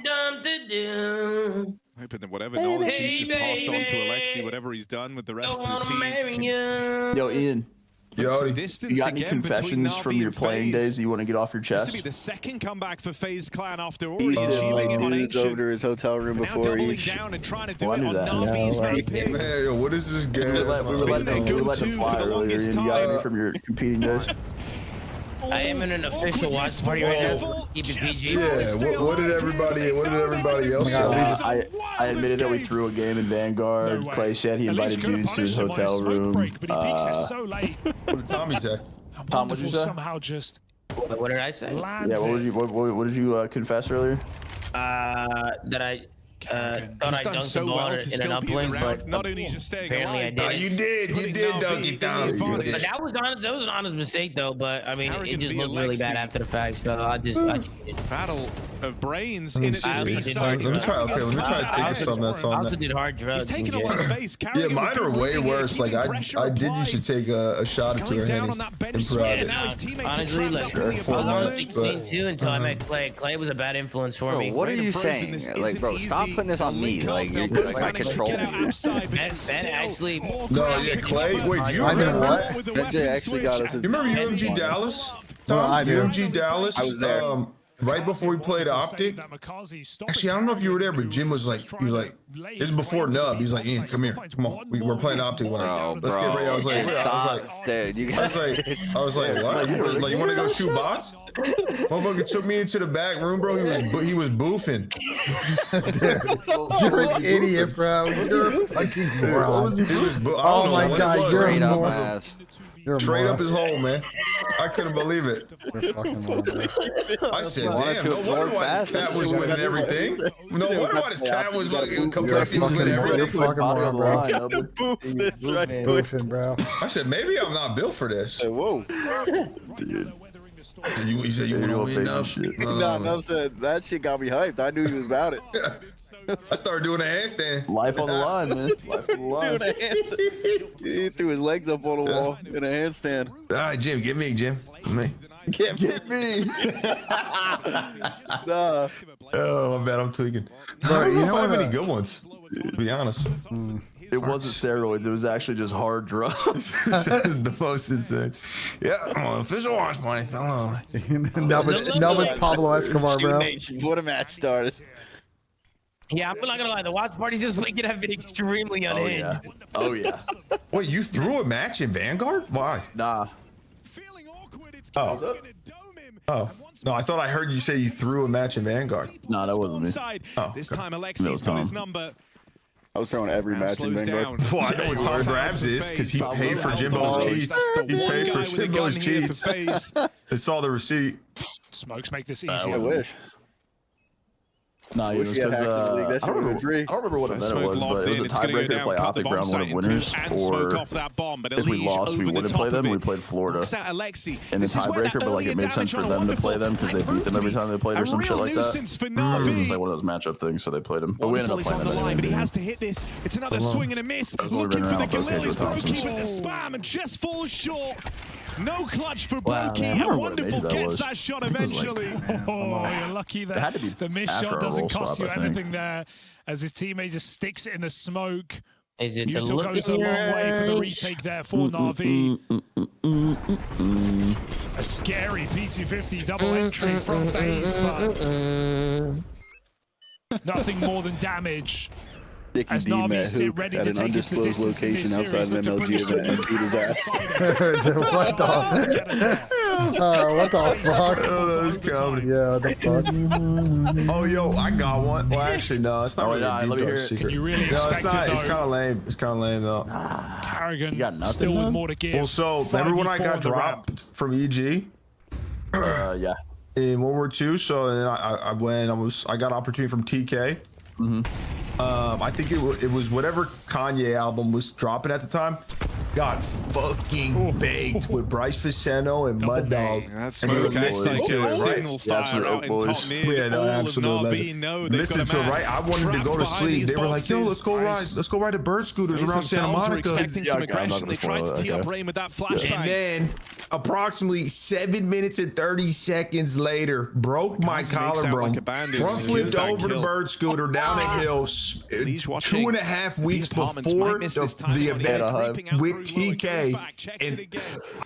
L: Hoping that whatever knowledge he's just passed on to Alexi, whatever he's done with the rest of the team.
M: Yo, Ian. You got any confessions from your playing days you want to get off your chest?
L: This will be the second comeback for FaZe Clan after already achieving it on Ancient.
B: Over to his hotel room before each.
L: Down and trying to do it on Na'Vi's map pick.
G: Man, what is this game?
M: We let them fly earlier, and you got me from your competing days.
N: I am in an official watch party right now. Keep it PG.
G: Yeah, what did everybody else say?
M: I admitted that we threw a game in Vanguard. Clay said he invited dudes to his hotel room.
K: But he beats it so late.
G: What did Tommy say?
M: Tom, what did you say?
K: Somehow just.
N: What did I say?
M: Yeah, what did you confess earlier?
N: That Thought I dunked so the ball in an uplink, but
L: not only just staying
N: apparently
L: alive,
N: I did.
G: You did dunk it down.
N: But that was an honest mistake though. But I mean, it just looked really bad after the fact. So I
L: battle of brains in it.
G: Let me try. Okay, let me try to think of something that's on
N: I also did hard drugs.
L: He's taking a lot of space.
G: Yeah, mine are way worse. Like I did used to take a shot or two and improv.
N: Honestly, like I was 16 too until I met Clay. Clay was a bad influence for me.
B: What are you saying? Like, bro, stop putting this on me. Like, you're out of control.
N: Ben actually.
G: No, yeah, Clay. Wait, you remember what?
C: BENJ actually got us.
G: You remember UMG Dallas?
A: No, I do.
G: UMG Dallas.
C: I was there.
G: Right before we played Optic. Actually, I don't know if you were there, but Jim was like, this is before Nub. He's like, Ian, come here, come on. We're playing Optic. Like, let's get ready. I was like, what? Like, you want to go shoot bots? Motherfucker took me into the back room, bro. He was boofing.
A: You're an idiot, bro. You're a fucking moron. Oh my god, you're a moron.
G: Straight up his hole, man. I couldn't believe it.
A: You're fucking moron.
G: I said, damn, no wonder why this cat was winning everything. No wonder why this cat was fucking complexing with everything.
A: You're fucking moron, bro.
C: Boofing,
A: bro.
G: I said, maybe I'm not built for this.
C: Whoa.
B: Dude.
G: You said you want to win up?
C: No, Nub said that shit got me hyped. I knew he was about it.
G: I started doing a handstand.
B: Life on the line, man. Life on the line.
C: Doing a handstand. He threw his legs up on the wall in a handstand.
G: All right, Jim, get me, Jim. Me.
C: Get me. Nah.
G: Oh, my bad. I'm tweaking.
A: Bro,
G: I don't know if I have any good ones, to be honest.
M: It wasn't steroids. It was actually just hard drugs.
G: The most insane. Yeah, I'm on official watch money. Hello.
A: Now it's Pablo Escobar, bro.
C: What a match started.
N: Yeah, I'm not gonna lie. The watch parties this weekend have been extremely unhinged.
M: Oh yeah.
G: Wait, you threw a match in Vanguard? Why?
M: Nah.
G: Oh. Oh. No, I thought I heard you say you threw a match in Vanguard.
M: No, that wasn't me.
G: Oh,
L: this time Alexi's got his number.
C: I was throwing every match in Vanguard.
G: Well, I know what Tom Grabs is because he paid for Jimbo's cheats. He paid for Jimbo's cheats. I saw the receipt.
K: Smokes make this easier.
C: I wish.
M: Nah, it was because I don't remember what event it was, but it was a tiebreaker to play Optic round one of winners, or if we lost, we wouldn't play them. We played Florida in the tiebreaker, but like it made sense for them to play them because they beat them every time they played or some shit like that. It was like one of those matchup things, so they played them. But we ended up playing them anyway.
L: But he has to hit this. It's another swing and a miss. Looking for the Galili's Brokey with the spam and just falls short. No clutch for Brokey.
M: Wow,
L: Wonderful gets that shot eventually.
K: Oh, you're lucky that the missed shot doesn't cost you anything there, as his teammate just sticks it in the smoke.
N: Is it the
K: Util goes a long way for the retake there for Na'Vi. A scary P250 double entry from base, but nothing more than damage.
C: As Na'Vi sit ready to take it to the distance location outside of an MLG event and beat his ass.
A: What the fuck?
G: Oh, that was comedy.
A: Yeah, what the fuck?
G: Oh, yo, I got one. Well, actually, no, it's not really a deep dark secret.
K: Can you really
G: No, it's
K: expect
G: not.
K: it,
G: It's
K: though?
G: kind of lame. It's kind of lame, though.
K: Carrigan still with more to give.
G: Well, so remember when I got
K: 5v4
G: dropped from EG?
M: Yeah.
G: In World War II. So then I got opportunity from TK. I think it was whatever Kanye album was dropping at the time. Got fucking baked with Bryce Viceno and Mud Dog.
L: That's
G: and they were listening to it, right?
L: Yeah,
G: no, absolutely. Listen to it, right? I wanted to go to sleep. They were like, yo, let's go ride the bird scooters around Santa Monica.
L: They tried to tee up Rain with that flashbang.
G: And then approximately 7 minutes and 30 seconds later, broke my collarbone, front flipped over the bird scooter down a hill 2.5 weeks before the event with TK. And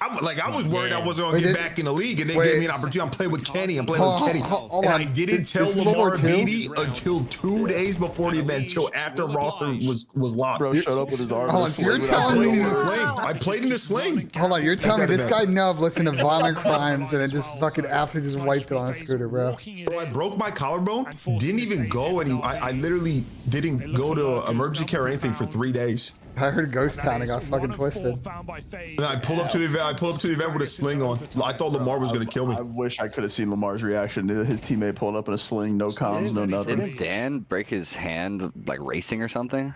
G: I was worried I wasn't going to get back in the league, and they gave me an opportunity. I'm playing with Kenny. And I didn't tell Lamar Beatty until 2 days before the event, until after roster was locked.
M: Bro showed up with his arm.
A: Oh, so you're telling me
G: I played in the sling.
A: Hold on, you're telling me this guy Nub listened to Violent Crimes and it just fucking absolutely just wiped it on a scooter, bro.
G: Bro, I broke my collarbone, didn't even go I literally didn't go to emergency care or anything for 3 days.
A: I heard Ghost Town and got fucking twisted.
G: And I pulled up to the event. I pulled up to the event with a sling on. I thought Lamar was gonna kill me.
M: I wish I could have seen Lamar's reaction to his teammate pulling up in a sling, no comms, no nothing.
B: Didn't Dan break his hand like racing or something?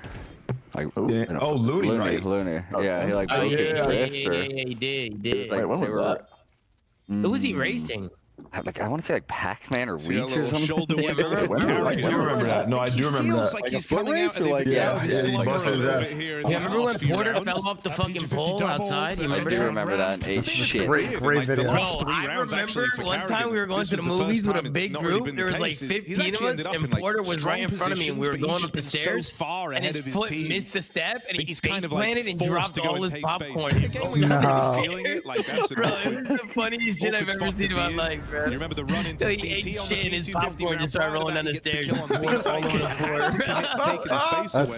B: Like
G: Looney, right?
B: Looney. Yeah, he like broke his wrist.
N: Yeah, he did.
B: Wait, when was that?
N: Who was he racing?
B: Like I want to say like Pac-Man or Weeds or something.
G: I do remember that. No, I do remember that.
C: Like a foot race or like
G: yeah, he busted his ass.
N: Yeah, remember when Porter fell off the fucking pole outside? You remember?
B: I do remember that and ate shit.
A: Great video.
N: Bro, I remember one time we were going to the movies with a big group. There was like 15 of us, and Porter was right in front of me, and we were going up the stairs, and his foot missed a step, and he face planted and dropped all his popcorn.
A: No.
N: Bro, it was the funniest shit I've ever seen in my life, bro.
L: You remember the run into CT
N: he ate
L: on
N: shit
L: the
N: and his
L: P250
N: popcorn just started rolling down the stairs.
A: That's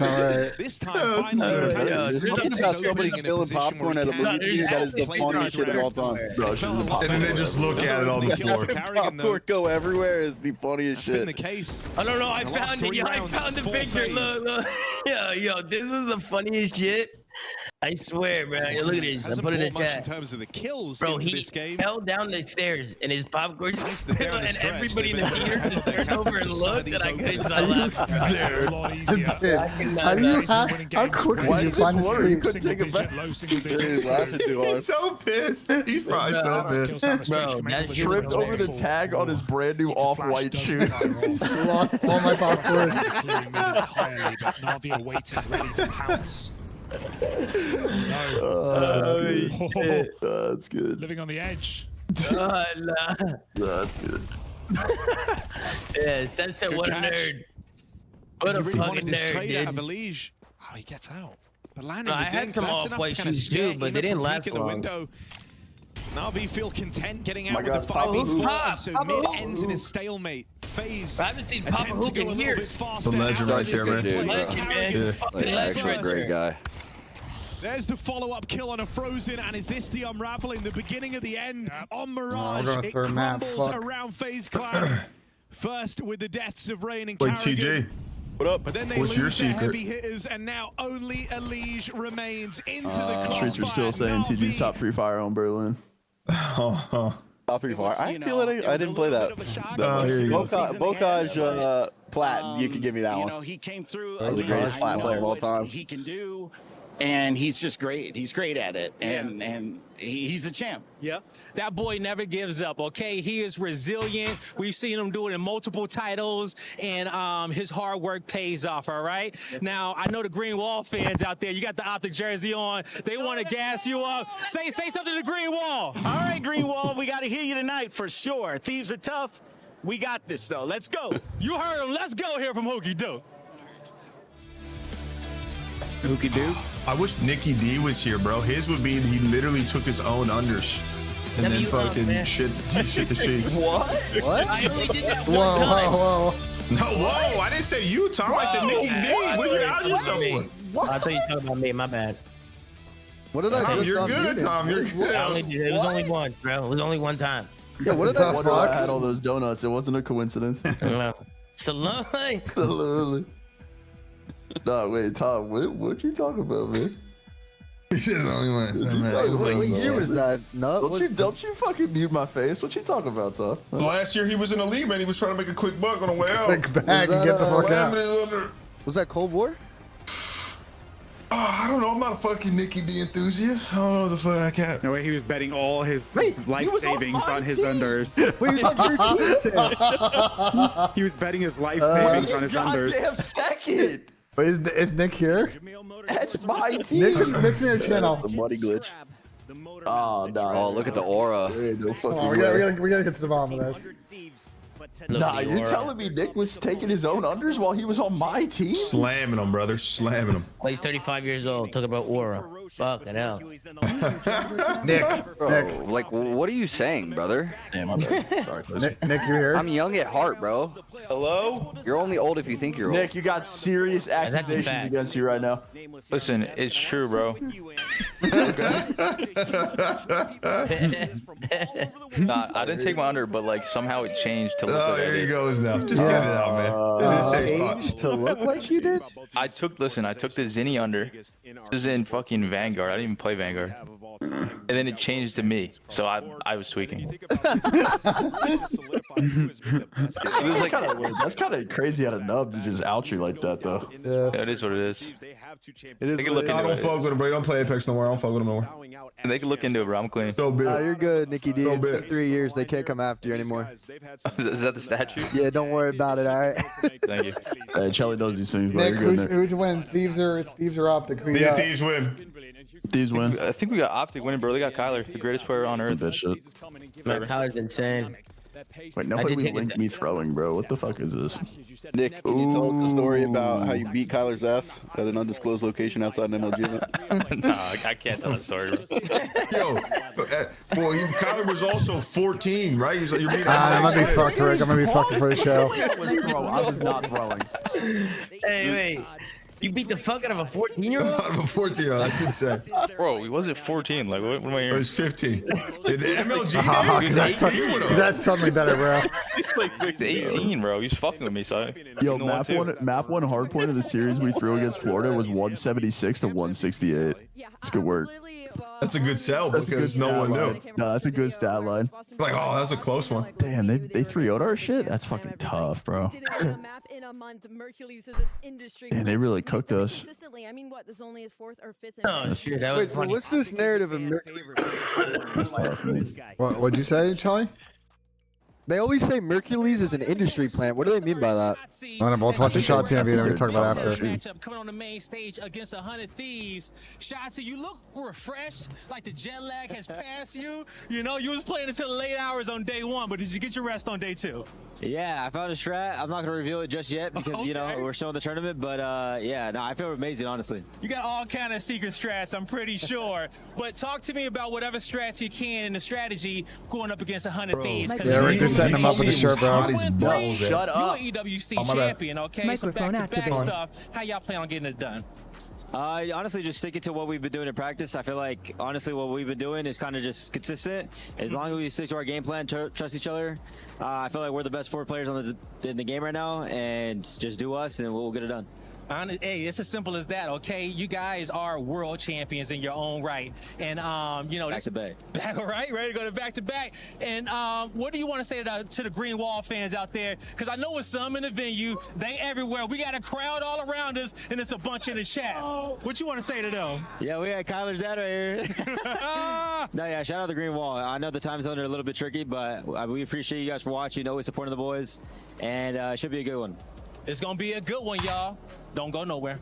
A: not right.
L: This time, finally,
C: something about somebody spilling popcorn at a movie that is the funniest shit of all time.
G: And then they just look at it on the floor.
C: Popcorn go everywhere is the funniest shit.
L: Been the case.
N: I don't know. I found it. I found the picture. Look. Yo, this was the funniest shit. I swear, bro. Yo, look at this. I put it in the chat.
L: In terms of the kills,
N: bro,
L: into
N: he
L: this game.
N: fell down the stairs and his popcorn spilled, and everybody in the theater just turned over and looked, and I couldn't stop laughing.
A: How quick did you find the street?
C: You couldn't take it back. He's laughing too hard.
G: He's so pissed. He's probably so pissed.
N: Bro, that shit was
M: Tripped over the tag on his brand new off-white shoe.
A: Lost all my popcorn.
K: Entirely, but Na'Vi waiting, ready to pounce.
M: That's good.
K: Living on the edge.
N: Nah.
M: That's good.
N: Yeah, Sensei, what a nerd. What a fucking nerd, dude.
L: Oh, he gets out. But
N: No, I had some off-white shoes too, but they didn't last long.
L: Na'Vi feel content getting out with the 5v4, and so mid ends in a stalemate. FaZe
N: I haven't seen Papa Hook in years.
G: The legend right there, man.
N: Legend, man.
B: Actually a great guy.
L: There's the follow-up kill on a Frozen, and is this the unraveling, the beginning of the end on Mirage? It crumbles around FaZe Clan. First with the deaths of Rain and
G: Wait,
L: Carrigan.
G: TJ.
L: What up? But then they
G: What's your
L: lose their
G: secret?
L: heavy hitters, and now only Elige remains into the crossfire.
M: Streets are still saying TG's top free fire on Berlin.
C: Top 3 fire. I feel like I didn't play that. Bocage Plat, you can give me that one.
I: You know, he came through.
C: That was the greatest Plat player of all time.
I: He can do, and he's just great. He's great at it, and he's a champ.
U: Yep. That boy never gives up, okay? He is resilient. We've seen him do it in multiple titles, and his hard work pays off, all right? Now, I know the Green Wall fans out there, you got the Optic jersey on. They want to gas you up. Say something to Green Wall.
I: All right, Green Wall, we got to hear you tonight for sure. Thieves are tough. We got this, though. Let's go.
U: You heard him. Let's go here from Hookie Duke.
J: Hookie Duke?
G: I wish Nicky D was here, bro. His would be he literally took his own unders and then fucking shit the sheets.
N: What? I only did that one time.
A: Whoa.
G: No, whoa! I didn't say you, Tom. I said Nicky D. What are you out yourself for?
N: I thought you talking about me. My bad.
F: What did I do?
G: You're good, Tom. You're good.
N: It was only once, bro. It was only one time.
F: Yeah, what did I
M: wonder why I had all those donuts. It wasn't a coincidence.
N: Salute.
M: No, wait, Tom, what you talking about, man?
G: He said the only one.
F: What year was that? No,
M: Don't you fucking mute my face. What you talking about, Tom?
G: Last year he was in the league, man. He was trying to make a quick buck on the way out.
A: Quick bag and get the fuck out.
F: Was that Cold War?
G: I don't know. I'm not a fucking Nicky D enthusiast. I don't know what the fuck I can't.
J: No way, he was betting all his life savings on his unders.
F: Wait, he's on your team.
J: He was betting his life savings on his unders.
M: Goddamn second.
A: Wait, is Nick here?
M: That's my team.
A: Nick's in your channel.
M: The money glitch. Oh, no.
B: Oh, look at the aura.
M: No fucking
A: Oh, we gotta get to the bottom of this.
M: Nah, you telling me Nick was taking his own unders while he was on my team?
G: Slamming them, brother. Slamming them.
N: Well, he's 35 years old. Talking about aura. Fucking hell.
A: Nick.
B: Bro, like, what are you saying, brother?
M: Damn, I'm sorry.
A: Nick, you're here?
B: I'm young at heart, bro.
V: Hello?
B: You're only old if you think you're old.
M: Nick, you got serious accusations against you right now.
V: Listen, it's true, bro.
B: Nah, I didn't take my under, but like somehow it changed to look like
G: here he goes now. Just get it out, man. This is a safe spot.
F: Changed to look like you did?
B: I took the Zinni under. This is in fucking Vanguard. I didn't even play Vanguard. And then it changed to me, so I was tweaking.
M: It was like that's kind of crazy out of Nub to just out you like that, though.
B: Yeah, it is what it is.
F: It is.
G: I don't fuck with him, bro. You don't play Apex no more. I don't fuck with him no more.
B: And they can look into it, bro. I'm clean.
G: So big.
F: You're good, Nicky D.
G: So
F: It's been
G: big.
F: 3 years. They can't come after you anymore.
B: Is that the statue?
F: Yeah, don't worry about it. All right.
B: Thank you.
M: Hey, Charlie knows these things, bro.
A: Nick,
M: You're good, Nick.
A: who's winning? Thieves are optic.
G: Thieves win.
M: Thieves win.
B: I think we got Optic winning, bro. They got Kyler, the greatest player on earth.
M: That shit.
N: Man, Kyler's insane.
M: Wait, nobody linked me throwing, bro. What the fuck is this?
H: Nick, can you tell us the story about how you beat Kyler's ass at an undisclosed location outside an MLG event?
B: No, I can't tell that story.
G: Yo, well, Kyler was also 14, right? He was like, you're beating
A: I'm gonna be fucked, Rick. I'm gonna be fucking for the show.
M: I was not throwing.
N: Hey, wait. You beat the fuck out of a 14-year-old?
G: Out of a 14-year-old, that's insane.
B: Bro, he wasn't 14. Like, what am I
G: It
B: hearing?
G: was 15. In the MLG days,
A: That's suddenly better, bro.
B: He's like 18, bro. He's fucking with me, so
M: Yo, map one hard point of the series we threw against Florida was 176 to 168. It's good work.
G: That's a good sell because no one knew.
M: No, that's a good stat line.
G: Like, oh, that's a close one.
M: Damn, they 3-0'd our shit? That's fucking tough, bro. And they really cooked us.
P: I mean, what? This only is 4th or 5th.
N: Oh, shit. That was
F: Wait, so what's this narrative of Mercury?
M: That's tough, man.
A: What'd you say, Charlie?
F: They always say Mercules is an industry plant. What do they mean by that?
A: I don't know. Let's watch the shot interview and we can talk about it after.
U: Matchup coming on the main stage against 100 Thieves. Shotzi, you look refreshed, like the jet lag has passed you. You know, you was playing until the late hours on day 1, but did you get your rest on day 2?
V: Yeah, I found a strat. I'm not gonna reveal it just yet because you know we're still in the tournament. But yeah, no, I feel amazing, honestly.
U: You got all kind of secret strats, I'm pretty sure. But talk to me about whatever strats you can in the strategy going up against 100 Thieves.
A: Yeah, we're just setting him up with the shirt, bro.
U: Shut up. You're an EWC champion, okay?
E: Microphone
U: so back-to-back
E: activated.
U: stuff. How y'all plan on getting it done?
V: Honestly, just sticking to what we've been doing in practice. I feel like, honestly, what we've been doing is kind of just consistent. As long as we stick to our game plan, trust each other, I feel like we're the best 4 players in the game right now, and just do us, and we'll get it done.
U: Hey, it's as simple as that, okay? You guys are world champions in your own right. And, you know,
V: back to back.
U: All right, ready to go to back to back. And what do you want to say to the Green Wall fans out there? Because I know it's some in the venue. They everywhere. We got a crowd all around us, and it's a bunch in the chat. What you want to say to them?
V: Yeah, we got Kyler's dad right here. No, yeah, shout out the Green Wall. I know the time zones are a little bit tricky, but we appreciate you guys for watching, always supporting the boys, and it should be a good one.
U: It's going to be a good one, y'all. Don't go nowhere.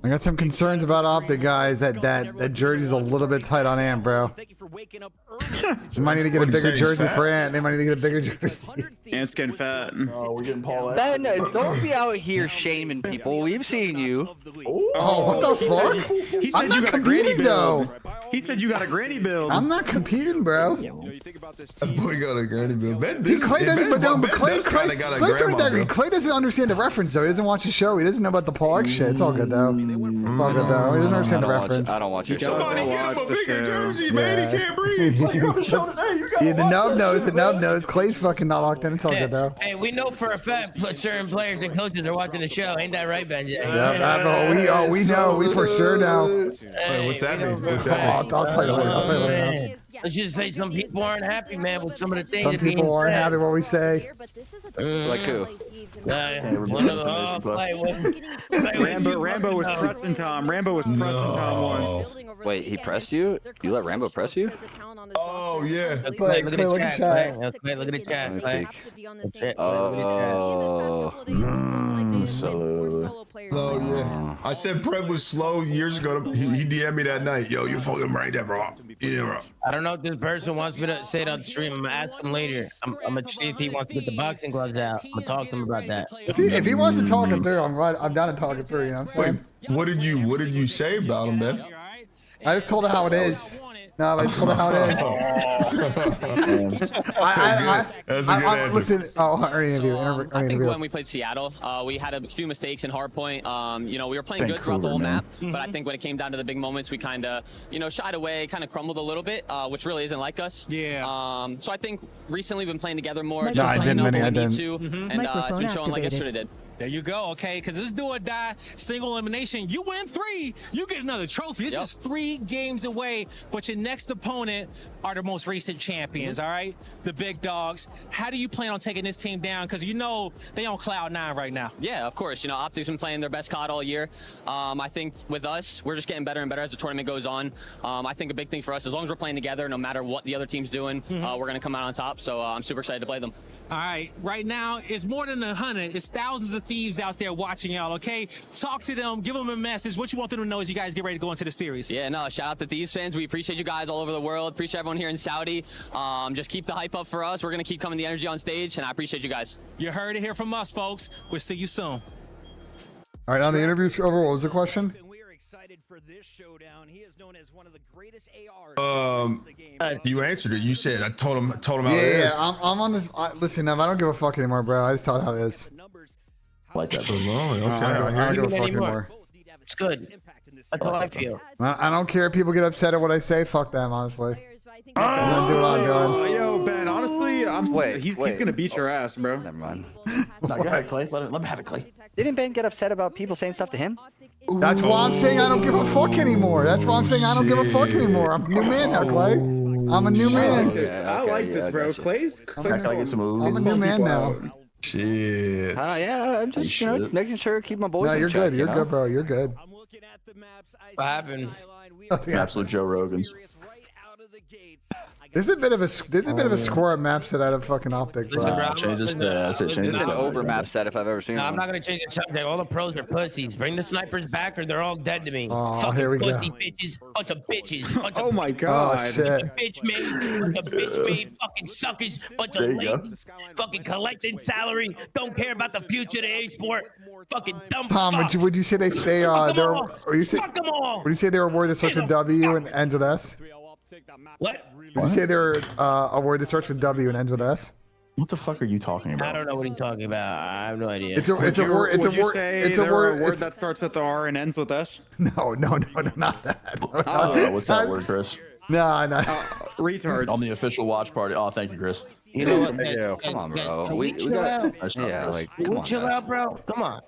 A: I got some concerns about Optic, guys. That jersey's a little bit tight on Ant, bro. They might need to get a bigger jersey for Ant. They might need to get a bigger jersey.
J: Ant's getting fat.
M: Oh, we're getting Paul.
B: Ben, don't be out here shaming people. We've seen you.
A: Oh, what the fuck?
J: He said
A: I'm
J: you
A: not
J: got a granny
A: competing,
J: build.
A: though.
J: He said you got a granny build.
A: I'm not competing, bro.
G: That boy got a granny build. Ben,
A: See, Clay doesn't, but Clay
G: Clay's got a
A: Clay's
G: grandma,
A: right there.
G: bro.
A: Clay doesn't understand the reference, though. He doesn't watch the show. He doesn't know about the Paul X shit. It's all good, though. It's all good, though. He doesn't understand the reference.
B: I don't watch your show.
G: Somebody get him a bigger jersey, man. He can't breathe. You're on the show today. You gotta
A: Yeah, the nub knows. The nub knows. Clay's fucking not locked in. It's all good, though.
N: Hey, we know for a fact certain players and coaches are watching the show. Ain't that right, BENJ?
A: Yeah, we know. We for sure know.
G: Wait, what's that mean? What's
A: I'll
G: that
A: tell you later. I'll tell you later.
N: Let's just say some people aren't happy, man, with some of the things.
A: Some people aren't happy what we say.
B: Like who?
J: Rambo was pressing Tom. Rambo was pressing Tom once.
B: Wait, he pressed you? You let Rambo press you?
G: Oh, yeah.
A: Clay, look at chat.
N: Clay, look at the chat. Clay.
G: Oh, yeah. I said Prep was slow years ago. He DM'd me that night. Yo, you fucking right there, bro. Yeah, bro.
N: I don't know if this person wants me to say it on stream. I'm gonna ask him later. I'm gonna see if he wants to get the boxing gloves out. I'm gonna talk to him about that.
A: If he wants to talk it through, I'm down to talk it through. You know what I'm saying?
G: Wait, what did you say about him, man?
A: I just told her how it is. No, but I told her how it is.
G: That's a good answer.
A: Listen,
O: I think when we played Seattle, we had a few mistakes in hardpoint. You know, we were playing good throughout the whole map, but I think when it came down to the big moments, we kind of, you know, shied away, kind of crumbled a little bit, which really isn't like us.
L: Yeah.
O: So I think recently we've been playing together more,
A: No, I
O: just playing
A: didn't,
O: up when we
A: I
O: need
A: didn't.
O: to, and it's been showing like it should have did.
U: There you go, okay? Because this do or die, single elimination. You win 3, you get another trophy. This is 3 games away, but your next opponent are the most recent champions, all right? The big dogs. How do you plan on taking this team down? Because you know they on cloud 9 right now.
O: Yeah, of course. You know, Optic's been playing their best CoD all year. I think with us, we're just getting better and better as the tournament goes on. I think a big thing for us, as long as we're playing together, no matter what the other team's doing, we're going to come out on top. So I'm super excited to play them.
U: All right, right now, it's more than 100. It's thousands of thieves out there watching y'all, okay? Talk to them, give them a message. What you want them to know as you guys get ready to go into the series.
O: Yeah, no, shout out to Thieves fans. We appreciate you guys all over the world. Appreciate everyone here in Saudi. Just keep the hype up for us. We're going to keep coming the energy on stage, and I appreciate you guys.
U: You heard it here from us, folks. We'll see you soon.
A: All right, now the interview's over. What was the question?
D: For this showdown, he is known as one of the greatest ARs.
G: You answered it. You said I told him how it is.
A: Yeah, I'm on this. Listen, Nev, I don't give a fuck anymore, bro. I just taught how it is.
M: Like that.
G: So long. Okay.
A: I don't give a fuck anymore.
N: It's good. That's how I feel.
A: I don't care if people get upset at what I say. Fuck them, honestly. I'm gonna do what I'm doing.
J: Yo, Ben, honestly, he's gonna beat your ass, bro.
B: Never mind.
M: No, go ahead, Clay. Let him have it, Clay.
B: Didn't Ben get upset about people saying stuff to him?
A: That's why I'm saying I don't give a fuck anymore. That's why I'm saying I don't give a fuck anymore. I'm a new man now, Clay. I'm a new man.
J: I like this, bro. Clay's.
M: Can I get some moves?
A: I'm a new man now.
G: Shit.
B: Yeah, I'm just, making sure to keep my boys.
A: No, you're
B: in check,
A: good. You're good, bro. You're good.
N: What happened?
M: Absolute Joe Rogans.
A: This is a bit of a score of map set out of fucking Optic, bro.
M: Change this. Change
B: This is
M: this.
B: an over map set if I've ever seen
N: No,
B: one.
N: I'm not gonna change the subject. All the pros are pussies. Bring the snipers back, or they're all dead to me.
A: Oh,
N: fucking
A: here we go.
N: pussy bitches, bunch of bitches. Bunch
J: Oh
N: of
J: my god.
A: shit.
N: bitch made fucking suckers, bunch of lazy, fucking collecting salary, don't care about the future of the A-sport, fucking dumb
A: Tom,
N: fucks.
A: would you say they stay? Or you say?
N: Fuck them all.
A: Would you say they were awarded starts with W and ends with S?
N: What?
A: Would you say they were awarded starts with W and ends with S?
M: What the fuck are you talking about?
N: I don't know what he's talking about. I have no idea.
A: It's a word. It's a word. It's a word
J: that starts with R and ends with S.
A: No, not that.
M: What's that word, Chris?
A: No.
J: Retard.
M: On the official watch party. Oh, thank you, Chris.
N: You know what?
B: Come on, bro.
N: Can we chill out?
B: Yeah, like,
N: Can
B: come
N: we
B: on,
N: chill
B: guys.
N: out, bro? Come on.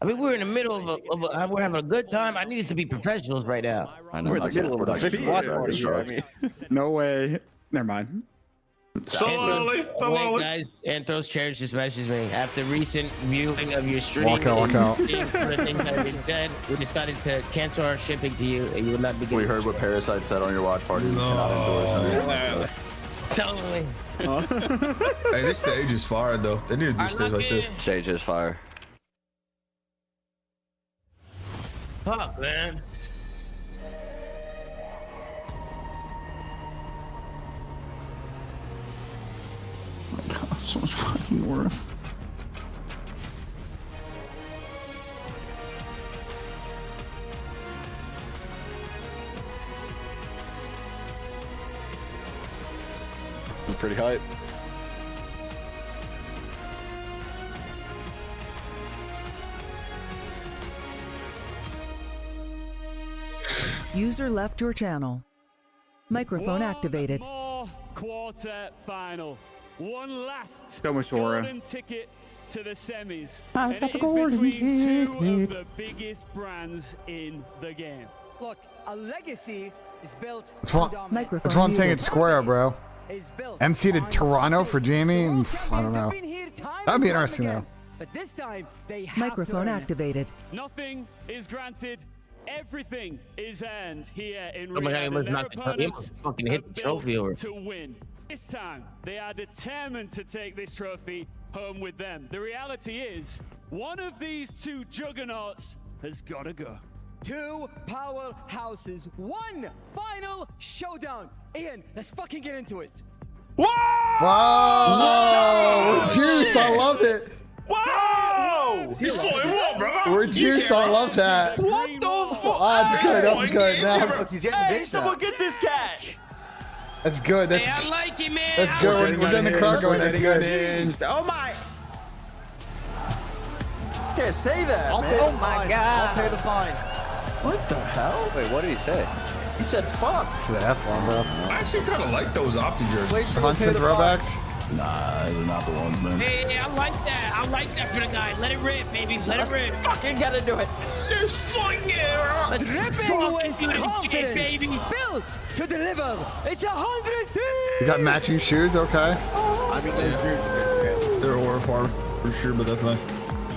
N: I mean, we're in the middle of we're having a good time. I need us to be professionals right now.
B: I know.
H: We're in the middle of a official watch party here. I mean,
J: No way. Never mind.
G: Slowly.
N: Wait, guys, Anthros Cherish just messaged me. After recent viewing of your stream,
A: Walk out.
N: and seeing the things that have been said, we decided to cancel our shipping to you, and you will not be
M: We
N: getting.
M: heard what Parasite said on your watch party. We cannot endorse.
N: Totally.
G: Hey, this stage is fire though. They need to do stage like this.
B: Sage is fire.
N: Fuck, man.
M: Oh my god, so much fucking work.
H: it's pretty hype.
E: User left your channel. Microphone activated.
W: More quarter final. One last
J: Go, Mashora.
W: golden ticket to the semis.
J: I've
W: And
J: got
W: it
J: the
W: is
J: golden
W: between two
J: ticket.
W: of the biggest brands in the game.
S: Look, a legacy is built
A: That's why I'm saying it's square, bro. MC to Toronto for Jamie. I don't know. That'd be interesting though.
S: But this time they have
E: Microphone
S: to earn it.
E: activated.
W: Nothing is granted. Everything is earned here in
N: Oh my god, he
W: Riyadh.
N: must
W: and
N: not
W: their
N: he
W: opponents
N: must fucking
W: are
N: hit the trophy over.
W: built to win. This time, they are determined to take this trophy home with them. The reality is, one of these two juggernauts has got to go.
S: Two powerhouses, one final showdown. Ian, let's fucking get into it.
A: Whoa! Juiced, I love it.
G: Whoa! He's 41, bro.
A: We're juiced. I love that.
M: What the fuck?
A: Oh, that's good. That's good. Now,
F: Look, he's getting the
M: Hey,
F: big
M: someone
F: shot.
M: get this cat.
A: that's good. That's
N: Hey, I like it, man.
A: that's good. We're getting the crowd going. That's good.
J: Oh my!
M: Can't say that, man.
F: Oh my God! I'll pay the fine.
M: What the hell?
B: Wait, what did he say?
M: He said fuck.
A: It's the F1, bro.
G: I actually kind of like those Opti jerseys.
A: Huntsman throwbacks.
M: Nah, they're not the ones, man.
N: Hey, I like that. I like that for the guy. Let it rip, baby. Let it rip.
M: Fucking gotta do it.
G: Just fucking it.
N: Let's
S: Dripping with
N: fucking shit,
S: confidence,
N: baby.
S: built to deliver. It's 100 thieves.
A: You got matching shoes, okay?
F: I mean,
G: They're horror farm for sure, but that's nice.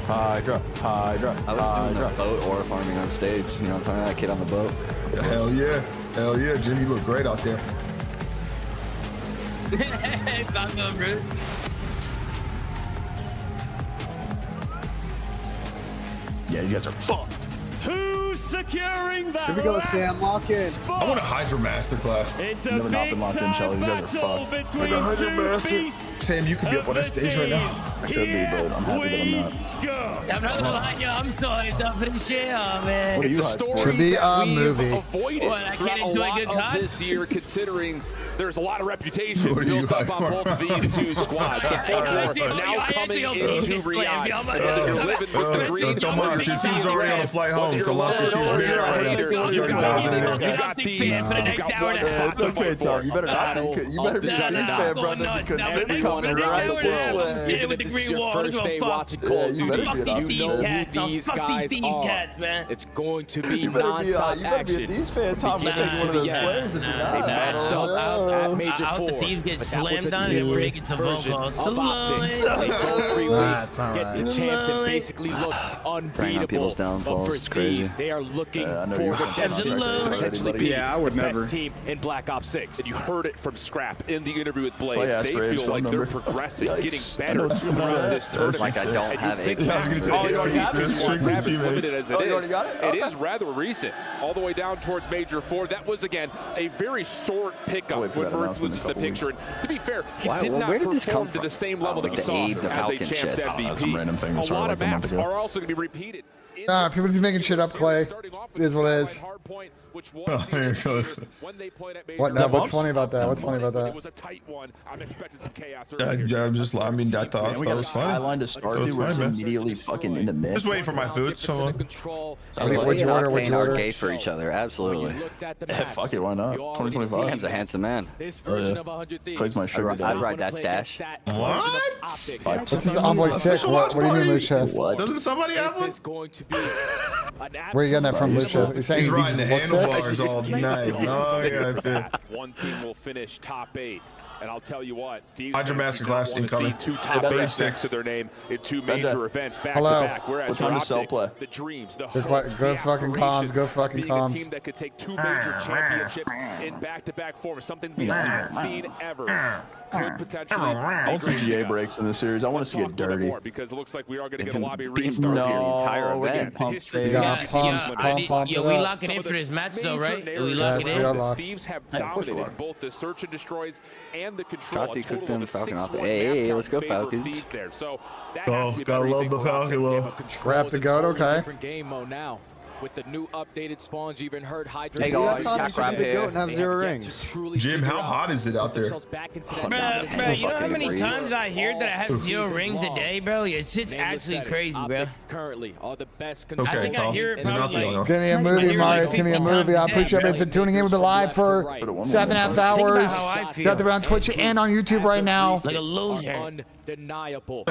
B: I
M: Hydra.
B: was doing the boat or farming on stage. You know what I'm talking about? That kid on the boat.
G: Hell yeah. Hell yeah, Jim, you look great out there.
N: It's not going, bro.
M: Yeah, these guys are fucked.
W: Who's securing that?
F: Here we go, Sam. Lock in.
G: I want a Hydra Masterclass.
W: It's a
M: Never not been locked in, Shelly. These guys are
W: battle
M: fucked.
W: between
G: Like a Hydra
W: two
G: Master.
W: beasts
G: Sam, you could be up on that stage right now.
M: I could be, but I'm happy that I'm not.
W: Go.
N: I'm not gonna lie, yo. I'm still hyped up for this shit, oh, man.
M: What are you
Q: It's a
M: hyped
Q: story
M: for?
A: Should be
Q: that
A: a
Q: we've
A: movie.
Q: avoided
N: What, I
Q: throughout
N: can't
Q: a
N: enjoy
Q: lot
N: good
Q: of
N: COD?
Q: this year, considering there's a lot of reputation
G: What are you
Q: built up on
G: hyped
Q: both of these two squads. The folklore now coming into Riyadh. Whether you're living with the green,
G: Don't
Q: whether
G: mind,
Q: you're
G: his
Q: seeing
G: team's already on
Q: red,
G: the flight
Q: whether
G: home.
Q: you're
G: To lock
Q: loyal
G: your team's
Q: or
G: been
Q: you're
G: there
Q: a
G: right
Q: hater,
G: now.
Q: you've got
N: big
Q: these.
N: fan for the
Q: You've
N: next
Q: got
N: hour
Q: one
N: and a half.
Q: spot to
F: It's okay,
Q: fight for.
F: Tom. You better not be. You better be a Chiefs fan, brother, because Sam's coming right
N: I'm
F: this way.
N: standing with the green wall.
Q: First day watching Call of
F: you better
Q: Duty.
F: be an
Q: You
F: Opti
Q: know
F: fan.
Q: who these
N: Fuck these
Q: guys
N: Thieves
Q: are.
N: cats, man.
Q: It's going to be
F: You better be
Q: non-stop
F: a
Q: action.
F: These fan, Tom.
Q: Beginning
F: Better be
Q: to
F: one of
Q: the
F: those
Q: end.
F: players if you're
Q: They
F: not.
Q: matched up at Major
N: I hope
Q: 4.
N: the Thieves get
Q: but that was
N: slammed
Q: a
N: down and we're
Q: different
N: making some phone
Q: version
N: calls.
Q: of optics.
N: Salute.
Q: They go 3
A: Nah,
Q: weeks,
A: it's all
Q: get
A: right.
Q: the champs, and
N: Salute.
Q: basically look
B: Bring on
Q: unbeatable.
B: people's downfalls.
Q: But for
B: It's crazy.
Q: Thieves, they are looking
M: I know
Q: for
M: you're
Q: redemption to
N: Salute.
Q: potentially be
J: Yeah, I would
Q: the
J: never.
Q: best team in Black Ops 6.
R: And you heard it from Scrap in the interview with Blaze.
M: Play
R: They
M: Aspirade's
R: feel
M: phone
R: like
M: number.
R: they're progressing, getting
M: Yikes.
R: better
M: I know it's
R: throughout this tournament.
B: Like I don't
R: And
B: have
R: you think
B: a-
G: Yeah, I was gonna say,
R: all
G: you already
R: these
G: got
R: two
G: it.
R: squads
G: Strictly
R: have as
G: teammates.
R: limited as
F: Oh,
R: it
F: you already
R: is.
F: got it?
R: It
F: Okay.
R: is rather recent, all the way down towards Major 4. That was, again, a very short pickup
M: wait for
R: when
M: that
R: Mertz
M: announcement
R: was
M: in
R: in
M: a
R: the
M: couple
R: picture. And to be fair, he
B: Why-
R: did
B: well,
R: not
B: where did this
R: perform
B: come
R: to the
B: from?
R: same level that you
B: The
R: saw
B: aid, the
R: as a
B: Falcon
R: Champs
B: shit.
R: MVP.
M: Some random thing I
R: A
M: saw
R: lot
M: like
R: of
M: a month
R: maps
M: ago.
R: are also going to be repeated.
A: Nah, people just making shit up, Clay. It is what it is.
G: Oh, here it goes.
A: What? No, what's funny about that? What's funny about
R: It
A: that?
R: was a tight one. I'm expecting some chaos.
G: I'm just, I mean, I thought
M: Man, we
G: that
M: got a
G: was funny.
M: skyline to start
G: That was
M: to. We're
G: fine, man.
M: immediately fucking in the mid.
G: Just waiting for my food. So,
A: What'd you order? What'd you
B: Octane
A: order?
B: arcade for each other. Absolutely.
M: Fuck it, why not? 2025.
B: Sam's a handsome man.
Q: This
M: Oh,
Q: version
M: yeah.
Q: of 100 Thieves.
M: Plays my sugar
B: I'd
M: daddy.
B: ride that stash.
G: what?
A: What's this envoy sick? What do you mean, Lucia?
M: What?
G: Doesn't somebody have
Q: This
G: one?
Q: is going to be
A: Where are you getting that from, Lucia? You're saying
G: He's
A: he
G: riding the
A: just looks
G: handlebars
A: sick?
G: all night. Oh, yeah, I feel.
R: One team will finish top 8. And I'll tell you what, Thieves
G: Hydra
R: fans do not
G: Masterclass
R: want to see
G: incoming.
R: 2 top
G: Hey,
R: 8s next to their name in 2 major
M: Benja.
R: events back
A: Hello.
R: to back. Whereas
M: What time
R: for
M: does Cell
R: Optic,
M: play?
R: the dreams, the
A: Go
R: hopes,
A: go
R: the
A: fucking comms.
R: aspirations,
A: Go fucking
R: being a
A: comms.
R: team that could take 2 major championships in back-to-back form, something we haven't seen ever, could potentially.
M: I want some GA breaks in this series. I want us to get dirty.
R: Because it looks like we are going to get a
B: can
R: lobby
B: beat
R: restart
B: no,
R: here.
B: entire
M: we're
B: event.
M: getting pumped.
R: History
A: Yeah,
R: of these
A: pump,
R: teams
A: pump,
R: limited.
A: pump it
N: Yo, we
A: up.
N: locking in for this match though,
R: Major
N: right? We
R: narratives
N: locking
A: we
N: in.
A: are
R: the
A: locked.
R: Thieves have
M: Hey, of course we
R: dominated
M: are.
R: both the search and destroys and the control.
B: Shotzi
R: A total
B: cooked
R: of
B: them,
R: a
B: Falcon off
R: 6-1
B: the- Hey,
R: map
B: let's go,
R: count in favor of
B: Falcons.
R: Thieves there. So that
G: Oh,
R: has to be
G: gotta love
R: everything
G: the
R: for Optic.
G: Falcon,
R: They have
G: though.
R: a control
A: Grab
R: is
A: the
R: a
A: goat,
R: totally
A: okay.
R: different game mode now. With the new updated spawns, you even heard Hydra.
B: Hey,
F: See,
B: guys,
F: I thought you
B: Jack
F: should
B: Rapp
F: be the
B: here.
F: goat and have 0 rings.
G: Jim, how hot is it out there?
N: Bruh, you know how many times I hear that I have 0 rings a day, bro? Your shit's actually crazy, bro.
Q: Currently are the best
G: Okay,
N: I think I
G: Tom.
N: hear it
G: You're not the
N: probably
G: only one.
A: Give me a movie, Mario. Give me a movie. I appreciate everybody's been tuning in. We've been live for 7.5 hours.
N: how I feel.
A: Got them on Twitch and on YouTube right now.
N: Like a loser.
Q: Undeniable.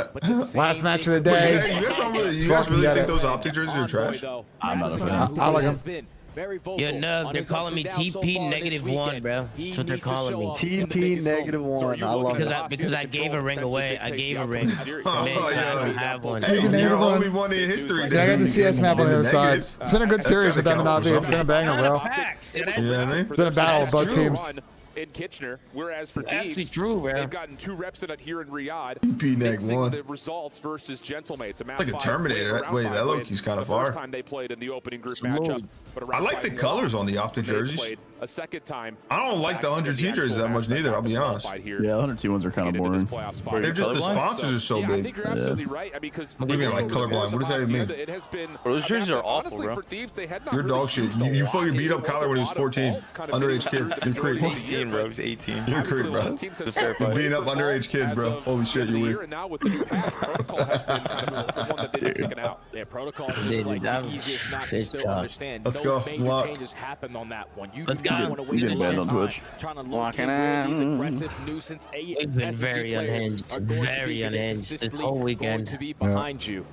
A: Last match of the
G: Hey,
A: day.
G: you guys don't really, you
A: Fucking
G: guys really
A: get
G: think
A: it.
G: those Optic jerseys are trash?
M: I'm not a fan.
A: I like them.
N: Yo, no, they're calling me TP -1, bro. That's what they're calling me.
F: TP -1. I love it.
N: Because I gave a ring away. I gave a ring. Man, I don't have one.
G: Hey,
A: You can
G: you're
A: name
G: the
A: one.
G: only one in history.
A: Yeah, I got the CS map on the other side.
G: negatives.
A: It's been a good
G: That's
A: series
G: gotta
A: with them and
G: count for
A: Navi. It's been a banger, bro.
N: Facts.
G: You know what I mean?
A: It's been a battle of both teams.
R: In Kitchener, whereas for
N: Actually
R: Thieves,
N: true, bro.
R: they've gotten 2 reps in it here in Riyadh.
G: TP
R: mixing
G: -1.
R: the results versus Gentlemates. A map
G: Like a
R: 5
G: Terminator.
R: played around
G: Wait,
R: 5
G: that
R: win
G: Loki's kinda
R: the
G: far.
R: first time they played in the opening group matchup. But
G: I
R: around
G: like the
R: 5
G: colors
R: loss,
G: on the Optic
R: they
G: jerseys.
R: played a second time.
G: I don't like the 100 T-shirts that much neither. I'll be honest.
M: Yeah, 100 T ones are kind of boring.
G: They're just the sponsors are so big.
R: I think you're absolutely right. I mean, because
G: what do you mean, like colorblind? What does that even mean?
R: It has been.
B: Those jerseys are awful,
R: honestly,
B: bro.
R: for Thieves, they had not
G: You're dog shit. You fucking beat up Kyler when he was 14. Underage kid. You're creep.
B: 18, bro. He's 18.
G: You're creep, bro. You're beating up underage kids, bro. Holy shit, you're weird.
R: And now with the new patch, Protocol has been kind of the one that they've taken out. Yeah, Protocol is just like the easiest map to still understand.
G: Let's
R: no
G: go.
R: major changes happened on that one. You
N: Let's go.
R: don't want to waste a lot of time trying to locate where these aggressive nuisance
N: It's been very unhinged. Very unhinged this whole weekend.
R: To be behind you.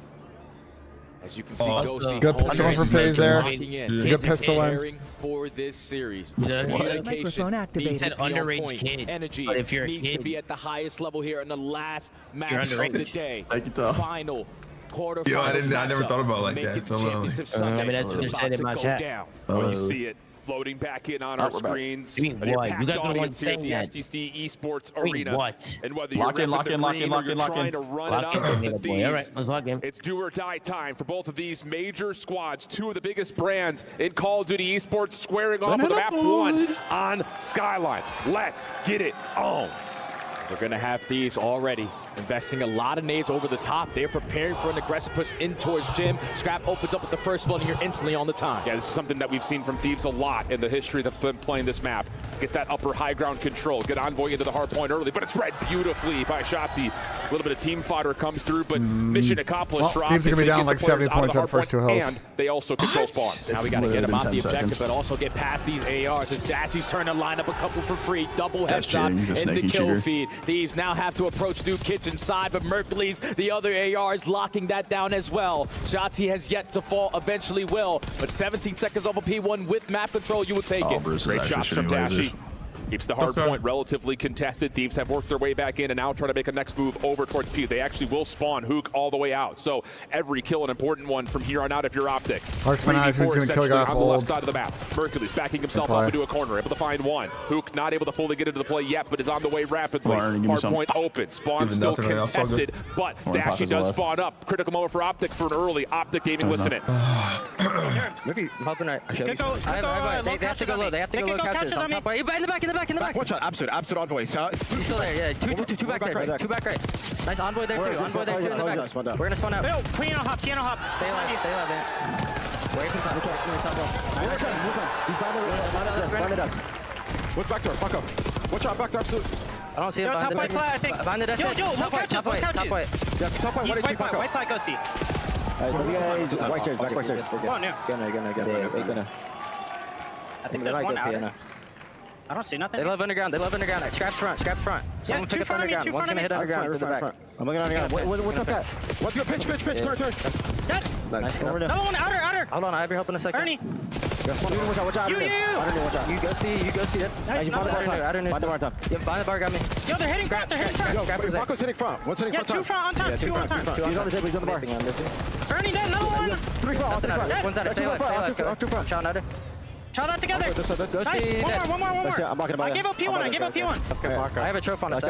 R: As you can see,
A: good pistol for FaZe there. Good pistol in.
R: For this series,
E: Microphone activated.
N: He said underage kid.
R: Energy
N: but if you're
R: needs
N: a kid,
R: to be at the highest level here in the last match of the day. Final quarter.
G: Yo, I never thought about it like that.
N: I mean, that's what they're saying in my chat.
R: You see it. Loading back in on our screens.
N: You mean what? You guys are the ones saying that.
R: STC Esports Arena.
N: What?
R: And whether you're trying to run it up with the Thieves,
N: all right, let's lock in.
R: it's do or die time for both of these major squads. Two of the biggest brands in Call of Duty Esports squaring off with map 1 on Skyline. Let's get it on. We're going to have Thieves already investing a lot of nades over the top. They're preparing for an aggressive push in towards Jim. Scrap opens up with the first one, and you're instantly on the time. Yeah, this is something that we've seen from Thieves a lot in the history they've been playing this map. Get that upper high ground control. Get Envoy into the hard point early, but it's read beautifully by Shotzi. A little bit of team fodder comes through, but mission accomplished.
A: Well, Thieves are going to be down like 70 points on the first 2 hills.
R: And they also control spawns. Now we got to get them off the objective, but also get past these ARs. As Dashy's trying to line up a couple for free. Double headshots in the kill feed. Thieves now have to approach Duke Kitchen side, but Merkley's the other AR is locking that down as well. Shotzi has yet to fall, eventually will, but 17 seconds off of P1 with map control, you will take it. Great shots from Dashy. Keeps the hard point relatively contested. Thieves have worked their way back in and now trying to make a next move over towards P. They actually will spawn Hook all the way out. So every kill an important one from here on out if you're Optic.
A: Marksman Eyes is going to kill off
R: on the left side of the map. Mercury's backing himself up into a corner, able to find one. Hook not able to fully get into the play yet, but is on the way rapidly. Hard point open. Spawn still contested, but Dashy does spawn up. Critical moment for Optic for an early. Optic gaming listening.
C: Maybe helping it. They have to go low. They have to go low couches. In the back. Watch out. Absolute envoy. He's
N: still there. Yeah, two back there. Two back right. Nice envoy there too. Envoy there too in the back. We're gonna spawn out.
C: Yo, piano hop. Stay alive, man.
N: Where is he?
C: What's back door? Fuck up. Watch out. Back door. Absolute.
N: I don't see him.
C: Top white flat, I think.
N: Behind the desk.
C: Yo, low couches. Yeah, top white. What is he? White flat, go see.
F: White chairs.
C: Come on, yeah.
F: Gonna.
C: I think there's one out. I don't see nothing.
N: They love underground. Scrap front. Someone pick up underground. One's gonna hit underground.
F: I'm looking underground. What's up, Pat?
C: Let's go. Pitch. Turn. Dead.
F: Nice.
C: Another one. Outer.
N: Hold on, I'll be helping a second.
C: Ernie.
F: Watch out.
C: You.
F: Watch out.
N: You go see it.
C: Nice.
N: By the bar top. Yeah, by the bar got me.
C: Yo, they're hitting front.
F: Yo, Paco's hitting front. What's hitting front?
C: Yeah, two front on top. Two on top.
F: He's on the table. He's on the bar.
C: Ernie, dead. Another one.
F: 3 front.
N: One's out. Stay alive.
F: Two front.
N: Shot another.
C: Shot out together.
N: Nice.
C: One more.
F: I'm blocking
C: I gave up P1.
N: I have a trophy on us.
C: Yo,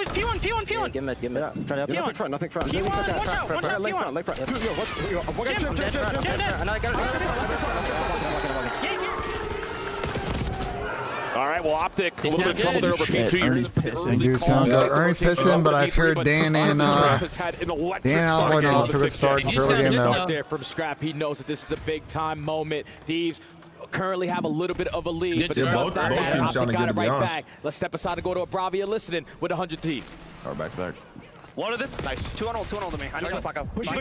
C: it's P1.
N: Give me.
F: Nothing front.
C: P1, watch out. P1.
F: Leg front. Two, yo, what's...
C: Jim.
N: And I got
C: Yeah, he's here.
R: All right, well, Optic, a little bit of trouble there over P2.
M: Ernie's pissing.
A: Dude, sound good. Ernie's pissing, but I fear Dan and Alloy off to a good start in this early game, though.
R: There from Scrap, he knows that this is a big-time moment. Thieves currently have a little bit of a lead, but
G: both teams sounding good, to be honest.
R: Let's step aside and go to a Bravia listening with 100 T.
M: Or back to back.
C: One of it. Nice. Two on hold to me. I need some back up. Pushing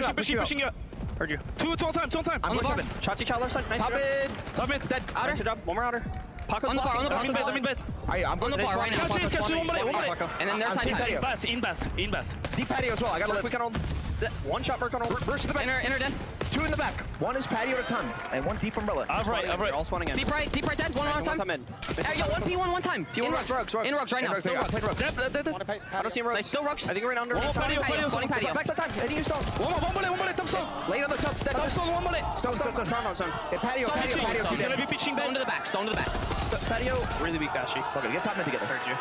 C: you. Heard you. Two on time.
N: On the bar. Chachi Chandler side. Nice.
C: Top mid. Dead.
N: Outer.
C: Nice job. One more outer.
N: On the bar.
C: Let me bet.
N: I'm on the bar right now.
C: And then there's side in Beth.
F: Deep patio as well. I got a look. We can hold.
C: One shot for hold.
F: Burst to the back.
N: Inner dead.
F: Two in the back. One is patio at a time. And one deep umbrella.
C: Right.
N: All spawning in. Deep right dead. One more time. Yo, one P1 one time.
C: In rugs right now.
N: Still rugs.
C: I don't see him rugs.
N: Still rugs.
C: I think we're in under.
N: Patio.
C: Backside time. Heading you stone. One bullet. Top stone. Lay on the top. Top stone. One bullet. Stone.
F: Patio.
C: He's gonna be pitching
N: Stone to the back.
C: Patio. Really weak, Ashy.
F: Okay, get top mid together.
C: Heard you.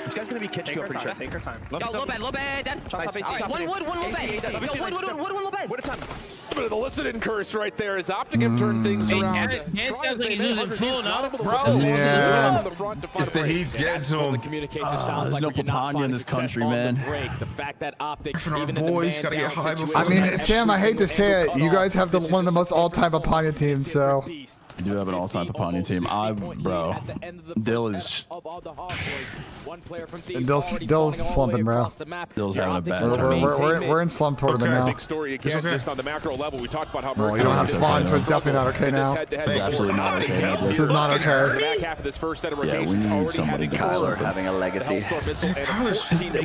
C: This guy's gonna be kitchen. I'm pretty sure. Take her time.
N: Yo, low bed, dead. One low bed. Yo, wood, low bed.
C: What a time.
Q: A bit of the listening curse right there as Optic have turned things around.
N: Dan sounds like he's losing full now.
A: Yeah.
G: It's the heat's getting to him.
R: Communication sounds like
M: no
R: we cannot
M: Papania in
R: find
M: this
R: success
M: country,
R: on
M: man.
R: the break. The fact that Optic,
G: Our
R: even in
G: boys
R: the
G: gotta get high before.
A: I mean, Sam, I hate to say it, you guys have one of the most all-time Papania teams, so.
M: We do have an all-time Papania team. Bro, Dill is
A: Dill's slumping, bro.
M: Dill's having a bad time.
A: We're in slump tournament now.
Q: Big story again, just on the macro level. We talked about how
A: Well, you don't have spawns, so it's definitely not okay now.
M: It's absolutely not okay.
A: This is not okay.
Q: Back half of this first set of
M: Yeah, we
Q: rotations
M: need
Q: already
M: somebody
Q: having
B: Kyler having a legacy.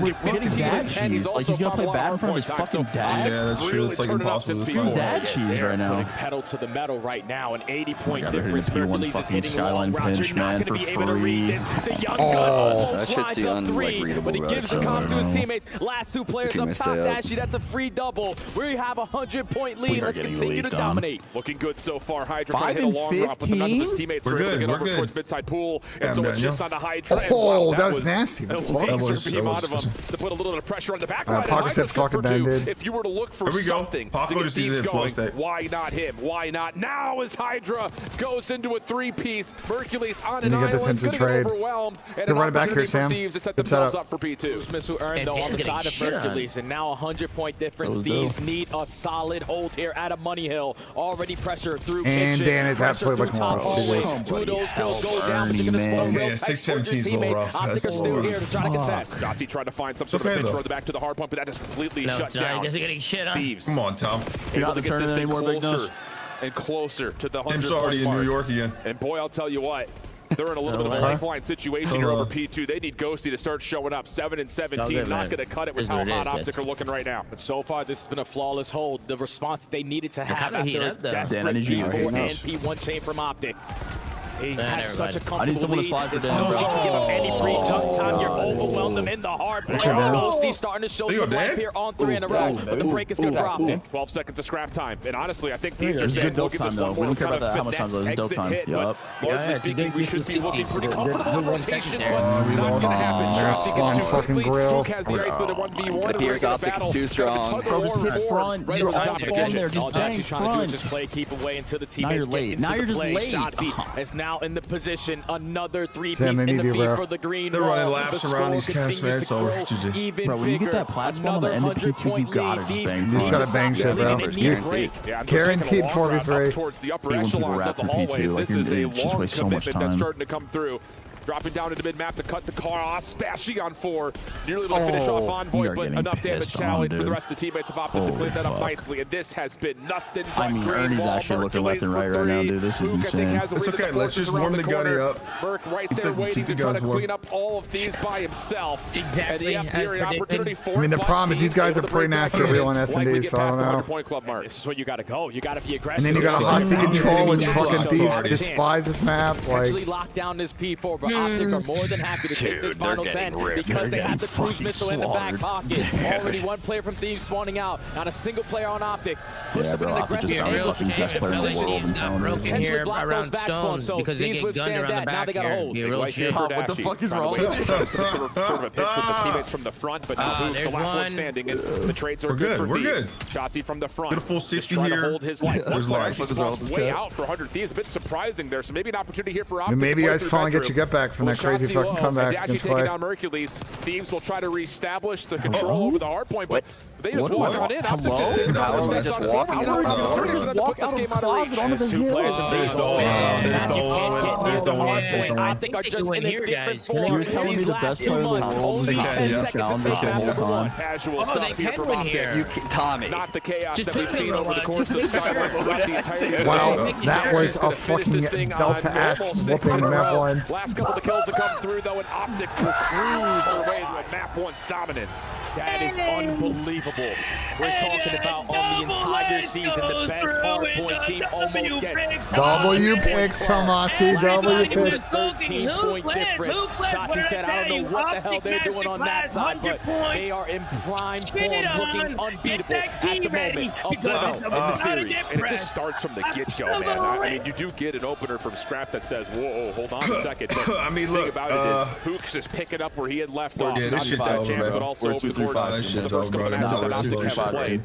M: We're getting dad cheese. Like, he's gonna play bad in front of his fucking dad.
G: Yeah, that's true. It's like impossible to find.
M: Dad cheese right now.
R: Pedal to the metal right now, an 80-point
M: I got
R: difference.
M: rid of the P1
R: Mercules is
M: fucking
R: hitting
M: Skyline
R: long routes.
M: pinch,
R: You're not
M: man,
R: going to
M: for
R: be able to read
M: free.
R: this. The young gun almost
B: That
R: lines
B: shit's
R: up three,
B: unreadable,
R: but he
B: bro.
R: gives the comp to his teammates. Last two players
B: Can
R: up
B: we
R: top.
B: stay up?
R: Dashy, that's a free double. We have a 100-point lead. Let's continue to dominate.
Q: Looking good so far. Hydra trying to hit a long drop, but none of his teammates are able to get over towards midside pool. And so it's just on the Hydra.
A: Oh, that was nasty.
Q: A laser beam out of him to put a little bit of pressure on the back line.
A: Paco said fucking Ben did.
Q: If you were to look for something to get things going, why not him? Why not now as Hydra goes into a three-piece. Mercules on an island, going to get overwhelmed. And an opportunity for Thieves to set themselves up for P2.
R: Missile earned though on the side of Mercules, and now a 100-point difference. Thieves need a solid hold here at a money hill. Already pressure through
A: And
R: kitchen.
A: Dan is absolutely looking lost.
R: Two of those kills go down, but you're going to spoil real tight
G: 617 is a little rough.
R: Optic are still here to try to contest.
Q: Nazi tried to find some sort of pinch road back to the hard point, but that is completely shut down.
N: He doesn't getting shit on.
Q: Thieves.
G: Come on, Tom.
Q: Able to get this thing closer and closer to the 100
G: Tim's already in New York again.
Q: And boy, I'll tell you what. They're in a little bit of a lifeline situation here over P2. They need Ghosty to start showing up. 7 and 17, not going to cut it with how hot Optic are looking right now.
R: But so far, this has been a flawless hold. The response they needed to have after a
N: though.
R: desperate P4 and P1 chain from Optic. He has such a comfortable lead. There's no need to give him any free jump time. You're overwhelmed him in the hard play. Ghosty's starting to show some life here on 3 in a row, but the break is good for Optic.
Q: 12 seconds of scrap time. And honestly, I think Thieves are
M: It's
Q: saying,
M: good
Q: we'll
M: dope
Q: get this
M: time,
Q: one
M: though. We
Q: more
M: don't care
Q: kind
M: about
Q: of
M: how much time
Q: finesse
M: though. It's dope
Q: exit
M: time.
Q: hit. But largely speaking, we should be looking pretty comfortable in rotation, but not going to happen. Shotzi gets too quickly. Luke has the isolated 1v1 and we're going to battle.
B: Too strong.
Q: Right over top of the kitchen.
R: All Dashy's trying to do is just play, keep away until the teammates get into the play. Shotzi is now in the position. Another three-piece in the feed for the green.
G: They're running laps around these cast, man. It's over.
M: Bro, when you get that platform on the end of P2, you gotta just bang.
A: You just gotta bang shit, bro. Guaranteed 4v3.
Q: Towards the upper echelons of the hallways. This is a long commitment that's starting to come through. Dropping down into mid-map to cut the car off. Stashing on 4. Nearly able to finish off Envoy, but enough damage tallied for the rest of the teammates of Optic to clean that up nicely. And this has been nothing but green
M: Ernie's
Q: wall.
M: actually looking left and right now, dude. This is insane.
G: It's okay. Let's just warm the Gunny up.
Q: Merc right there waiting to try to clean up all of these by himself.
N: Exactly.
Q: And the opportunity for
A: I mean, the problem is these guys are pretty nasty reeling S&Ds, so I don't know.
R: This is where you got to go. You got to be
A: And
R: aggressive.
A: then you got a Hossie control, which fucking Thieves despise this map.
R: Potentially
A: Like,
R: lock down this P4, but Optic are more than happy to take this final 10 because they have the cruise missile in the back pocket. Already one player from Thieves spawning out, not a single player on Optic. Push them in an aggressive angle to get the position. Potentially block those back spawns, so Thieves withstand that. Now they got a hold.
M: What the fuck is wrong?
Q: Sort of a pitch with the teammates from the front, but now Luke's the last one standing, and the trades are good for Thieves. Shotzi from the front.
G: Get a full 60
Q: trying
G: here.
Q: to hold his life.
G: There's life.
Q: Way out for 100 Thieves. A bit surprising there, so maybe an opportunity here for Optic.
A: maybe you guys finally get your get back from that crazy fucking comeback against
Q: taking
A: Clay.
Q: down Mercules. Thieves will try to reestablish the control over the hard point, but they just walk on in. Optic just did not steps on forward. To put this game out of reach. Two players from Thieves.
R: I think are just in a different form.
M: You're telling me the best player in the world
R: Only 10 seconds to take
M: the whole time.
Q: Casual stuff here from Optic.
B: Tommy.
Q: Not the chaos that we've seen over the course of Skyward throughout the entire
A: Wow, that was a fucking belt-to-ass whooping in map 1.
Q: Last couple of kills to come through, though, and Optic will cruise their way to a map 1 dominance.
R: That is unbelievable. We're talking about on the entire season, the best hardpoint team almost gets.
A: W picks, Tomasi. W picks.
R: 13-point difference. Shotzi said, I don't know what the hell they're doing on that side, but they are in prime form, looking unbeatable at the moment of the series.
Q: And it just starts from the get-go, man. I mean, you do get an opener from Scrap that says, whoa, hold on a second. But
G: I mean, look.
Q: About it is Hooks is picking up where he had left off.
G: Yeah, this shit's over, man.
Q: But also over the course of the first couple matches that Optic have played.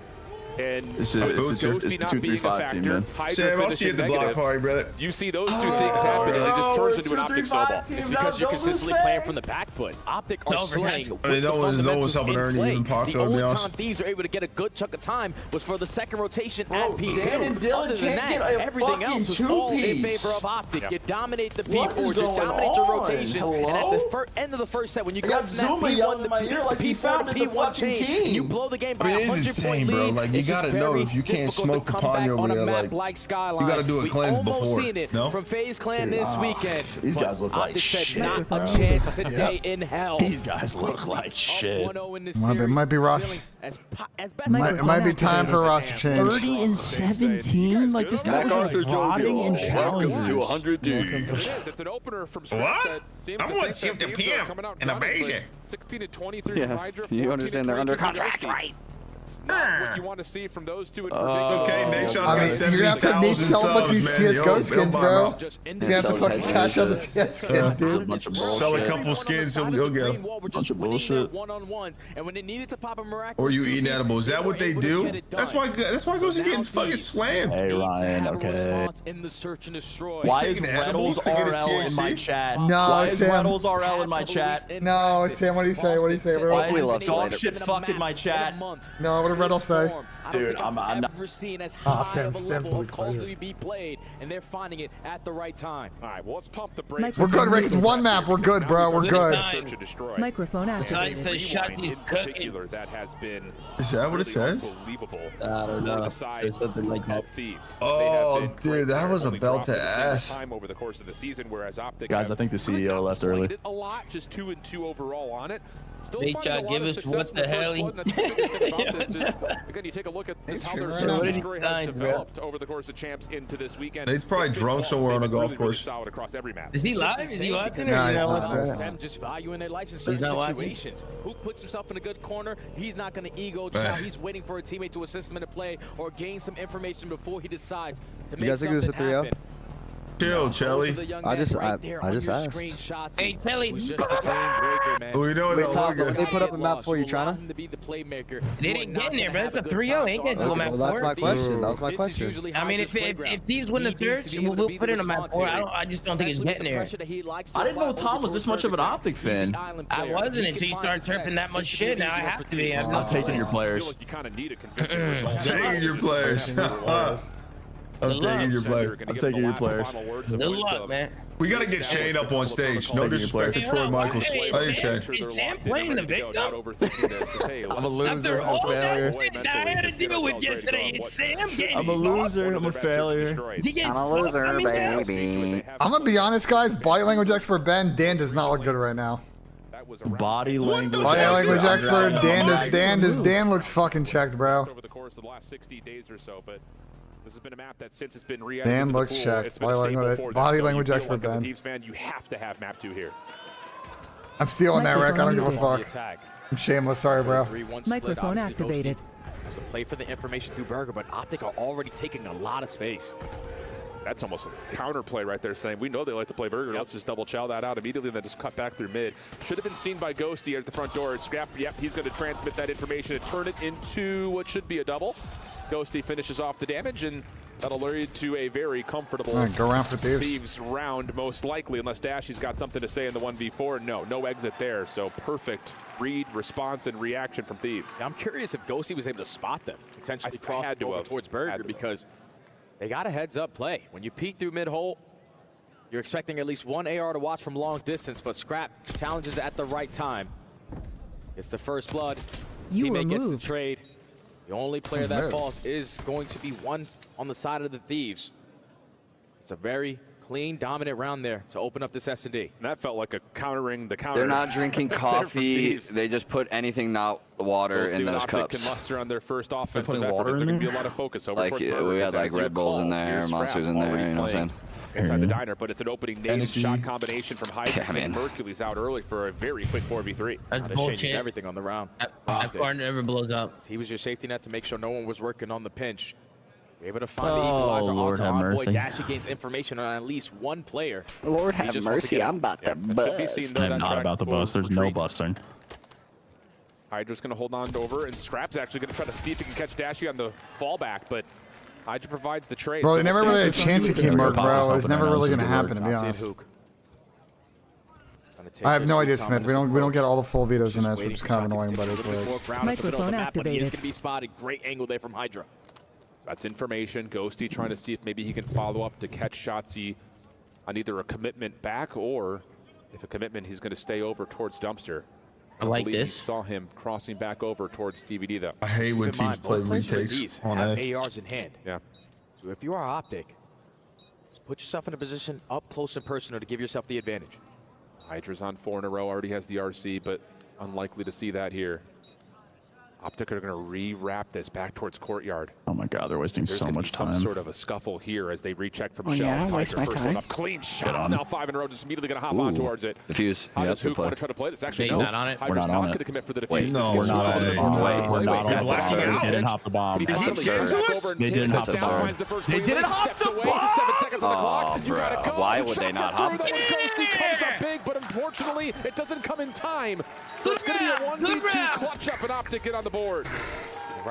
Q: And Ghosty not being a factor,
G: Sam, I'll see you at the block party, brother.
Q: You see those two things happen, and it just turns into an Optic snowball.
R: It's because you're consistently playing from the back foot. Optic are slaying with the
G: no one's helping Ernie using Paco,
R: The only
G: to be
R: time
G: honest.
R: Thieves are able to get a good chunk of time was for the second rotation at P2.
I: Dan and Dylan
R: Other than
I: can't
R: that,
I: get a
R: everything else was
I: fucking
R: all in
I: two-piece.
R: favor of Optic.
Q: Yeah.
R: You dominate the
I: What
R: P4s,
I: is
R: you
I: going
R: dominate your
I: on?
R: rotations, and at the end of the first set, when you
I: I
R: go
I: got
R: from that
I: Zuma yelling
R: P1
I: in my ear like he
R: P4
I: found
R: to
I: the
R: P1
I: fucking
R: change,
I: team.
R: and you blow the game by
G: I mean,
R: a
G: it is
R: 100-point
G: insane, bro.
R: lead.
G: Like, you
R: It's just
G: gotta know
R: very
G: if you can't
R: difficult
G: smoke
R: to
G: the
R: come
G: pawn
R: back
G: over
R: on a
G: there,
R: map
G: like,
R: Skyline.
G: you gotta do a
R: We
G: cleanse
R: almost
G: before.
R: seen it
G: No?
R: from FaZe Clan this weekend.
M: These
R: but
M: guys look like
R: Optic said
M: shit,
R: not
M: bro.
R: a chance today in hell.
M: These guys look like shit.
A: It might be Ross. It might be time for Ross to change.
N: 30 and 17? Like, this guy was rotting in challengers.
Q: To 100 dudes. It's an opener from Scrap that seems to think that Thieves are coming out and running, 16 and 23 from Hydra, 14
B: You understand they're under contract,
Q: right? It's not what you want to see from those two in particular.
G: Okay, Nate Shot's got
A: I mean, you're gonna have to need
G: 70,000
A: so much
G: subs,
A: these
G: man.
A: CSGO
G: Yo,
A: skins,
G: Bill
A: bro.
G: Barbara.
A: You're gonna have to fucking cash out the CS skins, dude.
G: Sell a couple skins, you'll get them.
R: Bunch of bullshit. One-on-ones, and when it needed to pop a miraculous
G: Or you eating edibles. Is that what they do? That's why Ghost's getting fucking slammed.
M: Hey, Ryan, okay.
R: in the search and destroy.
M: Why is
G: taking edibles
M: Reddles
G: to get his
M: RL in my
G: THC?
M: chat?
A: No,
M: Why is
A: Sam.
M: Reddles RL in my chat?
A: No, Sam, what do you say? What do you say, bro?
M: Why is dog shit fuck in my chat?
A: No, what did Reddle say?
M: Dude, I'm not.
R: Ever seen as
A: Ah,
R: high
A: Sam,
R: of a
A: Sam's
R: level
A: really
R: of Call of
A: clear.
R: Duty be played, and they're finding it at the right time.
Q: All right, well, let's pump the brakes.
A: We're good, Rick. It's one map. We're good, bro. We're good.
Q: Search and destroy.
E: Microphone activated.
R: Besides the shot he's
Q: In
R: cooking.
Q: particular, that has been
G: Is that what it says?
Q: unbelievable.
M: I don't know.
Q: On the side
M: Something like that.
Q: of Thieves.
G: Oh,
Q: They have been
G: dude, that
Q: great.
G: was a
Q: Only
G: belt
Q: dropped
G: to
Q: at the same
G: ass.
Q: time over the course of the season, whereas Optic
M: Guys,
Q: have
M: I think the
Q: really
M: CEO
Q: not
M: left
Q: played
M: early.
Q: it a lot, just 2 and 2 overall on it. Still
N: Hey,
Q: finding a
N: Chuck,
Q: lot
N: give
Q: of
N: us
Q: success
N: what
Q: in
N: the
Q: first
N: hell
Q: blood, and I think the biggest thing about this is, again, you take a look at just how their search and destroy has developed over the course of champs into this weekend.
G: Nate's probably
Q: Big
G: drunk
Q: falls.
G: somewhere on a
Q: They've been
G: golf
Q: really, really
G: course.
Q: solid across every map.
N: Is he
R: It's just
N: live? Is
R: insane
N: he watching?
R: because
A: Nah, he's
R: it's
A: not
R: about
A: there.
R: them just valuing their lives in certain
N: not watching?
R: situations. Who puts himself in a good corner? He's not going to ego chow. He's waiting for a teammate to assist him in a play or gain some information before he decides to
F: You
R: make
F: guys think this
R: something
F: is a 3-0?
R: happen.
G: Chill, Chelly.
F: I just asked.
N: Hey, Kelly.
R: Was just a game breaker, man.
G: We know
F: Wait,
G: that
F: Tom,
G: logo.
F: they put up a map for you, China?
R: To be the playmaker.
N: They didn't get in there, but it's a 3-0. Ain't getting to a map
F: Well, that's my
N: 4.
F: question. That was my question.
N: I mean, if Thieves win the third, we'll put in a map 4. I just don't think it's getting there.
M: I didn't know Tom was this much of an Optic fan.
N: I wasn't until you start turping that much shit. Now I have to be.
M: I'm taking your
Q: I
M: players.
Q: feel like you kind of need a convincing result.
G: Taking your players. I'm taking your players.
M: I'm taking your players.
N: Good luck, man.
G: We gotta get Shane up on stage. No disrespect to Troy Michaels. How you, Shane?
N: Is Sam playing the victim?
Q: I'm
N: a loser. I'm a failure. I had to deal with yesterday. It's Sam getting.
M: I'm a loser. I'm a failure.
N: Is he getting
B: I'm a
N: smoked?
B: loser,
N: I mean,
B: baby.
A: I'm gonna be honest, guys. Body language expert Ben, Dan does not look good right now.
M: Body language.
A: Body language expert Dan looks fucking checked, bro.
Q: Over the course of the last 60 days or so, but this has been a map that since it's been
A: Dan looks checked. Body language expert
Q: As a
A: Ben.
Q: Thieves fan, you have to have map 2 here.
A: I'm stealing that, Rick. I don't give a fuck. I'm shameless. Sorry, bro.
E: Microphone activated.
R: It's a play for the information through Burger, but Optic are already taking a lot of space.
Q: That's almost a counterplay right there, saying we know they like to play Burger. Let's just double chow that out immediately and then just cut back through mid. Should have been seen by Ghosty at the front door. Scrap, yep, he's going to transmit that information and turn it into what should be a double. Ghosty finishes off the damage, and that'll lead to a very comfortable
A: go around for
Q: Thieves round, most likely, unless Dashy's got something to say in the 1v4. No exit there, so perfect read, response, and reaction from Thieves.
R: I'm curious if Ghosty was able to spot them, potentially cross over towards Burger, because they got a heads-up play. When you peek through mid-hole, you're expecting at least one AR to watch from long distance, but Scrap challenges at the right time. It's the first blood. Teammate gets the trade. The only player that falls is going to be one on the side of the Thieves. It's a very clean, dominant round there to open up this S&D.
Q: And that felt like a countering the counter.
B: They're not drinking coffee.
Q: Thieves.
B: They just put anything, not water,
Q: We'll see
B: in
Q: what
B: those
Q: Optic
B: cups.
Q: can muster on their first offensive
M: putting
Q: effort.
M: water
Q: There's
M: in
Q: going to
M: there?
Q: be a lot of focus over
B: Like,
Q: towards
B: we
Q: Burger,
B: had, like,
Q: as you
B: Red Bulls in
Q: called,
B: there,
Q: here's
B: Monsters
Q: Scrap
B: in there,
Q: already
B: you know what I'm
Q: playing
B: saying?
Q: inside the diner, but it's an opening nade
G: Hennessy.
Q: shot combination from Hydra.
B: Yeah, man.
Q: Mercury's out early for a very quick 4v3.
N: That's
R: This changes
N: bullshit.
R: everything on the round.
N: That car never blows up.
R: He was your safety net to make sure no one was working on the pinch. Able to find the equalizer onto Envoy. Dashy gains information on at least one player.
B: Lord have mercy, I'm about to bust.
M: I'm not about to bust. There's no busting.
Q: Hydra's going to hold on over, and Scrap's actually going to try to see if he can catch Dashy on the fallback, but Hydra provides the trade.
A: Bro, they never really had a chance to keep Merc, bro. It's never really going to happen, to be honest. I have no idea, Smith. We don't get all the full vetoes in this, which is kind of annoying, but it's what it is.
E: Microphone activated.
Q: He is going to be spotted. Great angle there from Hydra. That's information. Ghosty trying to see if maybe he can follow up to catch Shotzzy on either a commitment back, or if a commitment, he's going to stay over towards Dumpster.
N: I like this.
Q: He saw him crossing back over towards DVD, though.
G: I hate when teams play retakes on A.
R: ARs in hand.
Q: Yeah.
R: So if you are Optic, just put yourself in a position up close and personal to give yourself the advantage.
Q: Hydra's on 4 in a row, already has the RC, but unlikely to see that here. Optic are going to re-wrap this back towards Courtyard.
M: Oh my God, they're wasting so much time.
Q: Some sort of a scuffle here as they recheck from shells.
B: Yeah,
Q: Hydra first one up, clean shots. Now 5 in a row, just immediately going to hop on towards it.
B: Defuse.
Q: How does Hook want to try to play this? Actually,
N: no. Not on it.
Q: Hydra's not going to commit for the defuse.
M: No, we're not on it. We're not on it. They didn't hop the bomb. They didn't hop the bomb.
Q: They didn't hop the bomb. 7 seconds on the clock. You got to go.
B: Why would they not hop?
Q: Ghosty comes up big, but unfortunately, it doesn't come in time. So it's going to be a 1v2 clutch up and Optic get on the board.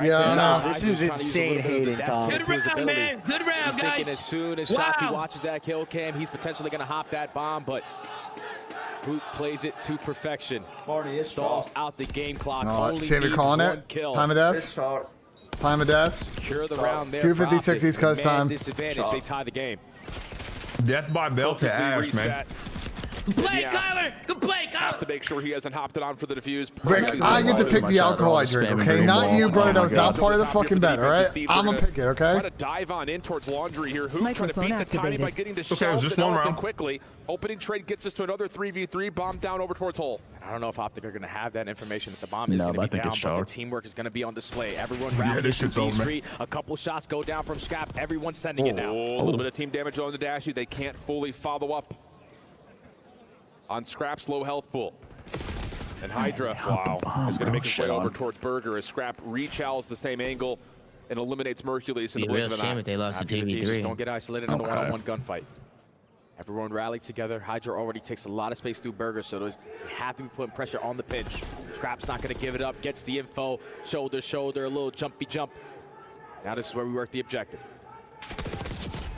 F: Yeah, no, this is insane hating, Tom.
R: Good round, man. Good round,
N: guys.
R: He's thinking as soon as Shotzzy watches that kill cam, he's potentially going to hop that bomb, but Hook plays it to perfection. Stalls out the game clock. Only
A: Xavier calling it.
R: Kill.
A: Time of death. Time of death.
R: Secure the round there.
A: 2:56 East Coast time.
R: Disadvantage. They tie the game.
G: Death by belt to Ash, man.
N: Good play, Kyler. Good play, Kyler.
Q: Have to make sure he hasn't hopped it on for the defuse.
A: Rick, I get to pick the alcohol I drink, okay? Not you, brother. That was not part of the fucking bet, all right? I'm gonna pick it, okay?
Q: Try to dive on in towards Laundry here. Hook trying to beat the timing by getting the shells and elephant quickly. Opening trade gets us to another 3v3. Bomb down over towards hole.
R: And I don't know if Optic are going to have that information that the bomb is going to be down, but the teamwork is going to be on display. Everyone rallying to B Street. A couple shots go down from Scrap. Everyone's sending it now.
Q: A little bit of team damage on the Dashy. They can't fully follow up on Scrap's low health pool. And Hydra, is going to make his way over towards Burger as Scrap re-chows the same angle and eliminates Mercules in the blink of an eye.
N: Shame if they lost to TV3.
R: Don't get isolated in the one-on-one gunfight. Everyone rallied together. Hydra already takes a lot of space through Burger, so they have to be putting pressure on the pinch. Scrap's not going to give it up. Gets the info. Shoulder, shoulder, a little jumpy jump. Now this is where we work the objective.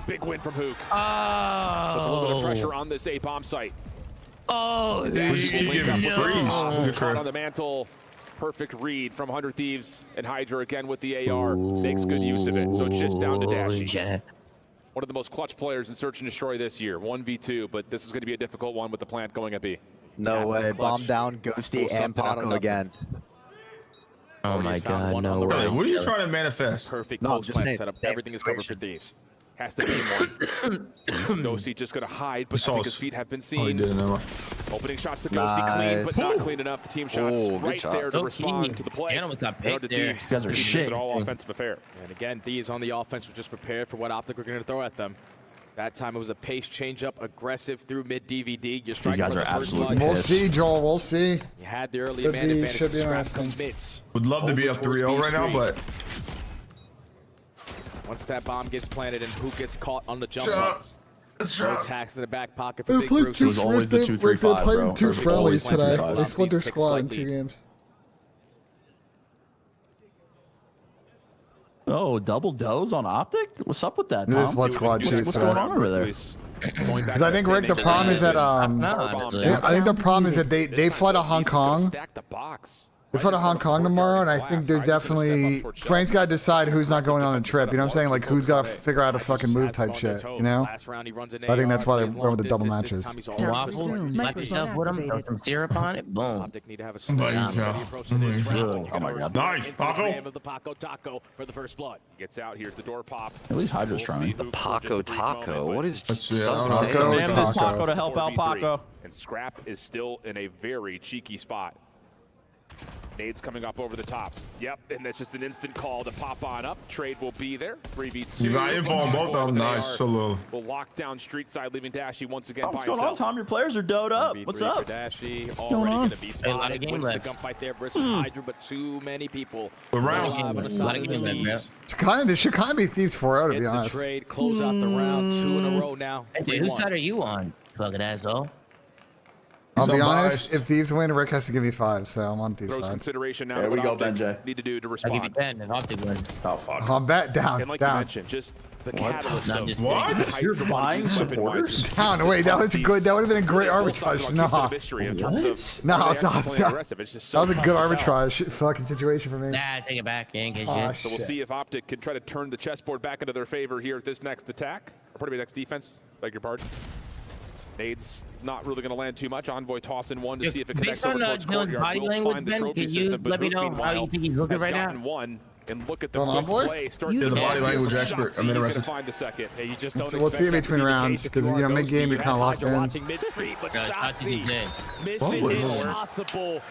R: Big win from Hook. Puts a little bit of pressure on this A-bomb site.
N: Oh,
Q: on the mantle. Perfect read from 100 Thieves, and Hydra again with the AR makes good use of it. So it's just down to Dashy. One of the most clutch players in Search and Destroy this year, 1v2, but this is going to be a difficult one with the plant going at B.
F: No way. Bomb down, Ghosty, and Paco again.
N: Oh my God, no way.
G: What are you trying to manifest?
Q: Perfect post-plant setup. Everything is covered for Thieves. Has to be one. Ghosty just going to hide, but I think his feet have been seen. Opening shots to Ghosty, clean, but not clean enough. The team shots right there to respond to the play.
N: Almost got picked there.
Q: You guys are shit. An all-offensive affair.
R: And again, Thieves on the offense were just prepared for what Optic were going to throw at them. That time it was a pace change-up, aggressive through mid-DVD. These
M: guys are absolutely pissed.
A: We'll see, Joel. We'll see.
R: You had the early man advantage. Scrap commits.
G: Would love to be up 3-0 right now, but
R: once that bomb gets planted and Hook gets caught on the jump up, no attacks in the back pocket for
A: They
R: Big
A: played
R: Bruce.
A: two.
M: was always the 2-3-5,
A: They're playing
M: bro.
A: two friendlies
M: Always
A: today.
M: 2-3-5.
A: They split their squad in 2 games.
M: Oh, double does on Optic? What's up with that,
A: It
M: Tom?
A: is what squad cheese
M: What's going on over there?
A: Because I think, Rick, the problem is that I think the problem is that they fly to Hong Kong. They fly to Hong Kong tomorrow, and I think there's definitely Frank's got to decide who's not going on the trip. You know what I'm saying? Like who's got to figure out a fucking move type shit. You know? I think that's why they're going with the double matches.
N: Waffle, slap yourself with them, throw some syrup on it, boom.
G: oh my God. Nice,
Q: Paco for the first blood. Gets out, here's the door pop.
M: At least Hydra's trying.
B: The Paco Taco. What is
A: Paco?
M: This Paco to help out Paco.
Q: And Scrap is still in a very cheeky spot. Nades coming up over the top. Yep, and that's just an instant call to pop on up. Trade will be there. 3v2.
G: You got info on both of them. Nice. So
Q: will lock down street side, leaving Dashy once again by
M: What's
Q: himself.
M: going on, Tom? Your players are doed up. What's up?
Q: Dashy already going to be spotted.
N: A lot of game
Q: Wins the
N: left.
Q: gunfight there versus Hydra, but too many people.
G: The round.
A: This should kind of be Thieves 4-0, to be honest.
R: Trade, close out the round, 2 in a row now.
N: Whose side are you on, fucking asshole?
A: I'll be honest, if Thieves win, Rick has to give me 5, so I'm on Thieves'
Q: Throws
A: side.
Q: consideration now.
M: There we go,
Q: Optic
M: BENJ.
Q: need to do to
N: I'll
Q: respond.
N: give you 10 if Optic wins.
M: Oh, fuck.
A: I'm bet down,
Q: And like you
A: down.
Q: mentioned, just the catalyst
N: No, I'm
Q: of
N: just
G: What?
M: You're buying supporters?
A: Down, wait, that was a good, that would have been a great arbitrage. Nah,
Q: No,
A: that was a good arbitrage fucking situation for me.
N: Nah, take it back. You ain't get
A: Aw,
N: shit.
Q: So we'll see if Optic can try to turn the chessboard back into their favor here at this next attack. Or pardon me, next defense. Beg your pardon. Nades not really going to land too much. Envoy tossing one to see if it connects over towards Courtyard.
N: body
Q: We'll
N: language,
Q: find the
N: Ben,
Q: trophy
N: can you
Q: system, but
N: let me
Q: Hook,
N: know how
Q: meanwhile,
N: you think he's looking
Q: has
N: right now?
Q: gotten one. And look at the
A: Going
Q: quick
A: Envoy?
Q: play. Start
G: Yeah, the body language
Q: Shot
G: expert.
Q: see
G: I'm
Q: he's
G: interested.
Q: gonna find the second.
R: Hey, you just don't
A: So we'll see in
R: expect that to
A: between
R: be the
A: rounds,
R: case if
A: 'cause,
R: you
A: you know,
R: are
A: mid-game,
R: Go
A: you're kinda locked
R: Hydra
A: in.
R: watching mid-street, but
N: Shotzi
R: Shotzi
N: did.
R: mission
G: Bumpers.
R: impossible,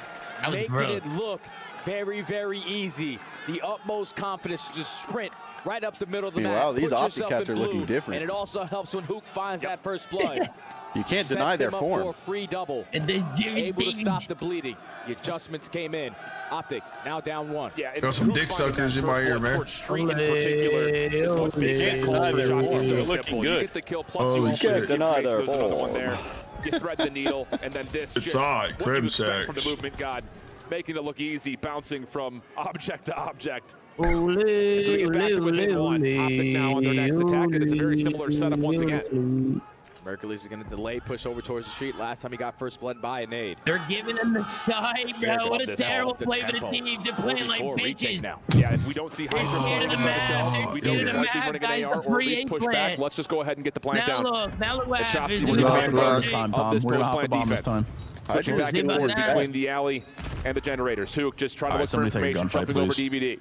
N: That was
R: making
N: bro.
R: it look very, very easy. The utmost confidence to just sprint right up the middle of the map.
H: Wow, these
R: Put
H: Optic
R: yourself
H: cats
R: in
H: are looking
R: blue,
H: different.
R: And it also helps when Hook finds that first blood.
H: You can't
R: Sets
H: deny their
R: him up
H: form.
R: for a free double.
N: And this Jimmy
R: Able to
N: Dean-
R: stop the bleeding. The adjustments came in. Optic now down 1.
Q: Yeah,
G: Got some dick suckers in my ear, man.
Q: Street in particular is what makes that call for Shotzi so simple. You get the kill, plus you
G: Holy
Q: also
G: shit.
Q: get there's another one there. You thread the needle, and then this.
G: It's
Q: just
G: alright,
Q: what
G: crib
Q: you expect from
G: sex.
Q: the movement god, making it look easy, bouncing from object to object.
N: Ole,
Q: So we get back to within
N: ole,
Q: one. Optic now on their next attack, and it's a very similar setup once again.
R: Mercury's going to delay, push over towards the street. Last time he got first blood by a nade.
N: They're giving him the side, bro. What a terrible play for the teams. They're playing like bitches.
Q: Now. Yeah, if we don't see Hydra running into the shells, we don't
N: They're
Q: see
N: scared of
Q: running
N: the
Q: an
N: map,
Q: AR,
N: guys.
Q: or at least
N: The
Q: push
N: free
Q: back.
N: ain't
Q: Let's just go ahead and get the plant down.
N: Now look what
Q: And
N: happens.
Q: Shotzi
N: They're
Q: with the
N: gonna
Q: command
N: go
Q: card
N: for
M: Time,
N: it.
M: Tom.
Q: of this
M: We're gonna
Q: post
M: hop the
Q: plant
M: bomb this
Q: defense.
M: time.
Q: Switching back and
N: See
Q: forth
N: about that?
Q: between the alley and the generators. Hook just trying to
M: Alright,
Q: look for
M: somebody take a
Q: information,
M: gunfight,
Q: jumping over
M: please.
Q: DVD.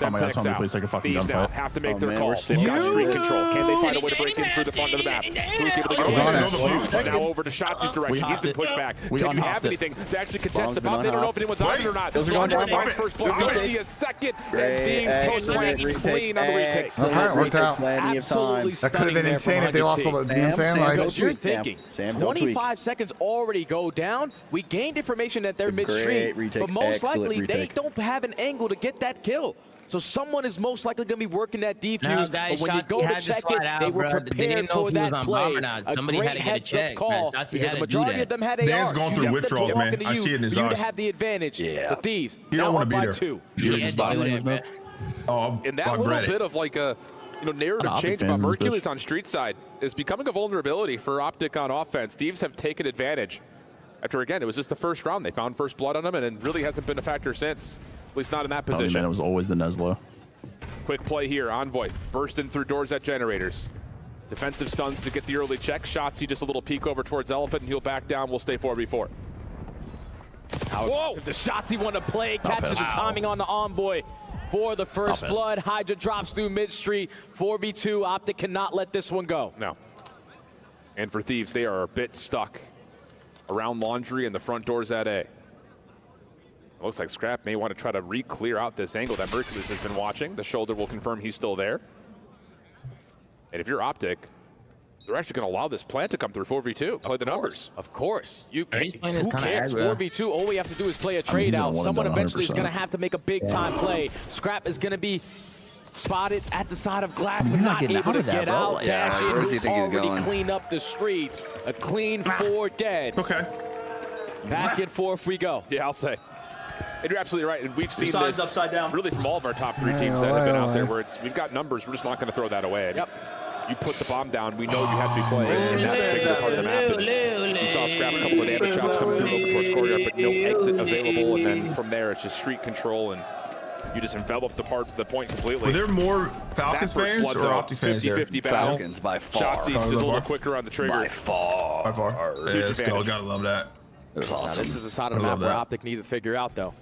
M: Oh my God, somebody please take a fucking
Q: Thieves now
M: gunfight.
Q: have to make
H: Oh,
Q: their
H: man,
Q: call.
H: we're
Q: They've got
H: sitting
Q: street
H: here.
Q: control. Can they find a way to break in through the front of the map? Hook able to
A: He's on
Q: go
A: it.
Q: now over to Shotzi's direction. He's been pushed back.
M: We
Q: Can you
M: unhopped
Q: have
M: it.
Q: anything to actually contest the
H: Bomb's
Q: bomb?
H: been
Q: They don't know if
H: unhopped.
Q: anyone's on it or not.
H: Those are going
Q: Under
H: down.
Q: finds first blood. Dusty a second. And Dean's post plant clean on the retake.
A: Okay, worked out.
H: Plenty of time.
A: That could have been insane if they lost all the, you know what I'm saying? Like,
H: Don't
R: You're
H: tweak, Sam.
R: thinking
H: Sam, don't tweak.
R: 25 seconds already go down. We gained information that they're
H: Great
R: mid-street,
H: retake.
R: but most
H: Excellent
R: likely they
H: retake.
R: don't have an angle to get that kill. So someone is most likely going to be working that defuse.
N: No, guys,
R: but when you
N: Shotzi
R: go to
N: had to
R: check
N: slide
R: it,
N: out,
R: they were
N: bro. They
R: prepared
N: didn't know
R: for
N: if he was
R: that
N: on
R: play.
N: bomb or not.
R: A
N: Somebody
R: great
N: had to get a
R: heads-up
N: check,
R: call
N: man. Shotzi
R: because
N: had
R: the
N: to do
R: majority
N: that.
R: of them had
G: Dan's
R: ARs.
G: going through
R: That's
G: withdrawals,
R: talking
G: man.
R: to
G: I
R: you
G: see it in his
R: for you to
G: eyes.
R: have the advantage. The Thieves.
G: You don't
R: now
G: want
R: up
G: to be
R: by
G: there.
R: 2.
N: Yeah, body language, man.
G: Oh,
Q: And that
G: I
Q: little
G: read
Q: bit
G: it.
Q: of like a narrative
M: Optic
Q: change
M: fans
Q: about
M: in this
Q: Mercules
M: bitch.
Q: on street side is becoming a vulnerability for Optic on offense. Thieves have taken advantage. After, again, it was just the first round. They found first blood on him, and it really hasn't been a factor since. At least not in that
M: Oh,
Q: position.
M: man, it was always the Neslo.
Q: Quick play here. Envoy bursting through doors at generators. Defensive stuns to get the early check. Shotzi just a little peek over towards Elephant, and he'll back down. We'll stay 4v4.
R: Whoa! The shots he want to play, catches the timing on the Envoy for the first blood. Hydra drops through mid-street. 4v2. Optic cannot let this one go.
Q: No. And for Thieves, they are a bit stuck around Laundry and the front doors at A. Looks like Scrap may want to try to re-clear out this angle that Mercules has been watching. The shoulder will confirm he's still there. And if you're Optic, they're actually going to allow this plant to come through 4v2. Play the numbers.
R: Of course. You
N: He's
R: can,
N: playing this
R: who
N: kinda
R: cares?
N: aggro.
R: 4v2. All we have to do is play a trade
M: he's gonna
R: out.
M: want him
R: Someone
M: down
R: eventually is going to
M: 100%.
R: have to make a big-time play. Scrap is going to be spotted at the side of glass, but
M: You're not
R: not
M: getting
R: able
M: out
R: to
M: of that,
R: get
M: bro.
R: out.
B: Yeah,
R: Dash
B: where
R: in,
B: does he
R: who
B: think he's
R: already
B: going?
R: cleaned up the streets. A clean 4 dead.
G: Okay.
R: Back and forth we go.
Q: Yeah, I'll say. And you're absolutely right. And we've seen
M: side's
Q: this
M: upside down.
Q: really from all of our top 3 teams that have been out there where it's we've got numbers. We're just not going to throw that away.
R: Yep.
Q: You put the bomb down, we know you have to be playing in that particular part of the map. And you saw Scrap a couple of damage shots coming through over towards Courtyard, but no exit available. And then from there, it's just street control, and you just envelop the point completely.
G: Were there more Falcons
Q: That first
G: fans
Q: blood,
G: or
Q: though,
G: Optic fans there?
Q: 50-50 battle.
B: Falcons by far.
Q: Shotzi just a little quicker on the trigger.
B: By far.
G: By far. Yeah, let's go. Gotta love that.
B: It was
R: Now,
B: awesome.
R: this is a side of
G: I
R: the map
G: love
R: where
G: that.
R: Optic need to figure out, though.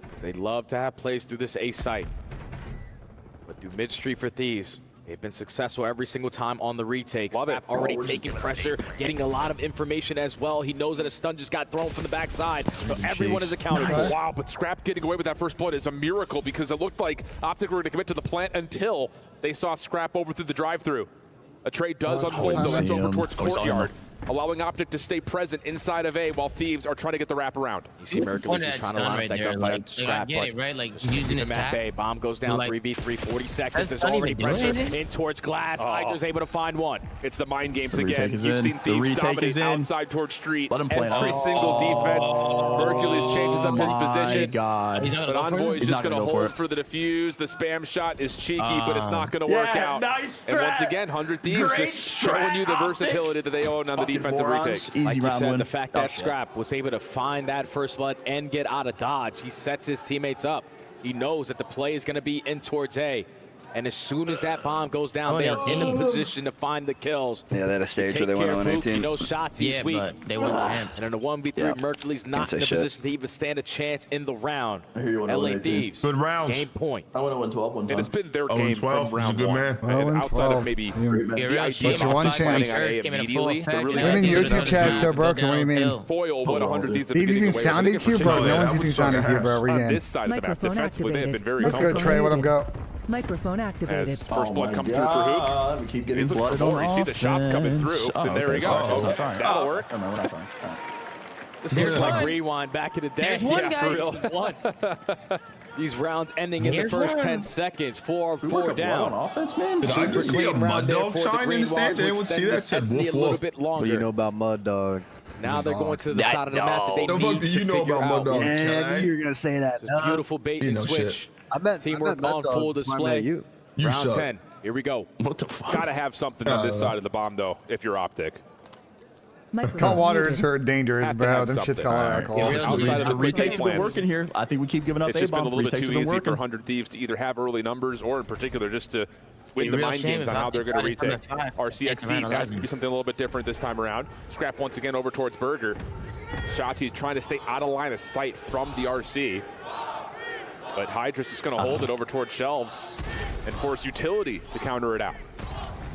R: Because they love to have plays through this A site. But through mid-street for Thieves, They've been successful every single time on the retake.
Q: Love it.
R: Scrap already taking pressure, getting a lot of information as well. He knows that a stun just got thrown from the backside, so everyone is accounted for.
Q: Wow, but Scrap getting away with that first blood is a miracle because it looked like Optic were going to commit to the plant until they saw Scrap over through the drive-thru. A trade does unfold, though. That's over towards Courtyard, allowing Optic to stay present inside of A while Thieves are trying to get the wrap around.
R: You see Mercury's just trying to line up that gunfight. Scrap,
N: right? Like using his
R: map A. Bomb goes down, 3v3, 40 seconds. There's already pressure in towards Glass. Hydra's able to find one.
Q: It's the mind games again. You've seen Thieves dominate outside towards Street.
M: Let him play
Q: every single defense. Hercules changes up his position.
M: God.
Q: But Envoy is just going to hold for the defuse. The spam shot is cheeky, but it's not going to work out.
G: Nice
Q: and once again, 100 Thieves just showing you the versatility that they own on the defensive retake.
M: Easy
R: like you
M: round
R: said,
M: win.
R: the fact that Scrap was able to find that first blood and get out of dodge, he sets his teammates up. He knows that the play is going to be in towards A. And as soon as that bomb goes down, they are in a position to find the kills.
B: Yeah, they had a stage where they went on 18.
R: You know, Shotzi's weak.
N: But they went
R: And in a 1v3, Mercury's not in a position to even stand a chance in the round. LA Thieves.
G: Good rounds.
R: Game point.
M: I went 0-12 one time.
Q: And it's been their game
G: 12.
Q: from round
G: He's a good
Q: one.
G: man.
Q: And outside of maybe the idea
A: Your one
Q: of
A: chance.
Q: finding A immediately, they're really
A: I mean, YouTube chat's so broken. What do you mean?
Q: foil what 100 Thieves at the
A: Thieves
Q: beginning
A: using sound EQ, bro. No one's using sound EQ, bro.
Q: on this side of the map. Defensively, they have been very
A: Let's go,
Q: comfortable.
A: Trey. Let him go.
E: Microphone activated.
Q: As first blood comes through for Hook.
M: We keep getting
Q: He's looking for more. You see the shots coming through. Then there we go. That'll work.
R: This looks like Rewind back in the day.
N: There's one,
R: For
N: guys.
R: real. One. These rounds ending in the first 10 seconds. 4 down.
M: On offense, man.
G: Did I just see a Mud Dog sign in the stands? Anyone see that? Said
R: a
G: woof
R: little
G: woof.
R: bit
F: What do you
R: longer.
F: know about Mud Dog?
R: Now they're going to the side of the map that they
G: The fuck
R: need
G: do
R: to
G: you know
R: figure
G: about Mud
R: out.
G: Dog?
F: Yeah, I knew you were gonna say that.
R: Just beautiful bait
G: You
R: and
G: know
R: switch.
G: shit.
R: Teamwork on full display.
F: You.
G: You
Q: Round
G: suck.
Q: 10. Here we go.
M: What the fuck?
Q: Gotta have something on this side of the bomb, though, if you're Optic.
A: Cold waters are dangerous,
Q: Have to
A: bro.
Q: have
A: Them shit's
Q: something.
A: got a lot of alcohol.
Q: Outside of the retake
M: Retakes have been
Q: plans,
M: working here. I think we keep giving up
Q: it's just been a little bit
M: Retakes
Q: too
M: have been
Q: easy for
M: working.
Q: 100 Thieves to either have early numbers or, in particular, just to win the
N: real
Q: mind
N: shame
Q: games
N: if
Q: on how
N: Optic
Q: they're going to
N: tried to come
Q: retake.
N: at 5.
Q: RCXD
N: Take
Q: has
N: them
Q: to be something a little bit different this time around. Scrap once again over towards Burger. Shotzi's trying to stay out of line of sight from the RC. But Hydra's is going to hold it over towards Shelves and force Utility to counter it out.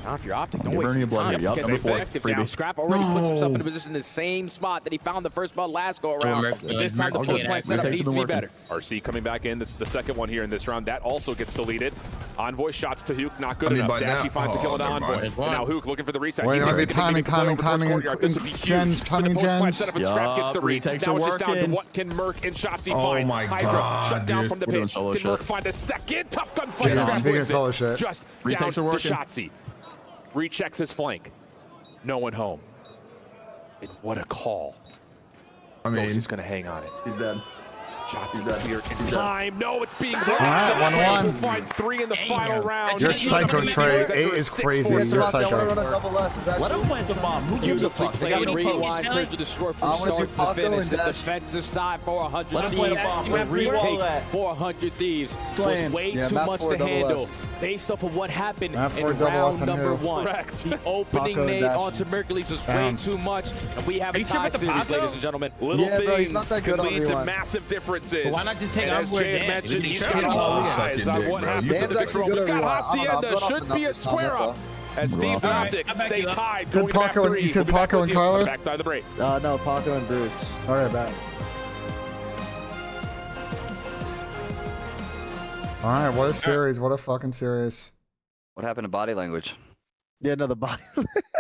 R: Now, if you're Optic, don't
M: You're
R: waste
M: burning
R: your
M: your blood
R: time.
M: here.
R: Just
M: Yup,
R: get
M: number 4,
R: effective
M: freebie.
R: down. Scrap already puts himself in a position in the same spot that he found the first blood last go around. But this time, the post-plant setup needs to be better.
Q: RC coming back in. This is the second one here in this round. That also gets deleted. Envoy shots to Hook, not good enough. Dashy finds the kill on Envoy. And now Hook looking for the reset.
A: Wait,
Q: He
A: it might
Q: thinks
A: be
Q: he can make
A: timing,
Q: it over towards Courtyard. This would be
A: Gen,
Q: huge.
A: timing
Q: But the post-plant
A: gens.
Q: setup and Scrap gets the read.
M: Retakes
Q: Now
M: are
Q: it's just down to
M: working.
Q: what can Merc and Shotzi
G: Oh
Q: find.
G: my
Q: Hydra
G: God,
Q: shut down
G: dude.
Q: from the
M: We're doing
Q: pitch.
M: solo
Q: Can
M: shit.
Q: Merc find a second? Tough gunfight.
A: Yeah,
Q: Scrap
A: big
Q: wins
A: solo
Q: it.
A: shit.
Q: Just
M: Retakes
Q: down
M: are
Q: to
M: working.
Q: Shotzi. Rechecks his flank. No one home. And what a call.
G: I mean,
Q: He's going to hang on it.
M: He's dead.
Q: Shots
M: dead.
Q: clear in
M: He's dead.
Q: time. No, it's being blocked.
A: Alright, 1-1.
Q: We'll find 3 in the final round.
A: You're psycho, Trey. 8 is crazy. You're psycho.
M: Let him plant the bomb. Who gives a
R: Beautifully
M: fuck? They got
R: played.
M: no post.
R: Rewind, Surge to destroy from
F: I wanna
R: start
F: do
R: to
F: Paco
R: finish.
F: and
R: The
F: Dash.
R: defensive side for 100
M: Let him play
R: Thieves.
M: the bomb.
R: The
M: Let him play
R: retake
M: that.
R: for 100 Thieves was
F: Slam.
R: way
F: Yeah,
R: too
F: map
R: much
F: 4
R: to
F: double
R: handle
F: S.
R: based off of what happened
A: Map 4
R: in
A: double S
R: round
A: on
R: number
A: who?
R: 1.
Q: Correct.
R: The opening
F: Paco and
R: nade
F: Dash.
R: onto Mercules was way
A: Down.
R: too much, and we have a
N: Are you sure
R: tie
N: about the
R: series,
N: Paco?
R: ladies and gentlemen.
Q: Little
F: Yeah, bro, he's not
Q: things
F: that
Q: could
F: good on
Q: lead to
F: rewind.
Q: massive differences.
N: But why not just take
Q: and as
N: Envoy
Q: Jay had
N: Dan?
Q: mentioned,
N: He's
Q: he's
N: got
Q: got
N: all
Q: all
N: the
Q: eyes
G: sucking
Q: on
G: dick,
Q: what
G: bro.
Q: happens
F: Dan's
Q: to the
F: actually
Q: control.
F: good
Q: We've
F: at
Q: got
F: rewind. I don't know, I'm
Q: Hacienda,
F: good off
Q: should
F: the
Q: be a
F: numbers,
Q: square
F: that's
Q: up. As
M: We're
Q: Steve's
M: off.
Q: and
N: Alright,
Q: Optic
N: I back
Q: stay
N: you up.
Q: tied.
A: Good
Q: going to map
A: Paco and-
Q: 3.
A: you said
Q: We'll be back
A: Paco
Q: with
A: and
Q: you on the
A: Kyler?
Q: backside of the break.
F: No, Paco and Bruce.
A: All right, bet. All right, what a series. What a fucking series.
B: What happened to body language?
F: Yeah, no, the body.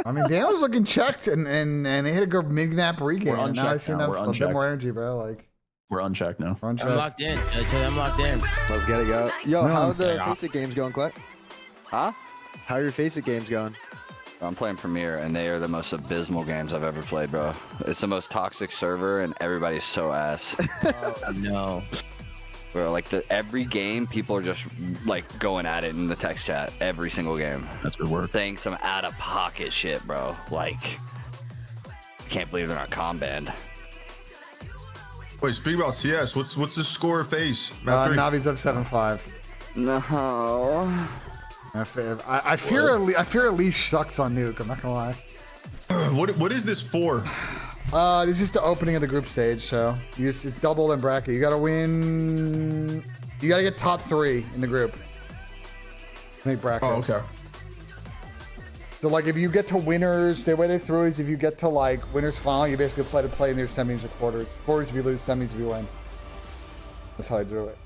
A: I mean, Dan was looking checked, and they hit a good mid-nap regain.
M: We're
A: And now I
M: unchecked
A: see
M: now,
A: them
M: we're
A: a bit
M: unchecked.
A: more energy, bro. Like,
M: We're unchecked now.
A: we're unchecked.
N: I'm locked in. I'm locked in.
F: Let's get it go. Yo,
A: No.
F: how the Faceit games going, Clay?
B: Huh?
F: How are your Faceit games going?
B: I'm playing Premier, and they are the most abysmal games I've ever played, bro. It's the most toxic server, and everybody's so ass.
N: Oh, no.
B: Bro, like every game, people are just like going at it in the text chat. Every single game.
M: That's good work.
B: Saying some out-of-pocket shit, bro. Like, can't believe they're not com banned.
G: wait, speak about CS. What's the score of Face? Map 3.
A: Navi's up 7-5.
B: No.
A: I fear a leash sucks on Nuke. I'm not gonna lie.
G: What is this for?
A: It's just the opening of the group stage, so it's double in bracket. You gotta win. You gotta get top 3 in the group. Make bracket.
G: Oh, okay.
A: So like if you get to winners, the way they throw is if you get to like winners final, you basically play in your semis or quarters. Quarters if you lose, semis if you win. That's how I do it.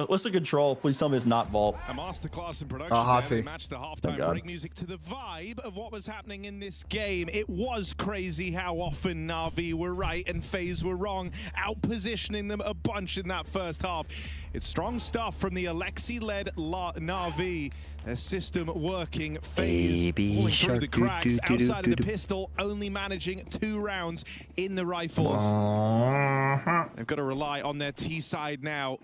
M: What's the control? Please tell me it's not Vault.
L: A masterclass in production. They matched the halftime break music to the vibe of what was happening in this game. It was crazy how often Na'Vi were right and FaZe were wrong, out-positioning them a bunch in that first half. It's strong stuff from the Alexi-led Na'Vi. Their system working. FaZe falling through the cracks. Outside of the pistol, only managing 2 rounds in the rifles. They've got to rely on their T side now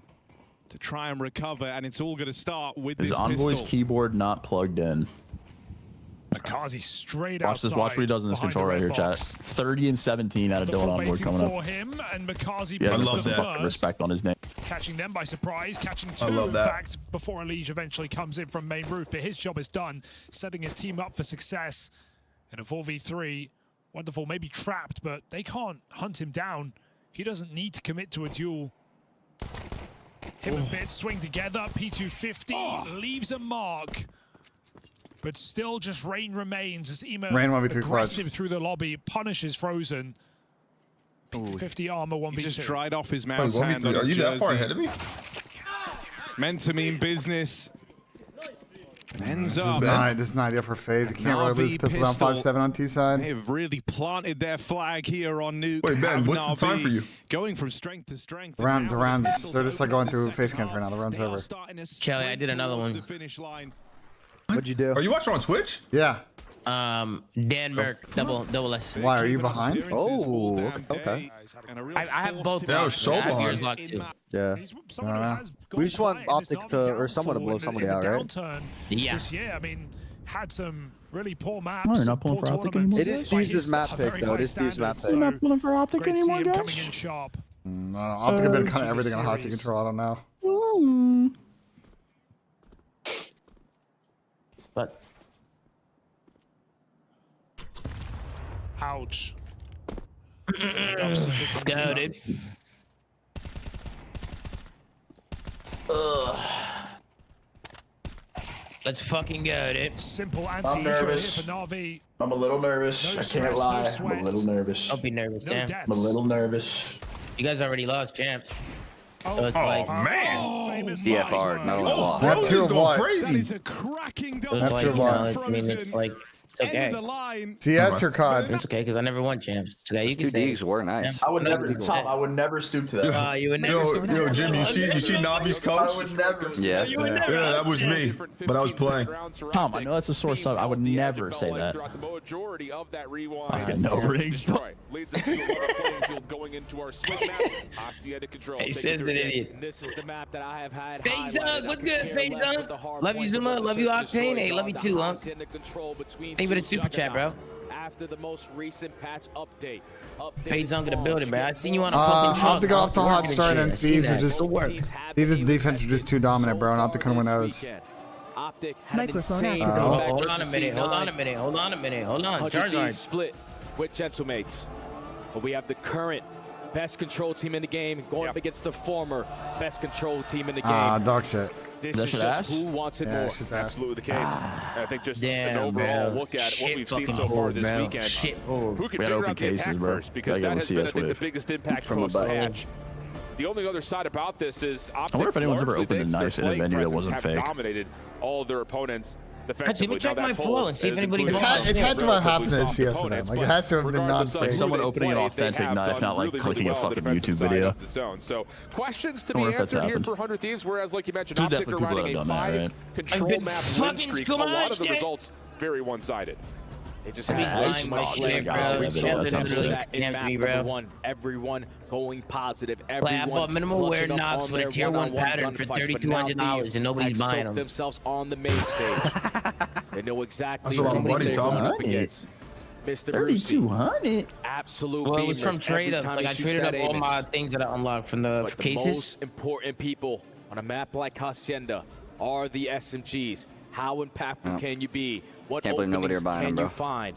L: to try and recover, and it's all going to start with this pistol.
M: Is Envoy's keyboard not plugged in?
L: Makazi straight
M: Watch
L: outside.
M: this. Watch what he does in this control right here, chat. 30 and 17 out of Dylan Envoy coming up.
L: Him and Makazi
M: Yeah,
L: I
M: love that. Respect on his name.
L: Catching them by surprise, catching 2 in fact before Elige eventually comes in from main roof, but his job is done, setting his team up for success in a 4v3. Wonderful, maybe trapped, but they can't hunt him down. He doesn't need to commit to a duel. Him and Bit swing together. P250 leaves a mark, but still just Rain remains as Ema aggressive through the lobby, punishes Frozen. P50 armor 1v2. He just dried off his mouse hand on his jersey. Are you that far ahead of me? Meant to mean business. Ends up.
A: This is an idea for FaZe. You can't really lose pistol down 5-7 on T side.
L: They have really planted their flag here on Nuke.
G: Wait, Ben, what's the time for you?
L: Going from strength to strength.
A: The rounds, they're just like going through face camp right now. The round's over.
N: Kelly, I did another one.
F: What'd you do?
G: Are you watching on Twitch?
A: Yeah.
N: Dan Merck, double S.
A: Why, are you behind?
F: Oh, okay.
N: I have both.
G: Yeah, I was so behind.
F: Yeah. We just want Optic to, or someone to blow somebody out, right?
N: Yeah.
L: This year, I mean, had some really poor maps.
M: Oh, you're not pulling for Optic anymore?
F: It is Steve's map pick, though. It is Steve's map pick.
M: You're not pulling for Optic anymore, guys?
L: Coming in sharp.
A: No, Optic have been kind of everything on hostage control. I don't know.
N: But
L: ouch.
N: Let's go, dude. Let's fucking go, dude.
L: Simple
M: I'm
L: anti
M: nervous.
L: for Na'Vi.
M: I'm a little nervous.
L: No
M: I
L: stress,
M: can't
L: no
M: lie. I'm
L: sweat.
M: a little nervous.
N: Don't be nervous,
L: No
N: Dan.
L: deaths.
M: I'm a little nervous.
N: You guys already lost champs. So it's
G: Oh,
N: like,
G: man.
B: DFR, not only lost.
G: Frozen's going
L: That
G: crazy.
L: is a cracking
N: so it's like, you know, I mean, it's like, it's
L: End
N: okay.
L: of the line.
A: CS or CoD?
N: It's okay, because I never won champs. It's okay, you can
B: Two
N: say
B: Ds were nice.
M: I would never, Tom, I would never stoop to that.
N: you would never.
G: Yo, Jim, you see Navi's coach?
M: I would never.
B: Yeah.
G: Yeah, that was me, but I was playing.
M: Tom, I know that's a sore sub. I would never say that.
Q: The majority of that
M: I
Q: rewind.
M: had no rings.
Q: Detroit leads us to a level playing field going into our swing map. Hacienda control.
N: He says an idiot.
O: This is the map that I have had.
N: FaZe Dunk, what's good, FaZe Dunk? Love you, Zuma. Love you, Octane. Hey, love you too, Unc. Thank you for the super chat, bro.
O: After the most recent patch update.
N: FaZe Dunk in the building, man. I seen you on a
A: I'll
N: fucking
A: have
N: truck.
A: to go off the hot start, and Thieves are just
N: Good work.
A: Thieves' defense are just too dominant, bro. And Optic couldn't win those.
O: Optic had an
E: Microphone
O: insane
E: activated.
O: comeback
N: Hold on a
O: versus
N: minute.
O: C9.
N: Hold on a minute. Hold on a minute. Hold on.
O: 100
N: Charizard.
O: Ds split with Gentlemates. But we have the current best control team in the game going up against the former best control team in the game.
A: Dog shit.
O: This is just who wants it more.
Q: Absolutely the case. I think just
N: Damn,
Q: an overall
N: bro.
Q: look at what we've seen
N: fucking
Q: so far
N: hold,
Q: this
N: bro.
Q: weekend.
N: Shit hold.
Q: Who can
M: We had
Q: figure
M: open
Q: out the
M: cases,
Q: attack
M: bro.
Q: first? Because
M: Gotta
Q: that
M: go
Q: has been, I
M: CS
Q: think, the
M: wave.
Q: biggest impact
M: From
Q: post
M: above.
Q: patch. The only other side about this is Optic,
M: I wonder if anyone's ever
Q: largely
M: opened a
Q: thanks to their
M: knife in a
Q: slaying
M: venue that
Q: presence,
M: wasn't
Q: have
M: fake.
Q: dominated all of their opponents
N: Actually,
Q: defensively.
N: let me check
Q: Now,
N: my
Q: that
N: flow
Q: total
N: and see if
Q: is
N: anybody
Q: including
N: wants
A: It's
N: it.
A: had to have happened in a
Q: Relatively
A: CS
Q: soft
A: event.
Q: opponents,
A: Like, it
Q: but
A: has to have been
Q: regardless of
A: non-fake.
Q: who
M: Someone
Q: they've
M: opening an
Q: played, they
M: authentic
Q: have
M: knife,
Q: done
M: not like
Q: really,
M: clicking
Q: really
M: a
Q: well on the
M: fucking
Q: defensive
M: YouTube
Q: side
M: video.
Q: of the zone. So questions to
M: I wonder
Q: be
M: if that's
Q: answered here
M: happened.
Q: for 100 Thieves, whereas like you mentioned,
M: There's
Q: Optic are
M: definitely
Q: riding a
M: people that have done that,
Q: 5
M: right?
Q: control
N: been
Q: map win
N: fucking
Q: streak. A lot of the
N: smashed,
Q: results very one-sided.
O: They just
N: He's
O: have
N: blind with shit, bro.
O: Everyone going positive.
N: Like, I
O: Everyone
N: bought minimal wear
O: clutching up
N: knocks
O: on
N: with a
O: their
N: tier 1
O: one-on-one
N: pattern for
O: gunfights, but now
N: $3,200
O: these
N: and nobody's
O: have
N: buying
O: soaked
N: them.
O: themselves on the main stage. They know exactly
G: That's a lot of
O: what
G: money,
O: they're
G: Tom.
O: going up against. Mr. Brucey,
M: 3,200.
O: absolute
N: Well, it was
O: beamers
N: from trade
O: every
N: up.
O: time
N: Like,
O: he
N: I
O: shoots
N: traded up
O: that
N: all
O: Amos.
N: my things that I unlocked from the
O: But the
N: cases.
O: most important people on a map like Hacienda are the SMGs. How impactful can you be? What
B: Can't believe nobody
O: openings
B: are buying
O: can
B: them,
O: you
B: bro.
O: find?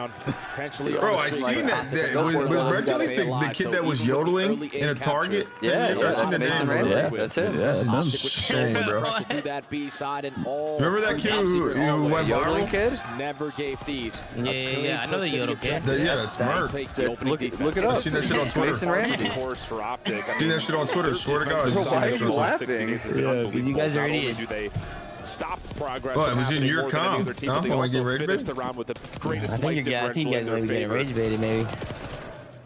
Q: down. Potentially.
G: Bro, I seen that. Was Mercury's the kid that was yodeling in a target?
B: Yeah, that's it.
G: That's insane, bro.
Q: Do that B side and all.
G: Remember that kid who went viral?
Q: Kids never gave thieves.
N: Yeah, I know the Yodel kid.
G: Yeah, that's Merc.
B: Look it up.
G: I've seen that shit on Twitter.
Q: For Optic.
G: Seen that shit on Twitter. Swear to God.
B: Why are you laughing?
N: You guys are idiots.
Q: Stop progress.
G: Oh, it was in your comp. I
Q: think you guys might be getting rage baited,
N: maybe.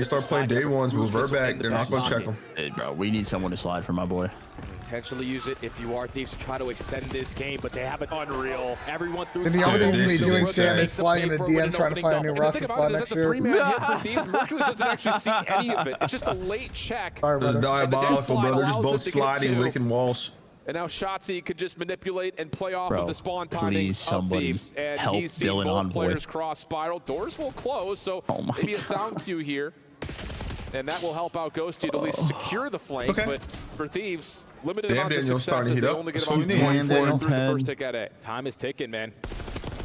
G: you start playing day ones, revert back. They're not going to check them.
M: Hey, bro, we need someone to slide for my boy.
Q: Potentially use it if you are Thieves to try to extend this game, but they have it unreal. Everyone through.
A: And the only thing he's doing, Sam, is sliding the DM trying to find a new roster spot next year.
Q: That's a 3-man hit for Thieves. Mercury doesn't actually see any of it. It's just a late check.
G: The diabolical, bro. They're just both sliding, licking walls.
Q: And now Shotzi could just manipulate and play off of the spawn
M: please,
Q: timings of Thieves. And
M: help
Q: he's seen
M: Dylan
Q: both
M: Envoy.
Q: players cross spiral. Doors will close, so maybe a sound cue here. And that will help out Ghosty to at least secure the flank. But for Thieves, limited amount of success as they only get about 24 through the first tick at A. Time is ticking, man.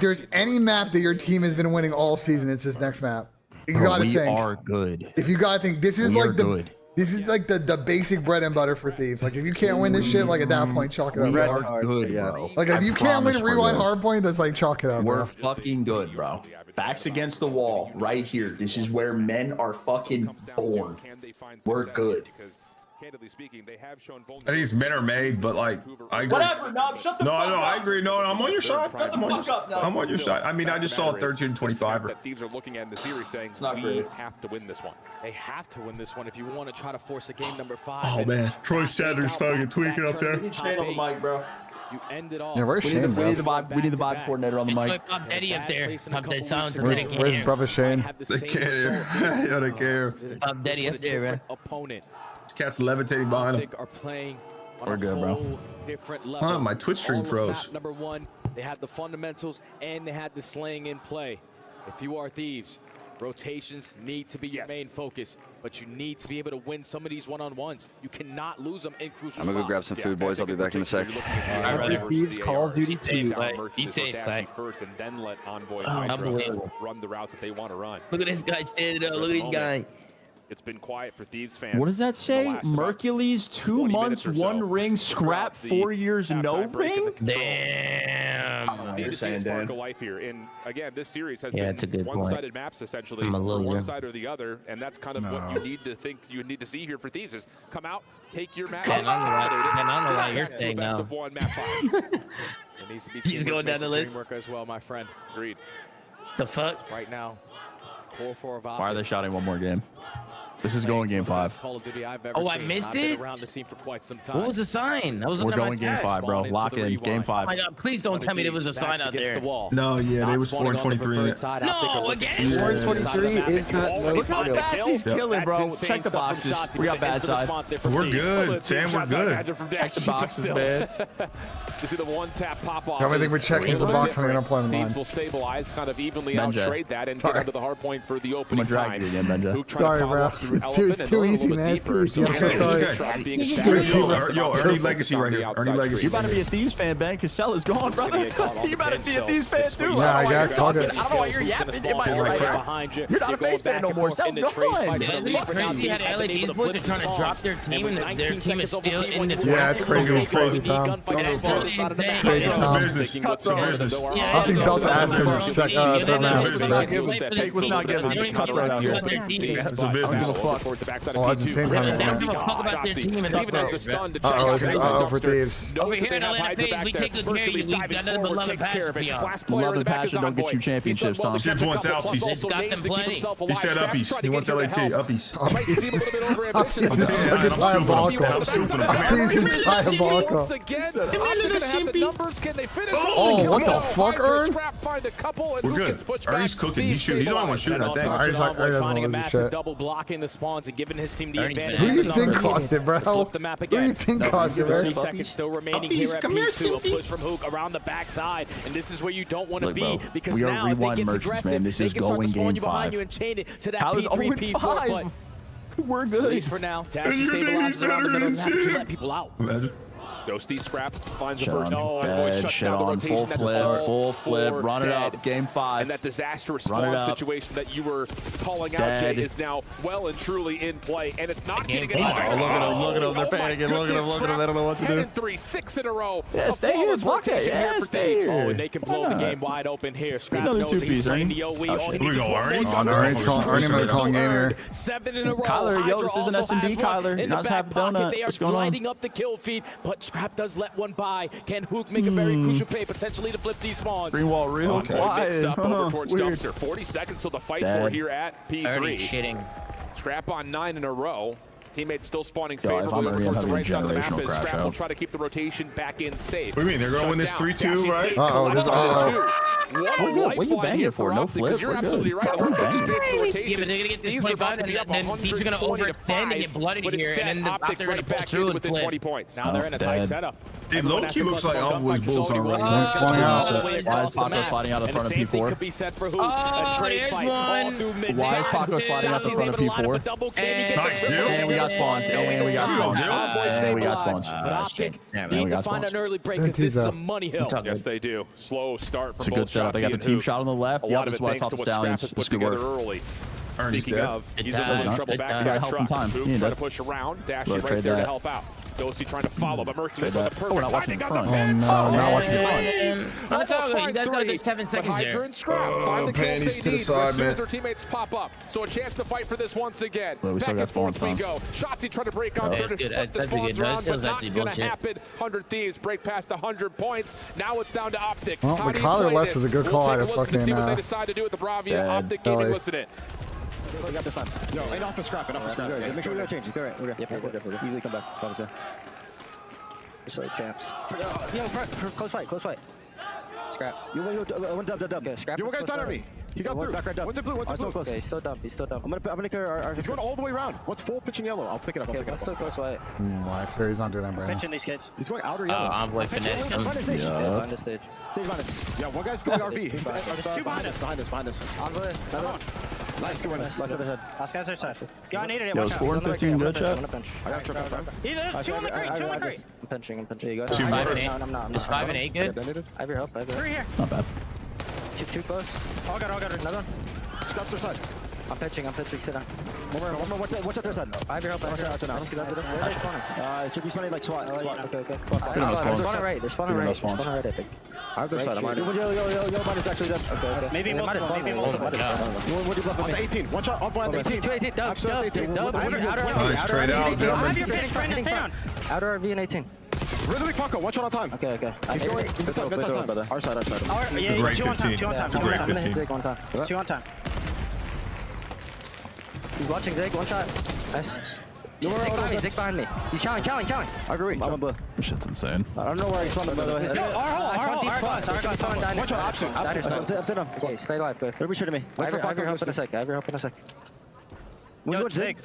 A: If there's any map that your team has been winning all season, it's this next map. You gotta think.
M: We are good.
A: If you gotta think, this is like the basic bread and butter for Thieves. Like if you can't win this shit, like at that point, chalk it up.
M: We are good, bro.
A: Like if you can't win Rewind Hardpoint, that's like chalk it up.
M: We're fucking good, bro. Backs against the wall, right here. This is where men are fucking born. We're good.
Q: candidly speaking, they have shown
G: I think it's men are made, but like I agree.
I: Whatever, Nob, shut the fuck up.
G: No, I agree. No, I'm on your side.
I: Shut the fuck up, Nob.
G: I'm on your side. I mean, I just saw 13-25.
Q: That Thieves are looking at in the series saying we have to win this one.
R: They have to win this one if you want to try to force a game number 5.
G: Oh man, Troy Sanders fucking tweaking up there.
I: Shane on the mic, bro.
R: You end it off.
A: Yeah, where's Shane, bro?
M: We need the vibe coordinator on the mic.
N: Pop Eddie up there. Pop that sound.
A: Where's brother Shane?
G: They can't hear. Yeah, they care.
N: Pop Daddy up there, man.
R: Opponent.
G: This cat's levitating behind him.
R: Are playing on
M: We're
R: a
M: good, bro.
R: whole different level.
G: Huh, my Twitch stream
R: All of
G: froze.
R: map number 1, they had the fundamentals and they had the slaying in play. If you are Thieves, rotations need to be your main focus, but you need to be able to win some of these one-on-ones. You cannot lose them in crucial
B: I'm gonna go grab some food, boys. I'll be back in a sec.
F: Thieves Call of Duty 2.
N: He's safe,
Q: first, and then let Envoy
N: unbelievable.
Q: run the route that they want to run.
N: Look at this guy standing up. Look at this guy.
Q: It's been quiet for Thieves fans.
M: What does that say? Mercules 2 months, 1 ring, scrap 4 years, no ring?
N: Damn.
Q: Need to see a spark of life here. And again, this series has
N: it's a
Q: been
N: good
Q: one-sided maps essentially,
N: I'm a little
Q: one
N: young.
Q: side or the other, and that's kind of what you need to think you need to see here for Thieves is come out, take your map.
N: And I know why you're
Q: best
N: saying now.
Q: of 1 map 5. It needs to be
N: He's going down the list.
R: Work as well, my friend.
Q: Agreed.
N: The fuck?
R: Right now, core 4 of
M: Why are they shouting one more game? This is going game 5.
R: Call of Duty I've ever
N: Oh, I
R: seen.
N: missed
R: I've been
N: it?
R: around the scene for quite some time.
N: What was the sign? I was
M: We're
N: looking
M: going
N: at my
M: game
N: cash.
M: 5, bro. Lock in. Game 5.
N: Oh my god, please don't tell me there was a sign out there.
G: No, yeah, they was 4-23.
N: No, again?
F: 4-23 is not no
M: Look how
F: skill.
M: fast he's killing, bro. Check the boxes. We got bad side.
G: We're good, Sam. We're good.
M: Check the boxes, man.
Q: You see the one-tap pop-off.
A: I think we're checking the box on the unemployment line.
Q: Thieves will stabilize, kind of evenly
M: BENJ.
Q: out-trade that, and get under the hard point for the opening
M: I'm gonna drag
Q: time.
M: you again, BENJ.
Q: Who trying to follow up through Elephant and
A: too
Q: go a
A: easy,
Q: little bit
A: man.
Q: deeper.
A: Too easy.
Q: So
A: I'm
Q: shots being
A: This is
Q: established.
A: too
G: Yo, Ernie Legacy right here. Ernie Legacy.
M: You better be a Thieves fan, Ben. Casella's gone, brother. You better be a Thieves fan, too.
A: Yeah, I guess.
M: I don't know why you're yapping. It might be right
R: behind you.
M: You're not a face fan no more. Sell's gone.
N: Yeah, this is crazy. You had LAD's boys are trying to drop their team, and their team is still in the
A: Yeah, it's crazy. It's crazy, Tom. Crazy, Tom. I think Delta asked him to check third round.
M: Take what's not given. Just cut that out here.
G: It's a business.
A: Oh, at the same time,
N: They don't give a fuck about their team and
Q: Even as the stun to
A: Uh-oh,
Q: check
A: this is for Thieves.
N: Over here in Atlanta Phase, we take good care of you. We got nothing but love and passion for y'all.
M: Love and passion don't get you championships, Tom.
G: Shit wants Alpies.
N: Just got them plenty.
G: He said uppies. He wants LAT. Uppies.
A: It's diabolical. It's diabolical.
Q: Once again, Optic gonna have the numbers. Can they finish?
A: Oh, what the fuck, Ern?
Q: Find a couple and
G: We're
Q: who
G: good.
Q: gets pushed
G: Ernie's
Q: back.
G: cooking. He's shooting. He's the only one shooting, I think.
A: Ernie's like, Ernie doesn't
R: finding a
A: lose his
R: massive
A: shit.
R: double blocking the spawns and giving his team the advantage.
A: Who do you
R: in the
A: think
R: numbers.
A: caused it, bro?
R: Flip the map
A: Who do you
R: again.
A: think caused it,
R: 3
A: bro?
R: seconds still remaining here at P2. A push from Hook around the backside, and this is where you don't want to
M: Look,
R: be
M: bro,
R: because
M: we are
R: now if they
M: rewind
R: get
M: merchants,
R: aggressive,
M: man. This
R: they
M: is
R: can start to
M: going
R: spawn
M: game
R: you behind
M: 5.
R: you and chain it to that
M: Tyler's
R: P3, P4.
M: 0-5. We're
R: At
M: good.
R: least for now, Dashy stabilizes around the middle and has to let people out.
G: Imagine.
Q: Ghosty scrap finds the
M: Shit
Q: first.
M: on.
Q: No, and
M: Bad
Q: boy shuts
M: shit
Q: down the
M: on.
Q: rotation.
M: Full
Q: That's
M: flip.
Q: all
M: Full flip.
Q: four
M: Run it
Q: dead.
M: up. Game 5.
Q: And that disastrous
M: Run it
Q: spawn
M: up.
Q: situation that you were calling out,
M: Dead.
Q: Jay, is now well and truly in play, and it's not getting any
M: Oh,
Q: better.
M: look at him. Look at him. They're panicking. Look at him. Look at him. They don't know what to
Q: 10
M: do.
Q: and 3, 6 in a row.
M: Yeah,
Q: A
M: stay here.
Q: flawless
M: Block it.
Q: rotation
M: Yeah,
Q: here for
M: stay
Q: Thieves.
M: here.
R: Oh, and they can blow the game wide open here. Scrap
M: Another
R: knows that he's
M: 2-piece,
R: playing
M: Ernie.
R: the OE.
M: Oh,
R: All
M: shit.
R: he
G: Here we
R: needs is
G: go,
R: one
G: Ernie.
R: more
A: Oh, no, Ernie's calling. Ernie might be calling game here.
R: 7 in a row.
M: Kyler, yo,
R: Hydra
M: this isn't
R: also
M: S&D,
R: has one
M: Kyler.
R: in
M: You're
R: the
M: not
R: back
M: having
R: pocket.
M: donut.
R: They are
M: What's going on?
R: lighting up the kill feed, but Scrap does let one by. Can Hook make a very crucial play, potentially to flip these spawns?
M: Green wall real
Q: Okay,
M: quiet.
Q: mixed up over towards
M: Weird.
Q: Dumpster. 40 seconds till the fight
M: Dead.
Q: for here at
N: Ernie
Q: P3.
N: shitting.
Q: Scrap on 9 in a row. Teammates still spawning
M: Yo, if I'm
Q: favorably over
M: Ernie, I'm
Q: towards the
M: having a
Q: right side of the map
M: generational
Q: as
M: crash
Q: Scrap will
M: out.
Q: try to keep the rotation back in safe.
G: What do you mean? They're going to win this 3-2, right?
A: Uh-oh, this is
M: What are you banging for? No flip.
Q: You're
M: We're
Q: absolutely
M: good.
Q: right.
M: We're
Q: We're just
M: banging.
Q: based on rotation.
N: Yeah, but they're gonna get this
Q: Thieves
N: play
Q: are about
N: button,
Q: to be up
N: and then Thieves are gonna
Q: 120 to
N: overextend and
Q: 5,
N: get blooded
Q: but
N: here,
Q: instead,
N: and then the
Q: Optic
N: Optic are gonna
Q: right
N: pull
Q: back
N: through
Q: in
N: and
Q: within
N: flip.
Q: 20 points.
R: Now they're in a tight
M: Dead.
R: setup.
G: Hey, low-key looks like Envoy's Bulls on right.
A: One's spawning out.
M: Why is Paco sliding out in front of P4?
R: Could be set for Hook.
N: Oh,
R: a trade
N: there's
R: fight
N: one.
R: all through mid.
M: Why is Paco sliding out in front of P4? And we got spawns. And we got spawns. And we got spawns.
R: But Optic
M: And
R: need
M: we
R: to
M: got
R: find
M: spawns.
R: an early break because this is a money hill.
Q: Yes, they do. Slow start from
M: It's a
Q: both
M: good setup. They
Q: Shotzzy
M: got the
Q: and
M: team
Q: Hook.
M: shot on the left.
Q: A
M: Yeah,
Q: lot of
M: this
Q: it
M: is why I
Q: thanks
M: taught
Q: to
M: the
Q: what Scrap
M: Stallions.
Q: has
M: Let's
Q: put
M: good
Q: together
M: work.
Q: early.
G: Ernie's
Q: Speaking
G: dead.
Q: of,
N: Good
Q: he's a
N: time.
Q: little trouble
N: Good
Q: backside
N: time.
M: Help from
Q: truck.
M: time.
Q: Hook
M: Yeah,
Q: trying to
M: that-
Q: push around. Dashy
M: Look,
Q: right
M: trade
Q: there to
M: that.
Q: help out. Ghosty trying to follow, but Mercury's on the perfect timing on the
A: Oh,
Q: bench.
A: no, not watching
N: the
Q: Almost
N: That's all good. You
Q: finds
N: guys gotta
Q: 3,
N: get 7
Q: but
N: seconds
Q: Hydra
N: there.
Q: and Scrap find the kills
G: panties
Q: they
G: to the
Q: need
G: side,
Q: as soon
G: man.
Q: as their teammates pop up. So a chance to fight for this once again.
M: Well, we
Q: Back
M: still got
Q: and forth we
M: spawns
Q: go. Shotzzy trying to break on
N: Yeah,
Q: third
N: that's
Q: and
N: good.
Q: flip the
N: That's pretty
Q: spawns
N: good.
Q: around,
N: That's
Q: but not
N: actually
Q: gonna
N: bullshit.
Q: happen. 100 Thieves break past 100 points. Now it's down to Optic.
A: Well,
Q: How
A: the
Q: do you
A: collar
Q: play
A: less
Q: this?
A: is a good
Q: We'll
A: call
Q: take
A: out
Q: a
A: of
Q: listen to see
A: fucking,
Q: what they decide to do with the Bravia.
M: Bad.
Q: Optic Gaming
A: Belly.
Q: listen it.
V: We got this time. Yo, ain't off the scrap, ain't off the scrap. Make sure we got change. Go right. We're good. We're good. Usually come back. Obviously. So champs. Yo, close fight. Scrap. You one dub. Okay, scrap. You guys done me. He got through. Back right dub. One's in blue. One's in blue. Okay, he's still dumb. I'm gonna clear our. He's going all the way around. What's full pitching yellow? I'll pick it up.
N: Okay, let's still close white.
A: I fear he's not doing that, Brandon.
V: Pitching these kids. He's going outer
N: Oh,
V: yellow.
N: Envoy finesse him.
V: Find the stage.
N: Yeah, find the stage.
V: Stage behind us. Yeah, one guy's going RV. He's two behind us. Behind us. Envoy. Another one. Nice, good one. Last other head. Last guy's other side. Yo, I needed it.
M: Yo,
V: Watch out.
M: 4 and 15, good chat.
V: I got triple time. Either. Two on the green. I'm pinching. There you go.
N: 5 and 8.
V: No, I'm not.
N: Is 5 and 8 good?
V: I have your help. 3 here.
M: Not bad.
V: Too close. All got it. Another one. Scraps their side. I'm pitching. Sit down. One more. What's the third side? I have your help. Where are they spawning? It should be spawning like SWAT. Okay.
M: They're spawning
V: right. They're spawning right. I think. I have their side. I'm already. Yo, minus actually dead. Okay. Maybe multiple. What do you bluff on 18? One shot. On point 18. 18. Dub.
G: Straight out, gentlemen.
V: I have your finish. Outer RV and 18. Rhythmic Paco, one shot on time. Okay. He's going. Good time, brother. Our side.
G: Yeah, 2 on time. 2 on time.
V: 2 on time. He's watching Zig, one shot. Nice. Zig behind me. He's challenge. I agree. I'm on blue.
M: This shit's insane.
V: I don't know where he's from, by the way. Our hole. One shot option. Okay, stay alive, good. Where are we shooting me? I have your help in a sec. Yo, Zig.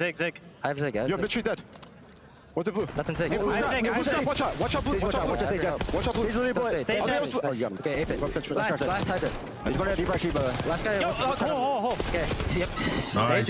V: I have Zig. Yo, mid-tree dead. What's the blue? Nothing Zig. Watch out, blue. Watch out, blue. He's really blue. Oh, you got him. Okay, Apex. Last hydra. He's going to deep right sheet, brother. Last guy. Yo, hole. Okay. Yep.
G: Nice,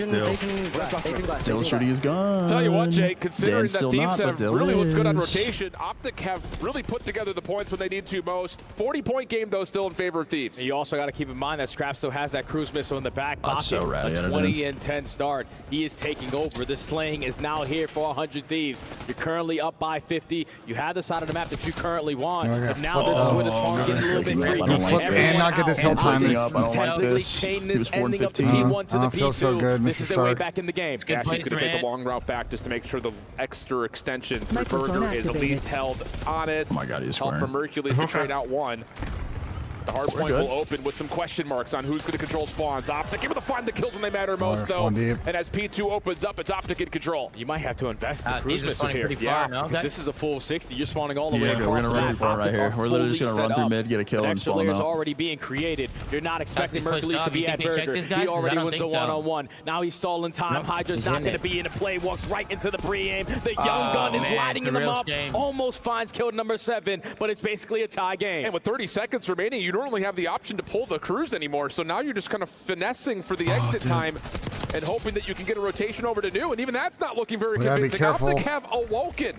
M: Still shooting is gone.
Q: Tell you what, Jake, considering that teams have really looked good on
M: is.
Q: rotation, Optic have really put together the points when they need to most. 40-point game, though, still in favor of Thieves.
R: You also got to keep in mind that Scrap still has that cruise missile in the back pocket.
M: That's so rad,
R: A
M: yeah,
R: 20 and 10 start. He is taking over. The slaying is now here for 100 Thieves. You're currently up by 50. You have the side of the map that you currently want, but now this is where the spawn gets a little bit tricky.
A: And not get this hill time.
R: Technically chain this ending up the P1 to the P2.
A: So good.
R: This is their way back in the game.
Q: Ashley's going to take the long route back just to make sure the extra extension for Burger is at least held honest.
M: Oh my God, he's
Q: help
M: squaring.
Q: from Hercules to trade out one. The hard point will open with some question marks on who's going to control spawns. Optic able to find the kills when they matter most, though. And as P2 opens up, it's Optic in control.
R: You might have to invest in cruise
N: these are
R: missile
N: spawning
R: here.
N: pretty far, no?
R: Because this is a full 60. You're spawning all the way
M: We're
R: across
M: gonna
R: the
M: run
R: map.
M: through front right here. We're literally just gonna run through mid, get a kill, and
R: extra
M: spawn
R: layer's
M: out.
R: already being created. You're not expecting
N: Have to push
R: Mercules to
N: up.
R: be
N: You
R: at
N: think they check
R: Burger.
N: this, guys?
R: He
N: 'Cause I
R: already
N: don't
R: went to
N: think so.
R: one-on-one. Now he's stalling time.
N: Nope.
R: Hydra's
N: He's
R: not
N: in
R: going to
N: it.
R: be in a play. Walks right into the pre-aim. The young gun is
N: man,
R: lighting
N: it's a
R: them
N: real
R: up.
N: shame.
R: Almost finds kill number 7, but it's basically a tie game.
Q: And with 30 seconds remaining, you don't really have the option to pull the cruise anymore. So now you're just kind of finessing for the exit time and hoping that you can get a rotation over to new. And even that's not looking very convincing. Optic have awoken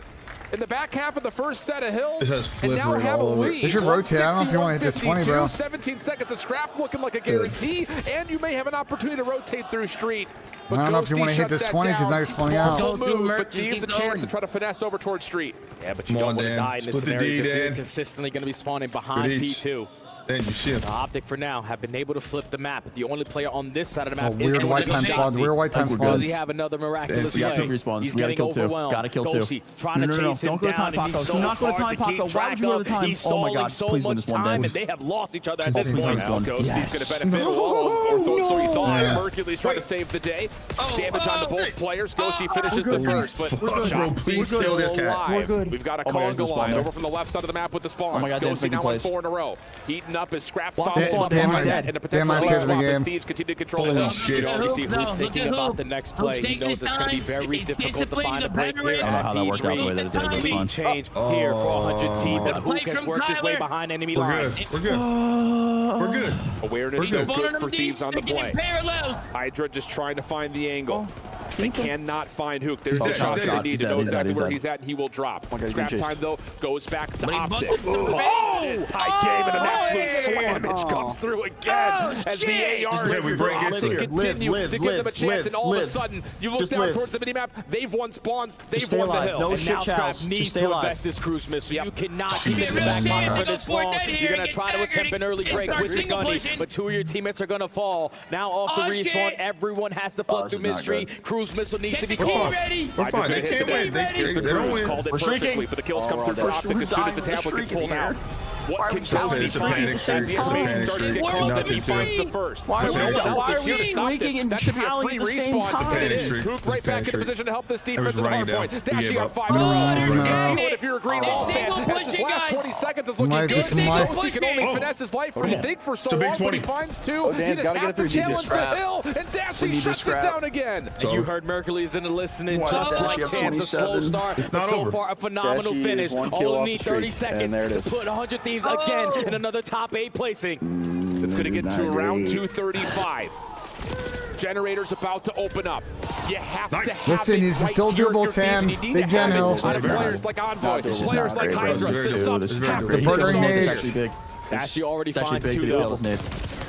Q: in the back half of the first set of hills and now have a lead.
A: They should rotate. I don't know if you want to hit this 20, bro.
Q: 17 seconds of scrap looking like a guarantee, and you may have an opportunity to rotate through street. But
A: I don't know if you want to hit this 20 because now you're spawning out.
Q: But Dean's a chance to try to finesse over towards street.
R: Yeah, but you don't want to die in this scenario because you're
G: Dan.
R: consistently going to be spawning behind P2.
G: Dan, you see him.
R: Optic for now have been able to flip the map. The only player on this side of the map is
A: weird white time spawns. Weird white time
R: Does
A: spawns.
R: he have another miraculous
M: We got
R: play?
M: 2 respawns.
R: He's
M: We gotta
R: getting
M: kill 2.
R: overwhelmed.
M: Gotta kill 2.
R: Ghosty trying to chase him
M: Don't go to
R: down,
M: time,
R: and he's
M: Paco.
R: so
M: Do not go to
R: hard
M: time,
R: to keep
M: Paco. Why
R: track
M: would you go to
R: of.
M: time?
R: He's
M: Oh my
R: stalling
M: God,
R: so
M: please win
R: much
M: this one,
R: time,
M: Dan.
R: and they have lost each other at this point.
Q: Well, Ghosty's going to benefit. Or so he thought. Hercules trying to save the day. Damage onto both players. Ghosty finishes the first, but Shotzzy's still alive. We've got a conga line over from the left side of the map with the spawns. Ghosty now on 4 in a row. Heating up his scrap follows up behind that, and a potential lead swap as Thieves continue to control the hill.
G: Shit.
R: You can already see Hoop thinking about the next play. He knows it's going to be very difficult to find a break here.
M: I don't know how that worked out the way that it did. It was
R: Lead
M: fun.
R: change here for 100 team, but Hoop has worked his way behind enemy lines.
G: We're good.
Q: Awareness still good for Thieves on the play.
N: Parallels.
Q: Hydra just trying to find the angle. They cannot find Hook. There's
M: He's
Q: the shots
M: dead.
Q: they need
M: He's
Q: to know
M: dead.
Q: exactly
M: He's
Q: where
M: dead.
Q: he's at, and he will drop. Scrap time, though, goes back to
N: But he
Q: Optic.
N: buckled some
Q: Oh, it is tight game in the next absolute slammage comes through again as the AR
G: we break into it.
Q: continue to give them a chance, and all of a sudden, you look down towards the minimap, they've won spawns, they've won the hill.
R: And now Scrap needs to invest this cruise missile. You cannot keep it in the back pocket for this long. You're going to try to attempt an early break with the gunny, but 2 of your teammates are going to fall. Now off the respawn, everyone has to flood through mystery. Cruise missile needs to be called.
G: We're fine. They can't win. They don't win.
Q: Called it perfectly, but the kills come through for Optic as soon as the tablet gets pulled out. What can Kelsey find? As the information starts to get called, then he finds the first. No one else is here to stop this. That should be a free respawn. It is. Hook right back into position to help this defense in the hard point. Dashie on 5 in a row. You can feel it if you're a Green Wall fan. As this last 20 seconds is looking good. He can only finesse his life pretty big for so long, but he finds 2. He just has to challenge the hill, and Dashie shuts it down again. And you heard Mercury's in the listening, just like Chance, a slow start. But so far, a phenomenal finish. Only need 30 seconds to put 100 Thieves again in another top 8 placing. It's going to get to around 235. Generator's about to open up. You have to have
A: Listen, he's
Q: right
A: still
Q: here,
A: doable, Sam. Big Gen Hill.
Q: Players like Envoy, players like Hydra, the subs have to
A: Burning nades.
Q: Dashie already finds 2 though.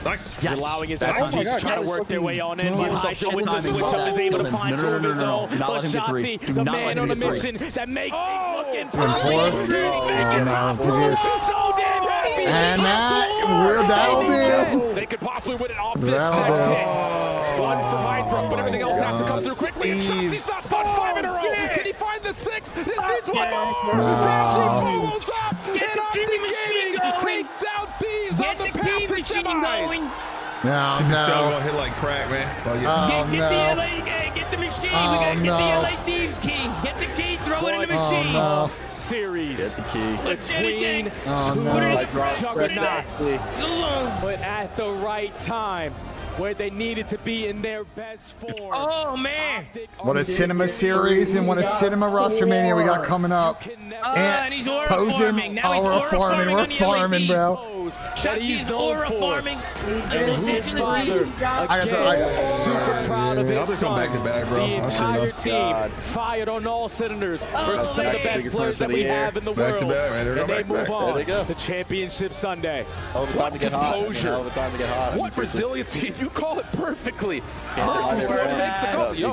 G: Nice.
Q: He's allowing his SMGs to try to work their way on in. Hydra with the switch up is able to find 2 of his own. But Shotzi, the man on a mission that makes things look impossible.
A: And that'll do.
Q: They could possibly win it off this next hit. 1 for Hydra, but everything else has to come through quickly. And Shotzi's not done 5 in a row. Can he find the 6th? This needs 1 more. Dashie follows up. And Optic Gaming take down Thieves on the path to semis.
A: No.
G: Gonna hit like crack, man.
N: Get the machine. We gotta get the LA Thieves key. Get the key. Throw it in the machine.
Q: Series
B: Get the key.
Q: between 2 juggernauts, but at the right time, where they needed to be in their best form.
N: Oh man!
A: What a cinema series and what a cinema roster mania we got coming up.
N: And he's aura farming. Now he's
A: aura farming. We're farming, bro.
Q: That he's known for.
N: farming.
Q: And his father, again, super proud of his son. The entire team fired on all cylinders versus some of the best players that we have in the world. And they move on to Championship Sunday. What composure. What resiliency. You call it perfectly.
B: You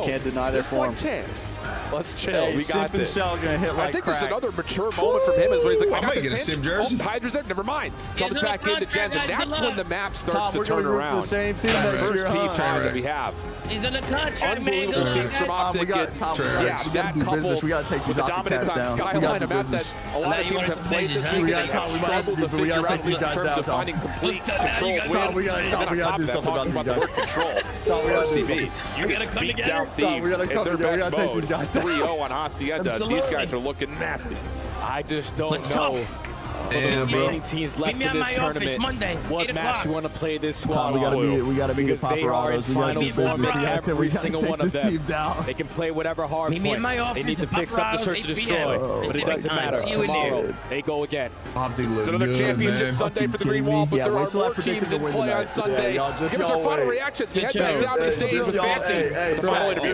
B: can't deny their form.
Q: Just like champs. Let's chill. We got this.
J: I
Q: think this is another mature moment from him as he's like, I got
G: get a Sim jersey.
Q: Hydra's there. Never mind. Comes back into Gens, and that's when the map starts to turn around.
J: The same team
Q: First P5 that we have.
N: He's in the contract, man.
Q: Unbelievable scenes from Optic.
M: We got to do business. We got to take these
Q: the dominance on Skyline, a map that a lot of teams have played this week. They have struggled to figure out in terms of finding complete control wins.
J: We got to do something about
Q: the word control. RCB, you just beat down Thieves in their best mode. 3-0 on Hacienda. These guys are looking nasty. I just don't know. For the remaining teams left in this tournament, what match you want to play this squad on?
M: We gotta be
Q: because they are in final form in every single one of them. They can play whatever hard
N: Meet me in my
Q: point.
N: office
Q: They need to fix up the search and destroy, but it doesn't matter. Tomorrow, they go again. It's another championship Sunday for the Green Wall, but there are more teams in play on Sunday. Give us our final reactions. We head back down to the stage with Fancy for the final interview.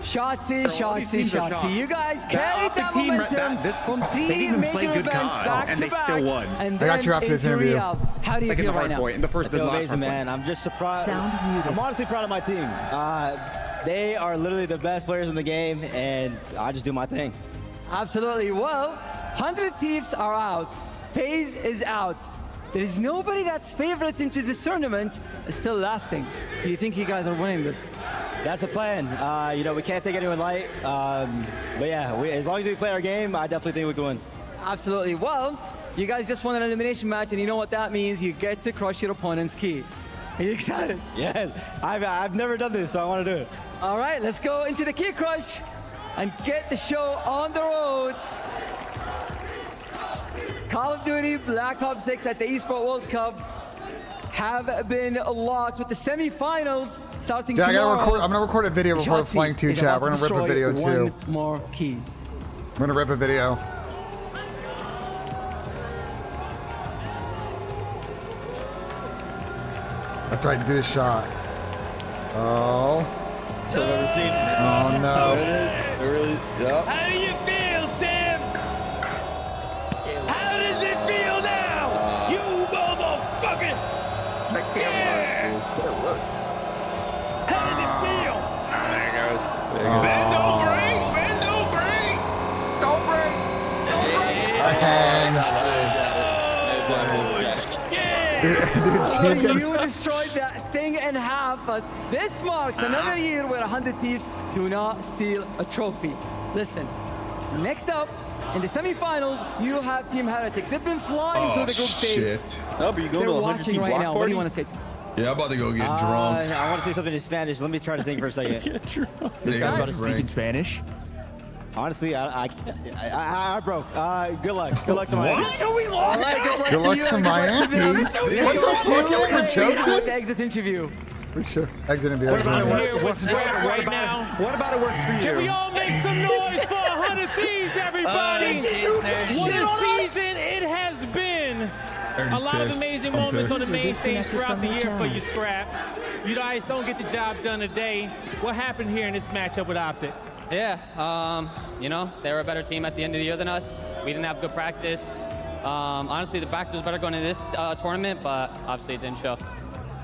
S: Shotzi. You guys carried that momentum from 3 major events back to back.
J: Still won.
S: And
A: I got you after this interview.
S: How do you feel right now?
J: In the first
V: I feel amazing, man. I'm just surprised.
E: Sound muted.
V: I'm honestly proud of my team. They are literally the best players in the game, and I just do my thing.
S: Absolutely. Well, 100 Thieves are out. FaZe is out. There is nobody that's favorite into this tournament still lasting. Do you think you guys are winning this?
V: That's the plan. We can't take anyone light. But yeah, as long as we play our game, I definitely think we can win.
S: Absolutely. Well, you guys just won an elimination match, and you know what that means. You get to crush your opponent's key. Are you excited?
V: Yes. I've never done this, so I want to do it.
S: All right, let's go into the key crush and get the show on the road. Call of Duty Black Ops 6 at the Esports World Cup have been locked with the semifinals starting tomorrow.
A: I'm gonna record a video before the Flying 2 chat. We're gonna rip a video too.
S: One more key.
A: We're gonna rip a video. After I do a shot. Oh. Oh no.
N: How do you feel, Sam? How does it feel now? You motherfucker!
S: You destroyed that thing in half, but this marks another year where 100 Thieves do not steal a trophy. Listen, next up, in the semifinals, you have Team Heretics. They've been flying through the group stage.
H: Oh, but you going
S: They're
H: to a 100
S: watching
H: team
S: right
H: block
S: now.
H: party?
S: What do you want to say?
G: Yeah, I'm about to go get drunk.
V: I want to say something in Spanish. Let me try to think for a second.
F: This guy's about to speak in Spanish.
V: Honestly, I broke. Good luck. Good luck to Miami.
S: All right,
A: Good luck to Miami. What the fuck? You were joking?
S: Exit interview.
A: For sure. Exit interview.
V: What about it works for you?
U: Can we all make some noise for 100 Thieves, everybody? What a season it has been. A lot of amazing moments on the main stage throughout the year for you, Scrap. You guys don't get the job done today. What happened here in this matchup with Optic?
O: Yeah, you know, they were a better team at the end of the year than us. We didn't have good practice. Honestly, the practice was better going into this tournament, but obviously it didn't show.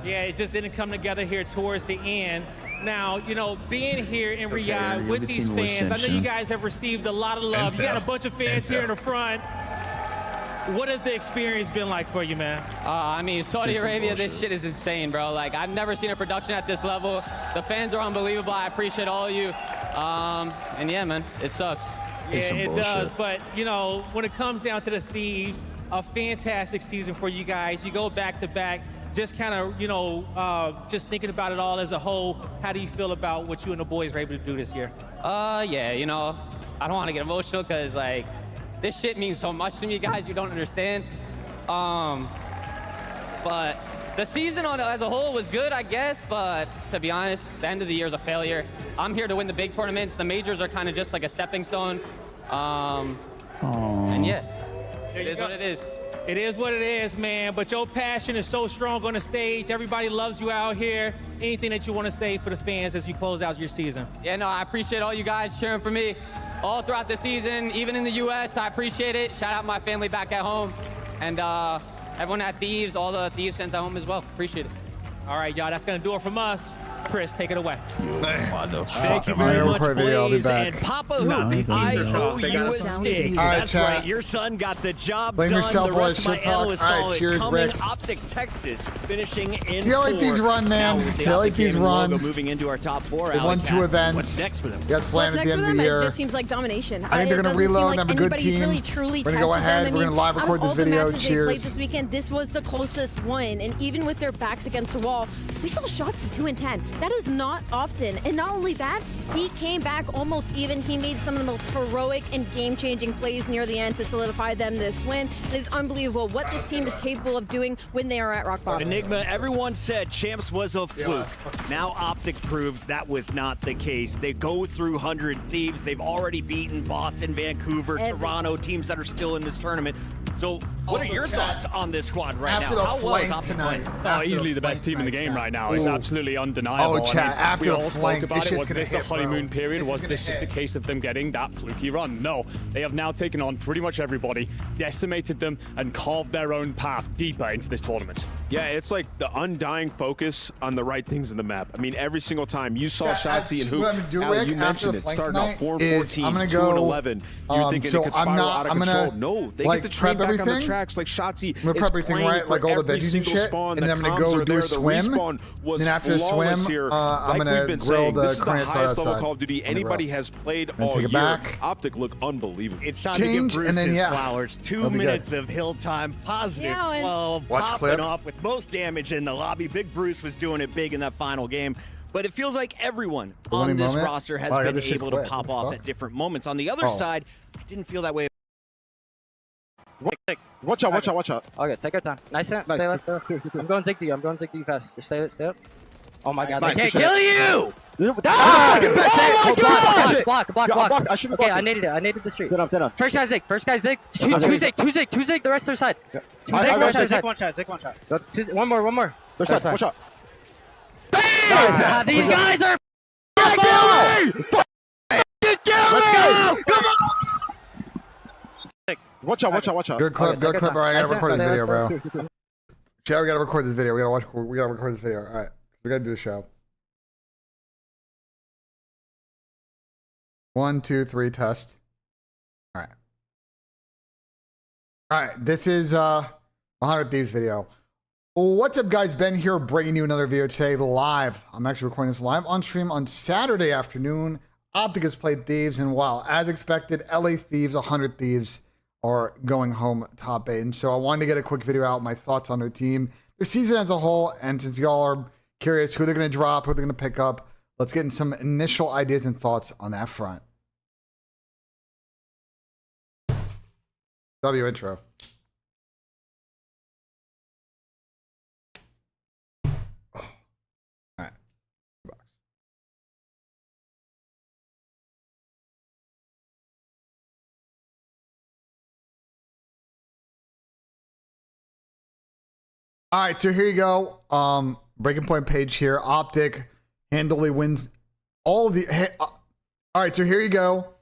U: Yeah, it just didn't come together here towards the end. Now, you know, being here in Riyadh with these fans, I know you guys have received a lot of love. You got a bunch of fans here in the front. What has the experience been like for you, man?
O: I mean, Saudi Arabia, this shit is insane, bro. Like, I've never seen a production at this level. The fans are unbelievable. I appreciate all of you. And yeah, man, it sucks.
U: Yeah, it does. But, you know, when it comes down to the Thieves, a fantastic season for you guys. You go back to back. Just kind of, you know, just thinking about it all as a whole, how do you feel about what you and the boys were able to do this year?
O: Yeah, you know, I don't want to get emotional because, like, this shit means so much to me, guys. You don't understand. But the season as a whole was good, I guess. But to be honest, the end of the year is a failure. I'm here to win the big tournaments. The majors are kind of just like a stepping stone. And yeah, it is what it is.
U: It is what it is, man. But your passion is so strong on the stage. Everybody loves you out here. Anything that you want to say for the fans as you close out your season?
O: Yeah, no, I appreciate all you guys cheering for me all throughout the season, even in the U.S. I appreciate it. Shout out my family back at home. And everyone at Thieves, all the Thieves fans at home as well. Appreciate it.
U: All right, y'all, that's going to do it from us. Chris, take it away.
D: Thank you very much, Blaze. And Papa Hoop, I owe you a steak. That's right, your son got the job done. The rest of my analysts saw it coming. Optic Texas finishing in
A: See how like these run, man. See how like these run.
D: Moving into our top four.
A: They won 2 events.
D: What's next for them?
A: Got slammed at the end of the year.
K: It just seems like domination.
A: I think they're going to reload and have a good team.
K: Really,
A: we're going to go ahead. We're going to live record this video. Cheers.
K: They played this weekend, this was the closest one. And even with their backs against the wall, we saw shots of 2 and 10. That is not often. And not only that, he came back almost even. He made some of the most heroic and game-changing plays near the end to solidify them this win. It is unbelievable what this team is capable of doing when they are at rock bottom.
D: Enigma, everyone said Champs was a fluke. Now Optic proves that was not the case. They go through 100 Thieves. They've already beaten Boston, Vancouver, Toronto, teams that are still in this tournament. So what are your thoughts on this squad right now? How well is Optic playing?
W: Oh, easily the best team in the game right now. It's absolutely undeniable.
A: Oh, chat, after
W: we all
A: the
W: spoke
A: flank,
W: about it. Was this a
A: hit,
W: honeymoon
A: bro.
W: period? Was this just a case of them getting that fluky run? No. They have now taken on pretty much everybody, decimated them, and carved their own path deeper into this tournament.
P: Yeah, it's like the undying focus on the right things in the map. I mean, every single time you saw Shotzi and Hoop, you mentioned it, starting off 4-14, 2-11. You're thinking it could spiral out of control. No, they get the train back on the tracks like Shotzi is playing
A: right,
P: for
A: like all the
P: every single
A: shit,
P: spawn.
A: and
P: The
A: then I'm gonna
P: comms
A: go
P: are
A: do
P: there.
A: a
P: The
A: swim.
P: respawn was
A: Then after
P: flawless
A: swim,
P: here.
A: I'm
P: Like
A: gonna
P: we've been
A: grill
P: saying,
A: the
P: this is the
A: carne
P: highest level
A: outside.
P: Call of Duty anybody has played all
A: take
P: year.
A: it back.
P: Optic look unbelievable.
D: It's time to give Bruce his flowers. 2
A: That'll be
D: minutes of hill time, positive 12, popping off with most damage in the lobby. Big Bruce was doing it big in that final game. But it feels like everyone on this roster has been able to pop off at different moments. On the other side, I didn't feel that way.
C: Watch out, watch out, watch out. Okay, take your time. Nice. Stay left. I'm going Zig to you. I'm going Zig to you fast. Just stay up. Oh my god, I can't kill you! Block. I shouldn't have blocked. I needed it. I needed the street. Dead on. First guy Zig. Two Zig, the rest of their side. Two Zig, one shot. One more. Their side, watch out. These guys are kill me! Come on! Watch out.
A: Good clip, bro. I gotta record this video, bro. Chat, we gotta record this video. We gotta record this video. All right, we gotta do the show. 1, 2, 3, test. All right. This is 100 Thieves video. What's up, guys? Ben here, bringing you another video today live. I'm actually recording this live on stream on Saturday afternoon. Optic has played Thieves, and wow, as expected, LA Thieves, 100 Thieves are going home top 8. And so I wanted to get a quick video out, my thoughts on their team, their season as a whole, and since y'all are curious who they're going to drop, who they're going to pick up, let's get in some initial ideas and thoughts on that front. W intro. All right, so here you go. Breaking point page here. Optic handily wins all the. All right, so here you go.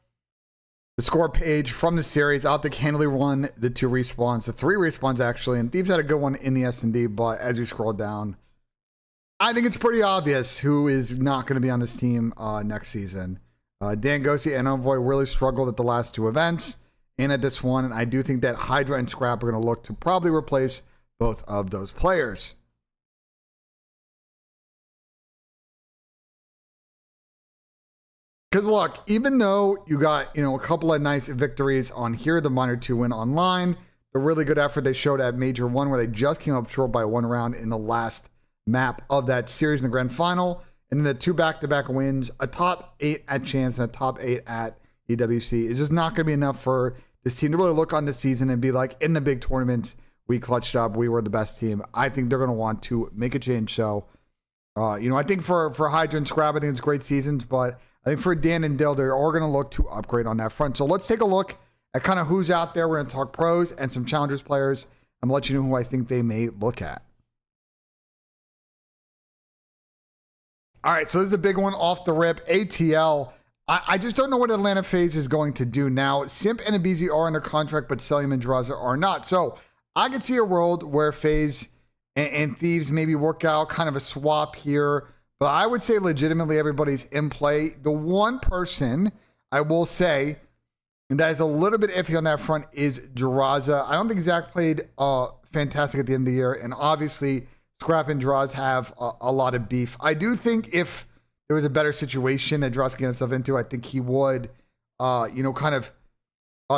A: The score page from the series. Optic handily won the 2 respawns, the 3 respawns actually, and Thieves had a good one in the S&D. But as you scroll down, I think it's pretty obvious who is not going to be on this team next season. Dan Ghosty and Envoy really struggled at the last 2 events and at this one, and I do think that Hydra and Scrap are going to look to probably replace both of those players. Because look, even though you got, a couple of nice victories on here, the minor 2 win online, the really good effort they showed at Major 1 where they just came up short by 1 round in the last map of that series in the grand final, and then the 2 back-to-back wins, a top 8 at Chance and a top 8 at EWC is just not going to be enough for this team to really look on this season and be like, in the big tournaments, we clutched up. We were the best team. I think they're going to want to make a change. So, I think for Hydra and Scrap, I think it's great seasons. But I think for Dan and Dill, they're all going to look to upgrade on that front. So let's take a look at kind of who's out there. We're going to talk pros and some challengers players. I'm going to let you know who I think they may look at. All right, so this is a big one off the rip. ATL. I just don't know what Atlanta FaZe is going to do now. Simp and Abizi are under contract, but Selim and Draza are not. So I could see a world where FaZe and Thieves maybe work out kind of a swap here, but I would say legitimately everybody's in play. The one person I will say that is a little bit iffy on that front is Draza. I don't think Zach played fantastic at the end of the year, and obviously Scrap and Draza have a lot of beef. I do think if there was a better situation that Draza can get himself into, I think he would, kind of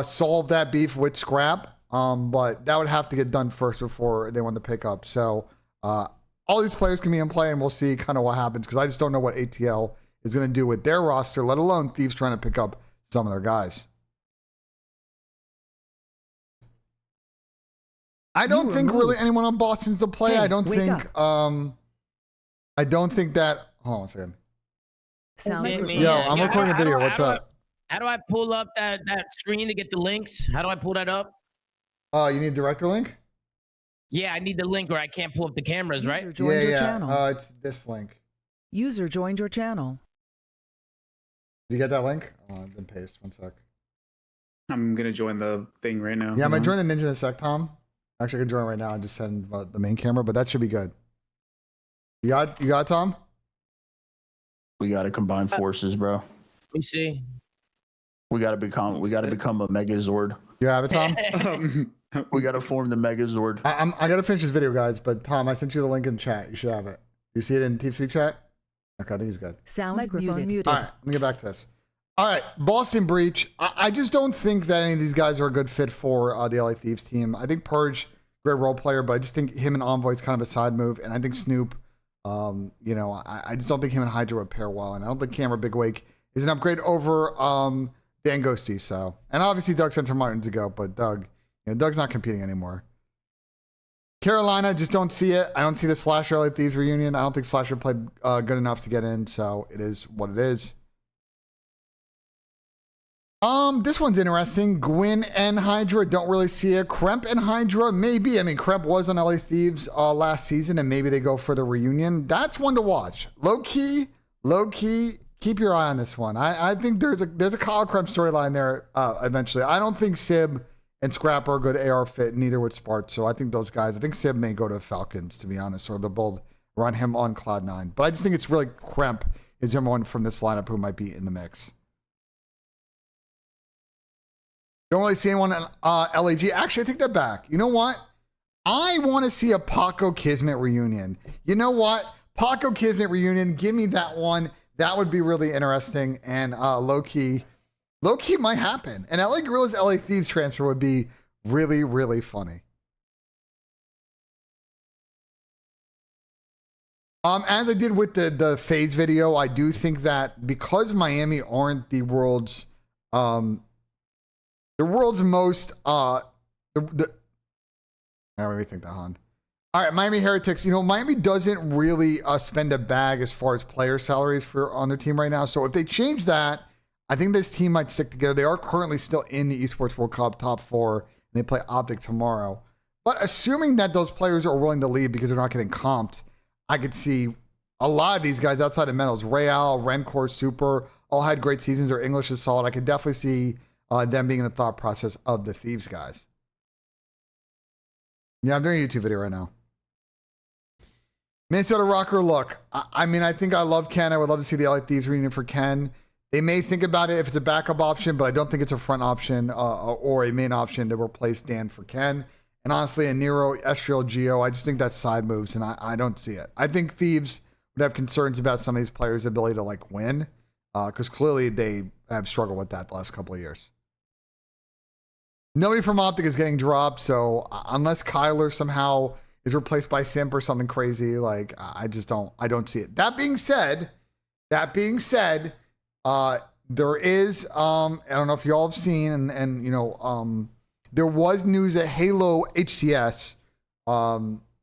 A: solve that beef with Scrap. But that would have to get done first before they want to pick up. So all these players can be in play, and we'll see kind of what happens, because I just don't know what ATL is going to do with their roster, let alone Thieves trying to pick up some of their guys. I don't think really anyone on Boston's to play. I don't think that. Hold on a second. I'm recording a video. What's up?
N: How do I pull up that screen to get the links? How do I pull that up?
A: You need director link?
N: Yeah, I need the link, or I can't pull up the cameras, right?
E: User joined your channel.
A: It's this link.
E: User joined your channel.
A: Did you get that link? Then paste. 1 sec.
J: I'm gonna join the thing right now.
A: Yeah, I'm gonna join the Ninja in a sec, Tom. Actually, I can join right now and just send the main camera, but that should be good. You got it, Tom?
M: We gotta combine forces, bro.
N: Let me see.
M: We gotta become a Megazord.
A: You have it, Tom?
M: We gotta form the Megazord.
A: I gotta finish this video, guys. But Tom, I sent you the link in chat. You should have it. You see it in TeamSpeak chat? Okay, I think he's good.
E: Sound microphone muted.
A: All right, let me get back to this. All right, Boston Breach. I just don't think that any of these guys are a good fit for the LA Thieves team. I think Purge, great role player, but I just think him and Envoy is kind of a side move. And I think Snoop, I just don't think him and Hydra would pair well. And I don't think Cameron Big Wake is an upgrade over Dan Ghosty. So, and obviously Doug sent Martin to go, but Doug's not competing anymore. Carolina, just don't see it. I don't see the Slasher LA Thieves reunion. I don't think Slasher played good enough to get in, so it is what it is. This one's interesting. Gwyn and Hydra, don't really see it. Kremp and Hydra, maybe. I mean, Kremp was on LA Thieves last season, and maybe they go for the reunion. That's one to watch. Low key, keep your eye on this one. I think there's a Kyle Kremp storyline there eventually. I don't think Sib and Scrap are a good AR fit, neither would Spart. So I think those guys, I think Sib may go to the Falcons, to be honest, or they'll both run him on Cloud9. But I just think it's really Kremp is everyone from this lineup who might be in the mix. Don't really see anyone on LAG. Actually, I take that back. You know what? I want to see a Paco Kismet reunion. You know what? Paco Kismet reunion, give me that one. That would be really interesting and low-key might happen. And LA Guerrillas LA Thieves transfer would be really, really funny. As I did with the FaZe video, I do think that because Miami aren't the world's most now let me think that, hon. All right, Miami Heretics. You know, Miami doesn't really spend a bag as far as player salaries on their team right now. So if they change that, I think this team might stick together. They are currently still in the Esports World Cup top 4, and they play Optic tomorrow. But assuming that those players are willing to leave because they're not getting comped, I could see a lot of these guys outside of Metals, Real, Rencor, Super, all had great seasons. Their English is solid. I could definitely see them being in the thought process of the Thieves guys. Yeah, I'm doing a YouTube video right now. Minnesota Rocker, look, I mean, I think I love Ken. I would love to see the LA Thieves reunion for Ken. They may think about it if it's a backup option, but I don't think it's a front option or a main option to replace Dan for Ken. And honestly, a Nero, Estriel, Geo, I just think that's side moves, and I don't see it. I think Thieves would have concerns about some of these players' ability to, like, win, because clearly they have struggled with that the last couple of years. Nobody from Optic is getting dropped, so unless Kyler somehow is replaced by Simp or something crazy, like, I don't see it. That being said, there is, I don't know if y'all have seen, and you know, there was news that Halo HCS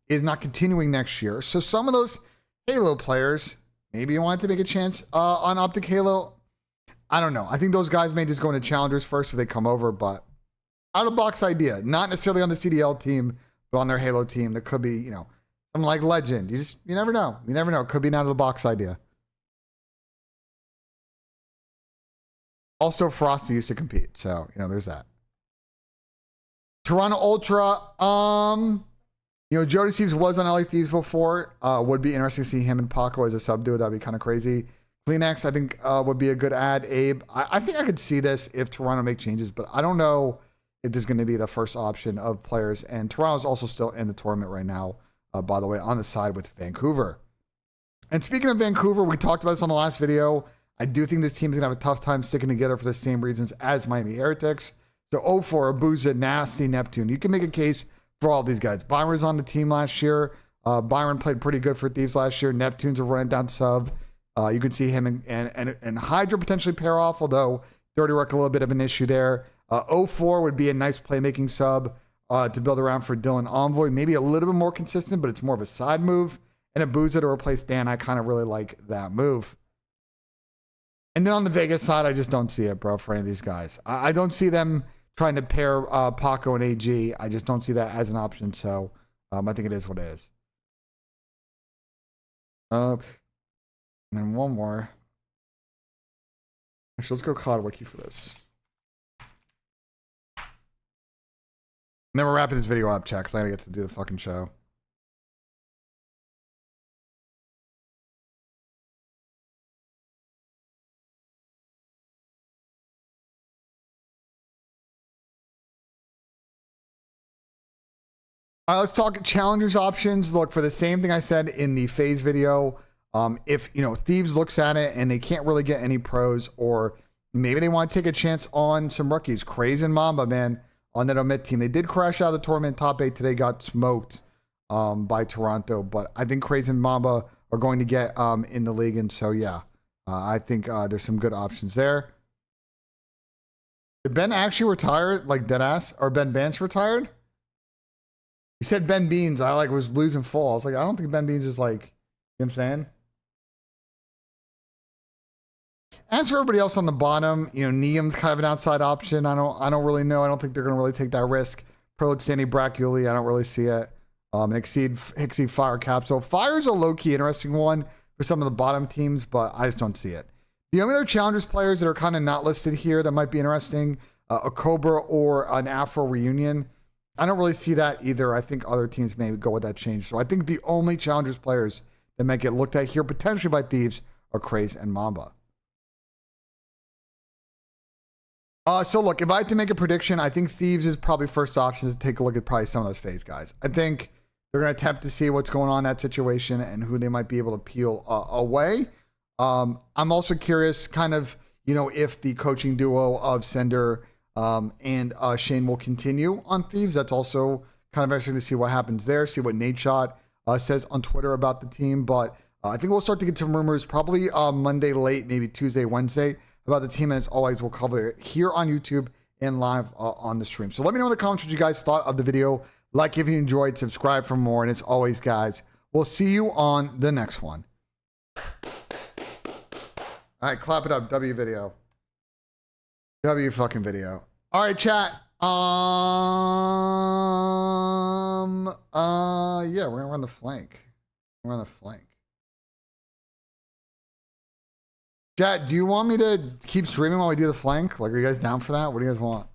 A: is not continuing next year. So some of those Halo players, maybe you wanted to make a chance on Optic Halo. I don't know. I think those guys may just go into challengers first so they come over, but out of the box idea, not necessarily on the CDL team, but on their Halo team. That could be, you know, something like Legend. You never know. You never know. It could be an out of the box idea. Also, Frosty used to compete, so you know, there's that. Toronto Ultra, you know, Jody Steves was on LA Thieves before. Would be interesting to see him and Paco as a sub duo. That'd be kind of crazy. Kleenex, I think, would be a good ad. Abe, I think I could see this if Toronto make changes, but I don't know if this is going to be the first option of players. And Toronto's also still in the tournament right now, by the way, on the side with Vancouver. And speaking of Vancouver, we talked about this on the last video. I do think this team is going to have a tough time sticking together for the same reasons as Miami Heretics. So 0-4, Abuza, Nasty, Neptune. You can make a case for all these guys. Byron was on the team last year. Byron played pretty good for Thieves last year. Neptune's a running down sub. You can see him and Hydra potentially pair off, although Dirty Rock a little bit of an issue there. 0-4 would be a nice playmaking sub to build around for Dylan Envoy. Maybe a little bit more consistent, but it's more of a side move. And Abuza to replace Dan, I kind of really like that move. And then on the Vegas side, I just don't see it, bro, for any of these guys. I don't see them trying to pair Paco and AG. I just don't see that as an option. So I think it is what it is. And then one more. Actually, let's go CoD Wiki for this. And then we're wrapping this video up, chat, because I gotta get to do the fucking show. All right, let's talk challengers options. Look, for the same thing I said in the FaZe video, if, you know, Thieves looks at it and they can't really get any pros, or maybe they want to take a chance on some rookies. Craze and Mamba, man, on that Omit team. They did crash out of the tournament top 8 today, got smoked by Toronto, but I think Craze and Mamba are going to get in the league, and so, yeah, I think there's some good options there. Did Ben actually retire, like deadass? Or Ben Bance retired? He said Ben Beans. I like was losing full. I was like, I don't think Ben Beans is like, you know what I'm saying? As for everybody else on the bottom, you know, Niam's kind of an outside option. I don't really know. I don't think they're going to really take that risk. Prolid Sandy Braculi, I don't really see it. And Exceed Fire Capsule. Fire's a low-key interesting one for some of the bottom teams, but I just don't see it. The only other challengers players that are kind of not listed here that might be interesting, a Cobra or an Afro Reunion. I don't really see that either. I think other teams may go with that change. So I think the only challengers players that might get looked at here, potentially by Thieves, are Craze and Mamba. So look, if I had to make a prediction, I think Thieves is probably first option to take a look at probably some of those FaZe guys. I think they're going to attempt to see what's going on in that situation and who they might be able to peel away. I'm also curious kind of, you know, if the coaching duo of Sender and Shane will continue on Thieves. That's also kind of interesting to see what happens there, see what Nate Shot says on Twitter about the team. But I think we'll start to get some rumors probably Monday late, maybe Tuesday, Wednesday, about the team. And as always, we'll cover it here on YouTube and live on the stream. So let me know in the comments what you guys thought of the video. Like if you enjoyed, subscribe for more. And as always, guys, we'll see you on the next one. All right, clap it up. W video. W fucking video. All right, chat. Yeah, we're gonna run the flank. We're on the flank. Chat, do you want me to keep streaming while we do the flank? Like, are you guys down for that? What do you guys want?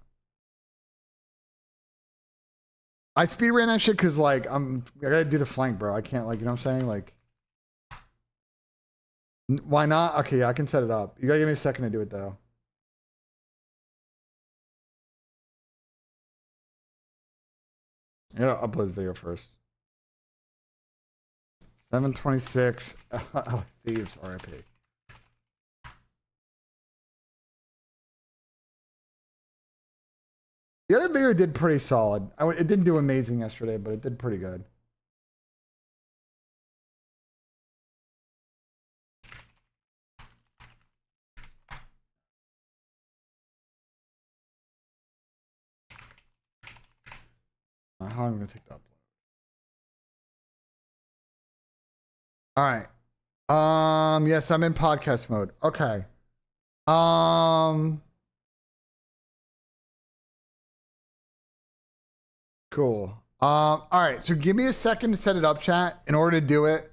A: I speed ran that shit because, like, I gotta do the flank, bro. I can't, like, you know what I'm saying? Like, why not? Okay, yeah, I can set it up. You gotta give me a second to do it, though. I gotta upload this video first. 726. Thieves, RIP. The other video did pretty solid. It didn't do amazing yesterday, but it did pretty good. How long am I going to take the upload? All right. Yes, I'm in podcast mode. Okay. Cool. All right. So give me a second to set it up, chat. In order to do it,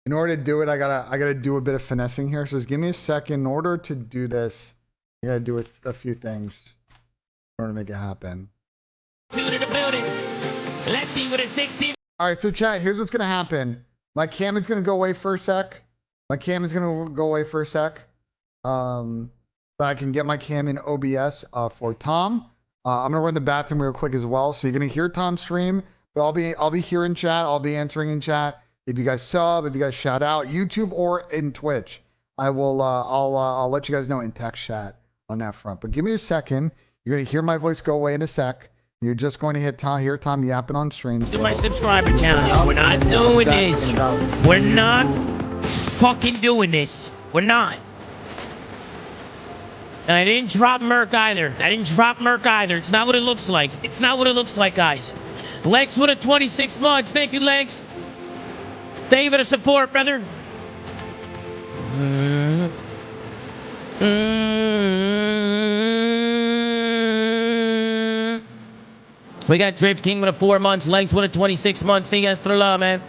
A: I gotta do a bit of finessing here. So just give me a second. In order to do this, I gotta do a few things in order to make it happen. All right. So chat, here's what's gonna happen. My cam is gonna go away for a sec. So I can get my cam in OBS for Tom. I'm gonna run the bathroom real quick as well, so you're gonna hear Tom stream, but I'll be here in chat. I'll be answering in chat. If you guys sub, if you guys shout out, YouTube or in Twitch, I will. I'll let you guys know in text chat on that front. But give me a second. You're gonna hear my voice go away in a sec. You're just going to hear Tom yapping on stream.
N: To my subscriber challenge. We're not doing this. We're not fucking doing this. We're not. And I didn't drop Merc either. It's not what it looks like. It's not what it looks like, guys. Lex with a 26 months. Thank you, Lex. Thank you for the support, brother. We got Drift King with a 4 months. Lex with a 26 months. Thank you guys for the love, man.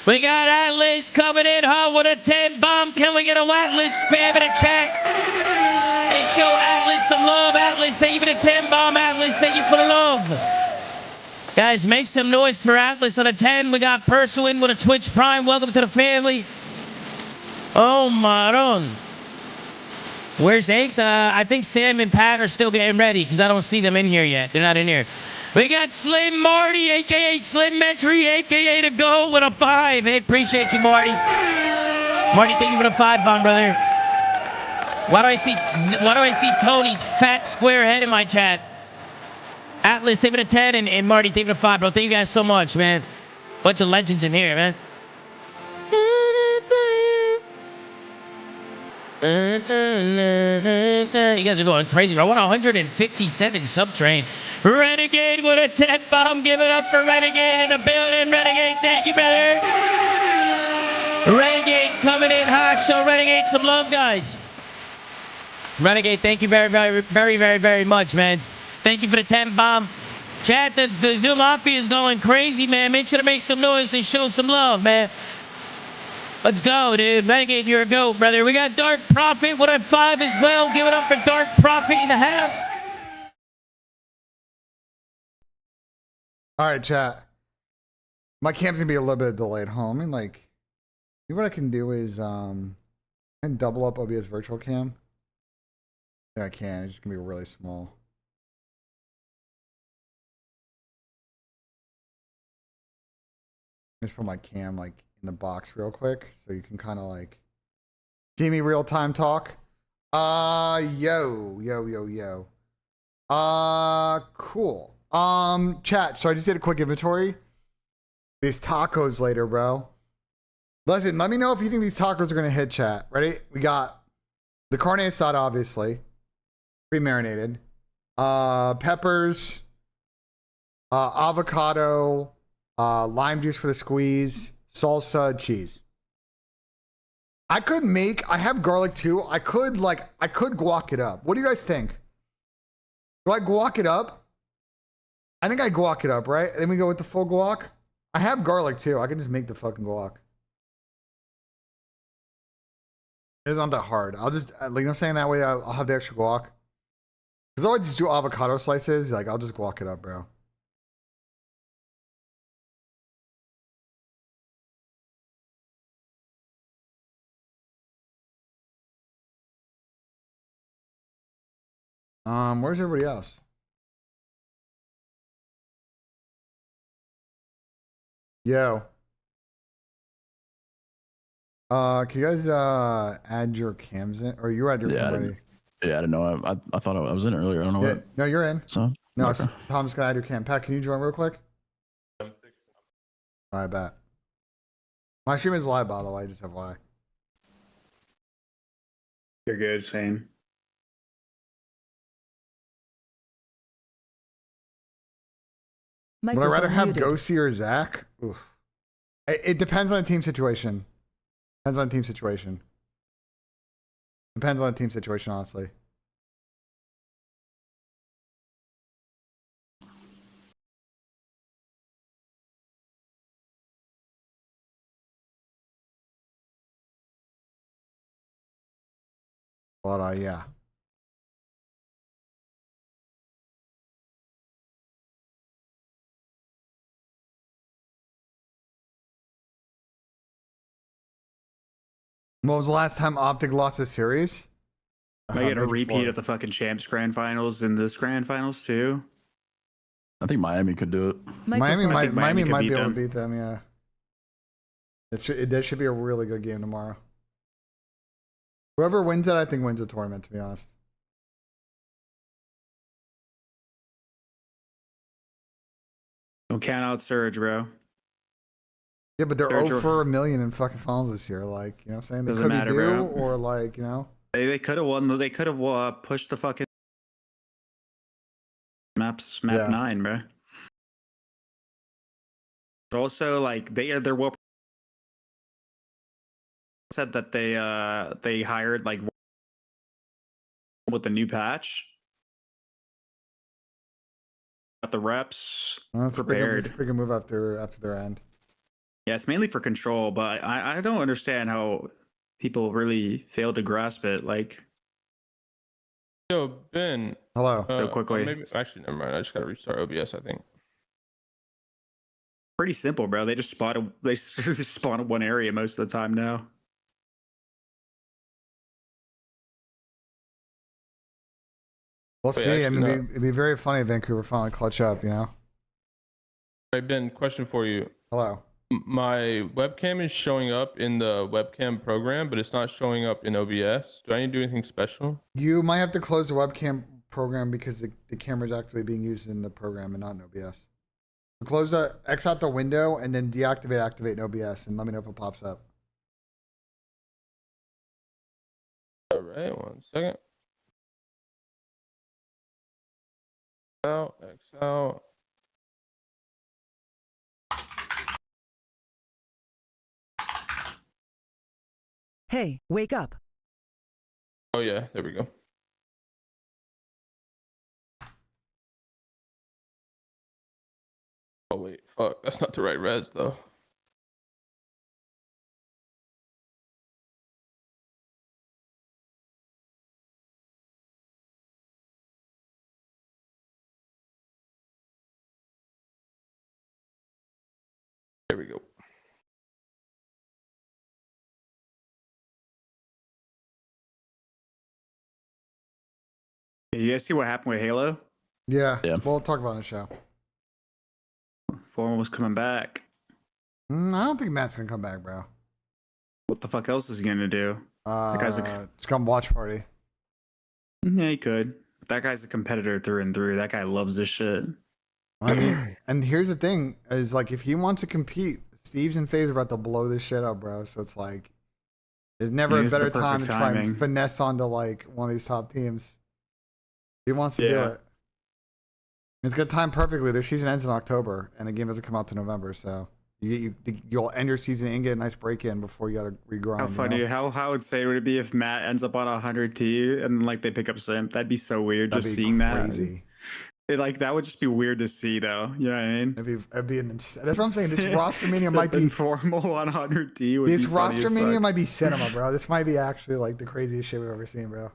N: We got Atlas coming in hot with a 10 bomb. Can we get a Atlas spam in a chat? And show Atlas some love. Atlas, thank you for the 10 bomb. Atlas, thank you for the love. Guys, make some noise for Atlas on a 10. We got Pursuin with a Twitch Prime. Welcome to the family. Oh, Maron. Where's Ace? I think Sam and Pat are still getting ready because I don't see them in here yet. They're not in here. We got Slim Marty, a.k.a. Slim Metry, a.k.a. to go with a 5. Hey, appreciate you, Marty. Marty, thank you for the 5 bomb, brother. Why do I see Tony's fat square head in my chat? Atlas, thank you for the 10, and Marty, thank you for the 5, bro. Thank you guys so much, man. Bunch of legends in here, man. You guys are going crazy, bro. 157 subtrain. Renegade with a 10 bomb. Give it up for Renegade in the building. Renegade, thank you, brother. Renegade coming in hot. Show Renegade some love, guys. Renegade, thank you very much, man. Thank you for the 10 bomb. Chat, the Zoom Mafia is going crazy, man. Make sure to make some noise and show some love, man. Let's go, dude. Renegade, you're a goat, brother. We got Dark Prophet with a 5 as well. Give it up for Dark Prophet in the house.
A: All right, chat. My cam's gonna be a little bit delayed home. And like, maybe what I can do is and double up OBS virtual cam. Yeah, I can. It's just gonna be really small. Just put my cam like in the box real quick, so you can kind of like see me real time talk. Yo. Cool. Chat. So I just did a quick inventory. These tacos later, bro. Listen, let me know if you think these tacos are gonna hit. Chat. Ready? We got the carne asada, obviously, pre-marinated. Peppers, avocado, lime juice for the squeeze, salsa, cheese. I have garlic too. I could guac it up. What do you guys think? Do I guac it up? I think I guac it up, right? And then we go with the full guac. I have garlic too. I can just make the fucking guac. It's not that hard. I'll just, like, you know what I'm saying? That way I'll have the extra guac. Because I'll just do avocado slices. Like, I'll just guac it up, bro. Where's everybody else? Yo. Can you guys add your cams in, or you add your cam already?
M: Yeah, I don't know. I thought I was in earlier. I don't know what.
A: No, you're in.
M: So
A: no,
M: okay.
A: Tom's gonna add your cam. Pat, can you join real quick? All right, bet. My stream is live, by the way. Just FYI.
J: You're good. Same.
A: Would I rather have Ghosty or Zach? Oof. It depends on the team situation. Depends on the team situation. Depends on the team situation, honestly. But yeah. When was the last time Optic lost a series?
J: I get a repeat of the fucking champs grand finals and this grand finals too.
M: I think Miami could do it.
A: Miami might be able to beat them. Yeah. That should be a really good game tomorrow. Whoever wins it, I think wins the tournament. To be honest.
J: Don't count out Surge, bro.
A: Yeah, but they're 0 for a million in fucking finals this year. Like, you know what I'm saying? They
J: doesn't matter, bro.
A: Or like, you know.
J: They could have won. They could have pushed the fucking map 9, bro. But also, like, they're well said that they hired like with the new patch. Got the reps prepared.
A: It's a pretty good move after their end.
J: Yeah, it's mainly for control, but I don't understand how people really fail to grasp it. Like,
I: yo, Ben.
A: Hello.
J: So quickly.
I: Actually, never mind. I just gotta restart OBS, I think.
J: Pretty simple, bro. They just spawn one area most of the time now.
A: We'll see. I mean, it'd be very funny if Vancouver finally clutch up, you know?
I: All right, Ben, question for you.
A: Hello.
I: My webcam is showing up in the webcam program, but it's not showing up in OBS. Do I need to do anything special?
A: You might have to close the webcam program because the camera's actually being used in the program and not in OBS. So close X out the window and then deactivate, activate in OBS and let me know if it pops up.
I: All right, 1 second. X out.
E: Hey, wake up.
I: Oh yeah, there we go. Oh wait, fuck, that's not the right res though. There we go.
J: You guys see what happened with Halo?
A: Yeah. We'll talk about it on the show.
J: Formal was coming back.
A: I don't think Matt's gonna come back, bro.
J: What the fuck else is he gonna do? That guy's
A: just come watch party.
J: Yeah, he could. That guy's a competitor through and through. That guy loves this shit.
A: I mean, and here's the thing: is like if he wants to compete, Steve's and FaZe are about to blow this shit up, bro. So it's like there's never a better time to try and finesse onto like one of these top teams. He wants to do it. It's gonna time perfectly. Their season ends in October, and the game doesn't come out to November. So you'll end your season and get a nice break in before you gotta regrind.
J: How funny!
A: You know?
J: How insane would it be if Matt ends up on 100T and like they pick up Simp? That'd be so weird.
A: That'd
J: just
A: be
J: seeing
A: crazy.
J: That. Like that would just be weird to see, though. You know what I mean?
A: That'd be that's what I'm saying. This roster mania might be
J: formal on 100T.
A: This roster mania might be cinema, bro. This might be actually like the craziest shit we've ever seen, bro.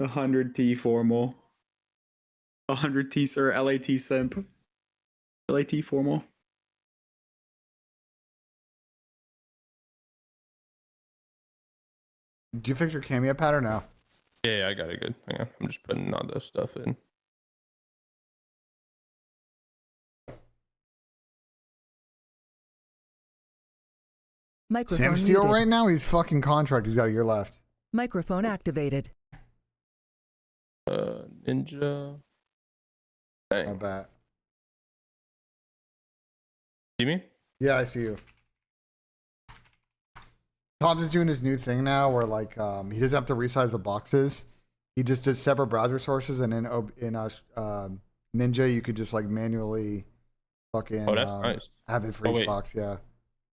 J: 100T formal. 100T or LAT Simp. LAT formal.
A: Did you fix your cameo pad or no?
I: Yeah, I got it good. Hang on. I'm just putting all this stuff in.
E: Microphone
A: Sam Steele
E: muted.
A: right now, he's fucking contract. He's got a year left.
E: Microphone activated.
I: Ninja. Dang.
A: I bet.
I: See me?
A: Yeah, I see you. Tom's is doing this new thing now where like he doesn't have to resize the boxes. He just does separate browser sources, and in Ninja you could just like manually fucking
I: that's nice.
A: have it for each box. Yeah.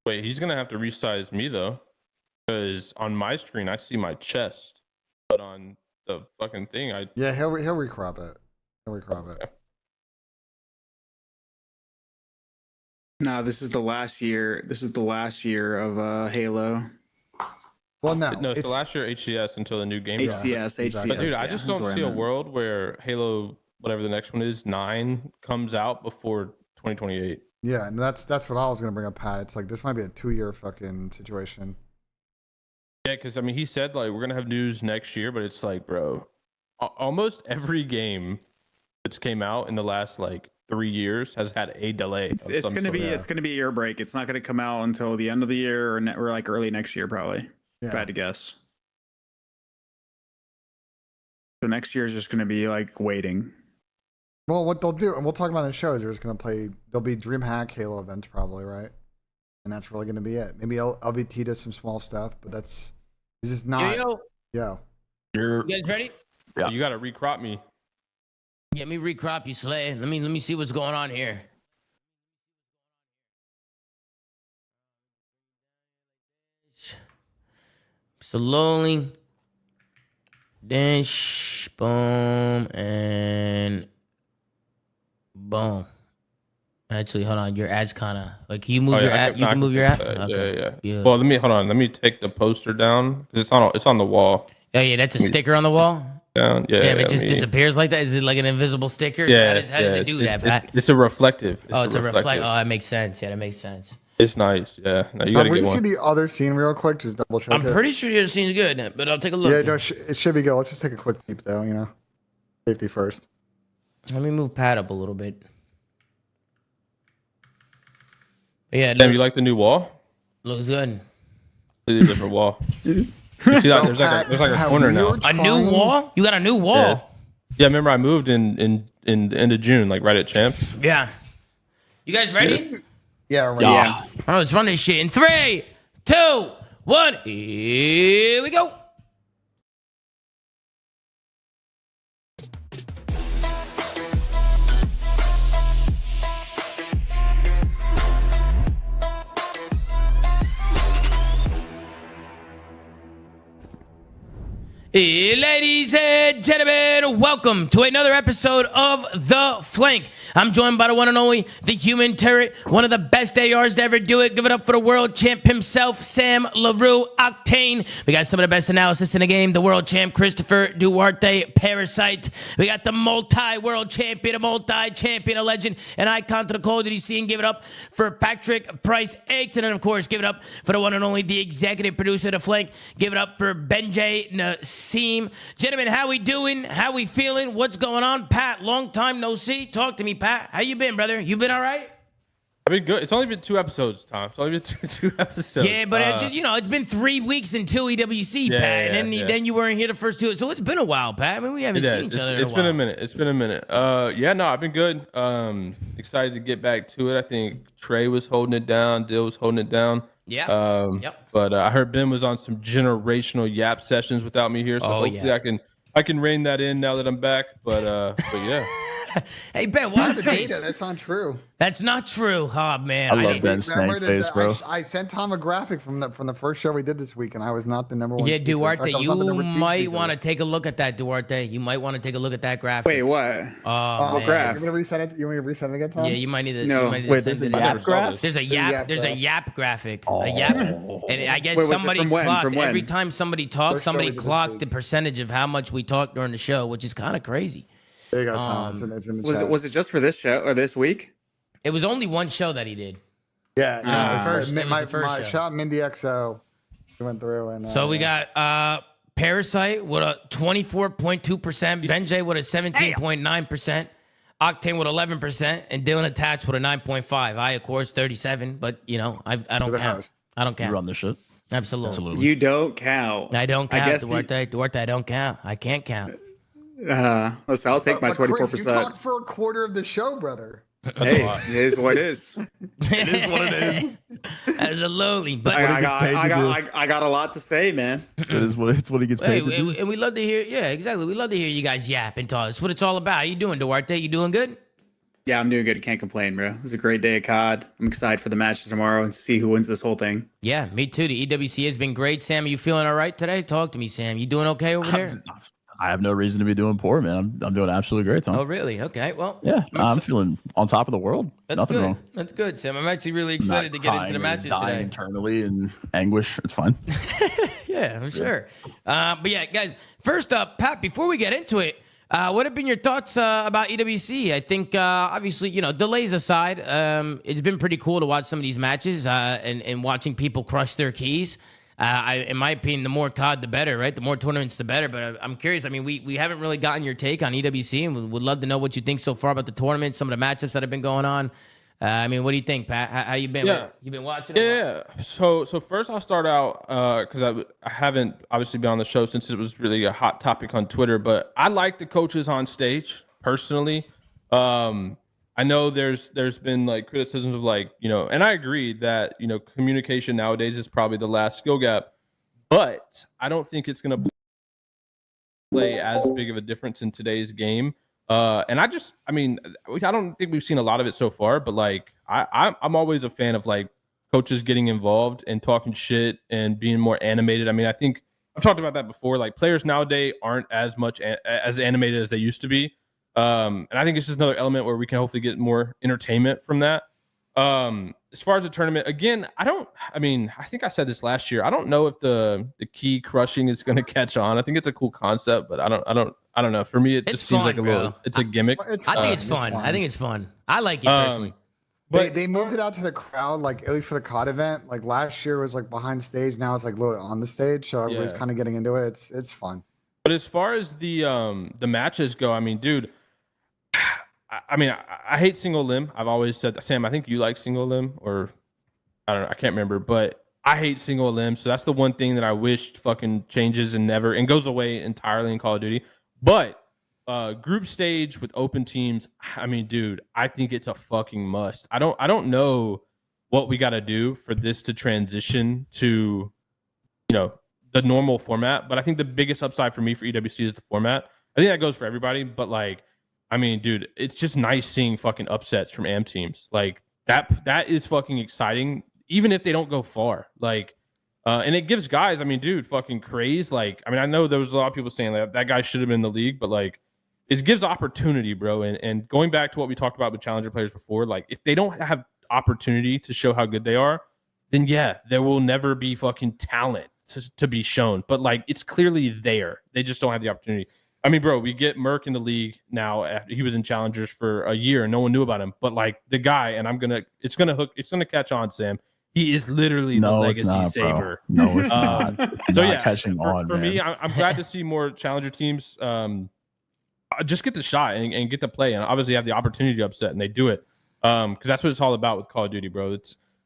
I: Wait, he's gonna have to resize me though, because on my screen I see my chest, but on the fucking thing
A: he'll recrop it. He'll recrop it.
J: No, this is the last year. This is the last year of Halo.
A: Well, no,
I: it's the last year HCS until the new game.
J: HCS.
I: But dude, I just don't see a world where Halo, whatever the next one is, 9 comes out before 2028.
A: Yeah, and that's what I was gonna bring up, Pat. It's like this might be a 2-year fucking situation.
I: Yeah, because I mean, he said like we're gonna have news next year, but it's like, bro, almost every game that's came out in the last like 3 years has had a delay.
J: It's gonna be year break. It's not gonna come out until the end of the year or like early next year probably.
A: Yeah.
J: If I had to guess. So next year is just gonna be like waiting.
A: Well, what they'll do, and we'll talk about in the show, is they're just gonna play. There'll be DreamHack Halo events probably, right? And that's really gonna be it. Maybe LVT does some small stuff, but it's just not.
N: Yo.
I: You
N: guys ready?
I: Yeah. You gotta recrop me.
N: Yeah, me recrop you, Slay. Let me see what's going on here. Slowly. Then boom and boom. Actually, hold on. Your ad's kind of like. Can you move your ad? You can move your ad. Okay.
I: Yeah. Well, let me take the poster down because it's on the wall.
N: Oh yeah, that's a sticker on the wall.
I: Down. Yeah.
N: It just disappears like that. Is it like an invisible sticker?
I: Yeah.
N: How does it do that, Pat?
I: It's a reflective.
N: It's a reflective. Oh, that makes sense. Yeah, that makes sense.
I: It's nice. Yeah. No, you gotta get one.
A: See the other scene real quick. Just double check.
N: I'm pretty sure the other scene's good, but I'll take a look.
A: Yeah, no, it should be good. Let's just take a quick peep though. You know, safety first.
N: Let me move Pat up a little bit. Yeah.
I: Damn, you like the new wall?
N: Looks good.
I: It's a different wall. You see that? There's like a corner now.
N: A new wall? You got a new wall?
I: Yeah. Remember I moved in the end of June, like right at Champs.
N: Yeah. You guys ready?
A: Yeah. Right.
N: Yeah. Oh, let's run this shit in 3, 2, 1. Here we go. Ladies and gentlemen, welcome to another episode of The Flank. I'm joined by the one and only, the human turret, one of the best ARs to ever do it. Give it up for the world champ himself, Sam LaRue Octane. We got some of the best analysis in the game, the world champ, Christopher Duarte Parasite. We got the multi-world champion, a multi-champion, a legend, an icon to the Call of Duty scene. Give it up for Patrick Price Eggs. And then, of course, give it up for the one and only, the executive producer of The Flank. Give it up for BENJ Nissim. Gentlemen, how we doing? How we feeling? What's going on? Pat, long time no see. Talk to me, Pat. How you been, brother? You been all right?
I: I've been good. It's only been 2 episodes, Tom. It's only been two episodes.
N: Yeah, but it's just, it's been 3 weeks until EWC, Pat. And then you weren't here the first 2. So it's been a while, Pat. I mean, we haven't seen each other in a while.
I: It's been a minute. It's been a minute. I've been good. Excited to get back to it. I think Trey was holding it down. Dill was holding it down.
N: Yeah.
I: But I heard Ben was on some generational yap sessions without me here, so hopefully I can rein that in now that I'm back. But yeah.
N: Hey Ben, why the face?
A: That's not true.
N: That's not true. Oh man,
M: I love Ben's snake face, bro.
A: I sent Tom a graphic from the first show we did this week, and I was not the number one.
N: Yeah,
A: speaker.
N: Duarte,
A: fact,
N: you might want to take a look at that, Duarte. You might want to take a look at that graphic.
J: Wait, what?
N: Oh,
J: graph?
A: You want me to resend it? You want me to resend it again, Tom?
N: Yeah, you might need to.
J: No.
N: Wait,
F: there's a yap graph.
N: There's a yap graphic. A yap, and I guess somebody clocked every time somebody talks. Somebody clocked the percentage of how much we talked during the show, which is kind of crazy.
A: There you go, Tom. It's in the chat.
J: Was it just for this show or this week?
N: It was only one show that he did.
A: Yeah,
N: my
A: first shot, Mindy XO, went through, and
N: so we got Parasite with a 24.2%, BENJ with a 17.9%, Octane with 11%, and Dylan Attached with a 9.5. I, of course, 37, but I don't count. I don't count.
M: You run this shit.
N: Absolutely.
J: You don't count.
N: I don't count, Duarte. I don't count. I can't count.
J: Listen, I'll take my 24%.
A: Chris, you talked for a quarter of the show, brother.
J: Hey, it is what it is.
M: It is what it is.
N: Absolutely, but
J: I got a lot to say, man.
M: It's what he gets paid to do.
N: And we love to hear. Yeah, exactly. We love to hear you guys yap and talk. That's what it's all about. How you doing, Duarte? You doing good?
J: Yeah, I'm doing good. Can't complain, bro. It was a great day at CoD. I'm excited for the matches tomorrow and see who wins this whole thing.
N: Yeah, me too. The EWC has been great. Sam, are you feeling all right today? Talk to me, Sam. You doing okay over there?
M: I have no reason to be doing poor, man. I'm doing absolutely great, Tom.
N: Oh, really? Okay. Well,
M: yeah, I'm feeling on top of the world.
N: That's
M: Nothing
N: good.
M: wrong.
N: That's good, Sam. I'm actually really excited to get into the matches today.
M: Internally in anguish. It's fine.
N: Yeah, I'm sure. But yeah, guys, first up, Pat, before we get into it, what have been your thoughts about EWC? I think, obviously, delays aside, it's been pretty cool to watch some of these matches and watching people crush their keys. In my opinion, the more COD, the better, right? The more tournaments, the better. But I'm curious. I mean, we haven't really gotten your take on EWC, and we would love to know what you think so far about the tournament, some of the matchups that have been going on. I mean, what do you think, Pat? How you been?
I: Yeah.
N: You been watching?
I: Yeah. So first I'll start out because I haven't obviously been on the show since it was really a hot topic on Twitter. But I like the coaches on stage personally. I know there's been like criticisms of and I agree that communication nowadays is probably the last skill gap, but I don't think it's gonna play as big of a difference in today's game. And I don't think we've seen a lot of it so far, but I'm always a fan of coaches getting involved and talking shit and being more animated. I mean, I think I've talked about that before. Players nowadays aren't as much as animated as they used to be. And I think it's just another element where we can hopefully get more entertainment from that. As far as the tournament, again, I think I said this last year. I don't know if the key crushing is going to catch on. I think it's a cool concept, but I don't know. For me, it just seems like it's a gimmick.
N: I think it's fun. I think it's fun. I like it personally.
A: But they moved it out to the crowd, at least for the COD event. Last year was behind stage. Now it's literally on the stage. So everybody's kind of getting into it. It's fun.
I: But as far as the matches go, I mean, dude, I hate single limb. I've always said, Sam, I think you like single limb, or I don't know, I can't remember, but I hate single limb. So that's the one thing that I wish fucking changes and goes away entirely in Call of Duty. But group stage with open teams, I mean, dude, I think it's a fucking must. I don't know what we got to do for this to transition to, the normal format. But I think the biggest upside for me for EWC is the format. I think that goes for everybody, but I mean, dude, it's just nice seeing fucking upsets from AM teams. That is fucking exciting, even if they don't go far. And it gives guys, I mean, dude, fucking craze. Like, I mean, I know there was a lot of people saying that guy should have been in the league, but like, it gives opportunity, bro. And going back to what we talked about with challenger players before, like, if they don't have opportunity to show how good they are, then yeah, there will never be fucking talent to be shown. But like, it's clearly there. They just don't have the opportunity. I mean, bro, we get Merc in the league now after he was in challengers for a year and no one knew about him. But like the guy, and it's gonna catch on, Sam. He is literally the legacy saver.
M: No, it's not.
I: So
M: not
I: yeah,
M: catching on,
I: for me,
M: man.
I: I'm glad to see more challenger teams just get the shot and get to play, and obviously have the opportunity to upset, and they do it because that's what it's all about with Call of Duty, bro.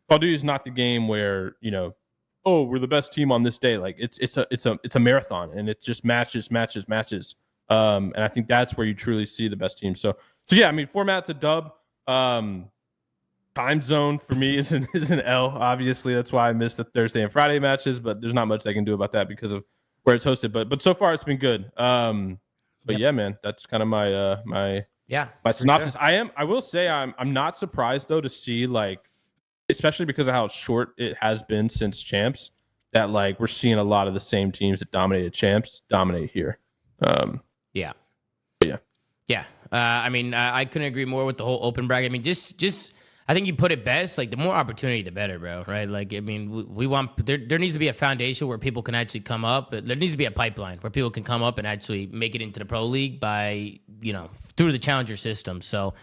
I: Call of Duty is not the game where, you know, oh, we're the best team on this day. Like it's a marathon, and it's just matches. And I think that's where you truly see the best team. So yeah, I mean, format's a dub. Time zone for me is an L. Obviously, that's why I missed the Thursday and Friday matches, but there's not much they can do about that because of where it's hosted. But so far it's been good. But yeah, man, that's kind of my synopsis. Sure. I will say I'm not surprised though to see, like, especially because of how short it has been since champs, that like we're seeing a lot of the same teams that dominated champs dominate here.
N: Yeah. I mean, I couldn't agree more with the whole open bracket. I mean, just I think you put it best. Like, the more opportunity, the better, bro. Right? Like, I mean, we want there needs to be a foundation where people can actually come up. There needs to be a pipeline where people can come up and actually make it into the pro league by, you know, through the challenger system. So,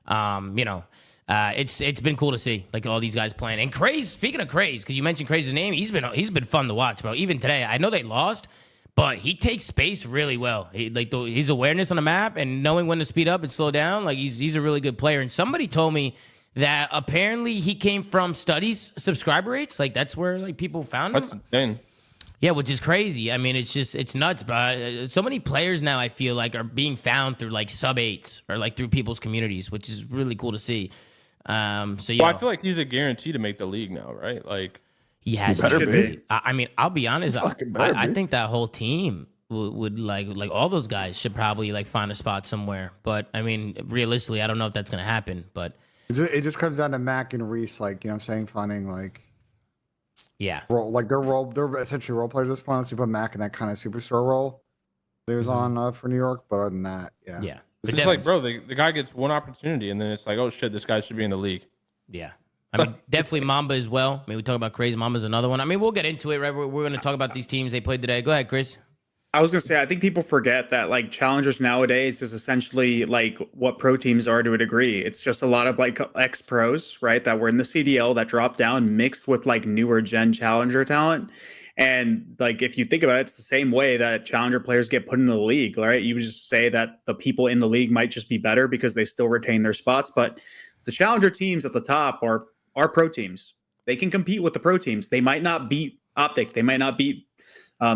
N: you know, it's been cool to see, like, all these guys playing. And Craze, speaking of Craze, because you mentioned Craze's name, he's been fun to watch, bro. Even today, I know they lost, but he takes space really well. His awareness on the map and knowing when to speed up and slow down, like, he's a really good player. And somebody told me that apparently he came from studies subscriber rates. Like, that's where, like, people found him.
I: That's insane.
N: Yeah, which is crazy. I mean, it's nuts, bro. So many players now, I feel like, are being found through, like, sub-8s or, like, through people's communities, which is really cool to see. So yeah.
I: Well, I feel like he's a guarantee to make the league now, right? Like,
N: he has to be. I mean, I'll be honest. I think that whole team would like all those guys should probably, like, find a spot somewhere. But I mean, realistically, I don't know if that's gonna happen. But
A: it just comes down to Mac and Reese, like, you know what I'm saying, finding, like,
N: yeah,
A: they're essentially role players at this point. Unless you put Mac in that kind of superstar role that he was on for New York. But other than that, yeah.
I: It's just like, bro, the guy gets one opportunity, and then it's like, oh shit, this guy should be in the league.
N: Yeah. I mean, definitely Mamba as well. I mean, we talk about Crazy. Mamba's another one. I mean, we'll get into it, right? We're going to talk about these teams they played today. Go ahead, Chris.
J: I was going to say, I think people forget that, like, challengers nowadays is essentially like what pro teams are to a degree. It's just a lot of, like, ex-pros, right, that were in the CDL that dropped down mixed with, like, newer gen challenger talent. And, like, if you think about it, it's the same way that challenger players get put into the league, right? You would just say that the people in the league might just be better because they still retain their spots. But the challenger teams at the top are pro teams. They can compete with the pro teams. They might not beat Optic. They might not beat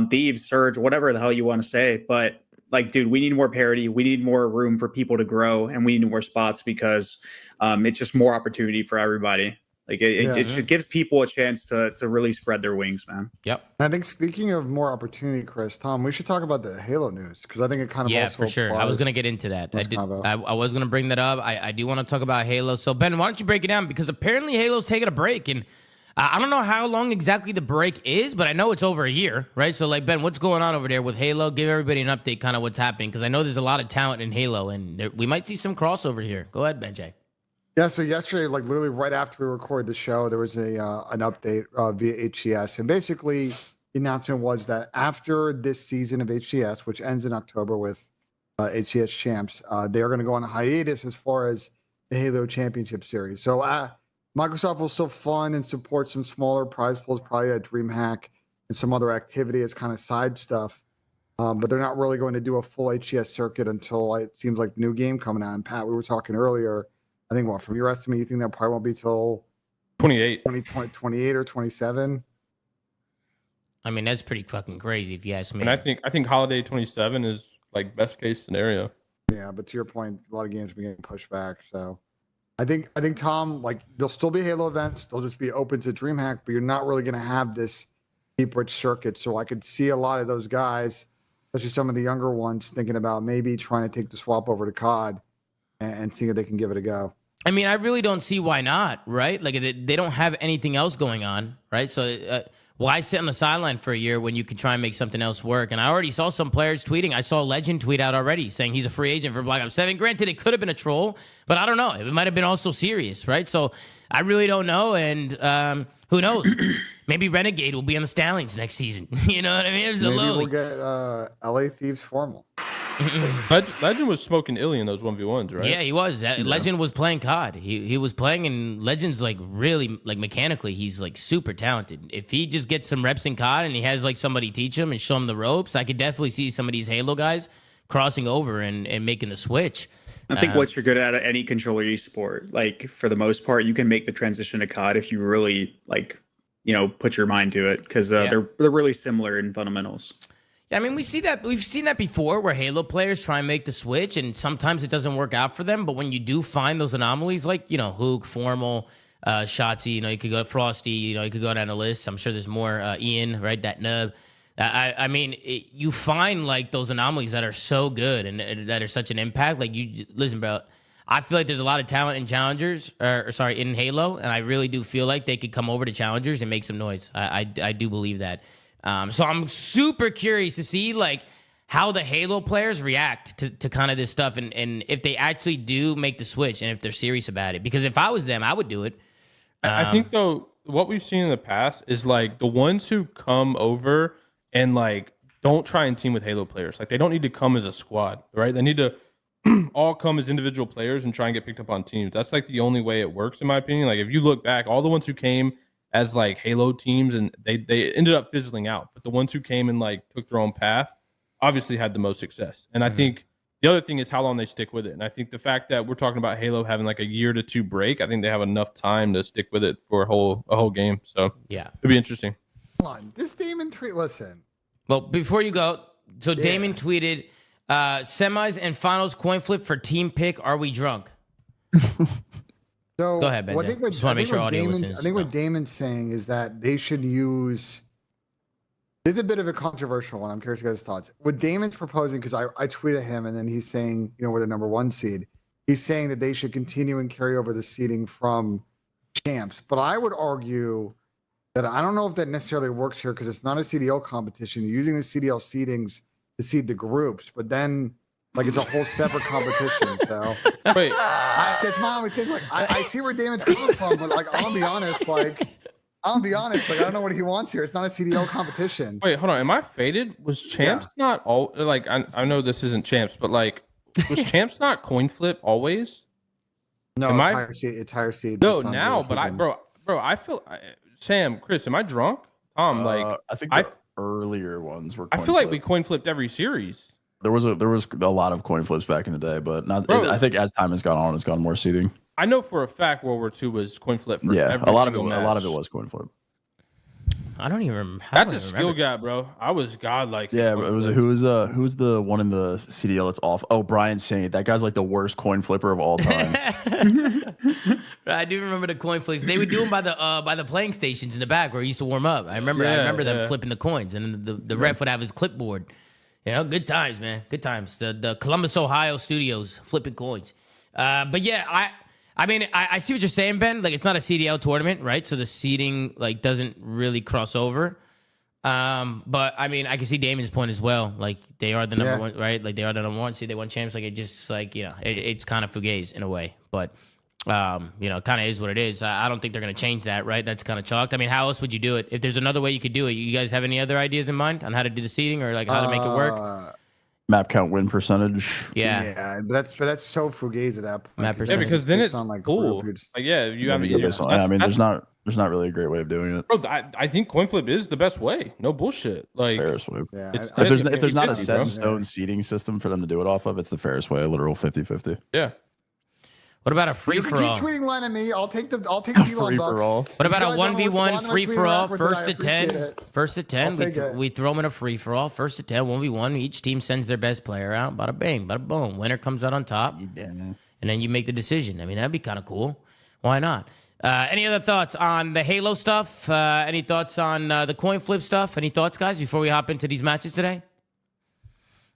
J: Thieves, Surge, whatever the hell you want to say. But, like, dude, we need more parity. We need more room for people to grow, and we need more spots because it's just more opportunity for everybody. Like, it gives people a chance to really spread their wings, man.
N: Yep.
A: I think, speaking of more opportunity, Chris, Tom, we should talk about the Halo news, because I think it kind of also
N: for sure. I was going to get into that. I was going to bring that up. I do want to talk about Halo. So, Ben, why don't you break it down? Because apparently Halo's taking a break, and I don't know how long exactly the break is, but I know it's over a year, right? So, like, Ben, what's going on over there with Halo? Give everybody an update, kind of what's happening, because I know there's a lot of talent in Halo, and we might see some crossover here. Go ahead, BENJ.
A: Yeah, so yesterday, like, literally right after we recorded the show, there was an update via HCS. And basically, the announcement was that after this season of HCS, which ends in October with HCS champs, they are going to go on a hiatus as far as the Halo Championship Series. So Microsoft will still fund and support some smaller prize pools, probably at DreamHack and some other activity as kind of side stuff. But they're not really going to do a full HCS circuit until it seems like the new game coming out. And Pat, we were talking earlier, I think, from your estimate, you think that probably won't be till 28 or 27?
N: I mean, that's pretty fucking crazy if you ask me.
I: And I think holiday 27 is, like, best case scenario.
A: Yeah, but to your point, a lot of games have been getting pushed back. So I think Tom, like, there'll still be Halo events. They'll just be open to DreamHack, but you're not really going to have this deep rich circuit. So I could see a lot of those guys, especially some of the younger ones, thinking about maybe trying to take the swap over to CoD and seeing if they can give it a go.
N: I mean, I really don't see why not, right? Like, they don't have anything else going on, right? So why sit on the sideline for a year when you can try and make something else work? And I already saw some players tweeting. I saw Legend tweet out already saying he's a free agent for Black Ops 7. Granted, it could have been a troll, but I don't know. It might have been also serious, right? So I really don't know. And who knows? Maybe Renegade will be on the Stallions next season. You know what I mean?
A: Maybe we'll get LA Thieves formal.
I: Legend was smoking illy in those 1v1s, right?
N: Yeah, he was. Legend was playing CoD. He was playing, and Legend's like really, like mechanically, he's like super talented. If he just gets some reps in CoD and he has like somebody teach him and show him the ropes, I could definitely see some of these Halo guys crossing over and making the switch.
J: I think what you're good at any controller esport, like for the most part, you can make the transition to CoD if you really like, put your mind to it, because they're really similar in fundamentals.
N: Yeah, I mean, we've seen that before where Halo players try and make the switch, and sometimes it doesn't work out for them. But when you do find those anomalies, like Hook, Formal, Shotzi, you could go Frosty, you could go down the list. I'm sure there's more. Ian, right? That nub. I mean, you find like those anomalies that are so good and that are such an impact. Like listen, bro. I feel like there's a lot of talent in challengers, in Halo, and I really do feel like they could come over to challengers and make some noise. I do believe that. So I'm super curious to see like how the Halo players react to kind of this stuff, and if they actually do make the switch and if they're serious about it. Because if I was them, I would do it.
I: I think though what we've seen in the past is like the ones who come over and like don't try and team with Halo players. Like they don't need to come as a squad, right? They need to all come as individual players and try and get picked up on teams. That's like the only way it works, in my opinion. Like if you look back, all the ones who came as like Halo teams and they ended up fizzling out, but the ones who came and like took their own path obviously had the most success. And I think the other thing is how long they stick with it. And I think the fact that we're talking about Halo having like a year to 2 break, I think they have enough time to stick with it for a whole game. So
N: yeah,
I: it'll be interesting.
A: Hold on, this Damon tweet. Listen.
N: Well, before you go, so Damon tweeted, semis and finals coin flip for team pick. Are we drunk?
A: So
N: go ahead, Ben. Just want to make sure audio listens.
A: I think what Damon's saying is that they should use. This is a bit of a controversial one. I'm curious to get his thoughts. What Damon's proposing, because I tweeted him, and then he's saying, we're the number 1 seed. He's saying that they should continue and carry over the seeding from champs. But I would argue that I don't know if that necessarily works here, because it's not a CDL competition. You're using the CDL seedings to seed the groups, but then like it's a whole separate competition. So
I: wait,
A: that's my only thing. Like I see where Damon's coming from, but like I'll be honest. Like I don't know what he wants here. It's not a CDL competition.
I: Wait, hold on. Am I faded? Was champs not all like? I know this isn't champs, but like was champs not coin flip always?
A: No, it's higher seed.
I: No, now, but bro, I feel. Sam, Chris, am I drunk? Like
M: I think the earlier ones were.
I: I feel like we coin flipped every series.
M: There was a lot of coin flips back in the day, but not. I think as time has gone on, it's gone more seeding.
I: I know for a fact World War II was coin flip. For every
M: a lot of it was coin flip.
N: I don't even remember.
I: That's a skill gap, bro. I was godlike.
M: Yeah, it was who's the one in the CDL that's off? Oh, Brian Saint. That guy's like the worst coin flipper of all time.
N: I do remember the coin flips. They would do them by the playing stations in the back where we used to warm up. I remember them flipping the coins, and the ref would have his clipboard. Good times, man. Good times. The Columbus, Ohio studios flipping coins. But yeah, I mean, I see what you're saying, Ben. Like, it's not a CDL tournament, right? So the seeding like doesn't really cross over. But I mean, I can see Damon's point as well. Like, they are the number 1, right? Like, they are the number 1 seed. They won champs. Like, it just like it's kind of fugazi in a way. But kind of is what it is. I don't think they're gonna change that, right? That's kind of chalked. I mean, how else would you do it? If there's another way you could do it, you guys have any other ideas in mind on how to do the seeding or like how to make it work?
M: Map count win percentage.
N: Yeah,
A: but that's so fugazi at that point.
N: Map percentage.
I: Yeah, because then it's
A: like
I: cool. Like, you have
M: I mean, there's not really a great way of doing it.
I: Bro, I think coin flip is the best way. No bullshit. Like
M: Ferris wheel. Yeah, if there's not a set in stone seeding system for them to do it off of, it's the Ferris wheel, literal 50-50.
I: Yeah.
N: What about a free for all?
A: Keep tweeting line at me. I'll take the Elon bucks.
N: What about a 1v1 free for all? First to 10. First to 10. We throw them in a free for all. First to 10, 1v1. Each team sends their best player out. Bada bang, bada boom. Winner comes out on top. And then you make the decision. I mean, that'd be kind of cool. Why not? Any other thoughts on the Halo stuff? Any thoughts on the coin flip stuff? Any thoughts, guys, before we hop into these matches today?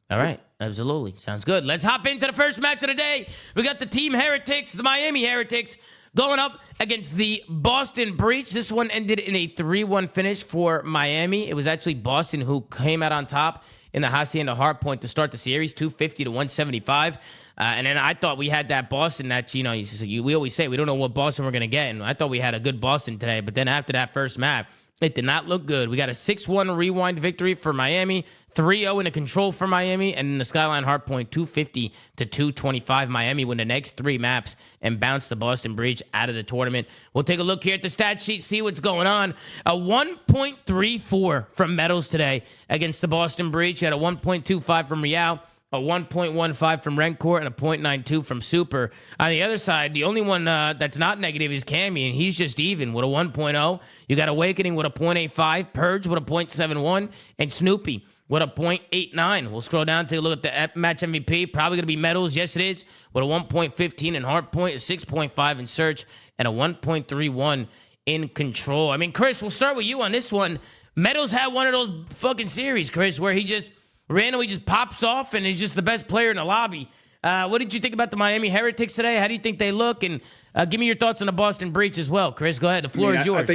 N: All right. Absolutely. Sounds good. Let's hop into the first match of the day. We got the Team Heretics, the Miami Heretics, going up against the Boston Breach. This one ended in a 3-1 finish for Miami. It was actually Boston who came out on top in the Hacienda Hardpoint to start the series, 250 to 175. And then I thought we had that Boston that, we always say we don't know what Boston we're going to get. And I thought we had a good Boston today. But then after that first map, it did not look good. We got a 6-1 rewind victory for Miami, 3-0 in a control for Miami, and in the Skyline Hardpoint, 250 to 225. Miami win the next 3 maps and bounce the Boston Breach out of the tournament. We'll take a look here at the stat sheet, see what's going on. A 1.34 from Metals today against the Boston Breach. You had a 1.25 from Real, a 1.15 from Rencourt, and a 0.92 from Super. On the other side, the only one that's not negative is Cammy, and he's just even with a 1.0. You got Awakening with a 0.85, Purge with a 0.71, and Snoopy with a 0.89. We'll scroll down, take a look at the match MVP. Probably going to be Metals. Yes, it is. With a 1.15 in Hardpoint, a 6.5 in Search, and a 1.31 in Control. I mean, Chris, we'll start with you on this one. Metals had one of those fucking series, Chris, where he just randomly just pops off and is just the best player in the lobby. What did you think about the Miami Heretics today? How do you think they look? And give me your thoughts on the Boston Breach as well, Chris. Go ahead. The floor is yours.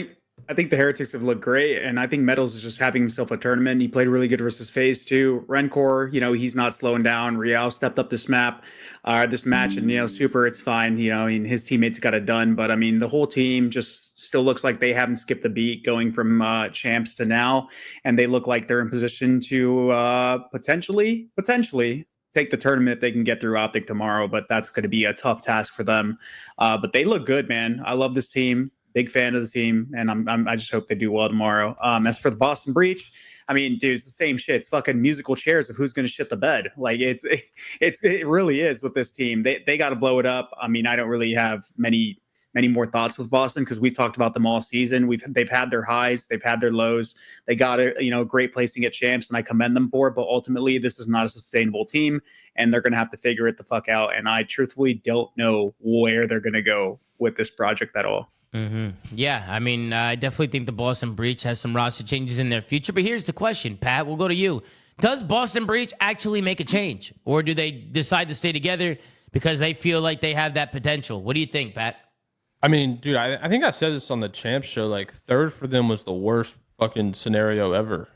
J: I think the Heretics have looked great, and I think Metals is just having himself a tournament. He played really good versus FaZe too. Rencourt, he's not slowing down. Real stepped up this match, and Super, it's fine. His teammates got it done, but I mean, the whole team just still looks like they haven't skipped a beat going from champs to now, and they look like they're in position to potentially take the tournament if they can get through Optic tomorrow. But that's going to be a tough task for them. But they look good, man. I love this team. Big fan of the team, and I just hope they do well tomorrow. As for the Boston Breach, I mean, dude, it's the same shit. It's fucking musical chairs of who's going to shit the bed. Like it really is with this team. They got to blow it up. I mean, I don't really have many more thoughts with Boston because we've talked about them all season. They've had their highs, they've had their lows. They got a great place to get champs, and I commend them for it. But ultimately, this is not a sustainable team, and they're going to have to figure it the fuck out. And I truthfully don't know where they're going to go with this project at all.
N: Yeah, I mean, I definitely think the Boston Breach has some roster changes in their future. But here's the question, Pat. We'll go to you. Does Boston Breach actually make a change? Or do they decide to stay together because they feel like they have that potential? What do you think, Pat?
I: I mean, dude, I think I said this on the Champs show. Like, third for them was the worst fucking scenario ever.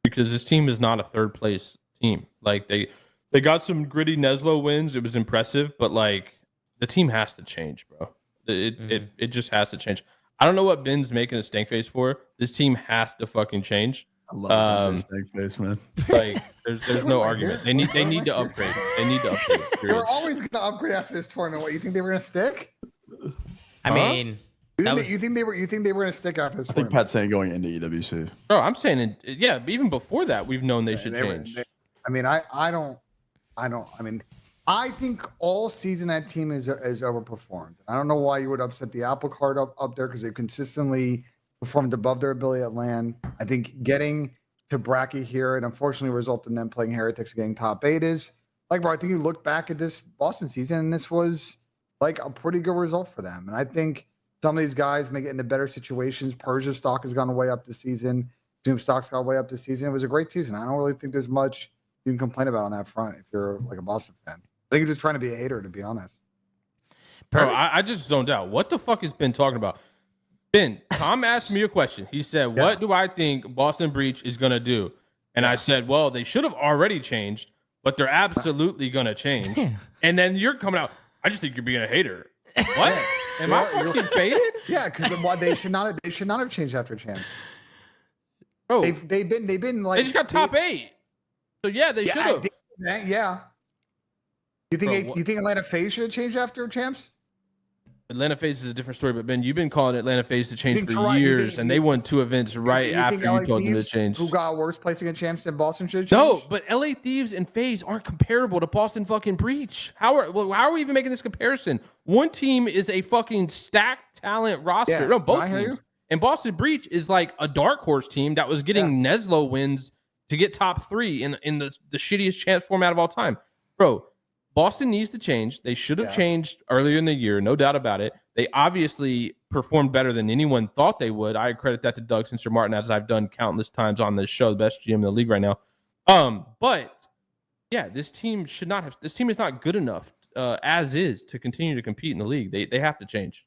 I: Because this team is not a third place team. Like, they got some gritty Neslo wins. It was impressive. But, like, the team has to change, bro. It just has to change. I don't know what Ben's making a stank face for. This team has to fucking change.
M: I love stank face, man.
I: Like there's no argument. They need to upgrade. They need to upgrade.
A: They're always going to upgrade after this tournament. What, you think they were going to stick?
N: I mean,
A: you think they were going to stick after this tournament?
M: I think Pat's saying going into EWC.
I: Bro, I'm saying yeah. But even before that, we've known they should change.
A: I think all season that team is overperformed. I don't know why you would upset the apple cart up there because they consistently performed above their ability at LAN. I think getting to bracket here and unfortunately resulted in them playing Heretics getting top 8 is like, bro, I think you look back at this Boston season and this was like a pretty good result for them. And I think some of these guys may get into better situations. Persia's stock has gone way up this season. Zoom stock's gone way up this season. It was a great season. I don't really think there's much you can complain about on that front if you're like a Boston fan. I think you're just trying to be a hater, to be honest.
I: Bro, I just zoned out. What the fuck has Ben talking about? Ben, Tom asked me a question. He said, what do I think Boston Breach is going to do? And I said, well, they should have already changed, but they're absolutely going to change. And then you're coming out, I just think you're being a hater. What? Am I fucking faded?
A: Yeah, because they should not have changed after champs.
I: Bro,
A: they've been like
I: they just got top 8. So yeah, they should have.
A: Yeah. You think Atlanta FaZe should have changed after champs?
I: Atlanta FaZe is a different story, but Ben, you've been calling Atlanta FaZe to change for years, and they won 2 events right after you told them to change.
A: Who got worse placing in champs than Boston should change?
I: No, but LA Thieves and FaZe aren't comparable to Boston fucking Breach. How are we even making this comparison? One team is a fucking stacked talent roster.
A: Yeah,
I: no, both teams. And Boston Breach is like a dark horse team that was getting Neslo wins to get top 3 in the shittiest champs format of all time. Bro, Boston needs to change. They should have changed earlier in the year, no doubt about it. They obviously performed better than anyone thought they would. I credit that to Doug Spencer Martin, as I've done countless times on this show, the best GM in the league right now. But yeah, this team is not good enough as is to continue to compete in the league. They have to change.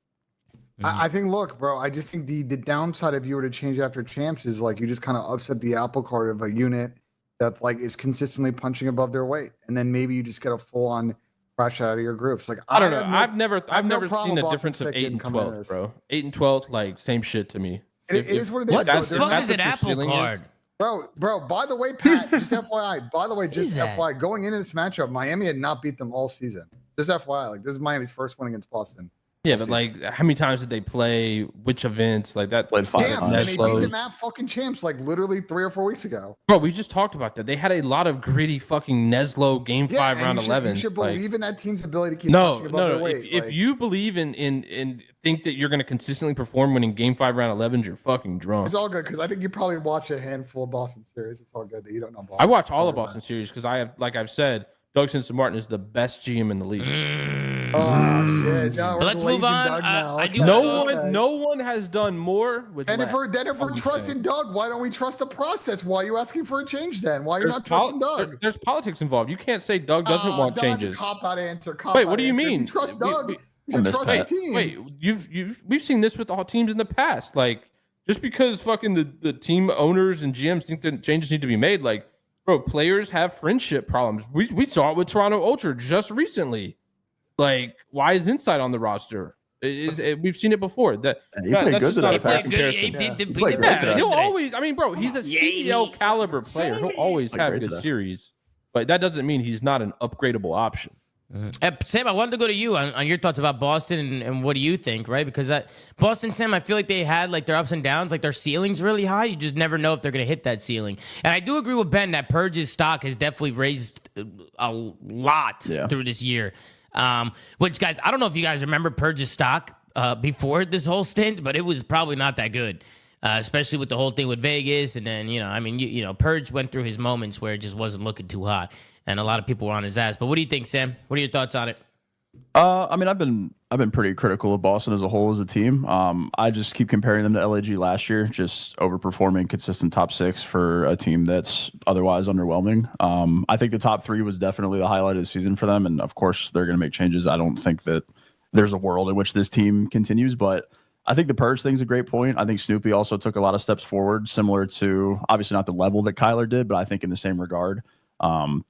A: I think, look, bro, I just think the downside if you were to change after champs is like you just kind of upset the apple cart of a unit that like is consistently punching above their weight, and then maybe you just get a full on crash out of your groups. Like
I: I don't know. I've never seen the difference of 8 and 12, bro. 8 and 12, like same shit to me.
A: It is what it is.
N: What the fuck is an apple card?
A: Bro, by the way, Pat, just FYI, FYI, going into this matchup, Miami had not beat them all season. Just FYI, like this is Miami's first win against Boston.
I: Yeah, but like, how many times did they play? Which events? Like that?
A: Played 5 times. And they beat the map fucking champs like literally 3 or 4 weeks ago.
I: Bro, we just talked about that. They had a lot of gritty fucking Neslo game 5 round 11.
A: You should believe in that team's ability to keep
I: no.
A: their weight.
I: If you believe in think that you're going to consistently perform winning game 5 round 11s, you're fucking drunk.
A: It's all good because I think you probably watched a handful of Boston series. It's all good that you don't know Boston.
I: I watch all of Boston series because I have, like I've said, Doug Simpson Martin is the best GM in the league.
A: Oh shit! No,
N: let's move on.
I: No one has done more with.
A: And if we're trusting Doug, why don't we trust the process? Why are you asking for a change then? Why are you not trusting Doug?
I: There's politics involved. You can't say Doug doesn't want changes.
A: Cop-out answer.
I: Wait, what do you mean?
A: You trust Doug. You trust the team.
I: Wait, we've seen this with all teams in the past. Like just because fucking the team owners and GMs think that changes need to be made, like. Bro, players have friendship problems. We saw it with Toronto Ultra just recently. Like, why is Insight on the roster? We've seen it before. That's just not a fair comparison. He'll always. I mean, bro, he's a CDL caliber player. He'll always have good series, but that doesn't mean he's not an upgradable option.
N: Sam, I wanted to go to you on your thoughts about Boston and what do you think, right? Because Boston, Sam, I feel like they had like their ups and downs, like their ceiling's really high. You just never know if they're going to hit that ceiling. And I do agree with Ben that Purge's stock has definitely raised a lot through this year. Which, guys, I don't know if you guys remember Purge's stock before this whole stint, but it was probably not that good. Especially with the whole thing with Vegas. And then, Purge went through his moments where it just wasn't looking too hot. And a lot of people were on his ass. But what do you think, Sam? What are your thoughts on it?
M: I mean, I've been pretty critical of Boston as a whole as a team. I just keep comparing them to LAG last year, just overperforming consistent top 6 for a team that's otherwise underwhelming. I think the top 3 was definitely the highlight of the season for them. And of course, they're going to make changes. I don't think that there's a world in which this team continues, but I think the Purge thing's a great point. I think Snoopy also took a lot of steps forward, similar to obviously not the level that Kyler did, but I think in the same regard.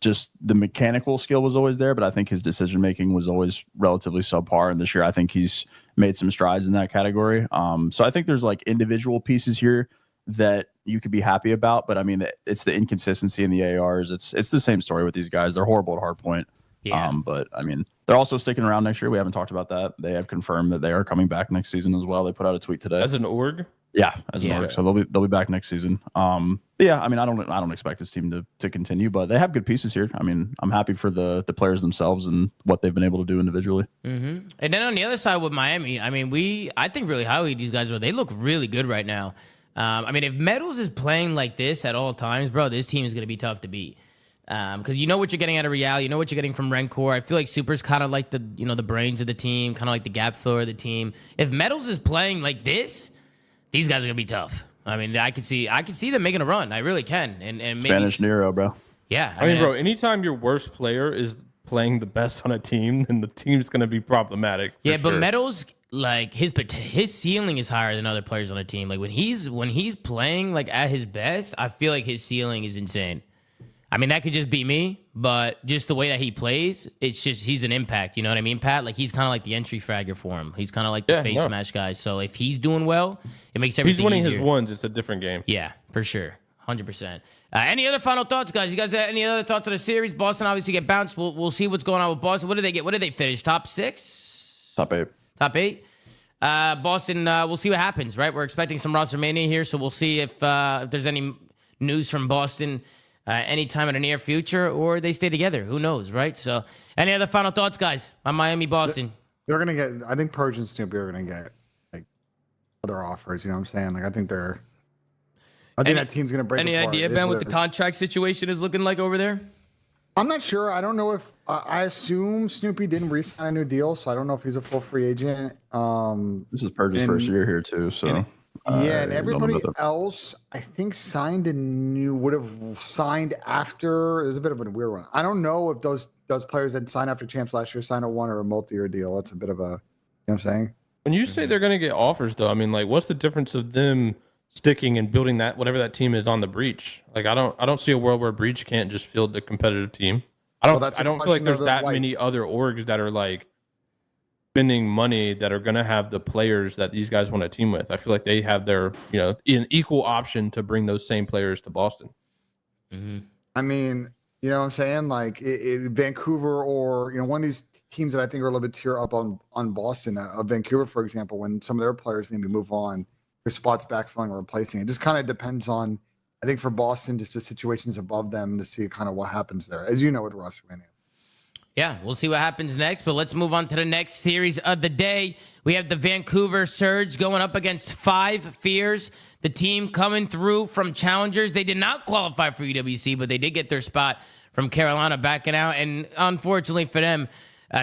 M: Just the mechanical skill was always there, but I think his decision making was always relatively subpar. And this year, I think he's made some strides in that category. So I think there's like individual pieces here that you could be happy about, but I mean, it's the inconsistency in the ARs. It's the same story with these guys. They're horrible at hardpoint.
N: Yeah.
M: But I mean, they're also sticking around next year. We haven't talked about that. They have confirmed that they are coming back next season as well. They put out a tweet today
I: as an org.
M: Yeah, as an org. So they'll be back next season. But yeah, I mean, I don't expect this team to continue, but they have good pieces here. I mean, I'm happy for the players themselves and what they've been able to do individually.
N: Mm-hmm. And then on the other side with Miami, I mean, I think really highly these guys they look really good right now. I mean, if Metals is playing like this at all times, bro, this team is going to be tough to beat. Because you know what you're getting out of Real, you know what you're getting from Rencor. I feel like Super's kind of like the brains of the team, kind of like the gap filler of the team. If Metals is playing like this, these guys are gonna be tough. I mean, I could see them making a run. I really can. And maybe
M: Spanish Nero, bro.
N: Yeah.
I: I mean, bro, anytime your worst player is playing the best on a team, then the team's gonna be problematic.
N: Yeah, but Metals, like his ceiling is higher than other players on a team. Like when he's playing like at his best, I feel like his ceiling is insane. I mean, that could just be me, but just the way that he plays, it's just he's an impact. You know what I mean, Pat? Like he's kind of like the entry fragger for him. He's kind of like the face smash guy. So if he's doing well, it makes everything
I: He's winning
N: easier.
I: his ones. It's a different game.
N: Yeah, for sure. 100%. Any other final thoughts, guys? You guys have any other thoughts on the series? Boston obviously get bounced. We'll see what's going on with Boston. What did they get? What did they finish? Top 6?
M: Top 8.
N: Top 8? Boston, we'll see what happens, right? We're expecting some roster mania here, so we'll see if there's any news from Boston anytime in the near future, or they stay together. Who knows, right? So, any other final thoughts, guys, on Miami, Boston?
A: They're going to get, I think Purge and Snoopy are going to get, like, other offers, you know what I'm saying? Like, I think that team's going to break
N: Any
A: apart.
N: idea, Ben, what the contract situation is looking like over there?
A: I'm not sure. I don't know if, I assume Snoopy didn't re-sign a new deal, so I don't know if he's a full free agent.
M: This is Purge's first year here, too, so.
A: and everybody else, I think, would have signed after. It was a bit of a weird one. I don't know if those players that signed after champs last year signed a one or a multi-year deal. That's a bit of a, you know what I'm saying?
I: When you say they're going to get offers, though, I mean, like, what's the difference of them sticking and building that whatever that team is on the breach? Like, I don't see a world where breach can't just field the competitive team. I don't feel like there's that many other orgs that are like spending money that are going to have the players that these guys want to team with. I feel like they have their, an equal option to bring those same players to Boston.
A: I mean, you know what I'm saying? Like Vancouver or, one of these teams that I think are a little bit tier up on Boston, Vancouver, for example, when some of their players maybe move on, their spots backfilling or replacing. It just kind of depends on, I think for Boston, just the situations above them to see kind of what happens there, as you know, with roster management.
N: Yeah, we'll see what happens next, but let's move on to the next series of the day. We have the Vancouver Surge going up against 5 Fears, the team coming through from Challengers. They did not qualify for EWC, but they did get their spot from Carolina backing out, and unfortunately for them,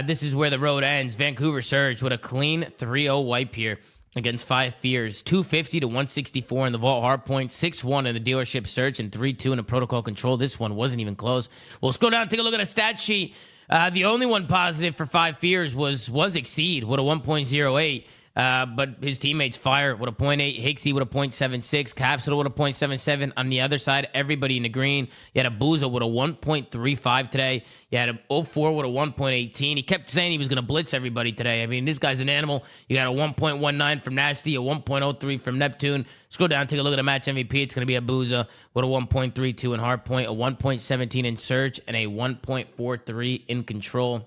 N: this is where the road ends. Vancouver Surge with a clean 3-0 wipe here against 5 Fears. 250 to 164 in the Vault Hardpoint, 6-1 in the Dealership Search, and 3-2 in the Protocol Control. This one wasn't even close. We'll scroll down and take a look at a stat sheet. The only one positive for 5 Fears was Exceed with a 1.08. But his teammates Fire with a 0.8, Hixie with a 0.76, Capsule with a 0.77. On the other side, everybody in the green. You had a Booza with a 1.35 today. You had a 04 with a 1.18. He kept saying he was going to blitz everybody today. I mean, this guy's an animal. You got a 1.19 from Nasty, a 1.03 from Neptune. Scroll down, take a look at the match MVP. It's going to be a Booza with a 1.32 in Hardpoint, a 1.17 in Surge, and a 1.43 in Control.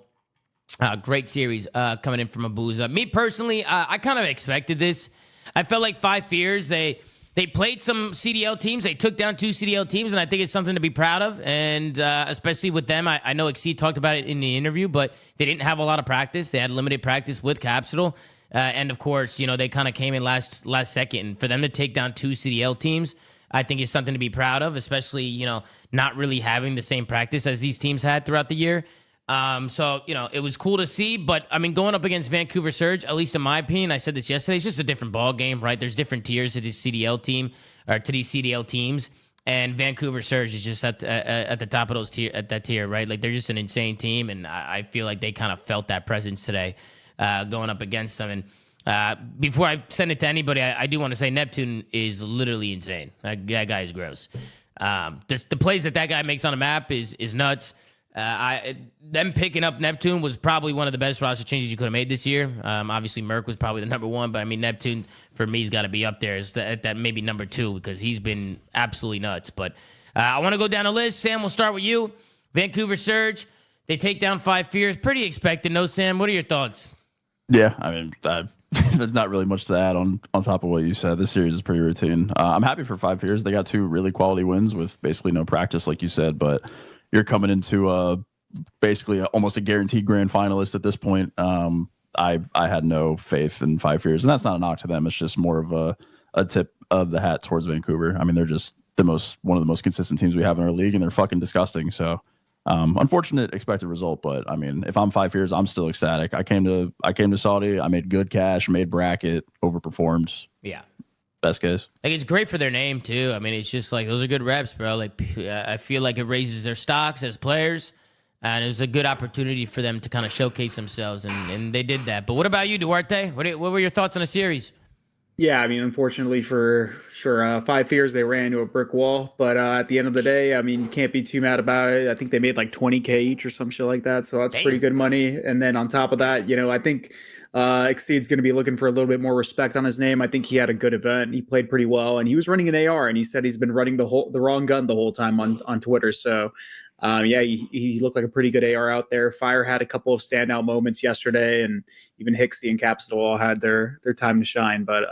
N: Great series coming in from Abuza. Me personally, I kind of expected this. I felt like 5 Fears, they played some CDL teams. They took down 2 CDL teams, and I think it's something to be proud of. And especially with them, I know Exceed talked about it in the interview, but they didn't have a lot of practice. They had limited practice with Capsule. And of course, they kind of came in last second. And for them to take down 2 CDL teams, I think is something to be proud of, especially, not really having the same practice as these teams had throughout the year. So, it was cool to see, but I mean, going up against Vancouver Surge, at least in my opinion, I said this yesterday, it's just a different ball game, right? There's different tiers to this CDL team or to these CDL teams, and Vancouver Surge is just at the top of that tier, right? Like they're just an insane team, and I feel like they kind of felt that presence today, going up against them. And before I send it to anybody, I do want to say Neptune is literally insane. That guy is gross. The plays that guy makes on the map is nuts. Them picking up Neptune was probably one of the best roster changes you could have made this year. Obviously, Merc was probably the number 1, but I mean, Neptune for me has got to be up there as that maybe number 2 because he's been absolutely nuts. But I want to go down the list. Sam, we'll start with you. Vancouver Surge, they take down 5 Fears. Pretty expected, no, Sam? What are your thoughts?
M: Yeah, I mean, there's not really much to add on top of what you said. This series is pretty routine. I'm happy for 5 Fears. They got 2 really quality wins with basically no practice, like you said, but you're coming into basically almost a guaranteed grand finalist at this point. I had no faith in 5 Fears, and that's not a knock to them. It's just more of a tip of the hat towards Vancouver. I mean, they're just one of the most consistent teams we have in our league, and they're fucking disgusting. So, unfortunate expected result, but I mean, if I'm 5 Fears, I'm still ecstatic. I came to Saudi. I made good cash, made bracket, overperformed.
N: Yeah.
M: Best case.
N: Like, it's great for their name too. I mean, it's just like, those are good reps, bro. Like, I feel like it raises their stocks as players, and it was a good opportunity for them to kind of showcase themselves, and they did that. But what about you, Duarte? What were your thoughts on the series?
J: Yeah, I mean, unfortunately for sure, 5 Fears, they ran into a brick wall. But at the end of the day, I mean, you can't be too mad about it. I think they made like $20K each or some shit like that. So that's pretty good money. And then on top of that, I think Exceed's going to be looking for a little bit more respect on his name. I think he had a good event. He played pretty well, and he was running an AR, and he said he's been running the wrong gun the whole time on Twitter. So, he looked like a pretty good AR out there. Fire had a couple of standout moments yesterday, and even Hixie and Capsule all had their time to shine. But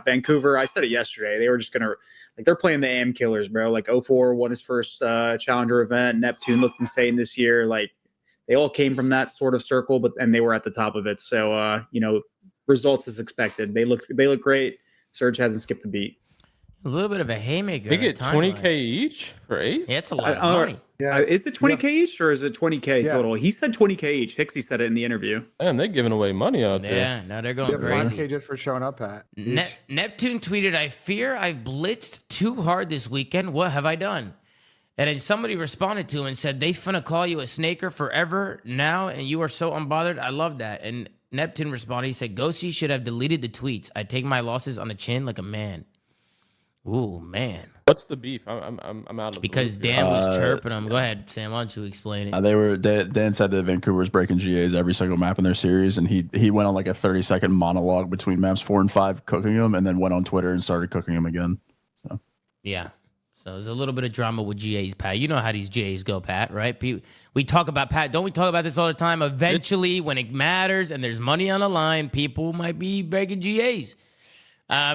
J: Vancouver, I said it yesterday, they were just going to, like, they're playing the AM killers, bro. Like 04 won his first Challenger event. Neptune looked insane this year. Like, they all came from that sort of circle, and they were at the top of it. So, results as expected. They look great. Surge hasn't skipped a beat.
N: A little bit of a haymaker.
I: They get $20K each for 8?
N: Yeah, it's a lot of money.
J: Yeah. Is it 20K each or is it 20K total? He said 20K each. Hixie said it in the interview.
I: Man, they're giving away money out there.
N: Yeah, now they're going crazy.
A: 5K just for showing up, Pat.
N: Neptune tweeted, I fear I've blitzed too hard this weekend. What have I done? And then somebody responded to him and said, they finna call you a snaker forever now, and you are so unbothered. I love that. And Neptune responded, he said, Ghosty should have deleted the tweets. I take my losses on the chin like a man. Ooh, man.
I: What's the beef? I'm out of
N: because Dan was chirping him. Go ahead, Sam. Why don't you explain it?
M: Dan said that Vancouver's breaking GAs every single map in their series, and he went on like a 30-second monologue between maps 4 and 5 cooking them, and then went on Twitter and started cooking them again. So.
N: Yeah. So there's a little bit of drama with GAs, Pat. You know how these GAs go, Pat, right? We talk about, Pat, don't we talk about this all the time? Eventually, when it matters and there's money on the line, people might be breaking GAs.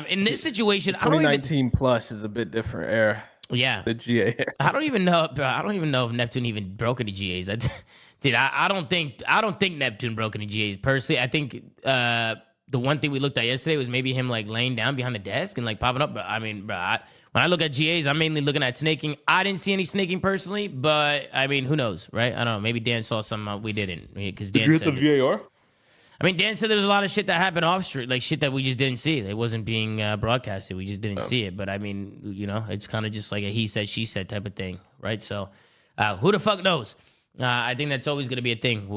N: In this situation,
I: 2019 plus is a bit different era.
N: Yeah,
I: the GA era.
N: I don't even know, bro. I don't even know if Neptune even broke any GAs. I don't think Neptune broke any GAs personally. I think the one thing we looked at yesterday was maybe him like laying down behind the desk and like popping up. But I mean, bro, when I look at GAs, I'm mainly looking at snaking. I didn't see any snaking personally, but I mean, who knows, right? I don't know. Maybe Dan saw something we didn't, because Dan
I: said the VAR.
N: I mean, Dan said there was a lot of shit that happened off street, like shit that we just didn't see. It wasn't being broadcasted. We just didn't see it. But I mean, you know, it's kind of just like a he said, she said type of thing, right? So who the fuck knows? I think that's always going to be a thing.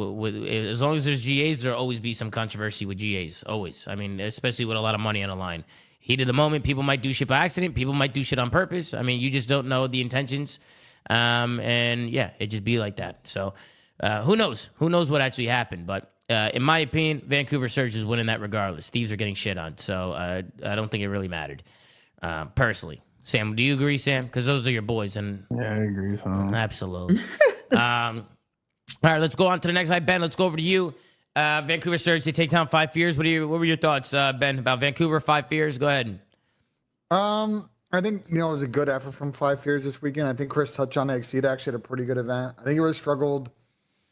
N: As long as there's GAs, there'll always be some controversy with GAs. Always. I mean, especially with a lot of money on the line. Heat of the moment, people might do shit by accident. People might do shit on purpose. I mean, you just don't know the intentions. And yeah, it just be like that. So who knows? Who knows what actually happened? But in my opinion, Vancouver Surge is winning that regardless. Thieves are getting shit on. So I don't think it really mattered, personally. Sam, do you agree, Sam? Because those are your boys. And
M: yeah, I agree. So.
N: Absolutely. All right, let's go on to the next. Ben, let's go over to you. Vancouver Surge, they take down 5 fears. What were your thoughts, Ben, about Vancouver 5 fears? Go ahead.
A: I think, it was a good effort from 5 fears this weekend. I think Chris touched on it. Exceed actually had a pretty good event. I think he really struggled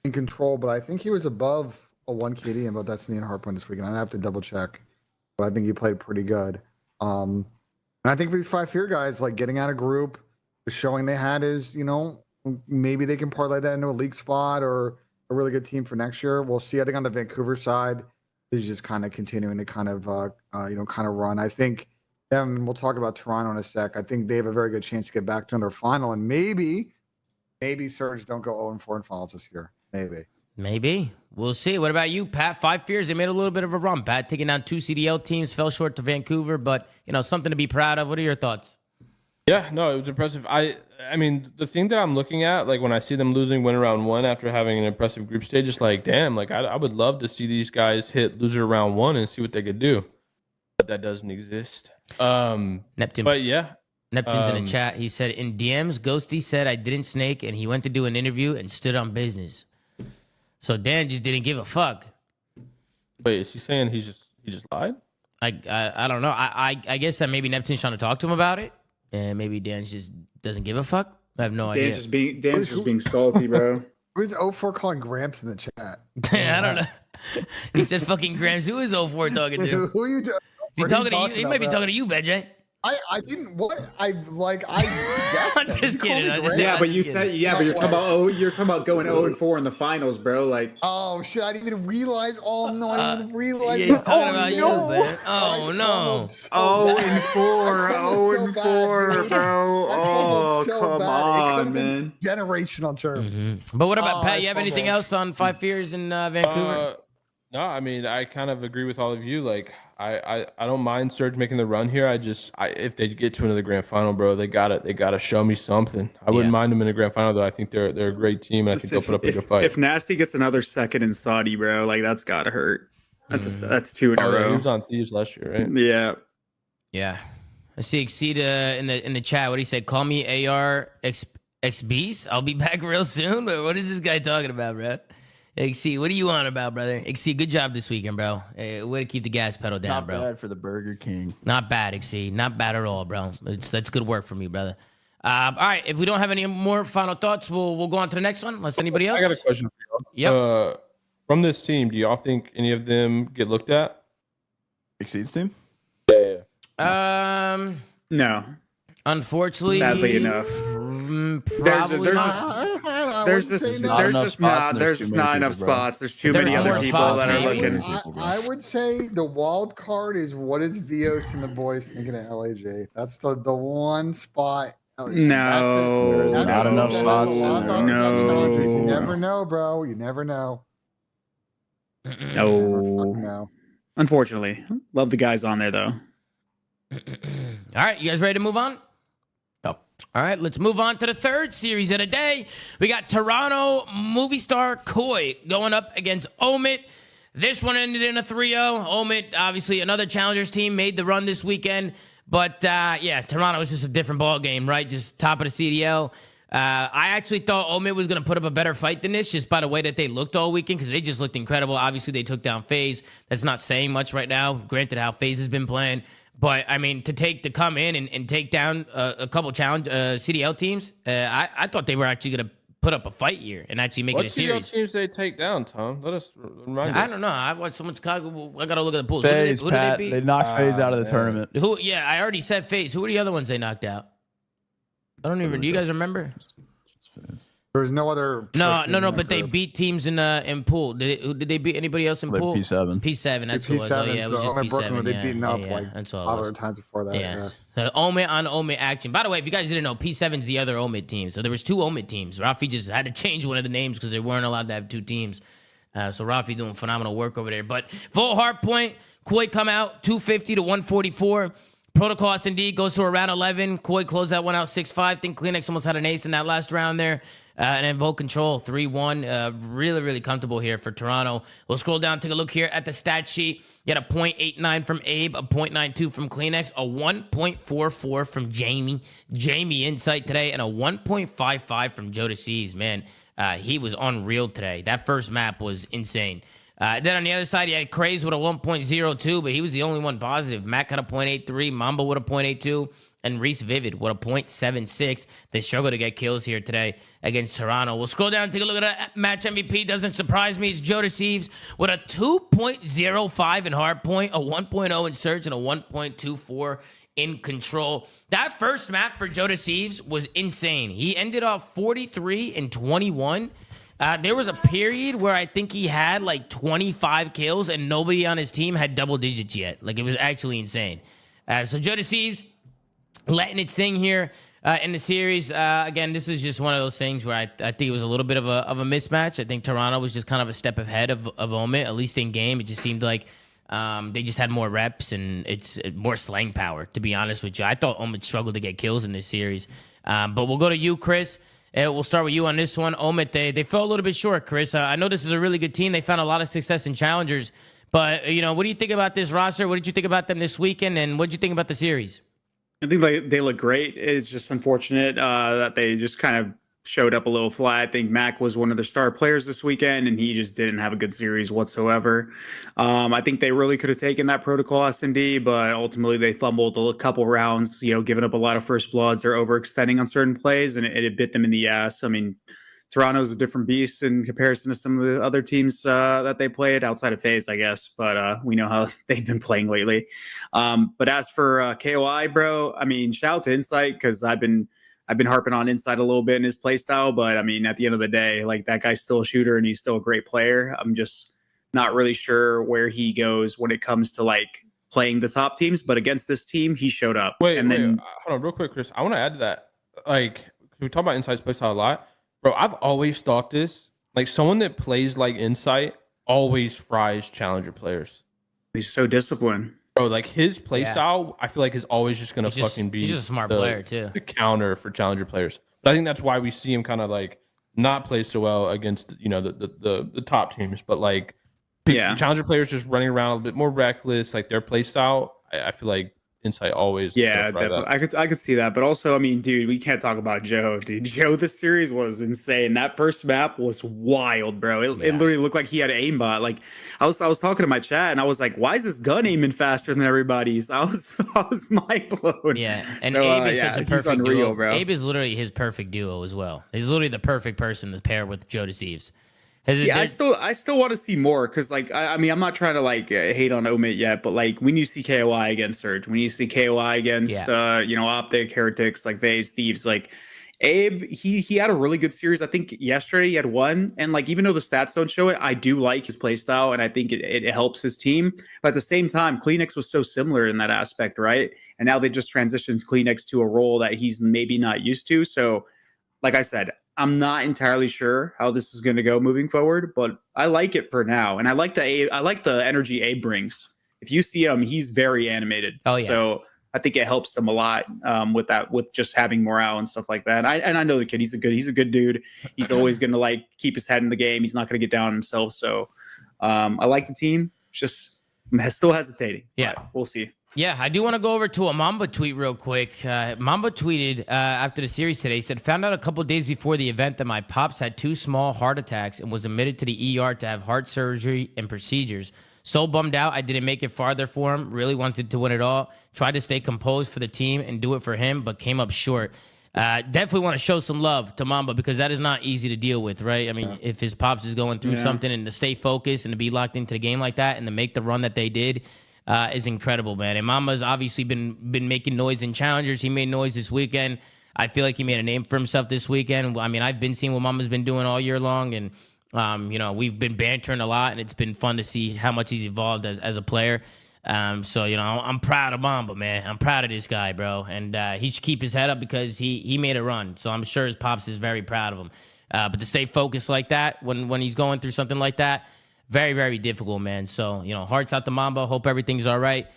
A: in control, but I think he was above a 1 KD in both Destiny and Hardpoint this weekend. I'd have to double check, but I think he played pretty good. And I think for these 5 fear guys, like getting out of group, the showing they had is, maybe they can parlay that into a league spot or a really good team for next year. We'll see. I think on the Vancouver side, is just kind of continuing to kind of run. I think, and we'll talk about Toronto in a sec. I think they have a very good chance to get back to another final, and maybe Surge don't go 0-4 in finals this year. Maybe. We'll see. What about you, Pat? 5 fears. They made a little bit of a run, Pat, taking down 2 CDL teams, fell short to Vancouver, but something to be proud of. What are your thoughts?
I: Yeah, no, it was impressive. I mean, the thing that I'm looking at, like when I see them losing win round 1 after having an impressive group stage, it's like, damn, like I would love to see these guys hit loser round 1 and see what they could do. But that doesn't exist.
N: Neptune.
I: But yeah.
N: Neptune's in the chat. He said, in DMs, Ghosty said I didn't snake and he went to do an interview and stood on business. So Dan just didn't give a fuck.
I: Wait, is he saying he just lied?
N: I don't know. I guess that maybe Neptune's trying to talk to him about it. And maybe Dan just doesn't give a fuck. I have no idea.
J: Dan's just being salty, bro.
A: Who's 0-4 calling Gramps in the chat?
N: I don't know. He said fucking Gramps. Who is 0-4 talking to?
A: Who are you doing?
N: He's talking to you. He might be talking to you, BENJ.
A: I didn't. What? I'm
N: just kidding.
J: But you said, but you're talking about going 0-4 in the finals, bro. Like,
A: oh shit! I didn't even realize. Oh no, I didn't even realize.
N: Yeah, he's talking about you, man. Oh no.
J: 0-4, 0-4, bro. Oh, come on, man.
A: Generational term.
N: Mm-hmm. But what about Pat? You have anything else on 5 fears in Vancouver?
I: No, I mean, I kind of agree with all of you. Like, I don't mind Surge making the run here. If they get to another grand final, bro, they gotta show me something. I wouldn't mind them in a grand final though. I think they're a great team, and I think they'll put up a good fight.
J: If Nasty gets another second in Saudi, bro, like that's gotta hurt. That's 2 in a row.
I: He was on Thieves last year, right?
J: Yeah.
N: Yeah. I see Exceed in the chat. What he said? Call me AR XBs. I'll be back real soon. But what is this guy talking about, bro? Exceed, what are you on about, brother? Exceed, good job this weekend, bro. Way to keep the gas pedal down, bro.
M: Not bad for the Burger King.
N: Not bad, Exceed. Not bad at all, bro. That's good work from you, brother. All right, if we don't have any more final thoughts, we'll go on to the next one. Unless anybody else.
I: I got a question for y'all. Yep. From this team, do y'all think any of them get looked at?
M: Exceed's team?
I: Yeah.
J: No.
N: Unfortunately,
J: badly enough.
N: Probably
J: there's just not enough spots. There's too many other people that are looking.
A: I would say the wild card is what is Vios and the boys thinking at LAJ. That's the one spot.
J: No,
A: that's
M: not enough spots.
J: No,
A: you never know, bro. You never know.
J: No. Unfortunately, love the guys on there though.
N: All right, you guys ready to move on?
M: Yep.
N: All right, let's move on to the third series of the day. We got Toronto movie star Koi going up against Omit. This one ended in a 3-0. Omit, obviously another Challengers team, made the run this weekend. But, yeah, Toronto was just a different ball game, right? Just top of the CDL. I actually thought Omit was going to put up a better fight than this just by the way that they looked all weekend because they just looked incredible. Obviously, they took down FaZe. That's not saying much right now, granted how FaZe has been playing. But, I mean, to come in and take down a couple CDL teams, I thought they were actually going to put up a fight here and actually make it a series.
I: What CDL teams they take down, Tom? Let us remind us.
N: I don't know. I watched someone Chicago. I got to look at the pools.
M: FaZe,
N: who
M: Pat,
N: did they beat?
M: They knocked FaZe out of the tournament.
N: Who? Yeah, I already said FaZe. Who are the other ones they knocked out? I don't even. Do you guys remember?
A: There was no other.
N: No. But they beat teams in pool. Did they beat anybody else in pool?
M: P7.
N: P7. That's what it was. Oh, yeah, it was just P7.
A: Brooklyn, they'd beaten up like
N: that's all
A: other times before that.
N: Yeah. Omit on Omit action. By the way, if you guys didn't know, P7's the other Omit team. So there was 2 Omit teams. Rafi just had to change one of the names because they weren't allowed to have 2 teams. So Rafi doing phenomenal work over there. But full hard point, Koi come out 250 to 144. Protocol S&D goes to around 11. Koi closed that one out 6-5. I think Kleenex almost had an ace in that last round there. And then Volt Control 3-1. Really, really comfortable here for Toronto. We'll scroll down, take a look here at the stat sheet. You got a 0.89 from Abe, a 0.92 from Kleenex, a 1.44 from Jamie. Jamie Insight today, and a 1.55 from Joe DeCease. Man, he was unreal today. That first map was insane. Then on the other side, you had Craze with a 1.02, but he was the only one positive. Matt got a 0.83, Mamba with a 0.82, and Reese Vivid with a 0.76. They struggle to get kills here today against Toronto. We'll scroll down and take a look at that match MVP. Doesn't surprise me. It's Joe DeCease with a 2.05 in hardpoint, a 1.0 in search, and a 1.24 in control. That first map for Joe DeCease was insane. He ended off 43 and 21. There was a period where I think he had like 25 kills and nobody on his team had double digits yet. Like, it was actually insane. So Joe DeCease letting it sing here in the series. Again, this is just one of those things where I think it was a little bit of a mismatch. I think Toronto was just kind of a step ahead of Omit, at least in game. It just seemed like they just had more reps and it's more slang power, to be honest with you. I thought Omit struggled to get kills in this series. But we'll go to you, Chris. We'll start with you on this one. Omit, they fell a little bit short, Chris. I know this is a really good team. They found a lot of success in challengers. But, what do you think about this roster? What did you think about them this weekend? And what did you think about the series?
J: I think they look great. It's just unfortunate that they just kind of showed up a little flat. I think Mac was one of their star players this weekend, and he just didn't have a good series whatsoever. I think they really could have taken that Protocol S&D, but ultimately they fumbled a couple rounds, giving up a lot of first bloods or overextending on certain plays, and it bit them in the ass. I mean, Toronto's a different beast in comparison to some of the other teams that they played outside of FaZe, I guess. But we know how they've been playing lately. But as for KOI, bro, I mean, shout out to Insight because I've been harping on Insight a little bit in his play style. But I mean, at the end of the day, like, that guy's still a shooter and he's still a great player. I'm just not really sure where he goes when it comes to like playing the top teams. But against this team, he showed up.
I: Wait, hold on real quick, Chris. I want to add to that. Like, we talk about Insight's play style a lot. Bro, I've always thought this. Like, someone that plays like Insight always fries challenger players.
J: He's so disciplined.
I: Bro, like, his play style, I feel like is always just going to fucking be...
N: He's just a smart player, too.
I: The counter for challenger players. But I think that's why we see him kind of, like, not play so well against, the top teams. But, like, challenger players just running around a little bit more reckless. Like, their play style, I feel like Insight always...
J: Yeah, definitely. I could see that. But also, I mean, dude, we can't talk about Joe. Dude, Joe, this series was insane. That first map was wild, bro. It literally looked like he had an aimbot. Like, I was talking to my chat, and I was like, why is this gun aiming faster than everybody's? I was mind blown.
N: Yeah, and so, Abe is such a perfect duo. Bro. Abe is literally his perfect duo as well. He's literally the perfect person to pair with Joe DeCease.
J: I still want to see more because, like, I mean, I'm not trying to like hate on Omit yet, but like, when you see KOI against Surge, when you see KOI against Optic, Heretics, like FaZe, Thieves, like, Abe, he had a really good series. I think yesterday he had one, and like even though the stats don't show it, I do like his play style, and I think it helps his team. But at the same time, Kleenex was so similar in that aspect, right? And now they just transitioned Kleenex to a role that he's maybe not used to. So, like I said, I'm not entirely sure how this is going to go moving forward, but I like it for now, and I like the energy Abe brings. If you see him, he's very animated.
N: Oh yeah.
J: So I think it helps him a lot with just having morale and stuff like that. And I know the kid; he's a good dude. He's always going to like keep his head in the game. He's not going to get down on himself. So I like the team. Just still hesitating.
N: Yeah,
J: we'll see.
N: Yeah, I do want to go over to a Mamba tweet real quick. Mamba tweeted after the series today. He said, "Found out a couple days before the event that my pops had 2 small heart attacks and was admitted to the ER to have heart surgery and procedures. So bummed out I didn't make it farther for him. Really wanted to win it all. Tried to stay composed for the team and do it for him, but came up short." Definitely want to show some love to Mamba because that is not easy to deal with, right? I mean, if his pops is going through something and to stay focused and to be locked into the game like that and to make the run that they did is incredible, man. And Mamba's obviously been making noise in challengers. He made noise this weekend. I feel like he made a name for himself this weekend. I mean, I've been seeing what Mamba's been doing all year long, and we've been bantering a lot, and it's been fun to see how much he's evolved as a player. So, I'm proud of Mamba, man. I'm proud of this guy, bro. And he should keep his head up because he made a run. So I'm sure his pops is very proud of him. But to stay focused like that when he's going through something like that, very, very difficult, man. So, hearts out to Mamba. Hope everything's all right.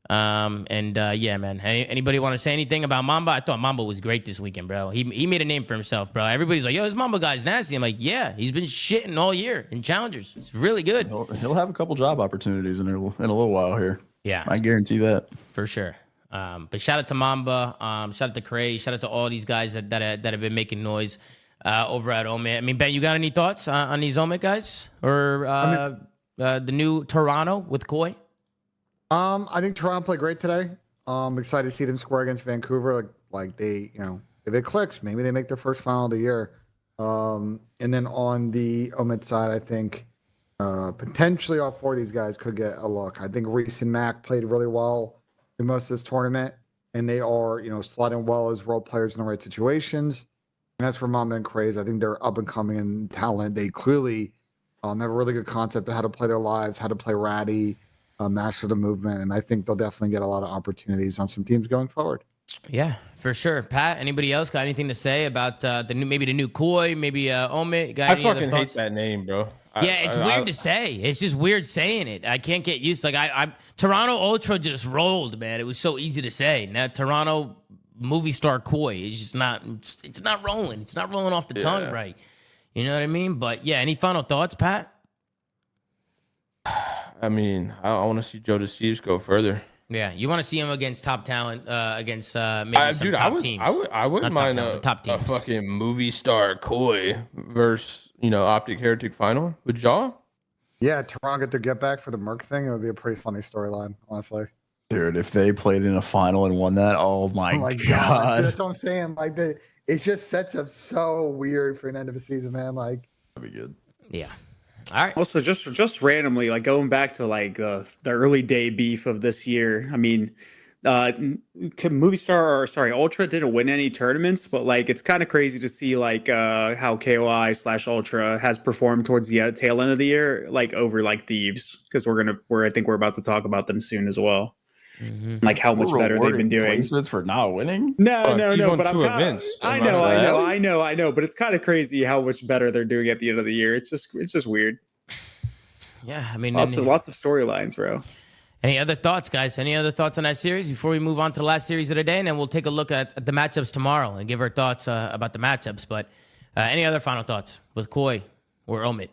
N: Yeah, man. Anybody want to say anything about Mamba? I thought Mamba was great this weekend, bro. He made a name for himself, bro. Everybody's like, yo, this Mamba guy's nasty. I'm like, yeah, he's been shitting all year in challengers. It's really good.
M: He'll have a couple job opportunities in a little while here.
N: Yeah.
M: I guarantee that.
N: For sure. But shout out to Mamba. Shout out to Cray. Shout out to all these guys that have been making noise over at Omit. I mean, Ben, you got any thoughts on these Omit guys? Or the new Toronto with Koi?
A: I think Toronto played great today. I'm excited to see them score against Vancouver. Like they, if it clicks, maybe they make their first final of the year. And then on the Omit side, I think potentially all 4 of these guys could get a look. I think Reese and Mac played really well in most of this tournament, and they are, slotting well as role players in the right situations. And as for Mamba and Craze, I think they're up and coming in talent. They clearly have a really good concept of how to play their lives, how to play ratty, master the movement, and I think they'll definitely get a lot of opportunities on some teams going forward.
N: Yeah, for sure. Pat, anybody else got anything to say about the new Koi, maybe Omit?
I: I fucking hate that name, bro.
N: It's weird to say. It's just weird saying it. I can't get used. Toronto Ultra just rolled, man. It was so easy to say. Now Toronto movie star Koi is just not. It's not rolling. It's not rolling off the tongue right. You know what I mean? But yeah, any final thoughts, Pat?
I: I mean, I want to see Joe DeSteves go further.
N: Yeah, you want to see him against top talent, against maybe some top teams.
I: I wouldn't mind a fucking movie star Koi versus Optic Heretic final with Jaw.
A: Yeah, Toronto get back for the Merc thing. It would be a pretty funny storyline, honestly.
M: Dude, if they played in a final and won that, oh my god.
A: Dude, that's what I'm saying. It just sets up so weird for an end of a season, man. That'd
M: be good.
N: Yeah. All right.
J: Also, just randomly, going back to the early day beef of this year. I mean, Ultra didn't win any tournaments, but it's kind of crazy to see how KOI/Ultra has performed towards the tail end of the year, over Thieves, because I think we're about to talk about them soon as well. Mm-hmm. How much better they've been doing.
M: Placements for not winning?
J: No. But I know. But it's kind of crazy how much better they're doing at the end of the year. It's just weird.
N: Yeah, I mean,
J: lots of storylines, bro.
N: Any other thoughts, guys? Any other thoughts on that series before we move on to the last series of the day, and then we'll take a look at the matchups tomorrow and give our thoughts about the matchups. But any other final thoughts with Koi or Omit?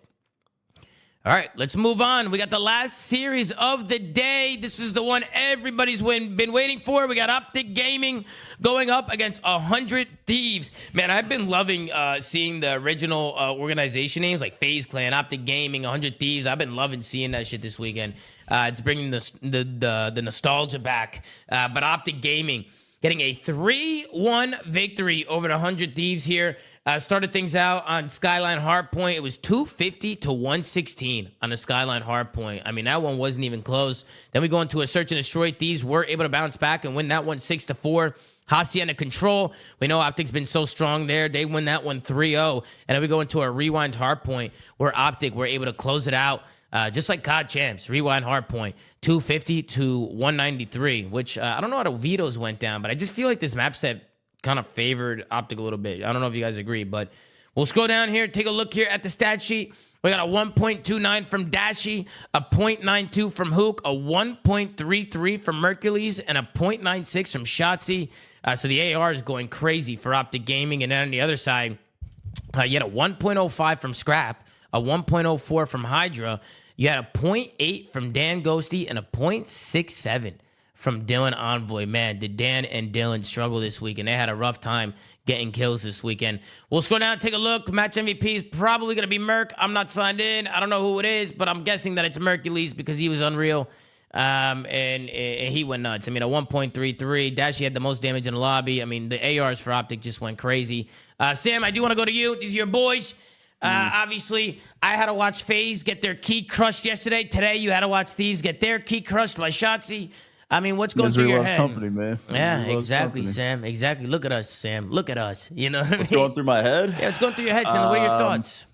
N: All right, let's move on. We got the last series of the day. This is the one everybody's been waiting for. We got Optic Gaming going up against 100 Thieves. Man, I've been loving seeing the original organization names like FaZe Clan, Optic Gaming, 100 Thieves. I've been loving seeing that shit this weekend. It's bringing the nostalgia back. But Optic Gaming getting a 3-1 victory over the 100 Thieves here. Started things out on Skyline Hardpoint. It was 250 to 116 on the Skyline Hardpoint. I mean, that one wasn't even close. Then we go into a search and destroy. Thieves were able to bounce back and win that one 6-4. Hacienda Control. We know Optic's been so strong there. They win that one 3-0. And then we go into a rewind hard point where Optic were able to close it out. Just like CoD champs, rewind hard point, 250 to 193, which I don't know how the vetoes went down, but I just feel like this map set kind of favored Optic a little bit. I don't know if you guys agree, but we'll scroll down here, take a look here at the stat sheet. We got a 1.29 from Dashi, a 0.92 from Hook, a 1.33 from Mercules, and a 0.96 from Shotzi. So the AR is going crazy for Optic Gaming. And then on the other side, you had a 1.05 from Scrap, a 1.04 from Hydra. You had a 0.8 from Dan Ghosty and a 0.67 from Dylan Envoy. Man, did Dan and Dylan struggle this week, and they had a rough time getting kills this weekend. We'll scroll down, take a look. Match MVP is probably going to be Merc. I'm not signed in. I don't know who it is, but I'm guessing that it's Mercules because he was unreal. And he went nuts. I mean, a 1.33. Dashi had the most damage in the lobby. I mean, the ARs for Optic just went crazy. Sam, I do want to go to you. These are your boys. Obviously, I had to watch FaZe get their key crushed yesterday. Today, you had to watch Thieves get their key crushed by Shotzi. I mean, what's going through your head?
M: Company, man.
N: Yeah, exactly, Sam. Exactly. Look at us, Sam. Look at us. You know what I mean?
M: Going through my head?
N: Yeah, it's going through your head, Sam. What are your thoughts?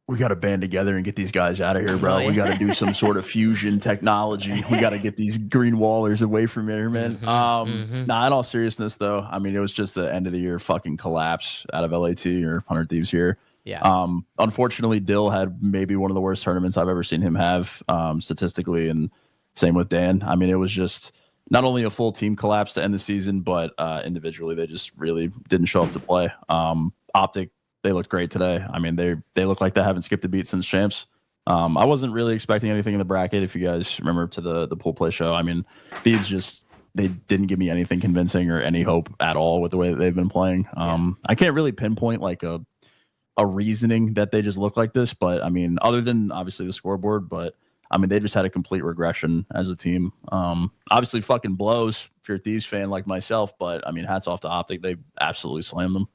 M: We got to band together and get these guys out of here, bro. We got to do some sort of fusion technology. We got to get these green wallers away from here, man. Nah, in all seriousness, though, I mean, it was just the end of the year fucking collapse out of LAT or 100 Thieves here.
N: Yeah.
M: Unfortunately, Dill had maybe one of the worst tournaments I've ever seen him have, statistically, and same with Dan. I mean, it was just not only a full team collapse to end the season, but individually, they just really didn't show up to play. Optic, they looked great today. I mean, they look like they haven't skipped a beat since champs. I wasn't really expecting anything in the bracket. If you guys remember to the pool play show, I mean, Thieves they didn't give me anything convincing or any hope at all with the way that they've been playing. I can't really pinpoint like a reasoning that they just look like this, but I mean, other than obviously the scoreboard, but I mean, they just had a complete regression as a team. Obviously fucking blows if you're a Thieves fan like myself, but I mean, hats off to Optic. They absolutely slammed them.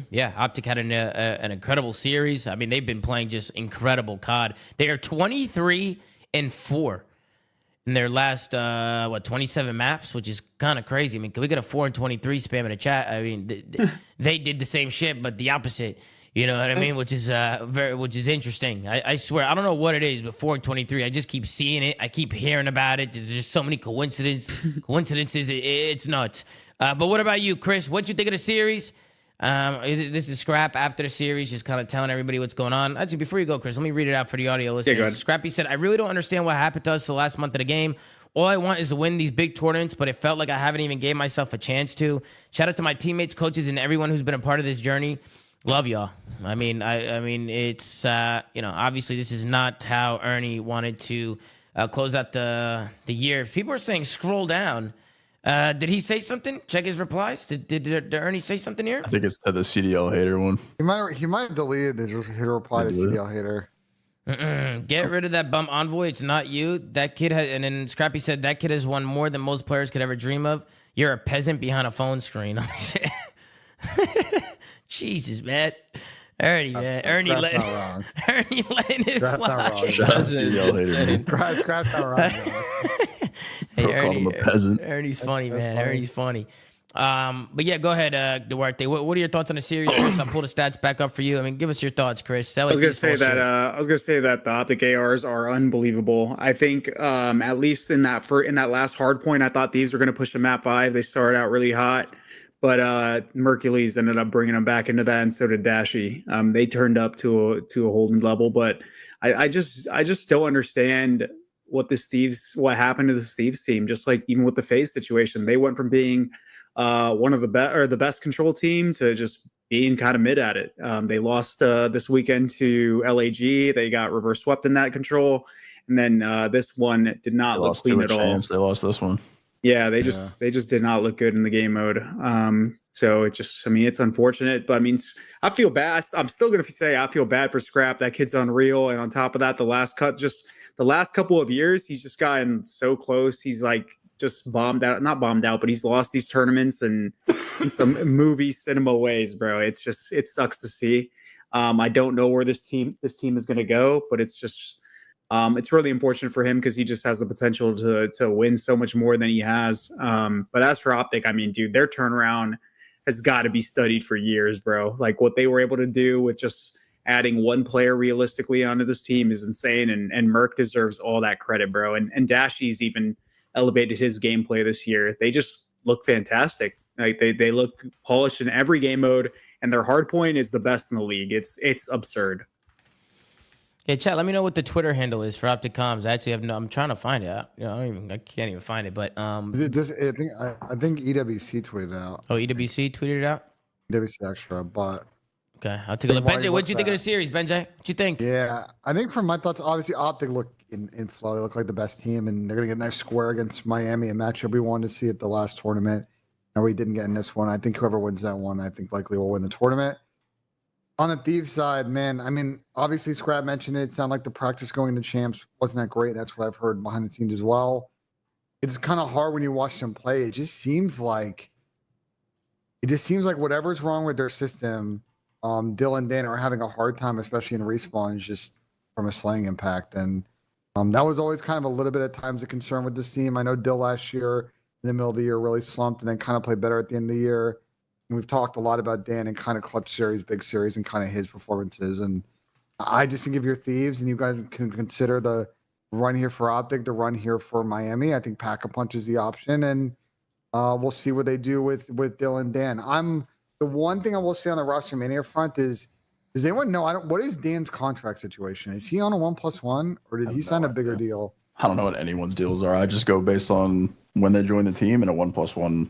N: Yeah, Optic had an incredible series. I mean, they've been playing just incredible CoD. They are 23-4 in their last 27 maps, which is kind of crazy. I mean, can we get a 4-23 spam in the chat? I mean, they did the same shit, but the opposite. You know what I mean? Which is interesting. I swear, I don't know what it is, but 4-23, I just keep seeing it. I keep hearing about it. There's just so many coincidences. It's nuts. But what about you, Chris? What'd you think of the series? This is Scrap after the series, just kind of telling everybody what's going on. Actually, before you go, Chris, let me read it out for the audio listeners.
J: Yeah,
N: Scrappy said, I really don't understand what happened to us the last month of the game. All I want is to win these big tournaments, but it felt like I haven't even gave myself a chance to. Shout out to my teammates, coaches, and everyone who's been a part of this journey. Love y'all. I mean, it's obviously this is not how Ernie wanted to close out the year. People are saying scroll down. Did he say something? Check his replies. Did Ernie say something here?
M: I think it's to the CDL hater one.
A: He might have deleted his reply to CDL hater.
N: Get rid of that bum Envoy. It's not you. That kid has, and then Scrappy said that kid has won more than most players could ever dream of. You're a peasant behind a phone screen. Jesus, man. Ernie, man. Ernie letting it fly.
A: Scrap's not wrong.
N: Hey,
M: Ernie, called him a peasant.
N: Ernie's funny, man. Ernie's funny. But yeah, go ahead, Duarte. What are your thoughts on the series, Chris? I'll pull the stats back up for you. I mean, give us your thoughts, Chris.
J: I was gonna say that the Optic ARs are unbelievable. I think at least in that last hard point, I thought Thieves were gonna push the map 5. They started out really hot. But Mercules ended up bringing them back into that, and so did Dashi. They turned up to a whole new level. But I just don't understand what happened to the Thieves team. Just like even with the FaZe situation, they went from being one of the best control team to just being kind of mid at it. They lost this weekend to LAG. They got reverse swept in that control, and then this one did not look clean at all.
M: They lost this one.
J: Yeah, they just did not look good in the game mode. So it's unfortunate, but I mean, I feel bad. I'm still going to say I feel bad for Scrap. That kid's unreal. And on top of that, the last couple of years, he's just gotten so close. He's like just not bombed out, but he's lost these tournaments and in some movie cinema ways, bro. It sucks to see. I don't know where this team is going to go, but it's just It's really unfortunate for him because he just has the potential to win so much more than he has. But as for Optic, I mean, dude, their turnaround has got to be studied for years, bro. Like what they were able to do with just adding one player realistically onto this team is insane. And Merc deserves all that credit, bro. And Dashy's even elevated his gameplay this year. They just look fantastic. Like they look polished in every game mode, and their hard point is the best in the league. It's absurd.
N: Yeah, chat. Let me know what the Twitter handle is for Optic Comms. I actually have no. I'm trying to find it. I can't even find it. But
A: is it just? I think EWC tweeted it out.
N: Oh, EWC tweeted it out.
A: EWC extra, but
N: okay, I'll take a look. Benj, what'd you think of the series, Benj? What'd you think?
A: Yeah, I think from my thoughts, obviously Optic look in flow. They look like the best team, and they're gonna get a nice square against Miami, a matchup we wanted to see at the last tournament. And we didn't get in this one. I think whoever wins that one, I think likely will win the tournament. On the Thieves side, man, I mean, obviously Scrap mentioned it. It sounded like the practice going to champs wasn't that great. That's what I've heard behind the scenes as well. It's kind of hard when you watch them play. It just seems like whatever's wrong with their system, Dill and Dan are having a hard time, especially in respawns, just from a slaying impact. And that was always kind of a little bit at times a concern with this team. I know Dill last year in the middle of the year really slumped and then kind of played better at the end of the year. And we've talked a lot about Dan and kind of clutch series, big series, and kind of his performances. And I just think if you're Thieves and you guys can consider the run here for Optic, the run here for Miami, I think Pack-a-Punch is the option. And we'll see what they do with Dill and Dan. The one thing I will say on the roster mania front is, does anyone know, what is Dan's contract situation? Is he on a 1+1 or did he sign a bigger deal?
M: I don't know what anyone's deals are. I just go based on when they join the team, and a 1+1.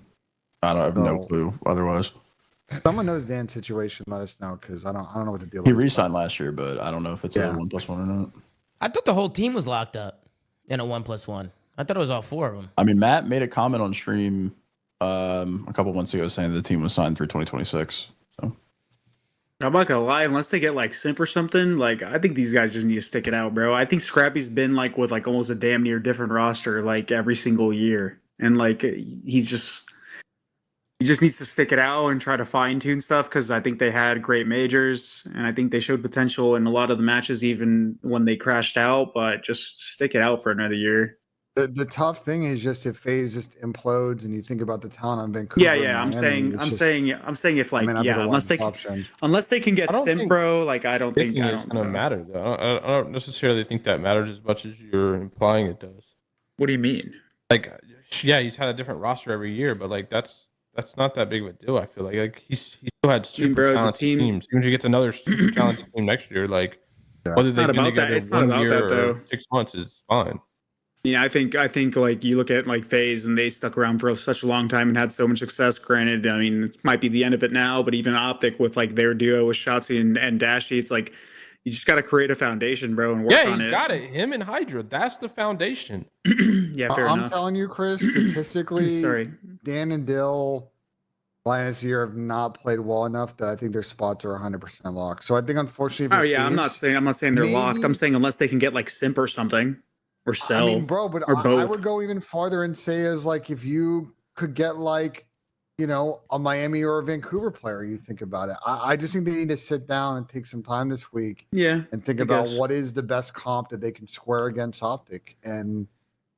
M: I have no clue otherwise.
A: Someone knows Dan's situation. Let us know because I don't know what the deal is.
M: He re-signed last year, but I don't know if it's a 1+1 or not.
N: I thought the whole team was locked up in a 1+1. I thought it was all four of them.
M: I mean, Matt made a comment on stream a couple months ago saying the team was signed through 2026. So
J: I'm not gonna lie, unless they get like Simp or something, like I think these guys just need to stick it out, bro. I think Scrappy's been like with like almost a damn near different roster like every single year, and like he just needs to stick it out and try to fine tune stuff because I think they had great majors and I think they showed potential in a lot of the matches even when they crashed out. But just stick it out for another year.
A: The tough thing is just if FaZe just implodes and you think about the talent on Vancouver.
J: Yeah. I'm saying if like unless they can get Simp, bro, like I don't think
I: it's gonna matter though. I don't necessarily think that matters as much as you're implying it does.
J: What do you mean?
I: Like, yeah, he's had a different roster every year, but like that's not that big of a deal. I feel like he still had super talented teams. Even if he gets another super talented team next year, like whether they've been together 1 year or 6 months is fine.
J: Yeah, I think like you look at like FaZe and they stuck around for such a long time and had so much success. Granted, I mean it might be the end of it now, but even Optic with like their duo with Shotzi and Dashy, it's like you just got to create a foundation, bro, and work on it.
I: Yeah, he's got it. Him and Hydra, that's the foundation.
J: Yeah, fair enough.
A: I'm telling you, Chris, statistically, Dan and Dill last year have not played well enough that I think their spots are 100% locked. So I think unfortunately,
J: I'm not saying they're locked. I'm saying unless they can get like Simp or something. Or sell,
A: I mean, bro, but I would go even farther and say is like if you could get like, you know, a Miami or a Vancouver player, you think about it. I just think they need to sit down and take some time this week, and think about what is the best comp that they can square against Optic, and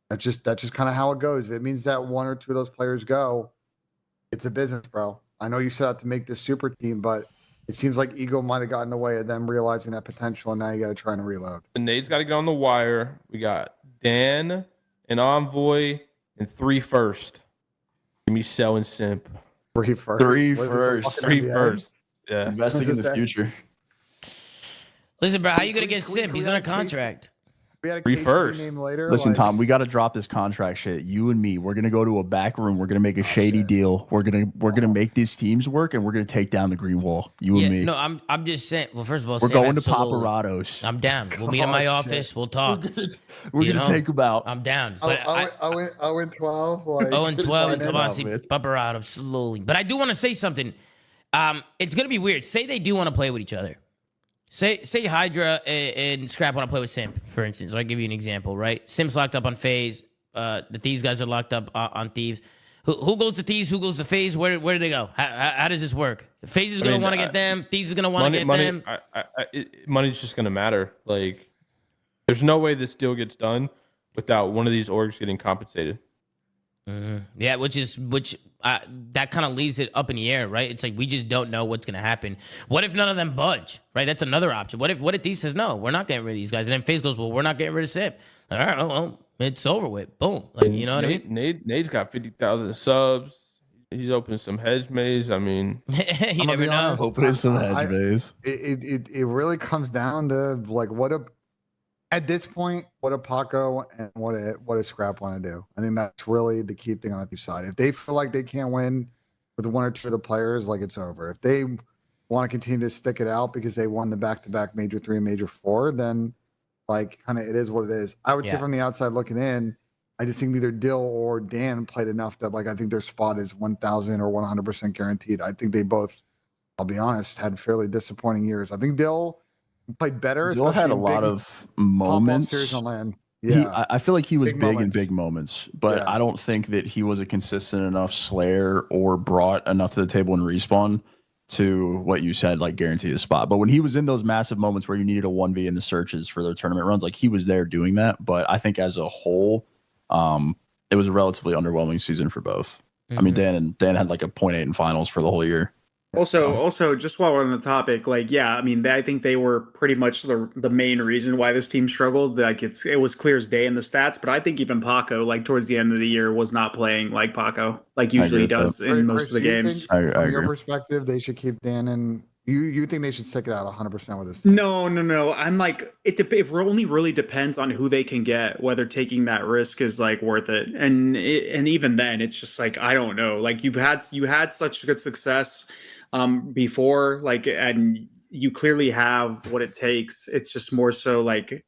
A: that's just kind of how it goes. If it means that one or two of those players go, it's a business, bro. I know you set out to make this super team, but it seems like ego might have gotten in the way of them realizing that potential, and now you got to try and reload.
I: And Nate's got to get on the wire. We got Dan, an Envoy, and 3 first. Give me Cell and Simp.
A: 3 first.
M: 3 first.
I: 3 first. Yeah.
M: Investing in the future.
N: Listen, bro, how you gonna get Simp? He's on a contract.
A: We had a
M: 3
A: case
M: first.
A: name later.
M: Listen, Tom, we got to drop this contract shit. You and me, we're gonna go to a back room. We're gonna make a shady deal. We're gonna make these teams work, and we're gonna take down the green wall. You and me.
N: No, I'm just saying. Well, first of all,
M: we're going to Paparazzo's.
N: I'm down. We'll meet in my office. We'll talk.
M: We're gonna take them out.
N: I'm down. But
A: I went 12. Like,
N: 0-12. Come on, see Paparazzo slowly. But I do want to say something. It's gonna be weird. Say they do want to play with each other. Say Hydra and Scrap want to play with Simp, for instance. I'll give you an example, right? Simp's locked up on FaZe. The Thieves guys are locked up on Thieves. Who goes to Thieves? Who goes to FaZe? Where do they go? How does this work? FaZe is going to want to get them. Thieves is going to want to get them.
I: Money's just going to matter. Like, There's no way this deal gets done without one of these orgs getting compensated.
N: Yeah, that kind of leaves it up in the air, right? It's like we just don't know what's gonna happen. What if none of them budge, right? That's another option. What if D says no, we're not getting rid of these guys, and then FaZe goes, well, we're not getting rid of Sip. All right, well, it's over with. Boom, like you know what I mean?
I: Nate's got 50,000 subs. He's opened some hedge maze. I mean,
N: you never know.
M: Opening some hedge maze.
A: It really comes down to like at this point, what a Paco and what a Scrap want to do. I think that's really the key thing on the side. If they feel like they can't win with one or two of the players, like it's over. If they want to continue to stick it out because they won the back-to-back Major 3 and Major 4, then like kind of it is what it is. I would say from the outside looking in, I just think neither Dill or Dan played enough that like I think their spot is 1,000 or 100% guaranteed. I think they both, I'll be honest, had fairly disappointing years. I think Dill played better.
M: Dill had a lot of moments.
A: Yeah,
M: I feel like he was big in big moments, but I don't think that he was a consistent enough Slayer or brought enough to the table in Respawn to what you said, like guarantee a spot. But when he was in those massive moments where you needed a 1v in the searches for their tournament runs, like he was there doing that. But I think as a whole, it was a relatively underwhelming season for both. I mean, Dan had like a 0.8 in finals for the whole year.
J: Also, just while we're on the topic, like, yeah, I mean, I think they were pretty much the main reason why this team struggled. Like, it was clear as day in the stats, but I think even Paco, like, towards the end of the year, was not playing like Paco, like usually does in most of the games.
A: From your perspective, they should keep Dan and you think they should stick it out 100% with this?
J: No. I'm like, it only really depends on who they can get, whether taking that risk is like worth it. And even then, it's just like, I don't know. Like you had such good success before, like, and you clearly have what it takes. It's just more so like,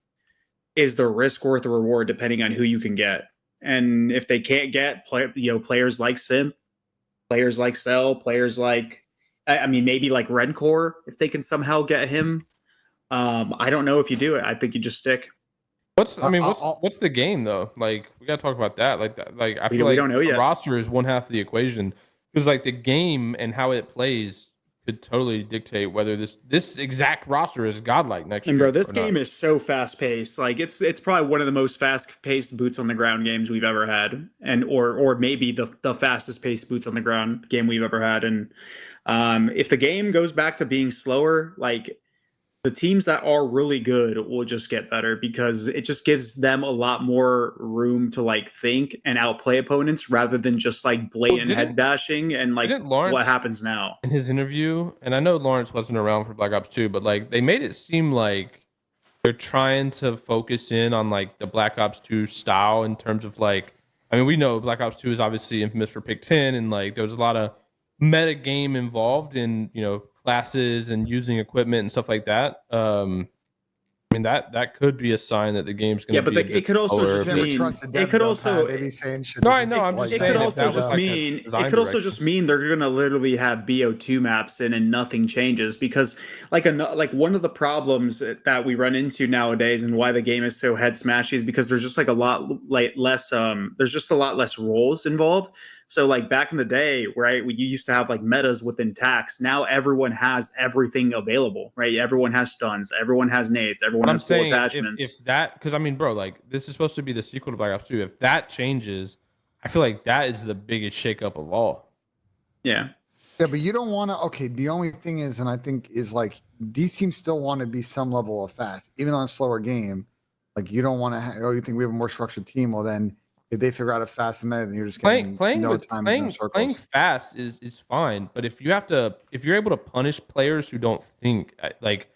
J: is the risk worth the reward depending on who you can get? And if they can't get players like Sim, players like Cell, players like, I mean, maybe like Rencor, if they can somehow get him. I don't know if you do it. I think you just stick.
I: What's the game though? Like we gotta talk about that. Like I feel like we don't know yet. Roster is one half of the equation because like the game and how it plays could totally dictate whether this exact roster is godlike next year.
J: And bro, this game is so fast paced. Like it's probably one of the most fast paced boots on the ground games we've ever had, and or maybe the fastest paced boots on the ground game we've ever had. And if the game goes back to being slower, like the teams that are really good will just get better because it just gives them a lot more room to like think and outplay opponents rather than just like blatant head bashing and like what happens now.
I: In his interview, and I know Lawrence wasn't around for Black Ops 2, but like they made it seem like they're trying to focus in on like the Black Ops 2 style in terms of like, I mean, we know Black Ops 2 is obviously infamous for pick 10 and like there was a lot of meta game involved in, classes and using equipment and stuff like that. I mean that could be a sign that the game's going to be.
J: Yeah, but it could also just mean it could also.
I: No, I know. I'm just saying.
J: It could also just mean it could also just mean they're going to literally have BO2 maps in and nothing changes because like one of the problems that we run into nowadays and why the game is so head smashy is because there's just like a lot less there's just a lot less roles involved. So like back in the day, right, you used to have like metas within tax. Now everyone has everything available, right? Everyone has stuns, everyone has nades, everyone has full attachments.
I: If that, because I mean, bro, like this is supposed to be the sequel to Black Ops 2. If that changes, I feel like that is the biggest shakeup of all.
J: Yeah.
A: Yeah, but you don't want to. Okay, the only thing is, and I think is like these teams still want to be some level of fast, even on a slower game. Like you don't want to. You think we have a more structured team? Well, then. If they figure out a fast minute, then you're just getting
I: playing fast is fine. But if you're able to punish players who don't think, like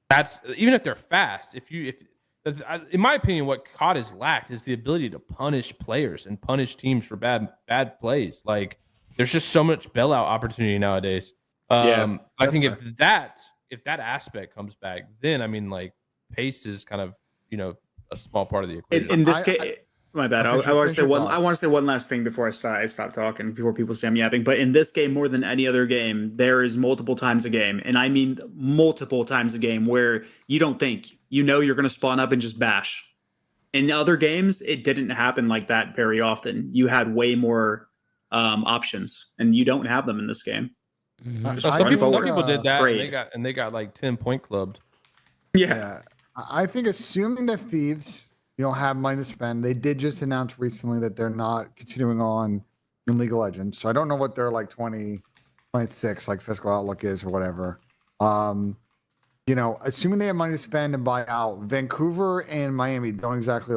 I: that's even if they're fast. In my opinion, what CoD has lacked is the ability to punish players and punish teams for bad plays. Like there's just so much bailout opportunity nowadays. I think if that aspect comes back, then I mean like pace is kind of a small part of the equation.
J: In this case. My bad. I want to say one last thing before I stop talking, before people say I'm yapping. But in this game, more than any other game, there is multiple times a game, and I mean multiple times a game, where you don't think you're going to spawn up and just bash. In other games, it didn't happen like that very often. You had way more options, and you don't have them in this game.
I: Some people did that, and they got like 10 point clubbed.
J: Yeah.
A: I think assuming that Thieves, have money to spend, they did just announce recently that they're not continuing on in League of Legends. So I don't know what their 2026 fiscal outlook is or whatever. Assuming they have money to spend and buy out, Vancouver and Miami don't exactly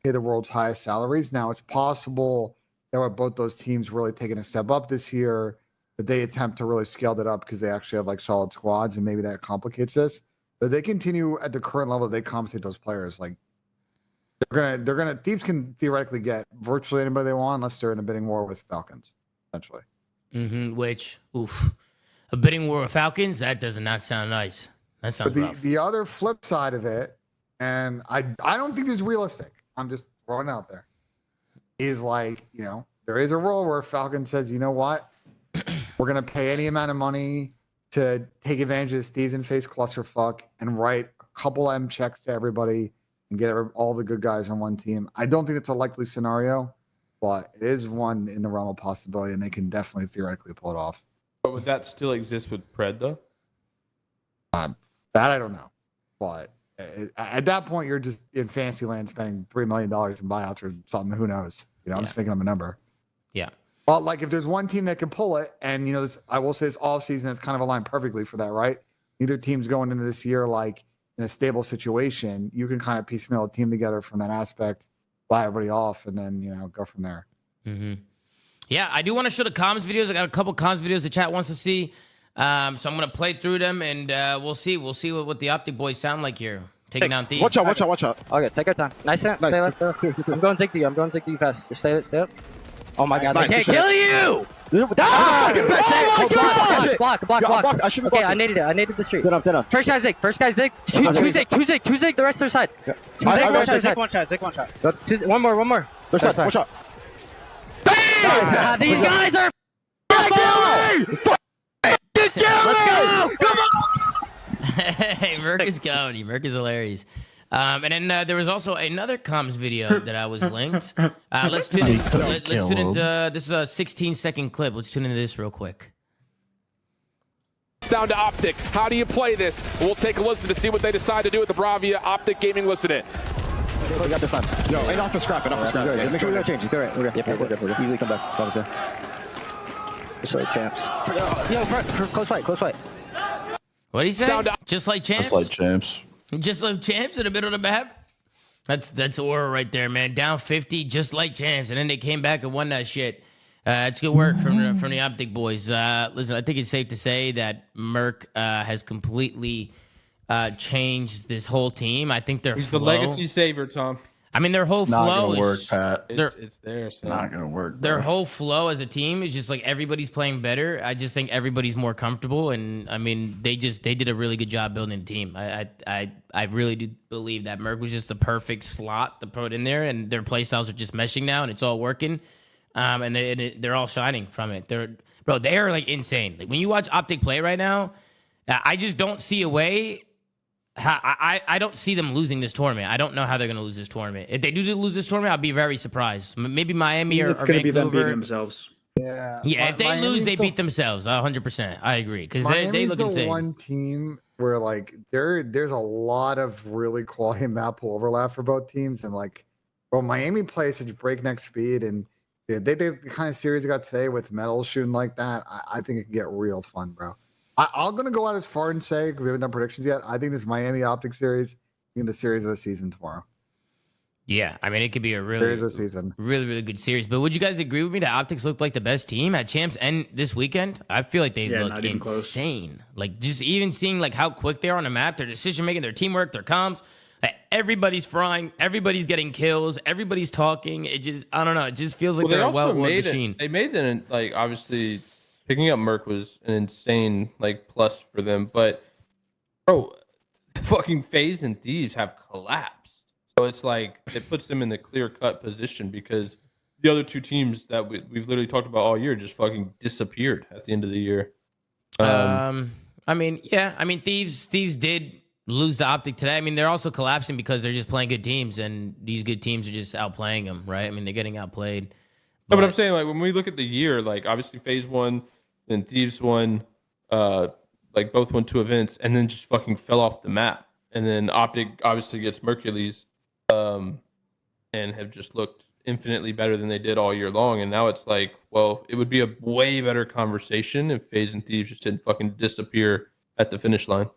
A: pay the world's highest salaries. Now it's possible that with both those teams really taking a step up this year, that they attempt to really scale it up because they actually have solid squads, and maybe that complicates this. But they continue at the current level, they compensate those players. They're gonna Thieves can theoretically get virtually anybody they want unless they're in a bidding war with Falcons, essentially.
N: Which, a bidding war with Falcons, that does not sound nice. That sounds rough.
A: The other flip side of it, and I don't think this is realistic, I'm just throwing it out there, is there is a role where Falcon says, you know what, we're going to pay any amount of money to take advantage of this Thieves and face clusterfuck and write a couple M checks to everybody and get all the good guys on one team. I don't think it's a likely scenario, but it is one in the realm of possibility, and they can definitely theoretically pull it off.
I: But would that still exist with Pred, though?
A: That I don't know. But at that point, you're just in fantasy land spending $3 million in buyouts or something. Who knows? I'm just making up a number.
N: Yeah.
A: Well, if there's one team that can pull it, and I will say this offseason is kind of aligned perfectly for that, right? Neither team's going into this year in a stable situation. You can kind of piecemeal a team together from that aspect, buy everybody off, and then go from there.
N: Yeah, I do want to show the comms videos. I got a couple comms videos the chat wants to see. So I'm gonna play through them, and we'll see what the Optic boys sound like here, taking down Thieves.
C: Watch out. Okay, take your time. Nice. Stay left. I'm going Zig to you fast. Just stay up. Oh my God,
N: I can't kill you!
C: Oh my God! Block. I should be blocking. I naded the street. Dead on. First guy Zig. Two Zig, the rest of their side. Zig, one shot. One more. Their side, watch out.
N: These guys are Come on! Hey, Merc is comedy. Merc is hilarious. And then there was also another comms video that I was linked. Let's tune in. This is a 16-second clip. Let's tune into this real quick.
L: It's down to Optic. How do you play this? We'll take a listen to see what they decide to do with the Bravia. Optic Gaming, listen in.
C: We got this time. No, ain't off the scrap. Make sure we got change. Go right. We're good. Usually come back. Obviously. Just like champs. Close fight.
N: What did he say? Just like champs?
M: Just like champs
N: in the middle of the map? That's aura right there, man. Down 50, just like champs. And then they came back and won that shit. It's good work from the Optic boys. Listen, I think it's safe to say that Merc has completely changed this whole team. I think
I: He's the legacy savior, Tom.
N: I mean, their whole flow is
M: Pat.
I: It's there. So.
M: Not gonna work.
N: Their whole flow as a team is just everybody's playing better. I just think everybody's more comfortable, and I mean, they did a really good job building the team. I really do believe that Merc was just the perfect slot to put in there, and their play styles are just meshing now, and it's all working. And they're all shining from it. They're insane. When you watch Optic play right now, I just don't see a way. I don't see them losing this tournament. I don't know how they're going to lose this tournament. If they do lose this tournament, I'll be very surprised. Maybe Miami or Vancouver. It's going to be them beating
J: themselves.
A: Yeah.
N: Yeah, if they lose, they beat themselves. 100%. I agree. Because they look insane.
A: One team where there's a lot of really quality map pool overlap for both teams. And Miami plays such breakneck speed. And they the kind of series they got today with medals shooting like that, I think it can get real fun, bro. I'm going to go out as far and say, because we haven't done predictions yet, I think this Miami Optic series in the series of the season tomorrow.
N: Yeah, I mean, it could be a really good series. But would you guys agree with me that Optics looked like the best team at Champs and this weekend? I feel like they look insane. Just even seeing how quick they are on the map, their decision making, their teamwork, their comms. Everybody's frying, everybody's getting kills, everybody's talking. I don't know. It just feels like they're a well-oiled machine.
I: They made it obviously. Picking up Merc was an insane plus for them, but bro, fucking FaZe and Thieves have collapsed. So it's it puts them in the clear-cut position because the other two teams that we've literally talked about all year just fucking disappeared at the end of the year.
N: Thieves did lose to Optic today. I mean, they're also collapsing because they're just playing good teams, and these good teams are just outplaying them, right? I mean, they're getting outplayed.
I: But I'm saying when we look at the year, obviously FaZe won. Then Thieves won, both won 2 events, and then just fucking fell off the map. and then Optic obviously gets Mercules, and have just looked infinitely better than they did all year long. And now it's like, well, it would be a way better conversation if FaZe and Thieves just didn't fucking disappear at the finish line.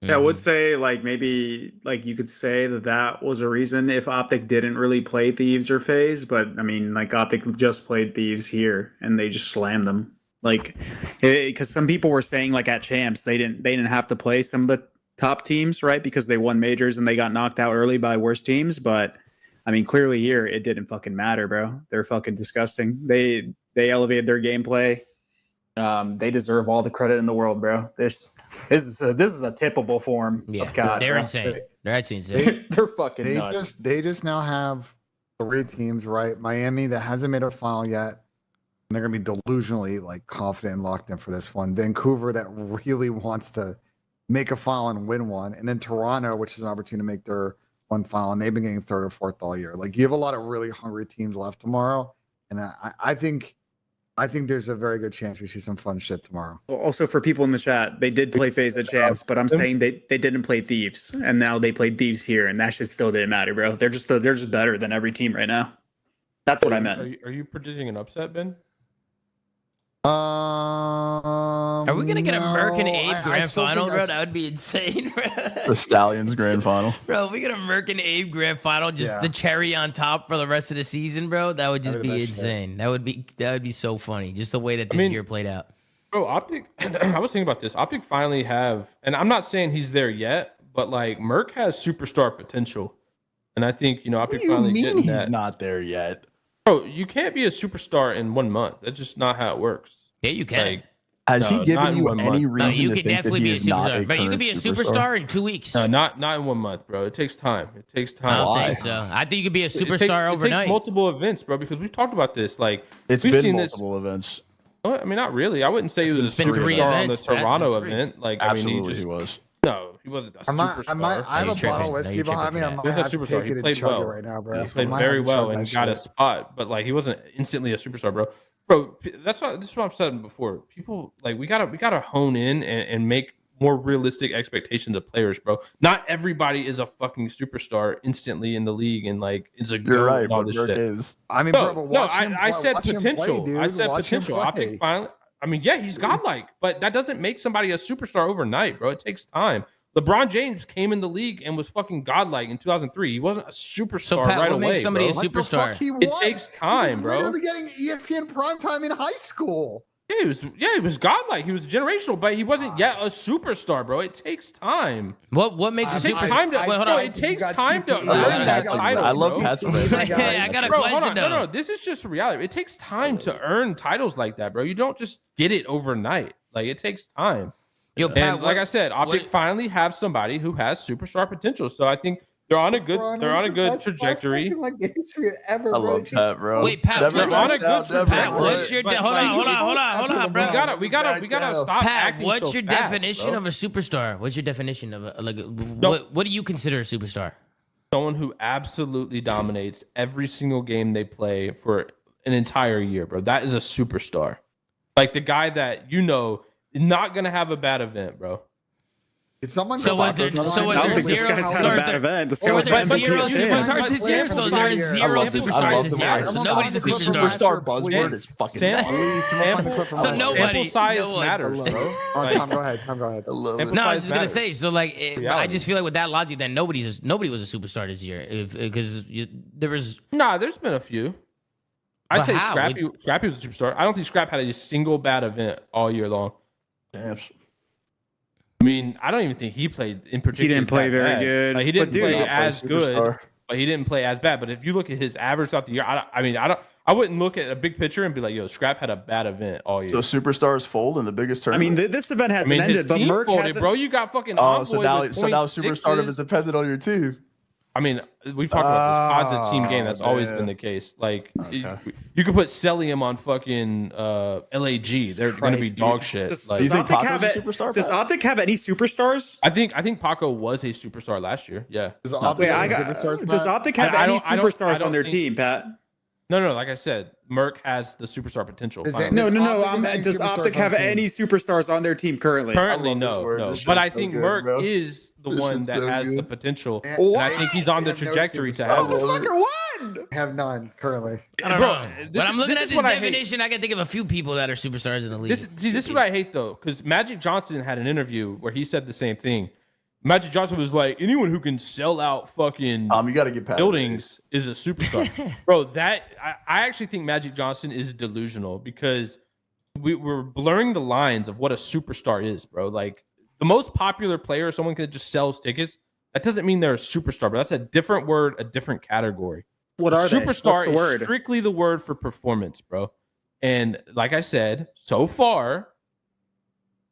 J: Yeah, I would say like maybe like you could say that was a reason if Optic didn't really play Thieves or FaZe, but I mean like Optic just played Thieves here and they just slammed them. Like because some people were saying like at Champs they didn't have to play some of the top teams, right? Because they won majors and they got knocked out early by worse teams, but I mean clearly here it didn't fucking matter, bro. They're fucking disgusting. They elevated their gameplay. They deserve all the credit in the world, bro. This is a tippable form of CoD.
N: They're
J: bro.
N: insane. They're actually insane.
J: They're fucking nuts.
A: They just now have 3 teams, right? Miami that hasn't made a final yet. And they're gonna be delusionally like confident and locked in for this one. Vancouver that really wants to make a final and win one, and then Toronto, which is an opportunity to make their one final, and they've been getting 3rd or 4th all year. Like you have a lot of really hungry teams left tomorrow, and I think there's a very good chance we see some fun shit tomorrow.
J: Also, for people in the chat, they did play FaZe at Champs, but I'm saying they didn't play Thieves, and now they played Thieves here, and that shit still didn't matter, bro. They're just better than every team right now. That's what I meant.
I: Are you predicting an upset, Ben?
N: Are we gonna get a Merc and Abe grand final, bro? That would be insane, bro.
M: The Stallions grand final.
N: Bro, we get a Merc and Abe grand final, just the cherry on top for the rest of the season, bro. That would just be insane. That would be so funny, just the way that this year played out.
I: Bro, Optic, I was thinking about this. Optic finally have, and I'm not saying he's there yet, but like Merc has superstar potential. And I think, Optic finally getting that.
M: He's not there yet.
I: Bro, you can't be a superstar in 1 month. That's just not how it works.
N: Yeah, you can.
I: Like,
M: Has he given you any reason
N: No, you
M: to
N: could
M: think
N: definitely
M: that
N: be
M: he
N: a
M: is not
N: superstar.
M: a
N: But you could be a superstar in 2 weeks.
I: No, not in 1 month, bro. It takes time. It takes time.
N: I don't think so. I think you could be a superstar overnight.
I: It takes multiple events, bro, because we've talked about this. Like,
M: It's
I: we've
M: been
I: seen
M: multiple events.
I: I mean, not really. I wouldn't say he was a
N: been 3
I: superstar on the
N: events.
I: Toronto event. Like,
M: Absolutely,
I: I mean,
M: he was.
I: No, he wasn't a superstar.
A: I have a bottle of whiskey behind me. I might
I: He was a
A: have to
I: superstar.
A: take
I: He
A: it and
I: played
A: chug it
I: well.
A: right now, bro.
I: He played very well and got a spot, but like he wasn't instantly a superstar, bro. Bro, this is what I've said before. People like we gotta hone in and make more realistic expectations of players, bro. Not everybody is a fucking superstar instantly in the league and like is a
M: You're right,
I: and all
M: but
I: this
M: Dirk
I: shit.
M: is.
A: I mean,
I: No,
A: bro, but
I: no,
A: watch him
I: I said
A: watch him
I: potential.
A: play, dude.
I: I said
A: Watch him
I: potential.
A: play.
I: Optic finally. I mean, yeah, he's godlike, but that doesn't make somebody a superstar overnight, bro. It takes time. LeBron James came in the league and was fucking godlike in 200003. He wasn't a superstar
N: So, Pat,
I: right
N: what
I: away.
N: makes somebody
I: bro.
N: a superstar?
I: It takes time,
A: he was
I: bro.
A: literally getting ESPN primetime in high school.
I: Yeah, he was godlike. He was generational, but he wasn't yet a superstar, bro. It takes time.
N: What makes a
I: It takes
N: superstar?
I: time to,
N: Wait, hold
I: bro,
N: on.
I: it takes time to earn
N: got
I: that
N: title.
I: title.
M: I love
I: bro.
M: Pat's
N: Hey, I got a
I: Bro, hold
N: question
I: on.
N: though.
I: No, this is just reality. It takes time to earn titles like that, bro. You don't just get it overnight. Like it takes time.
N: Yo, Pat,
I: And like I said, Optic finally have somebody who has superstar potential. So I think they're on a good trajectory.
M: I love Pat, bro.
N: Wait, Pat,
M: Never
I: They're on a
M: down,
I: good
M: never
N: Pat,
M: down.
N: what's your
I: But,
N: hold
I: like,
N: on, bro?
I: We gotta stop
N: Pat,
I: acting
N: what's
I: so
N: your
I: fast,
N: definition
I: bro.
N: of a superstar? What's your definition of a, like?
I: No.
N: What do you consider a superstar?
I: Someone who absolutely dominates every single game they play for an entire year, bro. That is a superstar. Like the guy that is not gonna have a bad event, bro.
A: It's someone.
N: So was there zero? So was there zero superstars this year? So there are zero superstars this year. So nobody's a superstar.
M: Superstar buzzword is fucking.
N: So nobody.
I: Sample size matters, bro.
A: Tom, go ahead.
M: I love it.
N: No, I was just gonna say. So like, but I just feel like with that logic, then nobody was a superstar this year. Because there was.
I: Nah, there's been a few. I'd say
N: how?
I: Scrappy was a superstar. I don't think Scrap had a single bad event all year long.
M: Damn.
I: I mean, I don't even think he played in particular.
J: He didn't play very
I: bad.
J: good.
I: Like, he didn't play as good,
M: superstar.
I: but he didn't play as bad. But if you look at his average throughout the year, I wouldn't look at a big picture and be like, "Yo, Scrap had a bad event all year."
M: So superstars fold in the biggest
J: I
M: tournament.
J: mean, this event hasn't ended,
I: his
J: but
I: team
J: Merc
I: folded,
J: hasn't.
I: bro. You got fucking.
M: Oh, so now
I: with
M: superstar
I: .6s.
M: is dependent on your team.
I: I mean, we've talked about this. CoD's a team game. That's always been the case. Like, you could put Celium on fucking LAG. They're going to be dog shit.
J: Does
I: Like,
J: Optic have any superstars?
I: I think Paco was a superstar last year. Yeah.
J: Does Optic have any superstars on their team, Pat?
I: No. Like I said, Merc has the superstar potential.
A: Is
I: finally.
A: it-
J: No.
A: Does
J: Does
A: Optic
J: Optic
A: have
J: have
A: any
J: any superstars on their team currently?
I: Currently,
F: love this
I: no.
F: word. This
I: But
F: shit's
I: I
F: so
I: think
F: good,
I: Merc
F: bro.
I: is the
F: This
I: one
F: shit's
I: that
F: so
I: has the
F: good.
I: potential.
A: And
I: And I think he's on the
A: they have no
I: trajectory to
A: superstars.
I: have it.
J: Motherfucker won!
A: Have none currently.
N: I don't
I: Bro,
N: know.
I: this
N: But I'm
I: is-
N: looking
I: this
N: at
I: is
N: this
I: what I hate.
N: definition. I can think of a few people that are superstars in the league.
I: This is what I hate though, because Magic Johnson had an interview where he said the same thing. Magic Johnson was like, anyone who can sell out fucking
F: You got to get past
I: buildings is a superstar. Bro, I actually think Magic Johnson is delusional because we're blurring the lines of what a superstar is, bro. Like the most popular player, someone that just sells tickets, that doesn't mean they're a superstar, but that's a different word, a different category.
J: What are they?
I: Superstar
J: What's the word?
I: is strictly the word for performance, bro. And like I said, so far,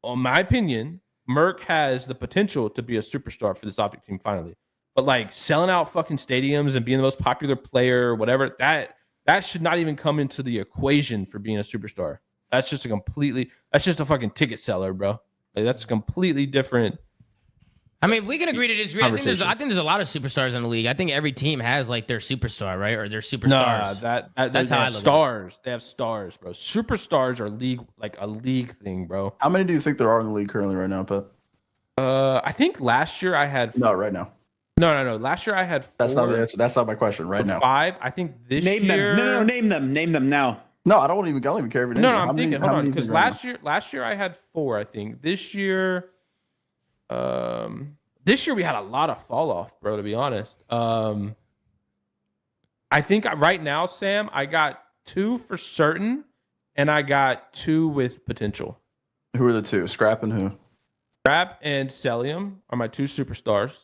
I: in my opinion, Merc has the potential to be a superstar for this Optic team finally. But like selling out fucking stadiums and being the most popular player, whatever, that should not even come into the equation for being a superstar. That's just a fucking ticket seller, bro. Like, that's completely different.
N: I mean, we can agree to disagree. I think there's a lot of superstars in the league. I think every team has like their superstar, right? Or their superstars.
I: That's how I look stars. They have stars, bro. Superstars are a league thing, bro.
M: How many do you think there are in the league currently right now, Pat?
I: I think last year I had
M: right now.
I: No. Last year I had 4.
M: That's not my question. Right now,
I: 5. I think this
J: Name
I: year.
J: them. No, name them now.
M: No, I don't even care if you name
I: No,
M: them.
I: I'm thinking.
M: How
I: Hold on,
M: many
I: because
M: do you think
I: last year I had 4. I think this year we had a lot of fall off, bro. To be honest, I think right now, Sam, I got 2 for certain, and I got 2 with potential.
M: Who are the 2? Scrap and who?
I: Scrap and Celium are my 2 superstars.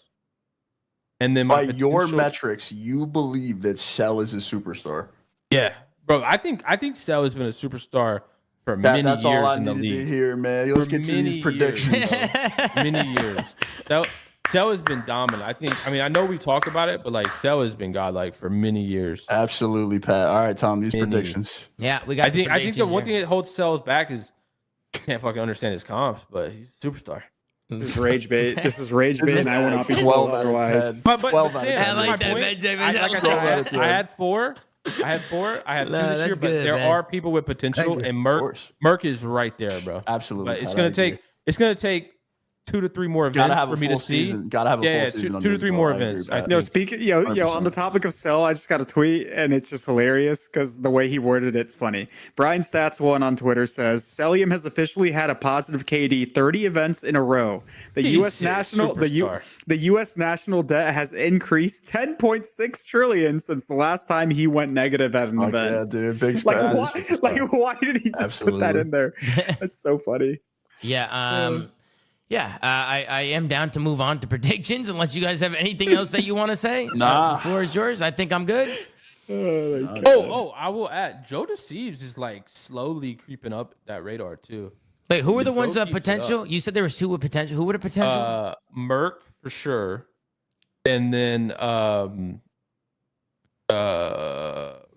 I: And then
M: by your metrics, you believe that Cell is a superstar.
I: Yeah, bro. I think Cell has been a superstar for many
M: that's
I: years
M: all I
I: in the
M: needed
I: league.
M: to hear, man. Let's get to these predictions.
I: Many years. Cell has been dominant. I know we talk about it, but like Cell has been godlike for many years.
M: Absolutely, Pat. All right, Tom. These predictions.
N: Yeah, we got.
I: I think the one thing that holds Cell's back is can't fucking understand his comps, but he's a superstar.
J: This is rage bait. And I will not be 12 otherwise.
I: But
N: 12 out of 10. I like that, BENJ.
I: I had 4. I had 2 this year, but there are people with potential, and Merc is right there, bro.
M: Absolutely.
I: But it's gonna take 2 to 3 more events for me to see.
M: Gotta have a full season.
I: 2 to 3 more events.
J: Speaking, on the topic of Cell, I just got a tweet and it's just hilarious because the way he worded it's funny. Brian Stats1 on Twitter says Celium has officially had a positive KD 30 events in a row. The U.S. national debt has increased 10.6 trillion since the last time he went negative at an event.
M: Yeah, dude, big
J: why did he just put that in there? That's so funny.
N: Yeah. Yeah, I am down to move on to predictions unless you guys have anything else that you want to say.
M: Nah.
N: The floor is yours. I think I'm good.
I: I will add, Joe Deceives is like slowly creeping up that radar too.
N: Wait, who were the ones that potential? You said there was 2 with potential. Who were the potential?
I: Merc for sure, and then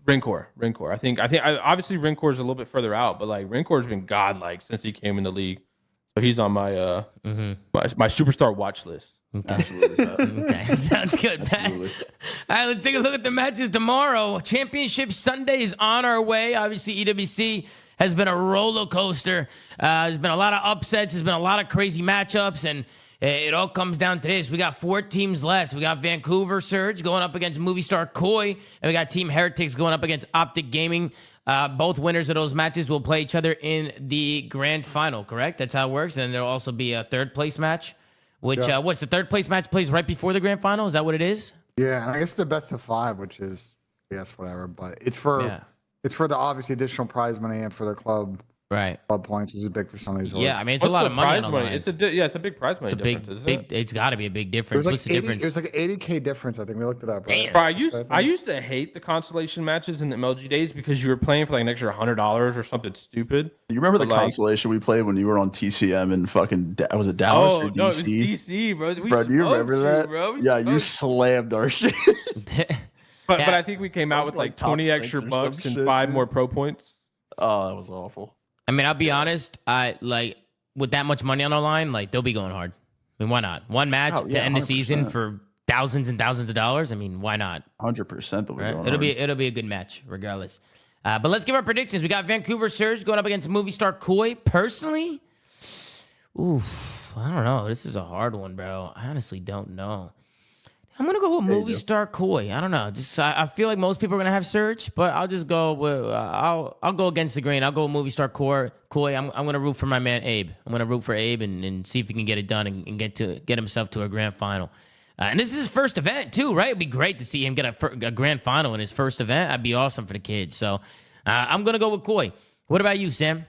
I: Rincor. I think obviously Rincor is a little bit further out, but like Rincor's been godlike since he came in the league. So he's on my my superstar watch list.
N: Okay. Okay, sounds good, Pat. All right, let's take a look at the matches tomorrow. Championship Sunday is on our way. Obviously, EWC has been a roller coaster. There's been a lot of upsets. There's been a lot of crazy matchups, and it all comes down to this. We got 4 teams left. We got Vancouver Surge going up against Movie Star Koi, and we got Team Heretics going up against Optic Gaming. Both winners of those matches will play each other in the grand final, correct? That's how it works. And there'll also be a 3rd place match, which, what's the 3rd place match plays right before the grand final? Is that what it is?
A: Yeah, I guess the best of 5, which is, whatever. But it's for the obviously additional prize money and for the club.
N: Right.
A: Club points, which is big for some of these.
N: Yeah, I mean, it's a lot of money on the line.
I: It's a big prize money difference, isn't it?
N: It's got to be a big difference. What's the difference?
A: It was like $80K difference. I think we looked it up.
N: Damn.
I: Bro, I used to hate the consolation matches in the MLG days because you were playing for like an extra $100 or something stupid.
M: You remember the consolation we played when you were on TCM and fucking was it Dallas or DC?
I: No, it was DC, bro.
M: Bro, do you remember that?
I: Bro.
M: Yeah, you slammed our shit.
I: But I think we came out with like 20 extra bucks and 5 more pro points.
M: Oh, that was awful.
N: I mean, I'll be honest. With that much money on the line, like they'll be going hard. I mean, why not? One match to end the season for thousands and thousands of dollars. I mean, why not?
M: 100% they'll be going
N: It'll be a good match regardless. But let's give our predictions. We got Vancouver Surge going up against Movie Star Koi. Personally, I don't know. This is a hard one, bro. I honestly don't know. I'm gonna go with Movie Star Koi. I don't know. Just I feel like most people are gonna have Surge, but I'll just go with I'll go against the grain. I'll go with Movie Star Koi. I'm gonna root for my man Abe. I'm gonna root for Abe and see if he can get it done and get himself to a grand final. And this is his first event too, right? It'd be great to see him get a grand final in his first event. That'd be awesome for the kids. So I'm gonna go with Koi. What about you, Sam?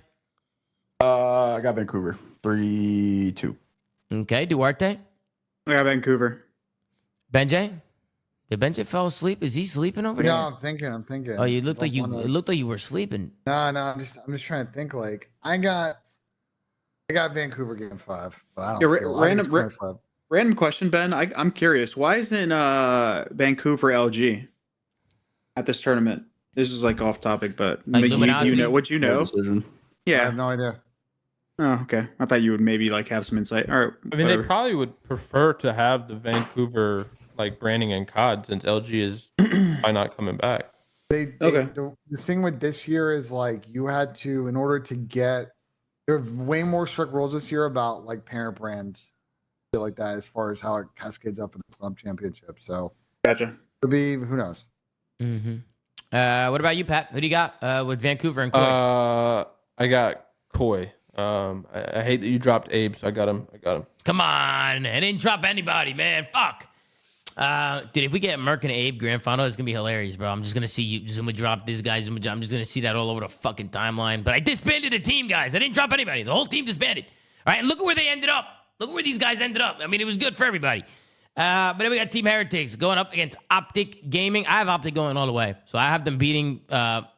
M: I got Vancouver 3-2.
N: Okay, Duarte.
J: I got Vancouver.
N: BENJ? Did BENJ fall asleep? Is he sleeping over there?
A: No, I'm thinking.
N: Oh, you looked like you. It looked like you were sleeping.
A: No, I'm just trying to think. Like I got Vancouver game 5, but I don't.
J: Random question, Ben. I'm curious. Why isn't Vancouver LG at this tournament? This is like off topic, but
N: like
J: you know what you know. Yeah,
A: I have no idea.
J: Oh, okay. I thought you would maybe like have some insight. All right.
I: I mean, they probably would prefer to have the Vancouver like branding and COD since LG is probably not coming back.
A: The thing with this year is like you had to, in order to get, there are way more strict rules this year about like parent brands, shit like that, as far as how it cascades up in the club championship. So
J: gotcha.
A: Could be, who knows?
N: Mm-hmm. What about you, Pat? Who do you got with Vancouver and Koi?
I: I got Koi. I hate that you dropped Abe, so I got him.
N: Come on, I didn't drop anybody, man. Fuck. Dude, if we get Merc and Abe grand final, it's gonna be hilarious, bro. I'm just gonna see you Zuma drop this guy, Zuma drop. I'm just gonna see that all over the fucking timeline. But I disbanded the team, guys. I didn't drop anybody. The whole team disbanded. All right, and look at where they ended up. Look at where these guys ended up. I mean, it was good for everybody. But then we got Team Heretics going up against Optic Gaming. I have Optic going all the way. So I have them beating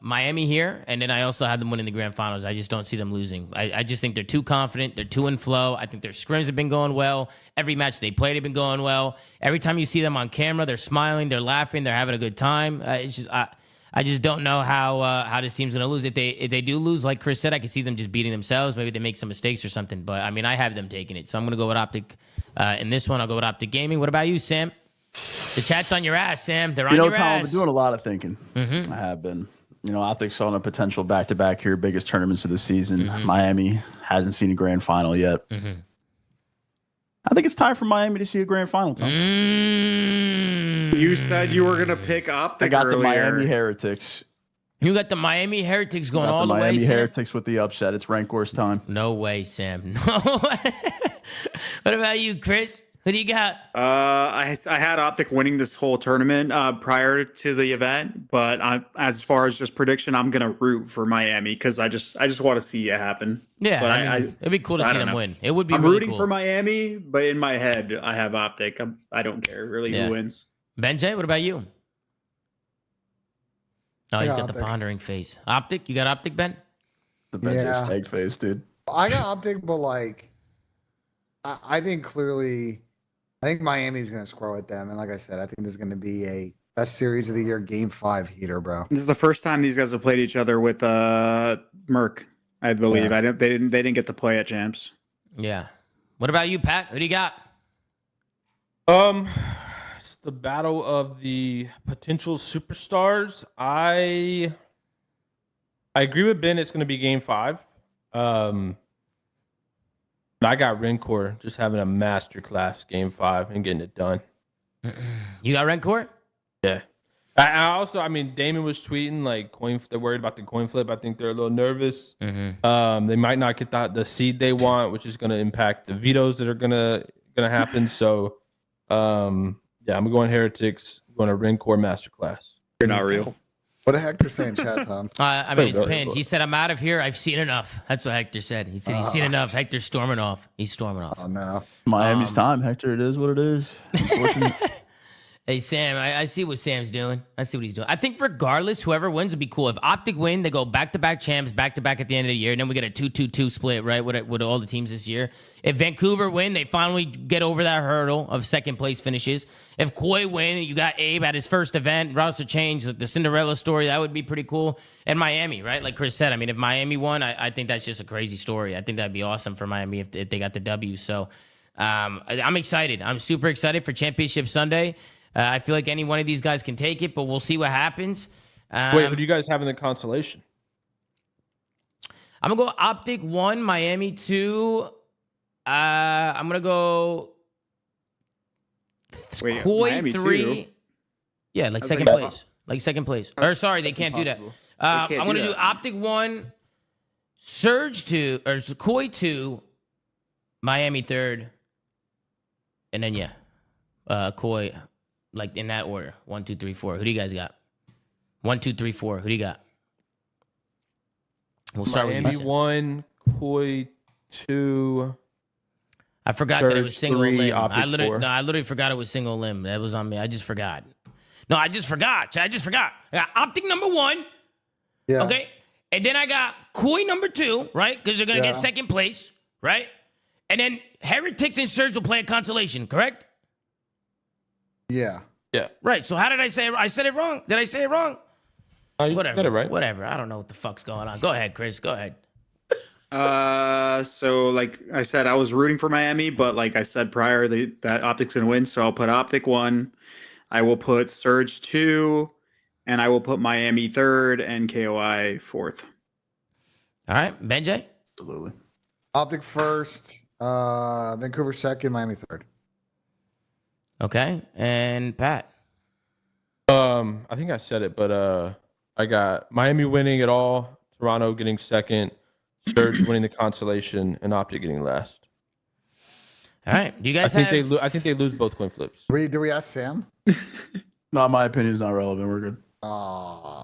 N: Miami here, and then I also have them winning the grand finals. I just don't see them losing. I just think they're too confident. They're too in flow. I think their scrims have been going well. Every match they played have been going well. Every time you see them on camera, they're smiling, they're laughing, they're having a good time. It's just I just don't know how this team's going to lose. If they do lose, like Chris said, I could see them just beating themselves. Maybe they make some mistakes or something. But, I mean, I have them taking it. So I'm going to go with Optic in this one. I'll go with Optic Gaming. What about you, Sam? The chat's on your ass, Sam. They're on your ass.
M: Tom, I've been doing a lot of thinking. I have been. Optic's saw a potential back-to-back here, biggest tournaments of the season. Miami hasn't seen a grand final yet. I think it's time for Miami to see a grand final, Tom.
J: You said you were going to pick Optic
M: I got
J: earlier.
M: the Miami Heretics.
N: You got the Miami Heretics going all the way,
M: Miami
N: Sam?
M: Heretics with the upset. It's Rancor's time.
N: No way, Sam. No way. What about you, Chris? Who do you got?
J: I had Optic winning this whole tournament prior to the event, but as far as just prediction, I'm gonna root for Miami because I just want to see it happen.
N: Yeah,
J: but
N: I mean, it'd be cool to see them win. It would be.
J: I'm
N: really
J: rooting
N: cool
J: for Miami, but in my head, I have Optic. I don't care really who wins.
N: BENJ, what about you? Oh, he's got
A: Optic.
N: the pondering face. Optic, you got Optic, Ben?
M: The BENJ steak face, dude.
A: I got Optic, but like, I think clearly, I think Miami's going to score with them. And like I said, I think this is going to be a best series of the year, game 5 heater, bro.
J: This is the first time these guys have played each other with Merc, I believe.
A: Yeah.
J: They didn't get to play at Champs.
N: Yeah. What about you, Pat? Who do you got?
I: It's the battle of the potential superstars. I agree with Ben. It's going to be game 5. I got Rencor just having a masterclass game 5 and getting it done.
N: You got Rencor?
I: Yeah. I mean, Damon was tweeting like they're worried about the coin flip. I think they're a little nervous. They might not get the seed they want, which is going to impact the vetoes that are gonna happen. So, I'm going Heretics. I'm going to Rencor masterclass.
J: You're not real.
A: What did Hector say in chat, Tom?
N: I mean, it's pinned. He said, I'm out of here. I've seen enough. That's what Hector said. He said he's seen enough. Hector's storming off. He's storming off.
A: Oh, no.
M: Miami's time, Hector. It is what it is.
N: Hey, Sam, I see what Sam's doing. I see what he's doing. I think regardless, whoever wins would be cool. If Optic win, they go back-to-back champs, back-to-back at the end of the year, and then we get a 2-2-2 split, right, with all the teams this year. If Vancouver win, they finally get over that hurdle of second-place finishes. If Koi win, you got Abe at his first event, roster change, the Cinderella story, that would be pretty cool. And Miami, right, like Chris said. I mean, if Miami won, I think that's just a crazy story. I think that'd be awesome for Miami if they got the W. So I'm excited. I'm super excited for Championship Sunday. I feel like any one of these guys can take it, but we'll see what happens.
I: Wait, who do you guys have in the consolation?
N: I'm going to go Optic 1, Miami 2. I'm going to go Koi 3. Yeah, like second place. Like second place. Or sorry, they can't do that. I'm going to do Optic 1, Surge 2, or Koi 2, Miami 3rd. And then, Koi, like in that order. 1, 2, 3, 4. Who do you guys got? 1, 2, 3, 4. Who do you got? We'll start
I: Miami
N: with you.
I: 1, Koi 2.
N: I forgot that it was single
I: 3,
N: limb.
I: Optic
N: I
I: 4.
N: literally forgot it was single limb. That was on me. I just forgot. No, I just forgot. I got Optic number 1.
A: Yeah.
N: Okay. And then I got Koi number 2, right? Because they're going to get second place, right? And then Heretics and Surge will play a consolation, correct?
A: Yeah.
I: Yeah.
N: Right. So how did I say it? I said it wrong. Did I say it wrong?
I: Whatever. Got it right.
N: Whatever. I don't know what the fuck's going on. Go ahead, Chris. Go ahead.
J: So like I said, I was rooting for Miami, but like I said prior, that Optic's gonna win. So I'll put Optic 1. I will put Surge 2, and I will put Miami 3rd and KOI 4th.
N: All right, BENJ?
M: Absolutely.
A: Optic 1st, Vancouver 2nd, Miami 3rd.
N: Okay, and Pat?
I: I think I said it, but I got Miami winning it all, Toronto getting second, Surge winning the consolation, and Optic getting last.
N: All right. Do you guys
I: I think they lose both coin flips.
A: Do we ask Sam?
M: No, my opinion is not relevant. We're good.
A: I'll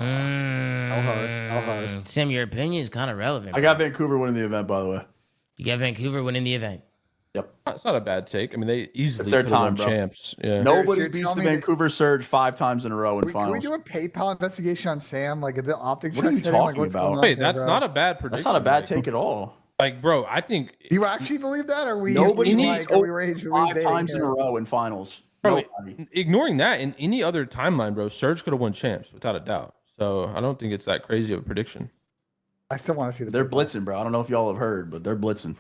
A: host.
N: Sam, your opinion is kind of relevant.
M: I got Vancouver winning the event, by the way.
N: You got Vancouver winning the event.
M: Yep.
I: That's not a bad take. I mean, they easily
M: It's their
I: could have
M: time,
I: won
M: bro.
I: champs. Yeah.
M: Nobody beats the Vancouver Surge 5 times in a row in
A: Can
M: finals.
A: we do a PayPal investigation on Sam? Like the Optic
M: What are you
A: check setting?
M: talking
A: What's
M: about?
A: going on
I: Wait,
A: here,
I: that's
A: bro?
I: not a bad prediction.
M: That's not a bad take at all.
I: Like, bro, I think
A: Do you actually believe that? Or are we
M: Nobody
A: like,
M: beats
A: are we
M: over
A: rage
M: 5 times in a row in finals.
I: Bro,
M: Nobody.
I: ignoring that, in any other timeline, bro, Surge could have won champs without a doubt. So I don't think it's that crazy of a prediction.
A: I still want to see the
M: They're
A: PayPal.
M: blitzing, bro. I don't know if y'all have heard, but they're blitzing.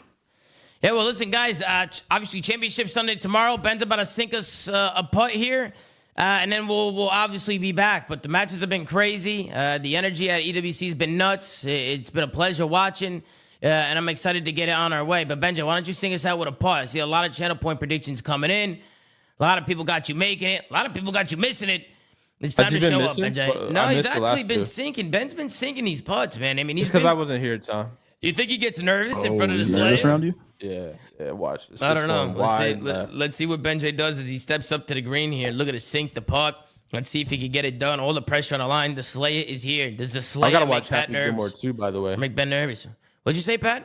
N: Yeah, well, listen, guys. Obviously, Championship Sunday tomorrow. Ben's about to sink us a putt here, and then we'll obviously be back. But the matches have been crazy. The energy at EWC has been nuts. It's been a pleasure watching, and I'm excited to get it on our way. But Benji, why don't you sing us out with a putt? I see a lot of channel point predictions coming in. A lot of people got you making it. A lot of people got you missing it. It's time to show up, Benji. No, he's actually been sinking. Ben's been sinking these putts, man. I mean, he's
I: because I wasn't here, Tom.
N: You think he gets nervous in front of the
M: nervous
N: Slayer?
M: around you?
I: Yeah, watch this.
N: I don't know. Let's see what BENJ does as he steps up to the green here. Look at it sink the putt. Let's see if he can get it done. All the pressure on the line. The Slayer is here. Does the Slayer
I: I gotta
N: make
I: watch
N: Pat
I: Happy
N: nervous?
I: Gilmore too, by the way.
N: Make Ben nervous. What'd you say, Pat?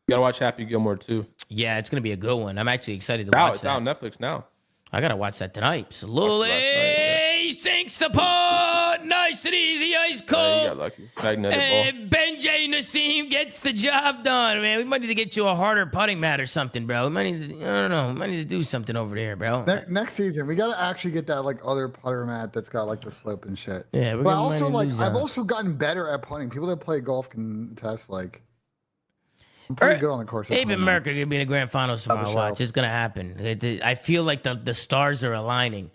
I: You gotta watch Happy Gilmore too.
N: Yeah, it's gonna be a good one. I'm actually excited to watch
I: It's
N: that.
I: on Netflix now.
N: I gotta watch that tonight. Slowly sinks the putt. Nice and easy, ice cold.
I: You got lucky. Magnetic
N: And BENJ Nissim gets the job done, man. We might need to get you a harder putting mat or something, bro. We might need to, I don't know. We might need to do something over there, bro.
A: Next season, we gotta actually get that like other putter mat that's got like the slope and shit.
N: Yeah,
A: but also like I've also gotten better at putting. People that play golf can test like. I'm pretty good on the course.
N: Abe and Merck are gonna be in the grand finals tomorrow. Watch, it's gonna happen. I feel like the stars are aligning,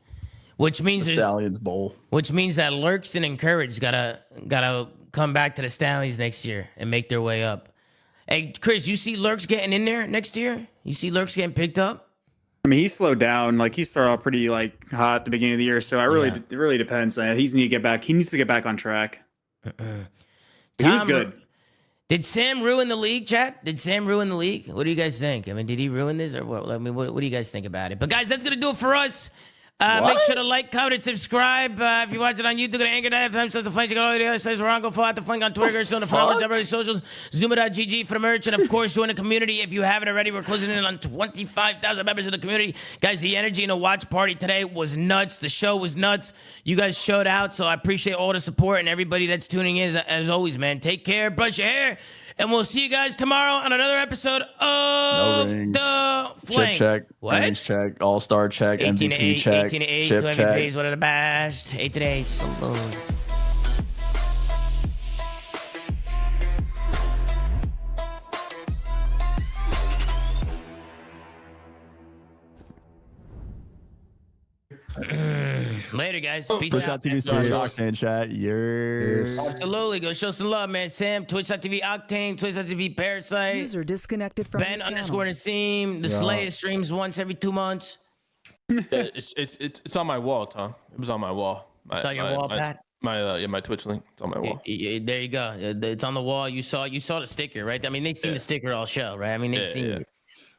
N: which means
M: the Stallions Bowl.
N: Which means that Lurkson and Courage gotta come back to the Stallions next year and make their way up. Hey, Chris, you see Lurks getting in there next year? You see Lurks getting picked up?
J: I mean, he slowed down. Like he started off pretty like hot at the beginning of the year. So it really depends. He needs to get back. He needs to get back on track. He was good.
N: Did Sam ruin the league, chat? Did Sam ruin the league? What do you guys think? I mean, did he ruin this or what? I mean, what do you guys think about it? But guys, that's gonna do it for us. Make sure to like, comment, and subscribe. If you watch it on YouTube, go to Anchor.fm, says the Flange, you got all the other sites around, go follow at the Flange on Twitter, so the followers, everybody socials, Zuma.gg for the merch, and of course, join the community if you haven't already. We're closing in on 25,000 members of the community. Guys, the energy in the watch party today was nuts. The show was nuts. You guys showed out, so I appreciate all the support and everybody that's tuning in. As always, man, take care, brush your hair, and we'll see you guys tomorrow on another episode of The Flange.
M: Chip check.
N: What?
M: Range check. All-star check.
N: 18 to
M: MVP
N: 8,
M: check.
N: 18 to 8,
M: chip
N: 2
M: check.
N: MVPs, one of the best. 8 to 8, salute. later, guys. Peace
M: Twitch
N: out.
M: TV Octane chat.
N: Absolutely. Go show some love, man. Sam, Twitch.tv Octane, Twitch.tv Parasite.
E: User disconnected from
N: Ben
E: your channel.
N: _Nissim. The Slayer streams once every 2 months.
I: It's on my wall, Tom. It was on my wall.
N: It's on your wall, Pat?
I: My Twitch link. It's on my wall.
N: There you go. It's on the wall. You saw the sticker, right? I mean, they've seen the sticker all show, right? I mean, they've seen it.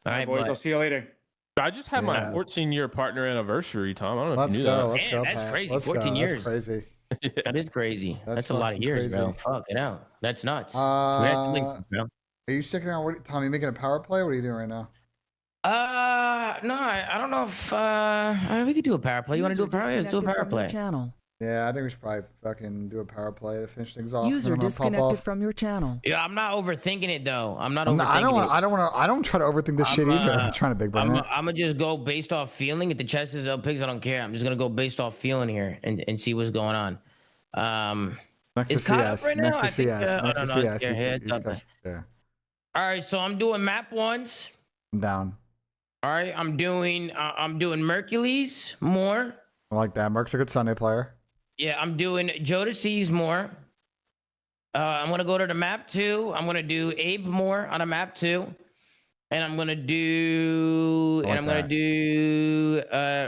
N: All right,
J: boys. I'll see you later.
I: I just had my 14-year partner anniversary, Tom. I don't know if you knew that.
A: Let's go.
N: That's
A: Pat.
N: crazy.
A: Let's
N: 14
A: go.
N: years.
A: That's crazy.
N: That is crazy. That's a lot of years,
A: crazy.
N: bro. Fuck it out. That's nuts. Congratulations, bro.
A: Are you sticking on? Tom, you making a power play? What are you doing right now?
N: No, I don't know if we could do a power play. You want to do a power play? Let's do a power play.
E: Channel.
A: Yeah, I think we should probably fucking do a power play to finish things off.
E: User disconnected from your channel.
N: Yeah, I'm not overthinking it though. I'm not
A: I
N: overthinking
A: I don't try to overthink this shit either. I'm trying to big brain it.
N: I'm gonna just go based off feeling. If the chest is up pigs, I don't care. I'm just gonna go based off feeling here and see what's going on.
A: Next to CS. Next to CS. Next to CS. Yeah.
N: All right, so I'm doing map ones.
A: I'm down.
N: All right, I'm doing Mercules more.
A: I like that. Merc's a good Sunday player.
N: Yeah, I'm doing Jodeci's more. I'm gonna go to the map 2. I'm gonna do Abe more on a map 2. And I'm gonna do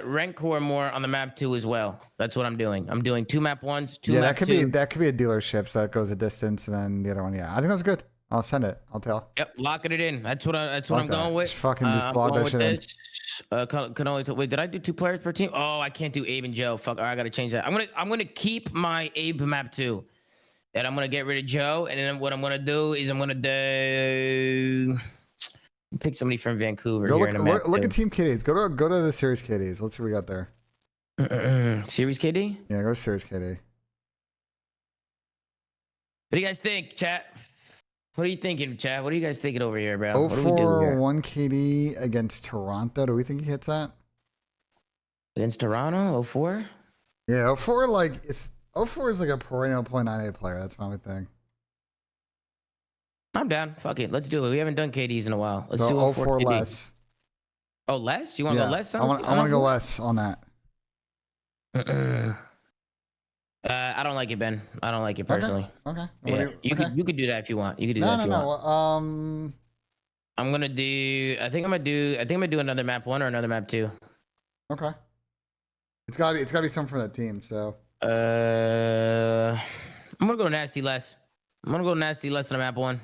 N: Rancor more on the map 2 as well. That's what I'm doing. I'm doing 2 map 1s, 2 map 2.
A: That could be a dealership, so that goes a distance, and then the other one, yeah. I think that's good. I'll send it. I'll tell.
N: Yep, locking it in. That's what I'm going with.
A: Just fucking just log that shit in.
N: Wait, did I do 2 players per team? Oh, I can't do Abe and Joe. Fuck, all right, I gotta change that. I'm gonna keep my Abe map 2, and I'm gonna get rid of Joe. And then what I'm gonna do is I'm gonna pick somebody from Vancouver.
A: Look at Team KDs. Go to the Series KDs. Let's see what we got there.
N: Series KD?
A: Yeah, go to Series KD.
N: What do you guys think, chat? What are you thinking, chat? What are you guys thinking over here, bro?
A: 0-4-1 KD against Toronto. Do we think he hits that?
N: Against Toronto, 0-4?
A: Yeah, 0-4 0-4 is like a perennial .98 player. That's my only thing.
N: I'm down. Fuck it. Let's do it. We haven't done KDs in a while. Let's do
A: 0-4
N: KD.
A: less.
N: Oh, less? You want to go less?
A: I want to go less on that.
N: I don't like it, Ben. I don't like it personally.
A: Okay.
N: Yeah, you could do that if you want. You could do that if you want. I'm gonna do. I think I'm gonna do another map 1 or another map 2.
A: Okay. It's gotta be something from that team. So.
N: I'm gonna go nasty less. I'm gonna go nasty less than a map 1.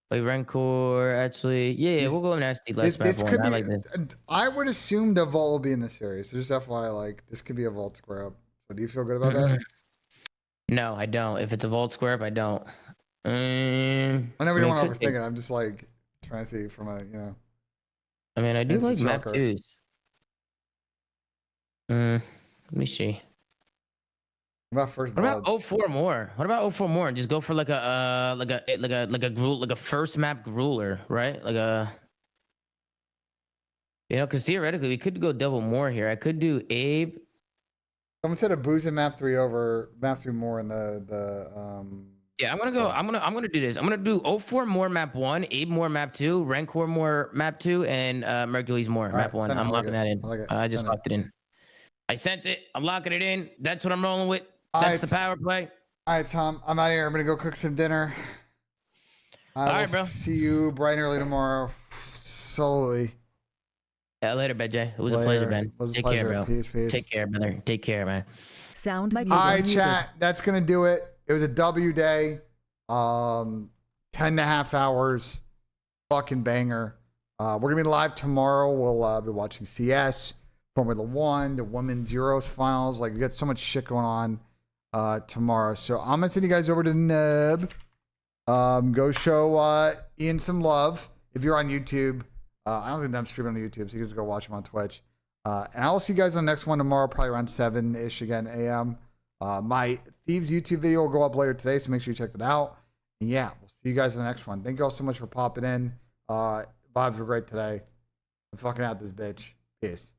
N: Wait, Rancor, actually, yeah, we'll go nasty less map 1. I like this.
A: I would assume the vault will be in the series. So just FYI, this could be a vault square up. So do you feel good about that?
N: No, I don't. If it's a vault square up, I don't.
A: I know we don't want to overthink it. I'm just trying to see from a
N: I mean, I do like map 2s. Let me see.
A: What about first?
N: What about 0-4 more? What about 0-4 more? And just go for like a first map grueler, right? Because theoretically we could go double more here. I could do Abe.
A: Someone said a boozing map 3 over map 3 more in the
N: Yeah, I'm gonna do this. I'm gonna do 0-4 more map 1, Abe more map 2, Rancor more map 2, and Mercules more map 1. I'm locking that in. I just locked it in. I sent it. I'm locking it in. That's what I'm rolling with. That's the power play.
A: All right, Tom. I'm out of here. I'm gonna go cook some dinner.
N: All right, bro.
A: See you bright and early tomorrow. Slowly.
N: Yeah, later, BENJ. It was a pleasure, Ben. Take care, bro.
A: Peace.
N: Take care, brother. Take care, man.
E: Sound.
A: All right, chat. That's gonna do it. It was a W day. 10.5 hours. Fucking banger. We're gonna be live tomorrow. We'll be watching CS, Formula 1, the women's Euros finals. We got so much shit going on tomorrow. So I'm gonna send you guys over to Nub. Go show Ian some love if you're on YouTube. I don't think I'm streaming on YouTube, so you can just go watch him on Twitch. And I'll see you guys on the next one tomorrow, probably around 7-ish again a.m. My Thieves YouTube video will go up later today, so make sure you check it out. And yeah, we'll see you guys in the next one. Thank you all so much for popping in. Vibes were great today. I'm fucking out this bitch. Peace.